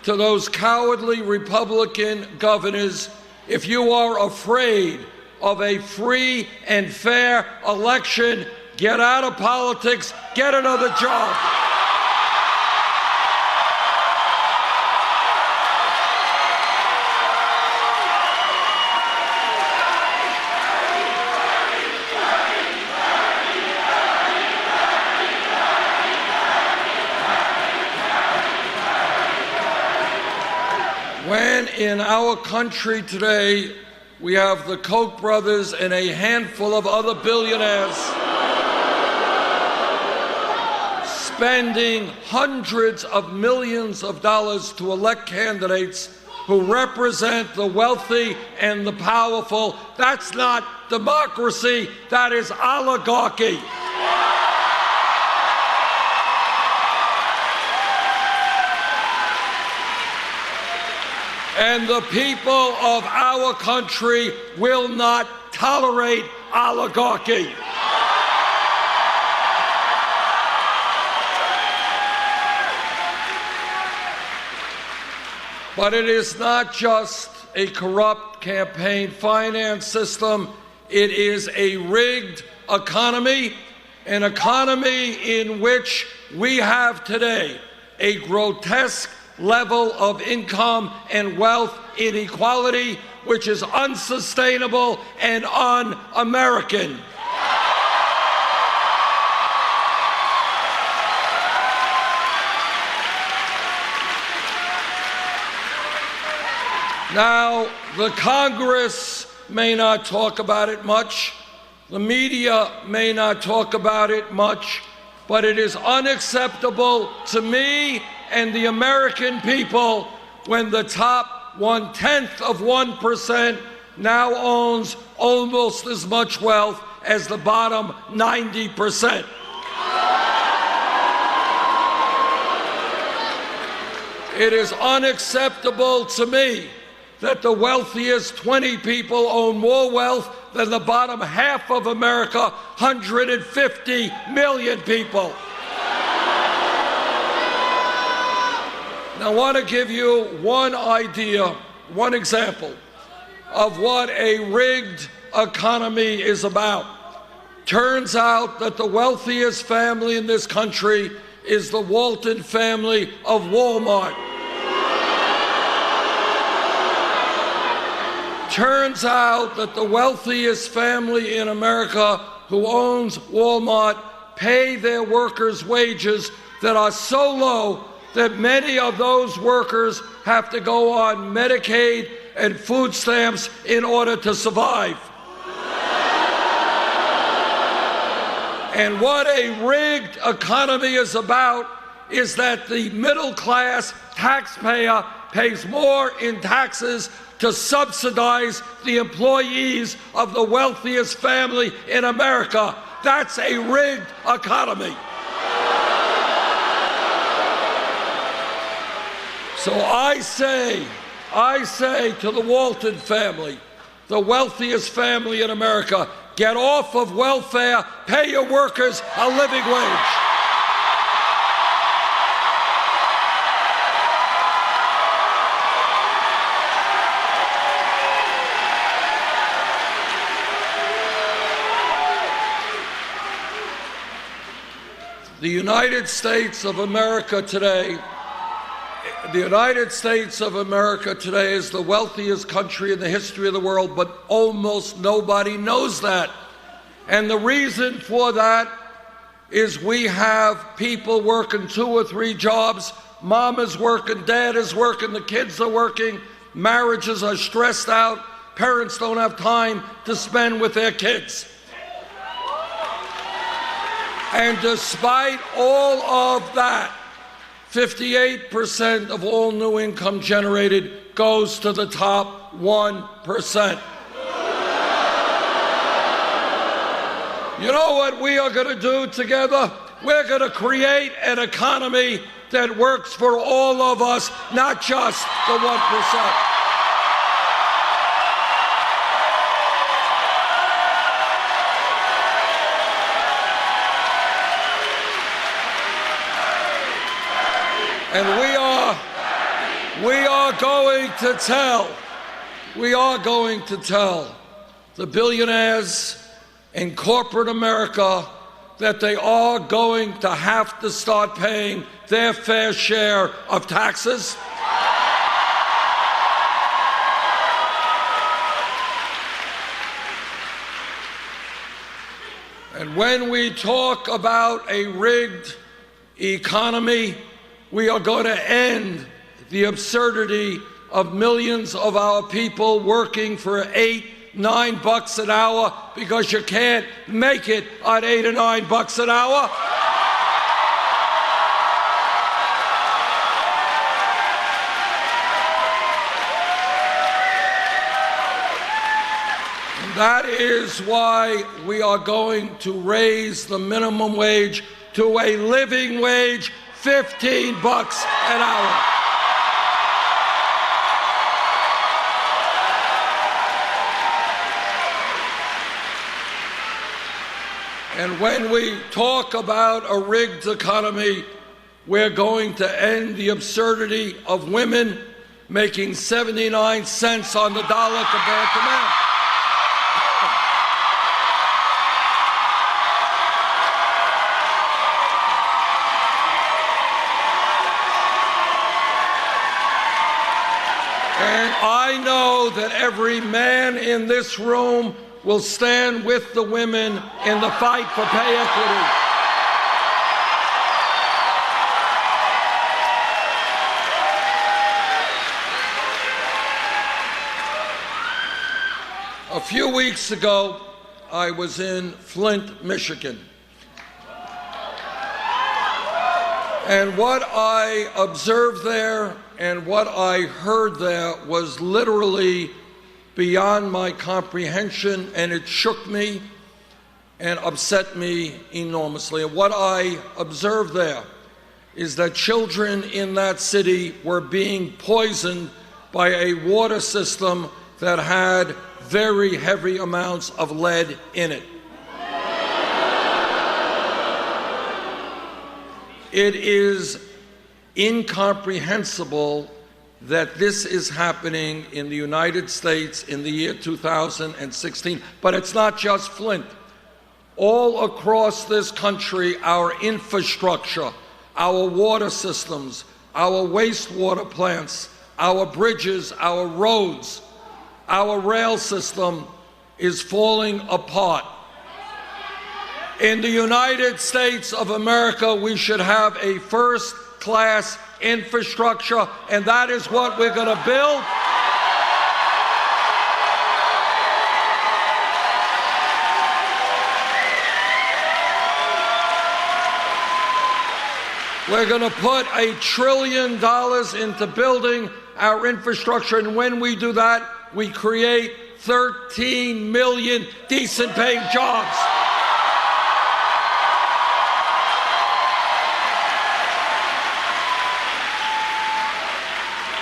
to those cowardly Republican governors, if you are afraid of a free and fair election, get out of politics, get another job. When in our country today we have the Koch brothers and a handful of other billionaires spending hundreds of millions of dollars to elect candidates who represent the wealthy and the powerful, that's not democracy, that is oligarchy. And the people of our country will not tolerate oligarchy. But it is not just a corrupt campaign finance system. It is a rigged economy, an economy in which we have today a grotesque level of income and wealth inequality, which is unsustainable and un-American. Now, the Congress may not talk about it much, the media may not talk about it much, but it is unacceptable to me and the American people when the top 0.1% now owns almost as much wealth as the bottom 90%. It is unacceptable to me that the wealthiest 20 people own more wealth than the bottom half of America, 150 million people. Now, I want to give you one idea, one example of what a rigged economy is about. Turns out that the wealthiest family in this country is the Walton family of Walmart. Turns out that the wealthiest family in America who owns Walmart pay their workers wages that are so low that many of those workers have to go on Medicaid and food stamps in order to survive. And what a rigged economy is about is that the middle class taxpayer pays more in taxes to subsidize the employees of the wealthiest family in America. That's a rigged economy. So I say to the Walton family, the wealthiest family in America, get off of welfare, pay your workers a living wage. The United States of America today is the wealthiest country in the history of the world, but almost nobody knows that. And the reason for that is we have people working 2 or 3 jobs. Mom is working, dad is working, the kids are working, marriages are stressed out, parents don't have time to spend with their kids. And despite all of that, 58% of all new income generated goes to the top 1%. You know what we are going to do together? We're going to create an economy that works for all of us, not just the 1%. And we are going to tell the billionaires in corporate America that they are going to have to start paying their fair share of taxes. And when we talk about a rigged economy, we are going to end the absurdity of millions of our people working for $8-9 an hour because you can't make it on $8 or $9 an hour. And that is why we are going to raise the minimum wage to a living wage, $15 an hour. And when we talk about a rigged economy, we're going to end the absurdity of women making 79 cents on the dollar compared to men. And I know that every man in this room will stand with the women in the fight for pay equity. A few weeks ago, I was in Flint, Michigan. And what I observed there and what I heard there was literally beyond my comprehension, and it shook me and upset me enormously. And what I observed there is that children in that city were being poisoned by a water system that had very heavy amounts of lead in it. It is incomprehensible that this is happening in the United States in the year 2016. But it's not just Flint. All across this country, our infrastructure, our water systems, our wastewater plants, our bridges, our roads, our rail system is falling apart. In the United States of America, we should have a first-class infrastructure, and that is what we're going to build. We're going to put $1 trillion into building our infrastructure, and when we do that, we create 13 million decent-paying jobs.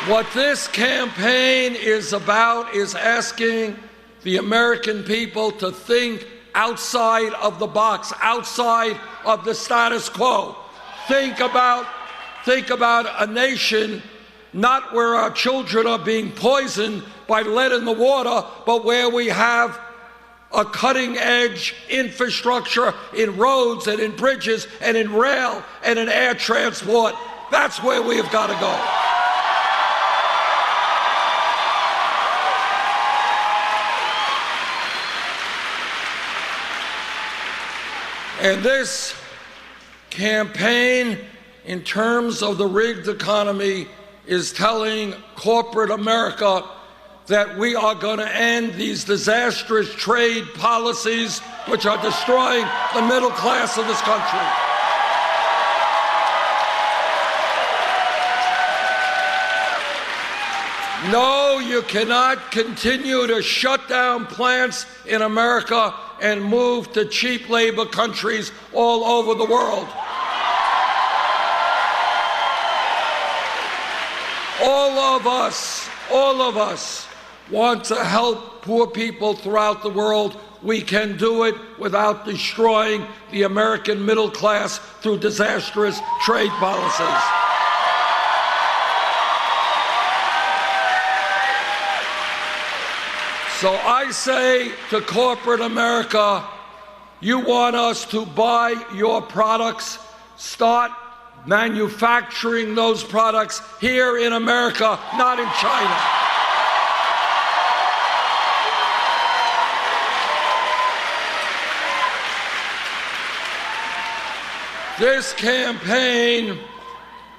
What this campaign is about is asking the American people to think outside of the box, outside of the status quo. Think about a nation not where our children are being poisoned by lead in the water, but where we have a cutting-edge infrastructure in roads and in bridges and in rail and in air transport. That's where we have got to go. And this campaign, in terms of the rigged economy, is telling corporate America that we are going to end these disastrous trade policies which are destroying the middle class of this country. No, you cannot continue to shut down plants in America and move to cheap labor countries all over the world. All of us want to help poor people throughout the world. We can do it without destroying the American middle class through disastrous trade policies. So I say to corporate America, you want us to buy your products, start manufacturing those products here in America, not in China. This campaign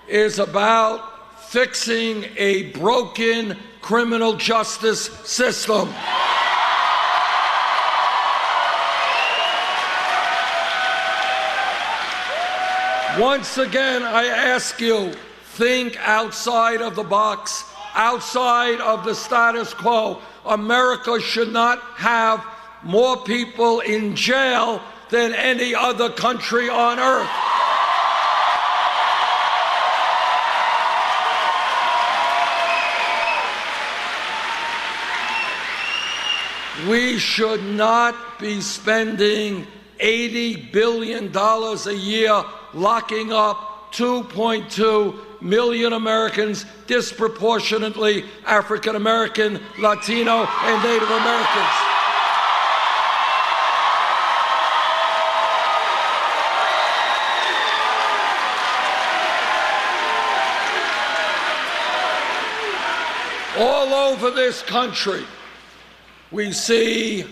is about fixing a broken criminal justice system. Once again, I ask you, think outside of the box, outside of the status quo. America should not have more people in jail than any other country on earth. We should not be spending $80 billion a year locking up 2.2 million Americans, disproportionately African American, Latino, and Native Americans. All over this country, we see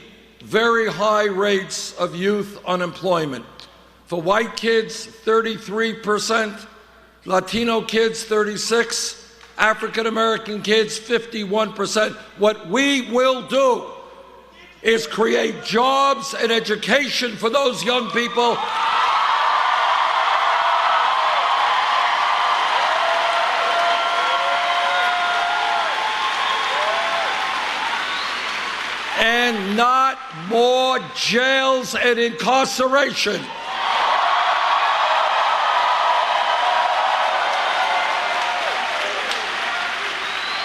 very high rates of youth unemployment. For white kids, 33%, Latino kids, 36%, African American kids, 51%. What we will do is create jobs and education for those young people. And not more jails and incarceration.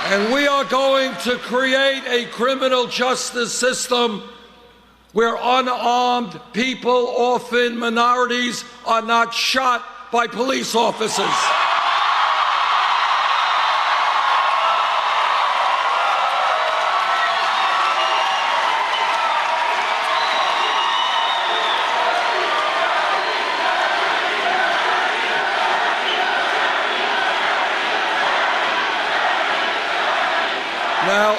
And we are going to create a criminal justice system where unarmed people, often minorities, are not shot by police officers. Now,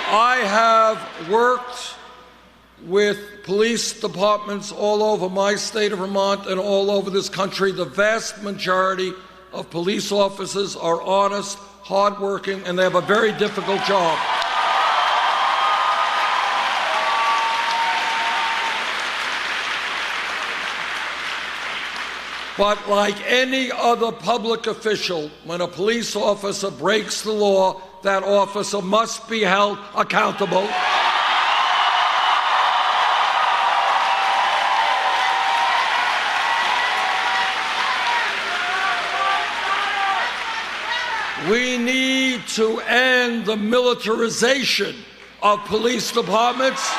I have worked with police departments all over my state of Vermont and all over this country. The vast majority of police officers are honest, hardworking, and they have a very difficult job. But like any other public official, when a police officer breaks the law, that officer must be held accountable. We need to end the militarization of police departments.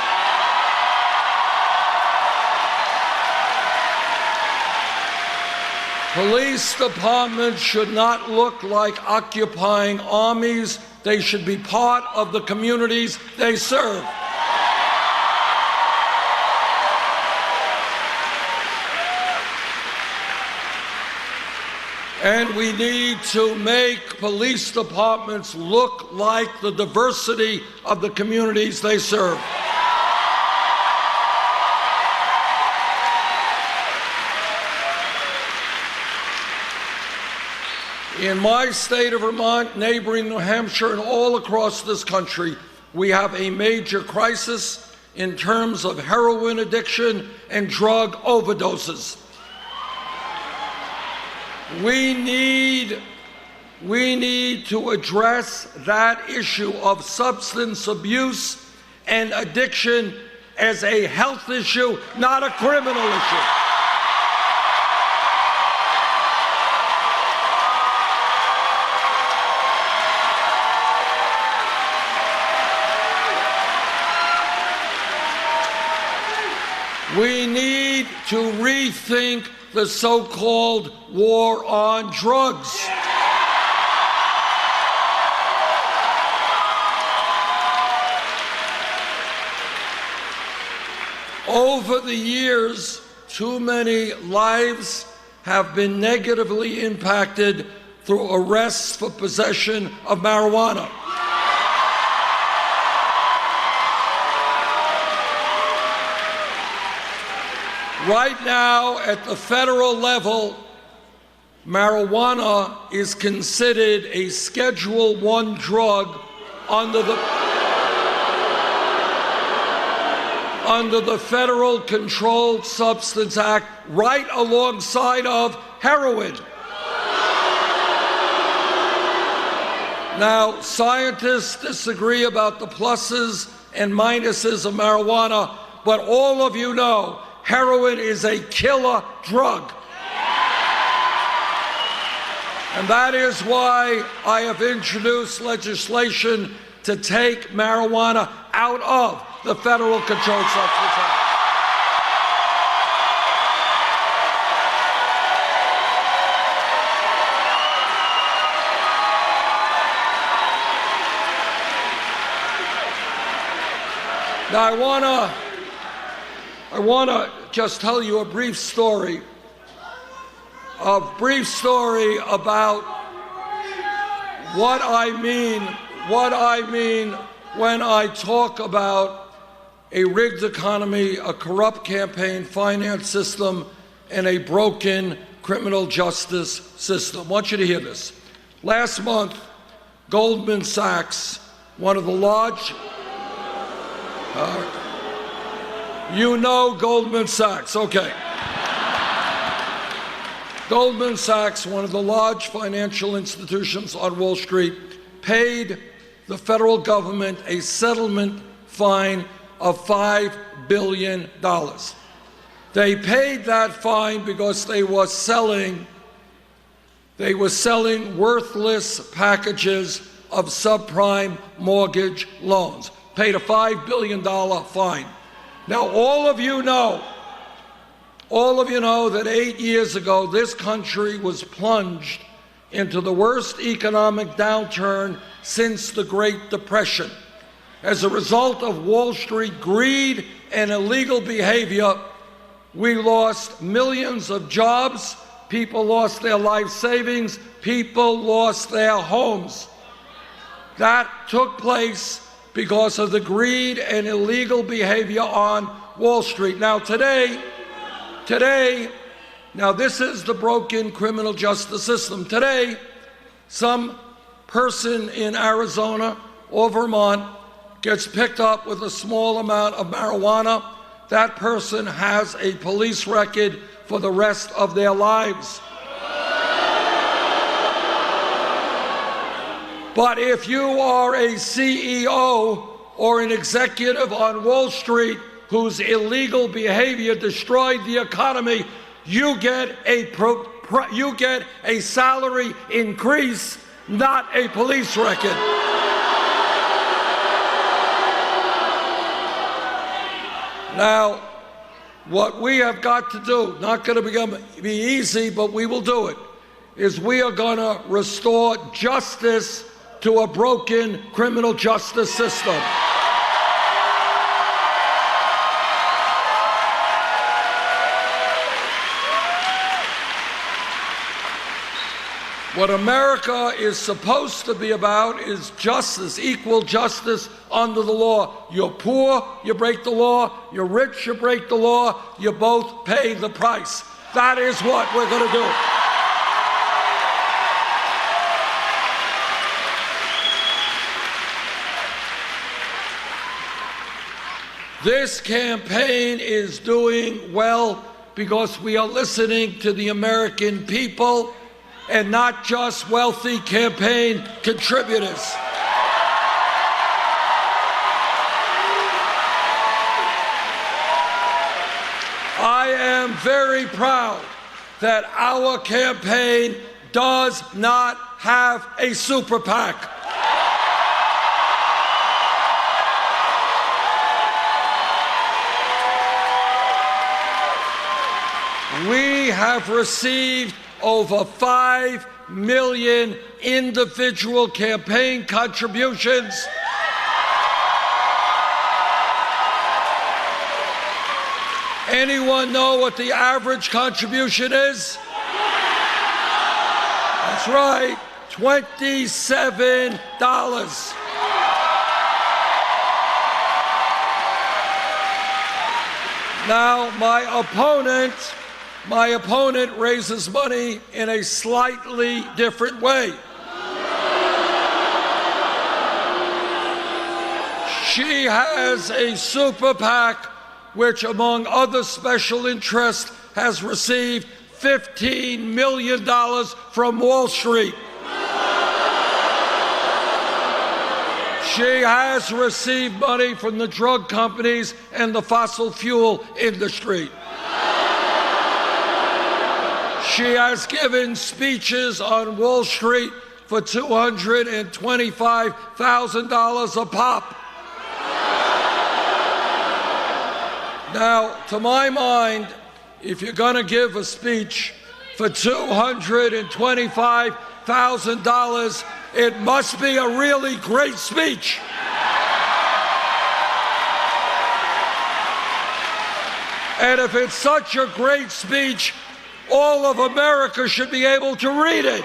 Police departments should not look like occupying armies. They should be part of the communities they serve. And we need to make police departments look like the diversity of the communities they serve. In my state of Vermont, neighboring New Hampshire, and all across this country, we have a major crisis in terms of heroin addiction and drug overdoses. We need to address that issue of substance abuse and addiction as a health issue, not a criminal issue. We need to rethink the so-called war on drugs. Over the years, too many lives have been negatively impacted through arrests for possession of marijuana. Right now, at the federal level, marijuana is considered a Schedule I drug under the Federal Controlled Substance Act, right alongside of heroin. Now, scientists disagree about the pluses and minuses of marijuana, but all of you know heroin is a killer drug. And that is why I have introduced legislation to take marijuana out of the Federal Controlled Substance Act. Now I want to just tell you a brief story about what I mean what I mean when I talk about a rigged economy, a corrupt campaign finance system, and a broken criminal justice system. I want you to hear this. Last month, Goldman Sachs, one of the large, you know Goldman Sachs, okay. Goldman Sachs, one of the large financial institutions on Wall Street, paid the federal government a settlement fine of $5 billion. They paid that fine because they were selling worthless packages of subprime mortgage loans. Paid a $5 billion fine. Now, all of you know that 8 years ago, this country was plunged into the worst economic downturn since the Great Depression. As a result of Wall Street greed and illegal behavior, we lost millions of jobs, people lost their life savings, people lost their homes. That took place because of the greed and illegal behavior on Wall Street. Now today, now this is the broken criminal justice system. Today, some person in Arizona or Vermont gets picked up with a small amount of marijuana. That person has a police record for the rest of their lives. But if you are a CEO or an executive on Wall Street whose illegal behavior destroyed the economy, you get a salary increase, not a police record. Now, what we have got to do, not going to be easy, but we will do it, is we are going to restore justice to a broken criminal justice system. What America is supposed to be about is justice, equal justice under the law. You're poor, you break the law. You're rich, you break the law. You both pay the price. That is what we're going to do. This campaign is doing well because we are listening to the American people and not just wealthy campaign contributors. I am very proud that our campaign does not have a super PAC. We have received over 5 million individual campaign contributions. Anyone know what the average contribution is? That's right, $27. Now, my opponent raises money in a slightly different way. She has a super PAC, which, among other special interests, has received $15 million from Wall Street. She has received money from the drug companies and the fossil fuel industry. She has given speeches on Wall Street for $225,000 a pop. Now, to my mind, if you're going to give a speech for $225,000, it must be a really great speech. And if it's such a great speech, all of America should be able to read it.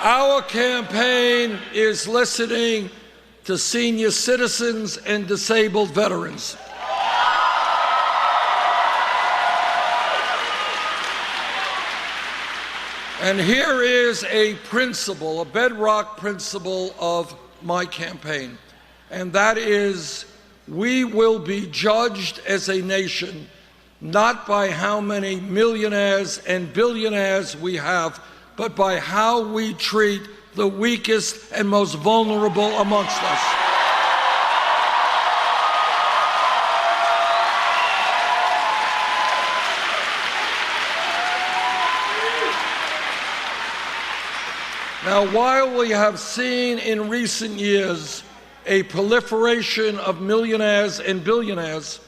Our campaign is listening to senior citizens and disabled veterans. And here is a principle, a bedrock principle of my campaign, and that is we will be judged as a nation not by how many millionaires and billionaires we have, but by how we treat the weakest and most vulnerable amongst us. Now, while we have seen in recent years a proliferation of millionaires and billionaires,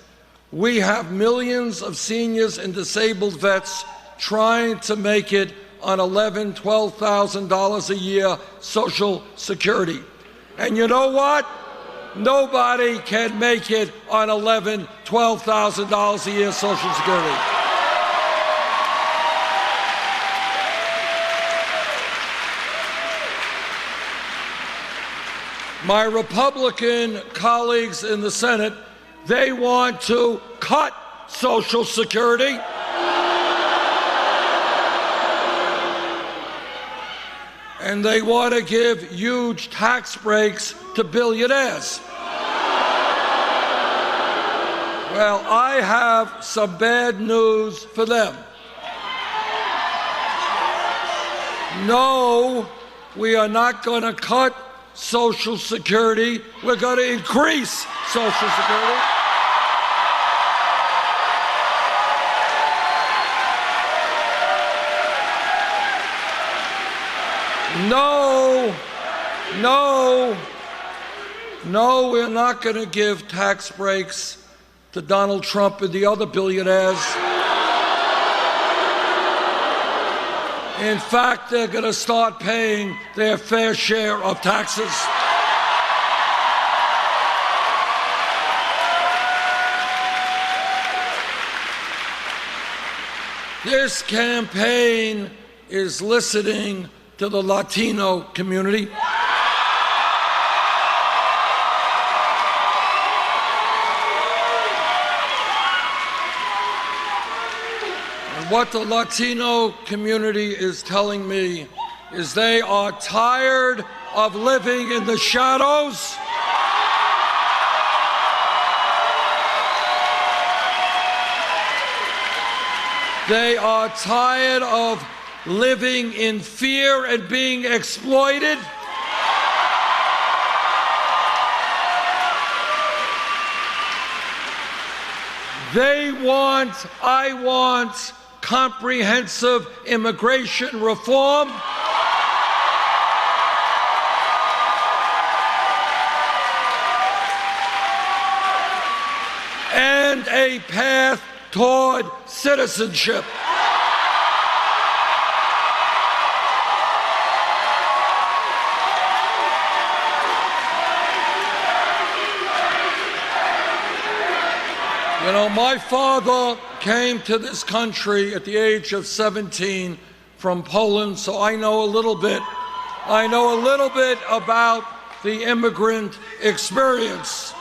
we have millions of seniors and disabled vets trying to make it on $11,000, $12,000 a year Social Security. And you know what? Nobody can make it on $11,000, $12,000 a year Social Security. My Republican colleagues in the Senate, they want to cut Social Security. And they want to give huge tax breaks to billionaires. Well, I have some bad news for them. No, we are not going to cut Social Security. We're going to increase Social Security. No, we're not going to give tax breaks to Donald Trump and the other billionaires. In fact, they're going to start paying their fair share of taxes. This campaign is listening to the Latino community. And what the Latino community is telling me is they are tired of living in the shadows. They are tired of living in fear and being exploited. I want comprehensive immigration reform. And a path toward citizenship. You know, my father came to this country at the age of 17 from Poland, so I know a little bit. I know a little bit about the immigrant experience.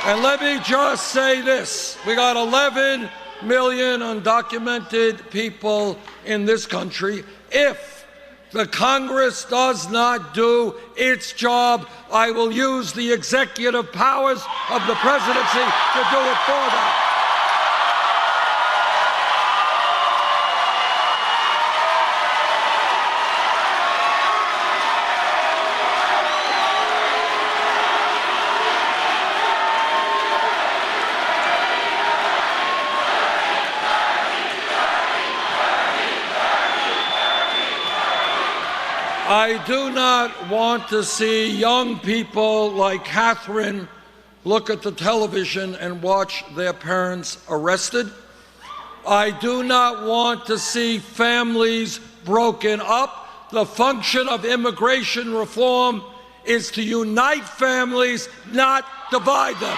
And let me just say this. We got 11 million undocumented people in this country. If the Congress does not do its job, I will use the executive powers of the presidency to do it for them. I do not want to see young people like Catherine look at the television and watch their parents arrested. I do not want to see families broken up. The function of immigration reform is to unite families, not divide them.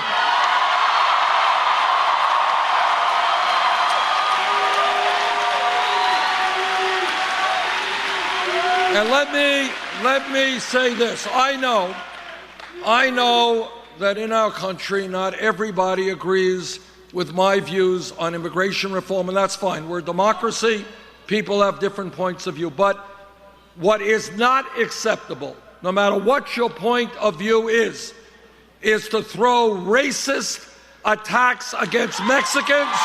And let me say this. I know that in our country not everybody agrees with my views on immigration reform, and that's fine. We're a democracy. People have different points of view. But what is not acceptable, no matter what your point of view is to throw racist attacks against Mexicans.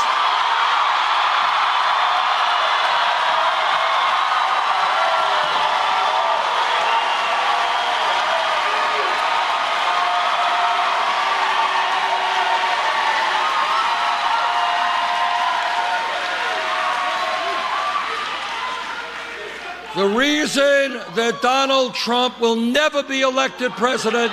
The reason that Donald Trump will never be elected president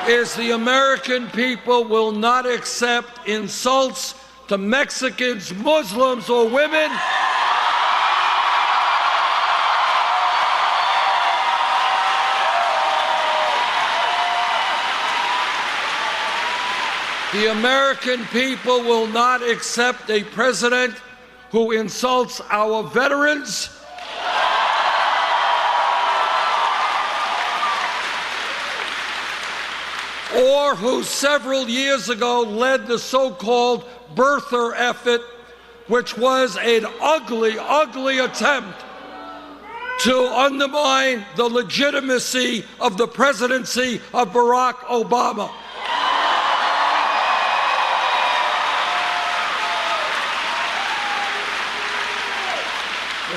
is the American people will not accept insults to Mexicans, Muslims, or women. The American people will not accept a president who insults our veterans, or who several years ago led the so-called birther effort, which was an ugly, ugly attempt to undermine the legitimacy of the presidency of Barack Obama.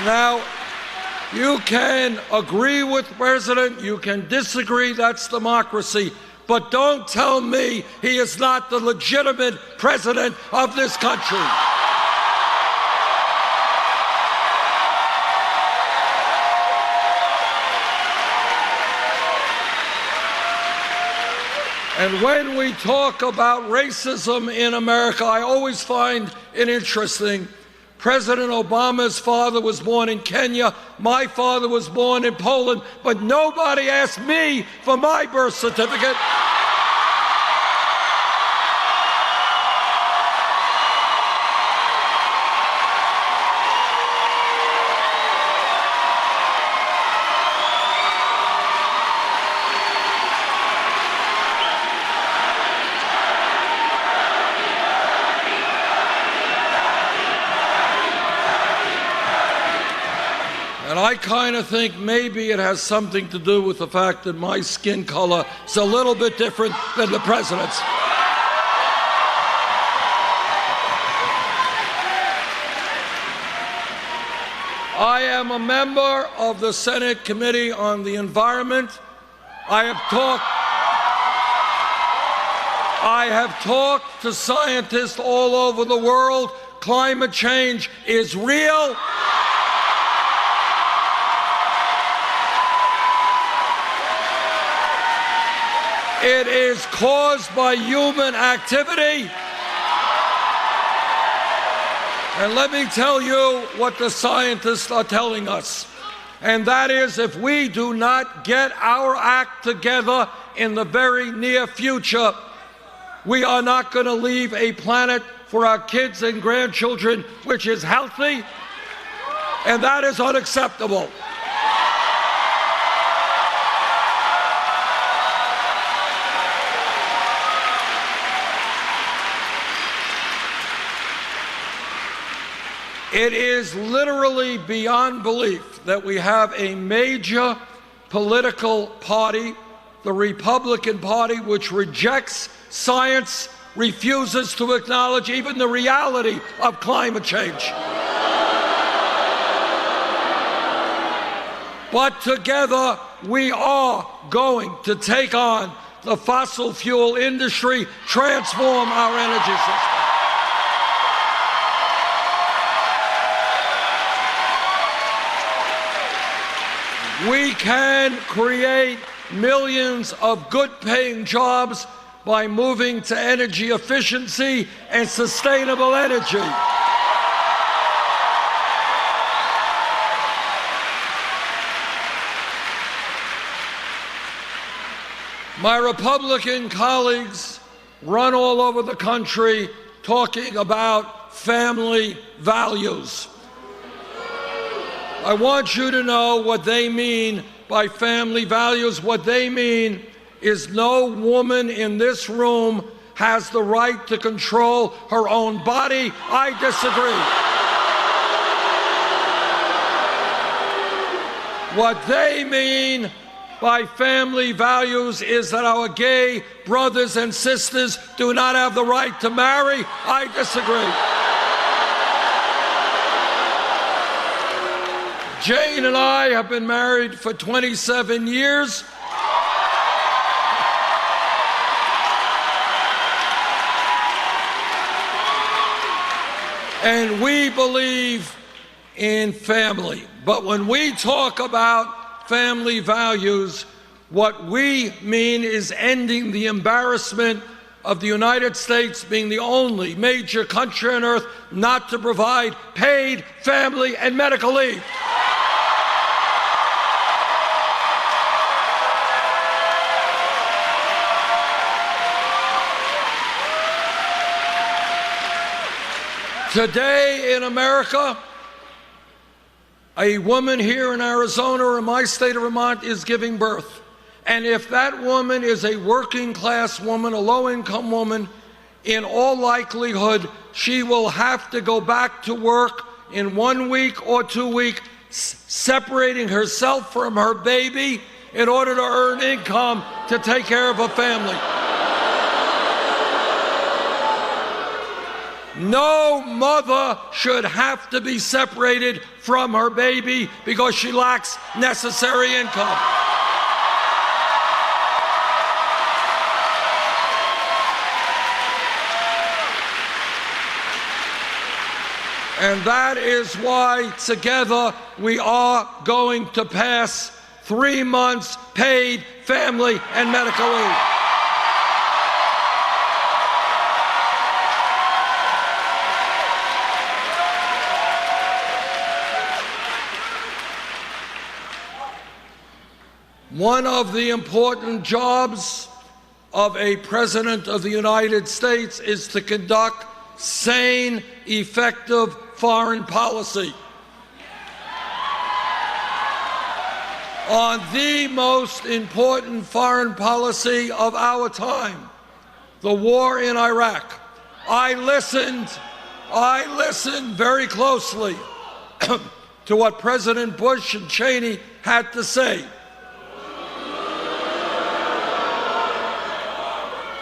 Now, you can agree with the president, you can disagree, that's democracy, but don't tell me he is not the legitimate president of this country. And when we talk about racism in America, I always find it interesting. President Obama's father was born in Kenya. My father was born in Poland, but nobody asked me for my birth certificate. And I kind of think maybe it has something to do with the fact that my skin color is a little bit different than the president's. I am a member of the Senate Committee on the Environment. I have talked to scientists all over the world. Climate change is real. It is caused by human activity. And let me tell you what the scientists are telling us. And that is, if we do not get our act together in the very near future, we are not going to leave a planet for our kids and grandchildren which is healthy, and that is unacceptable. It is literally beyond belief that we have a major political party, the Republican Party, which rejects science, refuses to acknowledge even the reality of climate change. But together, we are going to take on the fossil fuel industry, transform our energy system. We can create millions of good-paying jobs by moving to energy efficiency and sustainable energy. My Republican colleagues run all over the country talking about family values. I want you to know what they mean by family values. What they mean is no woman in this room has the right to control her own body. I disagree. What they mean by family values is that our gay brothers and sisters do not have the right to marry. I disagree. Jane and I have been married for 27 years. And we believe in family. But when we talk about family values, what we mean is ending the embarrassment of the United States being the only major country on earth not to provide paid family and medical leave. Today in America, a woman here in Arizona or in my state of Vermont is giving birth. And if that woman is a working class woman, a low income woman, in all likelihood, she will have to go back to work in 1 week or 2 weeks, separating herself from her baby in order to earn income to take care of a family. No mother should have to be separated from her baby because she lacks necessary income. And that is why together we are going to pass 3 months paid family and medical leave. One of the important jobs of a president of the United States is to conduct sane, effective foreign policy. On the most important foreign policy of our time, the war in Iraq, I listened very closely to what President Bush and Cheney had to say.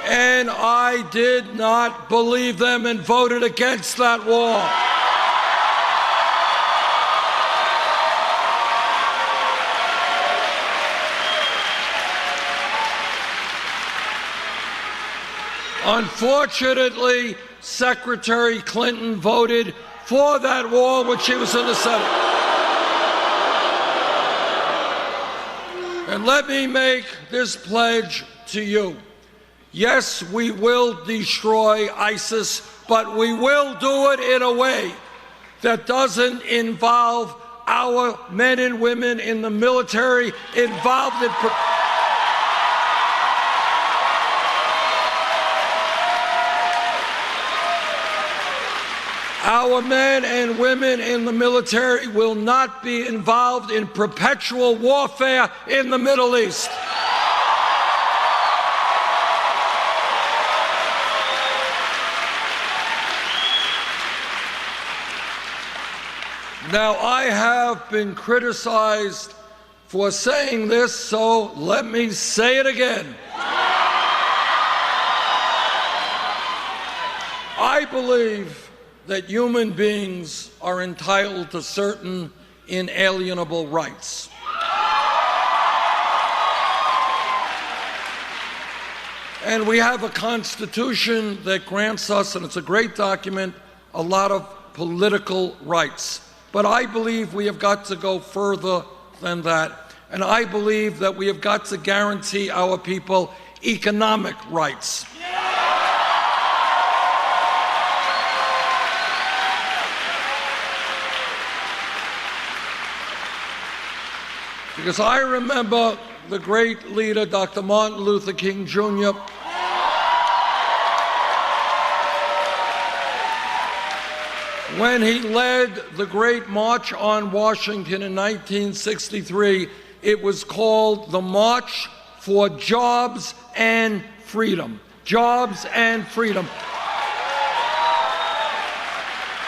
And I did not believe them and voted against that war. Unfortunately, Secretary Clinton voted for that war when she was in the Senate. And let me make this pledge to you. Yes, we will destroy ISIS, but we will do it in a way that doesn't involve our men and women in the military involved in our men and women in the military will not be involved in perpetual warfare in the Middle East. Now, I have been criticized for saying this, so let me say it again. I believe that human beings are entitled to certain inalienable rights. And we have a Constitution that grants us, and it's a great document, a lot of political rights. But I believe we have got to go further than that. And I believe that we have got to guarantee our people economic rights. Because I remember the great leader, Dr. Martin Luther King Jr., when he led the Great March on Washington in 1963, it was called the March for Jobs and Freedom. Jobs and freedom.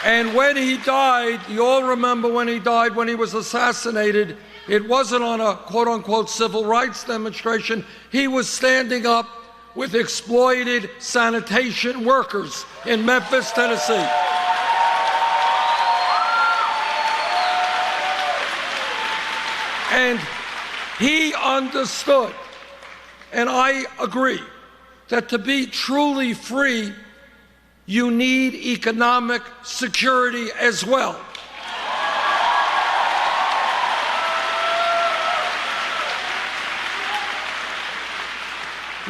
And when he died, you all remember when he died, when he was assassinated, it wasn't on a quote-unquote civil rights demonstration. He was standing up with exploited sanitation workers in Memphis, Tennessee. And he understood, and I agree, that to be truly free, you need economic security as well.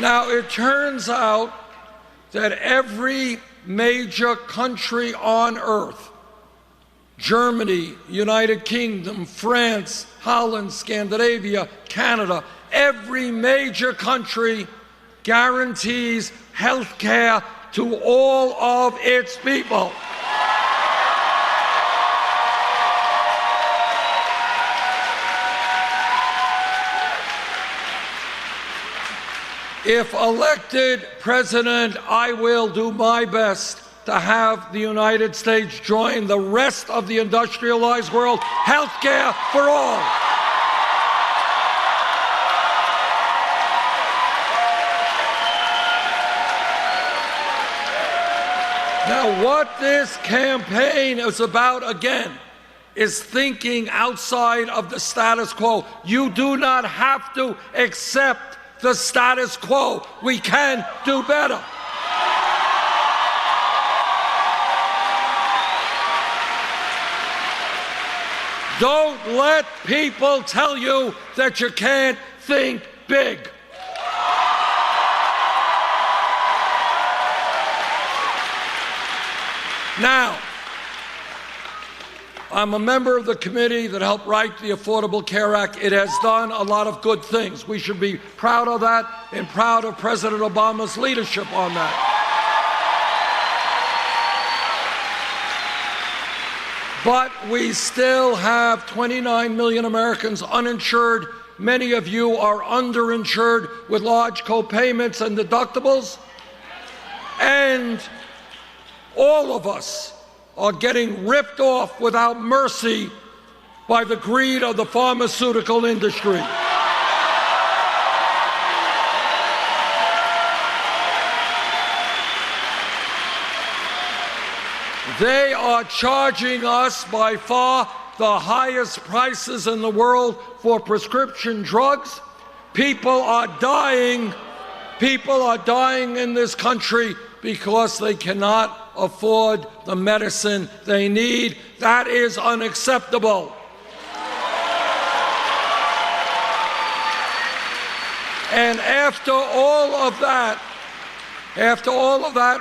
Now, it turns out that every major country on earth, Germany, United Kingdom, France, Holland, Scandinavia, Canada, every major country guarantees health care to all of its people. If elected president, I will do my best to have the United States join the rest of the industrialized world. Health care for all. Now, what this campaign is about, again, is thinking outside of the status quo. You do not have to accept the status quo. We can do better. Don't let people tell you that you can't think big. Now, I'm a member of the committee that helped write the Affordable Care Act. It has done a lot of good things. We should be proud of that and proud of President Obama's leadership on that. But we still have 29 million Americans uninsured. Many of you are underinsured with large co-payments and deductibles. And all of us are getting ripped off without mercy by the greed of the pharmaceutical industry. They are charging us by far the highest prices in the world for prescription drugs. People are dying. People are dying in this country because they cannot afford the medicine they need. That is unacceptable. And after all of that,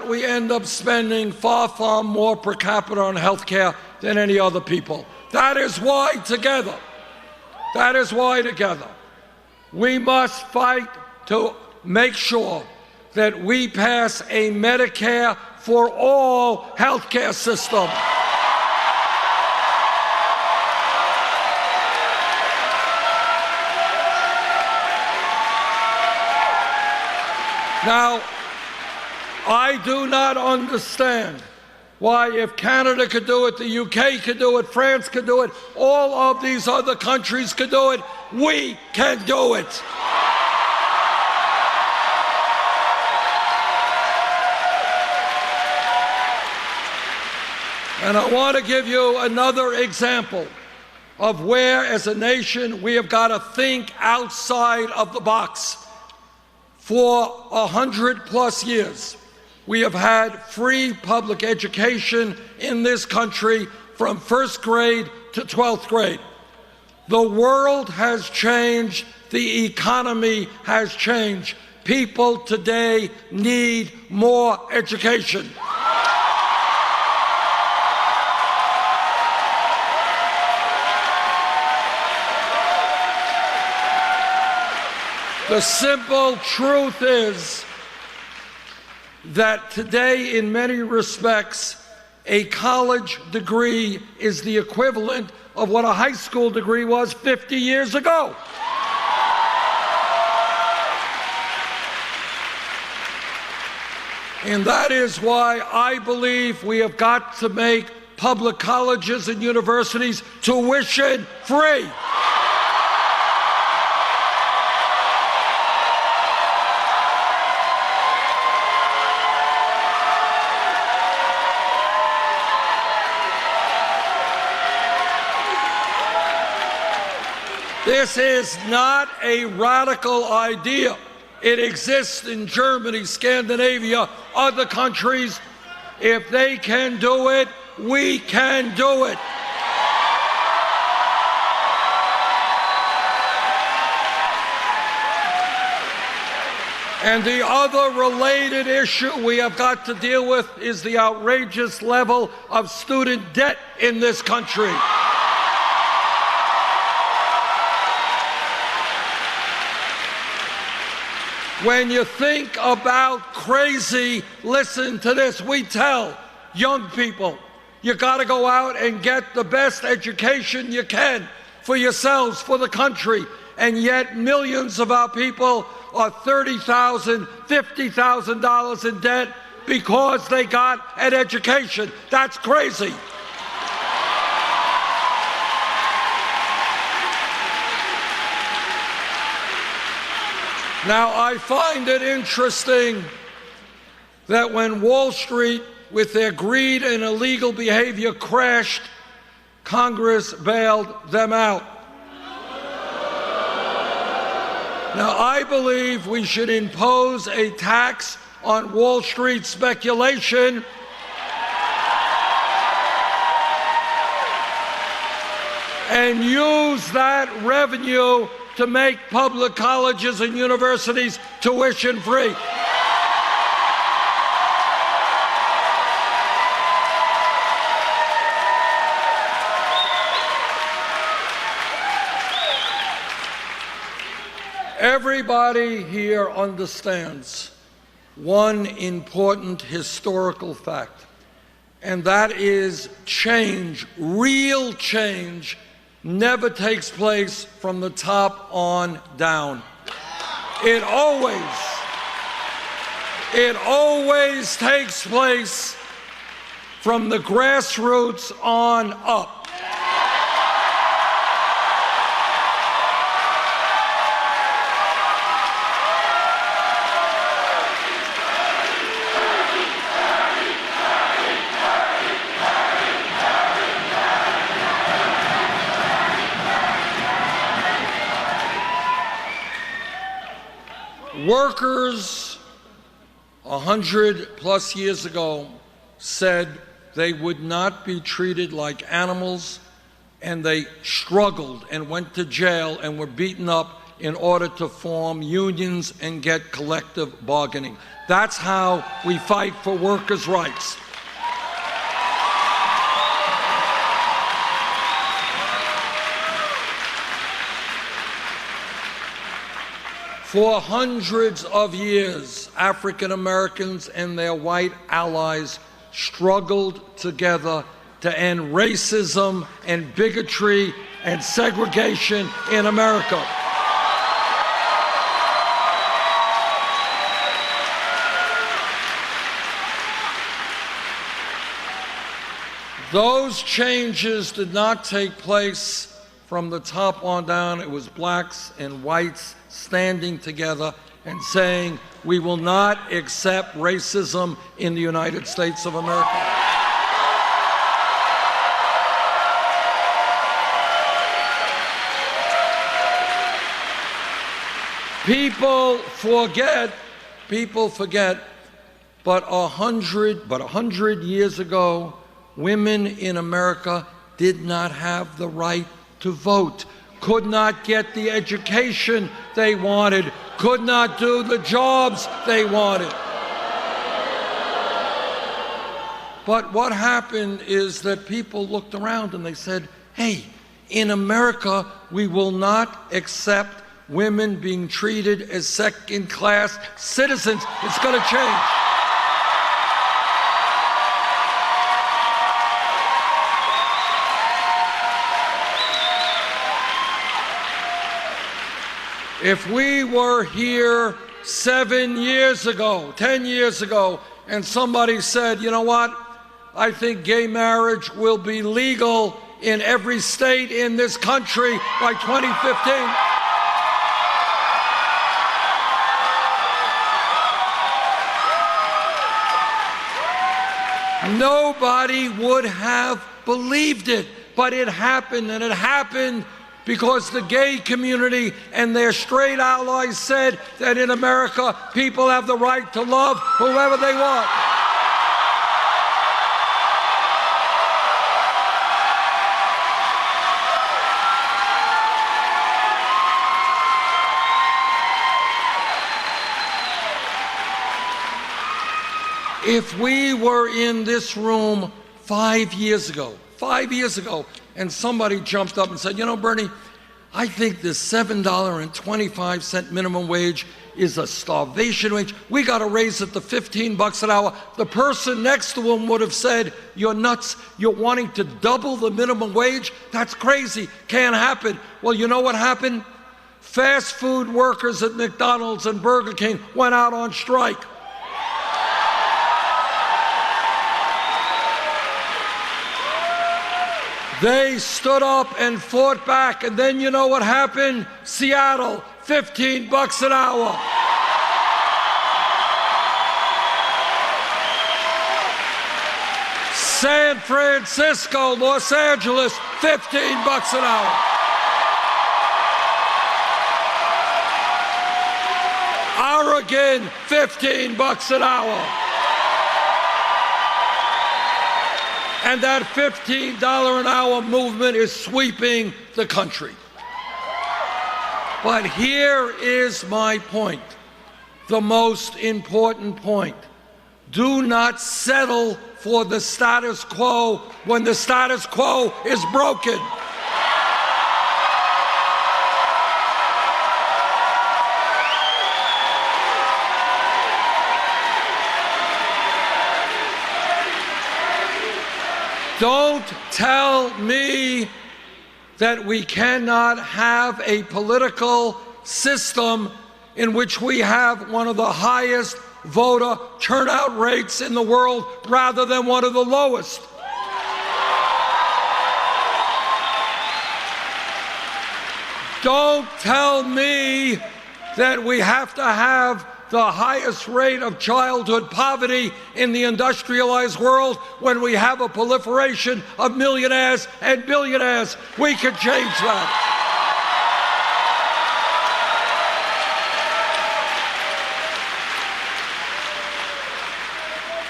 we end up spending far, far more per capita on health care than any other people. That is why together, we must fight to make sure that we pass a Medicare for all health care system. Now, I do not understand why, if Canada could do it, the UK could do it, France could do it, all of these other countries could do it, we can do it. And I want to give you another example of where, as a nation, we have got to think outside of the box. For 100+ years, we have had free public education in this country from 1st grade to 12th grade. The world has changed. The economy has changed. People today need more education. The simple truth is that today, in many respects, A college degree is the equivalent of what a high school degree was 50 years ago. And that is why I believe we have got to make public colleges and universities tuition free. This is not a radical idea. It exists in Germany, Scandinavia, other countries. If they can do it, we can do it. And the other related issue we have got to deal with is the outrageous level of student debt in this country. When you think about crazy, listen to this. We tell young people, you got to go out and get the best education you can for yourselves, for the country. And yet millions of our people are $30,000, $50,000 in debt because they got an education. That's crazy. Now, I find it interesting that when Wall Street, with their greed and illegal behavior, crashed, Congress bailed them out. Now, I believe we should impose a tax on Wall Street speculation and use that revenue to make public colleges and universities tuition free. Everybody here understands one important historical fact, and that is change, real change, never takes place from the top on down. It always takes place from the grassroots on up. Workers 100+ years ago said they would not be treated like animals, and they struggled and went to jail and were beaten up in order to form unions and get collective bargaining. That's how we fight for workers' rights. For hundreds of years, African Americans and their white allies struggled together to end racism and bigotry and segregation in America. Those changes did not take place from the top on down. It was blacks and whites standing together and saying, we will not accept racism in the United States of America. People forget, but 100 years ago, women in America did not have the right to vote, could not get the education they wanted, could not do the jobs they wanted. But what happened is that people looked around and they said, hey, in America, we will not accept women being treated as second-class citizens. It's going to change. If we were here 7 years ago, 10 years ago, and somebody said, you know what, I think gay marriage will be legal in every state in this country by 2015. Nobody would have believed it, but it happened, and it happened because the gay community and their straight allies said that in America, people have the right to love whoever they want. If we were in this room 5 years ago, and somebody jumped up and said, you know, Bernie, I think this $7.25 minimum wage is a starvation wage. We got to raise it to $15 an hour. The person next to him would have said, you're nuts. You're wanting to double the minimum wage? That's crazy. Can't happen. Well, you know what happened? Fast food workers at McDonald's and Burger King went out on strike. They stood up and fought back, and then you know what happened? Seattle, $15 an hour. San Francisco, Los Angeles, $15 an hour. Oregon, $15 an hour. And that $15 an hour movement is sweeping the country. But here is my point, the most important point. Do not settle for the status quo when the status quo is broken. Don't tell me that we cannot have a political system in which we have one of the highest voter turnout rates in the world rather than one of the lowest. Don't tell me that we have to have the highest rate of childhood poverty in the industrialized world when we have a proliferation of millionaires and billionaires. We can change that.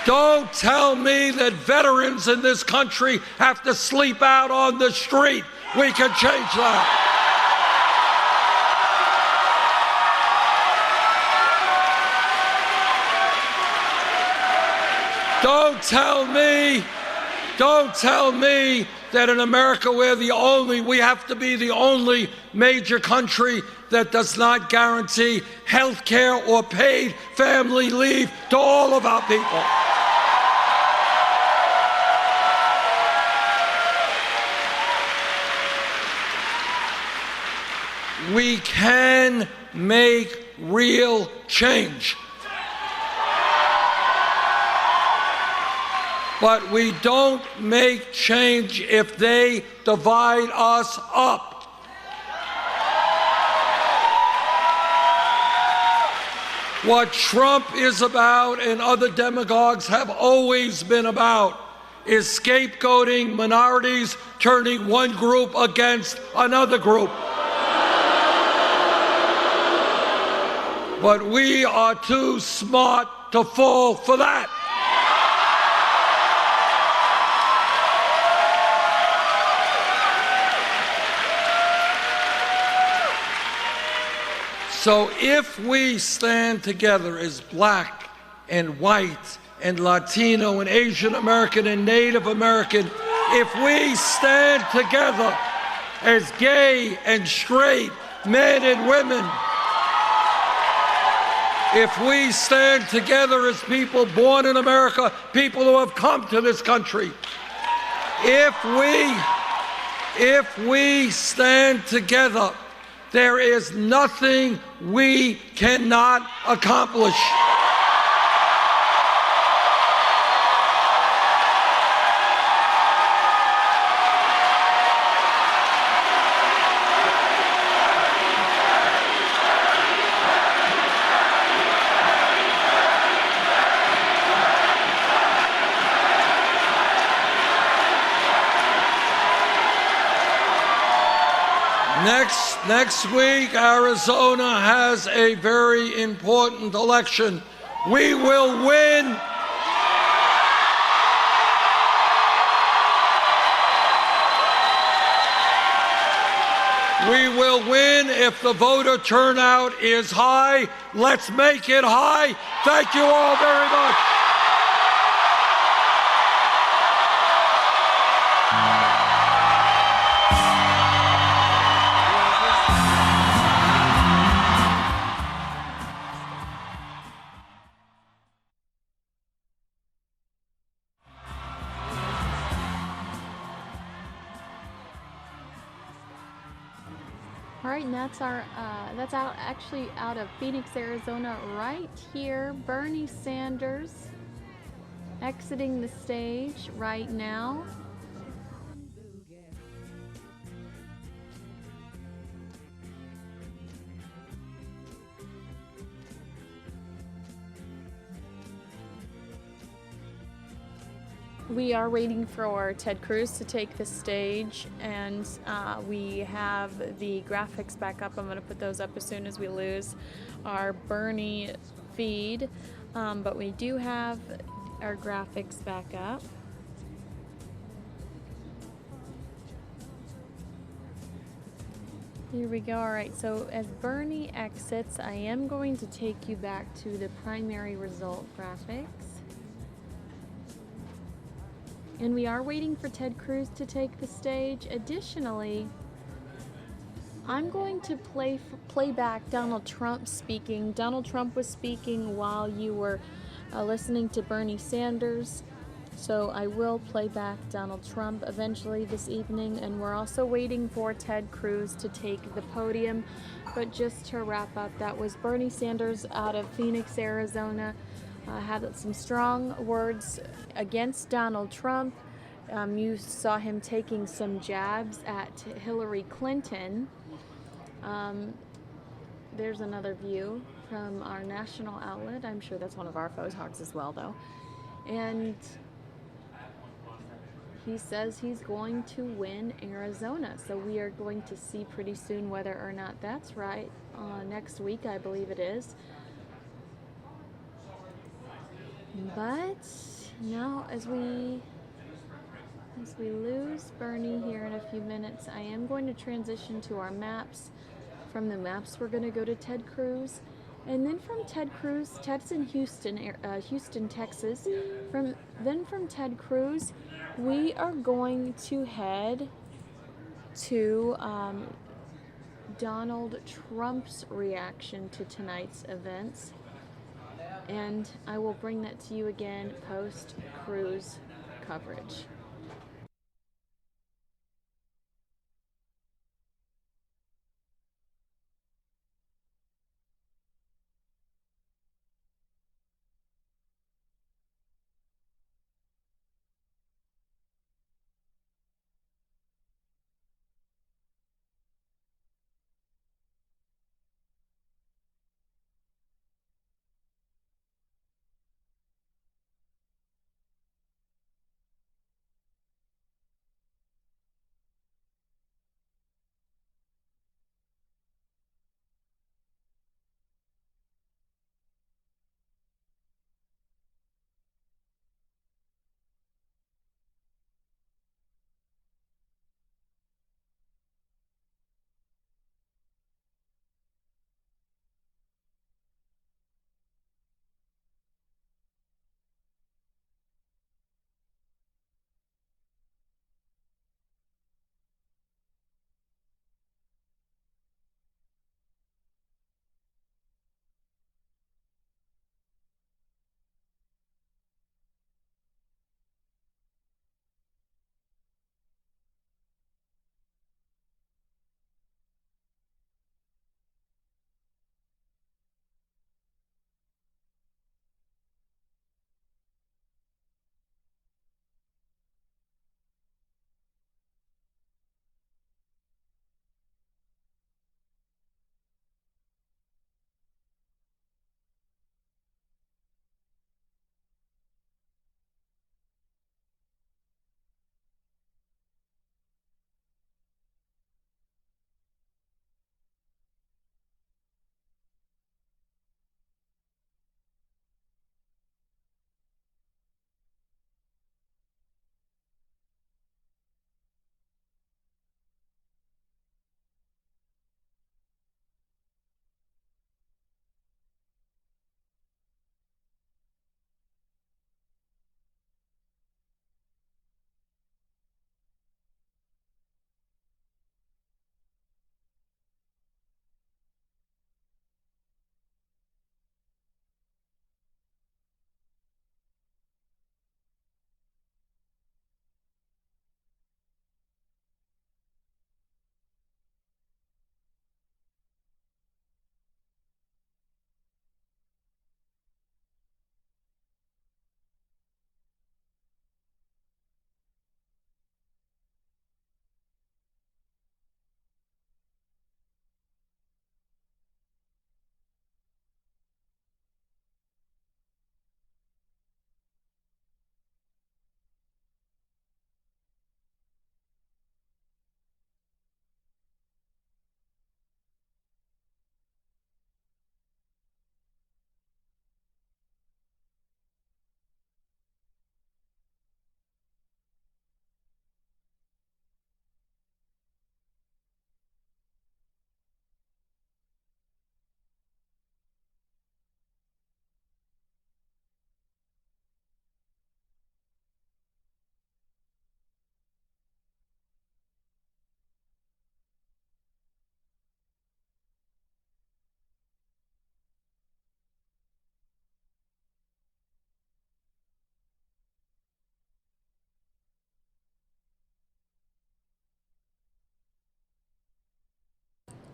Don't tell me that veterans in this country have to sleep out on the street. We can change that. Don't tell me that in America we have to be the only major country that does not guarantee health care or paid family leave to all of our people. We can make real change. But we don't make change if they divide us up. What Trump is about and other demagogues have always been about is scapegoating minorities, turning one group against another group. But we are too smart to fall for that. So if we stand together as black and white and Latino and Asian American and Native American, if we stand together as gay and straight men and women, if we stand together as people born in America, people who have come to this country, if we stand together, There is nothing we cannot accomplish. Next week, Arizona has a very important election. We will win. We will win if the voter turnout is high. Let's make it high. Thank you all very much. All right, and that's actually out of Phoenix, Arizona, right here. Bernie Sanders exiting the stage right now. We are waiting for Ted Cruz to take the stage, and we have the graphics back up. I'm going to put those up as soon as we lose our Bernie feed, but we do have our graphics back up. Here we go. All right, so as Bernie exits, I am going to take you back to the primary result graphics. And we are waiting for Ted Cruz to take the stage. Additionally, I'm going to play back Donald Trump speaking. Donald Trump was speaking while you were listening to Bernie Sanders. So I will play back Donald Trump eventually this evening. And we're also waiting for Ted Cruz to take the podium. But just to wrap up, that was Bernie Sanders out of Phoenix, Arizona. Had some strong words against Donald Trump. You saw him taking some jabs at Hillary Clinton. There's another view from our national outlet. I'm sure that's one of our photogs as well, though. And he says he's going to win Arizona. So we are going to see pretty soon whether or not that's right. Next week, I believe it is. But now as we lose Bernie here in a few minutes, I am going to transition to our maps. From the maps, we're going to go to Ted Cruz. And then from Ted Cruz, Ted's in Houston, Texas. From Ted Cruz, we are going to head to Donald Trump's reaction to tonight's events. And I will bring that to you again post-Cruz coverage.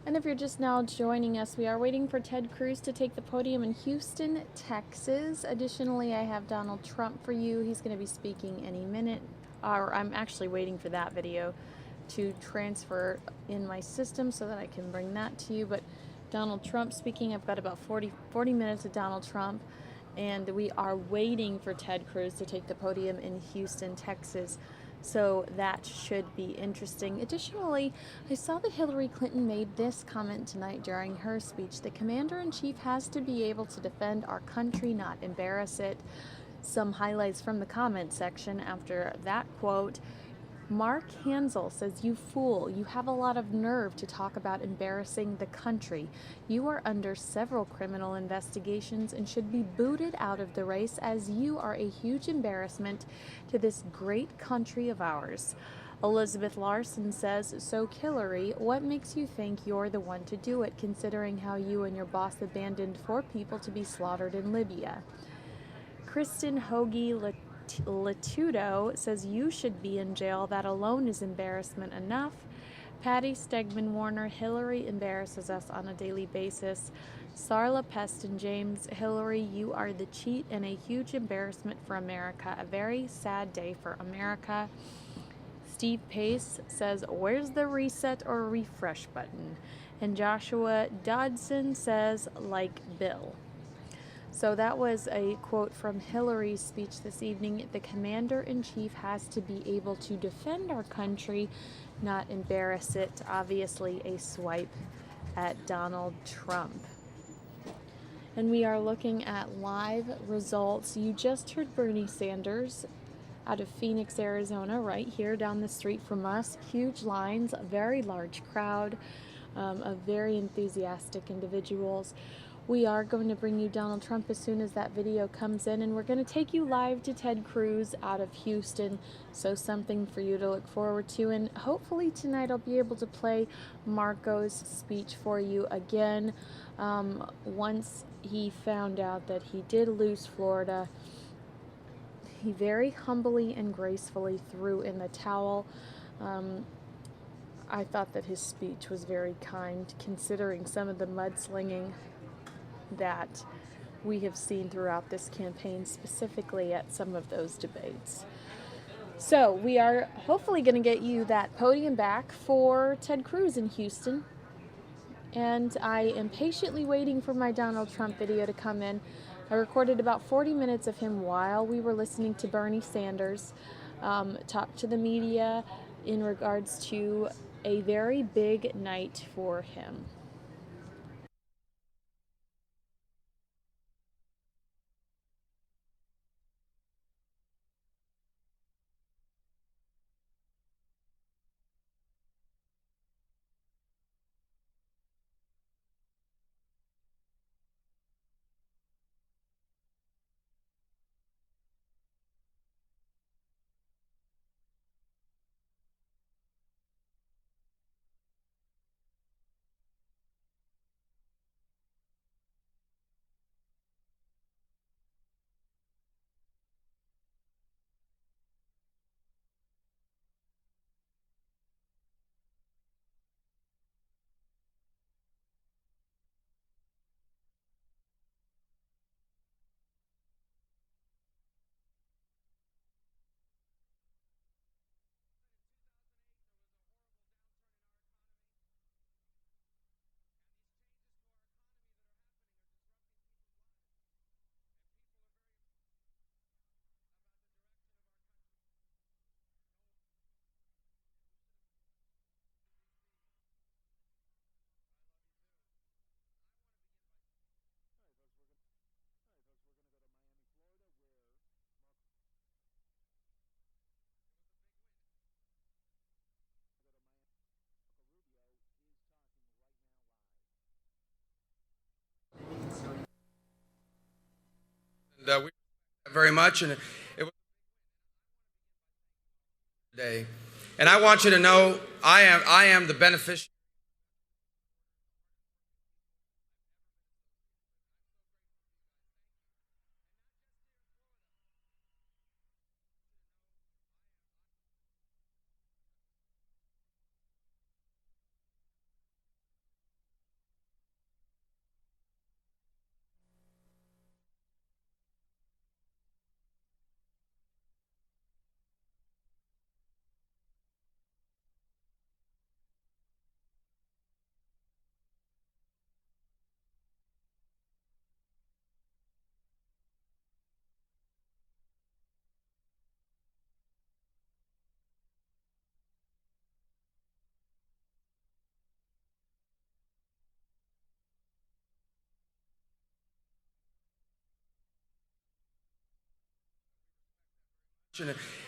And if you're just now joining us, we are waiting for Ted Cruz to take the podium in Houston, Texas. Additionally, I have Donald Trump for you. He's going to be speaking any minute. Or I'm actually waiting for that video to transfer in my system so that I can bring that to you. But Donald Trump speaking, I've got about 40 minutes of Donald Trump. And we are waiting for Ted Cruz to take the podium in Houston, Texas. So that should be interesting. Additionally, I saw that Hillary Clinton made this comment tonight during her speech. The commander-in-chief has to be able to defend our country, not embarrass it. Some highlights from the comment section after that quote. Mark Hansel says, "You fool, you have a lot of nerve to talk about embarrassing the country. You are under several criminal investigations and should be booted out of the race as you are a huge embarrassment to this great country of ours." Elizabeth Larson says, "So Hillary, what makes you think you're the one to do it, considering how you and your boss abandoned 4 people to be slaughtered in Libya?" Kristen Hoagie Latudo says, "You should be in jail. That alone is embarrassment enough." Patty Stegman Warner, "Hillary embarrasses us on a daily basis." Sarla Peston James, "Hillary, you are the cheat and a huge embarrassment for America. A very sad day for America." Steve Pace says, "Where's the reset or refresh button?" And Joshua Dodson says, "Like Bill." So that was a quote from Hillary's speech this evening. The commander-in-chief has to be able to defend our country, not embarrass it. Obviously, a swipe at Donald Trump. And we are looking at live results. You just heard Bernie Sanders out of Phoenix, Arizona, right here down the street from us. Huge lines, a very large crowd of very enthusiastic individuals. We are going to bring you Donald Trump as soon as that video comes in, and we're going to take you live to Ted Cruz out of Houston, so something for you to look forward to. And hopefully tonight I'll be able to play Marco's speech for you again. Once he found out that he did lose Florida, he very humbly and gracefully threw in the towel. I thought that his speech was very kind, considering some of the mudslinging that we have seen throughout this campaign, specifically at some of those debates. So we are hopefully going to get you that podium back for Ted Cruz in Houston. And I am patiently waiting for my Donald Trump video to come in. I recorded about 40 minutes of him while we were listening to Bernie Sanders talk to the media in regards to a very big night for him. We very much, and it was today. And I want you to know I am the beneficiary.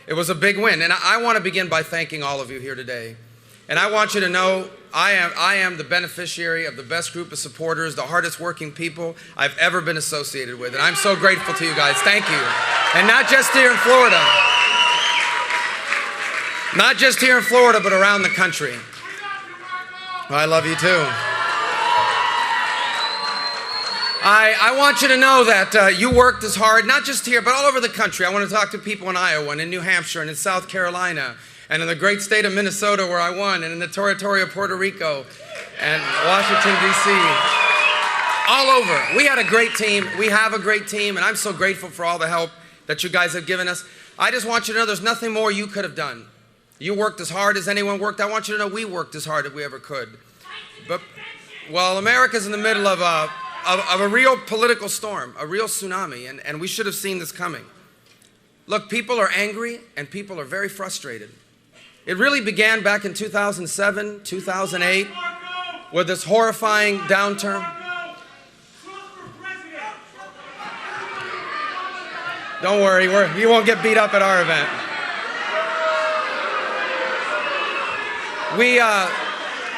It was a big win, and I want to begin by thanking all of you here today. And I want you to know I am the beneficiary of the best group of supporters, the hardest working people I've ever been associated with. And I'm so grateful to you guys. Thank you. And not just here in Florida. Not just here in Florida, but around the country. I love you too. I want you to know that you worked as hard, not just here, but all over the country. I want to talk to people in Iowa and in New Hampshire and in South Carolina and in the great state of Minnesota where I won, and in the territory of Puerto Rico and Washington, D.C. All over. We had a great team. We have a great team, and I'm so grateful for all the help that you guys have given us. I just want you to know there's nothing more you could have done. You worked as hard as anyone worked. I want you to know we worked as hard as we ever could. But, well, America's in the middle of a real political storm, a real tsunami, and we should have seen this coming. Look, people are angry and people are very frustrated. It really began back in 2007, 2008, with this horrifying downturn. Don't worry, you won't get beat up at our event.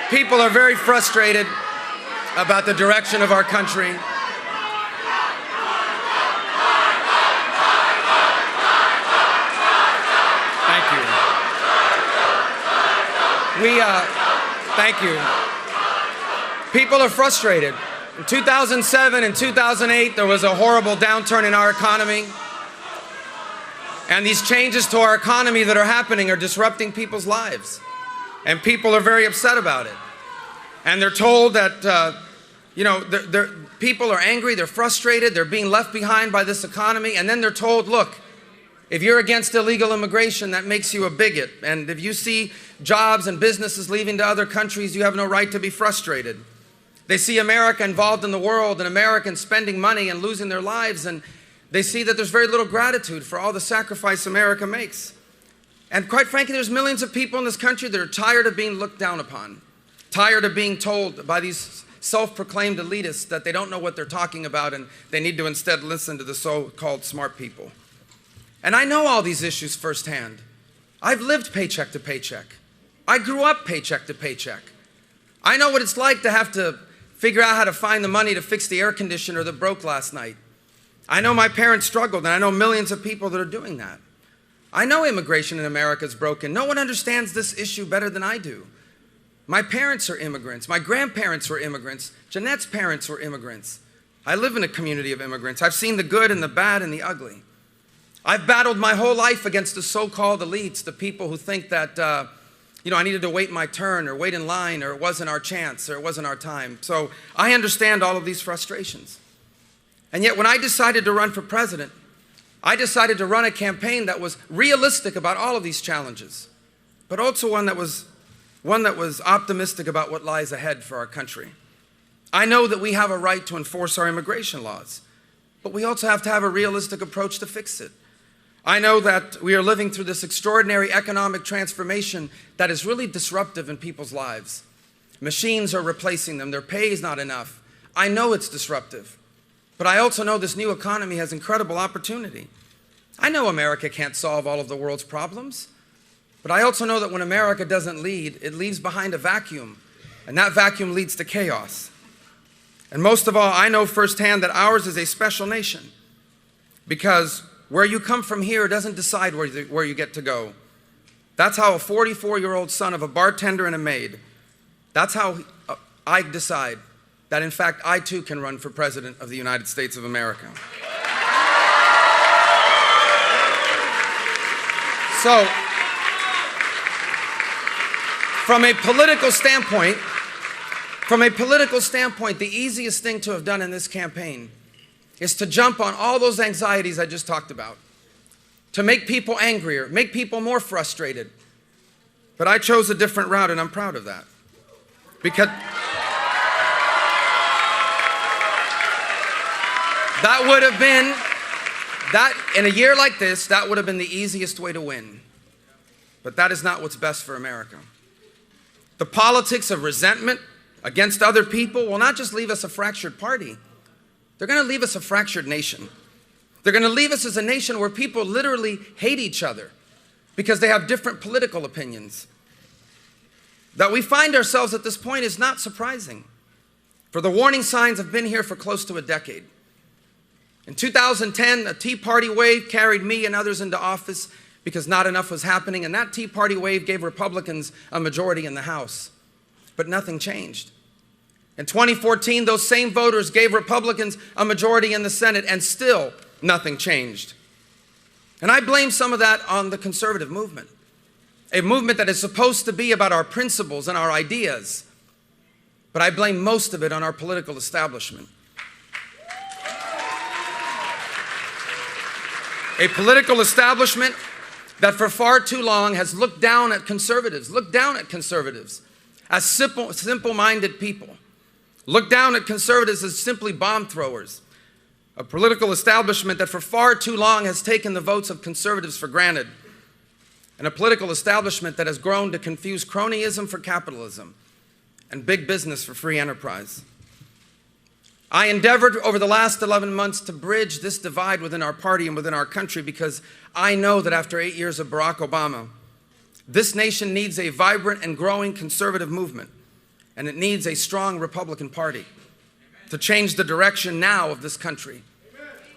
People are very frustrated about the direction of our country. Thank you. Thank you. People are frustrated. In 2007 and 2008, there was a horrible downturn in our economy. And these changes to our economy that are happening are disrupting people's lives. And people are very upset about it. And they're told that, people are angry, they're frustrated, they're being left behind by this economy. And then they're told, look, if you're against illegal immigration, that makes you a bigot. And if you see jobs and businesses leaving to other countries, you have no right to be frustrated. They see America involved in the world and Americans spending money and losing their lives. And they see that there's very little gratitude for all the sacrifice America makes. And quite frankly, there's millions of people in this country that are tired of being looked down upon, tired of being told by these self-proclaimed elitists that they don't know what they're talking about and they need to instead listen to the so-called smart people. And I know all these issues firsthand. I've lived paycheck to paycheck. I grew up paycheck to paycheck. I know what it's like to have to figure out how to find the money to fix the air conditioner that broke last night. I know my parents struggled, and I know millions of people that are doing that. I know immigration in America is broken. No one understands this issue better than I do. My parents are immigrants. My grandparents were immigrants. Jeanette's parents were immigrants. I live in a community of immigrants. I've seen the good and the bad and the ugly. I've battled my whole life against the so-called elites, the people who think that, I needed to wait my turn or wait in line or it wasn't our chance or it wasn't our time. So I understand all of these frustrations. And yet when I decided to run for president, I decided to run a campaign that was realistic about all of these challenges, but also one that was optimistic about what lies ahead for our country. I know that we have a right to enforce our immigration laws, but we also have to have a realistic approach to fix it. I know that we are living through this extraordinary economic transformation that is really disruptive in people's lives. Machines are replacing them. Their pay is not enough. I know it's disruptive. But I also know this new economy has incredible opportunity. I know America can't solve all of the world's problems. But I also know that when America doesn't lead, it leaves behind a vacuum. And that vacuum leads to chaos. And most of all, I know firsthand that ours is a special nation. Because where you come from here doesn't decide where you get to go. That's how a 44-year-old son of a bartender and a maid, that's how I decide that in fact I too can run for president of the United States of America. So, from a political standpoint, the easiest thing to have done in this campaign is to jump on all those anxieties I just talked about, to make people angrier, make people more frustrated. But I chose a different route, and I'm proud of that. Because that would have been, in a year like this, that would have been the easiest way to win. But that is not what's best for America. The politics of resentment against other people will not just leave us a fractured party, they're going to leave us a fractured nation. They're going to leave us as a nation where people literally hate each other because they have different political opinions. That we find ourselves at this point is not surprising, for the warning signs have been here for close to a decade. In 2010, a Tea Party wave carried me and others into office because not enough was happening, and that Tea Party wave gave Republicans a majority in the House. But nothing changed. In 2014, those same voters gave Republicans a majority in the Senate, and still nothing changed. And I blame some of that on the conservative movement, a movement that is supposed to be about our principles and our ideas. But I blame most of it on our political establishment. A political establishment that for far too long has looked down at conservatives as simple-minded people, looked down at conservatives as simply bomb throwers. A political establishment that for far too long has taken the votes of conservatives for granted. And a political establishment that has grown to confuse cronyism for capitalism and big business for free enterprise. I endeavored over the last 11 months to bridge this divide within our party and within our country because I know that after 8 years of Barack Obama, this nation needs a vibrant and growing conservative movement, and it needs a strong Republican Party to change the direction now of this country.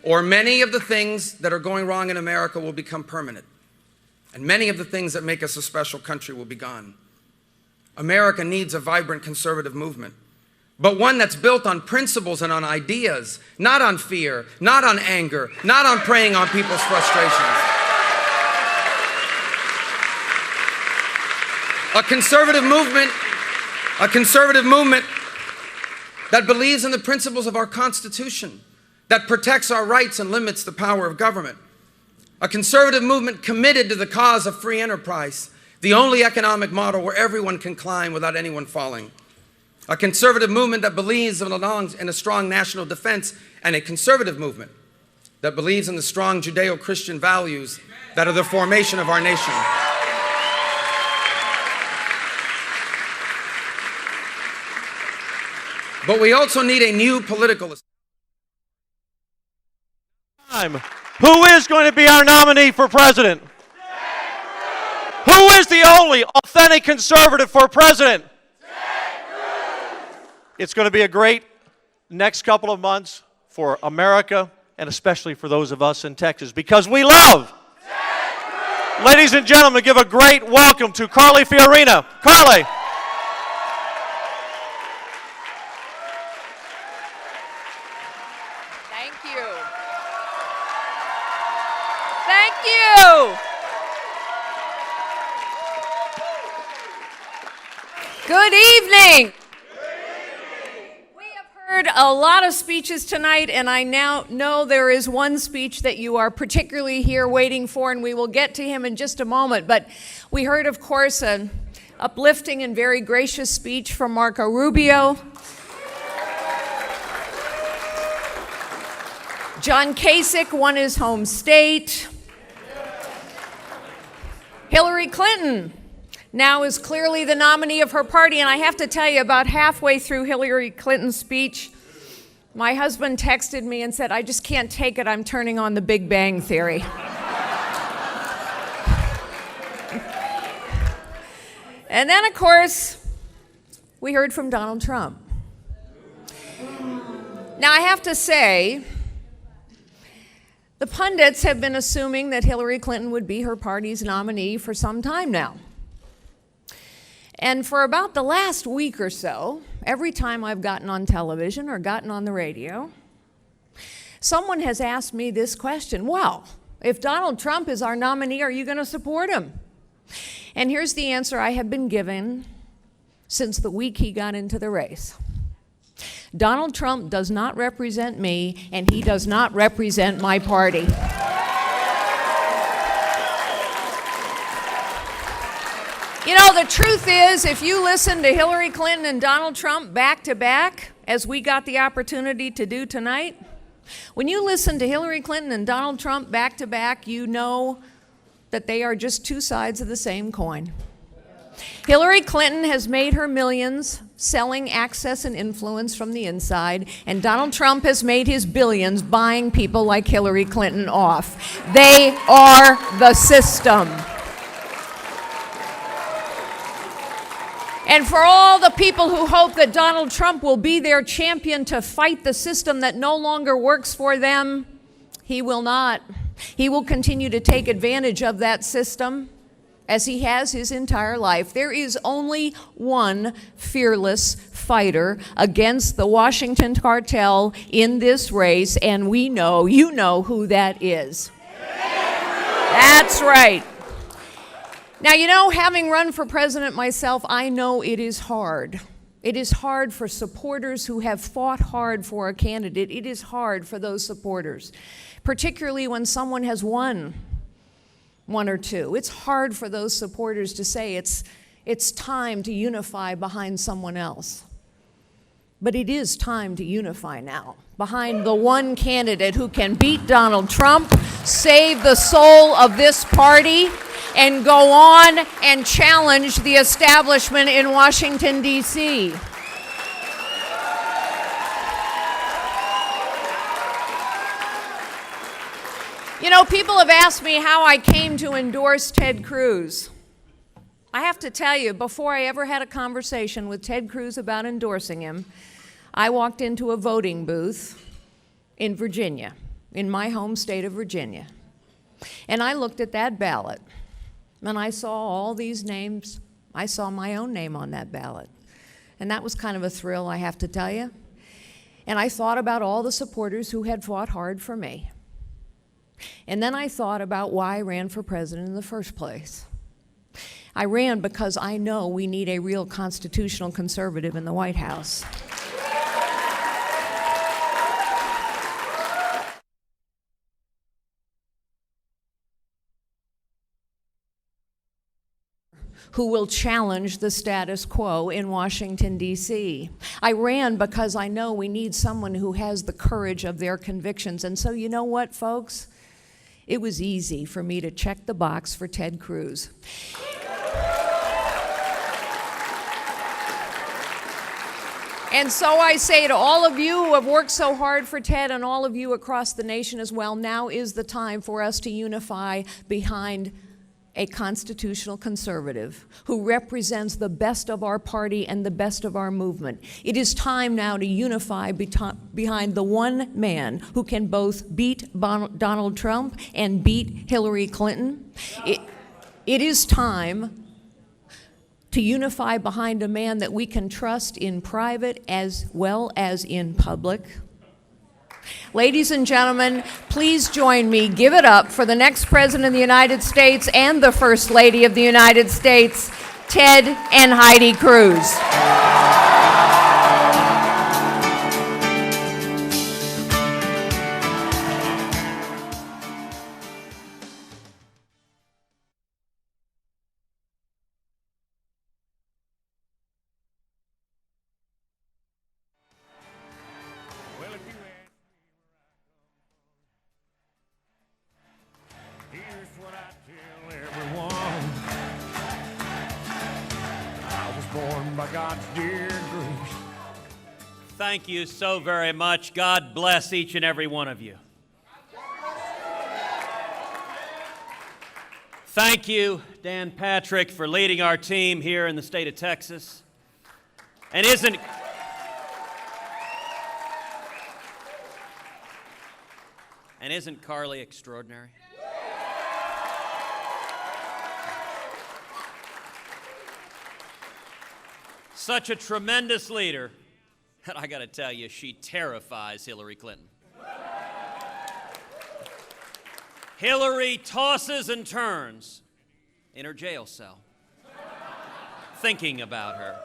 Or many of the things that are going wrong in America will become permanent, and many of the things that make us a special country will be gone. America needs a vibrant conservative movement, but one that's built on principles and on ideas, not on fear, not on anger, not on preying on people's frustrations. A conservative movement that believes in the principles of our Constitution, that protects our rights and limits the power of government. A conservative movement committed to the cause of free enterprise, the only economic model where everyone can climb without anyone falling. A conservative movement that believes in a strong national defense, and a conservative movement that believes in the strong Judeo-Christian values that are the formation of our nation. But we also need a new political time. Who is going to be our nominee for president? Who is the only authentic conservative for president? It's going to be a great next couple of months for America, and especially for those of us in Texas, because we love. Ladies and gentlemen, give a great welcome to Carly Fiorina. Carly. Thank you. Thank you. Good evening. Heard a lot of speeches tonight, and I now know there is one speech that you are particularly here waiting for, and we will get to him in just a moment. But we heard, of course, an uplifting and very gracious speech from Marco Rubio. John Kasich won his home state. Hillary Clinton now is clearly the nominee of her party, and I have to tell you, about halfway through Hillary Clinton's speech, my husband texted me and said, "I just can't take it, I'm turning on the Big Bang Theory." And then, of course, we heard from Donald Trump. Now, I have to say, the pundits have been assuming that Hillary Clinton would be her party's nominee for some time now. And for about the last week or so, every time I've gotten on television or gotten on the radio, someone has asked me this question: well, if Donald Trump is our nominee, are you going to support him? And here's the answer I have been given since the week he got into the race. Donald Trump does not represent me, and he does not represent my party. You know, the truth is, if you listen to Hillary Clinton and Donald Trump back to back, as we got the opportunity to do tonight, when you listen to Hillary Clinton and Donald Trump back to back, you know that they are just two sides of the same coin. Hillary Clinton has made her millions selling access and influence from the inside, and Donald Trump has made his billions buying people like Hillary Clinton off. They are the system. And for all the people who hope that Donald Trump will be their champion to fight the system that no longer works for them, he will not. He will continue to take advantage of that system as he has his entire life. There is only one fearless fighter against the Washington cartel in this race, and we know, you know who that is. That's right. Now, you know, having run for president myself, I know it is hard. It is hard for supporters who have fought hard for a candidate. It is hard for those supporters, particularly when someone has won one or two. It's hard for those supporters to say it's time to unify behind someone else. But it is time to unify now behind the one candidate who can beat Donald Trump, save the soul of this party, and go on and challenge the establishment in Washington, D.C. You know, people have asked me how I came to endorse Ted Cruz. I have to tell you, before I ever had a conversation with Ted Cruz about endorsing him, I walked into a voting booth in Virginia, in my home state of Virginia. And I looked at that ballot, and I saw all these names. I saw my own name on that ballot. And that was kind of a thrill, I have to tell you. And I thought about all the supporters who had fought hard for me. And then I thought about why I ran for president in the first place. I ran because I know we need a real constitutional conservative in the White House. Who will challenge the status quo in Washington, D.C. I ran because I know we need someone who has the courage of their convictions. And so you know what, folks? It was easy for me to check the box for Ted Cruz. And so I say to all of you who have worked so hard for Ted, and all of you across the nation as well, now is the time for us to unify behind a constitutional conservative who represents the best of our party and the best of our movement. It is time now to unify behind the one man who can both beat Donald Trump and beat Hillary Clinton. It is time to unify behind a man that we can trust in private as well as in public. Ladies and gentlemen, please join me. Give it up for the next President of the United States and the First Lady of the United States, Ted and Heidi Cruz. Thank you so very much. God bless each and every one of you. Thank you, Dan Patrick, for leading our team here in the state of Texas. And isn't Carly extraordinary? Such a tremendous leader. And I got to tell you, she terrifies Hillary Clinton. Hillary tosses and turns in her jail cell, thinking about her.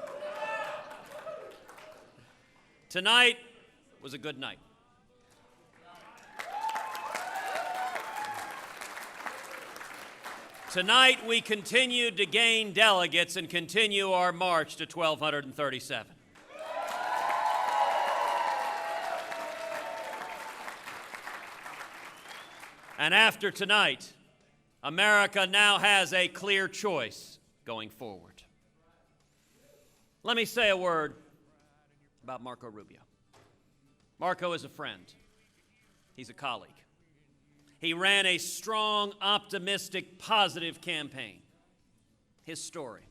Tonight was a good night. Tonight we continued to gain delegates and continue our march to 1,237. And after tonight, America now has a clear choice going forward. Let me say a word about Marco Rubio. Marco is a friend. He's a colleague. He ran a strong, optimistic, positive campaign. His story: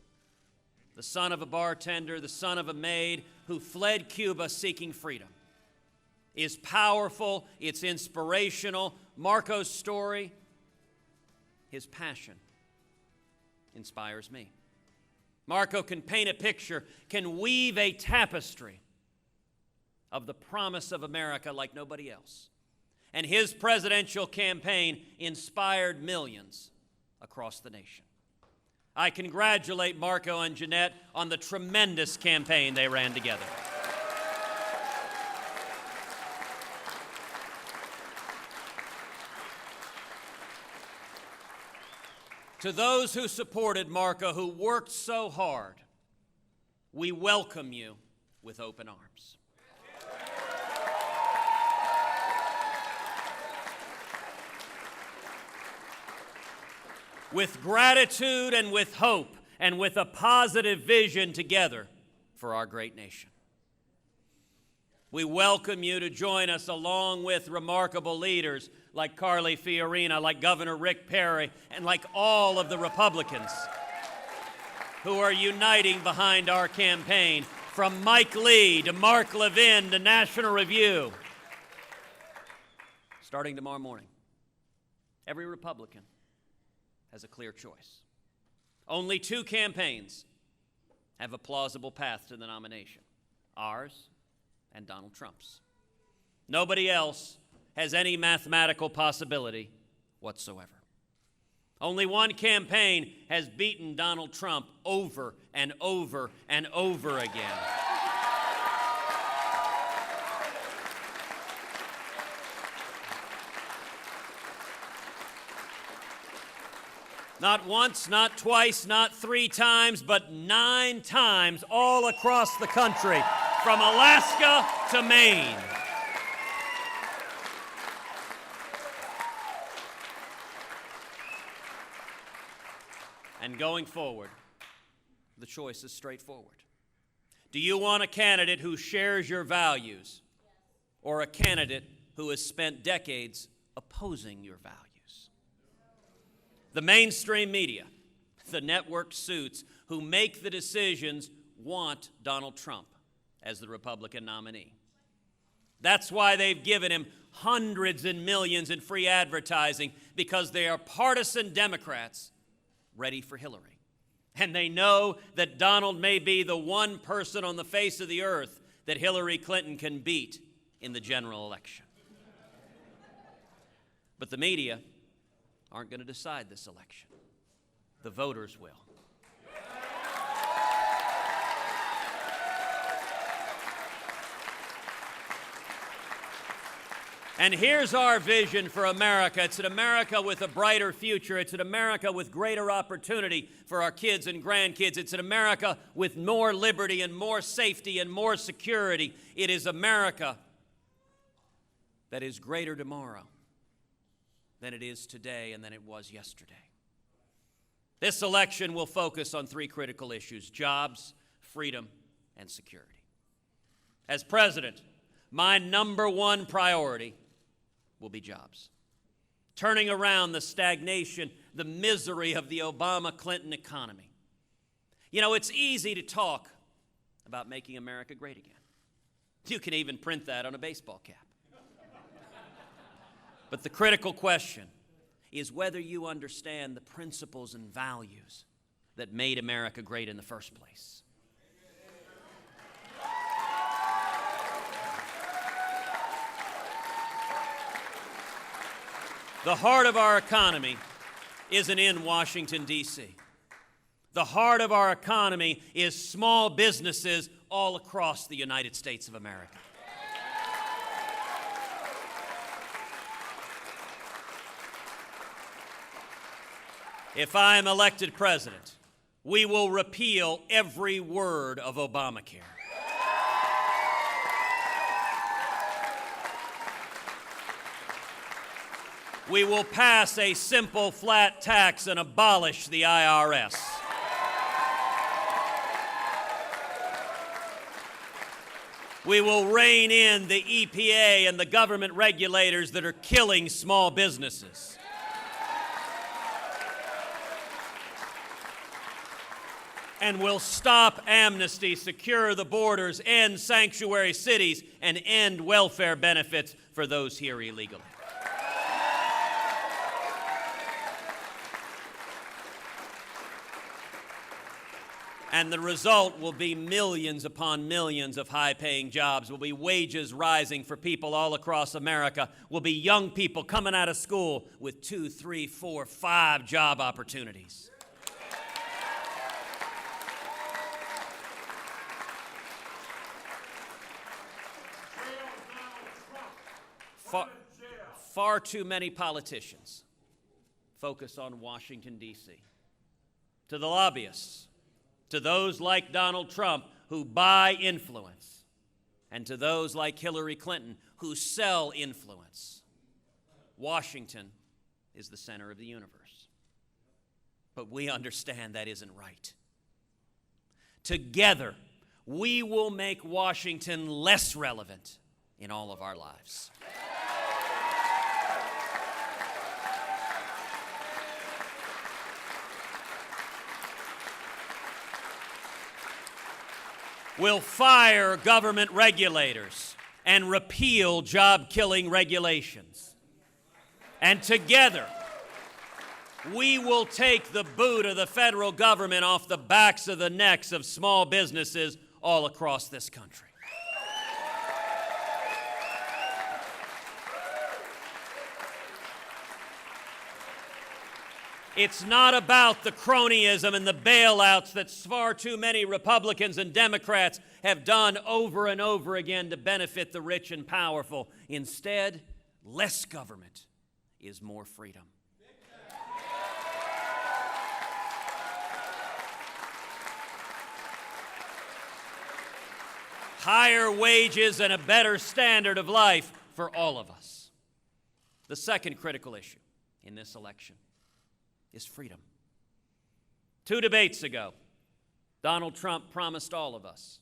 the son of a bartender, the son of a maid who fled Cuba seeking freedom, is powerful, it's inspirational. Marco's story, his passion, inspires me. Marco can paint a picture, can weave a tapestry of the promise of America like nobody else. And his presidential campaign inspired millions across the nation. I congratulate Marco and Jeanette on the tremendous campaign they ran together. To those who supported Marco, who worked so hard, we welcome you with open arms. With gratitude and with hope and with a positive vision together for our great nation. We welcome you to join us along with remarkable leaders like Carly Fiorina, like Governor Rick Perry, and like all of the Republicans who are uniting behind our campaign, from Mike Lee to Mark Levin to National Review. Starting tomorrow morning, every Republican has a clear choice. Only two campaigns have a plausible path to the nomination: ours and Donald Trump's. Nobody else has any mathematical possibility whatsoever. Only one campaign has beaten Donald Trump over and over and over again. Not once, not twice, not 3 times, but 9 times all across the country, from Alaska to Maine. And going forward, the choice is straightforward. Do you want a candidate who shares your values, or a candidate who has spent decades opposing your values? The mainstream media, the network suits who make the decisions, want Donald Trump as the Republican nominee. That's why they've given him hundreds and millions in free advertising, because they are partisan Democrats ready for Hillary. And they know that Donald may be the one person on the face of the earth that Hillary Clinton can beat in the general election. But the media aren't going to decide this election. The voters will. And here's our vision for America. It's an America with a brighter future. It's an America with greater opportunity for our kids and grandkids. It's an America with more liberty and more safety and more security. It is America that is greater tomorrow than it is today and than it was yesterday. This election will focus on 3 critical issues: jobs, freedom, and security. As president, my #1 priority will be jobs. Turning around the stagnation, the misery of the Obama-Clinton economy. You know, it's easy to talk about making America great again. You can even print that on a baseball cap. But the critical question is whether you understand the principles and values that made America great in the first place. The heart of our economy isn't in Washington, D.C. The heart of our economy is small businesses all across the United States of America. If I am elected president, we will repeal every word of Obamacare. We will pass a simple flat tax and abolish the IRS. We will rein in the EPA and the government regulators that are killing small businesses. And we'll stop amnesty, secure the borders, end sanctuary cities, and end welfare benefits for those here illegally. And the result will be millions upon millions of high-paying jobs, will be wages rising for people all across America, will be young people coming out of school with 2, 3, 4, 5 job opportunities. Far too many politicians focus on Washington, D.C. To the lobbyists, to those like Donald Trump who buy influence, and to those like Hillary Clinton who sell influence, Washington is the center of the universe. But we understand that isn't right. Together, we will make Washington less relevant in all of our lives. We'll fire government regulators and repeal job-killing regulations. And together, we will take the boot of the federal government off the backs of the necks of small businesses all across this country. It's not about the cronyism and the bailouts that far too many Republicans and Democrats have done over and over again to benefit the rich and powerful. Instead, less government is more freedom. Higher wages and a better standard of life for all of us. The second critical issue in this election is freedom. 2 debates ago, Donald Trump promised all of us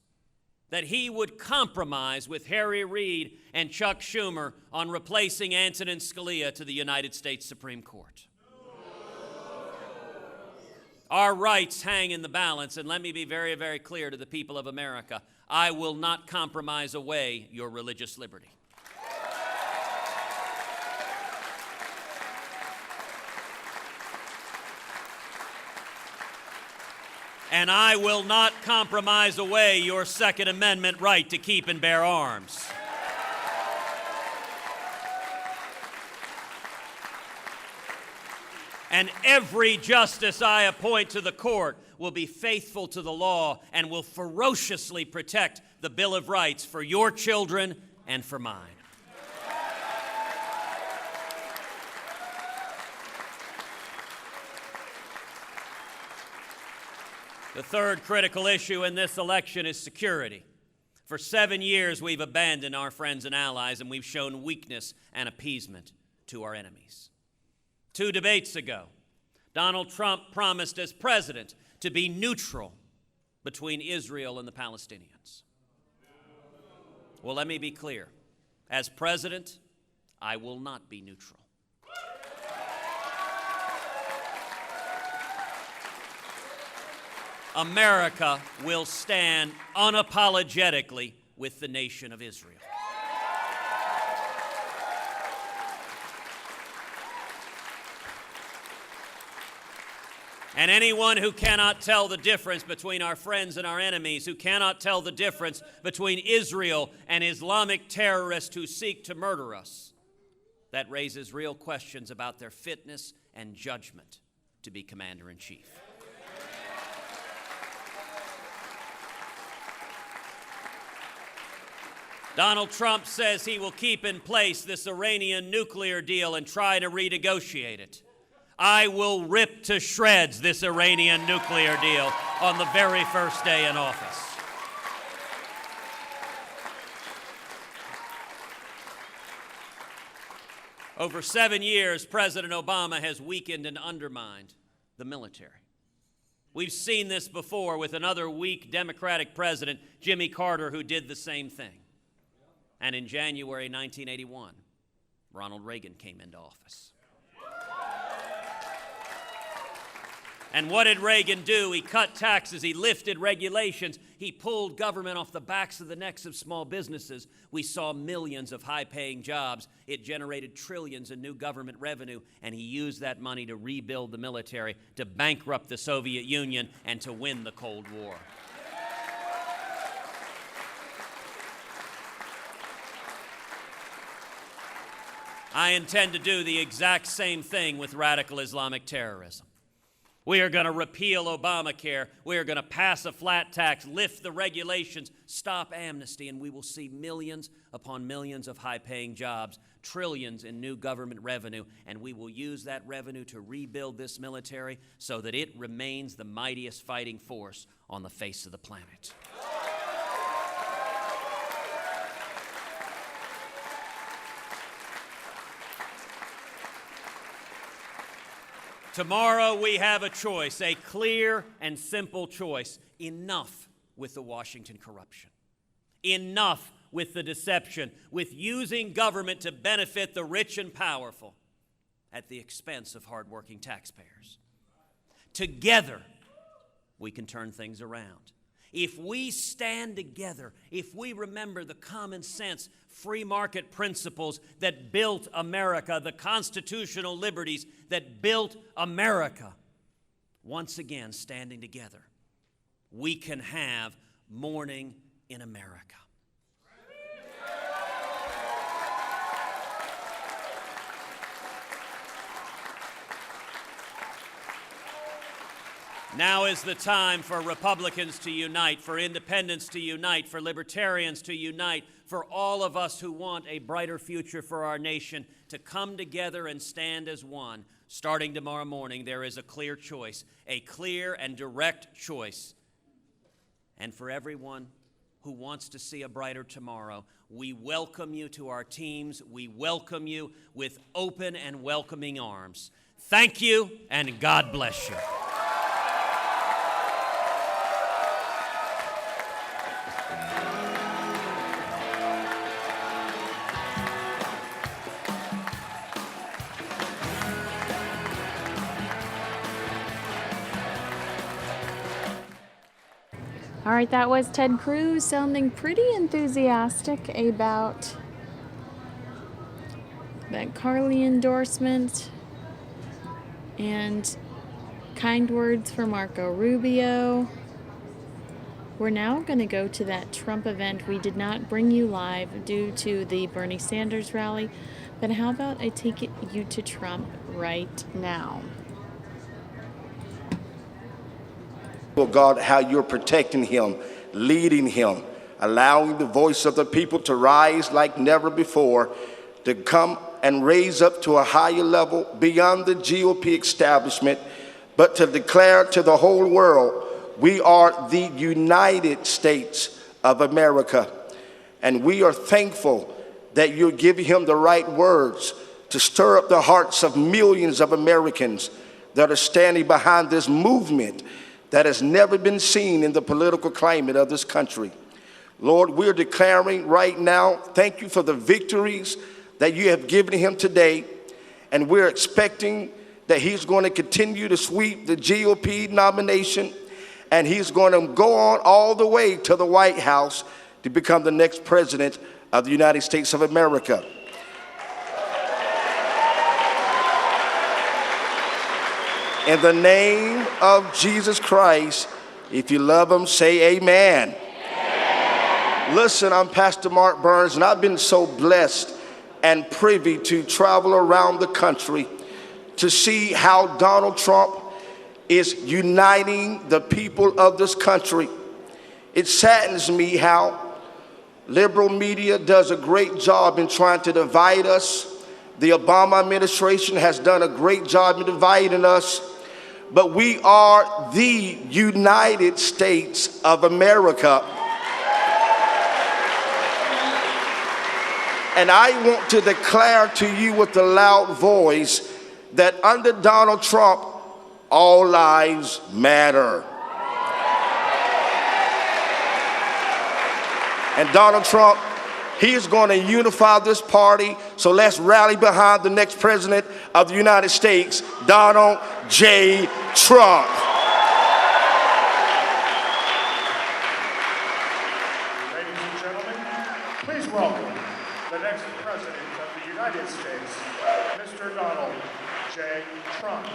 that he would compromise with Harry Reid and Chuck Schumer on replacing Antonin Scalia to the United States Supreme Court. Our rights hang in the balance, and let me be very, very clear to the people of America. I will not compromise away your religious liberty. And I will not compromise away your Second Amendment right to keep and bear arms. And every justice I appoint to the court will be faithful to the law and will ferociously protect the Bill of Rights for your children and for mine. The third critical issue in this election is security. For 7 years, we've abandoned our friends and allies, and we've shown weakness and appeasement to our enemies. 2 debates ago, Donald Trump promised as president to be neutral between Israel and the Palestinians. Well, let me be clear. As president, I will not be neutral. America will stand unapologetically with the nation of Israel. And anyone who cannot tell the difference between our friends and our enemies, who cannot tell the difference between Israel and Islamic terrorists who seek to murder us, that raises real questions about their fitness and judgment to be commander-in-chief. Donald Trump says he will keep in place this Iranian nuclear deal and try to renegotiate it. I will rip to shreds this Iranian nuclear deal on the very first day in office. Over 7 years, President Obama has weakened and undermined the military. We've seen this before with another weak Democratic president, Jimmy Carter, who did the same thing. And in January 1981, Ronald Reagan came into office. And what did Reagan do? He cut taxes, he lifted regulations, he pulled government off the backs of the necks of small businesses. We saw millions of high-paying jobs. It generated trillions in new government revenue, and he used that money to rebuild the military, to bankrupt the Soviet Union, and to win the Cold War. I intend to do the exact same thing with radical Islamic terrorism. We are going to repeal Obamacare. We are going to pass a flat tax, lift the regulations, stop amnesty, and we will see millions upon millions of high-paying jobs, trillions in new government revenue, and we will use that revenue to rebuild this military so that it remains the mightiest fighting force on the face of the planet. Tomorrow we have a choice, a clear and simple choice. Enough with the Washington corruption. Enough with the deception, with using government to benefit the rich and powerful at the expense of hardworking taxpayers. Together, we can turn things around. If we stand together, if we remember the common sense, free market principles that built America, the constitutional liberties that built America, once again standing together, we can have morning in America. Now is the time for Republicans to unite, for independents to unite, for libertarians to unite, for all of us who want a brighter future for our nation to come together and stand as one. Starting tomorrow morning, there is a clear choice, a clear and direct choice. And for everyone who wants to see a brighter tomorrow, we welcome you to our teams. We welcome you with open and welcoming arms. Thank you, and God bless you. All right, that was Ted Cruz sounding pretty enthusiastic about that Carly endorsement and kind words for Marco Rubio. We're now going to go to that Trump event. We did not bring you live due to the Bernie Sanders rally, but how about I take you to Trump right now? God, how you're protecting him, leading him, allowing the voice of the people to rise like never before, to come and raise up to a higher level beyond the GOP establishment, but to declare to the whole world, we are the United States of America. And we are thankful that you're giving him the right words to stir up the hearts of millions of Americans that are standing behind this movement that has never been seen in the political climate of this country. Lord, we're declaring right now, thank you for the victories that you have given him today, and we're expecting that he's going to continue to sweep the GOP nomination, and he's going to go on all the way to the White House to become the next president of the United States of America. In the name of Jesus Christ, if you love him, say amen. Amen. Listen, I'm Pastor Mark Burns, and I've been so blessed and privy to travel around the country to see how Donald Trump is uniting the people of this country. It saddens me how liberal media does a great job in trying to divide us. The Obama administration has done a great job in dividing us. But we are the United States of America. And I want to declare to you with a loud voice that under Donald Trump, all lives matter. And Donald Trump, He is going to unify this party. So let's rally behind the next president of the United States, Donald J. Trump. Ladies and gentlemen, please welcome the next president of the United States, Mr. Donald J. Trump.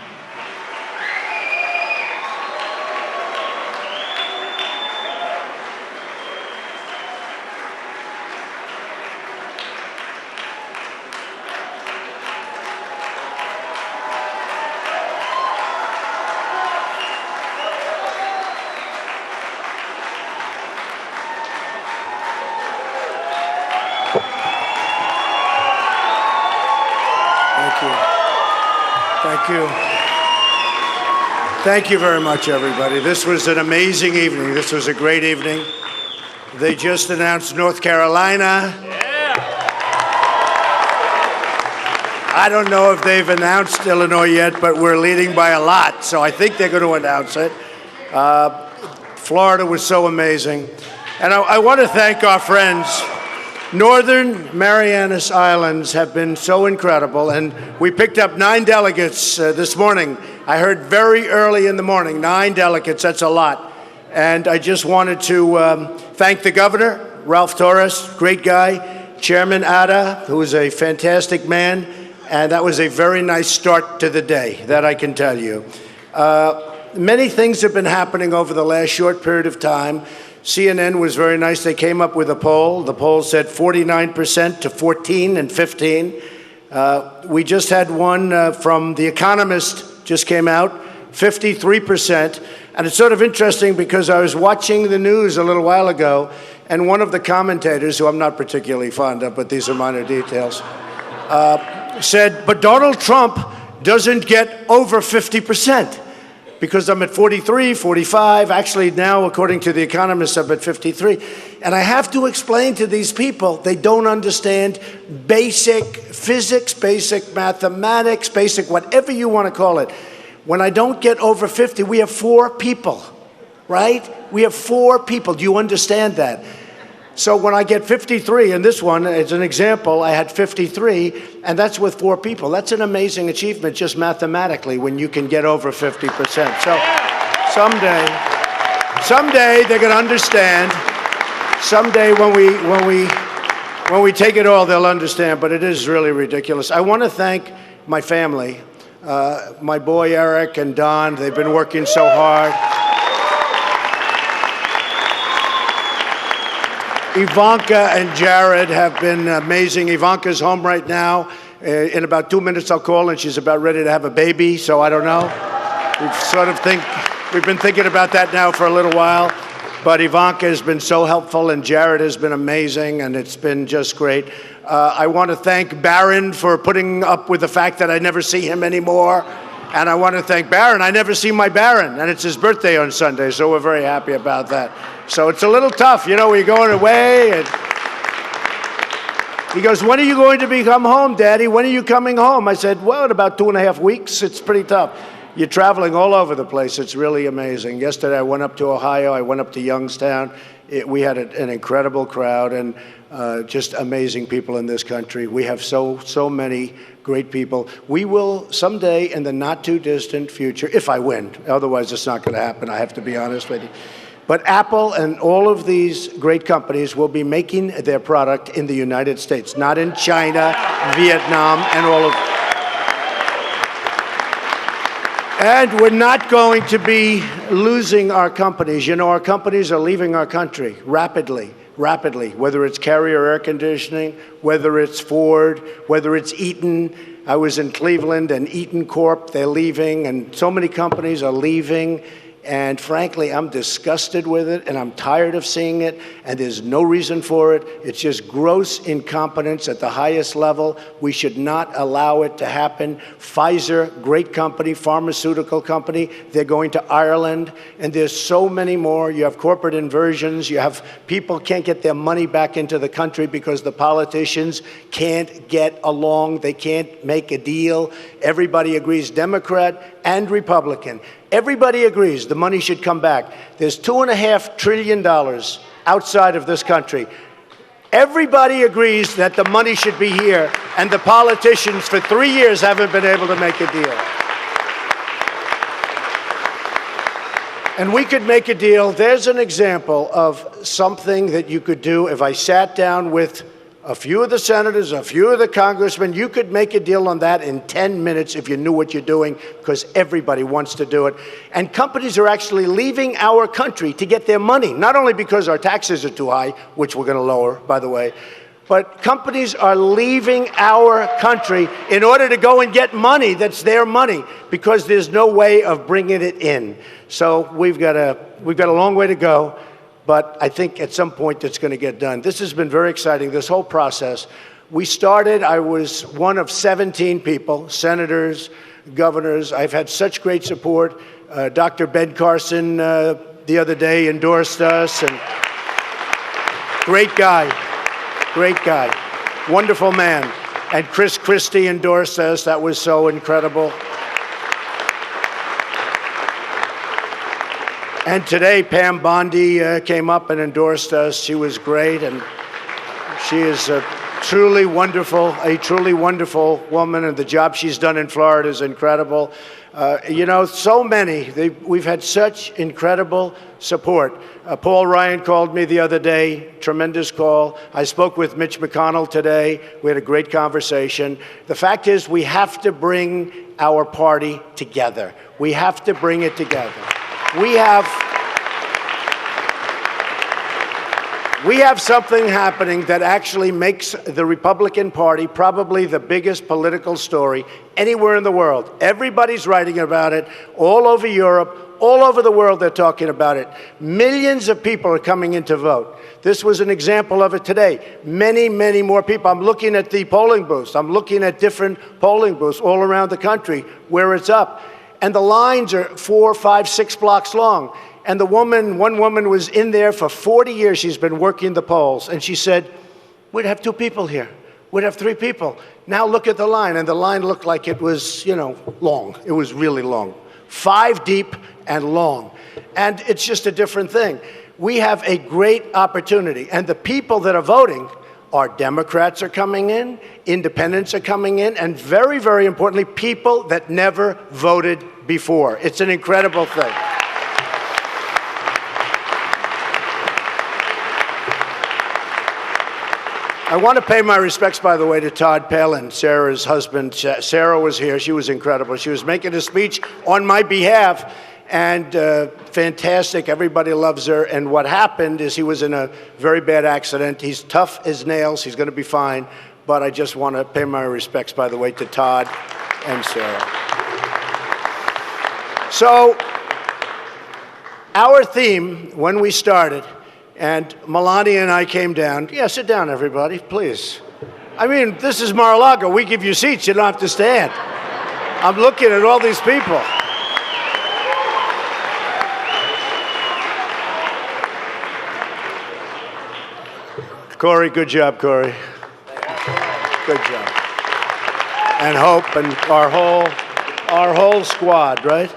Thank you. Thank you very much, everybody. This was an amazing evening. This was a great evening. They just announced North Carolina. I don't know if they've announced Illinois yet, but we're leading by a lot, so I think they're going to announce it. Florida was so amazing. And I want to thank our friends. Northern Marianas Islands have been so incredible, and we picked up 9 delegates this morning. I heard very early in the morning, 9 delegates, that's a lot. And I just wanted to thank the governor, Ralph Torres, great guy, Chairman Ada, who is a fantastic man, and that was a very nice start to the day, that I can tell you. Many things have been happening over the last short period of time. CNN was very nice. They came up with a poll. The poll said 49% to 14 and 15. We just had one from The Economist, just came out, 53%. And it's sort of interesting because I was watching the news a little while ago, and one of the commentators, who I'm not particularly fond of, but these are minor details, said, but Donald Trump doesn't get over 50%. Because I'm at 43, 45, actually now, according to The Economist, I'm at 53. And I have to explain to these people, they don't understand basic physics, basic mathematics, basic whatever you want to call it. When I don't get over 50, we have 4 people, right? We have 4 people. Do you understand that? So when I get 53, and this one, as an example, I had 53, and that's with 4 people. That's an amazing achievement just mathematically when you can get over 50%. So someday they're going to understand. Someday when we take it all, they'll understand, but it is really ridiculous. I want to thank my family, my boy Eric and Don. They've been working so hard. Ivanka and Jared have been amazing. Ivanka's home right now. In about 2 minutes I'll call, and she's about ready to have a baby, so I don't know. We've been thinking about that now for a little while. But Ivanka has been so helpful, and Jared has been amazing, and it's been just great. I want to thank Barron for putting up with the fact that I never see him anymore. And I want to thank Barron. I never see my Barron, and it's his birthday on Sunday, so we're very happy about that. So it's a little tough, you know, we're going away. And he goes, when are you going to come home, Daddy? When are you coming home? I said, well, in about 2.5 weeks. It's pretty tough. You're traveling all over the place. It's really amazing. Yesterday, I went up to Ohio. I went up to Youngstown. We had an incredible crowd and just amazing people in this country. We have so many great people. We will someday in the not too distant future, if I win, otherwise it's not going to happen, I have to be honest with you. But Apple and all of these great companies will be making their product in the United States, not in China, Vietnam, and all of. And we're not going to be losing our companies. You know, our companies are leaving our country rapidly, whether it's Carrier Air Conditioning, whether it's Ford, whether it's Eaton. I was in Cleveland, and Eaton Corp, they're leaving, and so many companies are leaving. And frankly, I'm disgusted with it, and I'm tired of seeing it, and there's no reason for it. It's just gross incompetence at the highest level. We should not allow it to happen. Pfizer, great company, pharmaceutical company, they're going to Ireland, and there's so many more. You have corporate inversions. You have people can't get their money back into the country because the politicians can't get along. They can't make a deal. Everybody agrees, Democrat and Republican. Everybody agrees the money should come back. There's $2.5 trillion outside of this country. Everybody agrees that the money should be here, and the politicians for 3 years haven't been able to make a deal. And we could make a deal. There's an example of something that you could do if I sat down with a few of the senators, a few of the congressmen. You could make a deal on that in 10 minutes if you knew what you're doing, because everybody wants to do it. And companies are actually leaving our country to get their money, not only because our taxes are too high, which we're going to lower, by the way, but companies are leaving our country in order to go and get money that's their money, because there's no way of bringing it in. So we've got a long way to go, but I think at some point it's going to get done. This has been very exciting, this whole process. We started, I was one of 17 people, senators, governors. I've had such great support. Dr. Ben Carson the other day endorsed us, and great guy. Great guy, wonderful man. And Chris Christie endorsed us. That was so incredible. And today, Pam Bondi came up and endorsed us. She was great, and she is a truly wonderful woman, and the job she's done in Florida is incredible. So many. We've had such incredible support. Paul Ryan called me the other day, tremendous call. I spoke with Mitch McConnell today. We had a great conversation. The fact is, we have to bring our party together. We have to bring it together. We have something happening that actually makes the Republican Party probably the biggest political story anywhere in the world. Everybody's writing about it, all over Europe, all over the world they're talking about it. Millions of people are coming in to vote. This was an example of it today. Many, many more people. I'm looking at the polling booths. I'm looking at different polling booths all around the country where it's up. And the lines are 4, 5, 6 blocks long. And one woman was in there for 40 years. She's been working the polls. And she said, we'd have 2 people here. We'd have 3 people. Now look at the line. And the line looked like it was, long. It was really long. 5 deep and long. And it's just a different thing. We have a great opportunity. And the people that are voting are Democrats are coming in, independents are coming in, and very, very importantly, people that never voted before. It's an incredible thing. I want to pay my respects, by the way, to Todd Palin, Sarah's husband. Sarah was here. She was incredible. She was making a speech on my behalf, and fantastic. Everybody loves her. And what happened is he was in a very bad accident. He's tough as nails. He's going to be fine. But I just want to pay my respects, by the way, to Todd and Sarah. So our theme, when we started, and Melania and I came down. Yeah, sit down, everybody, please. I mean, this is Mar-a-Lago. We give you seats. You don't have to stand. I'm looking at all these people. Corey, good job, Corey. Good job. And Hope and our whole squad, right?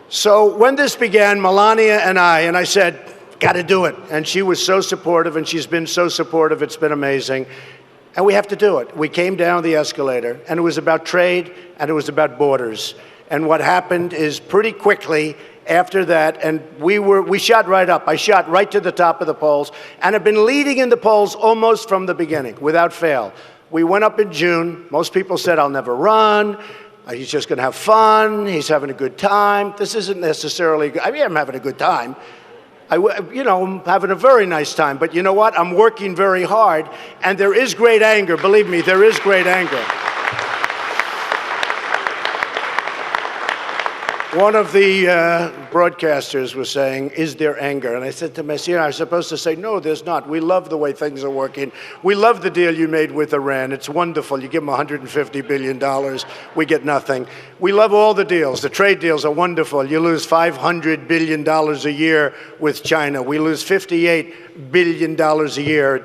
So when this began, Melania and I said, got to do it. And she was so supportive, and she's been so supportive. It's been amazing. And we have to do it. We came down the escalator, and it was about trade, and it was about borders. And what happened is pretty quickly after that, and we shot right up. I shot right to the top of the polls, and have been leading in the polls almost from the beginning, without fail. We went up in June. Most people said, I'll never run. He's just going to have fun. He's having a good time. This isn't necessarily good. I mean, I'm having a good time. I'm having a very nice time. But you know what? I'm working very hard, and there is great anger. Believe me, there is great anger. One of the broadcasters was saying, is there anger? And I said to him, I'm supposed to say, no, there's not. We love the way things are working. We love the deal you made with Iran. It's wonderful. You give them $150 billion. We get nothing. We love all the deals. The trade deals are wonderful. You lose $500 billion a year with China. We lose $58 billion a year in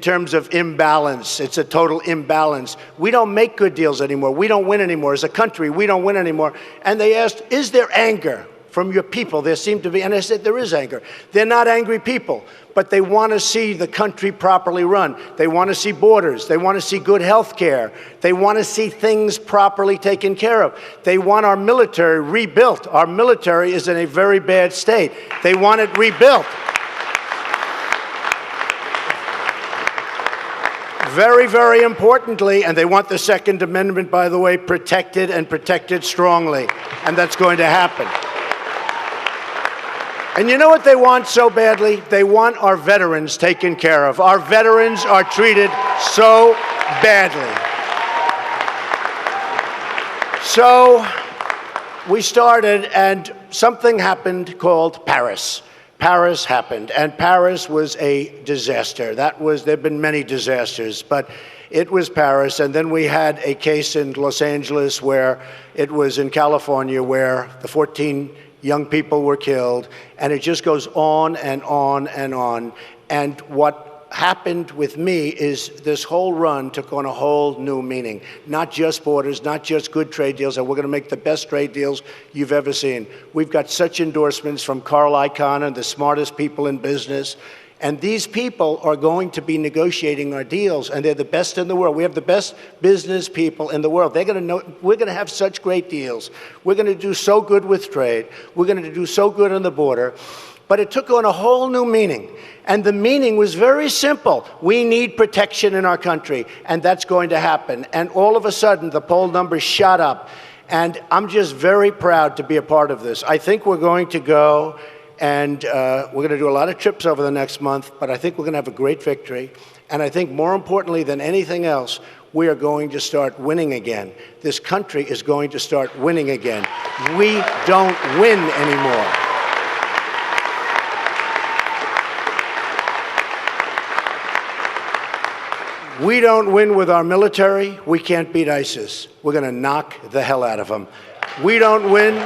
terms of imbalance. It's a total imbalance. We don't make good deals anymore. We don't win anymore. As a country, we don't win anymore. And they asked, is there anger from your people. There seem to be, and I said there is anger. They're not angry people, but they want to see the country properly run. They want to see borders. They want to see good health care. They want to see things properly taken care of. They want our military rebuilt. Our military is in a very bad state. They want it rebuilt. Very, very importantly, and they want the Second Amendment, by the way, protected and protected strongly. And that's going to happen. And you know what they want so badly? They want our veterans taken care of. Our veterans are treated so badly. So we started, and something happened called Paris. Paris happened, and Paris was a disaster. There've been many disasters, but it was Paris. And then we had a case in Los Angeles where it was in California where the 14 young people were killed, and it just goes on and on and on. And what happened with me is this whole run took on a whole new meaning. Not just borders, not just good trade deals, and we're going to make the best trade deals you've ever seen. We've got such endorsements from Carl Icahn and the smartest people in business. And these people are going to be negotiating our deals, and they're the best in the world. We have the best business people in the world. They're going to know we're going to have such great deals. We're going to do so good with trade. We're going to do so good on the border. But it took on a whole new meaning. And the meaning was very simple. We need protection in our country, and that's going to happen. And all of a sudden, the poll numbers shot up. And I'm just very proud to be a part of this. I think we're going to go, and we're going to do a lot of trips over the next month, but I think we're going to have a great victory. And I think more importantly than anything else, we are going to start winning again. This country is going to start winning again. We don't win anymore. We don't win with our military. We can't beat ISIS. We're going to knock the hell out of them. We don't win.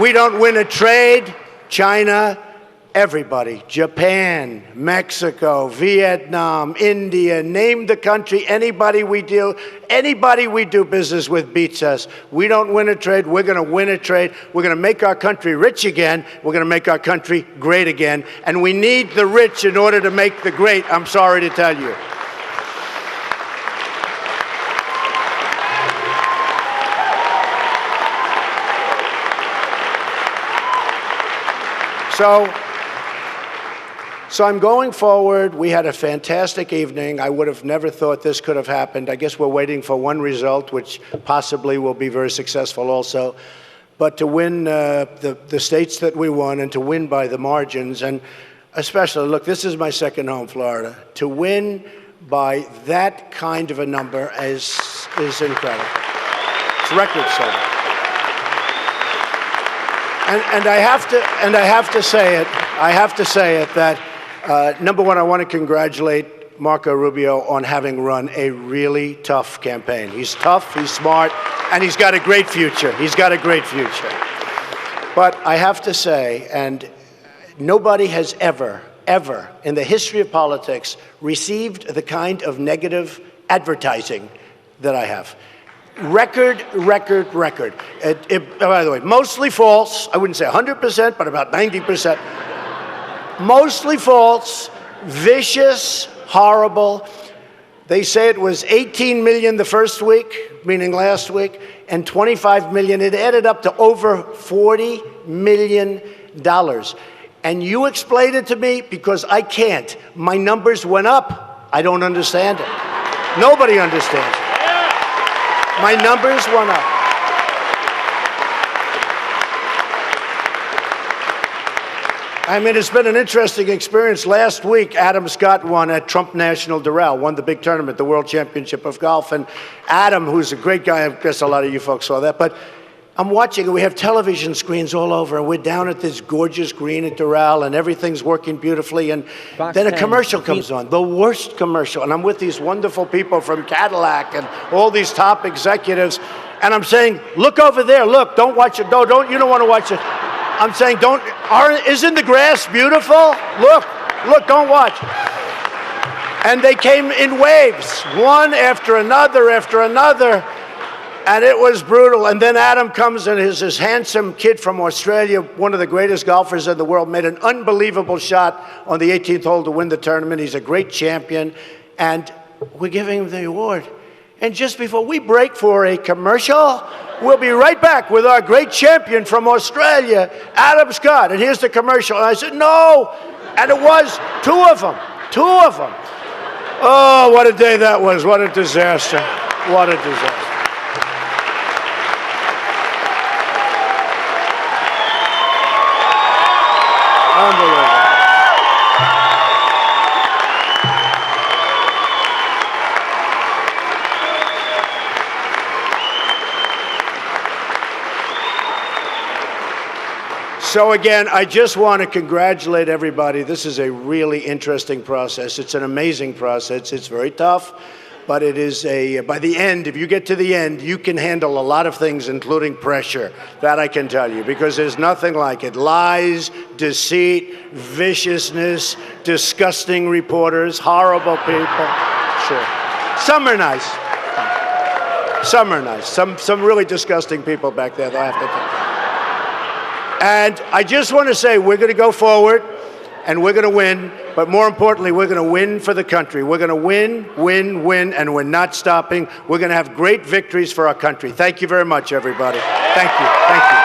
We don't win a trade. China, everybody. Japan, Mexico, Vietnam, India, name the country. Anybody we do business with beats us. We don't win a trade. We're going to win a trade. We're going to make our country rich again. We're going to make our country great again. And we need the rich in order to make the great, I'm sorry to tell you. So I'm going forward. We had a fantastic evening. I would have never thought this could have happened. I guess we're waiting for one result, which possibly will be very successful also. But to win the states that we won, and to win by the margins, and especially, look, this is my second home, Florida. To win by that kind of a number is incredible. It's record-setting. And I have to say it that number one, I want to congratulate Marco Rubio on having run a really tough campaign. He's tough, he's smart, and he's got a great future. He's got a great future. But I have to say, and nobody has ever in the history of politics received the kind of negative advertising that I have. Record. By the way, mostly false. I wouldn't say 100%, but about 90%. Mostly false, vicious, horrible. They say it was 18 million the first week, meaning last week, and 25 million. It added up to over $40 million. And you explain it to me because I can't. My numbers went up. I don't understand it. Nobody understands it. My numbers went up. I mean, it's been an interesting experience. Last week, Adam Scott won at Trump National Doral, won the big tournament, the World Championship of Golf. And Adam, who's a great guy, I guess a lot of you folks saw that, but I'm watching, and we have television screens all over, and we're down at this gorgeous green at Doral, and everything's working beautifully, and then a commercial comes on, the worst commercial, and I'm with these wonderful people from Cadillac and all these top executives, and I'm saying, look over there, look, don't watch it, you don't want to watch it. I'm saying, isn't the grass beautiful? Look, don't watch. And they came in waves, one after another, And it was brutal. And then Adam comes and is this handsome kid from Australia, one of the greatest golfers in the world, made an unbelievable shot on the 18th hole to win the tournament. He's a great champion. And we're giving him the award. And just before we break for a commercial, we'll be right back with our great champion from Australia, Adam Scott. And here's the commercial. And I said, no. And it was two of them. Oh, what a day that was. What a disaster. What a disaster. Unbelievable. So again, I just want to congratulate everybody. This is a really interesting process. It's an amazing process. It's very tough, but it is by the end, if you get to the end, you can handle a lot of things, including pressure. That I can tell you, because there's nothing like it. Lies, deceit, viciousness, disgusting reporters, horrible people. Sure. Some are nice. Some are nice. Some really disgusting people back there, though, I have to tell you. And I just want to say we're going to go forward and we're going to win, but more importantly, we're going to win for the country. We're going to win, and we're not stopping. We're going to have great victories for our country. Thank you very much, everybody. Thank you. Thank you.